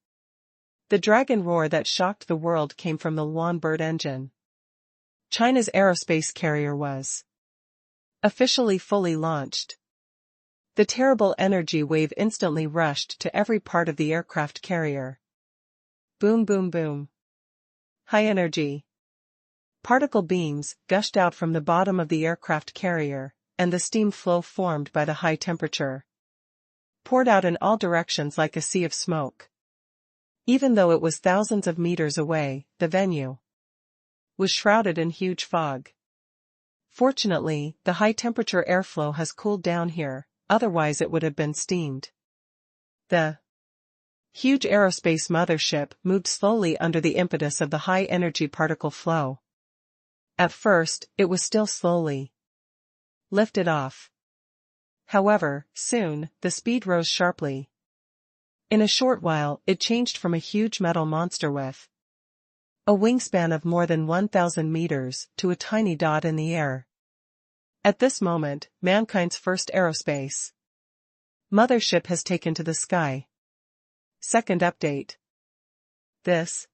The dragon roar that shocked the world came from the Luan-bird engine. China's aerospace carrier was officially fully launched. The terrible energy wave instantly rushed to every part of the aircraft carrier. Boom boom boom. High energy particle beams gushed out from the bottom of the aircraft carrier, and the steam flow formed by the high temperature poured out in all directions like a sea of smoke. Even though it was thousands of meters away, the venue was shrouded in huge fog. Fortunately, the high-temperature airflow has cooled down here, otherwise it would have been steamed. The huge aerospace mothership moved slowly under the impetus of the high-energy particle flow. At first, it was still slowly lifted off. However, soon, the speed rose sharply. In a short while, it changed from a huge metal monster with a wingspan of more than 1,000 meters to a tiny dot in the air. At this moment, mankind's first aerospace mothership has taken to the sky. Second update. This.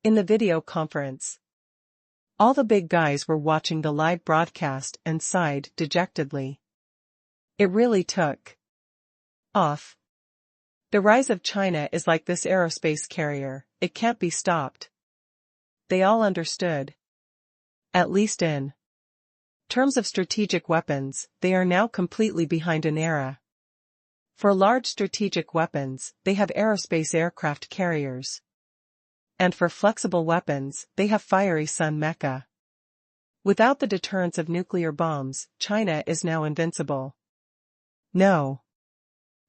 In the video conference, all the big guys were watching the live broadcast and sighed dejectedly. It really took off. The rise of China is like this aerospace carrier, it can't be stopped. They all understood. At least in terms of strategic weapons, they are now completely behind an era. For large strategic weapons, they have aerospace aircraft carriers. And for flexible weapons, they have fiery sun mecha. Without the deterrence of nuclear bombs, China is now invincible. No.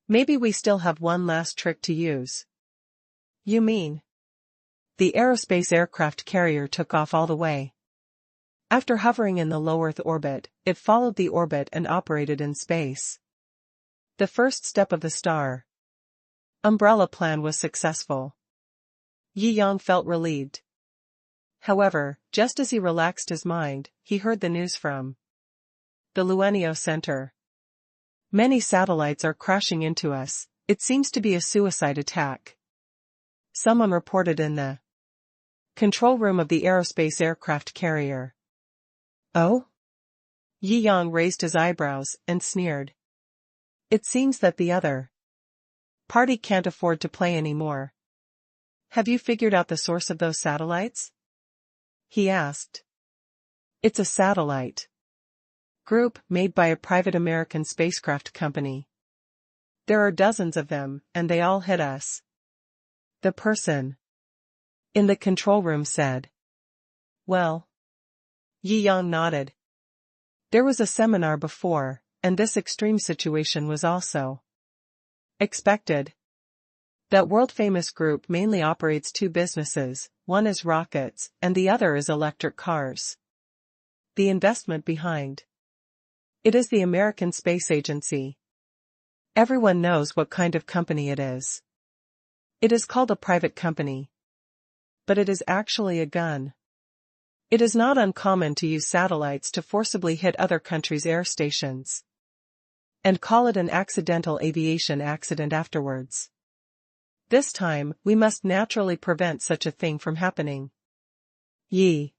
Maybe we still have one last trick to use. You mean? The aerospace aircraft carrier took off all the way. After hovering in the low Earth orbit, it followed the orbit and operated in space. The first step of the star umbrella plan was successful. Yi Yang felt relieved. However, just as he relaxed his mind, he heard the news from the Luenio Center. Many satellites are crashing into us, it seems to be a suicide attack. Someone reported in the control room of the aerospace aircraft carrier. Oh? Yi Yang raised his eyebrows and sneered. It seems that the other party can't afford to play anymore. Have you figured out the source of those satellites? He asked. It's a satellite group made by a private American spacecraft company. There are dozens of them, and they all hit us. The person in the control room said. Well. Yi Yang nodded. There was a seminar before, and this extreme situation was also expected. That world-famous group mainly operates two businesses, one is rockets, and the other is electric cars. The investment behind it is the American Space Agency. Everyone knows what kind of company it is. It is called a private company. But it is actually a gun. It is not uncommon to use satellites to forcibly hit other countries' air stations. And call it an accidental aviation accident afterwards. This time, we must naturally prevent such a thing from happening. Yi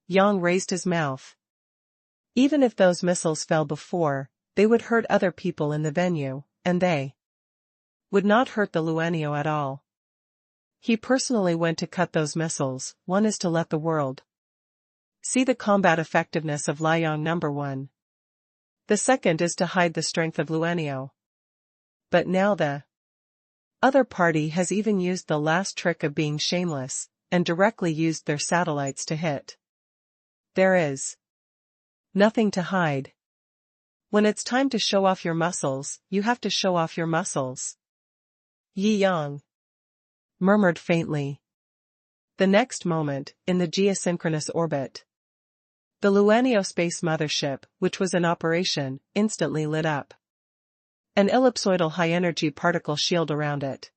Yang raised his mouth. Even if those missiles fell before, they would hurt other people in the venue, and they would not hurt the Luenio at all. He personally went to cut those missiles. One is to let the world see the combat effectiveness of Liang No. 1. The second is to hide the strength of Luenio. But now the other party has even used the last trick of being shameless, and directly used their satellites to hit. There is nothing to hide. When it's time to show off your muscles, you have to show off your muscles. Yi Yang murmured faintly. The next moment, in the geosynchronous orbit, the Luenio space mothership, which was in operation, instantly lit up. An ellipsoidal high-energy particle shield around it.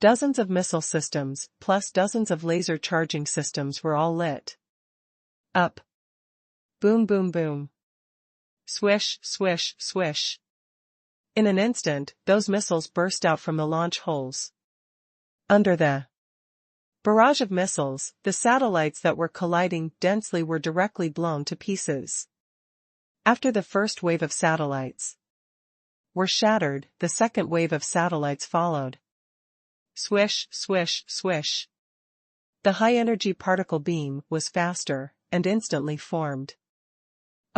Dozens of missile systems, plus dozens of laser charging systems were all lit up. Boom boom boom. Swish, swish, swish. In an instant, those missiles burst out from the launch holes. Under the barrage of missiles, the satellites that were colliding densely were directly blown to pieces. After the first wave of satellites were shattered, the second wave of satellites followed. Swish, swish, swish. The high-energy particle beam was faster, and instantly formed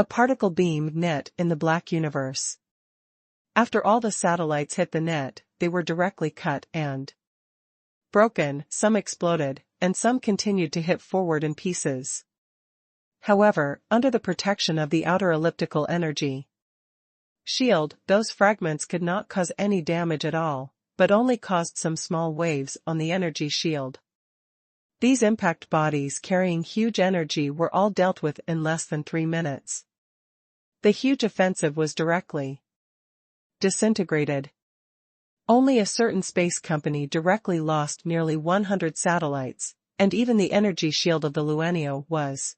a particle beam net in the black universe. After all the satellites hit the net, they were directly cut and broken, some exploded, and some continued to hit forward in pieces. However, under the protection of the outer elliptical energy shield, those fragments could not cause any damage at all, but only caused some small waves on the energy shield. These impact bodies carrying huge energy were all dealt with in less than 3 minutes. The huge offensive was directly disintegrated. Only a certain space company directly lost nearly 100 satellites, and even the energy shield of the Luenio was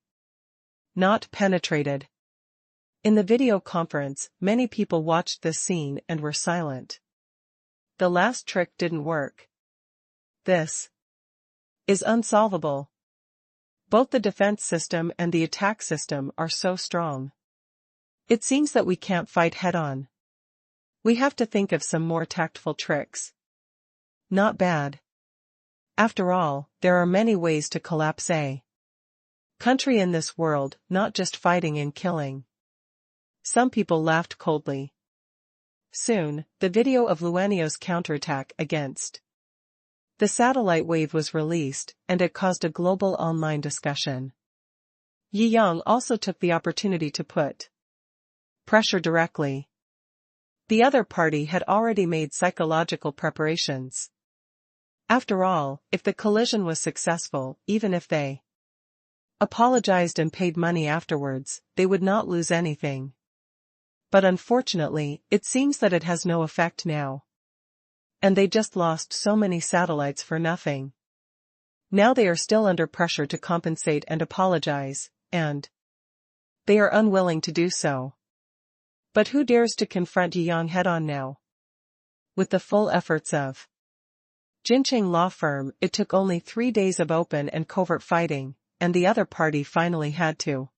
not penetrated. In the video conference, many people watched this scene and were silent. The last trick didn't work. This is unsolvable. Both the defense system and the attack system are so strong. It seems that we can't fight head-on. We have to think of some more tactful tricks. Not bad. After all, there are many ways to collapse a country in this world, not just fighting and killing. Some people laughed coldly. Soon, the video of Luenio's counterattack against the satellite wave was released, and it caused a global online discussion. Jiangjing also took the opportunity to put pressure directly. The other party had already made psychological preparations. After all, if the collision was successful, even if they apologized and paid money afterwards, they would not lose anything. But unfortunately, it seems that it has no effect now. And they just lost so many satellites for nothing. Now they are still under pressure to compensate and apologize, and they are unwilling to do so. But who dares to confront Jiangjing head-on now? With the full efforts of Jiangjing law firm, it took only 3 days of open and covert fighting, and the other party finally had to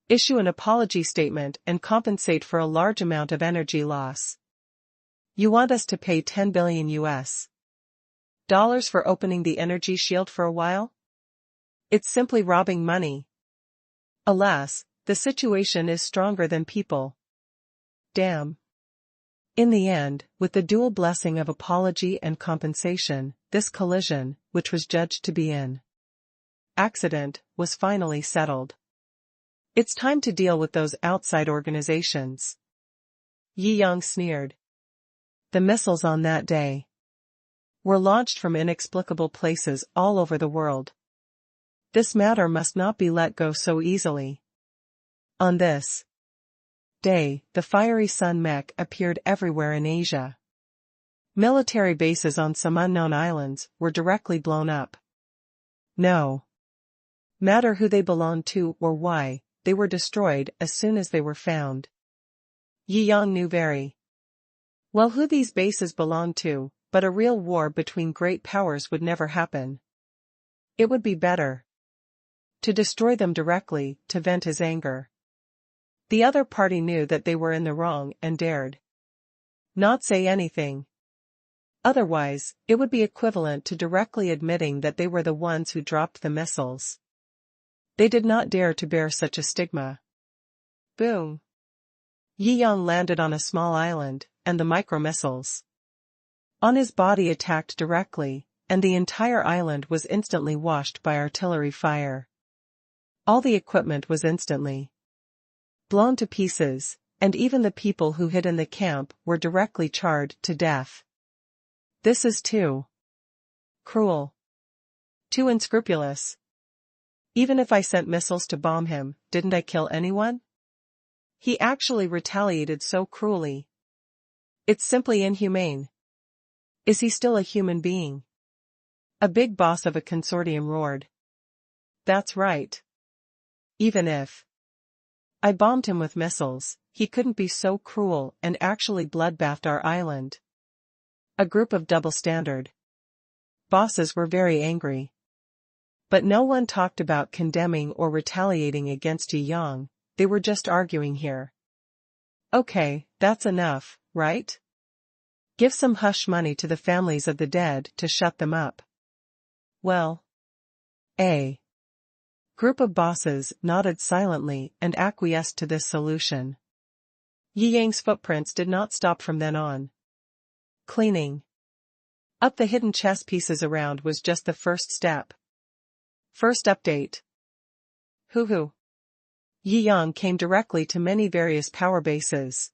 issue an apology statement and compensate for a large amount of energy loss. You want us to pay $10 billion for opening the energy shield for a while? It's simply robbing money. Alas, the situation is stronger than people. Damn. In the end, with the dual blessing of apology and compensation, this collision, which was judged to be an accident, was finally settled. It's time to deal with those outside organizations. Jiangjing sneered. The missiles on that day were launched from inexplicable places all over the world. This matter must not be let go so easily. On this day, the fiery sun mech appeared everywhere in Asia. Military bases on some unknown islands were directly blown up. No matter who they belonged to or why, they were destroyed as soon as they were found. Jiangjing knew very well who these bases belonged to, but a real war between great powers would never happen. It would be better to destroy them directly, to vent his anger. The other party knew that they were in the wrong and dared not say anything. Otherwise, it would be equivalent to directly admitting that they were the ones who dropped the missiles. They did not dare to bear such a stigma. Boom. Jiangjing landed on a small island, and the micromissiles on his body attacked directly, and the entire island was instantly washed by artillery fire. All the equipment was instantly blown to pieces, and even the people who hid in the camp were directly charred to death. This is too cruel. Too unscrupulous. Even if I sent missiles to bomb him, didn't I kill anyone? He actually retaliated so cruelly. It's simply inhumane. Is he still a human being? A big boss of a consortium roared. That's right. Even if I bombed him with missiles, he couldn't be so cruel and actually bloodbathed our island. A group of double-standard bosses were very angry. But no one talked about condemning or retaliating against Jiangjing, they were just arguing here. Okay, that's enough, right? Give some hush money to the families of the dead to shut them up. Well, a group of bosses nodded silently and acquiesced to this solution. Yi Yang's footprints did not stop from then on. Cleaning up the hidden chess pieces around was just the first step. First update. Hoo. Yi Yang came directly to many various power bases.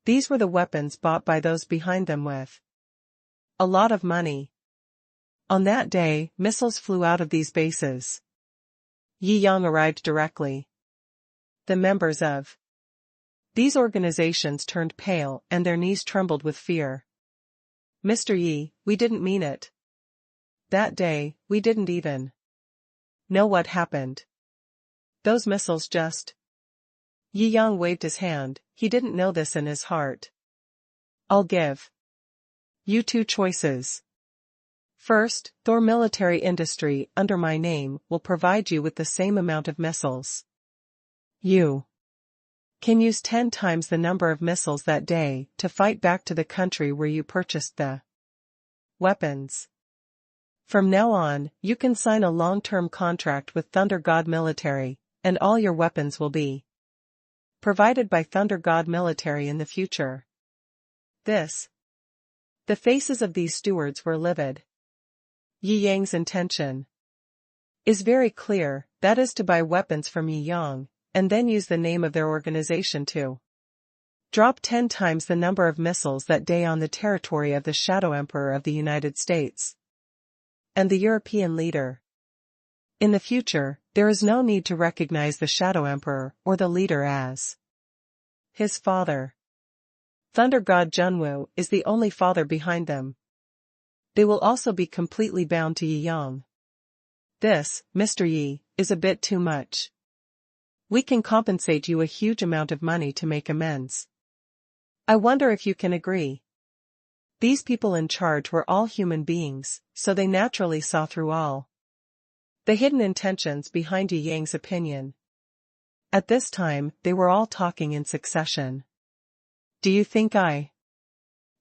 These were the weapons bought by those behind them with a lot of money. On that day, missiles flew out of these bases. Yi Yang arrived directly. The members of these organizations turned pale and their knees trembled with fear. Mr. Yi, we didn't mean it. That day, we didn't even know what happened. Those missiles just... Yi Yang waved his hand, he didn't know this in his heart. I'll give you two choices. First, Thor Military Industry under my name will provide you with the same amount of missiles. You can use 10 times the number of missiles that day to fight back to the country where you purchased the weapons. From now on, you can sign a long-term contract with Thunder God Military, and all your weapons will be provided by Thunder God Military in the future. The faces of these stewards were livid. Yi Yang's intention is very clear, that is to buy weapons from Yi Yang, and then use the name of their organization to drop 10 times the number of missiles that day on the territory of the Shadow Emperor of the United States and the European leader. In the future, there is no need to recognize the Shadow Emperor or the leader as his father. Thunder God Junwu is the only father behind them. They will also be completely bound to Yi Yang. This, Mr. Yi, is a bit too much. We can compensate you a huge amount of money to make amends. I wonder if you can agree. These people in charge were all human beings, so they naturally saw through all the hidden intentions behind Yi Yang's opinion. At this time, they were all talking in succession. Do you think I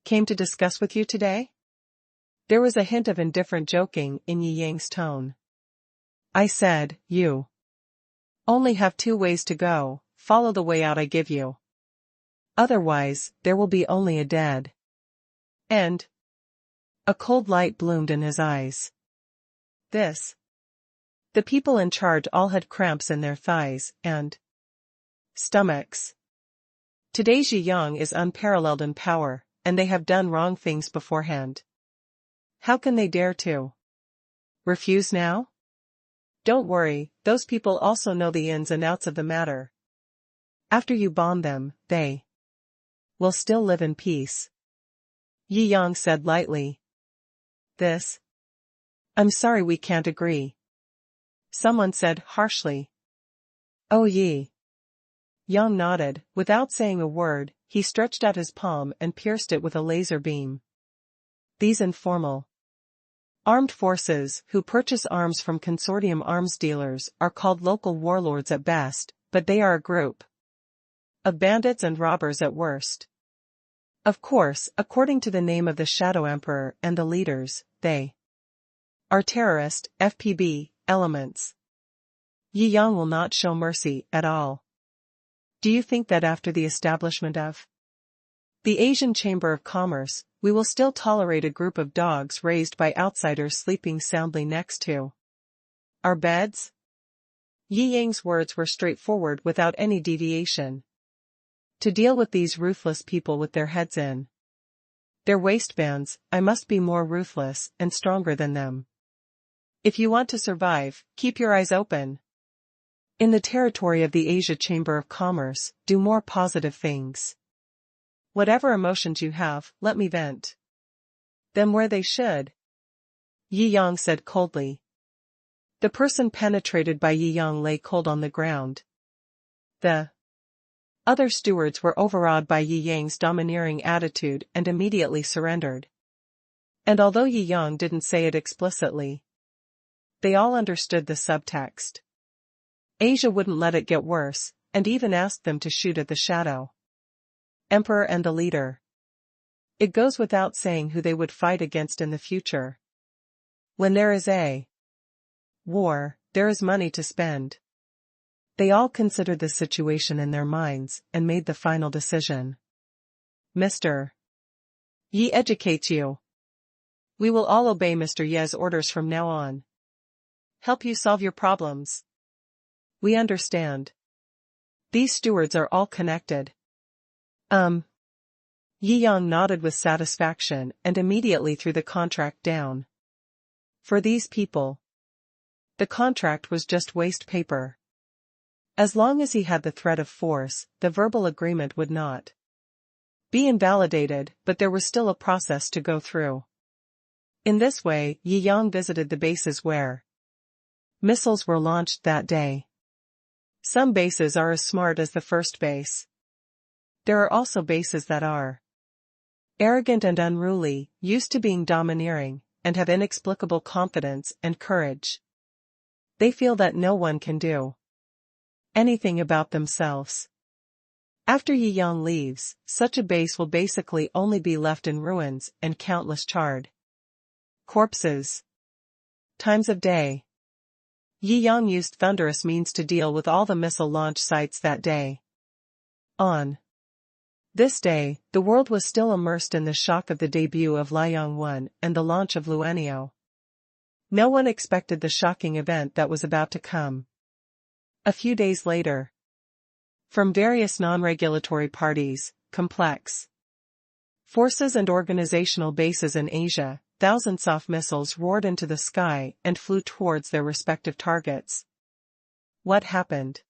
came to discuss with you today? There was a hint of indifferent joking in Yi Yang's tone. I said, you only have 2 ways to go, follow the way out I give you. Otherwise, there will be only a dead end. A cold light bloomed in his eyes. The people in charge all had cramps in their thighs and stomachs. Today's Yi Yang is unparalleled in power, and they have done wrong things beforehand. How can they dare to refuse now? Don't worry, those people also know the ins and outs of the matter. After you bomb them, they will still live in peace. Yi Yang said lightly. I'm sorry we can't agree. Someone said harshly. Oh Yi. Yang nodded, without saying a word, he stretched out his palm and pierced it with a laser beam. These informal armed forces, who purchase arms from consortium arms dealers, are called local warlords at best, but they are a group of bandits and robbers at worst. Of course, according to the name of the Shadow Emperor and the leaders, they are terrorist, FPB, elements. Yi Yang will not show mercy at all. Do you think that after the establishment of the Asian Chamber of Commerce, we will still tolerate a group of dogs raised by outsiders sleeping soundly next to our beds? Yi Yang's words were straightforward without any deviation. To deal with these ruthless people with their heads in their waistbands, I must be more ruthless and stronger than them. If you want to survive, keep your eyes open. In the territory of the Asia Chamber of Commerce, do more positive things. Whatever emotions you have, let me vent them where they should. Yi Yang said coldly. The person penetrated by Yi Yang lay cold on the ground. The other stewards were overawed by Yi Yang's domineering attitude and immediately surrendered. And although Yi Yang didn't say it explicitly, they all understood the subtext. Asia wouldn't let it get worse, and even asked them to shoot at the Shadow Emperor and the leader. It goes without saying who they would fight against in the future. When there is a war, there is money to spend. They all considered the situation in their minds and made the final decision. Mr. Yi educates you. We will all obey Mr. Ye's orders from now on. Help you solve your problems. We understand. These stewards are all connected. Yi Yang nodded with satisfaction and immediately threw the contract down. For these people, the contract was just waste paper. As long as he had the threat of force, the verbal agreement would not be invalidated, but there was still a process to go through. In this way, Yi Yang visited the bases where missiles were launched that day. Some bases are as smart as the first base. There are also bases that are arrogant and unruly, used to being domineering, and have inexplicable confidence and courage. They feel that no one can do anything about themselves. After Yi Yang leaves, such a base will basically only be left in ruins and countless charred corpses. Times of day. Yi Yang used thunderous means to deal with all the missile launch sites that day. On this day, the world was still immersed in the shock of the debut of Liang 1 and the launch of Luanio. No one expected the shocking event that was about to come. A few days later, from various non-regulatory parties, complex forces and organizational bases in Asia, thousands of missiles roared into the sky and flew towards their respective targets. What happened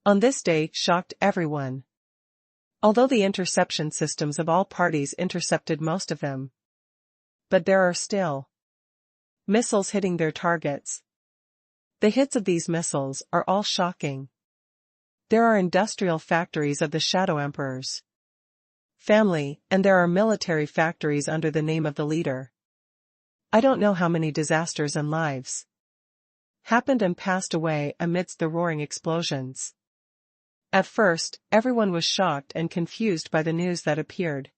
on this day shocked everyone. Although the interception systems of all parties intercepted most of them, but there are still missiles hitting their targets. The hits of these missiles are all shocking. There are industrial factories of the Shadow Emperor's family, and there are military factories under the name of the leader. I don't know how many disasters and lives happened and passed away amidst the roaring explosions. At first, everyone was shocked and confused by the news that appeared,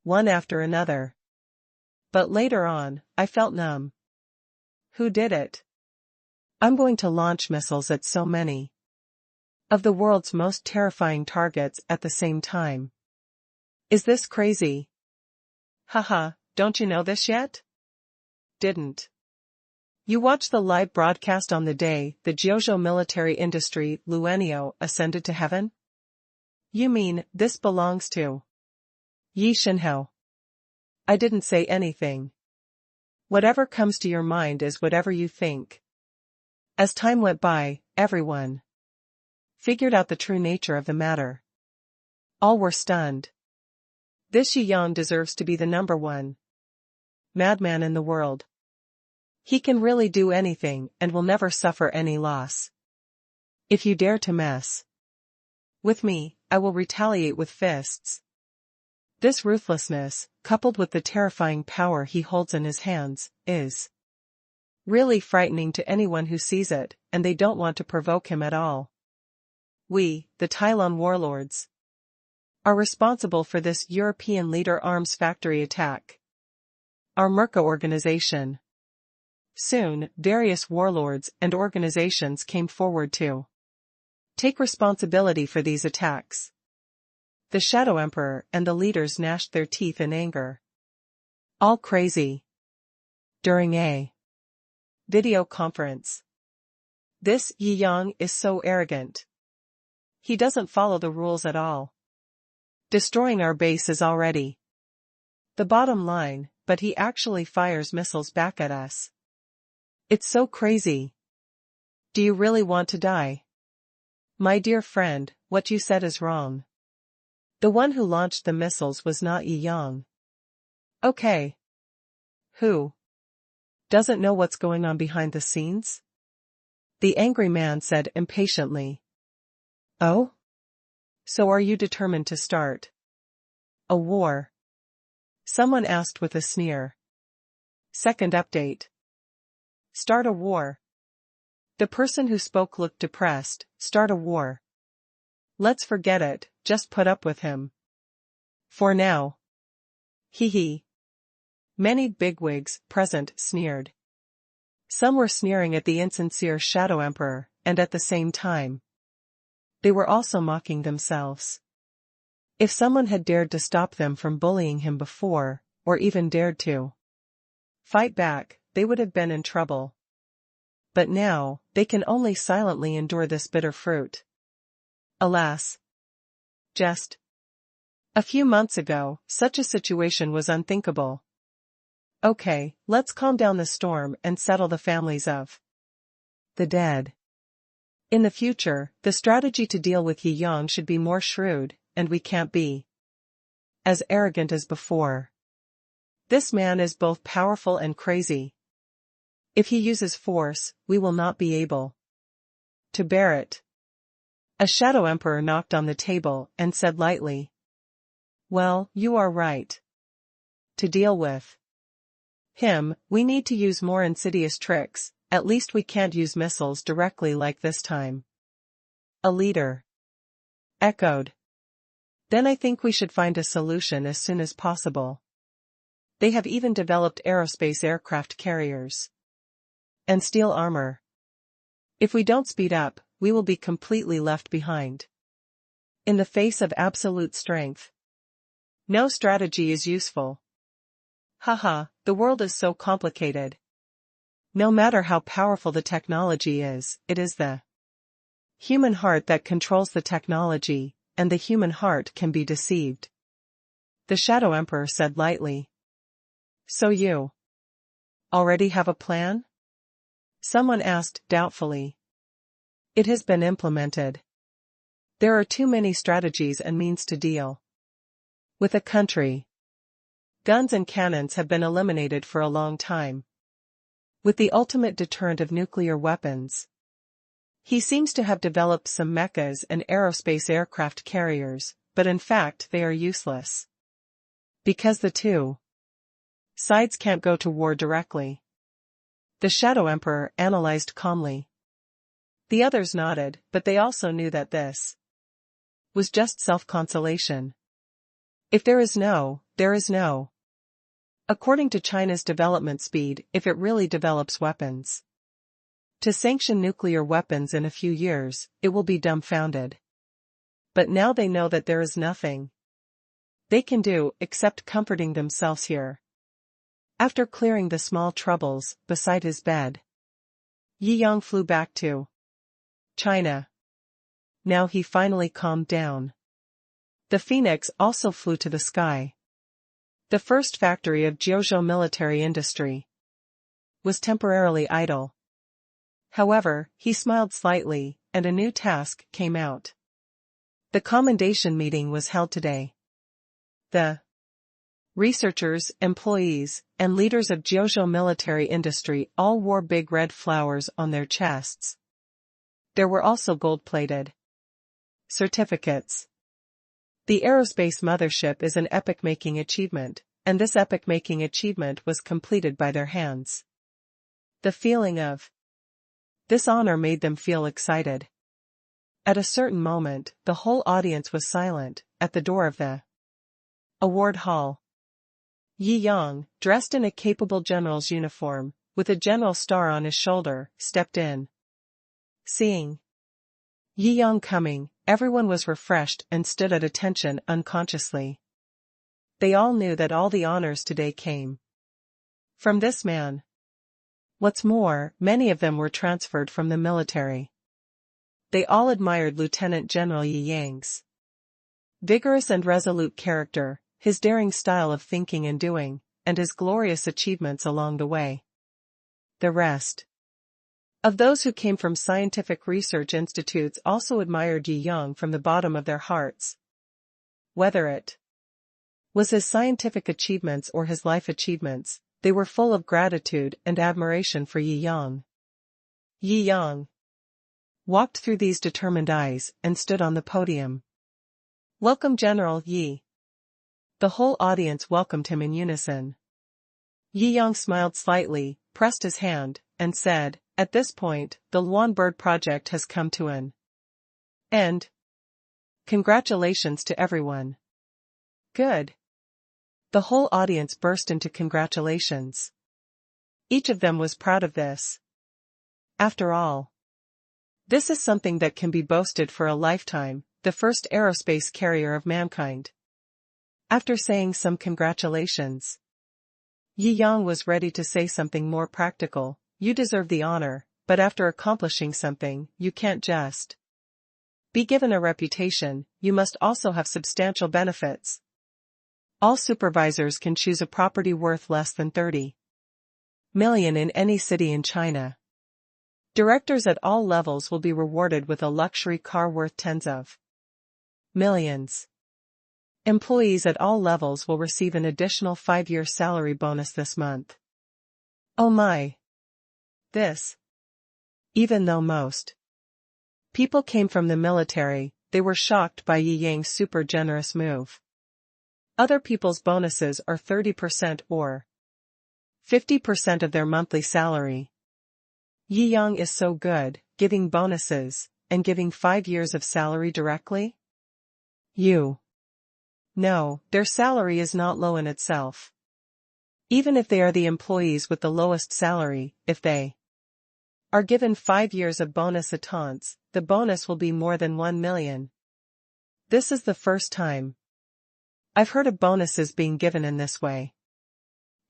one after another. But later on, I felt numb. Who did it? I'm going to launch missiles at so many of the world's most terrifying targets at the same time. Is this crazy? Haha, don't you know this yet? Didn't you watch the live broadcast on the day the Jiuzhou military industry, Luanio, ascended to heaven? You mean, this belongs to Yi Shenhao? I didn't say anything. Whatever comes to your mind is whatever you think. As time went by, everyone figured out the true nature of the matter. All were stunned. This Yi Yang deserves to be the number one madman in the world. He can really do anything and will never suffer any loss. If you dare to mess with me, I will retaliate with fists. This ruthlessness, coupled with the terrifying power he holds in his hands, is really frightening to anyone who sees it, and they don't want to provoke him at all. We, the Tylon warlords, are responsible for this European leader arms factory attack. Our Merca organization. Soon, various warlords and organizations came forward to take responsibility for these attacks. The Shadow Emperor and the leaders gnashed their teeth in anger. All crazy. During a video conference. This Yi Yang is so arrogant. He doesn't follow the rules at all. Destroying our base is already the bottom line, but he actually fires missiles back at us. It's so crazy. Do you really want to die? My dear friend, what you said is wrong. The one who launched the missiles was not Yi Yang. Okay. Who? Doesn't know what's going on behind the scenes? The angry man said impatiently. Oh? So are you determined to start a war? Someone asked with a sneer. Second update. Start a war. The person who spoke looked depressed. Start a war. Let's forget it, just put up with him. For now. Hee hee. Many bigwigs present sneered. Some were sneering at the insincere Shadow Emperor, and at the same time, they were also mocking themselves. If someone had dared to stop them from bullying him before, or even dared to fight back, they would have been in trouble. But now, they can only silently endure this bitter fruit. Alas! Just a few months ago, such a situation was unthinkable. Okay, let's calm down the storm and settle the families of the dead. In the future, the strategy to deal with Yi Yang should be more shrewd, and we can't be as arrogant as before. This man is both powerful and crazy. If he uses force, we will not be able to bear it. A shadow emperor knocked on the table and said lightly, "Well, you are right. To deal with him, we need to use more insidious tricks, at least we can't use missiles directly like this time." A leader echoed. "Then I think we should find a solution as soon as possible. They have even developed aerospace aircraft carriers and steel armor. If we don't speed up, we will be completely left behind. In the face of absolute strength, no strategy is useful. Haha, the world is so complicated. No matter how powerful the technology is, it is the human heart that controls the technology, and the human heart can be deceived." The Shadow Emperor said lightly. "So you already have a plan?" Someone asked doubtfully. "It has been implemented. There are too many strategies and means to deal with a country. Guns and cannons have been eliminated for a long time. With the ultimate deterrent of nuclear weapons, he seems to have developed some mechas and aerospace aircraft carriers, but in fact they are useless. Because the two sides can't go to war directly." The Shadow Emperor analyzed calmly. The others nodded, but they also knew that this was just self-consolation. If there is no, there is no. According to China's development speed, if it really develops weapons to sanction nuclear weapons in a few years, it will be dumbfounded. But now they know that there is nothing they can do except comforting themselves here. After clearing the small troubles beside his bed, Yi Yang flew back to China. Now he finally calmed down. The Phoenix also flew to the sky. The first factory of Jiuzhou military industry was temporarily idle. However, he smiled slightly, and a new task came out. The commendation meeting was held today. The researchers, employees, and leaders of Jiuzhou military industry all wore big red flowers on their chests. There were also gold-plated certificates. The aerospace mothership is an epoch-making achievement, and this epoch-making achievement was completed by their hands. The feeling of this honor made them feel excited. At a certain moment, the whole audience was silent. At the door of the award hall, Yi Yang, dressed in a capable general's uniform, with a general star on his shoulder, stepped in. Seeing Yi Yang coming, everyone was refreshed and stood at attention unconsciously. They all knew that all the honors today came from this man. What's more, many of them were transferred from the military. They all admired Lieutenant General Yi Yang's vigorous and resolute character, his daring style of thinking and doing, and his glorious achievements along the way. The rest of those who came from scientific research institutes also admired Yi Yang from the bottom of their hearts. Whether it was his scientific achievements or his life achievements, they were full of gratitude and admiration for Yi Yang. Yi Yang walked through these determined eyes and stood on the podium. "Welcome General Yi." The whole audience welcomed him in unison. Yi Yang smiled slightly, pressed his hand, and said, "At this point, the Luan Bird project has come to an end. Congratulations to everyone." "Good." The whole audience burst into congratulations. Each of them was proud of this. After all, This is something that can be boasted for a lifetime, the first aerospace carrier of mankind. After saying some congratulations, Yi Yang was ready to say something more practical. You deserve the honor, but after accomplishing something, you can't just be given a reputation, you must also have substantial benefits. All supervisors can choose a property worth less than 30 million in any city in China. Directors at all levels will be rewarded with a luxury car worth tens of millions. Employees at all levels will receive an additional 5-year salary bonus this month. Oh my! This. Even though most people came from the military, they were shocked by Yi Yang's super generous move. Other people's bonuses are 30% or 50% of their monthly salary. Yi Yang is so good, giving bonuses, and giving 5 years of salary directly? No, their salary is not low in itself. Even if they are the employees with the lowest salary, if they are given 5 years of bonus attente, the bonus will be more than 1 million. This is the first time I've heard of bonuses being given in this way.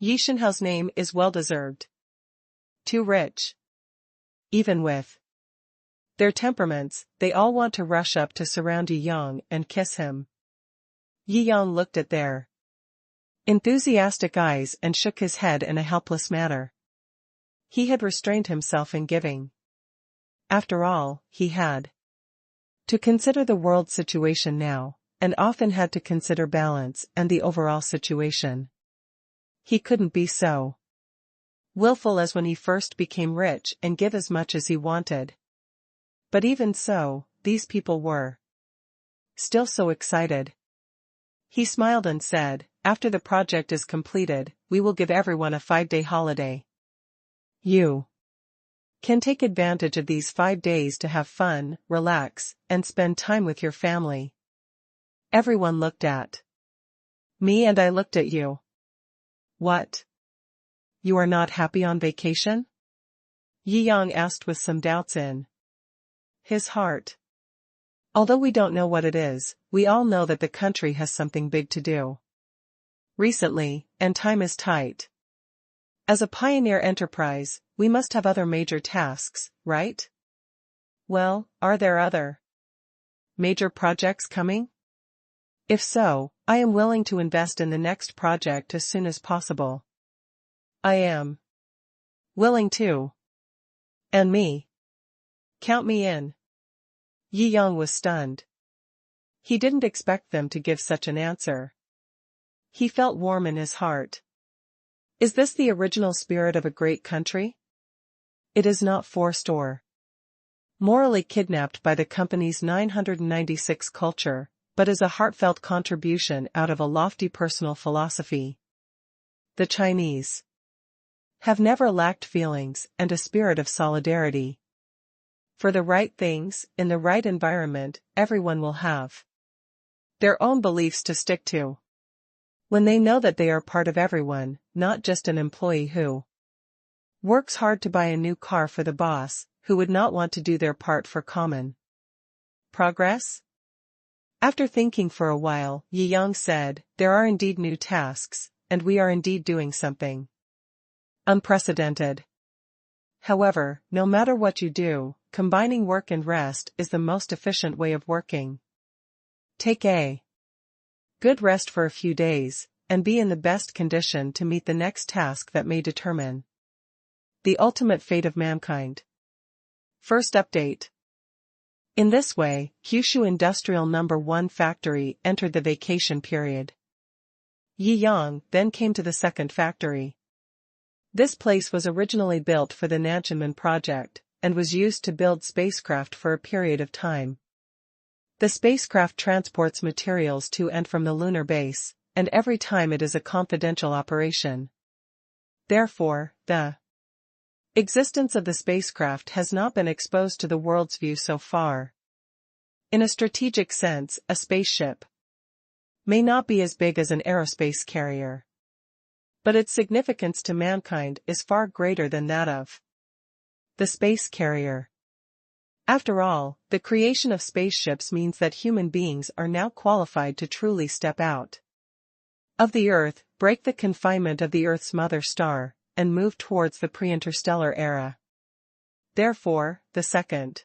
Yi Shenhao's name is well-deserved. Too rich. Even with their temperaments, they all want to rush up to surround Yi Yang and kiss him. Yi Yang looked at their enthusiastic eyes and shook his head in a helpless manner. He had restrained himself in giving. After all, he had to consider the world situation now, and often had to consider balance and the overall situation. He couldn't be so willful as when he first became rich and give as much as he wanted. But even so, these people were still so excited. He smiled and said, after the project is completed, we will give everyone a 5-day holiday. You can take advantage of these 5 days to have fun, relax, and spend time with your family. Everyone looked at me and I looked at you. What? You are not happy on vacation? Yi Yang asked with some doubts in his heart. Although we don't know what it is, we all know that the country has something big to do recently, and time is tight. As a pioneer enterprise, we must have other major tasks, right? Well, are there other major projects coming? If so, I am willing to invest in the next project as soon as possible. I am willing to. And me. Count me in. Yi Yang was stunned. He didn't expect them to give such an answer. He felt warm in his heart. Is this the original spirit of a great country? It is not forced or morally kidnapped by the company's 996 culture, but is a heartfelt contribution out of a lofty personal philosophy. The Chinese have never lacked feelings and a spirit of solidarity. For the right things, in the right environment, everyone will have their own beliefs to stick to. When they know that they are part of everyone, not just an employee who works hard to buy a new car for the boss, who would not want to do their part for common progress? After thinking for a while, Yi Yang said, there are indeed new tasks, and we are indeed doing something unprecedented. However, no matter what you do, combining work and rest is the most efficient way of working. Take a good rest for a few days, and be in the best condition to meet the next task that may determine the ultimate fate of mankind. First update. In this way, Shou Industrial No. 1 factory entered the vacation period. Yi Yang then came to the second factory. This place was originally built for the Nanjinmen project, and was used to build spacecraft for a period of time. The spacecraft transports materials to and from the lunar base, and every time it is a confidential operation. Therefore, the existence of the spacecraft has not been exposed to the world's view so far. In a strategic sense, a spaceship may not be as big as an aerospace carrier, but its significance to mankind is far greater than that of the space carrier. After all, the creation of spaceships means that human beings are now qualified to truly step out of the Earth, break the confinement of the Earth's mother star, and move towards the pre-interstellar era. Therefore, the second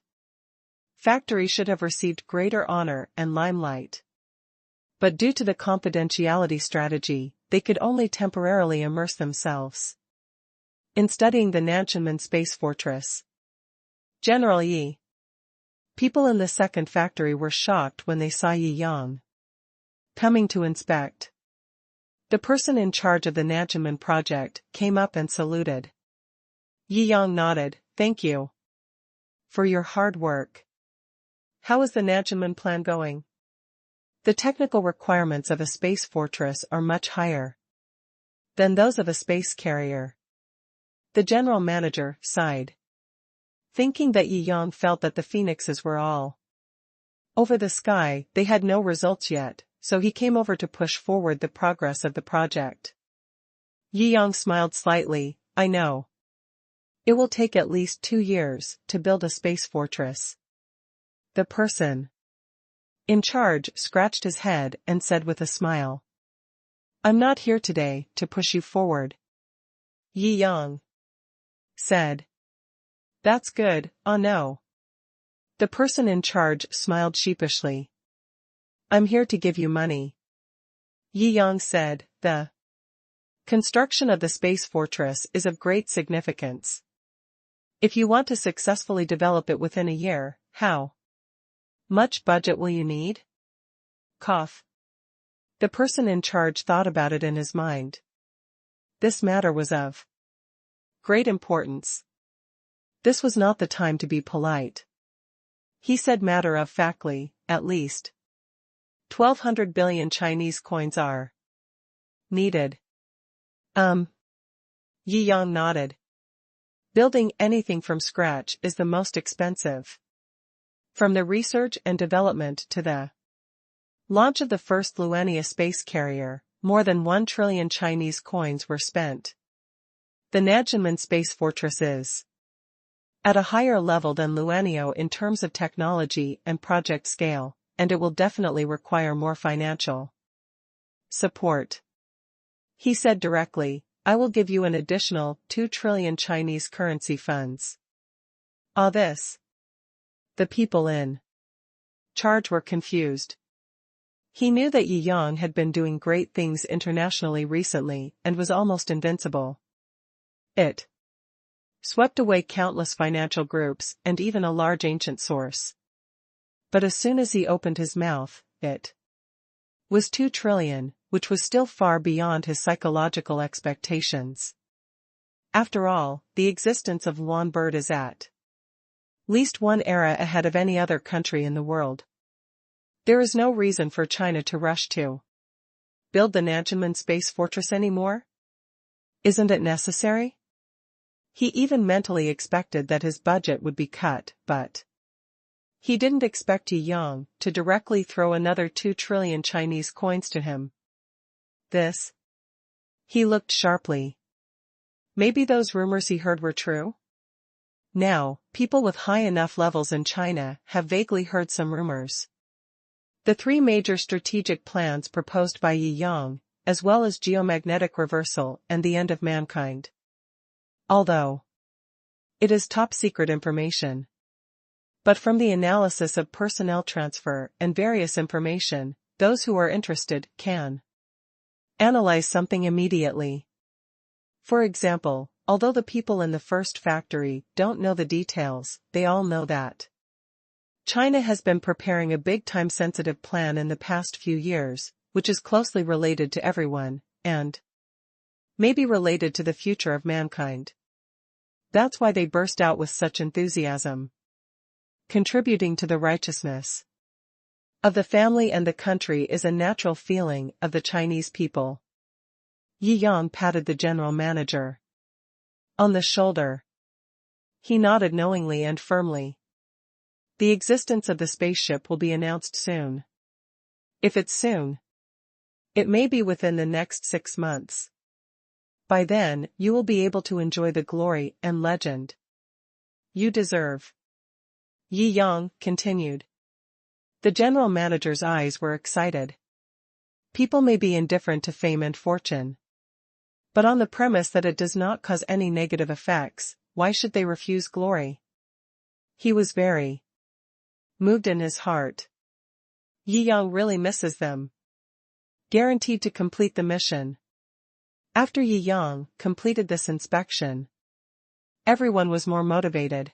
factory should have received greater honor and limelight. But due to the confidentiality strategy, they could only temporarily immerse themselves in studying the Nanchunman space fortress. General Yi. People in the second factory were shocked when they saw Yi Yang coming to inspect. The person in charge of the Nanchunman project came up and saluted. Yi Yang nodded, "Thank you for your hard work. How is the Nanchunman plan going?" The technical requirements of a space fortress are much higher than those of a space carrier. The general manager sighed, thinking that Yi Yang felt that the phoenixes were all over the sky. They had no results yet, so he came over to push forward the progress of the project. Yi Yang smiled slightly, "I know. It will take at least 2 years to build a space fortress." The person in charge scratched his head and said with a smile, "I'm not here today to push you forward." Yi Yang said, "That's good, no." The person in charge smiled sheepishly. "I'm here to give you money." Yi Yang said, "The construction of the space fortress is of great significance. If you want to successfully develop it within a year, how much budget will you need?" Cough. The person in charge thought about it in his mind. This matter was of great importance. This was not the time to be polite. He said matter-of-factly, "At least 1,200 billion Chinese coins are needed." Yi Yang nodded. Building anything from scratch is the most expensive. From the research and development to the launch of the first Luania space carrier, more than 1 trillion Chinese coins were spent. The Nanchunman space fortress is at a higher level than Luanio in terms of technology and project scale, and it will definitely require more financial support. He said directly, "I will give you an additional 2 trillion Chinese currency funds." This. The people in charge were confused. He knew that Yi Yang had been doing great things internationally recently and was almost invincible. It swept away countless financial groups and even a large ancient source. But as soon as he opened his mouth, it was 2 trillion, which was still far beyond his psychological expectations. After all, the existence of Luan Bird is at least 1 era ahead of any other country in the world. There is no reason for China to rush to build the Nanchunman space fortress anymore. Isn't it necessary? He even mentally expected that his budget would be cut, but he didn't expect Yi Yang to directly throw another 2 trillion Chinese coins to him. This. He looked sharply. Maybe those rumors he heard were true? Now, people with high enough levels in China have vaguely heard some rumors. The 3 major strategic plans proposed by Yi Yang, as well as geomagnetic reversal and the end of mankind. Although it is top-secret information. But from the analysis of personnel transfer and various information, those who are interested can analyze something immediately. For example, although the people in the first factory don't know the details, they all know that China has been preparing a big time-sensitive plan in the past few years, which is closely related to everyone, and may be related to the future of mankind. That's why they burst out with such enthusiasm, contributing to the righteousness of the family and the country is a natural feeling of the Chinese people. Yi Yang patted the general manager on the shoulder. He nodded knowingly and firmly. The existence of the spaceship will be announced soon. If it's soon, it may be within the next 6 months. By then, you will be able to enjoy the glory and legend you deserve. Yi Yang continued. The general manager's eyes were excited. People may be indifferent to fame and fortune. But on the premise that it does not cause any negative effects, why should they refuse glory? He was very moved in his heart. Yi Yang really misses them. Guaranteed to complete the mission. After Yi Yang completed this inspection, everyone was more motivated.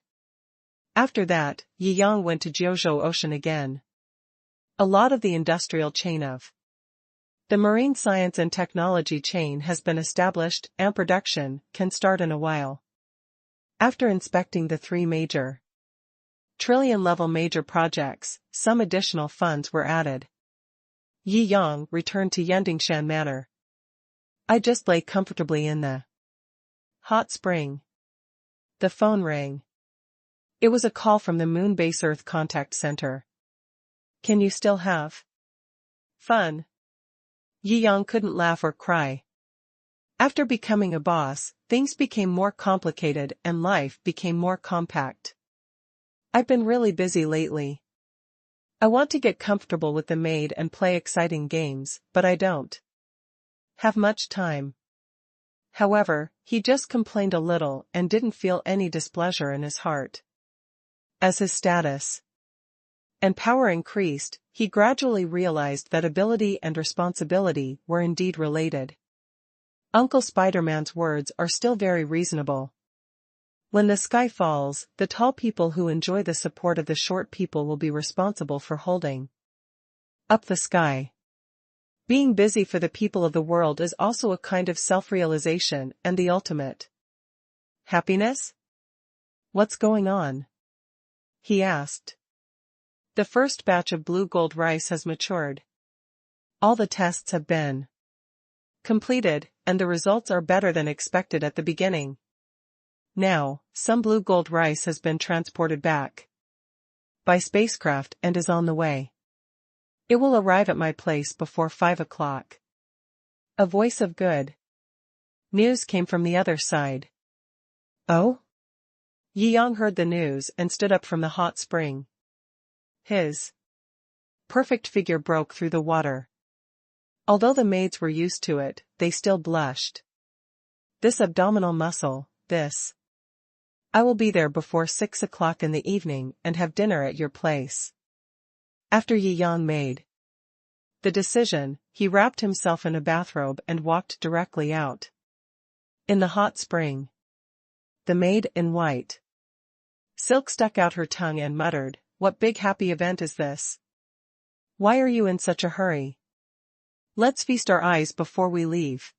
After that, Yi Yang went to Jiuzhou Ocean again. A lot of the industrial chain of the marine science and technology chain has been established, and production can start in a while. After inspecting the 3 major trillion-level major projects, some additional funds were added. Yi Yang returned to Yandingshan Manor. I just lay comfortably in the hot spring. The phone rang. It was a call from the Moon Base Earth Contact Center. Can you still have fun? Yi Yang couldn't laugh or cry. After becoming a boss, things became more complicated and life became more compact. I've been really busy lately. I want to get comfortable with the maid and play exciting games, but I don't have much time. However, he just complained a little and didn't feel any displeasure in his heart. As his status and power increased, he gradually realized that ability and responsibility were indeed related. Uncle Spider-Man's words are still very reasonable. When the sky falls, the tall people who enjoy the support of the short people will be responsible for holding up the sky. Being busy for the people of the world is also a kind of self-realization and the ultimate happiness? What's going on? He asked. The first batch of blue gold rice has matured. All the tests have been completed, and the results are better than expected at the beginning. Now, some blue gold rice has been transported back by spacecraft and is on the way. It will arrive at my place before 5 o'clock. A voice of good news came from the other side. Oh? Yi Yang heard the news and stood up from the hot spring. His perfect figure broke through the water. Although the maids were used to it, they still blushed. This abdominal muscle, this. I will be there before 6 o'clock in the evening and have dinner at your place. After Yi Yang made the decision, he wrapped himself in a bathrobe and walked directly out. In the hot spring, the maid in white silk stuck out her tongue and muttered, "What big happy event is this? Why are you in such a hurry? Let's feast our eyes before we leave."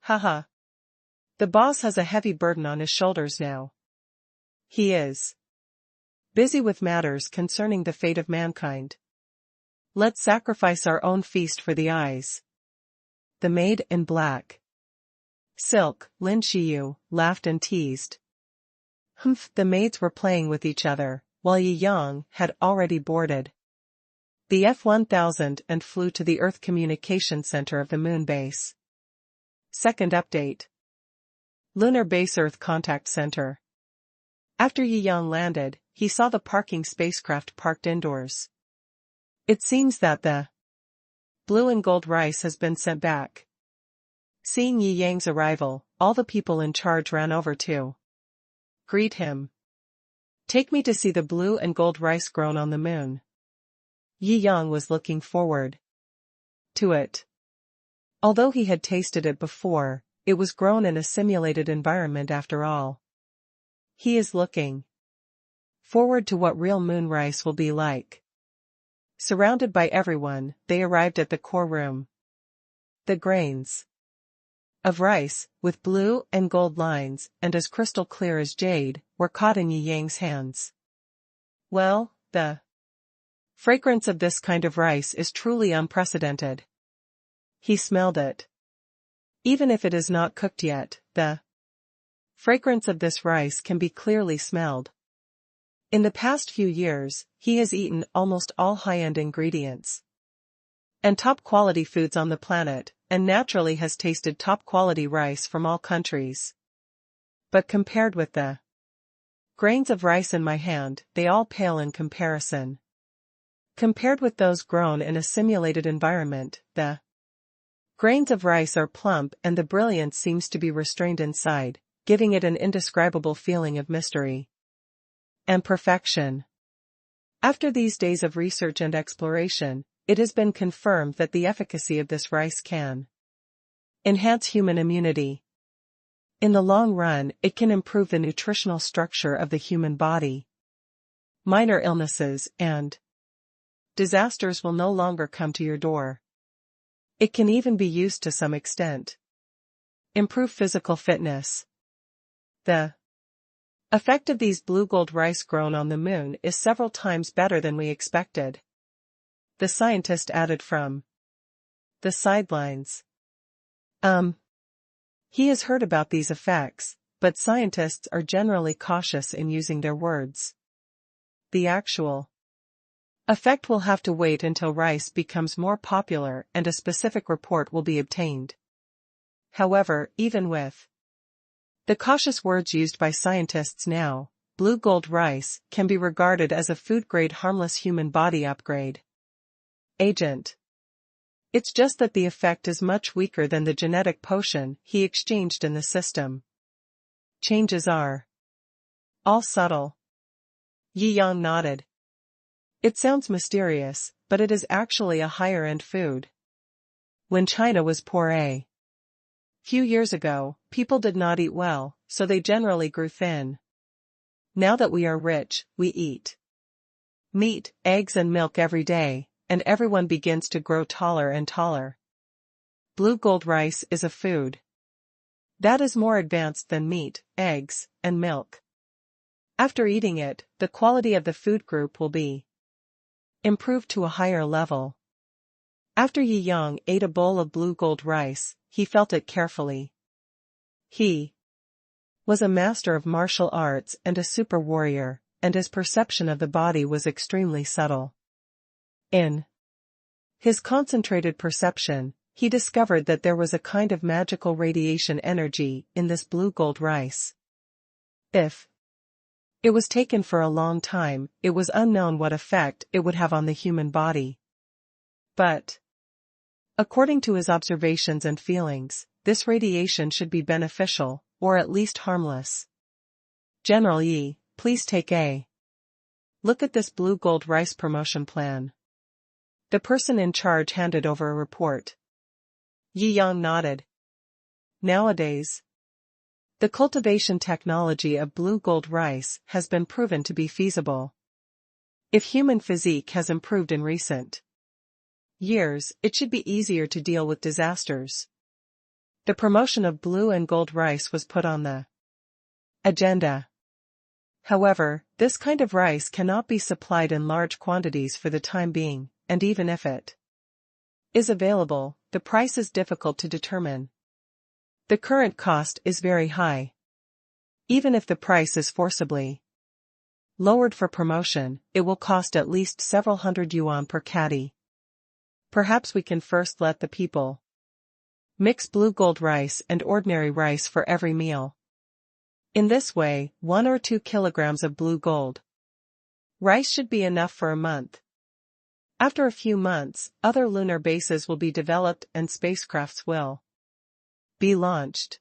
Haha. The boss has a heavy burden on his shoulders now. He is busy with matters concerning the fate of mankind. Let's sacrifice our own feast for the eyes. The maid in black silk, Lin Shiyu, laughed and teased. Humph, the maids were playing with each other, while Yi Yang had already boarded the F-1000 and flew to the Earth Communication Center of the Moon Base. Second update. Lunar Base Earth Contact Center. After Yi Yang landed, he saw the parking spacecraft parked indoors. It seems that the blue and gold rice has been sent back. Seeing Yi Yang's arrival, all the people in charge ran over to greet him. Take me to see the blue and gold rice grown on the moon. Yi Yang was looking forward to it. Although he had tasted it before, it was grown in a simulated environment after all. He is looking forward to what real moon rice will be like. Surrounded by everyone, they arrived at the core room. The grains of rice, with blue and gold lines and as crystal clear as jade, were caught in Yi Yang's hands. Well, the fragrance of this kind of rice is truly unprecedented. He smelled it. Even if it is not cooked yet, the fragrance of this rice can be clearly smelled. In the past few years, he has eaten almost all high-end ingredients and top-quality foods on the planet, and naturally has tasted top-quality rice from all countries. But compared with the Grains of rice in my hand, they all pale in comparison. Compared with those grown in a simulated environment, the grains of rice are plump and the brilliance seems to be restrained inside, giving it an indescribable feeling of mystery and perfection. After these days of research and exploration, it has been confirmed that the efficacy of this rice can enhance human immunity. In the long run, it can improve the nutritional structure of the human body. Minor illnesses and disasters will no longer come to your door. It can even be used to some extent. Improve physical fitness. The effect of these blue gold rice grown on the moon is several times better than we expected. The scientist added from the sidelines. He has heard about these effects, but scientists are generally cautious in using their words. The actual effect will have to wait until rice becomes more popular and a specific report will be obtained. However, even with the cautious words used by scientists now, blue gold rice can be regarded as a food-grade harmless human body upgrade agent. It's just that the effect is much weaker than the genetic potion he exchanged in the system. Changes are all subtle. Yi Yang nodded. It sounds mysterious, but it is actually a higher-end food. When China was poor a few years ago, people did not eat well, so they generally grew thin. Now that we are rich, we eat meat, eggs and milk every day, and everyone begins to grow taller and taller. Blue gold rice is a food that is more advanced than meat, eggs, and milk. After eating it, the quality of the food group will be improved to a higher level. After Yi Yang ate a bowl of blue gold rice, he felt it carefully. He was a master of martial arts and a super warrior, and his perception of the body was extremely subtle. In his concentrated perception, he discovered that there was a kind of magical radiation energy in this blue gold rice. If it was taken for a long time, it was unknown what effect it would have on the human body. But according to his observations and feelings, this radiation should be beneficial, or at least harmless. General Yi, please take a look at this blue gold rice promotion plan. The person in charge handed over a report. Yi Yang nodded. Nowadays, the cultivation technology of blue gold rice has been proven to be feasible. If human physique has improved in recent years, it should be easier to deal with disasters. The promotion of blue and gold rice was put on the agenda. However, this kind of rice cannot be supplied in large quantities for the time being, and even if it is available, the price is difficult to determine. The current cost is very high. Even if the price is forcibly lowered for promotion, it will cost at least several hundred yuan per caddy. Perhaps we can first let the people mix blue gold rice and ordinary rice for every meal. In this way, 1 or 2 kilograms of blue gold rice should be enough for a month. After a few months, other lunar bases will be developed and spacecrafts will be launched.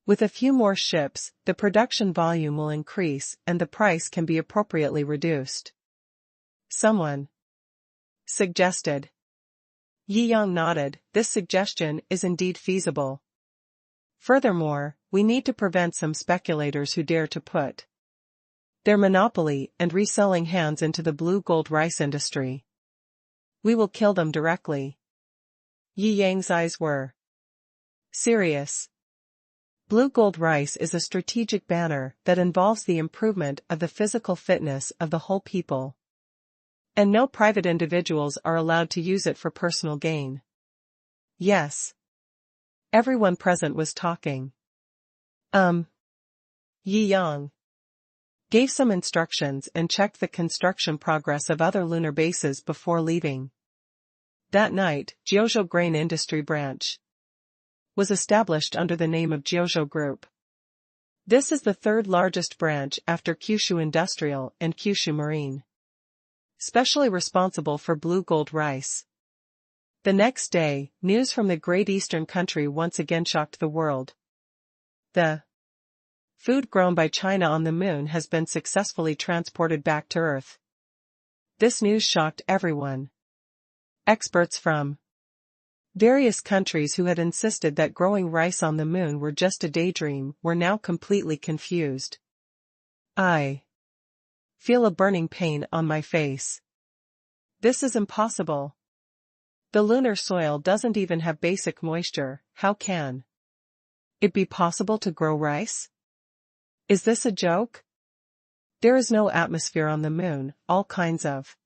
With a few more ships, the production volume will increase and the price can be appropriately reduced. Someone suggested. Yi Yang nodded. This suggestion is indeed feasible. Furthermore, we need to prevent some speculators who dare to put their monopoly and reselling hands into the blue gold rice industry. We will kill them directly. Yi Yang's eyes were serious. Blue gold rice is a strategic banner that involves the improvement of the physical fitness of the whole people. And no private individuals are allowed to use it for personal gain. Yes. Everyone present was talking. Yi Yang gave some instructions and checked the construction progress of other lunar bases before leaving. That night, Jiuzhou Grain Industry Branch was established under the name of Jiuzhou Group. This is the third largest branch after Kyushu Industrial and Kyushu Marine. Specially responsible for blue gold rice. The next day, news from the great eastern country once again shocked the world. The food grown by China on the moon has been successfully transported back to Earth. This news shocked everyone. Experts from various countries who had insisted that growing rice on the moon were just a daydream were now completely confused. I feel a burning pain on my face. This is impossible. The lunar soil doesn't even have basic moisture. How can it be possible to grow rice? Is this a joke? There is no atmosphere on the moon, all kinds of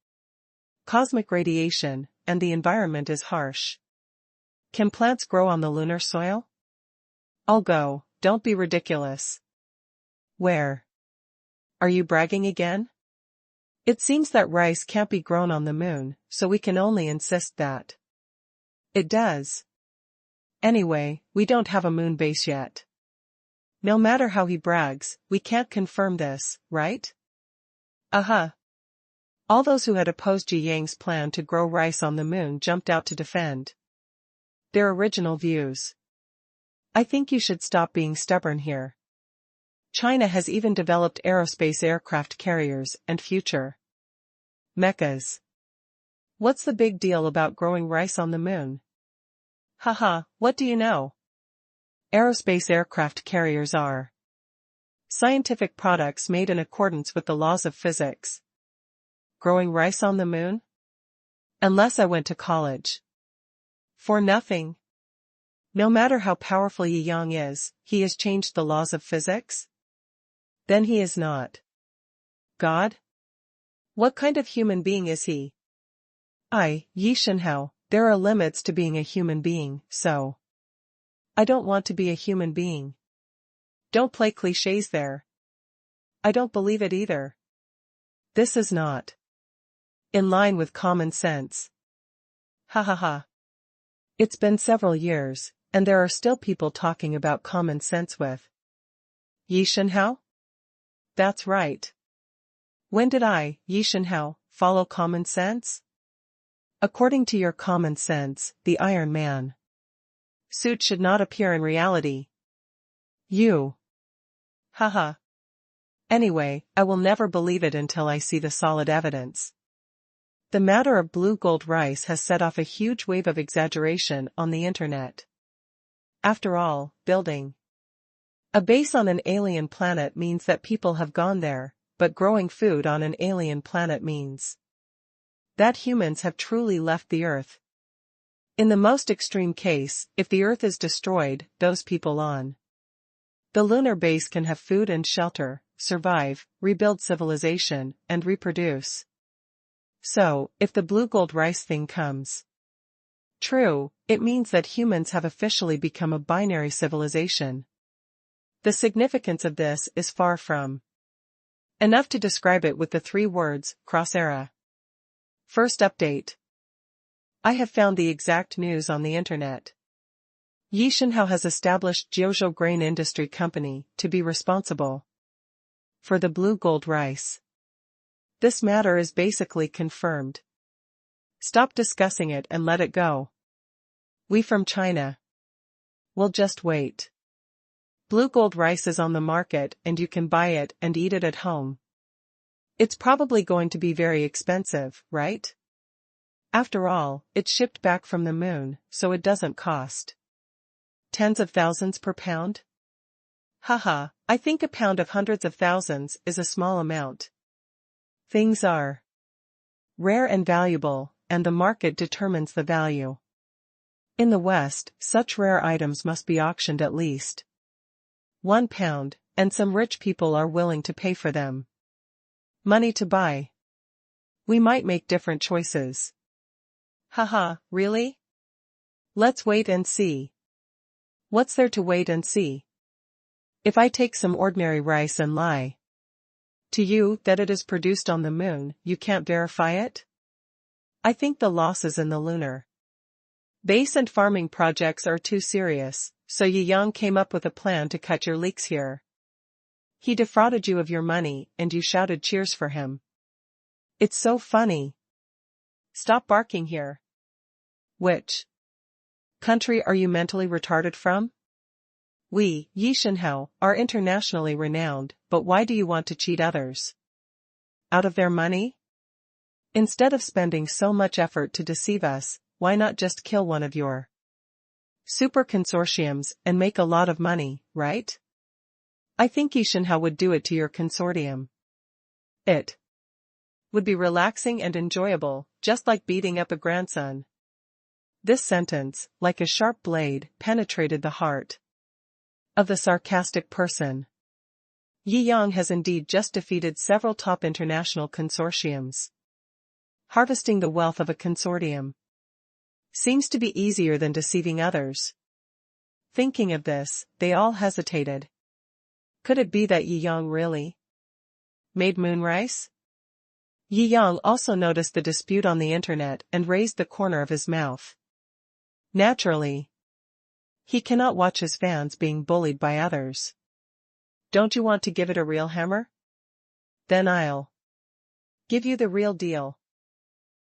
cosmic radiation, and the environment is harsh. Can plants grow on the lunar soil? I'll go, don't be ridiculous. Where? Are you bragging again? It seems that rice can't be grown on the moon, so we can only insist that it does. Anyway, we don't have a moon base yet. No matter how he brags, we can't confirm this, right? All those who had opposed Jiang's plan to grow rice on the moon jumped out to defend their original views. I think you should stop being stubborn here. China has even developed aerospace aircraft carriers and future mechas. What's the big deal about growing rice on the moon? What do you know? Aerospace aircraft carriers are scientific products made in accordance with the laws of physics. Growing rice on the moon? Unless I went to college. For nothing. No matter how powerful Yi Yang is, he has changed the laws of physics? Then he is not God? What kind of human being is he? Yi Shenhao, there are limits to being a human being, so I don't want to be a human being. Don't play clichés there. I don't believe it either. This is not in line with common sense. It's been several years, and there are still people talking about common sense with Yi Shenhao? That's right. When did Yi Shenhao, follow common sense? According to your common sense, the Iron Man suit should not appear in reality. You. Anyway, I will never believe it until I see the solid evidence. The matter of blue gold rice has set off a huge wave of exaggeration on the internet. After all, building a base on an alien planet means that people have gone there, but growing food on an alien planet means that humans have truly left the Earth. In the most extreme case, if the Earth is destroyed, those people on the lunar base can have food and shelter, survive, rebuild civilization, and reproduce. So, if the blue gold rice thing comes true, it means that humans have officially become a binary civilization. The significance of this is far from enough to describe it with the 3 words, cross-era. First update. I have found the exact news on the internet. Yi Shenhao has established Jiuzhou Grain Industry Company to be responsible for the blue gold rice. This matter is basically confirmed. Stop discussing it and let it go. We from China will just wait. Blue gold rice is on the market and you can buy it and eat it at home. It's probably going to be very expensive, right? After all, it's shipped back from the moon, so it doesn't cost tens of thousands per pound? I think a pound of hundreds of thousands is a small amount. Things are rare and valuable, and the market determines the value. In the West, such rare items must be auctioned at least 1 pound, and some rich people are willing to pay for them. Money to buy. We might make different choices. Really? Let's wait and see. What's there to wait and see? If I take some ordinary rice and lie to you that it is produced on the moon, you can't verify it? I think the losses in the lunar base and farming projects are too serious, so Yi Yang came up with a plan to cut your leaks here. He defrauded you of your money and you shouted cheers for him. It's so funny. Stop barking here. Which country are you mentally retarded from? We, Yi Shenhao, are internationally renowned, but why do you want to cheat others? Out of their money? Instead of spending so much effort to deceive us, why not just kill one of your super consortiums and make a lot of money, right? I think Yi Shenhao would do it to your consortium. It would be relaxing and enjoyable, just like beating up a grandson. This sentence, like a sharp blade, penetrated the heart of the sarcastic person. Yi Yang has indeed just defeated several top international consortiums. Harvesting the wealth of a consortium seems to be easier than deceiving others. Thinking of this, they all hesitated. Could it be that Yi Yang really made moon rice? Yi Yang also noticed the dispute on the internet and raised the corner of his mouth. Naturally, he cannot watch his fans being bullied by others. Don't you want to give it a real hammer? Then I'll give you the real deal.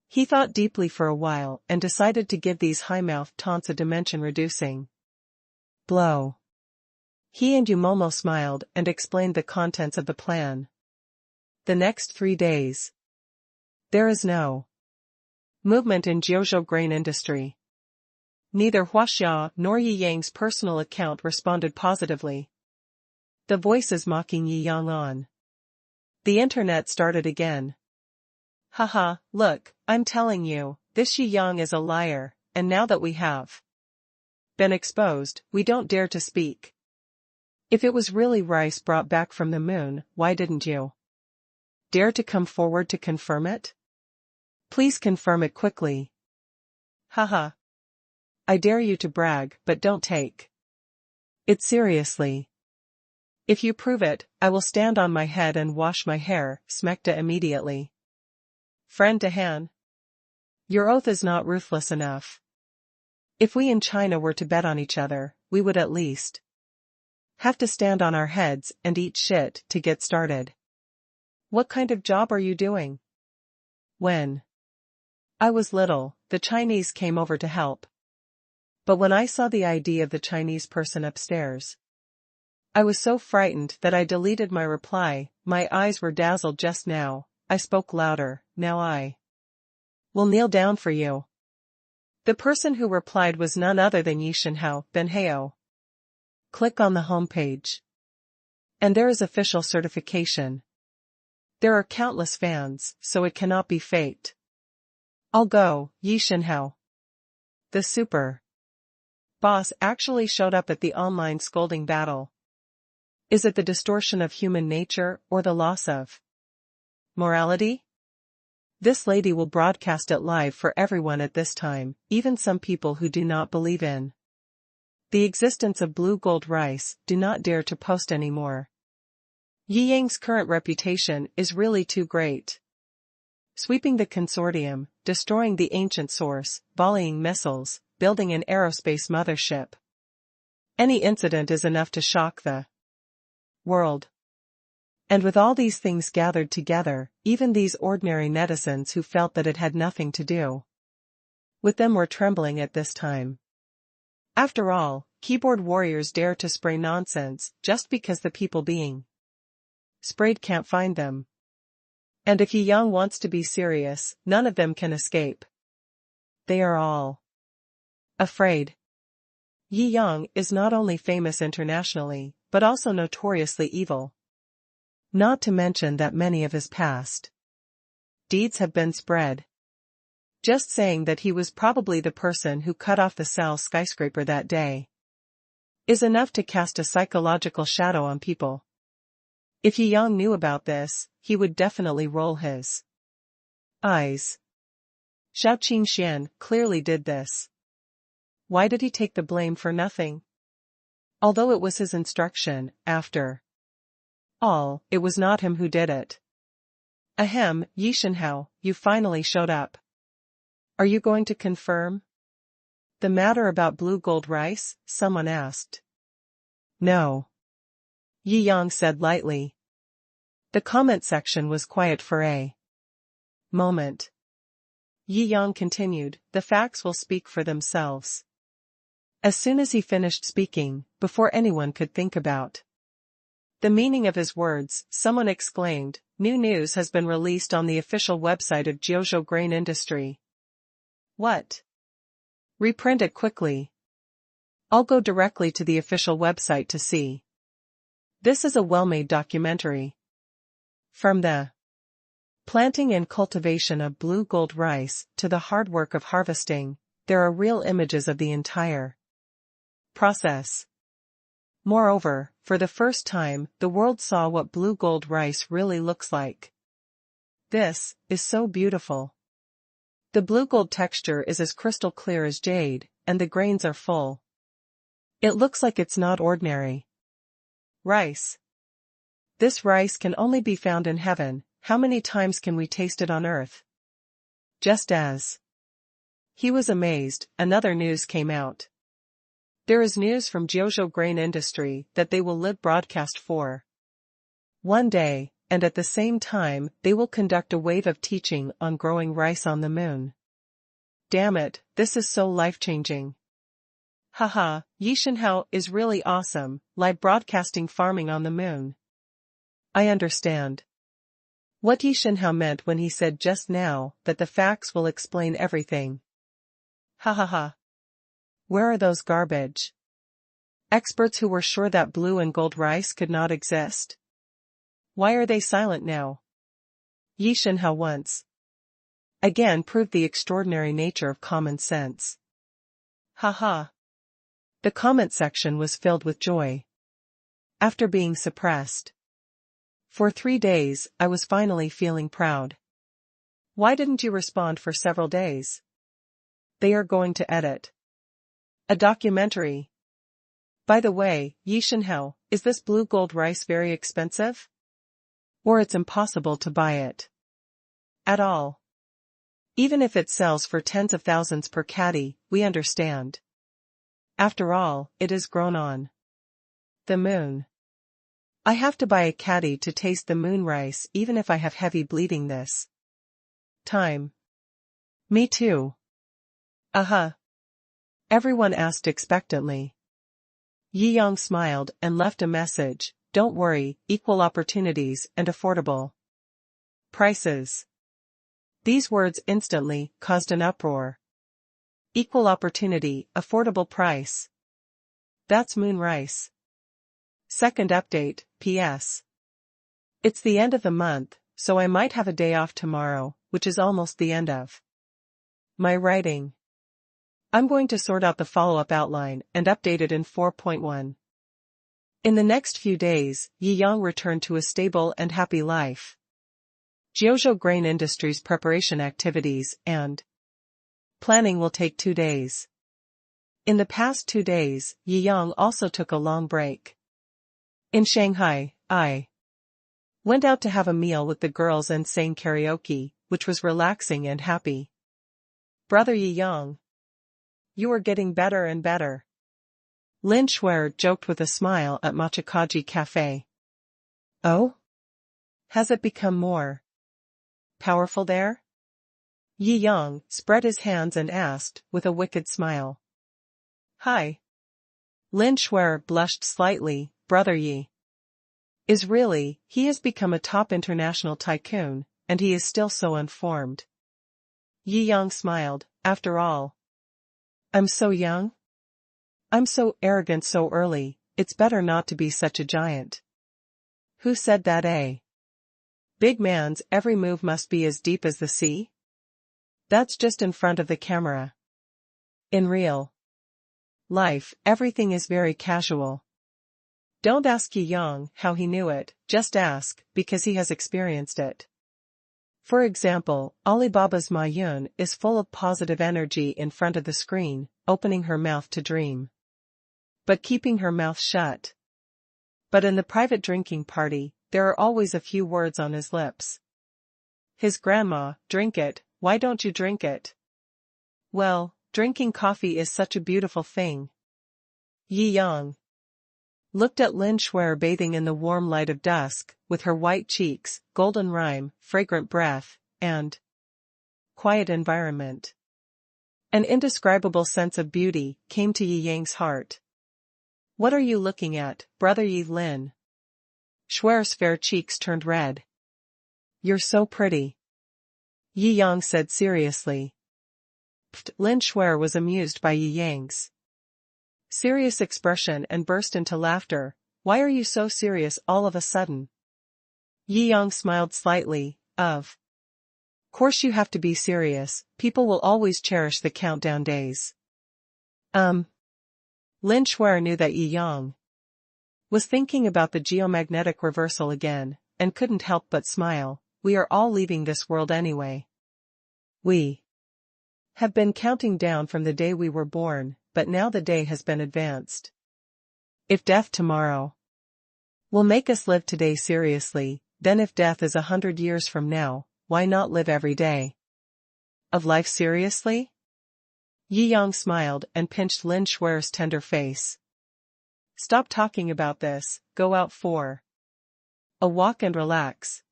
He thought deeply for a while and decided to give these high-mouthed taunts a dimension-reducing blow. He and Yumomo smiled and explained the contents of the plan. The next 3 days, there is no movement in Jiuzhou grain industry. Neither Huaxia nor Yi Yang's personal account responded positively. The voices mocking Yi Yang on the internet started again. Haha, look, I'm telling you, this Yi Yang is a liar, and now that we have been exposed, we don't dare to speak. If it was really rice brought back from the moon, why didn't you dare to come forward to confirm it? Please confirm it quickly. Haha. I dare you to brag, but don't take it seriously. If you prove it, I will stand on my head and wash my hair, smekta immediately. Friend to Han. Your oath is not ruthless enough. If we in China were to bet on each other, we would at least have to stand on our heads and eat shit to get started. What kind of job are you doing? When I was little, the Chinese came over to help. But when I saw the ID of the Chinese person upstairs, I was so frightened that I deleted my reply. My eyes were dazzled just now. I spoke louder. Now I will kneel down for you. The person who replied was none other than Yi Shenhao, Benhao. Click on the homepage. And there is official certification. There are countless fans, so it cannot be faked. I'll go, Yi Shenhao. The super boss actually showed up at the online scolding battle. Is it the distortion of human nature or the loss of morality? This lady will broadcast it live for everyone at this time, even some people who do not believe in the existence of blue gold rice do not dare to post anymore. Yi Yang's current reputation is really too great. Sweeping the consortium, destroying the ancient source, volleying missiles, building an aerospace mothership. Any incident is enough to shock the world. And with all these things gathered together, even these ordinary netizens who felt that it had nothing to do with them were trembling at this time. After all, keyboard warriors dare to spray nonsense just because the people being sprayed can't find them. And if Yi Yang wants to be serious, none of them can escape. They are all afraid. Yi Yang is not only famous internationally, but also notoriously evil. Not to mention that many of his past deeds have been spread. Just saying that he was probably the person who cut off the Seoul skyscraper that day is enough to cast a psychological shadow on people. If Yi Yang knew about this, he would definitely roll his eyes. Shou Qingxian clearly did this. Why did he take the blame for nothing? Although it was his instruction, after all, it was not him who did it. Ahem, Yi Shenhao, you finally showed up. Are you going to confirm the matter about blue gold rice? Someone asked. No. Yi Yang said lightly. The comment section was quiet for a moment. Yi Yang continued, the facts will speak for themselves. As soon as he finished speaking, before anyone could think about the meaning of his words, someone exclaimed, new news has been released on the official website of Jiangjing Grain Industry. What? Reprint it quickly. I'll go directly to the official website to see. This is a well-made documentary. From the planting and cultivation of blue gold rice to the hard work of harvesting, there are real images of the entire process. Moreover, for the first time, the world saw what blue gold rice really looks like. This is so beautiful. The blue gold texture is as crystal clear as jade, and the grains are full. It looks like it's not ordinary rice. This rice can only be found in heaven. How many times can we taste it on earth? Just as he was amazed, another news came out. There is news from Jiangjing Grain Industry that they will live broadcast for one day, and at the same time, they will conduct a wave of teaching on growing rice on the moon. Damn it, this is so life-changing. Haha, Yi Shenhao is really awesome, live broadcasting farming on the moon. I understand what Yi Shenhao meant when he said just now that the facts will explain everything. Ha ha ha. Where are those garbage experts who were sure that blue and gold rice could not exist? Why are they silent now? Yi Shenhao once again proved the extraordinary nature of common sense. Ha ha. The comment section was filled with joy. After being suppressed for 3 days, I was finally feeling proud. Why didn't you respond for several days? They are going to edit a documentary. By the way, Yi Shenhao, is this blue gold rice very expensive? Or it's impossible to buy it at all? Even if it sells for tens of thousands per caddy, we understand. After all, it is grown on the moon. I have to buy a caddy to taste the moon rice even if I have heavy bleeding this time. Me too. Everyone asked expectantly. Yi Yang smiled and left a message, don't worry, equal opportunities and affordable prices. These words instantly caused an uproar. Equal opportunity, affordable price. That's moon rice. Second update, PS. It's the end of the month, so I might have a day off tomorrow, which is almost the end of my writing. I'm going to sort out the follow-up outline and update it in 4.1. In the next few days, Yi Yang returned to a stable and happy life. Jiangjing Grain Industries preparation activities and planning will take 2 days. In the past 2 days, Yi Yang also took a long break. In Shanghai, I went out to have a meal with the girls and sang karaoke, which was relaxing and happy. Brother Yi Yang, you are getting better and better. Lin Shuer joked with a smile at Machikaji Cafe. Oh? Has it become more powerful there? Yi Yang spread his hands and asked, with a wicked smile. Hi. Lin Shuer blushed slightly, Brother Yi is really, he has become a top international tycoon, and he is still so unformed. Yi Yang smiled, after all. I'm so young? I'm so arrogant so early, it's better not to be such a giant. Who said that, eh? Big man's every move must be as deep as the sea? That's just in front of the camera. In real life, everything is very casual. Don't ask Yi Yang how he knew it, just ask, because he has experienced it. For example, Alibaba's Ma Yun is full of positive energy in front of the screen, opening her mouth to dream, but keeping her mouth shut. But in the private drinking party, there are always a few words on his lips. His grandma, drink it, why don't you drink it? Well, drinking coffee is such a beautiful thing. Yi Yang looked at Lin Shuer bathing in the warm light of dusk, with her white cheeks, golden rhyme, fragrant breath, and quiet environment. An indescribable sense of beauty came to Yi Yang's heart. "What are you looking at, brother Yi Lin?" Shuer's fair cheeks turned red. "You're so pretty," Yi Yang said seriously. Lin Shuer was amused by Yi Yang's serious expression and burst into laughter. "Why are you so serious all of a sudden?" Yi Yang smiled slightly. Of course you have to be serious, people will always cherish the countdown days." Lin Shuer knew that Yi Yang was thinking about the geomagnetic reversal again, and couldn't help but smile. "We are all leaving this world anyway. We have been counting down from the day we were born, but now the day has been advanced. If death tomorrow will make us live today seriously, then if death is 100 years from now, why not live every day of life seriously?" Yi Yang smiled and pinched Lin Shuer's tender face. "Stop talking about this, go out for a walk and relax."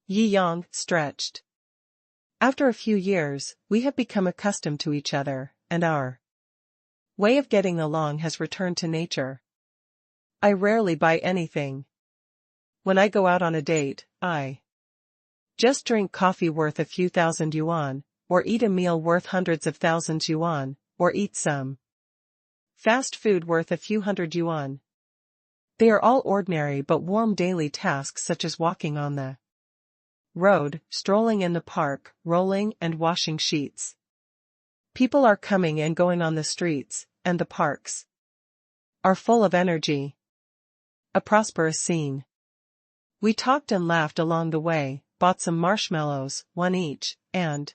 Yi Yang stretched. "After a few years, we have become accustomed to each other, and our way of getting along has returned to nature. I rarely buy anything. When I go out on a date, I just drink coffee worth a few thousand yuan, or eat a meal worth hundreds of thousands yuan, or eat some fast food worth a few hundred yuan. They are all ordinary but warm daily tasks such as walking on the road, strolling in the park, rolling and washing sheets. People are coming and going on the streets, and the parks are full of energy. A prosperous scene. We talked and laughed along the way, bought some marshmallows, one each, and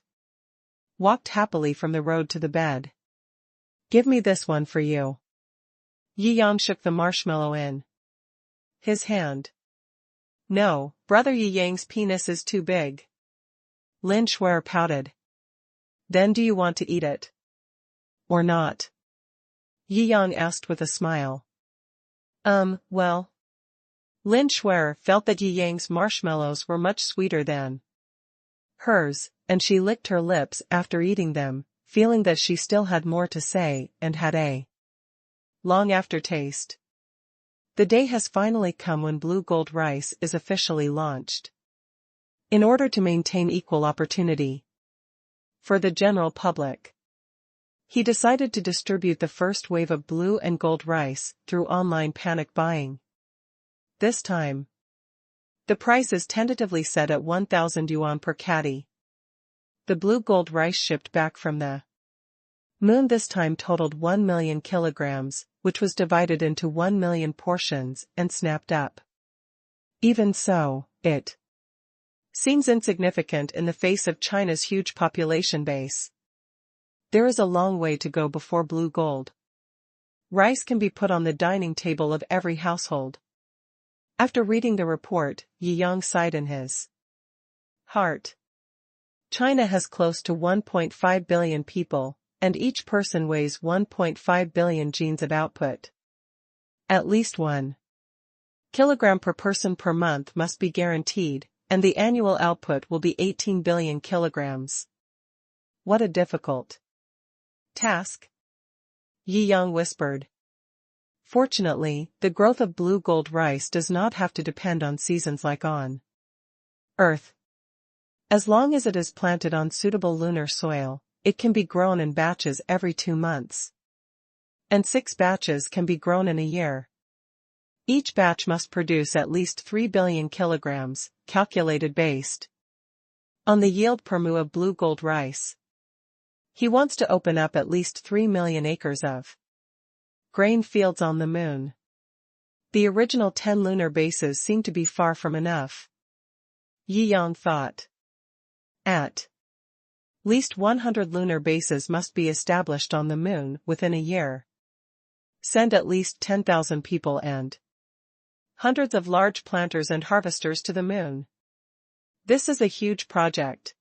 walked happily from the road to the bed. Give me this one for you." Yi Yang shook the marshmallow in his hand. "No, brother Yi Yang's penis is too big." Lin Shuer pouted. "Then do you want to eat it? Or not?" Yi Yang asked with a smile. Well. Lin Shuer felt that Yi Yang's marshmallows were much sweeter than hers, and she licked her lips after eating them, feeling that she still had more to say and had a long aftertaste. The day has finally come when blue gold rice is officially launched. In order to maintain equal opportunity for the general public, he decided to distribute the first wave of blue and gold rice through online panic buying. This time, the price is tentatively set at 1,000 yuan per caddy. The blue gold rice shipped back from the moon this time totaled 1 million kilograms, which was divided into 1 million portions and snapped up. Even so, it seems insignificant in the face of China's huge population base. There is a long way to go before blue gold rice can be put on the dining table of every household. After reading the report, Yi Yang sighed in his heart. China has close to 1.5 billion people, and each person weighs 1.5 billion genes of output. At least 1 kilogram per person per month must be guaranteed, and the annual output will be 18 billion kilograms. What a difficult task, Yi Yang whispered. Fortunately, the growth of blue gold rice does not have to depend on seasons like on Earth. As long as it is planted on suitable lunar soil, it can be grown in batches every 2 months. And 6 batches can be grown in a year. Each batch must produce at least 3 billion kilograms, calculated based on the yield per mu of blue gold rice. He wants to open up at least 3 million acres of grain fields on the moon. The original 10 lunar bases seem to be far from enough, Yi Yang thought. At least 100 lunar bases must be established on the moon within a year. Send at least 10,000 people and hundreds of large planters and harvesters to the moon. This is a huge project.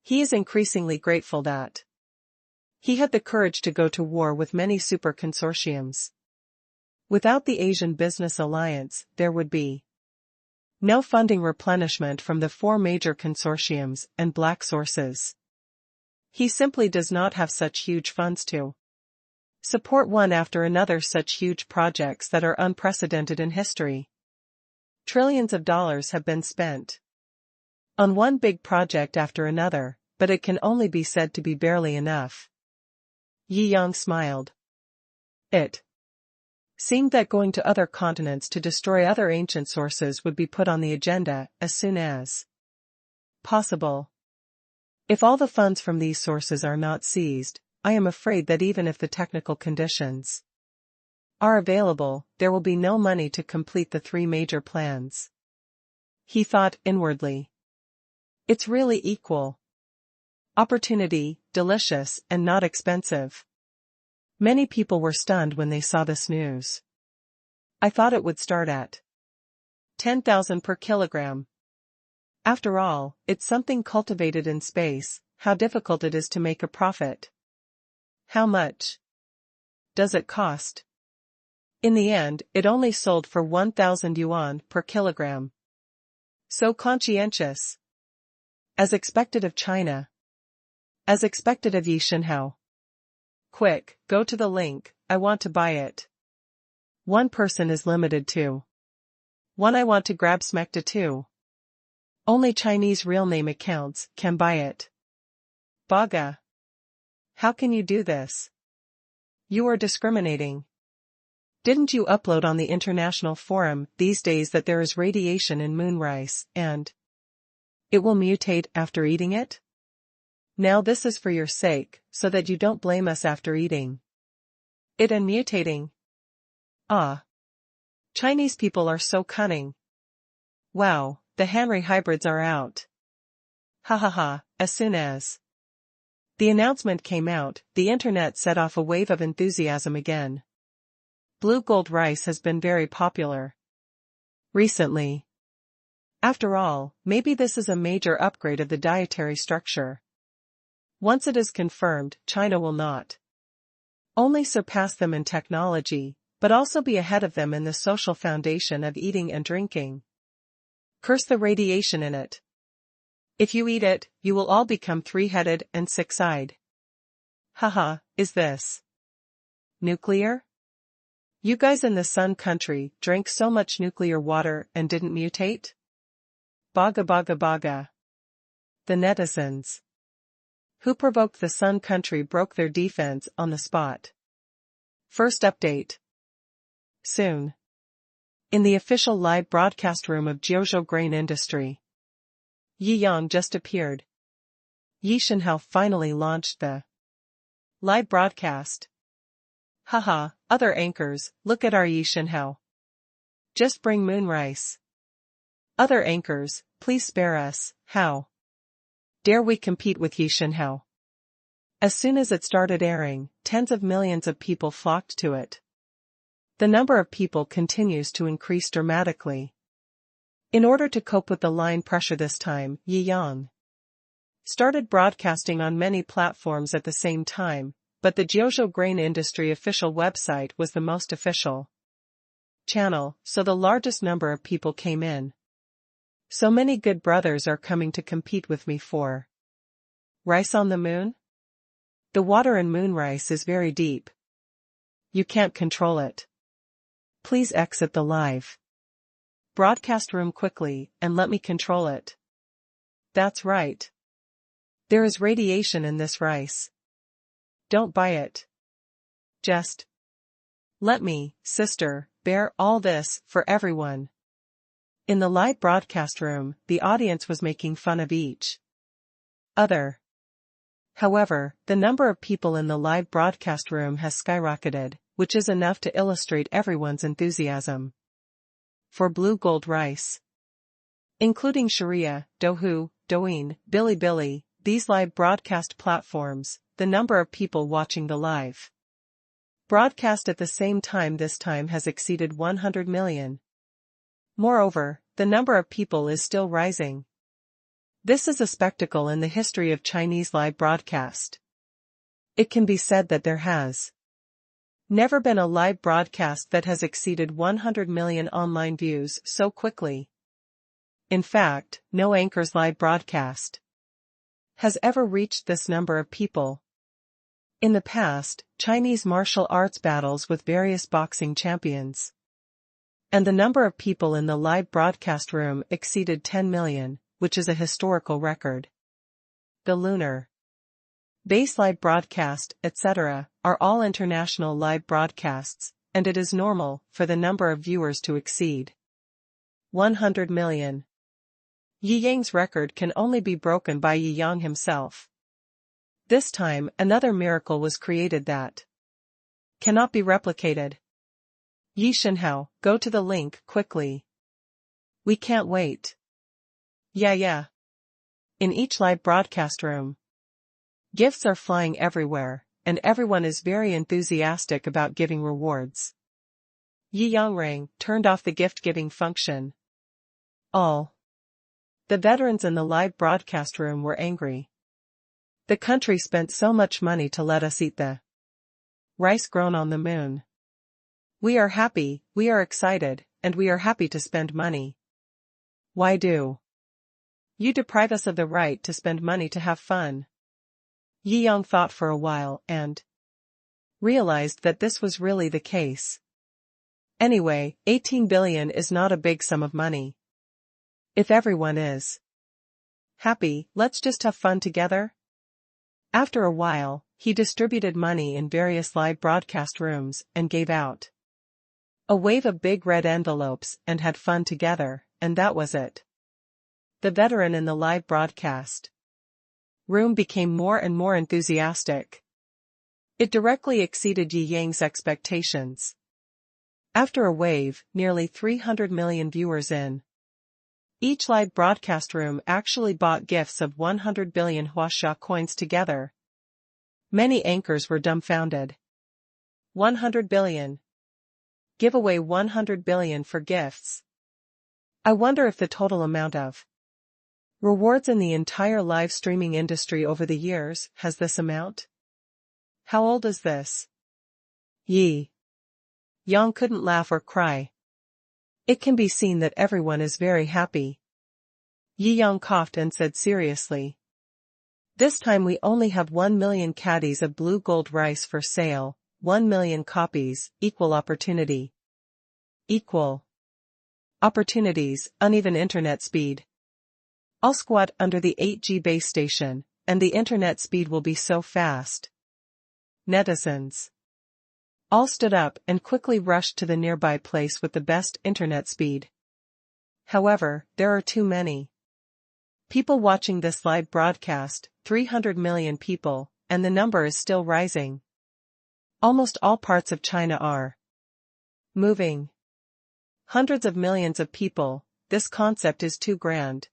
He is increasingly grateful that he had the courage to go to war with many super consortiums. Without the Asian Business Alliance, there would be no funding replenishment from the four major consortiums and black sources. He simply does not have such huge funds to support one after another such huge projects that are unprecedented in history. Trillions of dollars have been spent on one big project after another, but it can only be said to be barely enough. Yi Yang smiled. It seemed that going to other continents to destroy other ancient sources would be put on the agenda as soon as possible. If all the funds from these sources are not seized, I am afraid that even if the technical conditions are available, there will be no money to complete the three major plans. He thought inwardly. It's really equal opportunity, delicious and not expensive. Many people were stunned when they saw this news. I thought it would start at 10,000 per kilogram. After all, it's something cultivated in space. How difficult it is to make a profit. How much does it cost? In the end, it only sold for 1,000 yuan per kilogram. So conscientious. As expected of China. As expected of Yi Shenhao. Quick, go to the link, I want to buy it. One person is limited to one. I want to grab Smecta too. Only Chinese real name accounts can buy it. Baga. How can you do this? You are discriminating. Didn't you upload on the international forum these days that there is radiation in moon rice and it will mutate after eating it? Now this is for your sake, so that you don't blame us after eating it and mutating. Ah. Chinese people are so cunning. Wow, the Henry hybrids are out. Ha ha ha, as soon as the announcement came out, the internet set off a wave of enthusiasm again. Blue gold rice has been very popular recently. After all, maybe this is a major upgrade of the dietary structure. Once it is confirmed, China will not only surpass them in technology, but also be ahead of them in the social foundation of eating and drinking. Curse the radiation in it. If you eat it, you will all become three-headed and six-eyed. Haha, is this nuclear? You guys in the Sun Country drank so much nuclear water and didn't mutate? Baga baga baga. The netizens who provoked the Sun Country broke their defense on the spot. First update. Soon. In the official live broadcast room of Jiangjing Grain Industry. Yi Yang just appeared. Yi Shenhao finally launched the live broadcast. Haha, other anchors, look at our Yi Shenhao. Just bring moon rice. Other anchors, please spare us. How dare we compete with Yi Shenhao? As soon as it started airing, tens of millions of people flocked to it. The number of people continues to increase dramatically. In order to cope with the line pressure this time, Yi Yang started broadcasting on many platforms at the same time, but the Jiangjing Grain Industry official website was the most official channel, so the largest number of people came in. So many good brothers are coming to compete with me for rice on the moon? The water in moon rice is very deep. You can't control it. Please exit the live broadcast room quickly and let me control it. That's right. There is radiation in this rice. Don't buy it. Just let me, sister, bear all this for everyone. In the live broadcast room, the audience was making fun of each other. However, the number of people in the live broadcast room has skyrocketed, which is enough to illustrate everyone's enthusiasm for blue gold rice. Including Sharia, Douhu, Douyin, Bilibili, these live broadcast platforms, the number of people watching the live broadcast at the same time this time has exceeded 100 million. Moreover, the number of people is still rising. This is a spectacle in the history of Chinese live broadcast. It can be said that there has Never been a live broadcast that has exceeded 100 million online views so quickly. In fact, no anchor's live broadcast has ever reached this number of people. In the past, Chinese martial arts battles with various boxing champions, and the number of people in the live broadcast room exceeded 10 million, which is a historical record. The lunar base live broadcast, etc., are all international live broadcasts, and it is normal for the number of viewers to exceed 100 million. Yi Yang's record can only be broken by Yi Yang himself. This time, another miracle was created that cannot be replicated. Yi Shenhao, go to the link quickly. We can't wait. Yeah. In each live broadcast room, gifts are flying everywhere, and everyone is very enthusiastic about giving rewards. Yi Yang turned off the gift-giving function. All the veterans in the live broadcast room were angry. The country spent so much money to let us eat the rice grown on the moon. We are happy, we are excited, and we are happy to spend money. Why do you deprive us of the right to spend money to have fun? Yi Yang thought for a while and realized that this was really the case. Anyway, 18 billion is not a big sum of money. If everyone is happy, let's just have fun together. After a while, he distributed money in various live broadcast rooms and gave out a wave of big red envelopes and had fun together, and that was it. The veteran in the live broadcast room became more and more enthusiastic. It directly exceeded Yi Yang's expectations. After a wave, nearly 300 million viewers in each live broadcast room actually bought gifts of 100 billion Huasha coins together. Many anchors were dumbfounded. 100 billion. Give away 100 billion for gifts. I wonder if the total amount of rewards in the entire live streaming industry over the years has this amount. How old is this? Yi Yang couldn't laugh or cry. It can be seen that everyone is very happy. Yi Yang coughed and said seriously. This time we only have 1 million caddies of blue gold rice for sale, 1 million copies, equal opportunity. Equal opportunities, uneven internet speed. I'll squat under the 8G base station, and the internet speed will be so fast. Netizens all stood up and quickly rushed to the nearby place with the best internet speed. However, there are too many people watching this live broadcast, 300 million people, and the number is still rising. Almost all parts of China are moving. Hundreds of millions of people, this concept is too grand.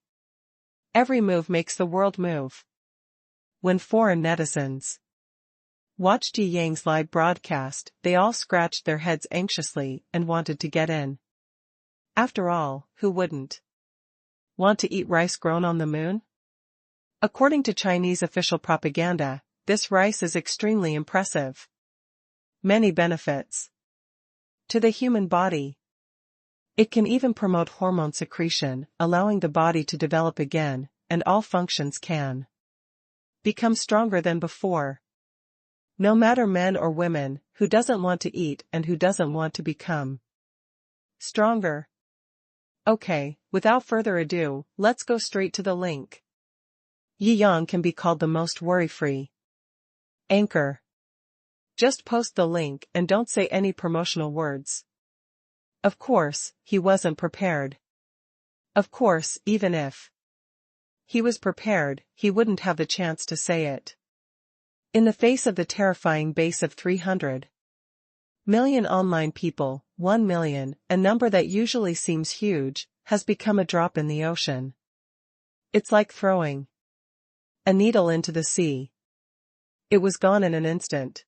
Every move makes the world move. When foreign netizens watched Yi Yang's live broadcast, they all scratched their heads anxiously and wanted to get in. After all, who wouldn't want to eat rice grown on the moon? According to Chinese official propaganda, this rice is extremely impressive. Many benefits to the human body. It can even promote hormone secretion, allowing the body to develop again, and all functions can become stronger than before. No matter men or women, who doesn't want to eat and who doesn't want to become stronger. Okay, without further ado, let's go straight to the link. Yi Yang can be called the most worry-free anchor. Just post the link and don't say any promotional words. Of course, he wasn't prepared. Of course, even if he was prepared, he wouldn't have the chance to say it. In the face of the terrifying base of 300 million online people, 1 million, a number that usually seems huge, has become a drop in the ocean. It's like throwing a needle into the sea. It was gone in an instant.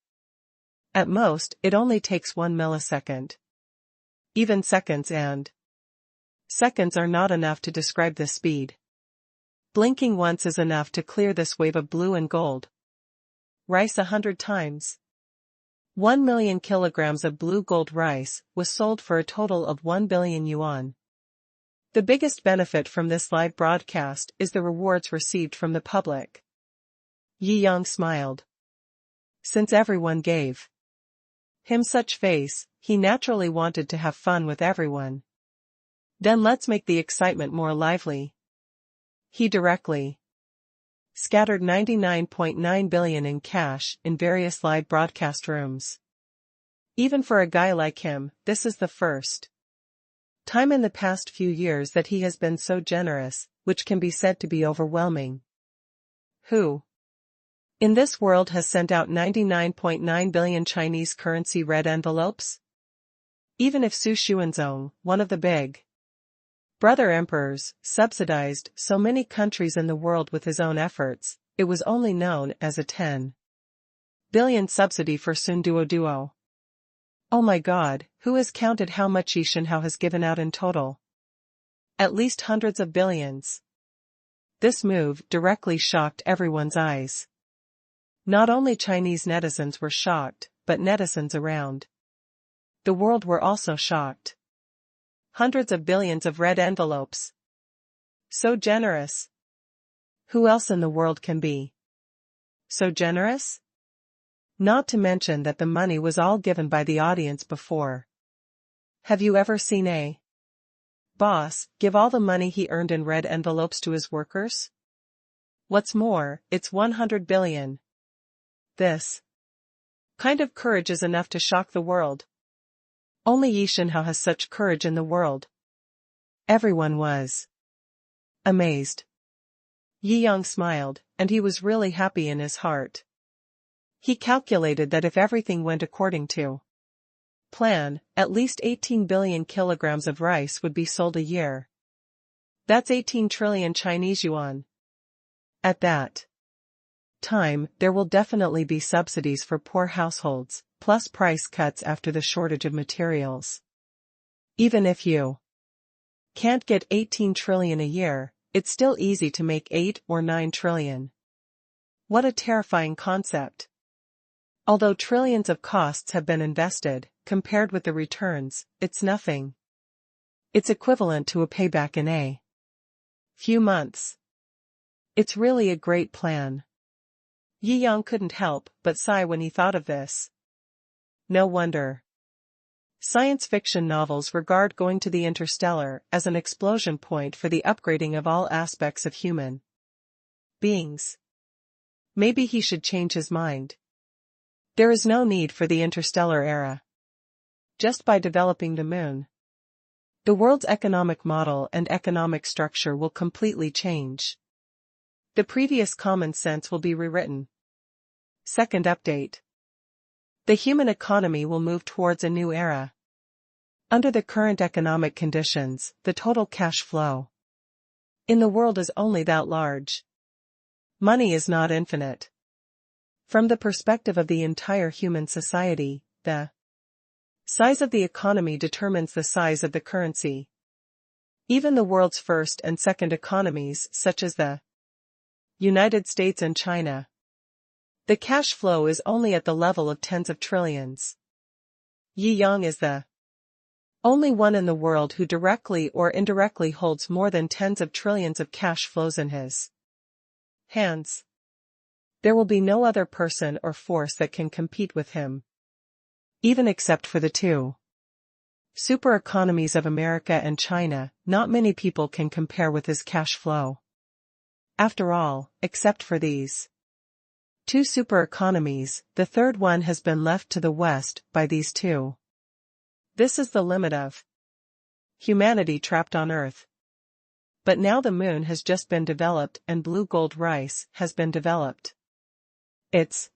At most, it only takes 1 millisecond. Even seconds and seconds are not enough to describe this speed. Blinking once is enough to clear this wave of blue and gold rice 100 times. 1 million kilograms of blue gold rice was sold for a total of 1 billion yuan. The biggest benefit from this live broadcast is the rewards received from the public. Yi Yang smiled. Since everyone gave him such face, he naturally wanted to have fun with everyone. Then let's make the excitement more lively. He directly scattered 99.9 billion in cash in various live broadcast rooms. Even for a guy like him, this is the first time in the past few years that he has been so generous, which can be said to be overwhelming. Who in this world has sent out 99.9 billion Chinese currency red envelopes? Even if Su Xuanzong, one of the big brother emperors, subsidized so many countries in the world with his own efforts, it was only known as a 10 billion subsidy for Sun Duo. Oh my God, who has counted how much Yi Shenhao has given out in total? At least hundreds of billions. This move directly shocked everyone's eyes. Not only Chinese netizens were shocked, but netizens around the world were also shocked. Hundreds of billions of red envelopes. So generous. Who else in the world can be so generous? Not to mention that the money was all given by the audience before. Have you ever seen a boss give all the money he earned in red envelopes to his workers? What's more, it's 100 billion. This kind of courage is enough to shock the world. Only Yi Shenhao has such courage in the world. Everyone was amazed. Yi Yang smiled, and he was really happy in his heart. He calculated that if everything went according to plan, at least 18 billion kilograms of rice would be sold a year. That's 18 trillion Chinese yuan. At that time, there will definitely be subsidies for poor households, plus price cuts after the shortage of materials. Even if you can't get 18 trillion a year, it's still easy to make 8 or 9 trillion. What a terrifying concept. Although trillions of costs have been invested, compared with the returns, it's nothing. It's equivalent to a payback in a few months. It's really a great plan. Yi Yang couldn't help but sigh when he thought of this. No wonder science fiction novels regard going to the interstellar as an explosion point for the upgrading of all aspects of human beings. Maybe he should change his mind. There is no need for the interstellar era. Just by developing the moon, the world's economic model and economic structure will completely change. The previous common sense will be rewritten. Second update. The human economy will move towards a new era. Under the current economic conditions, the total cash flow in the world is only that large. Money is not infinite. From the perspective of the entire human society, the size of the economy determines the size of the currency. Even the world's first and second economies, such as the United States and China, the cash flow is only at the level of tens of trillions. Yi Yang is the only one in the world who directly or indirectly holds more than tens of trillions of cash flows in his hands. There will be no other person or force that can compete with him. Even except for the two super economies of America and China, not many people can compare with his cash flow. After all, except for these two super economies, the third one has been left to the West by these two. This is the limit of humanity trapped on Earth. But now the moon has just been developed and blue gold rice has been developed. Its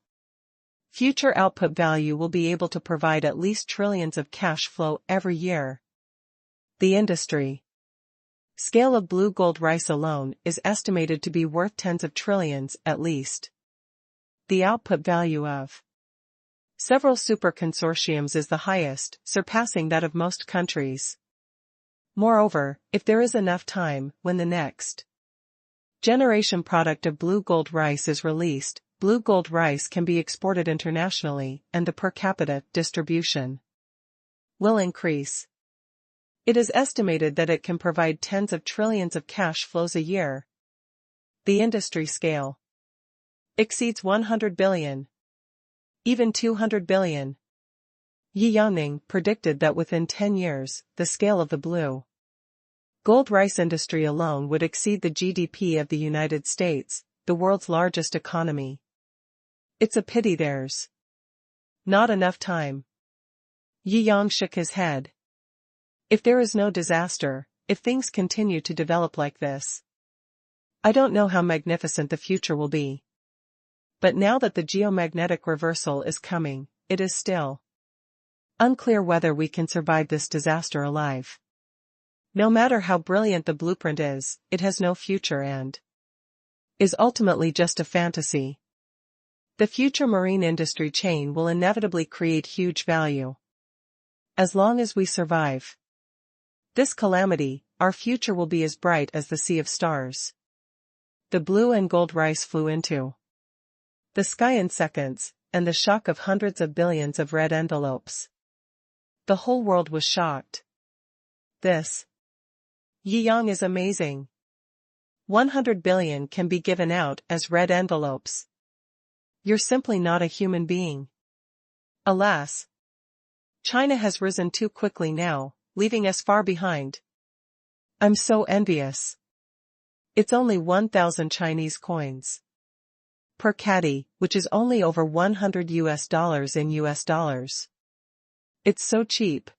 future output value will be able to provide at least trillions of cash flow every year. The industry scale of blue gold rice alone is estimated to be worth tens of trillions at least. The output value of several super consortiums is the highest, surpassing that of most countries. Moreover, if there is enough time, when the next generation product of blue gold rice is released, blue gold rice can be exported internationally and the per capita distribution will increase. It is estimated that it can provide tens of trillions of cash flows a year. The industry scale exceeds 100 billion, even 200 billion. Jiangjing predicted that within 10 years, the scale of the blue gold rice industry alone would exceed the GDP of the United States, the world's largest economy. It's a pity there's not enough time. Jiangjing shook his head. If there is no disaster, if things continue to develop like this, I don't know how magnificent the future will be. But now that the geomagnetic reversal is coming, it is still unclear whether we can survive this disaster alive. No matter how brilliant the blueprint is, it has no future and is ultimately just a fantasy. The future marine industry chain will inevitably create huge value. As long as we survive this calamity, our future will be as bright as the sea of stars. The blue and gold rice flew into the sky in seconds, and the shock of hundreds of billions of red envelopes. The whole world was shocked. This Jiangjing is amazing. 100 billion can be given out as red envelopes. You're simply not a human being. Alas, China has risen too quickly now, leaving us far behind. I'm so envious. It's only 1,000 Chinese coins per caddy, which is only over $100 in US dollars. It's so cheap.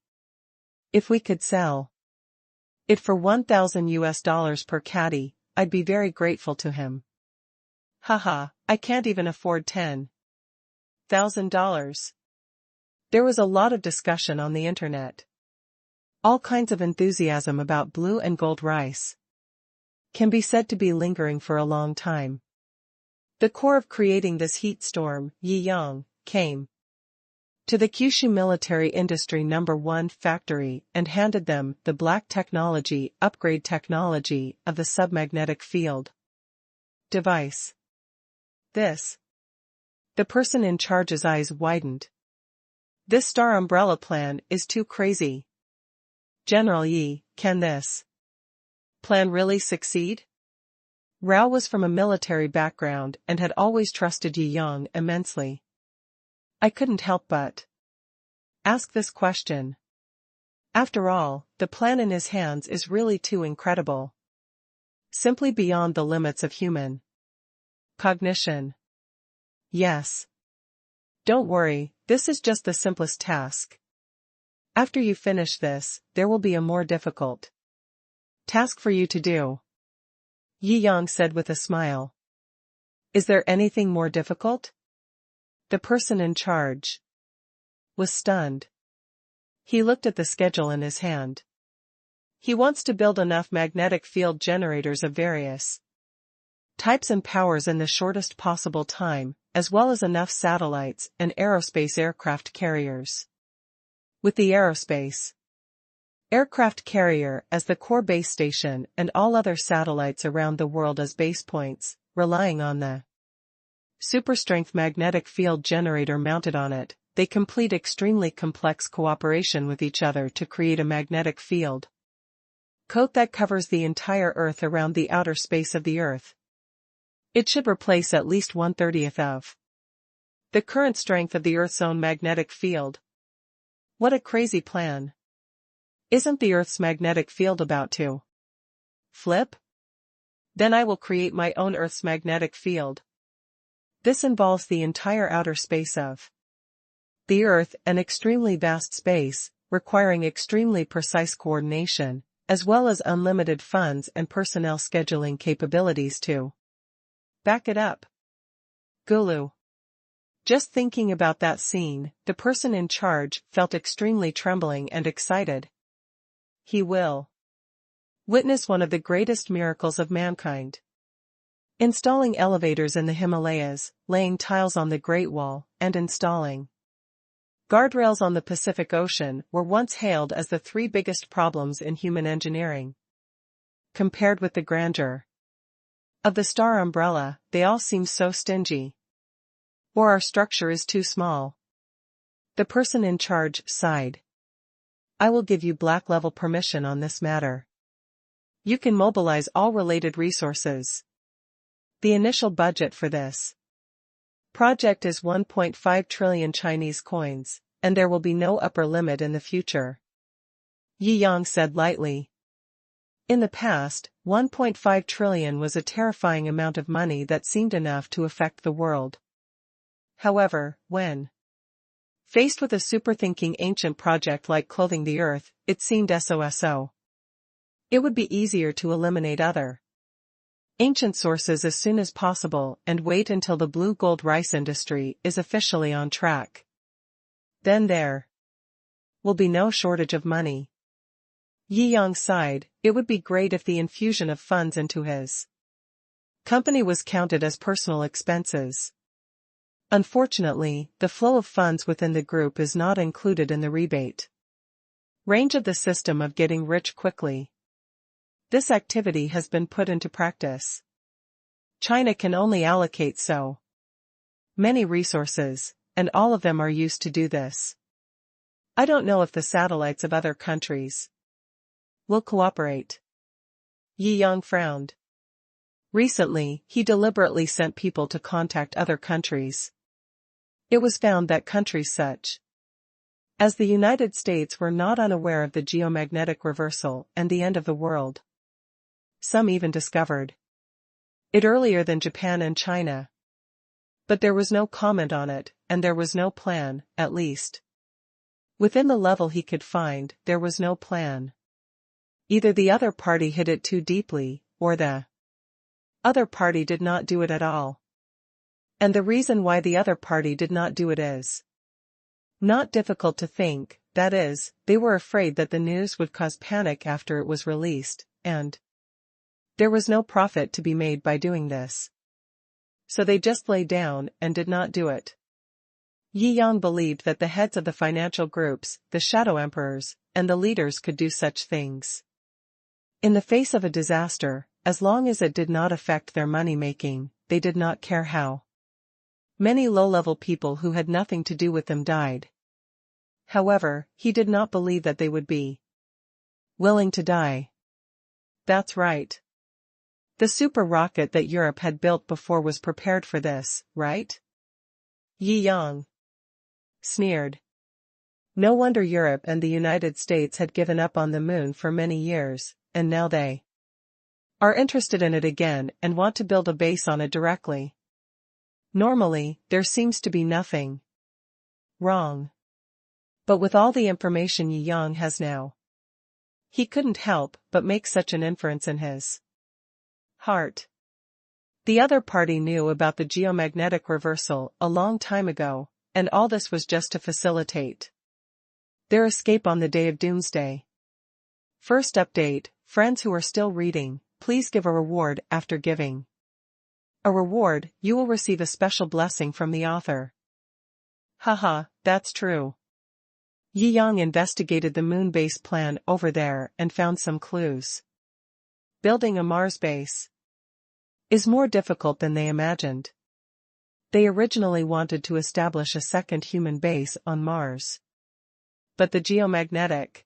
If we could sell it for 1,000 US dollars per caddy, I'd be very grateful to him. Haha, I can't even afford $10,000. There was a lot of discussion on the internet. All kinds of enthusiasm about blue and gold rice can be said to be lingering for a long time. The core of creating this heat storm, Jiangjing, came to the Kyushu Military Industry No. 1 factory and handed them the black technology upgrade technology of the submagnetic field device. The person in charge's eyes widened. This star umbrella plan is too crazy. General Yi, can this plan really succeed? Rao was from a military background and had always trusted Jiangjing immensely. I couldn't help but ask this question. After all, the plan in his hands is really too incredible. Simply beyond the limits of human cognition. Yes. Don't worry, this is just the simplest task. After you finish this, there will be a more difficult task for you to do. Jiangjing said with a smile. Is there anything more difficult? The person in charge was stunned. He looked at the schedule in his hand. He wants to build enough magnetic field generators of various types and powers in the shortest possible time, as well as enough satellites and aerospace aircraft carriers. With the aerospace aircraft carrier as the core base station and all other satellites around the world as base points, relying on the superstrength magnetic field generator mounted on it, they complete extremely complex cooperation with each other to create a magnetic field coat that covers the entire Earth around the outer space of the Earth. It should replace at least 1/30 of the current strength of the Earth's own magnetic field. What a crazy plan. Isn't the Earth's magnetic field about to flip? Then I will create my own Earth's magnetic field. This involves the entire outer space of the Earth, an extremely vast space, requiring extremely precise coordination, as well as unlimited funds and personnel scheduling capabilities to back it up. Gulu. Just thinking about that scene, the person in charge felt extremely trembling and excited. He will witness one of the greatest miracles of mankind. Installing elevators in the Himalayas, laying tiles on the Great Wall, and installing guardrails on the Pacific Ocean were once hailed as the three biggest problems in human engineering. Compared with the grandeur of the star umbrella, they all seem so stingy. Or our structure is too small. The person in charge sighed. I will give you black-level permission on this matter. You can mobilize all related resources. The initial budget for this project is 1.5 trillion Chinese coins, and there will be no upper limit in the future. Yi Yang said lightly. In the past, 1.5 trillion was a terrifying amount of money that seemed enough to affect the world. However, when faced with a super-thinking ancient project like clothing the earth, it seemed so. It would be easier to eliminate other ancient sources as soon as possible and wait until the blue gold rice industry is officially on track. Then there will be no shortage of money. Yi Yang sighed. It would be great if the infusion of funds into his company was counted as personal expenses. Unfortunately, the flow of funds within the group is not included in the rebate range of the system of getting rich quickly. This activity has been put into practice. China can only allocate so many resources, and all of them are used to do this. I don't know if the satellites of other countries will cooperate. Yi Yang frowned. Recently, he deliberately sent people to contact other countries. It was found that countries such as the United States were not unaware of the geomagnetic reversal and the end of the world. Some even discovered it earlier than Japan and China. But there was no comment on it, and there was no plan, at least within the level he could find, there was no plan. Either the other party hid it too deeply, or the other party did not do it at all. And the reason why the other party did not do it is not difficult to think, that is, they were afraid that the news would cause panic after it was released, and there was no profit to be made by doing this. So they just lay down and did not do it. Yi Yang believed that the heads of the financial groups, the shadow emperors, and the leaders could do such things. In the face of a disaster, as long as it did not affect their money-making, they did not care how many low-level people who had nothing to do with them died. However, he did not believe that they would be willing to die. That's right. The super rocket that Europe had built before was prepared for this, right? Yi Yang sneered. No wonder Europe and the United States had given up on the moon for many years, and now they are interested in it again and want to build a base on it directly. Normally, there seems to be nothing wrong. But with all the information Yi Yang has now, he couldn't help but make such an inference in his heart. The other party knew about the geomagnetic reversal a long time ago, and all this was just to facilitate their escape on the day of doomsday. First update, friends who are still reading, please give a reward after giving a reward, you will receive a special blessing from the author. Haha, that's true. Yi Yang investigated the moon base plan over there and found some clues. Building a Mars base is more difficult than they imagined. They originally wanted to establish a second human base on Mars. But the geomagnetic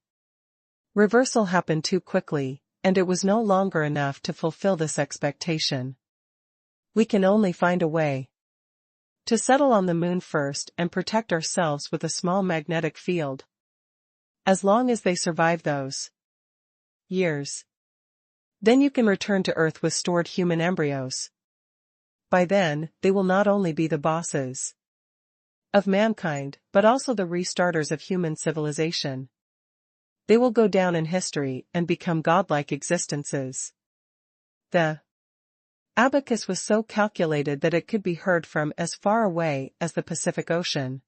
reversal happened too quickly, and it was no longer enough to fulfill this expectation. We can only find a way to settle on the moon first and protect ourselves with a small magnetic field. As long as they survive those years, then you can return to Earth with stored human embryos. By then, they will not only be the bosses of mankind, but also the restarters of human civilization. They will go down in history and become godlike existences. The abacus was so calculated that it could be heard from as far away as the Pacific Ocean.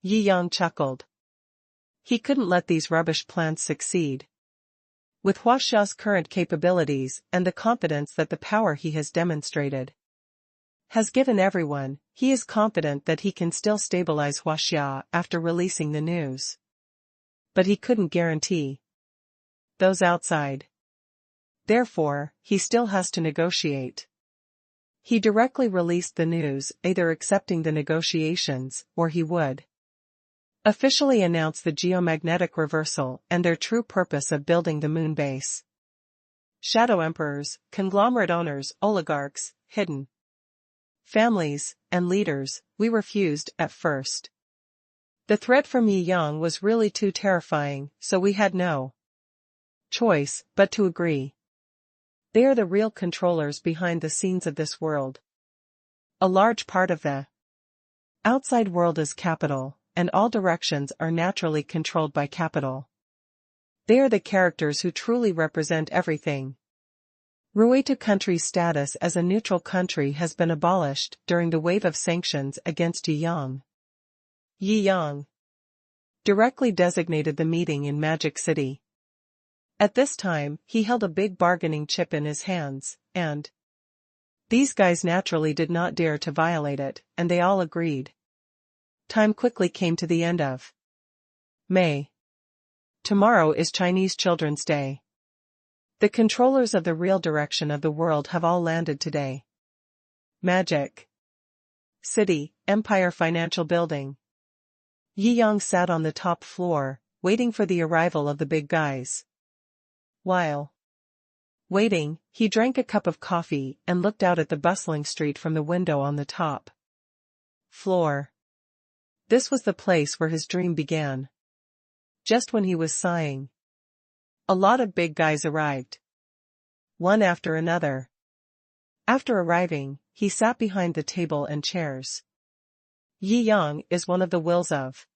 Yi Yang chuckled. He couldn't let these rubbish plans succeed. With Huaxia's current capabilities and the confidence that the power he has demonstrated has given everyone, he is confident that he can still stabilize Huaxia after releasing the news. But he couldn't guarantee those outside. Therefore, he still has to negotiate. He directly released the news, either accepting the negotiations, or he would officially announce the geomagnetic reversal and their true purpose of building the moon base. Shadow emperors, conglomerate owners, oligarchs, hidden families, and leaders, we refused at first. The threat from Yi Yang was really too terrifying, so we had no choice but to agree. They are the real controllers behind the scenes of this world. A large part of the outside world is capital, and all directions are naturally controlled by capital. They are the characters who truly represent everything. Ruetu country's status as a neutral country has been abolished during the wave of sanctions against Yi Yang. Yi Yang directly designated the meeting in Magic City. At this time, he held a big bargaining chip in his hands, and these guys naturally did not dare to violate it, and they all agreed. Time quickly came to the end of May. Tomorrow is Chinese Children's Day. The controllers of the real direction of the world have all landed today. Magic City, Empire Financial Building. Yi Yang sat on the top floor, waiting for the arrival of the big guys. While waiting, he drank a cup of coffee and looked out at the bustling street from the window on the top floor. This was the place where his dream began. Just when he was sighing, a lot of big guys arrived. One after another. After arriving, he sat behind the table and chairs. Yi Yang is one of the wills of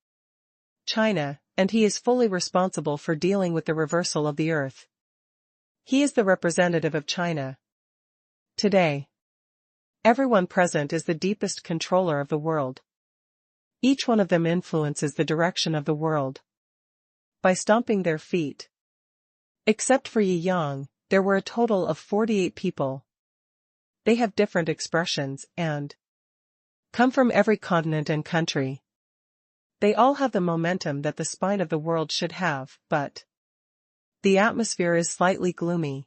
China, and he is fully responsible for dealing with the reversal of the earth. He is the representative of China. Today, everyone present is the deepest controller of the world. Each one of them influences the direction of the world by stomping their feet. Except for Yi Yang, there were a total of 48 people. They have different expressions and come from every continent and country. They all have the momentum that the spine of the world should have, but the atmosphere is slightly gloomy.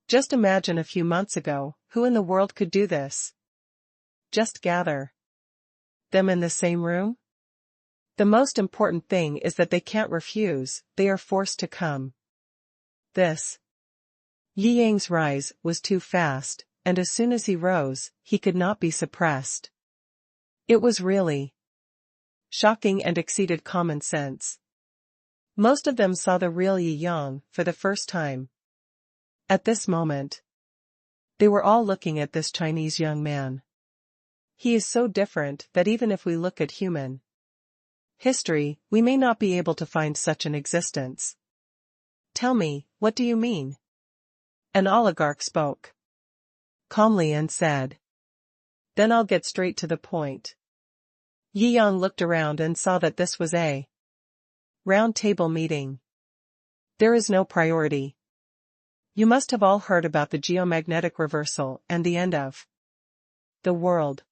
Just imagine a few months ago, who in the world could do this? Just gather them in the same room? The most important thing is that they can't refuse, they are forced to come. This Yi Yang's rise was too fast, and as soon as he rose, he could not be suppressed. It was really shocking and exceeded common sense. Most of them saw the real Yi Yang for the first time. At this moment, they were all looking at this Chinese young man. He is so different that even if we look at human history, we may not be able to find such an existence. Tell me, what do you mean? An oligarch spoke calmly and said. Then I'll get straight to the point. Yi Yang looked around and saw that this was a round table meeting. There is no priority. You must have all heard about the geomagnetic reversal and the end of the world.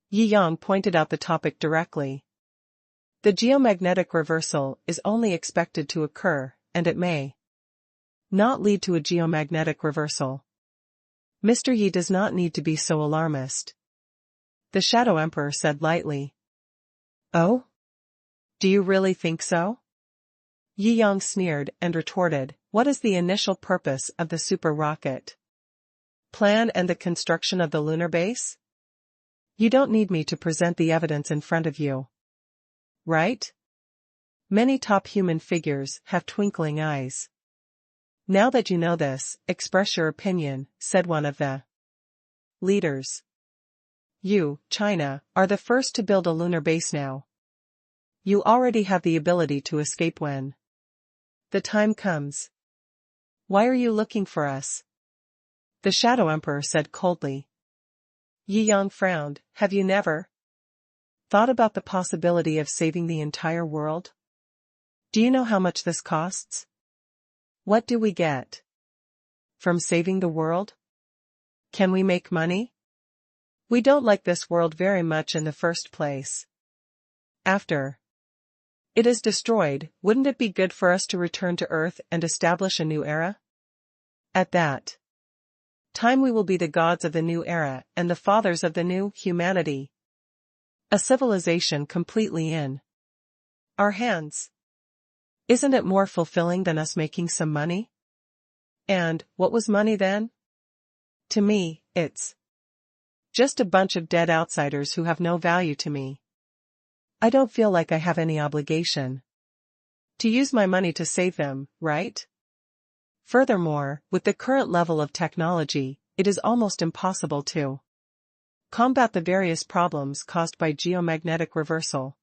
Yi Yang pointed out the topic directly. The geomagnetic reversal is only expected to occur, and it may not lead to a geomagnetic reversal. Mr. Yi does not need to be so alarmist. The Shadow Emperor said lightly. Oh? Do you really think so? Yi Yang sneered and retorted, what is the initial purpose of the super rocket plan and the construction of the lunar base? You don't need me to present the evidence in front of you. Right? Many top human figures have twinkling eyes. Now that you know this, express your opinion, said one of the leaders. You, China, are the first to build a lunar base now. You already have the ability to escape when the time comes. Why are you looking for us? The Shadow Emperor said coldly. Yi Yang frowned. Have you never thought about the possibility of saving the entire world? Do you know how much this costs? What do we get from saving the world? Can we make money? We don't like this world very much in the first place. After it is destroyed, wouldn't it be good for us to return to Earth and establish a new era? At that, Time we will be the gods of the new era and the fathers of the new humanity. A civilization completely in our hands. Isn't it more fulfilling than us making some money? And, what was money then? To me, it's just a bunch of dead outsiders who have no value to me. I don't feel like I have any obligation to use my money to save them, right? Furthermore, with the current level of technology, it is almost impossible to combat the various problems caused by geomagnetic reversal.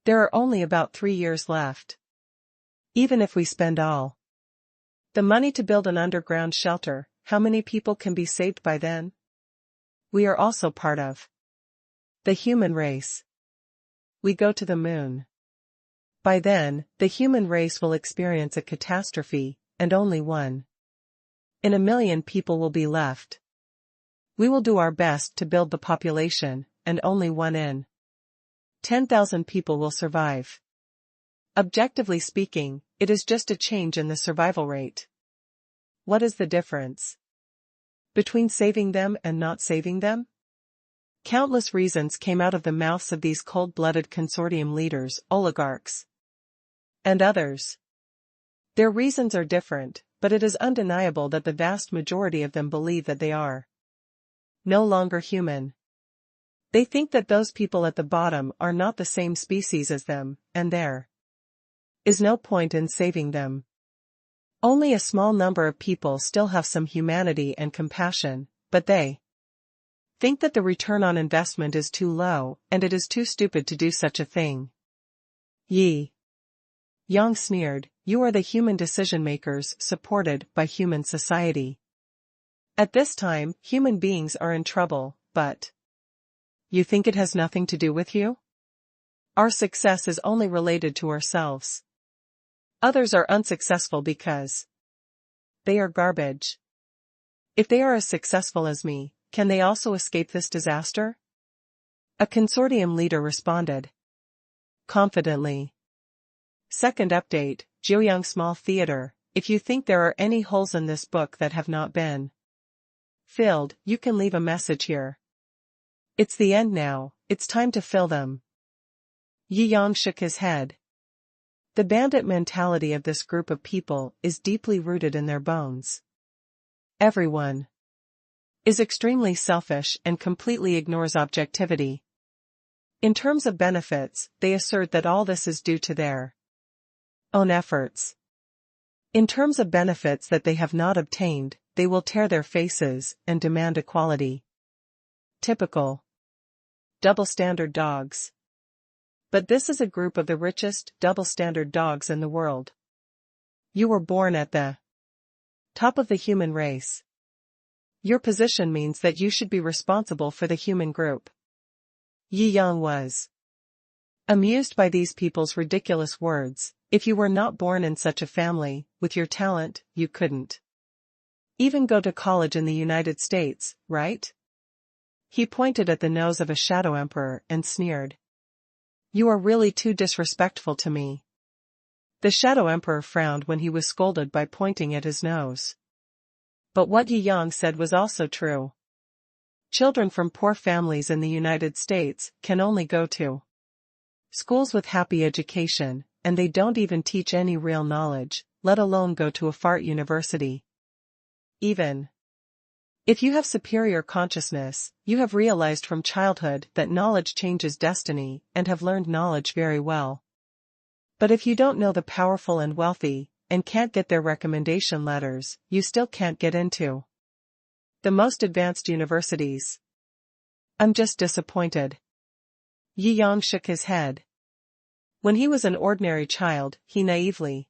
There are only about 3 years left. Even if we spend all the money to build an underground shelter, how many people can be saved by then? We are also part of the human race. We go to the moon. By then, the human race will experience a catastrophe, and only 1 in a million people will be left. We will do our best to build the population, and only 1 in 10,000 people will survive. Objectively speaking, it is just a change in the survival rate. What is the difference between saving them and not saving them? Countless reasons came out of the mouths of these cold-blooded consortium leaders, oligarchs, and others. Their reasons are different, but it is undeniable that the vast majority of them believe that they are no longer human. They think that those people at the bottom are not the same species as them, and there is no point in saving them. Only a small number of people still have some humanity and compassion, but they think that the return on investment is too low, and it is too stupid to do such a thing. Yi Yang sneered, "You are the human decision-makers supported by human society. At this time, human beings are in trouble, but you think it has nothing to do with you? Our success is only related to ourselves. Others are unsuccessful because they are garbage. If they are as successful as me, can they also escape this disaster?" A consortium leader responded confidently. Second update, Jiangjing Small Theater. If you think there are any holes in this book that have not been filled, you can leave a message here. It's the end now, it's time to fill them. Yi Yang shook his head. The bandit mentality of this group of people is deeply rooted in their bones. Everyone is extremely selfish and completely ignores objectivity. In terms of benefits, they assert that all this is due to their own efforts. In terms of benefits that they have not obtained, they will tear their faces and demand equality. Typical double-standard dogs. But this is a group of the richest double-standard dogs in the world. You were born at the top of the human race. Your position means that you should be responsible for the human group. Yi Yang was amused by these people's ridiculous words. If you were not born in such a family, with your talent, you couldn't even go to college in the United States, right? He pointed at the nose of a shadow emperor and sneered. You are really too disrespectful to me. The shadow emperor frowned when he was scolded by pointing at his nose. But what Yi Yang said was also true. Children from poor families in the United States can only go to schools with happy education, and they don't even teach any real knowledge, let alone go to a fart university. Even if you have superior consciousness, you have realized from childhood that knowledge changes destiny and have learned knowledge very well. But if you don't know the powerful and wealthy, and can't get their recommendation letters, you still can't get into the most advanced universities. I'm just disappointed. Yi Yang shook his head. When he was an ordinary child, he naively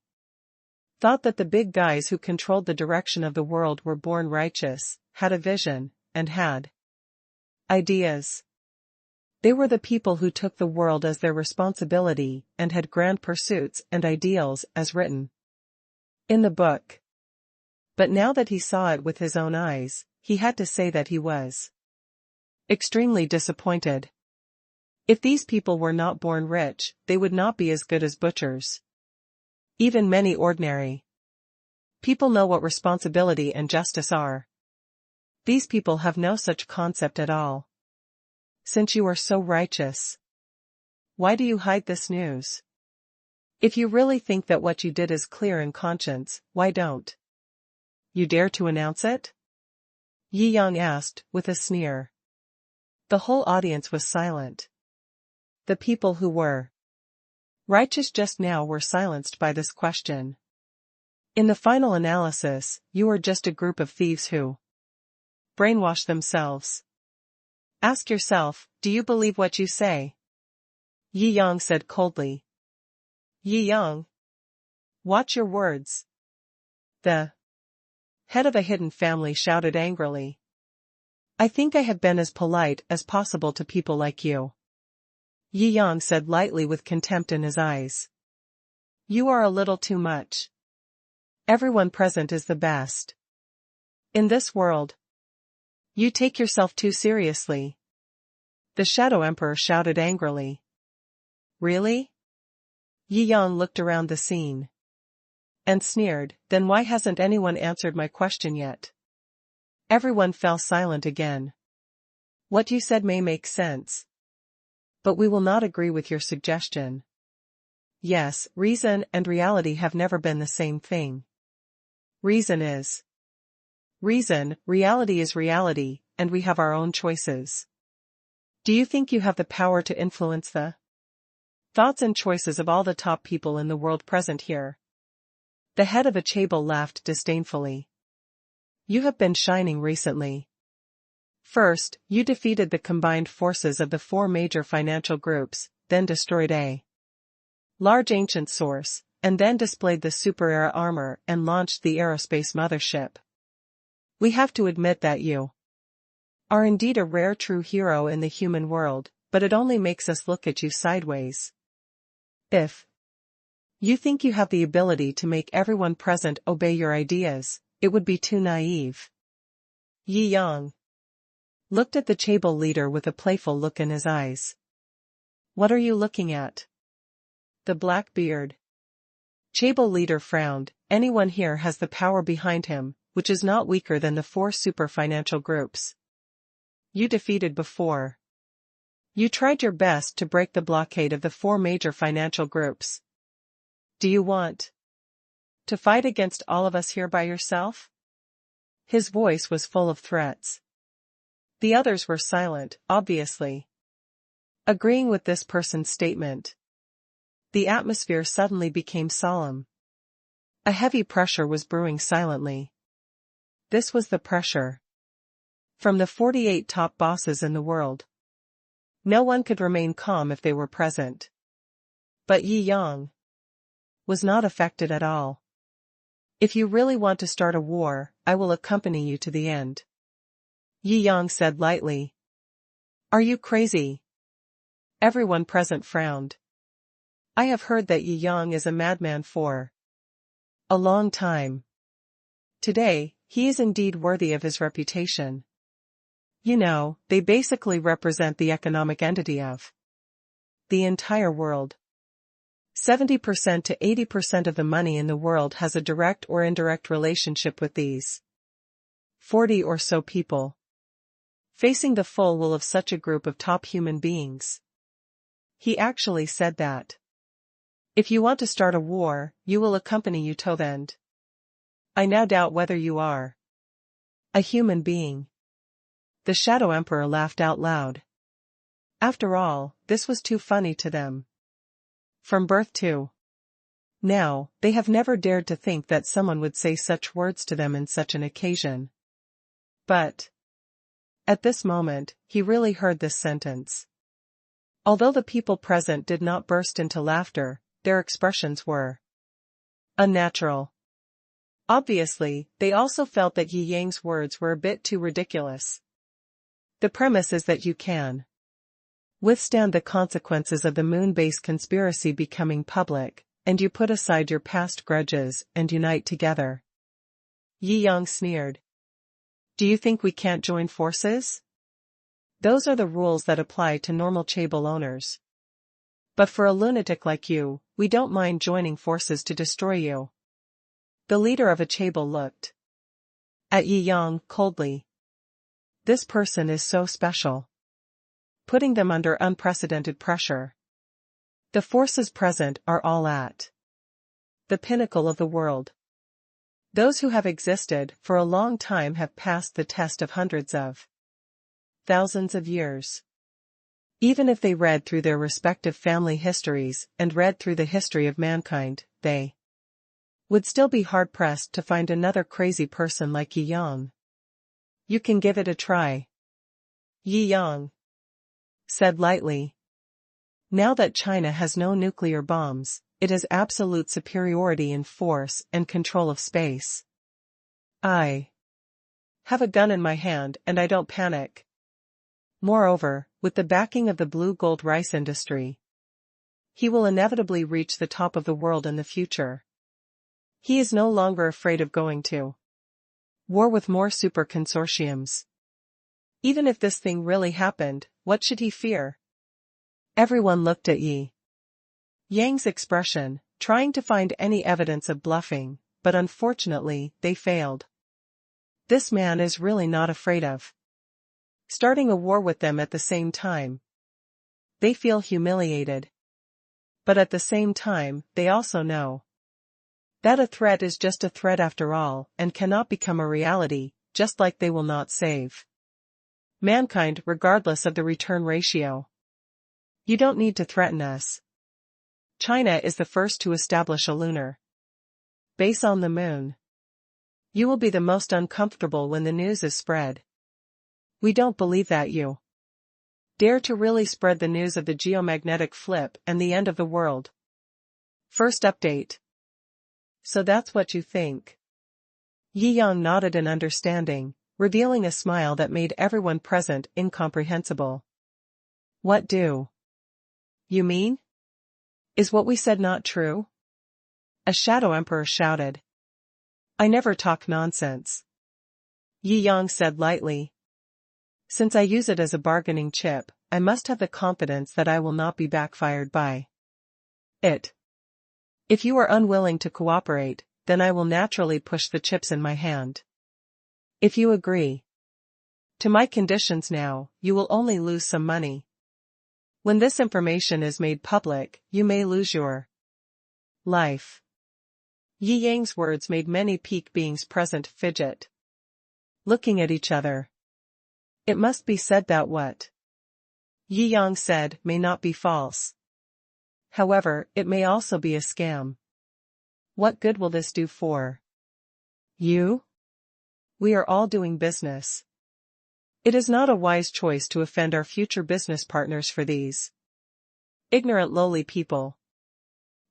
thought that the big guys who controlled the direction of the world were born righteous, had a vision, and had ideas. They were the people who took the world as their responsibility and had grand pursuits and ideals as written in the book. But now that he saw it with his own eyes, he had to say that he was extremely disappointed. If these people were not born rich, they would not be as good as butchers. Even many ordinary people know what responsibility and justice are. These people have no such concept at all. Since you are so righteous, why do you hide this news? If you really think that what you did is clear in conscience, why don't you dare to announce it? Yi Yang asked, with a sneer. The whole audience was silent. The people who were righteous just now were silenced by this question. In the final analysis, you are just a group of thieves who brainwash themselves. Ask yourself, do you believe what you say? Yi Yang said coldly. Yi Yang, watch your words. The head of a hidden family shouted angrily. I think I have been as polite as possible to people like you. Yi Yang said lightly with contempt in his eyes. You are a little too much. Everyone present is the best. In this world, you take yourself too seriously. The Shadow Emperor shouted angrily. Really? Yi Yang looked around the scene and sneered, then why hasn't anyone answered my question yet? Everyone fell silent again. What you said may make sense, but we will not agree with your suggestion. Yes, reason and reality have never been the same thing. Reason, reality is reality, and we have our own choices. Do you think you have the power to influence the thoughts and choices of all the top people in the world present here? The head of a chaebol laughed disdainfully. You have been shining recently. First, you defeated the combined forces of the 4 major financial groups, then destroyed a large ancient source, and then displayed the super-era armor and launched the aerospace mothership. We have to admit that you are indeed a rare true hero in the human world, but it only makes us look at you sideways. If you think you have the ability to make everyone present obey your ideas, it would be too naive. Yi Yang looked at the chaebol leader with a playful look in his eyes. What are you looking at? The black beard. Chaebol leader frowned. Anyone here has the power behind him, which is not weaker than the 4 super financial groups you defeated before. You tried your best to break the blockade of the 4 major financial groups. Do you want to fight against all of us here by yourself? His voice was full of threats. The others were silent, obviously agreeing with this person's statement. The atmosphere suddenly became solemn. A heavy pressure was brewing silently. This was the pressure from the 48 top bosses in the world. No one could remain calm if they were present. But Yi Yang was not affected at all. If you really want to start a war, I will accompany you to the end. Yi Yang said lightly. Are you crazy? Everyone present frowned. I have heard that Yi Yang is a madman for a long time. Today, he is indeed worthy of his reputation. You know, they basically represent the economic entity of the entire world. 70% to 80% of the money in the world has a direct or indirect relationship with these 40 or so people. Facing the full will of such a group of top human beings. He actually said that. If you want to start a war, you will accompany you to the end. I now doubt whether you are a human being. The Shadow Emperor laughed out loud. After all, this was too funny to them. From birth to now, they have never dared to think that someone would say such words to them in such an occasion. But at this moment, he really heard this sentence. Although the people present did not burst into laughter, their expressions were unnatural. Obviously, they also felt that Yi Yang's words were a bit too ridiculous. The premise is that you can withstand the consequences of the moon base conspiracy becoming public, and you put aside your past grudges and unite together. Yi Yang sneered. Do you think we can't join forces? Those are the rules that apply to normal chaebol owners. But for a lunatic like you, we don't mind joining forces to destroy you. The leader of a chaebol looked at Yi Yang coldly. This person is so special. Putting them under unprecedented pressure. The forces present are all at the pinnacle of the world. Those who have existed for a long time have passed the test of hundreds of thousands of years. Even if they read through their respective family histories and read through the history of mankind, they would still be hard-pressed to find another crazy person like Yi Yang. You can give it a try. Yi Yang said lightly. Now that China has no nuclear bombs, it has absolute superiority in force and control of space. I have a gun in my hand and I don't panic. Moreover, with the backing of the blue gold rice industry, he will inevitably reach the top of the world in the future. He is no longer afraid of going to war with more super consortiums. Even if this thing really happened, what should he fear? Everyone looked at Yi Yang's expression, trying to find any evidence of bluffing, but unfortunately, they failed. This man is really not afraid of starting a war with them at the same time. They feel humiliated. But at the same time, they also know that a threat is just a threat after all and cannot become a reality, just like they will not save mankind regardless of the return ratio. You don't need to threaten us. China is the first to establish a lunar base on the moon. You will be the most uncomfortable when the news is spread. We don't believe that you dare to really spread the news of the geomagnetic flip and the end of the world. First update. So that's what you think. Yi Yang nodded in understanding, revealing a smile that made everyone present incomprehensible. What do you mean? Is what we said not true? A shadow emperor shouted. I never talk nonsense. Yi Yang said lightly. Since I use it as a bargaining chip, I must have the confidence that I will not be backfired by it. If you are unwilling to cooperate, then I will naturally push the chips in my hand. If you agree to my conditions now, you will only lose some money. When this information is made public, you may lose your life. Yi Yang's words made many peak beings present fidget, looking at each other. It must be said that what Yi Yang said may not be false. However, it may also be a scam. What good will this do for you? We are all doing business. It is not a wise choice to offend our future business partners for these ignorant lowly people.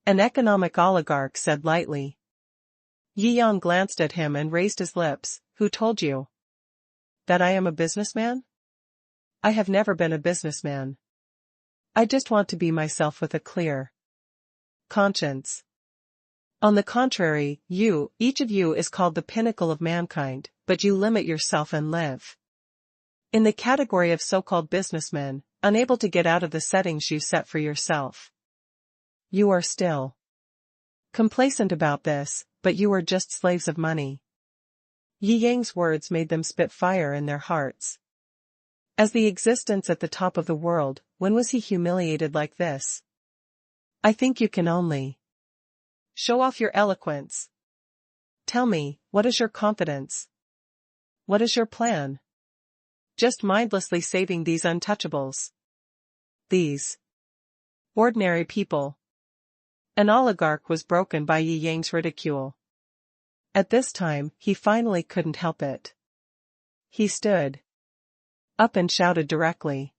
An economic oligarch said lightly. Yi Yang glanced at him and raised his lips. Who told you that I am a businessman? I have never been a businessman. I just want to be myself with a clear conscience. On the contrary, each of you is called the pinnacle of mankind, but you limit yourself and live in the category of so-called businessmen, unable to get out of the settings you set for yourself. You are still complacent about this, but you are just slaves of money. Yi Yang's words made them spit fire in their hearts. As the existence at the top of the world, when was he humiliated like this? I think you can only show off your eloquence. Tell me, what is your confidence? What is your plan? Just mindlessly saving these untouchables. These ordinary people. An oligarch was broken by Yi Yang's ridicule. At this time, he finally couldn't help it. He stood up and shouted directly.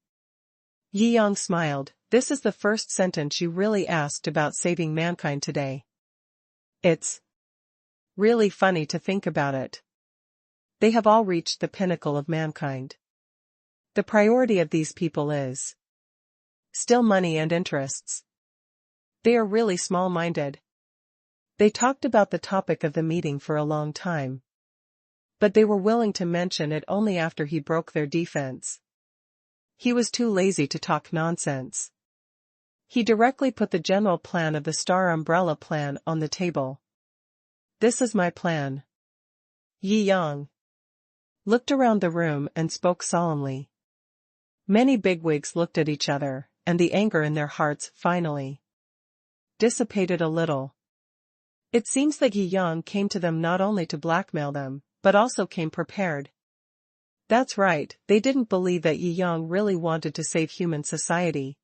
Yi Yang smiled. This is the first sentence you really asked about saving mankind today. It's really funny to think about it. They have all reached the pinnacle of mankind. The priority of these people is still money and interests. They are really small-minded. They talked about the topic of the meeting for a long time. But they were willing to mention it only after he broke their defense. He was too lazy to talk nonsense. He directly put the general plan of the Star Umbrella plan on the table. This is my plan. Yi Yang looked around the room and spoke solemnly. Many bigwigs looked at each other, and the anger in their hearts finally dissipated a little. It seems that Yi Yang came to them not only to blackmail them, but also came prepared. That's right, they didn't believe that Yi Yang really wanted to save human society.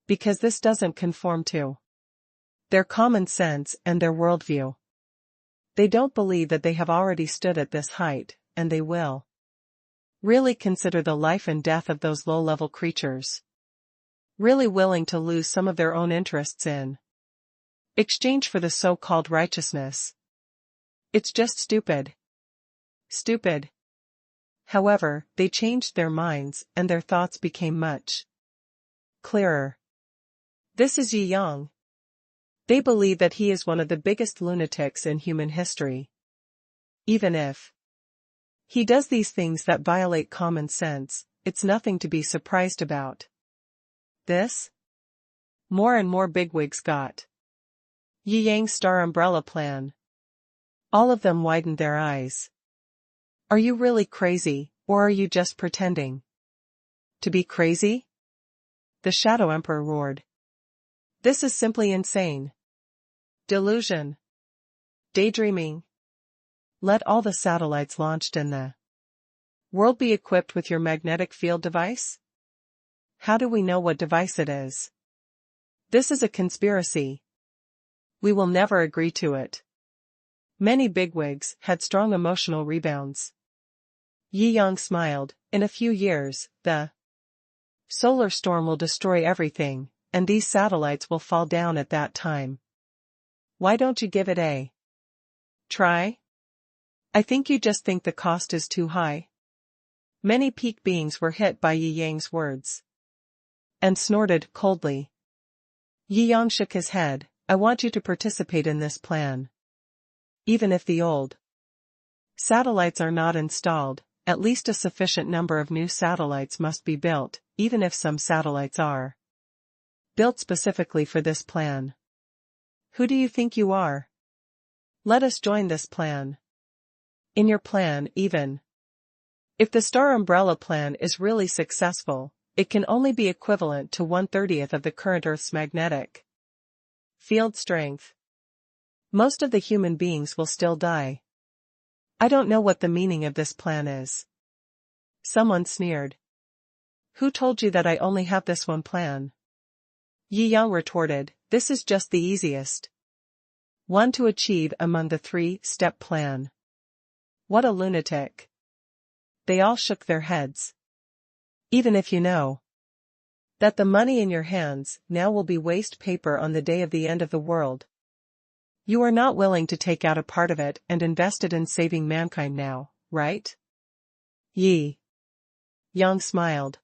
Because this doesn't conform to their common sense and their worldview. They don't believe that they have already stood at this height, and they will really consider the life and death of those low-level creatures. Really willing to lose some of their own interests in exchange for the so-called righteousness. It's just stupid. Stupid. However, they changed their minds and their thoughts became much clearer. This is Yi Yang. They believe that he is one of the biggest lunatics in human history. Even if he does these things that violate common sense, it's nothing to be surprised about. This? More and more bigwigs got Yi Yang's star umbrella plan. All of them widened their eyes. Are you really crazy, or are you just pretending to be crazy? The Shadow Emperor roared. This is simply insane. Delusion. Daydreaming. Let all the satellites launched in the world be equipped with your magnetic field device? How do we know what device it is? This is a conspiracy. We will never agree to it. Many bigwigs had strong emotional rebounds. Yi Yang smiled. In a few years, the solar storm will destroy everything, and these satellites will fall down at that time. Why don't you give it a try? I think you just think the cost is too high. Many peak beings were hit by Yi Yang's words and snorted coldly. Yi Yang shook his head. I want you to participate in this plan. Even if the old satellites are not installed, at least a sufficient number of new satellites must be built, even if some satellites are built specifically for this plan. Who do you think you are? Let us join this plan. In your plan, even if the star umbrella plan is really successful, it can only be equivalent to 1/30th of the current Earth's magnetic field strength. Most of the human beings will still die. I don't know what the meaning of this plan is. Someone sneered. Who told you that I only have this one plan? Yi Yang retorted, this is just the easiest one to achieve among the 3-step plan. What a lunatic. They all shook their heads. Even if you know that the money in your hands now will be waste paper on the day of the end of the world, you are not willing to take out a part of it and invest it in saving mankind now, right? Yi Yang smiled.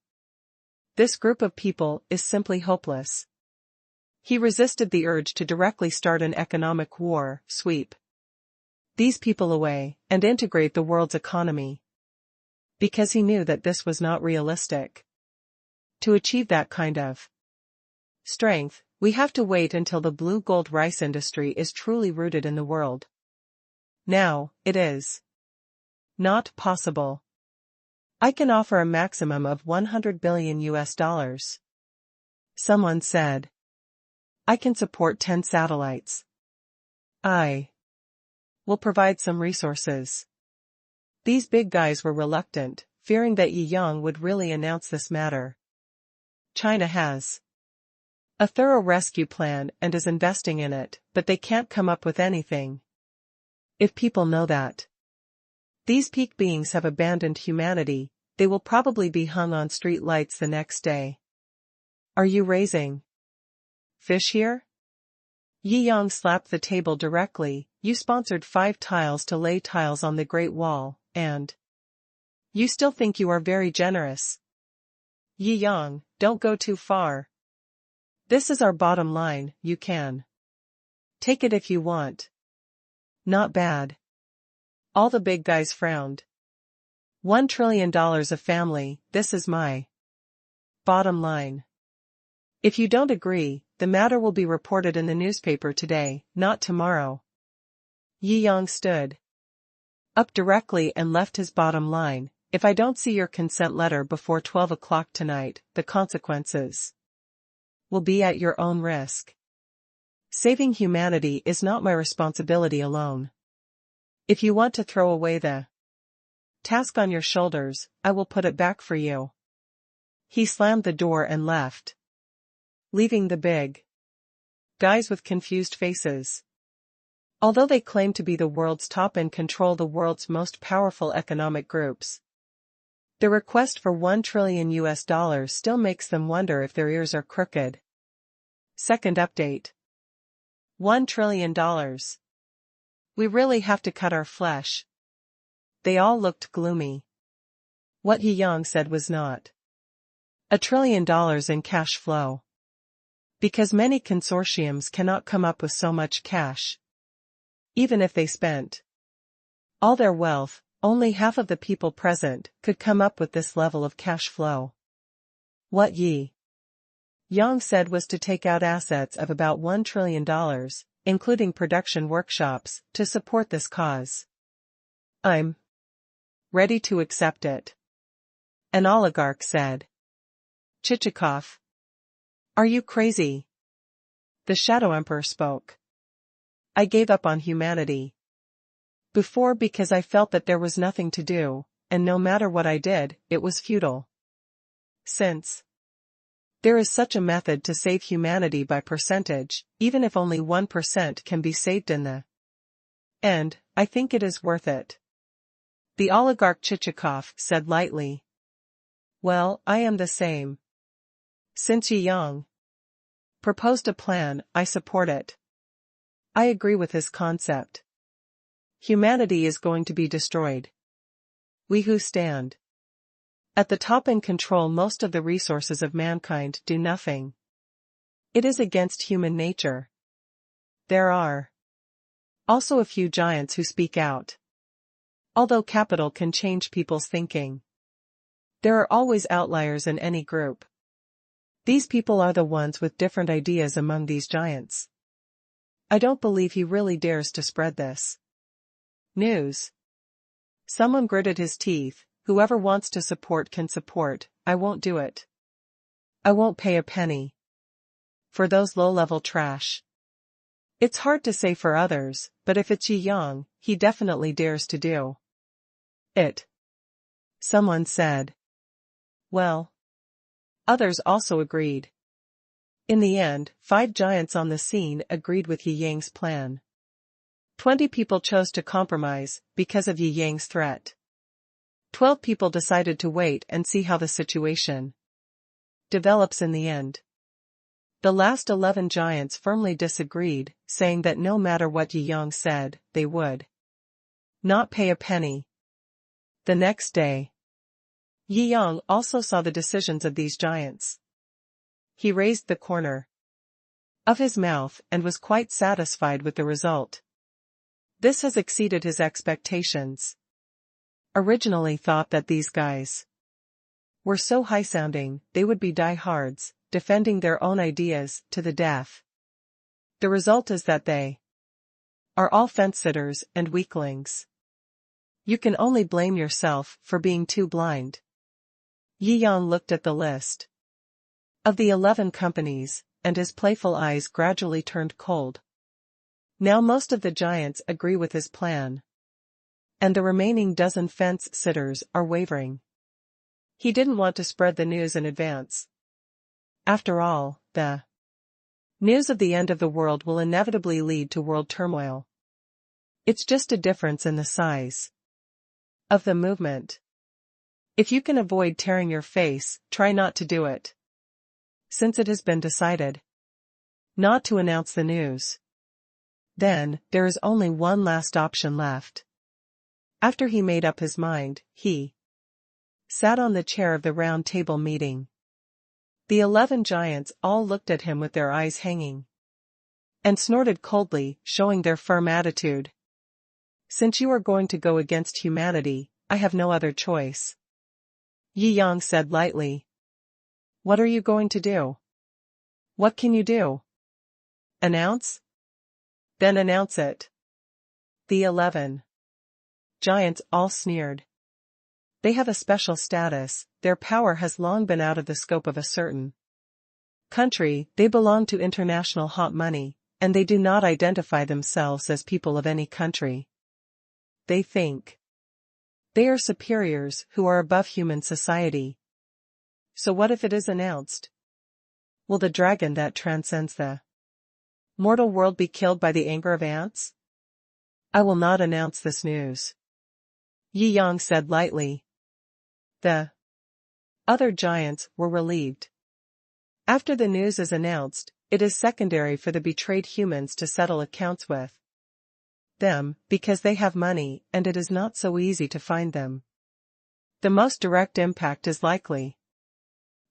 This group of people is simply hopeless. He resisted the urge to directly start an economic war, sweep these people away, and integrate the world's economy. Because he knew that this was not realistic. To achieve that kind of strength, we have to wait until the blue gold rice industry is truly rooted in the world. Now, it is not possible. I can offer a maximum of 100 billion US dollars. Someone said. I can support 10 satellites. I will provide some resources. These big guys were reluctant, fearing that Yi Yang would really announce this matter. China has a thorough rescue plan and is investing in it, but they can't come up with anything. If people know that these peak beings have abandoned humanity, they will probably be hung on street lights the next day. Are you raising fish here? Yi Yang slapped the table directly. You sponsored 5 tiles to lay tiles on the Great Wall, and you still think you are very generous. Yi Yang, don't go too far. This is our bottom line. You can take it if you want. Not bad. All the big guys frowned. $1 trillion a family, this is my bottom line. If you don't agree, the matter will be reported in the newspaper today, not tomorrow. Yi Yang stood up directly and left his bottom line: if I don't see your consent letter before 12 o'clock tonight, the consequences will be at your own risk. Saving humanity is not my responsibility alone. If you want to throw away the task on your shoulders, I will put it back for you. He slammed the door and left, leaving the big guys with confused faces. Although they claim to be the world's top and control the world's most powerful economic groups, the request for $1 trillion still makes them wonder if their ears are crooked. Second update. $1 trillion. We really have to cut our flesh. They all looked gloomy. What Jiangjing said was not $1 trillion in cash flow, because many consortiums cannot come up with so much cash. Even if they spent all their wealth, only half of the people present could come up with this level of cash flow. What Jiangjing said was to take out assets of about $1 trillion, including production workshops, to support this cause. I'm ready to accept it, an oligarch said. Chichikov. Are you crazy? The Shadow Emperor spoke. I gave up on humanity before because I felt that there was nothing to do, and no matter what I did, it was futile. Since there is such a method to save humanity by percentage, even if only 1% can be saved in the end, I think it is worth it. The oligarch Chichikov said lightly. Well, I am the same. Since Jiangjing proposed a plan, I support it. I agree with his concept. Humanity is going to be destroyed. We who stand at the top and control most of the resources of mankind do nothing. It is against human nature. There are also a few giants who speak out. Although capital can change people's thinking, there are always outliers in any group. These people are the ones with different ideas among these giants. I don't believe he really dares to spread this news. Someone gritted his teeth. Whoever wants to support can support, I won't do it. I won't pay a penny for those low-level trash. It's hard to say for others, but if it's Jiangjing, he definitely dares to do it. Someone said. Well, others also agreed. In the end, 5 giants on the scene agreed with Jiangjing's plan. 20 people chose to compromise because of Jiangjing's threat. 12 people decided to wait and see how the situation develops in the end. The last 11 giants firmly disagreed, saying that no matter what Jiangjing said, they would not pay a penny. The next day, Jiangjing also saw the decisions of these giants. He raised the corner of his mouth and was quite satisfied with the result. This has exceeded his expectations. Originally thought that these guys were so high-sounding, they would be diehards, defending their own ideas to the death. The result is that they are all fence-sitters and weaklings. You can only blame yourself for being too blind. Jiangjing looked at the list of the 11 companies, and his playful eyes gradually turned cold. Now most of the giants agree with his plan, and the remaining dozen fence-sitters are wavering. He didn't want to spread the news in advance. After all, the news of the end of the world will inevitably lead to world turmoil. It's just a difference in the size of the movement. If you can avoid tearing your face, try not to do it. Since it has been decided not to announce the news, then there is only one last option left. After he made up his mind, he sat on the chair of the round table meeting. The 11 giants all looked at him with their eyes hanging, and snorted coldly, showing their firm attitude. Since you are going to go against humanity, I have no other choice. Jiangjing said lightly. What are you going to do? What can you do? Announce? Then announce it. The 11 Giants all sneered. They have a special status, their power has long been out of the scope of a certain country, they belong to international hot money, and they do not identify themselves as people of any country. They think they are superiors who are above human society. So what if it is announced? Will the dragon that transcends the mortal world be killed by the anger of ants? I will not announce this news. Yi Yang said lightly. The other giants were relieved. After the news is announced, it is secondary for the betrayed humans to settle accounts with them, because they have money and it is not so easy to find them. The most direct impact is likely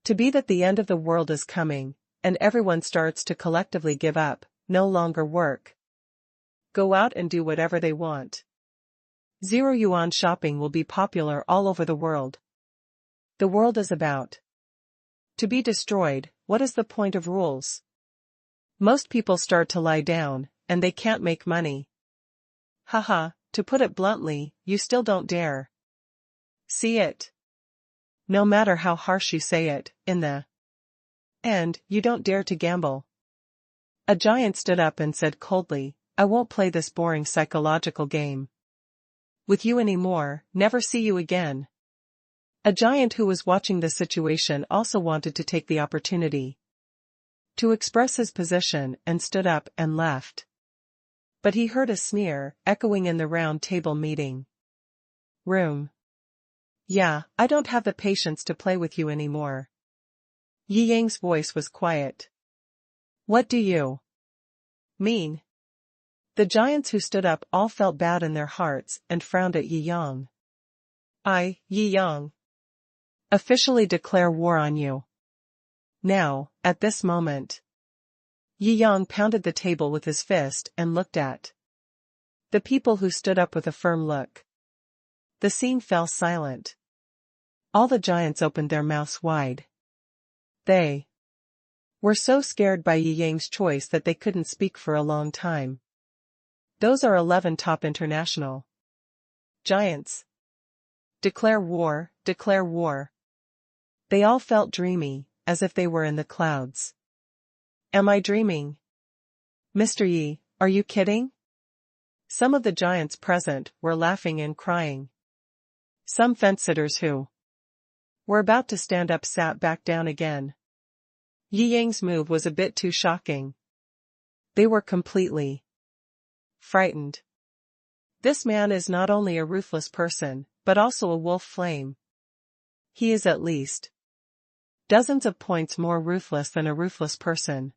to be that the end of the world is coming, and everyone starts to collectively give up, no longer work, go out and do whatever they want. Zero-yuan shopping will be popular all over the world. The world is about to be destroyed. What is the point of rules? Most people start to lie down, and they can't make money. Haha, to put it bluntly, you still don't dare see it. No matter how harsh you say it, in the end, you don't dare to gamble. A giant stood up and said coldly, I won't play this boring psychological game with you anymore, never see you again. A giant who was watching the situation also wanted to take the opportunity to express his position and stood up and left. But he heard a sneer echoing in the round table meeting room. Yeah, I don't have the patience to play with you anymore. Yi Yang's voice was quiet. What do you mean? The giants who stood up all felt bad in their hearts and frowned at Yi Yang. I, Yi Yang, officially declare war on you. Now, at this moment. Yi Yang pounded the table with his fist and looked at the people who stood up with a firm look. The scene fell silent. All the giants opened their mouths wide. They were so scared by Yi Yang's choice that they couldn't speak for a long time. Those are 11 top international giants. Declare war, declare war. They all felt dreamy, as if they were in the clouds. Am I dreaming? Mr. Yi, are you kidding? Some of the giants present were laughing and crying. Some fence-sitters who were about to stand up sat back down again. Yi Yang's move was a bit too shocking. They were completely frightened. This man is not only a ruthless person, but also a wolf flame. He is at least dozens of points more ruthless than a ruthless person.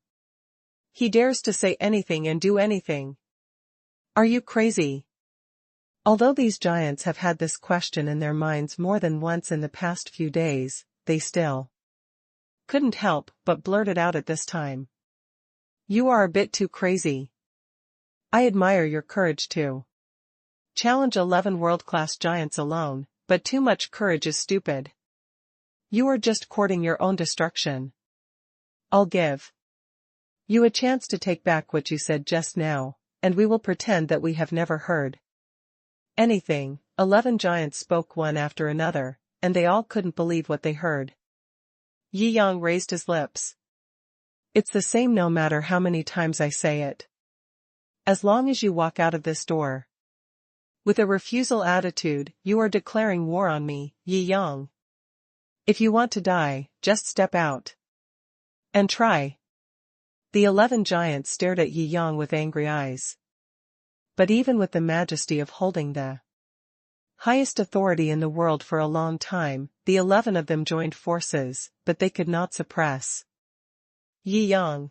He dares to say anything and do anything. Are you crazy? Although these giants have had this question in their minds more than once in the past few days, they still couldn't help but blurt it out at this time. You are a bit too crazy. I admire your courage to challenge 11 world-class giants alone, but too much courage is stupid. You are just courting your own destruction. I'll give you a chance to take back what you said just now, and we will pretend that we have never heard anything. 11 giants spoke one after another, and they all couldn't believe what they heard. Yi Yang raised his lips. It's the same no matter how many times I say it. As long as you walk out of this door with a refusal attitude, you are declaring war on me, Yi Yang. If you want to die, just step out and try. The 11 giants stared at Yi Yang with angry eyes. But even with the majesty of holding the highest authority in the world for a long time, the 11 of them joined forces, but they could not suppress Yi Yang.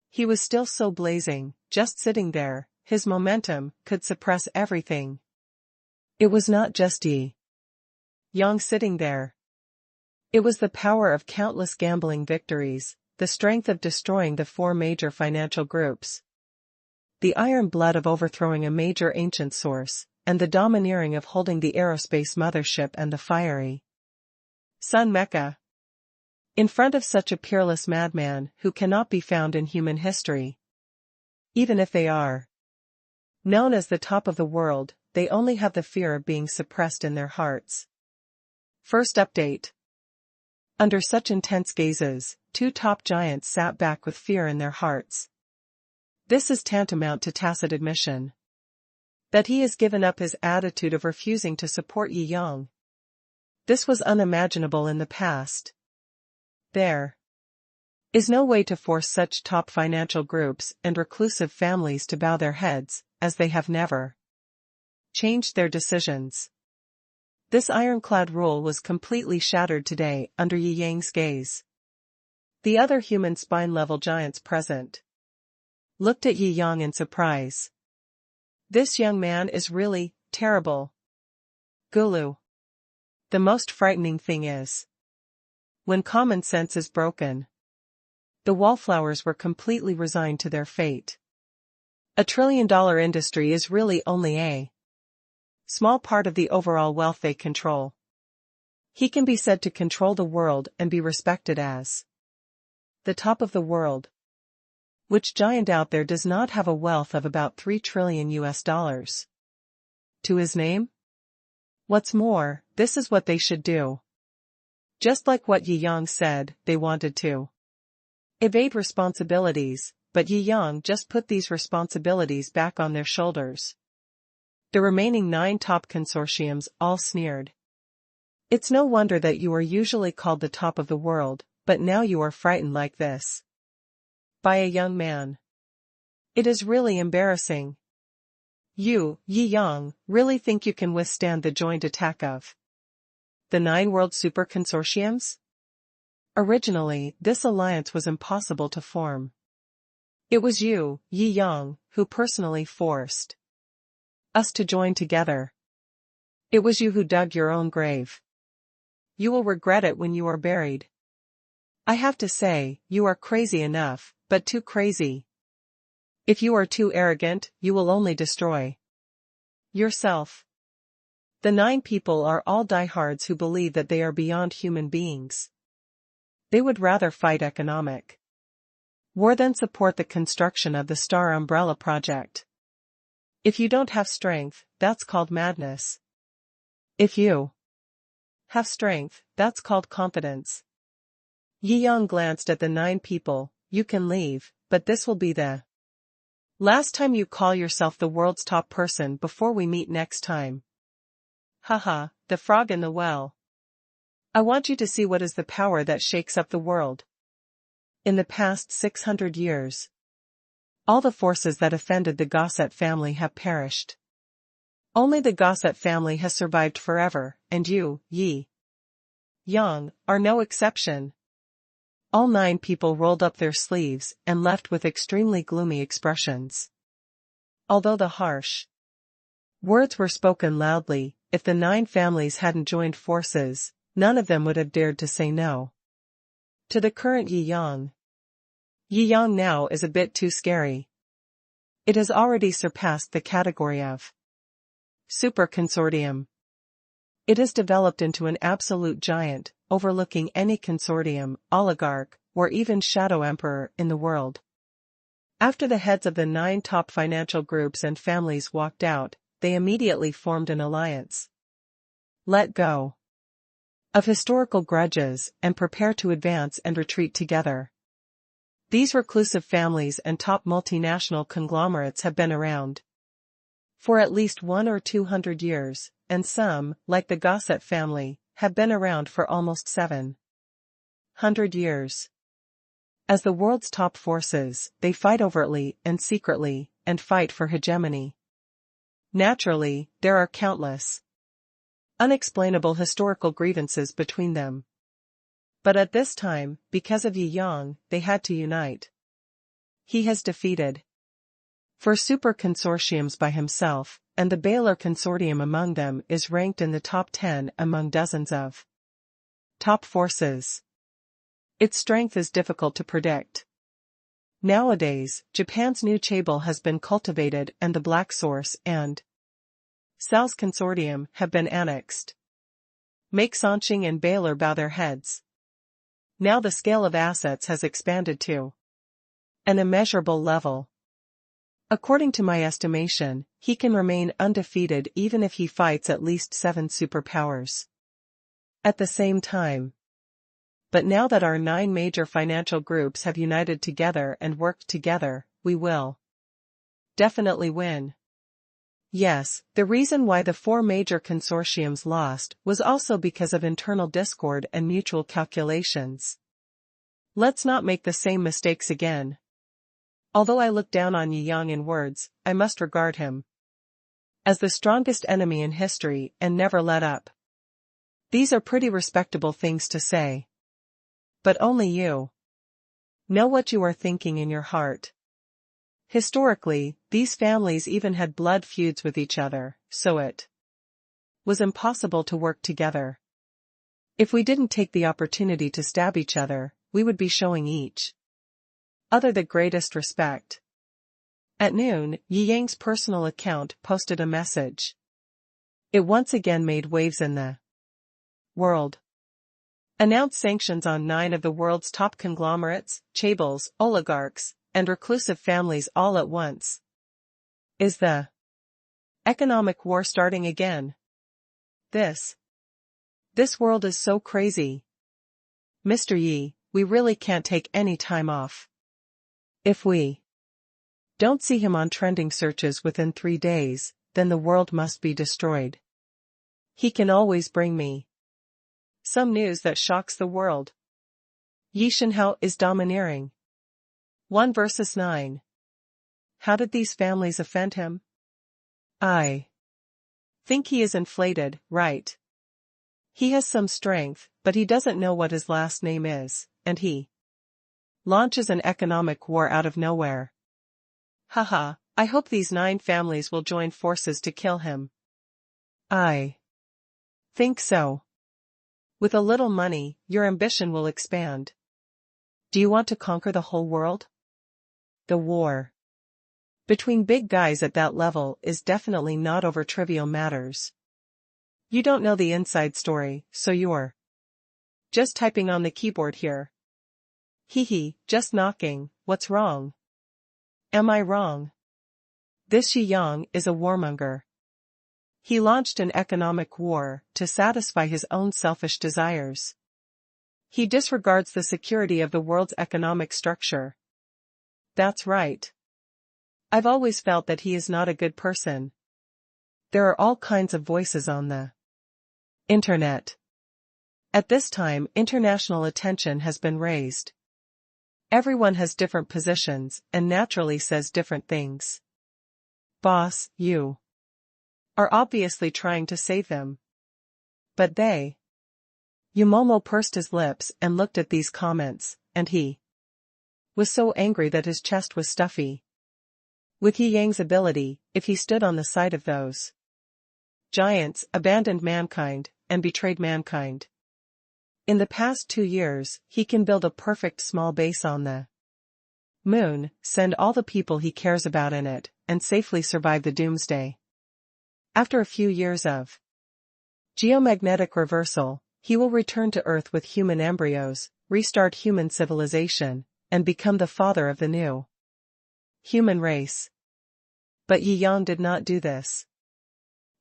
He was still so blazing, just sitting there, his momentum could suppress everything. It was not just Yi Yang sitting there. It was the power of countless gambling victories, the strength of destroying the 4 major financial groups, the iron blood of overthrowing a major ancient source, and the domineering of holding the aerospace mothership and the fiery Sun Mecha. In front of such a peerless madman who cannot be found in human history, even if they are known as the top of the world, they only have the fear of being suppressed in their hearts. First update. Under such intense gazes, two top giants sat back with fear in their hearts. This is tantamount to tacit admission that he has given up his attitude of refusing to support Yi Yang. This was unimaginable in the past. There is no way to force such top financial groups and reclusive families to bow their heads, as they have never changed their decisions. This ironclad rule was completely shattered today under Yi Yang's gaze. The other human spine-level giants present looked at Yi Yang in surprise. This young man is really terrible. Gulu. The most frightening thing is, when common sense is broken, the wallflowers were completely resigned to their fate. $1 trillion industry is really only a small part of the overall wealth they control. He can be said to control the world and be respected as the top of the world. Which giant out there does not have a wealth of about $3 trillion to his name? What's more, this is what they should do. Just like what Yi Yang said, they wanted to evade responsibilities, but Yi Yang just put these responsibilities back on their shoulders. The remaining 9 top consortiums all sneered. It's no wonder that you are usually called the top of the world, but now you are frightened like this by a young man. It is really embarrassing. You, Yi Yang, really think you can withstand the joint attack of the 9 world super consortiums? Originally, this alliance was impossible to form. It was you, Yi Yang, who personally forced us to join together. It was you who dug your own grave. You will regret it when you are buried. I have to say, you are crazy enough, but too crazy. If you are too arrogant, you will only destroy yourself. The 9 people are all diehards who believe that they are beyond human beings. They would rather fight economic war than support the construction of the Star Umbrella project. If you don't have strength, that's called madness. If you have strength, that's called confidence. Yi Yang glanced at the 9 people. You can leave, but this will be the last time you call yourself the world's top person before we meet next time. Haha, the frog in the well. I want you to see what is the power that shakes up the world. In the past 600 years, all the forces that offended the Gossett family have perished. Only the Gossett family has survived forever, and you, Yi Yang, are no exception. All 9 people rolled up their sleeves and left with extremely gloomy expressions. Although the harsh words were spoken loudly, if the 9 families hadn't joined forces, none of them would have dared to say no to the current Yi Yang. Yi Yang now is a bit too scary. It has already surpassed the category of super consortium. It has developed into an absolute giant, overlooking any consortium, oligarch, or even shadow emperor in the world. After the heads of the 9 top financial groups and families walked out, they immediately formed an alliance. Let go of historical grudges and prepare to advance and retreat together. These reclusive families and top multinational conglomerates have been around for at least 100 or 200 years, and some, like the Gossett family, have been around for almost 700 years. As the world's top forces, they fight overtly and secretly, and fight for hegemony. Naturally, there are countless unexplainable historical grievances between them. But at this time, because of Yi Yang, they had to unite. He has defeated 4 super consortiums by himself, and the Baylor consortium among them is ranked in the top 10 among dozens of top forces. Its strength is difficult to predict. Nowadays, Japan's new chaebol has been cultivated and the Black Source and Sal's consortium have been annexed. Make Sanqing and Baylor bow their heads. Now the scale of assets has expanded to an immeasurable level. According to my estimation, he can remain undefeated even if he fights at least 7 superpowers at the same time. But now that our 9 major financial groups have united together and worked together, we will definitely win. Yes, the reason why the 4 major consortiums lost was also because of internal discord and mutual calculations. Let's not make the same mistakes again. Although I look down on Yang in words, I must regard him as the strongest enemy in history and never let up. These are pretty respectable things to say. But only you know what you are thinking in your heart. Historically, these families even had blood feuds with each other, so it was impossible to work together. If we didn't take the opportunity to stab each other, we would be showing each other the greatest respect. At noon, Yang's personal account posted a message. It once again made waves in the world. Announced sanctions on 9 of the world's top conglomerates, chaebols, oligarchs, and reclusive families all at once. Is the economic war starting again? This world is so crazy. Mr. Yi, we really can't take any time off. If we don't see him on trending searches within 3 days, then the world must be destroyed. He can always bring me some news that shocks the world. Yi Shenhao is domineering. 1 versus 9. How did these families offend him? I think he is inflated, right? He has some strength, but he doesn't know what his last name is, and he launches an economic war out of nowhere. Haha, I hope these 9 families will join forces to kill him. I think so. With a little money, your ambition will expand. Do you want to conquer the whole world? The war between big guys at that level is definitely not over trivial matters. You don't know the inside story, so you're just typing on the keyboard here. Hee, just knocking, what's wrong? Am I wrong? This Xi Yang is a warmonger. He launched an economic war to satisfy his own selfish desires. He disregards the security of the world's economic structure. That's right. I've always felt that he is not a good person. There are all kinds of voices on the internet. At this time, international attention has been raised. Everyone has different positions and naturally says different things. Boss, you are obviously trying to save them. But they. Yumomo pursed his lips and looked at these comments, and he was so angry that his chest was stuffy. With Yi Yang's ability, if he stood on the side of those giants, abandoned mankind, and betrayed mankind. In the past 2 years, he can build a perfect small base on the moon, send all the people he cares about in it, and safely survive the doomsday. After a few years of geomagnetic reversal, he will return to Earth with human embryos, restart human civilization, and become the father of the new human race. But Yi Yang did not do this.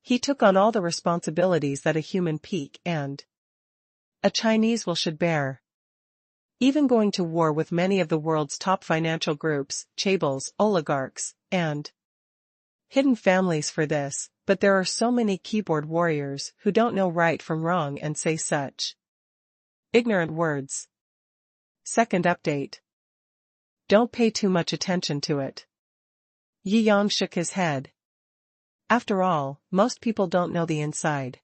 He took on all the responsibilities that a human peak and a Chinese will should bear. Even going to war with many of the world's top financial groups, chaebols, oligarchs, and hidden families for this, but there are so many keyboard warriors who don't know right from wrong and say such ignorant words. Second update. Don't pay too much attention to it. Yi Yang shook his head. After all, most people don't know the inside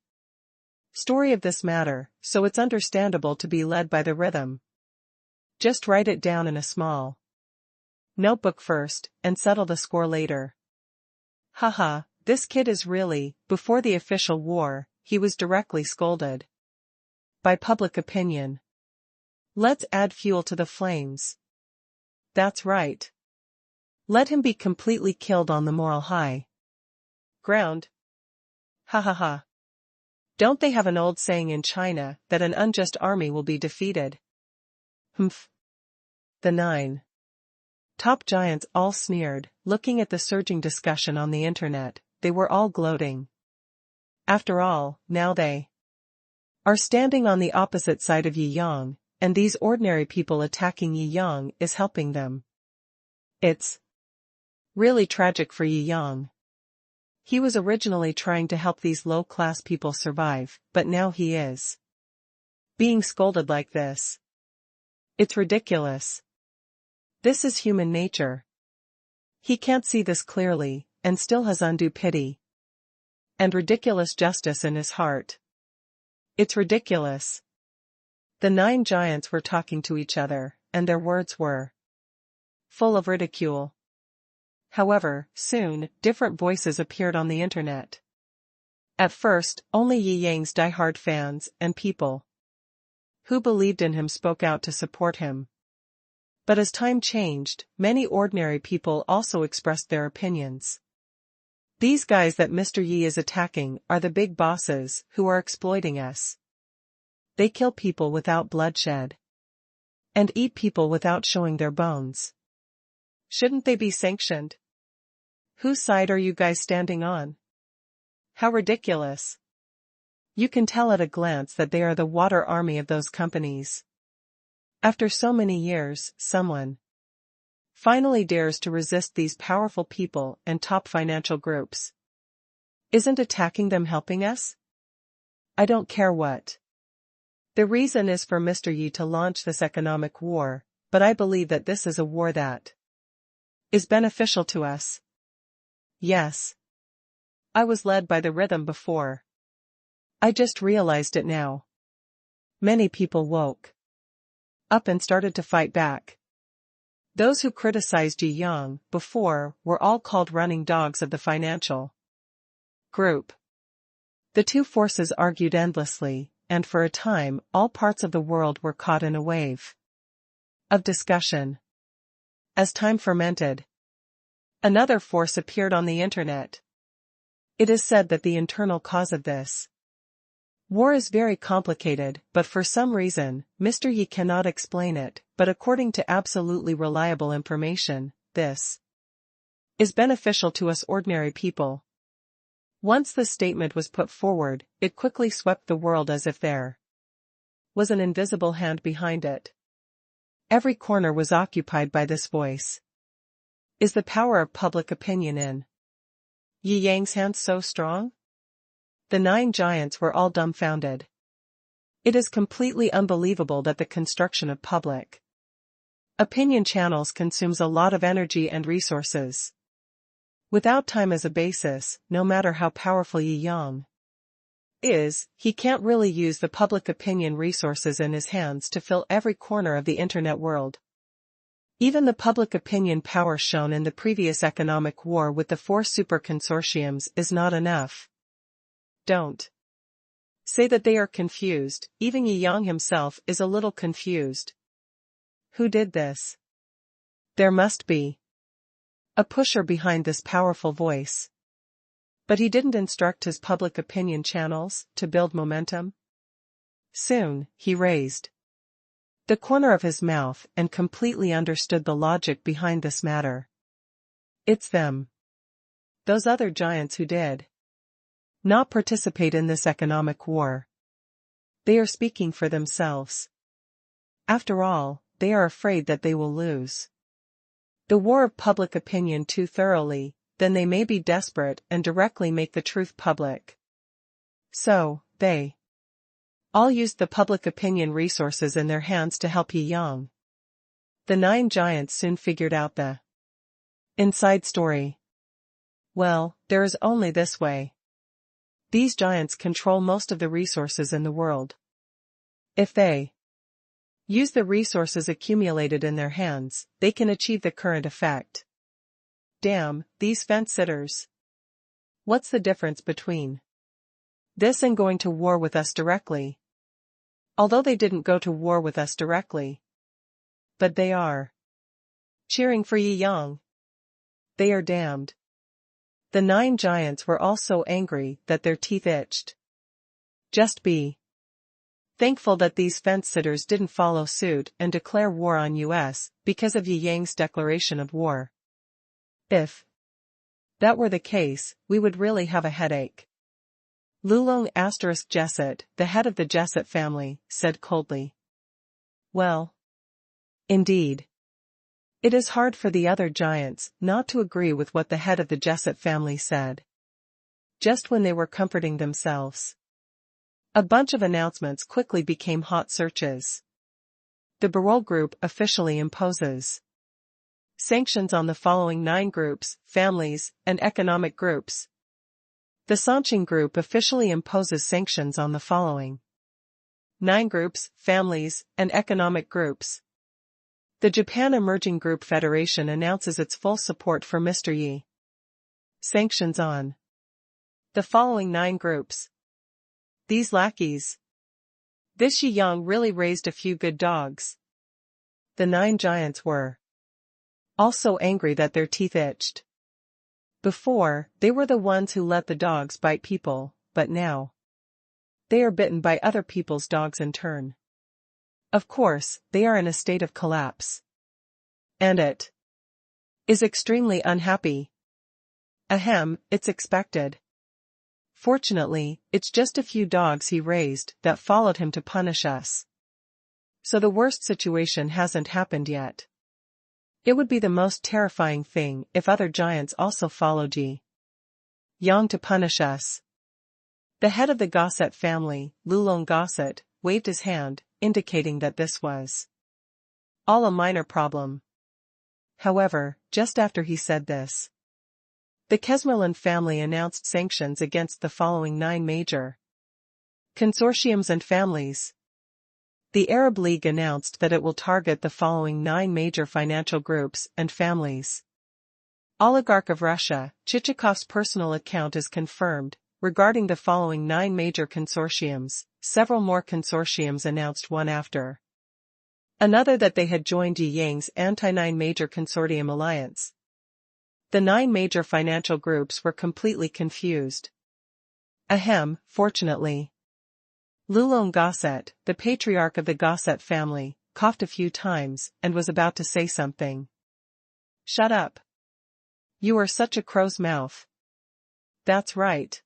story of this matter, so it's understandable to be led by the rhythm. Just write it down in a small notebook first, and settle the score later. Haha, this kid is really, before the official war, he was directly scolded by public opinion. Let's add fuel to the flames. That's right. Let him be completely killed on the moral high ground. Ha ha ha. Don't they have an old saying in China that an unjust army will be defeated? Humph. The 9 Top giants all sneered, looking at the surging discussion on the internet. They were all gloating. After all, now they are standing on the opposite side of Yi Yang, and these ordinary people attacking Yi Yang is helping them. It's really tragic for Yi Yang. He was originally trying to help these low-class people survive, but now he is being scolded like this. It's ridiculous. This is human nature. He can't see this clearly, and still has undue pity and ridiculous justice in his heart. It's ridiculous. The 9 giants were talking to each other, and their words were full of ridicule. However, soon, different voices appeared on the internet. At first, only Yi Yang's diehard fans and people who believed in him spoke out to support him. But as time changed, many ordinary people also expressed their opinions. These guys that Mr. Yi is attacking are the big bosses who are exploiting us. They kill people without bloodshed and eat people without showing their bones. Shouldn't they be sanctioned? Whose side are you guys standing on? How ridiculous. You can tell at a glance that they are the water army of those companies. After so many years, someone finally dares to resist these powerful people and top financial groups. Isn't attacking them helping us? I don't care what. The reason is for Mr. Yi to launch this economic war, but I believe that this is a war that is beneficial to us. Yes. I was led by the rhythm before. I just realized it now. Many people woke up and started to fight back. Those who criticized Yi Yang before were all called running dogs of the financial group. The two forces argued endlessly, and for a time all parts of the world were caught in a wave of discussion. As time fermented, another force appeared on the internet. It is said that the internal cause of this war is very complicated, but for some reason, Mr. Yi cannot explain it, but according to absolutely reliable information, this is beneficial to us ordinary people. Once the statement was put forward, it quickly swept the world as if there was an invisible hand behind it. Every corner was occupied by this voice. Is the power of public opinion in Yi Yang's hands so strong? The 9 giants were all dumbfounded. It is completely unbelievable that the construction of public opinion channels consumes a lot of energy and resources. Without time as a basis, no matter how powerful Yi Yang is, he can't really use the public opinion resources in his hands to fill every corner of the internet world. Even the public opinion power shown in the previous economic war with the 4 super consortiums is not enough. Don't say that they are confused. Even Yi Yang himself is a little confused. Who did this? There must be a pusher behind this powerful voice. But he didn't instruct his public opinion channels to build momentum. Soon, he raised the corner of his mouth and completely understood the logic behind this matter. It's them. Those other giants who did not participate in this economic war. They are speaking for themselves. After all, they are afraid that they will lose the war of public opinion too thoroughly, then they may be desperate and directly make the truth public. So, they all used the public opinion resources in their hands to help Yi Yang. The 9 giants soon figured out the inside story. Well, there is only this way. These giants control most of the resources in the world. If they use the resources accumulated in their hands, they can achieve the current effect. Damn, these fence-sitters. What's the difference between this and going to war with us directly? Although they didn't go to war with us directly. But they are cheering for Yi Yang. They are damned. The 9 giants were all so angry that their teeth itched. Just be thankful that these fence-sitters didn't follow suit and declare war on US because of Jiangjing's declaration of war. If that were the case, we would really have a headache. Lulong * Jesset, the head of the Jesset family, said coldly. Well, indeed. It is hard for the other giants not to agree with what the head of the Jesset family said. Just when they were comforting themselves, a bunch of announcements quickly became hot searches. The Barol Group officially imposes sanctions on the following 9 groups, families, and economic groups. The Jiangjing Group officially imposes sanctions on the following 9 groups, families, and economic groups. The Japan Emerging Group Federation announces its full support for Mr. Yi. Sanctions on the following 9 groups. These lackeys. This Yi Yang really raised a few good dogs. The 9 giants were also angry that their teeth itched. Before, they were the ones who let the dogs bite people, but now they are bitten by other people's dogs in turn. Of course, they are in a state of collapse. And it is extremely unhappy. Ahem, it's expected. Fortunately, it's just a few dogs he raised that followed him to punish us. So the worst situation hasn't happened yet. It would be the most terrifying thing if other giants also followed Yi Yang to punish us. The head of the Gosset family, Lulong Gosset, waved his hand, indicating that this was all a minor problem. However, just after he said this, the Kesmerlan family announced sanctions against the following 9 major consortiums and families. The Arab League announced that it will target the following 9 major financial groups and families. Oligarch of Russia, Chichikov's personal account is confirmed. Regarding the following 9 major consortiums, several more consortiums announced one after another that they had joined Yi Yang's anti-9 major consortium alliance. The 9 major financial groups were completely confused. Ahem, fortunately. Lulong Gosset, the patriarch of the Gosset family, coughed a few times and was about to say something. Shut up. You are such a crow's mouth. That's right.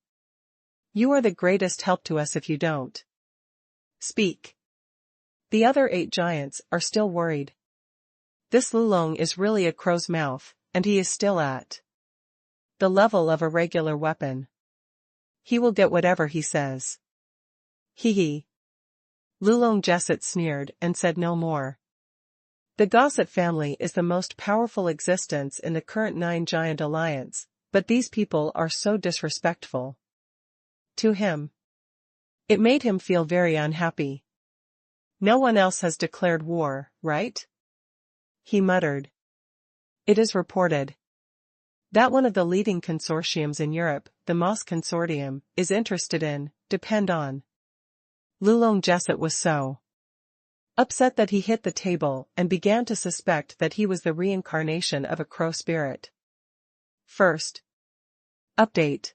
You are the greatest help to us if you don't speak. The other 8 giants are still worried. This Lulong is really a crow's mouth, and he is still at the level of a regular weapon. He will get whatever he says. Hee hee. Lulong Jesset sneered and said no more. The Gosset family is the most powerful existence in the current 9-giant alliance, but these people are so disrespectful to him. It made him feel very unhappy. No one else has declared war, right? He muttered. It is reported that one of the leading consortiums in Europe, the MOS Consortium, is interested in, depend on. Lulong Jesset was so upset that he hit the table and began to suspect that he was the reincarnation of a crow spirit. First update.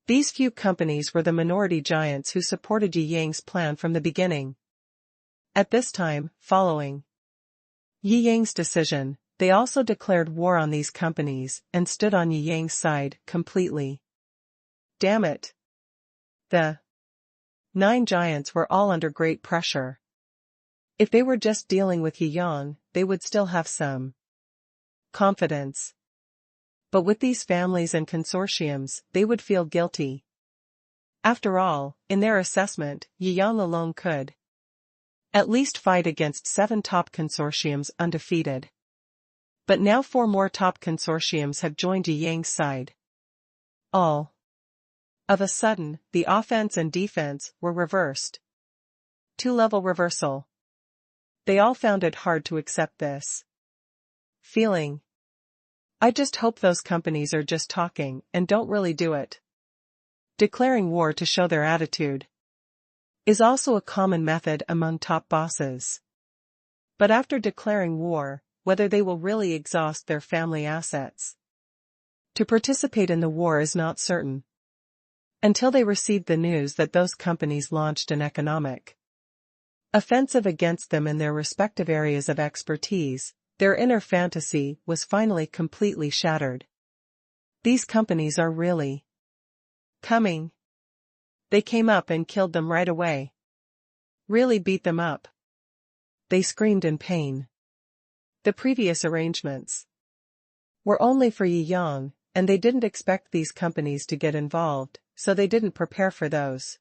These few companies were the minority giants who supported Yi Yang's plan from the beginning. At this time, following Yi Yang's decision, they also declared war on these companies and stood on Yi Yang's side completely. Damn it. The 9 giants were all under great pressure. If they were just dealing with Yi Yang, they would still have some confidence. But with these families and consortiums, they would feel guilty. After all, in their assessment, Yi Yang alone could at least fight against 7 top consortiums undefeated. But now 4 more top consortiums have joined Yi Yang's side. All of a sudden, the offense and defense were reversed. 2-level reversal. They all found it hard to accept this feeling. I just hope those companies are just talking and don't really do it. Declaring war to show their attitude is also a common method among top bosses. But after declaring war, whether they will really exhaust their family assets to participate in the war is not certain. Until they received the news that those companies launched an economic Offensive against them in their respective areas of expertise, their inner fantasy was finally completely shattered. These companies are really coming. They came up and killed them right away. Really beat them up. They screamed in pain. The previous arrangements were only for Yi Yang, and they didn't expect these companies to get involved, so they didn't prepare for those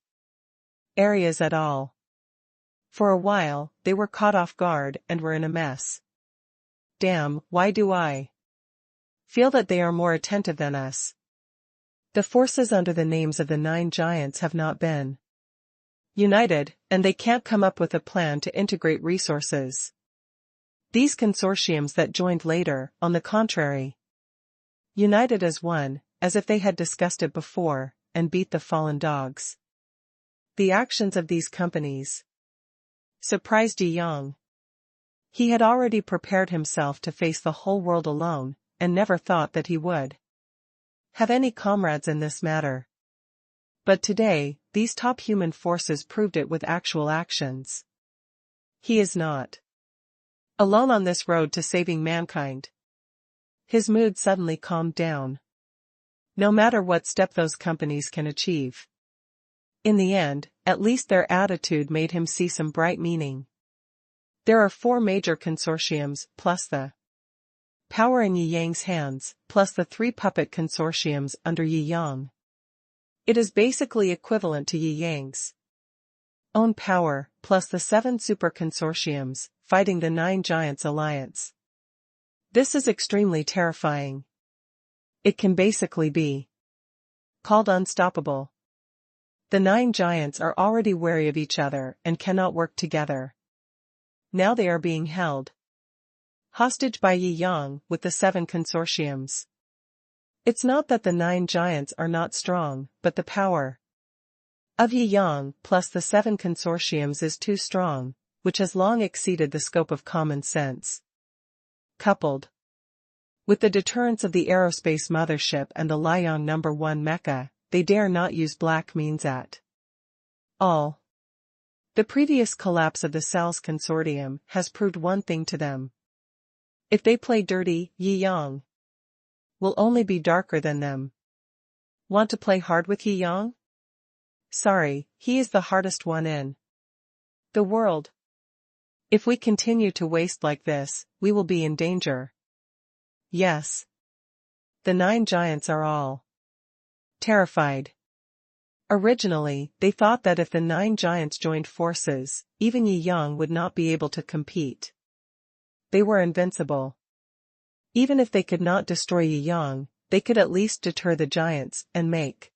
areas at all. For a while, they were caught off guard and were in a mess. Damn, why do I feel that they are more attentive than us? The forces under the names of the 9 giants have not been united, and they can't come up with a plan to integrate resources. These consortiums that joined later, on the contrary, united as one, as if they had discussed it before, and beat the fallen dogs. The actions of these companies surprised Yi Yang. He had already prepared himself to face the whole world alone, and never thought that he would have any comrades in this matter. But today, these top human forces proved it with actual actions. He is not alone on this road to saving mankind. His mood suddenly calmed down. No matter what step those companies can achieve, in the end, at least their attitude made him see some bright meaning. There are 4 major consortiums, plus the power in Yi Yang's hands, plus the 3 puppet consortiums under Yi Yang. It is basically equivalent to Yi Yang's own power, plus the 7 super consortiums, fighting the 9 giants alliance. This is extremely terrifying. It can basically be called unstoppable. The 9 giants are already wary of each other and cannot work together. Now they are being held hostage by Yi Yang with the 7 consortiums. It's not that the 9 giants are not strong, but the power of Yi Yang plus the 7 consortiums is too strong, which has long exceeded the scope of common sense. Coupled with the deterrence of the aerospace mothership and the Liang No. 1 mecha, they dare not use black means at all. The previous collapse of the Cells Consortium has proved one thing to them. If they play dirty, Yi Yang will only be darker than them. Want to play hard with Yi Yang? Sorry, he is the hardest one in the world. If we continue to waste like this, we will be in danger. Yes. The 9 giants are all terrified. Originally, they thought that if the 9 giants joined forces, even Yi Yang would not be able to compete. They were invincible. Even if they could not destroy Yi Yang, they could at least deter the giants and make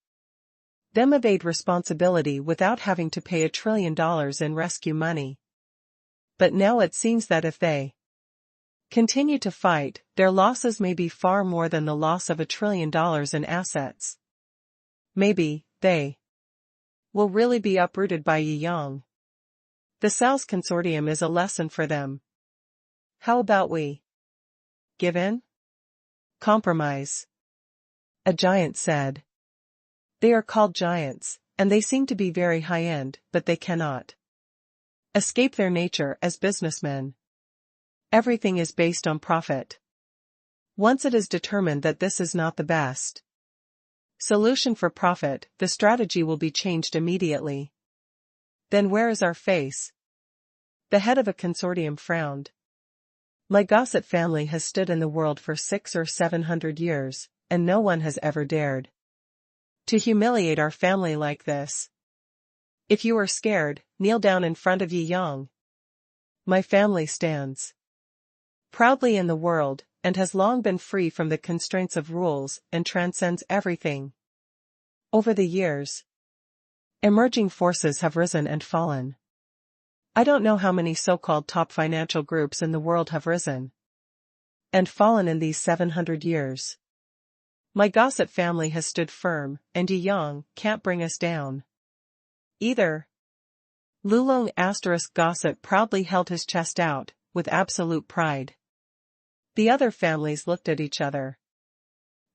them evade responsibility without having to pay $1 trillion in rescue money. But now it seems that if they continue to fight, their losses may be far more than the loss of $1 trillion in assets. Maybe they will really be uprooted by Yi Yang. The Cells Consortium is a lesson for them. How about we give in? Compromise. A giant said. They are called giants, and they seem to be very high-end, but they cannot escape their nature as businessmen. Everything is based on profit. Once it is determined that this is not the best solution for profit, the strategy will be changed immediately. Then where is our face? The head of a consortium frowned. My Gossett family has stood in the world for 600 or 700 years, and no one has ever dared to humiliate our family like this. If you are scared, kneel down in front of Yi Yang. My family stands proudly in the world, and has long been free from the constraints of rules and transcends everything. Over the years, emerging forces have risen and fallen. I don't know how many so-called top financial groups in the world have risen and fallen in these 700 years. My Gossett family has stood firm, and Yi Yang can't bring us down either. Lulong * Gossett proudly held his chest out, with absolute pride. The other families looked at each other.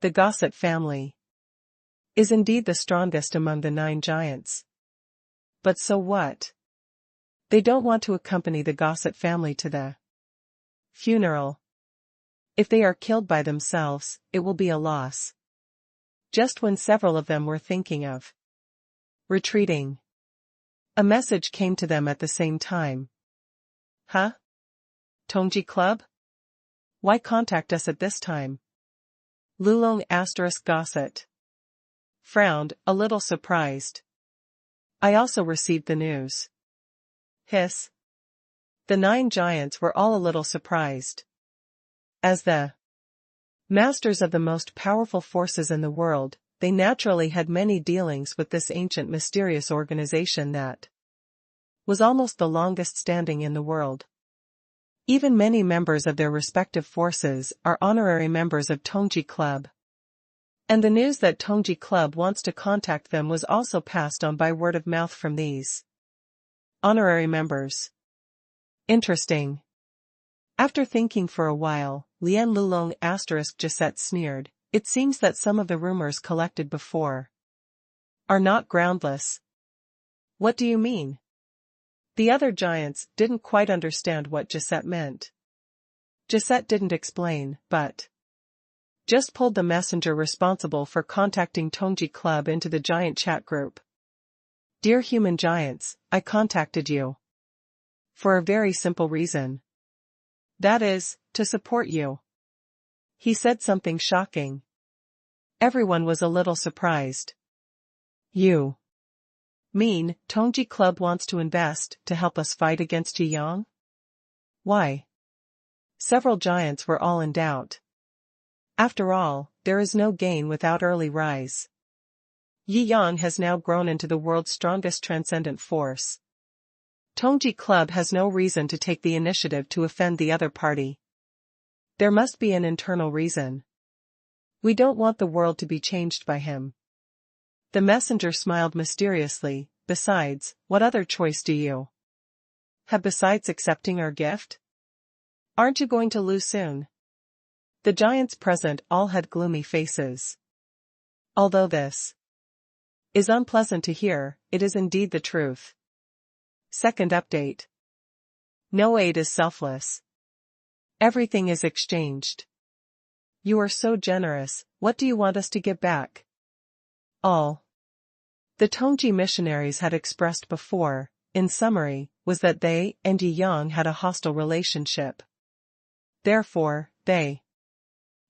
The Gossett family is indeed the strongest among the 9 giants. But so what? They don't want to accompany the Gossett family to the funeral. If they are killed by themselves, it will be a loss. Just when several of them were thinking of retreating, a message came to them at the same time. Huh? Tongji Club? Why contact us at this time? Lulong * Gossett frowned, a little surprised. I also received the news. Hiss. The 9 giants were all a little surprised. As the masters of the most powerful forces in the world, they naturally had many dealings with this ancient mysterious organization that was almost the longest standing in the world. Even many members of their respective forces are honorary members of Tongji Club. And the news that Tongji Club wants to contact them was also passed on by word of mouth from these honorary members. Interesting. After thinking for a while, Lian Lulong * Gisette sneered, it seems that some of the rumors collected before are not groundless. What do you mean? The other giants didn't quite understand what Gisette meant. Gisette didn't explain, but just pulled the messenger responsible for contacting Tongji Club into the giant chat group. Dear human giants, I contacted you for a very simple reason. That is, to support you. He said something shocking. Everyone was a little surprised. You mean, Tongji Club wants to invest to help us fight against Jiang? Why? Several giants were all in doubt. After all, there is no gain without early rise. Jiang has now grown into the world's strongest transcendent force. Tongji Club has no reason to take the initiative to offend the other party. There must be an internal reason. We don't want the world to be changed by him. The messenger smiled mysteriously. Besides, what other choice do you have besides accepting our gift? Aren't you going to lose soon? The giants present all had gloomy faces. Although this is unpleasant to hear, it is indeed the truth. Second update. No aid is selfless. Everything is exchanged. You are so generous, what do you want us to give back? All the Tongji missionaries had expressed before, in summary, was that they and Jiang had a hostile relationship. Therefore, they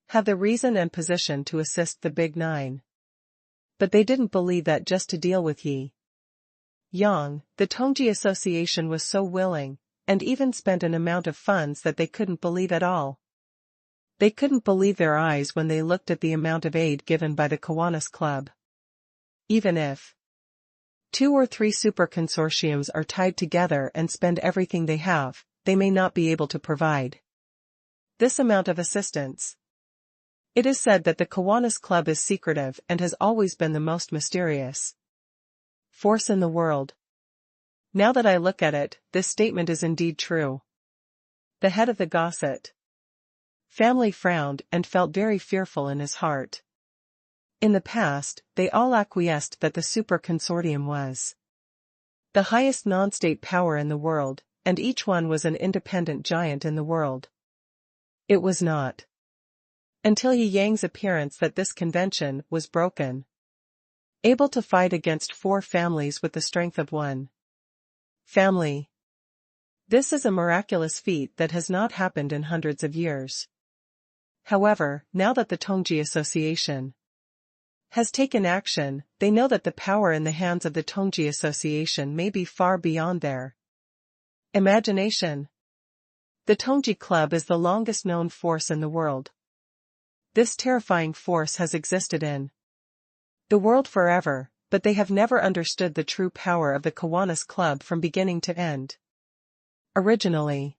have the reason and position to assist the Big Nine. But they didn't believe that just to deal with Yang, the Tongji Association was so willing, and even spent an amount of funds that they couldn't believe at all. They couldn't believe their eyes when they looked at the amount of aid given by the Kiwanis Club. Even if 2 or 3 super consortiums are tied together and spend everything they have, they may not be able to provide this amount of assistance. It is said that the Kiwanis Club is secretive and has always been the most mysterious force in the world. Now that I look at it, this statement is indeed true. The head of the Gossett family frowned and felt very fearful in his heart. In the past, they all acquiesced that the super consortium was the highest non-state power in the world, and each one was an independent giant in the world. It was not until Yang's appearance that this convention was broken. Able to fight against 4 families with the strength of 1 family. This is a miraculous feat that has not happened in hundreds of years. However, now that the Tongji Association has taken action, they know that the power in the hands of the Tongji Association may be far beyond their imagination. The Tongji Club is the longest known force in the world. This terrifying force has existed in the world forever, but they have never understood the true power of the Kiwanis Club from beginning to end. Originally,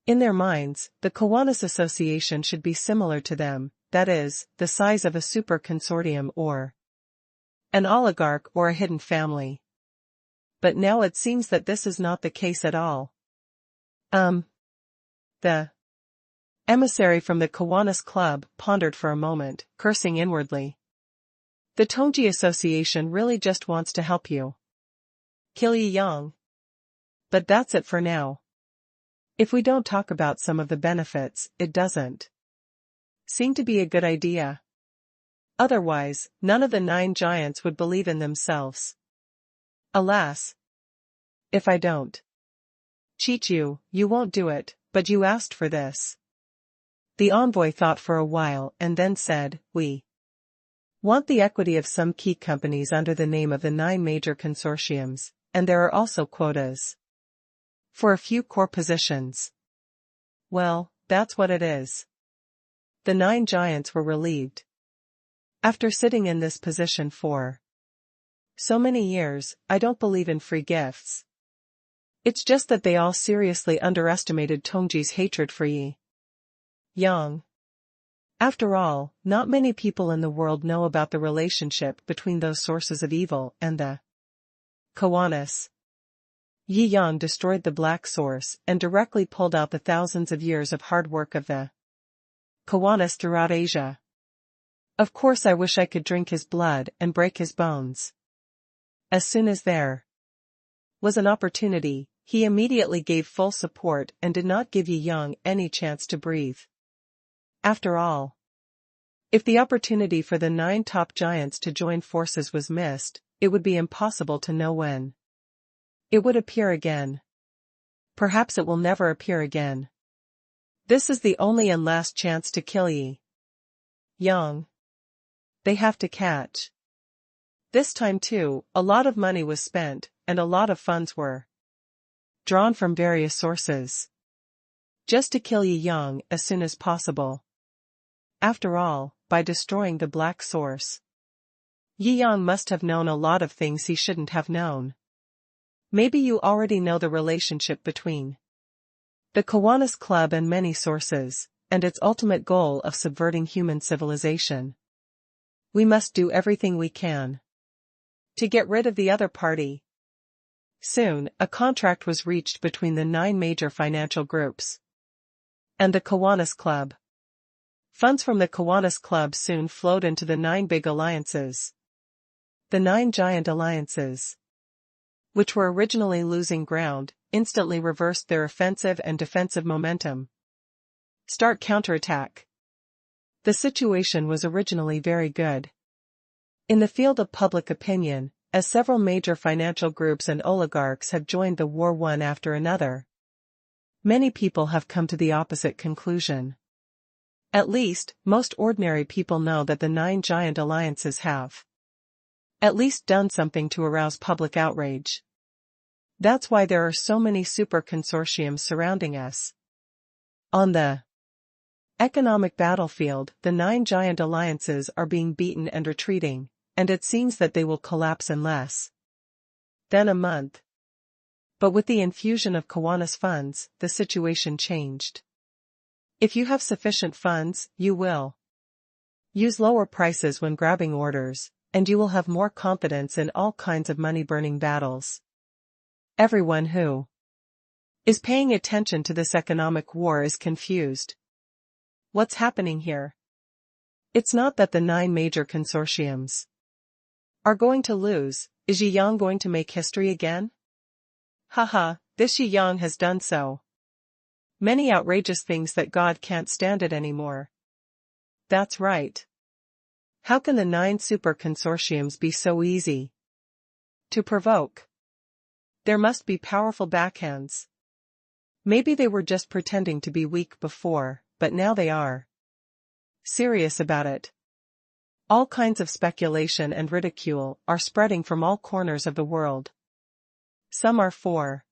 in their minds, the Kiwanis Association should be similar to them, that is, the size of a super consortium or an oligarch or a hidden family. But now it seems that this is not the case at all. The emissary from the Kiwanis Club pondered for a moment, cursing inwardly. The Tongji Association really just wants to help you kill Yang. But that's it for now. If we don't talk about some of the benefits, it doesn't seem to be a good idea. Otherwise, none of the 9 giants would believe in themselves. Alas! If I don't cheat you, you won't do it, but you asked for this. The envoy thought for a while and then said, "We want the equity of some key companies under the name of the 9 major consortiums, and there are also quotas for a few core positions." Well, that's what it is. The 9 giants were relieved. After sitting in this position for so many years, I don't believe in free gifts. It's just that they all seriously underestimated Tongji's hatred for Yi Yang. After all, not many people in the world know about the relationship between those sources of evil and the Kiwanis. Yi Yang destroyed the black source and directly pulled out the thousands of years of hard work of the Kiwanis throughout Asia. Of course I wish I could drink his blood and break his bones. As soon as there was an opportunity, he immediately gave full support and did not give Yi Yang any chance to breathe. After all, if the opportunity for the 9 top giants to join forces was missed, it would be impossible to know when it would appear again. Perhaps it will never appear again. This is the only and last chance to kill Yi Yang. They have to catch. This time too, a lot of money was spent, and a lot of funds were drawn from various sources, just to kill Yi Yang as soon as possible. After all, by destroying the black source, Yi Yang must have known a lot of things he shouldn't have known. Maybe you already know the relationship between the Kiwanis Club and many sources, and its ultimate goal of subverting human civilization. We must do everything we can to get rid of the other party. Soon, a contract was reached between the 9 major financial groups and the Kiwanis Club. Funds from the Kiwanis Club soon flowed into the 9 big alliances. The 9 giant alliances, which were originally losing ground, instantly reversed their offensive and defensive momentum. Start counterattack. The situation was originally very good in the field of public opinion, as several major financial groups and oligarchs have joined the war one after another. Many people have come to the opposite conclusion. At least, most ordinary people know that the 9 giant alliances have at least done something to arouse public outrage. That's why there are so many super consortiums surrounding us. On the economic battlefield, the 9 giant alliances are being beaten and retreating, and it seems that they will collapse in less than a month. But with the infusion of Kiwanis funds, the situation changed. If you have sufficient funds, you will use lower prices when grabbing orders, and you will have more confidence in all kinds of money-burning battles. Everyone who is paying attention to this economic war is confused. What's happening here? It's not that the 9 major consortiums are going to lose. Is Yi Yang going to make history again? Haha, this Yi Yang has done so many outrageous things that God can't stand it anymore. That's right. How can the 9 super consortiums be so easy to provoke? There must be powerful backhands. Maybe they were just pretending to be weak before, but now they are serious about it. All kinds of speculation and ridicule are spreading from all corners of the world. Some are for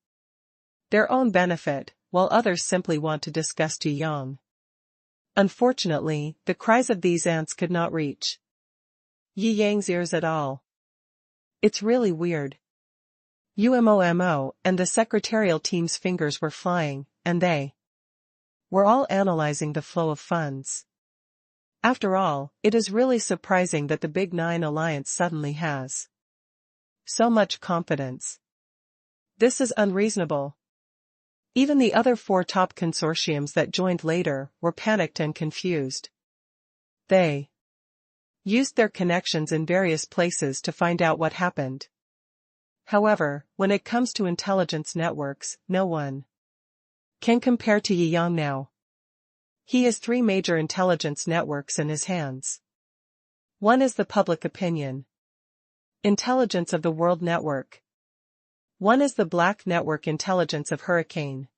their own benefit, while others simply want to disgust Yi Yang. Unfortunately, the cries of these ants could not reach Yi Yang's ears at all. It's really weird. UMOMO and the secretarial team's fingers were flying, and they were all analyzing the flow of funds. After all, it is really surprising that the Big 9 alliance suddenly has so much confidence. This is unreasonable. Even the other 4 top consortiums that joined later were panicked and confused. They used their connections in various places to find out what happened. However, when it comes to intelligence networks, no one can compare to Jiangjing now. He has three major intelligence networks in his hands. One is the public opinion intelligence of the world network. One is the black network intelligence of hurricane.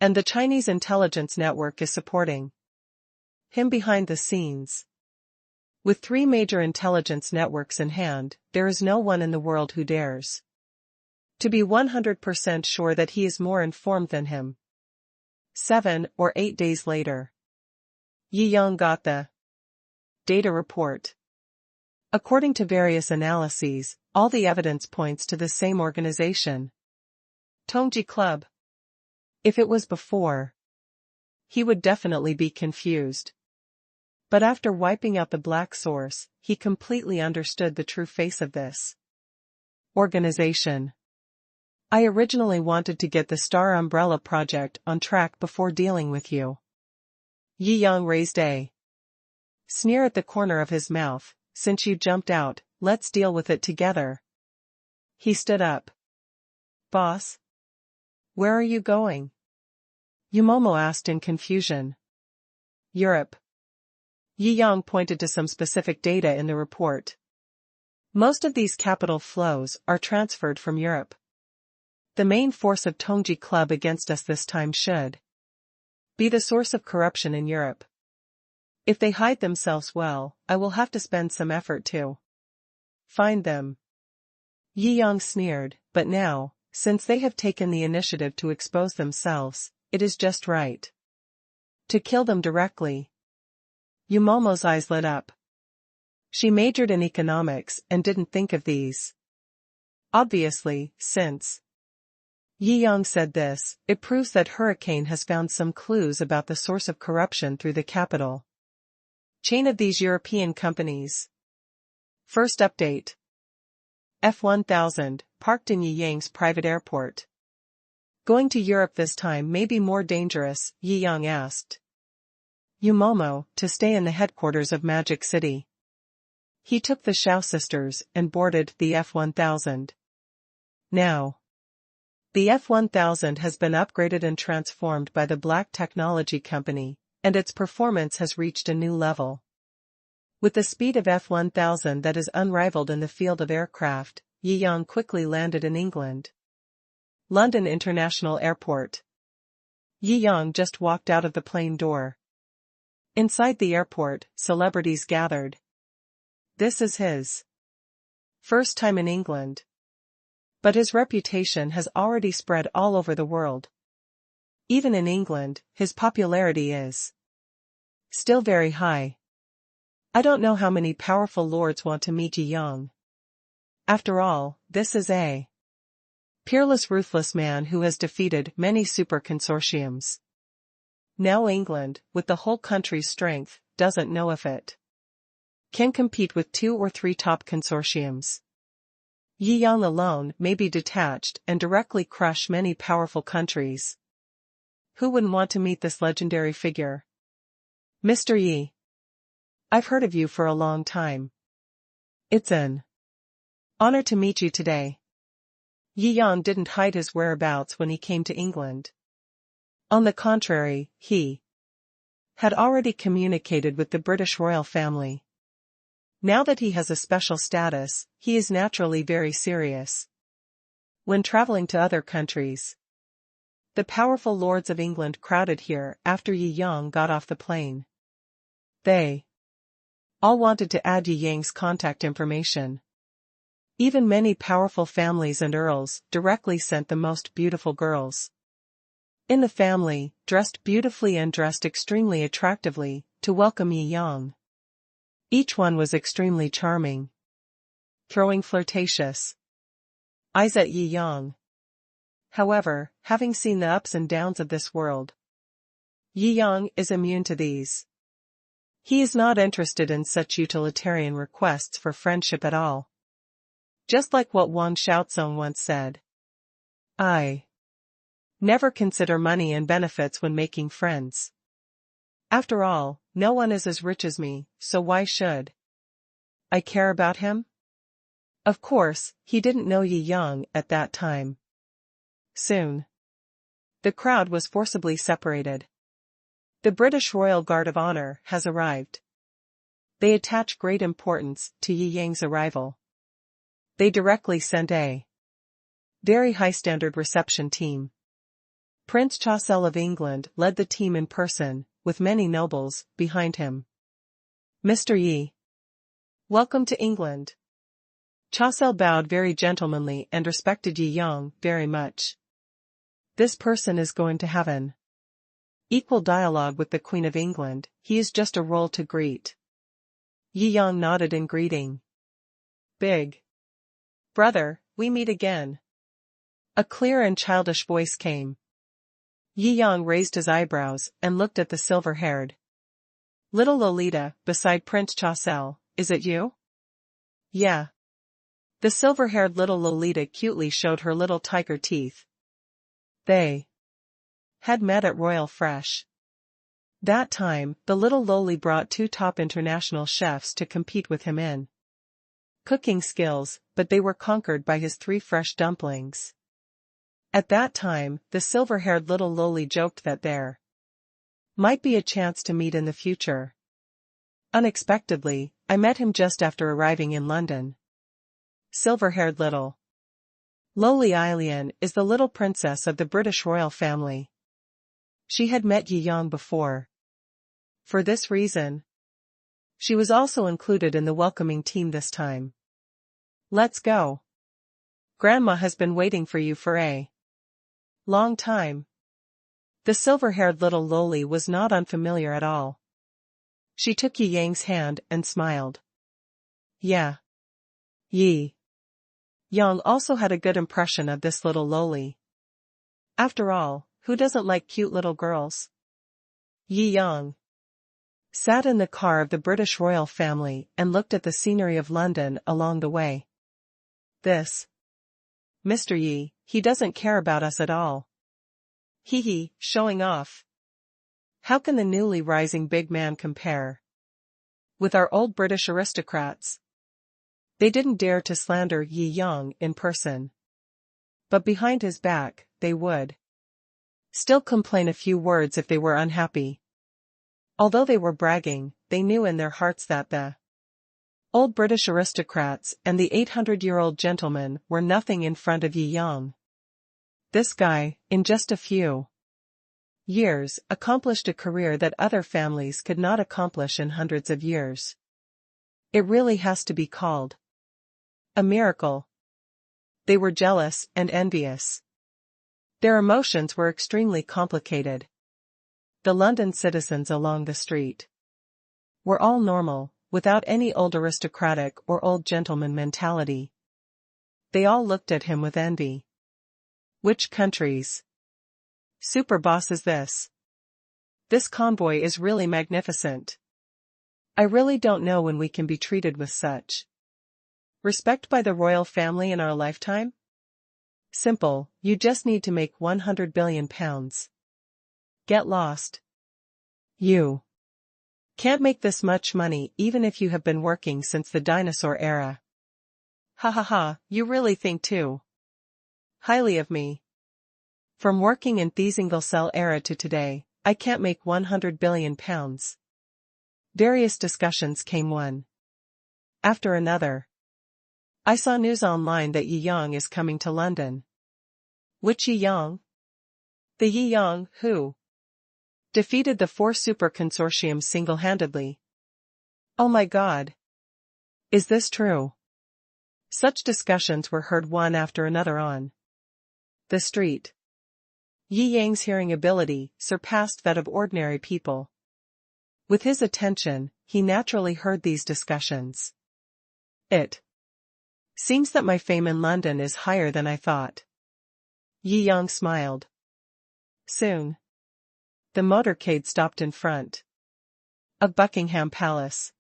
And the Chinese intelligence network is supporting him behind the scenes. With three major intelligence networks in hand, there is no one in the world who dares to be 100% sure that he is more informed than him. 7 or 8 days later, Jiangjing got the data report. According to various analyses, all the evidence points to the same organization. Tongji Club. If it was before, he would definitely be confused. But after wiping out the black source, he completely understood the true face of this organization. I originally wanted to get the Star Umbrella project on track before dealing with you. Jiangjing raised a sneer at the corner of his mouth. Since you jumped out, let's deal with it together. He stood up. Boss? Where are you going? Yumomo asked in confusion. Europe. Jiangjing pointed to some specific data in the report. Most of these capital flows are transferred from Europe. The main force of Tongji Club against us this time should be the source of corruption in Europe. If they hide themselves well, I will have to spend some effort to find them. Jiangjing sneered, but now, since they have taken the initiative to expose themselves, it is just right to kill them directly. Yumomo's eyes lit up. She majored in economics and didn't think of these. Obviously, since Jiangjing said this, it proves that Hurricane has found some clues about the source of corruption through the capital chain of these European companies. First update. F-1000, parked in Jiangjing's private airport. Going to Europe this time may be more dangerous, Jiangjing asked Yumomo to stay in the headquarters of Magic City. He took the Shou sisters and boarded the F-1000. Now, the F-1000 has been upgraded and transformed by the Black Technology Company, and its performance has reached a new level. With the speed of F-1000 that is unrivaled in the field of aircraft, Jiangjing quickly landed in England. London International Airport. Jiangjing just walked out of the plane door. Inside the airport, celebrities gathered. This is his first time in England. But his reputation has already spread all over the world. Even in England, his popularity is still very high. I don't know how many powerful lords want to meet Jiangjing. After all, this is a peerless, ruthless man who has defeated many super consortiums. Now England, with the whole country's strength, doesn't know if it can compete with 2 or 3 top consortiums. Jiangjing alone may be detached and directly crush many powerful countries. Who wouldn't want to meet this legendary figure? Mr. Yi. I've heard of you for a long time. It's an honor to meet you today. Jiangjing didn't hide his whereabouts when he came to England. On the contrary, he had already communicated with the British royal family. Now that he has a special status, he is naturally very serious when traveling to other countries. The powerful lords of England crowded here after Jiangjing got off the plane. They all wanted to add Jiangjing's contact information. Even many powerful families and earls directly sent the most beautiful girls in the family, dressed beautifully and dressed extremely attractively, to welcome Jiangjing. Each one was extremely charming, throwing flirtatious eyes at Jiangjing. However, having seen the ups and downs of this world, Jiangjing is immune to these. He is not interested in such utilitarian requests for friendship at all. Just like what Wang Xiaozong once said. I never consider money and benefits when making friends. After all, no one is as rich as me, so why should I care about him? Of course, he didn't know Yi Yang at that time. Soon, the crowd was forcibly separated. The British Royal Guard of Honor has arrived. They attach great importance to Yi Yang's arrival. They directly sent a very high-standard reception team. Prince Chou of England led the team in person, with many nobles behind him. Mr. Yi, welcome to England. Chou bowed very gentlemanly and respected Yi Yang very much. This person is going to have an equal dialogue with the Queen of England. He is just a role to greet. Yi Yang nodded in greeting. Big brother, we meet again. A clear and childish voice came. Yi Yang raised his eyebrows and looked at the silver-haired little Lolita beside Prince Chou. Is it you? Yeah. The silver-haired little Lolita cutely showed her little tiger teeth. They had met at Royal Fresh. That time, the little Loli brought 2 top international chefs to compete with him in cooking skills, but they were conquered by his 3 fresh dumplings. At that time, the silver-haired little Loli joked that there might be a chance to meet in the future. Unexpectedly, I met him just after arriving in London. Silver-haired little Loli Eileen is the little princess of the British royal family. She had met Yi Yang before. For this reason, she was also included in the welcoming team this time. Let's go. Grandma has been waiting for you for a long time. The silver-haired little Loli was not unfamiliar at all. She took Yi Yang's hand and smiled. Yeah. Yi Yang also had a good impression of this little Loli. After all, who doesn't like cute little girls? Yi Yang sat in the car of the British royal family and looked at the scenery of London along the way. This Mr. Yi, he doesn't care about us at all. Hee, showing off. How can the newly rising big man compare with our old British aristocrats? They didn't dare to slander Yi Yang in person. But behind his back, they would still complain a few words if they were unhappy. Although they were bragging, they knew in their hearts that the old British aristocrats and the 800-year-old gentleman were nothing in front of Yi Yang. This guy, in just a few years, accomplished a career that other families could not accomplish in hundreds of years. It really has to be called a miracle. They were jealous and envious. Their emotions were extremely complicated. The London citizens along the street were all normal, without any old aristocratic or old gentleman mentality. They all looked at him with envy. Which country's super boss is this? This convoy is really magnificent. I really don't know when we can be treated with such respect by the royal family in our lifetime. Simple, you just need to make 100 billion pounds. Get lost. You can't make this much money even if you have been working since the dinosaur era. Ha ha ha, you really think too highly of me. From working in Thiesingalsell era to today, I can't make 100 billion pounds. Various discussions came one after another. I saw news online that Yi Yang is coming to London. Which Yi Yang? The Yi Yang who defeated the 4 super consortiums single-handedly. Oh my God. Is this true? Such discussions were heard one after another on the street. Yi Yang's hearing ability surpassed that of ordinary people. With his attention, he naturally heard these discussions. It seems that my fame in London is higher than I thought. Yi Yang smiled. Soon, the motorcade stopped in front of Buckingham Palace.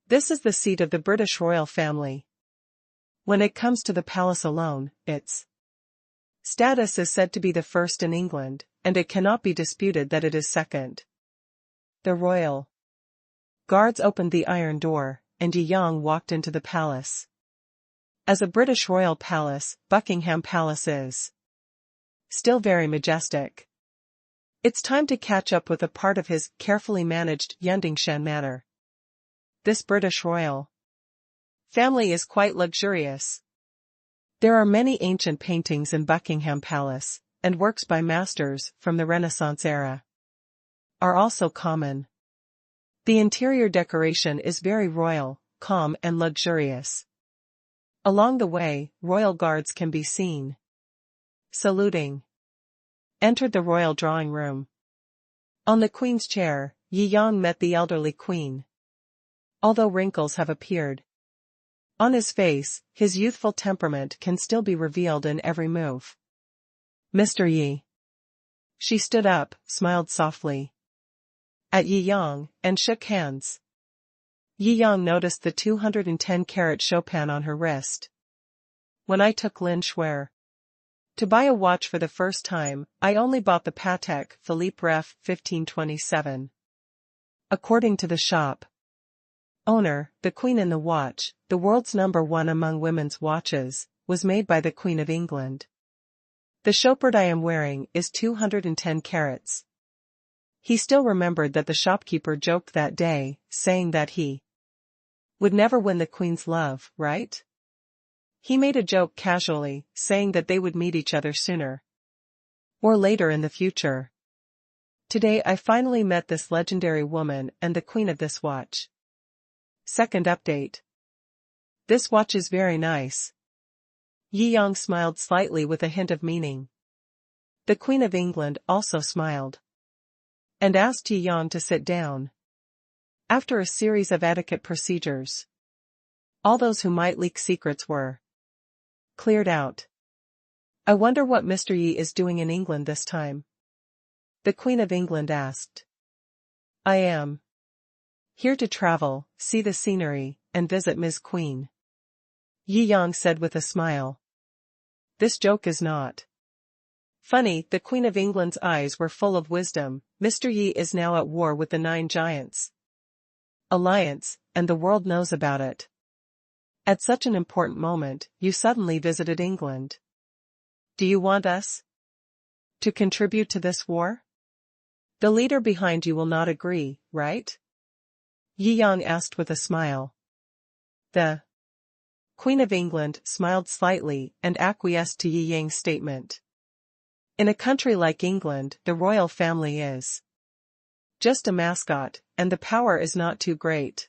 This is the seat of the British royal family. When it comes to the palace alone, its status is said to be the first in England, and it cannot be disputed that it is second. The royal guards opened the iron door, and Yi Yang walked into the palace. As a British royal palace, Buckingham Palace is still very majestic. It's time to catch up with a part of his carefully managed Jiangjing Manor. This British royal family is quite luxurious. There are many ancient paintings in Buckingham Palace, and works by masters from the Renaissance era are also common. The interior decoration is very royal, calm and luxurious. Along the way, royal guards can be seen saluting. Entered the royal drawing room. On the queen's chair, Yi Yang met the elderly queen. Although wrinkles have appeared on his face, his youthful temperament can still be revealed in every move. Mr. Yi. She stood up, smiled softly at Yi Yang, and shook hands. Yi Yang noticed the 210-carat Chopin on her wrist. When I took Lin Shuer to buy a watch for the first time, I only bought the Patek Philippe Ref 1527. According to the shop owner, the queen in the watch, the world's #1 among women's watches, was made by the Queen of England. The Chopard I am wearing is 210 carats. He still remembered that the shopkeeper joked that day, saying that he would never win the Queen's love, right? He made a joke casually, saying that they would meet each other sooner or later in the future. Today I finally met this legendary woman and the queen of this watch. Second update. This watch is very nice. Yi Yang smiled slightly with a hint of meaning. The Queen of England also smiled and asked Yi Yang to sit down. After a series of etiquette procedures, all those who might leak secrets were cleared out. I wonder what Mr. Yi is doing in England this time? The Queen of England asked. I am here to travel, see the scenery, and visit Ms. Queen. Yi Yang said with a smile. This joke is not funny. The Queen of England's eyes were full of wisdom. Mr. Yi is now at war with the 9 Giants Alliance, and the world knows about it. At such an important moment, you suddenly visited England. Do you want us to contribute to this war? The leader behind you will not agree, right? Yi Yang asked with a smile. The Queen of England smiled slightly and acquiesced to Yi Yang's statement. In a country like England, the royal family is just a mascot, and the power is not too great.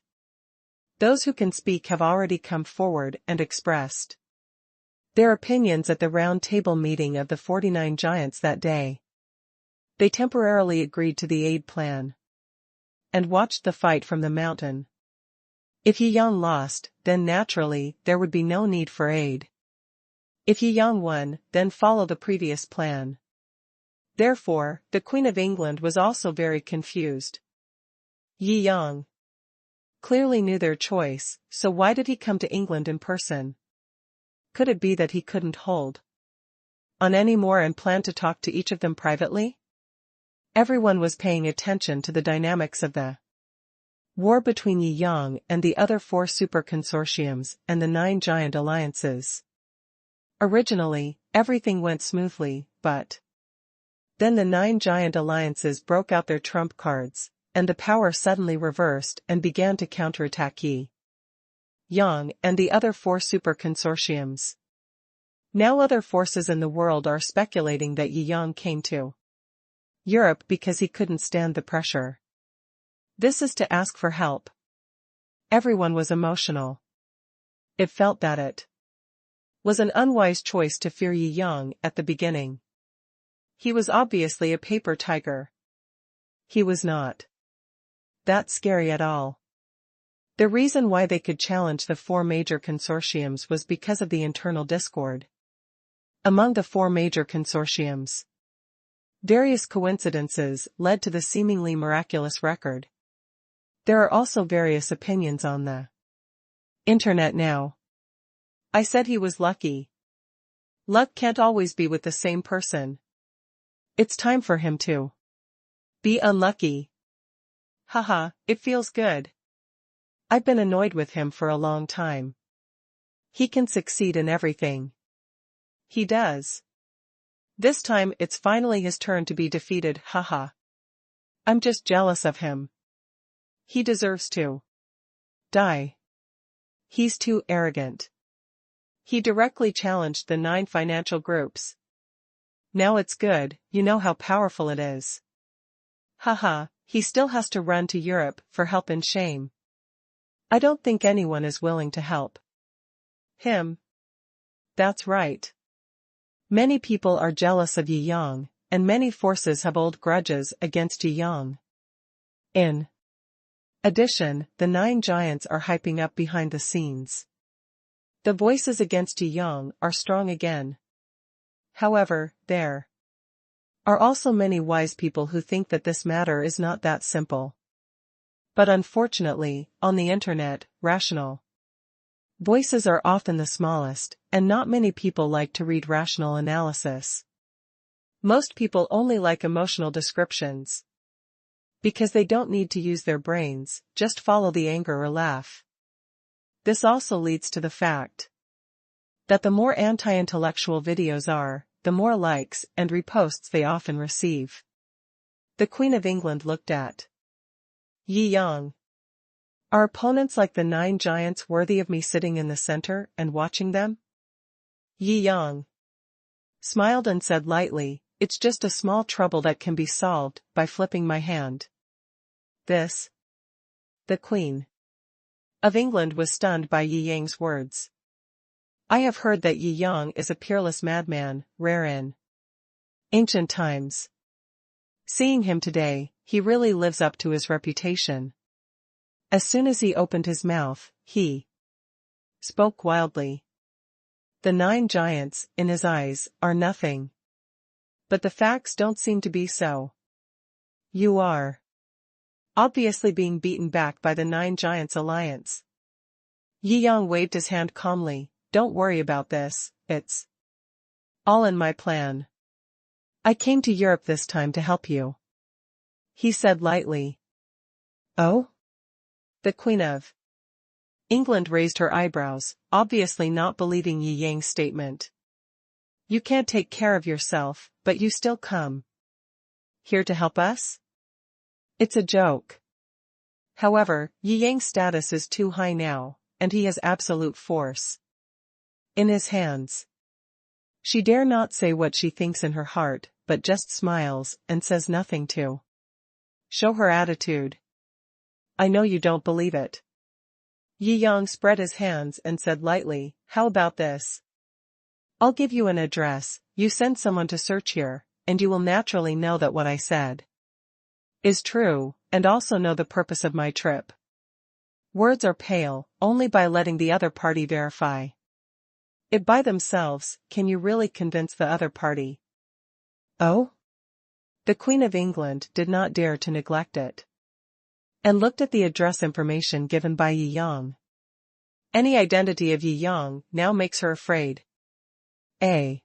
Those who can speak have already come forward and expressed their opinions at the round table meeting of the 49 giants that day. They temporarily agreed to the aid plan and watched the fight from the mountain. If Yi Yang lost, then naturally, there would be no need for aid. If Yi Yang won, then follow the previous plan. Therefore, the Queen of England was also very confused. Yi Yang clearly knew their choice, so why did he come to England in person? Could it be that he couldn't hold on any more and planned to talk to each of them privately? Everyone was paying attention to the dynamics of the war between Yi Yang and the other 4 super consortiums and the 9 giant alliances. Originally, everything went smoothly, but then the 9 giant alliances broke out their trump cards, and the power suddenly reversed and began to counterattack Yi Yang and the other 4 super consortiums. Now other forces in the world are speculating that Yi Yang came to Europe because he couldn't stand the pressure. This is to ask for help. Everyone was emotional. It felt that it was an unwise choice to fear Yi Yang at the beginning. He was obviously a paper tiger. He was not that scary at all. The reason why they could challenge the 4 major consortiums was because of the internal discord among the 4 major consortiums. Various coincidences led to the seemingly miraculous record. There are also various opinions on the internet now. I said he was lucky. Luck can't always be with the same person. It's time for him to be unlucky. Haha, it feels good. I've been annoyed with him for a long time. He can succeed in everything. He does. This time it's finally his turn to be defeated, haha. I'm just jealous of him. He deserves to die. He's too arrogant. He directly challenged the 9 financial groups. Now it's good, you know how powerful it is. Haha, he still has to run to Europe for help and shame. I don't think anyone is willing to help him. That's right. Many people are jealous of Yi Yang, and many forces have old grudges against Yi Yang. In addition, the 9 giants are hyping up behind the scenes. The voices against Yi Yang are strong again. However, there are also many wise people who think that this matter is not that simple. But unfortunately, on the internet, rational voices are often the smallest, and not many people like to read rational analysis. Most people only like emotional descriptions. Because they don't need to use their brains, just follow the anger or laugh. This also leads to the fact that the more anti-intellectual videos are, the more likes and reposts they often receive. The Queen of England looked at Yi Yang. Are opponents like the 9 giants worthy of me sitting in the center and watching them? Yi Yang smiled and said lightly, it's just a small trouble that can be solved by flipping my hand. This. The Queen of England was stunned by Yi Yang's words. I have heard that Yi Yang is a peerless madman, rare in ancient times. Seeing him today, he really lives up to his reputation. As soon as he opened his mouth, he spoke wildly. The 9 giants, in his eyes, are nothing. But the facts don't seem to be so. You are obviously being beaten back by the 9 giants alliance. Yi Yang waved his hand calmly, don't worry about this, it's all in my plan. I came to Europe this time to help you. He said lightly. Oh? The Queen of England raised her eyebrows, obviously not believing Yi Yang's statement. You can't take care of yourself, but you still come here to help us? It's a joke. However, Yi Yang's status is too high now, and he has absolute force in his hands. She dare not say what she thinks in her heart, but just smiles and says nothing to show her attitude. I know you don't believe it. Yi Yang spread his hands and said lightly, how about this? I'll give you an address, you send someone to search here, and you will naturally know that what I said is true, and also know the purpose of my trip. Words are pale, only by letting the other party verify it by themselves, can you really convince the other party. Oh? The Queen of England did not dare to neglect it, and looked at the address information given by Yi Yang. Any identity of Yi Yang now makes her afraid. A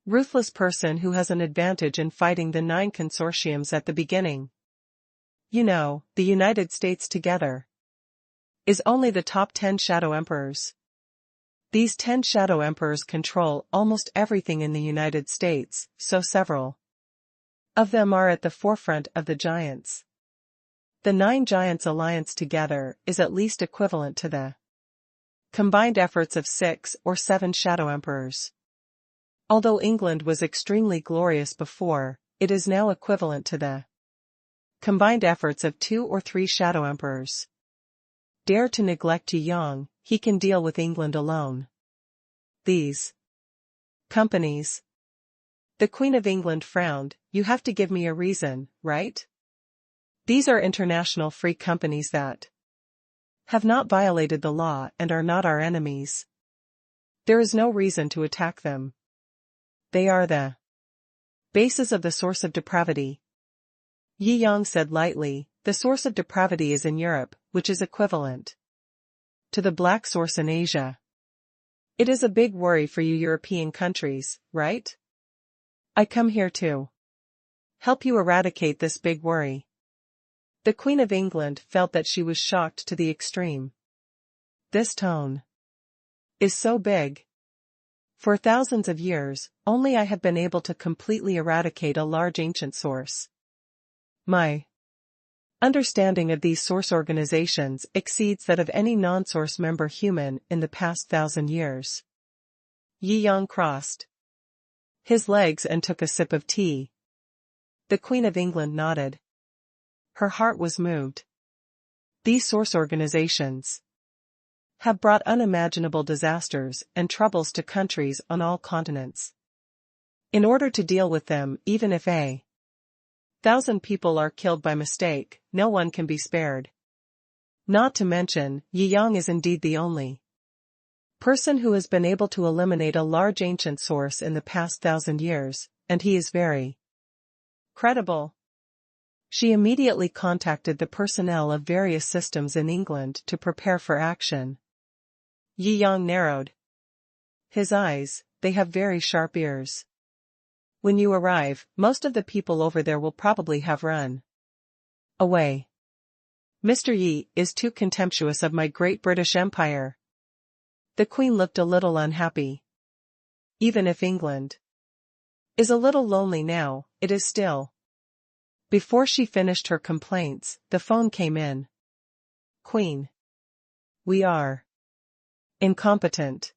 ruthless person who has an advantage in fighting the 9 consortiums at the beginning. You know, the United States together is only the top 10 shadow emperors. These 10 shadow emperors control almost everything in the United States, so several of them are at the forefront of the giants. The 9 giants alliance together is at least equivalent to the combined efforts of 6 or 7 shadow emperors. Although England was extremely glorious before, it is now equivalent to the combined efforts of 2 or 3 shadow emperors. Dare to neglect Yi Yang, he can deal with England alone. These companies. The Queen of England frowned, you have to give me a reason, right? These are international free companies that have not violated the law and are not our enemies. There is no reason to attack them. They are the basis of the source of depravity. Yi Yang said lightly, the source of depravity is in Europe, which is equivalent to the black source in Asia. It is a big worry for you European countries, right? I come here to help you eradicate this big worry. The Queen of England felt that she was shocked to the extreme. This tone is so big. For thousands of years, only I have been able to completely eradicate a large ancient source. My understanding of these source organizations exceeds that of any non-source member human in the past 1,000 years. Yi Yang crossed his legs and took a sip of tea. The Queen of England nodded. Her heart was moved. These source organizations have brought unimaginable disasters and troubles to countries on all continents. In order to deal with them, even if 1,000 people are killed by mistake, no one can be spared. Not to mention, Yi Yang is indeed the only person who has been able to eliminate a large ancient source in the past 1,000 years, and he is very credible. She immediately contacted the personnel of various systems in England to prepare for action. Yi Yang narrowed his eyes. They have very sharp ears. When you arrive, most of the people over there will probably have run away. Mr. Yi is too contemptuous of my great British Empire. The Queen looked a little unhappy. Even if England is a little lonely now, it is still. Before she finished her complaints, the phone came in. Queen. We are incompetent.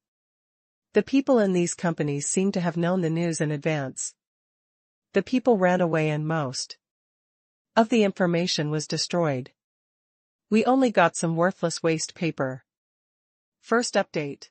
The people in these companies seem to have known the news in advance. The people ran away and most of the information was destroyed. We only got some worthless waste paper. First update.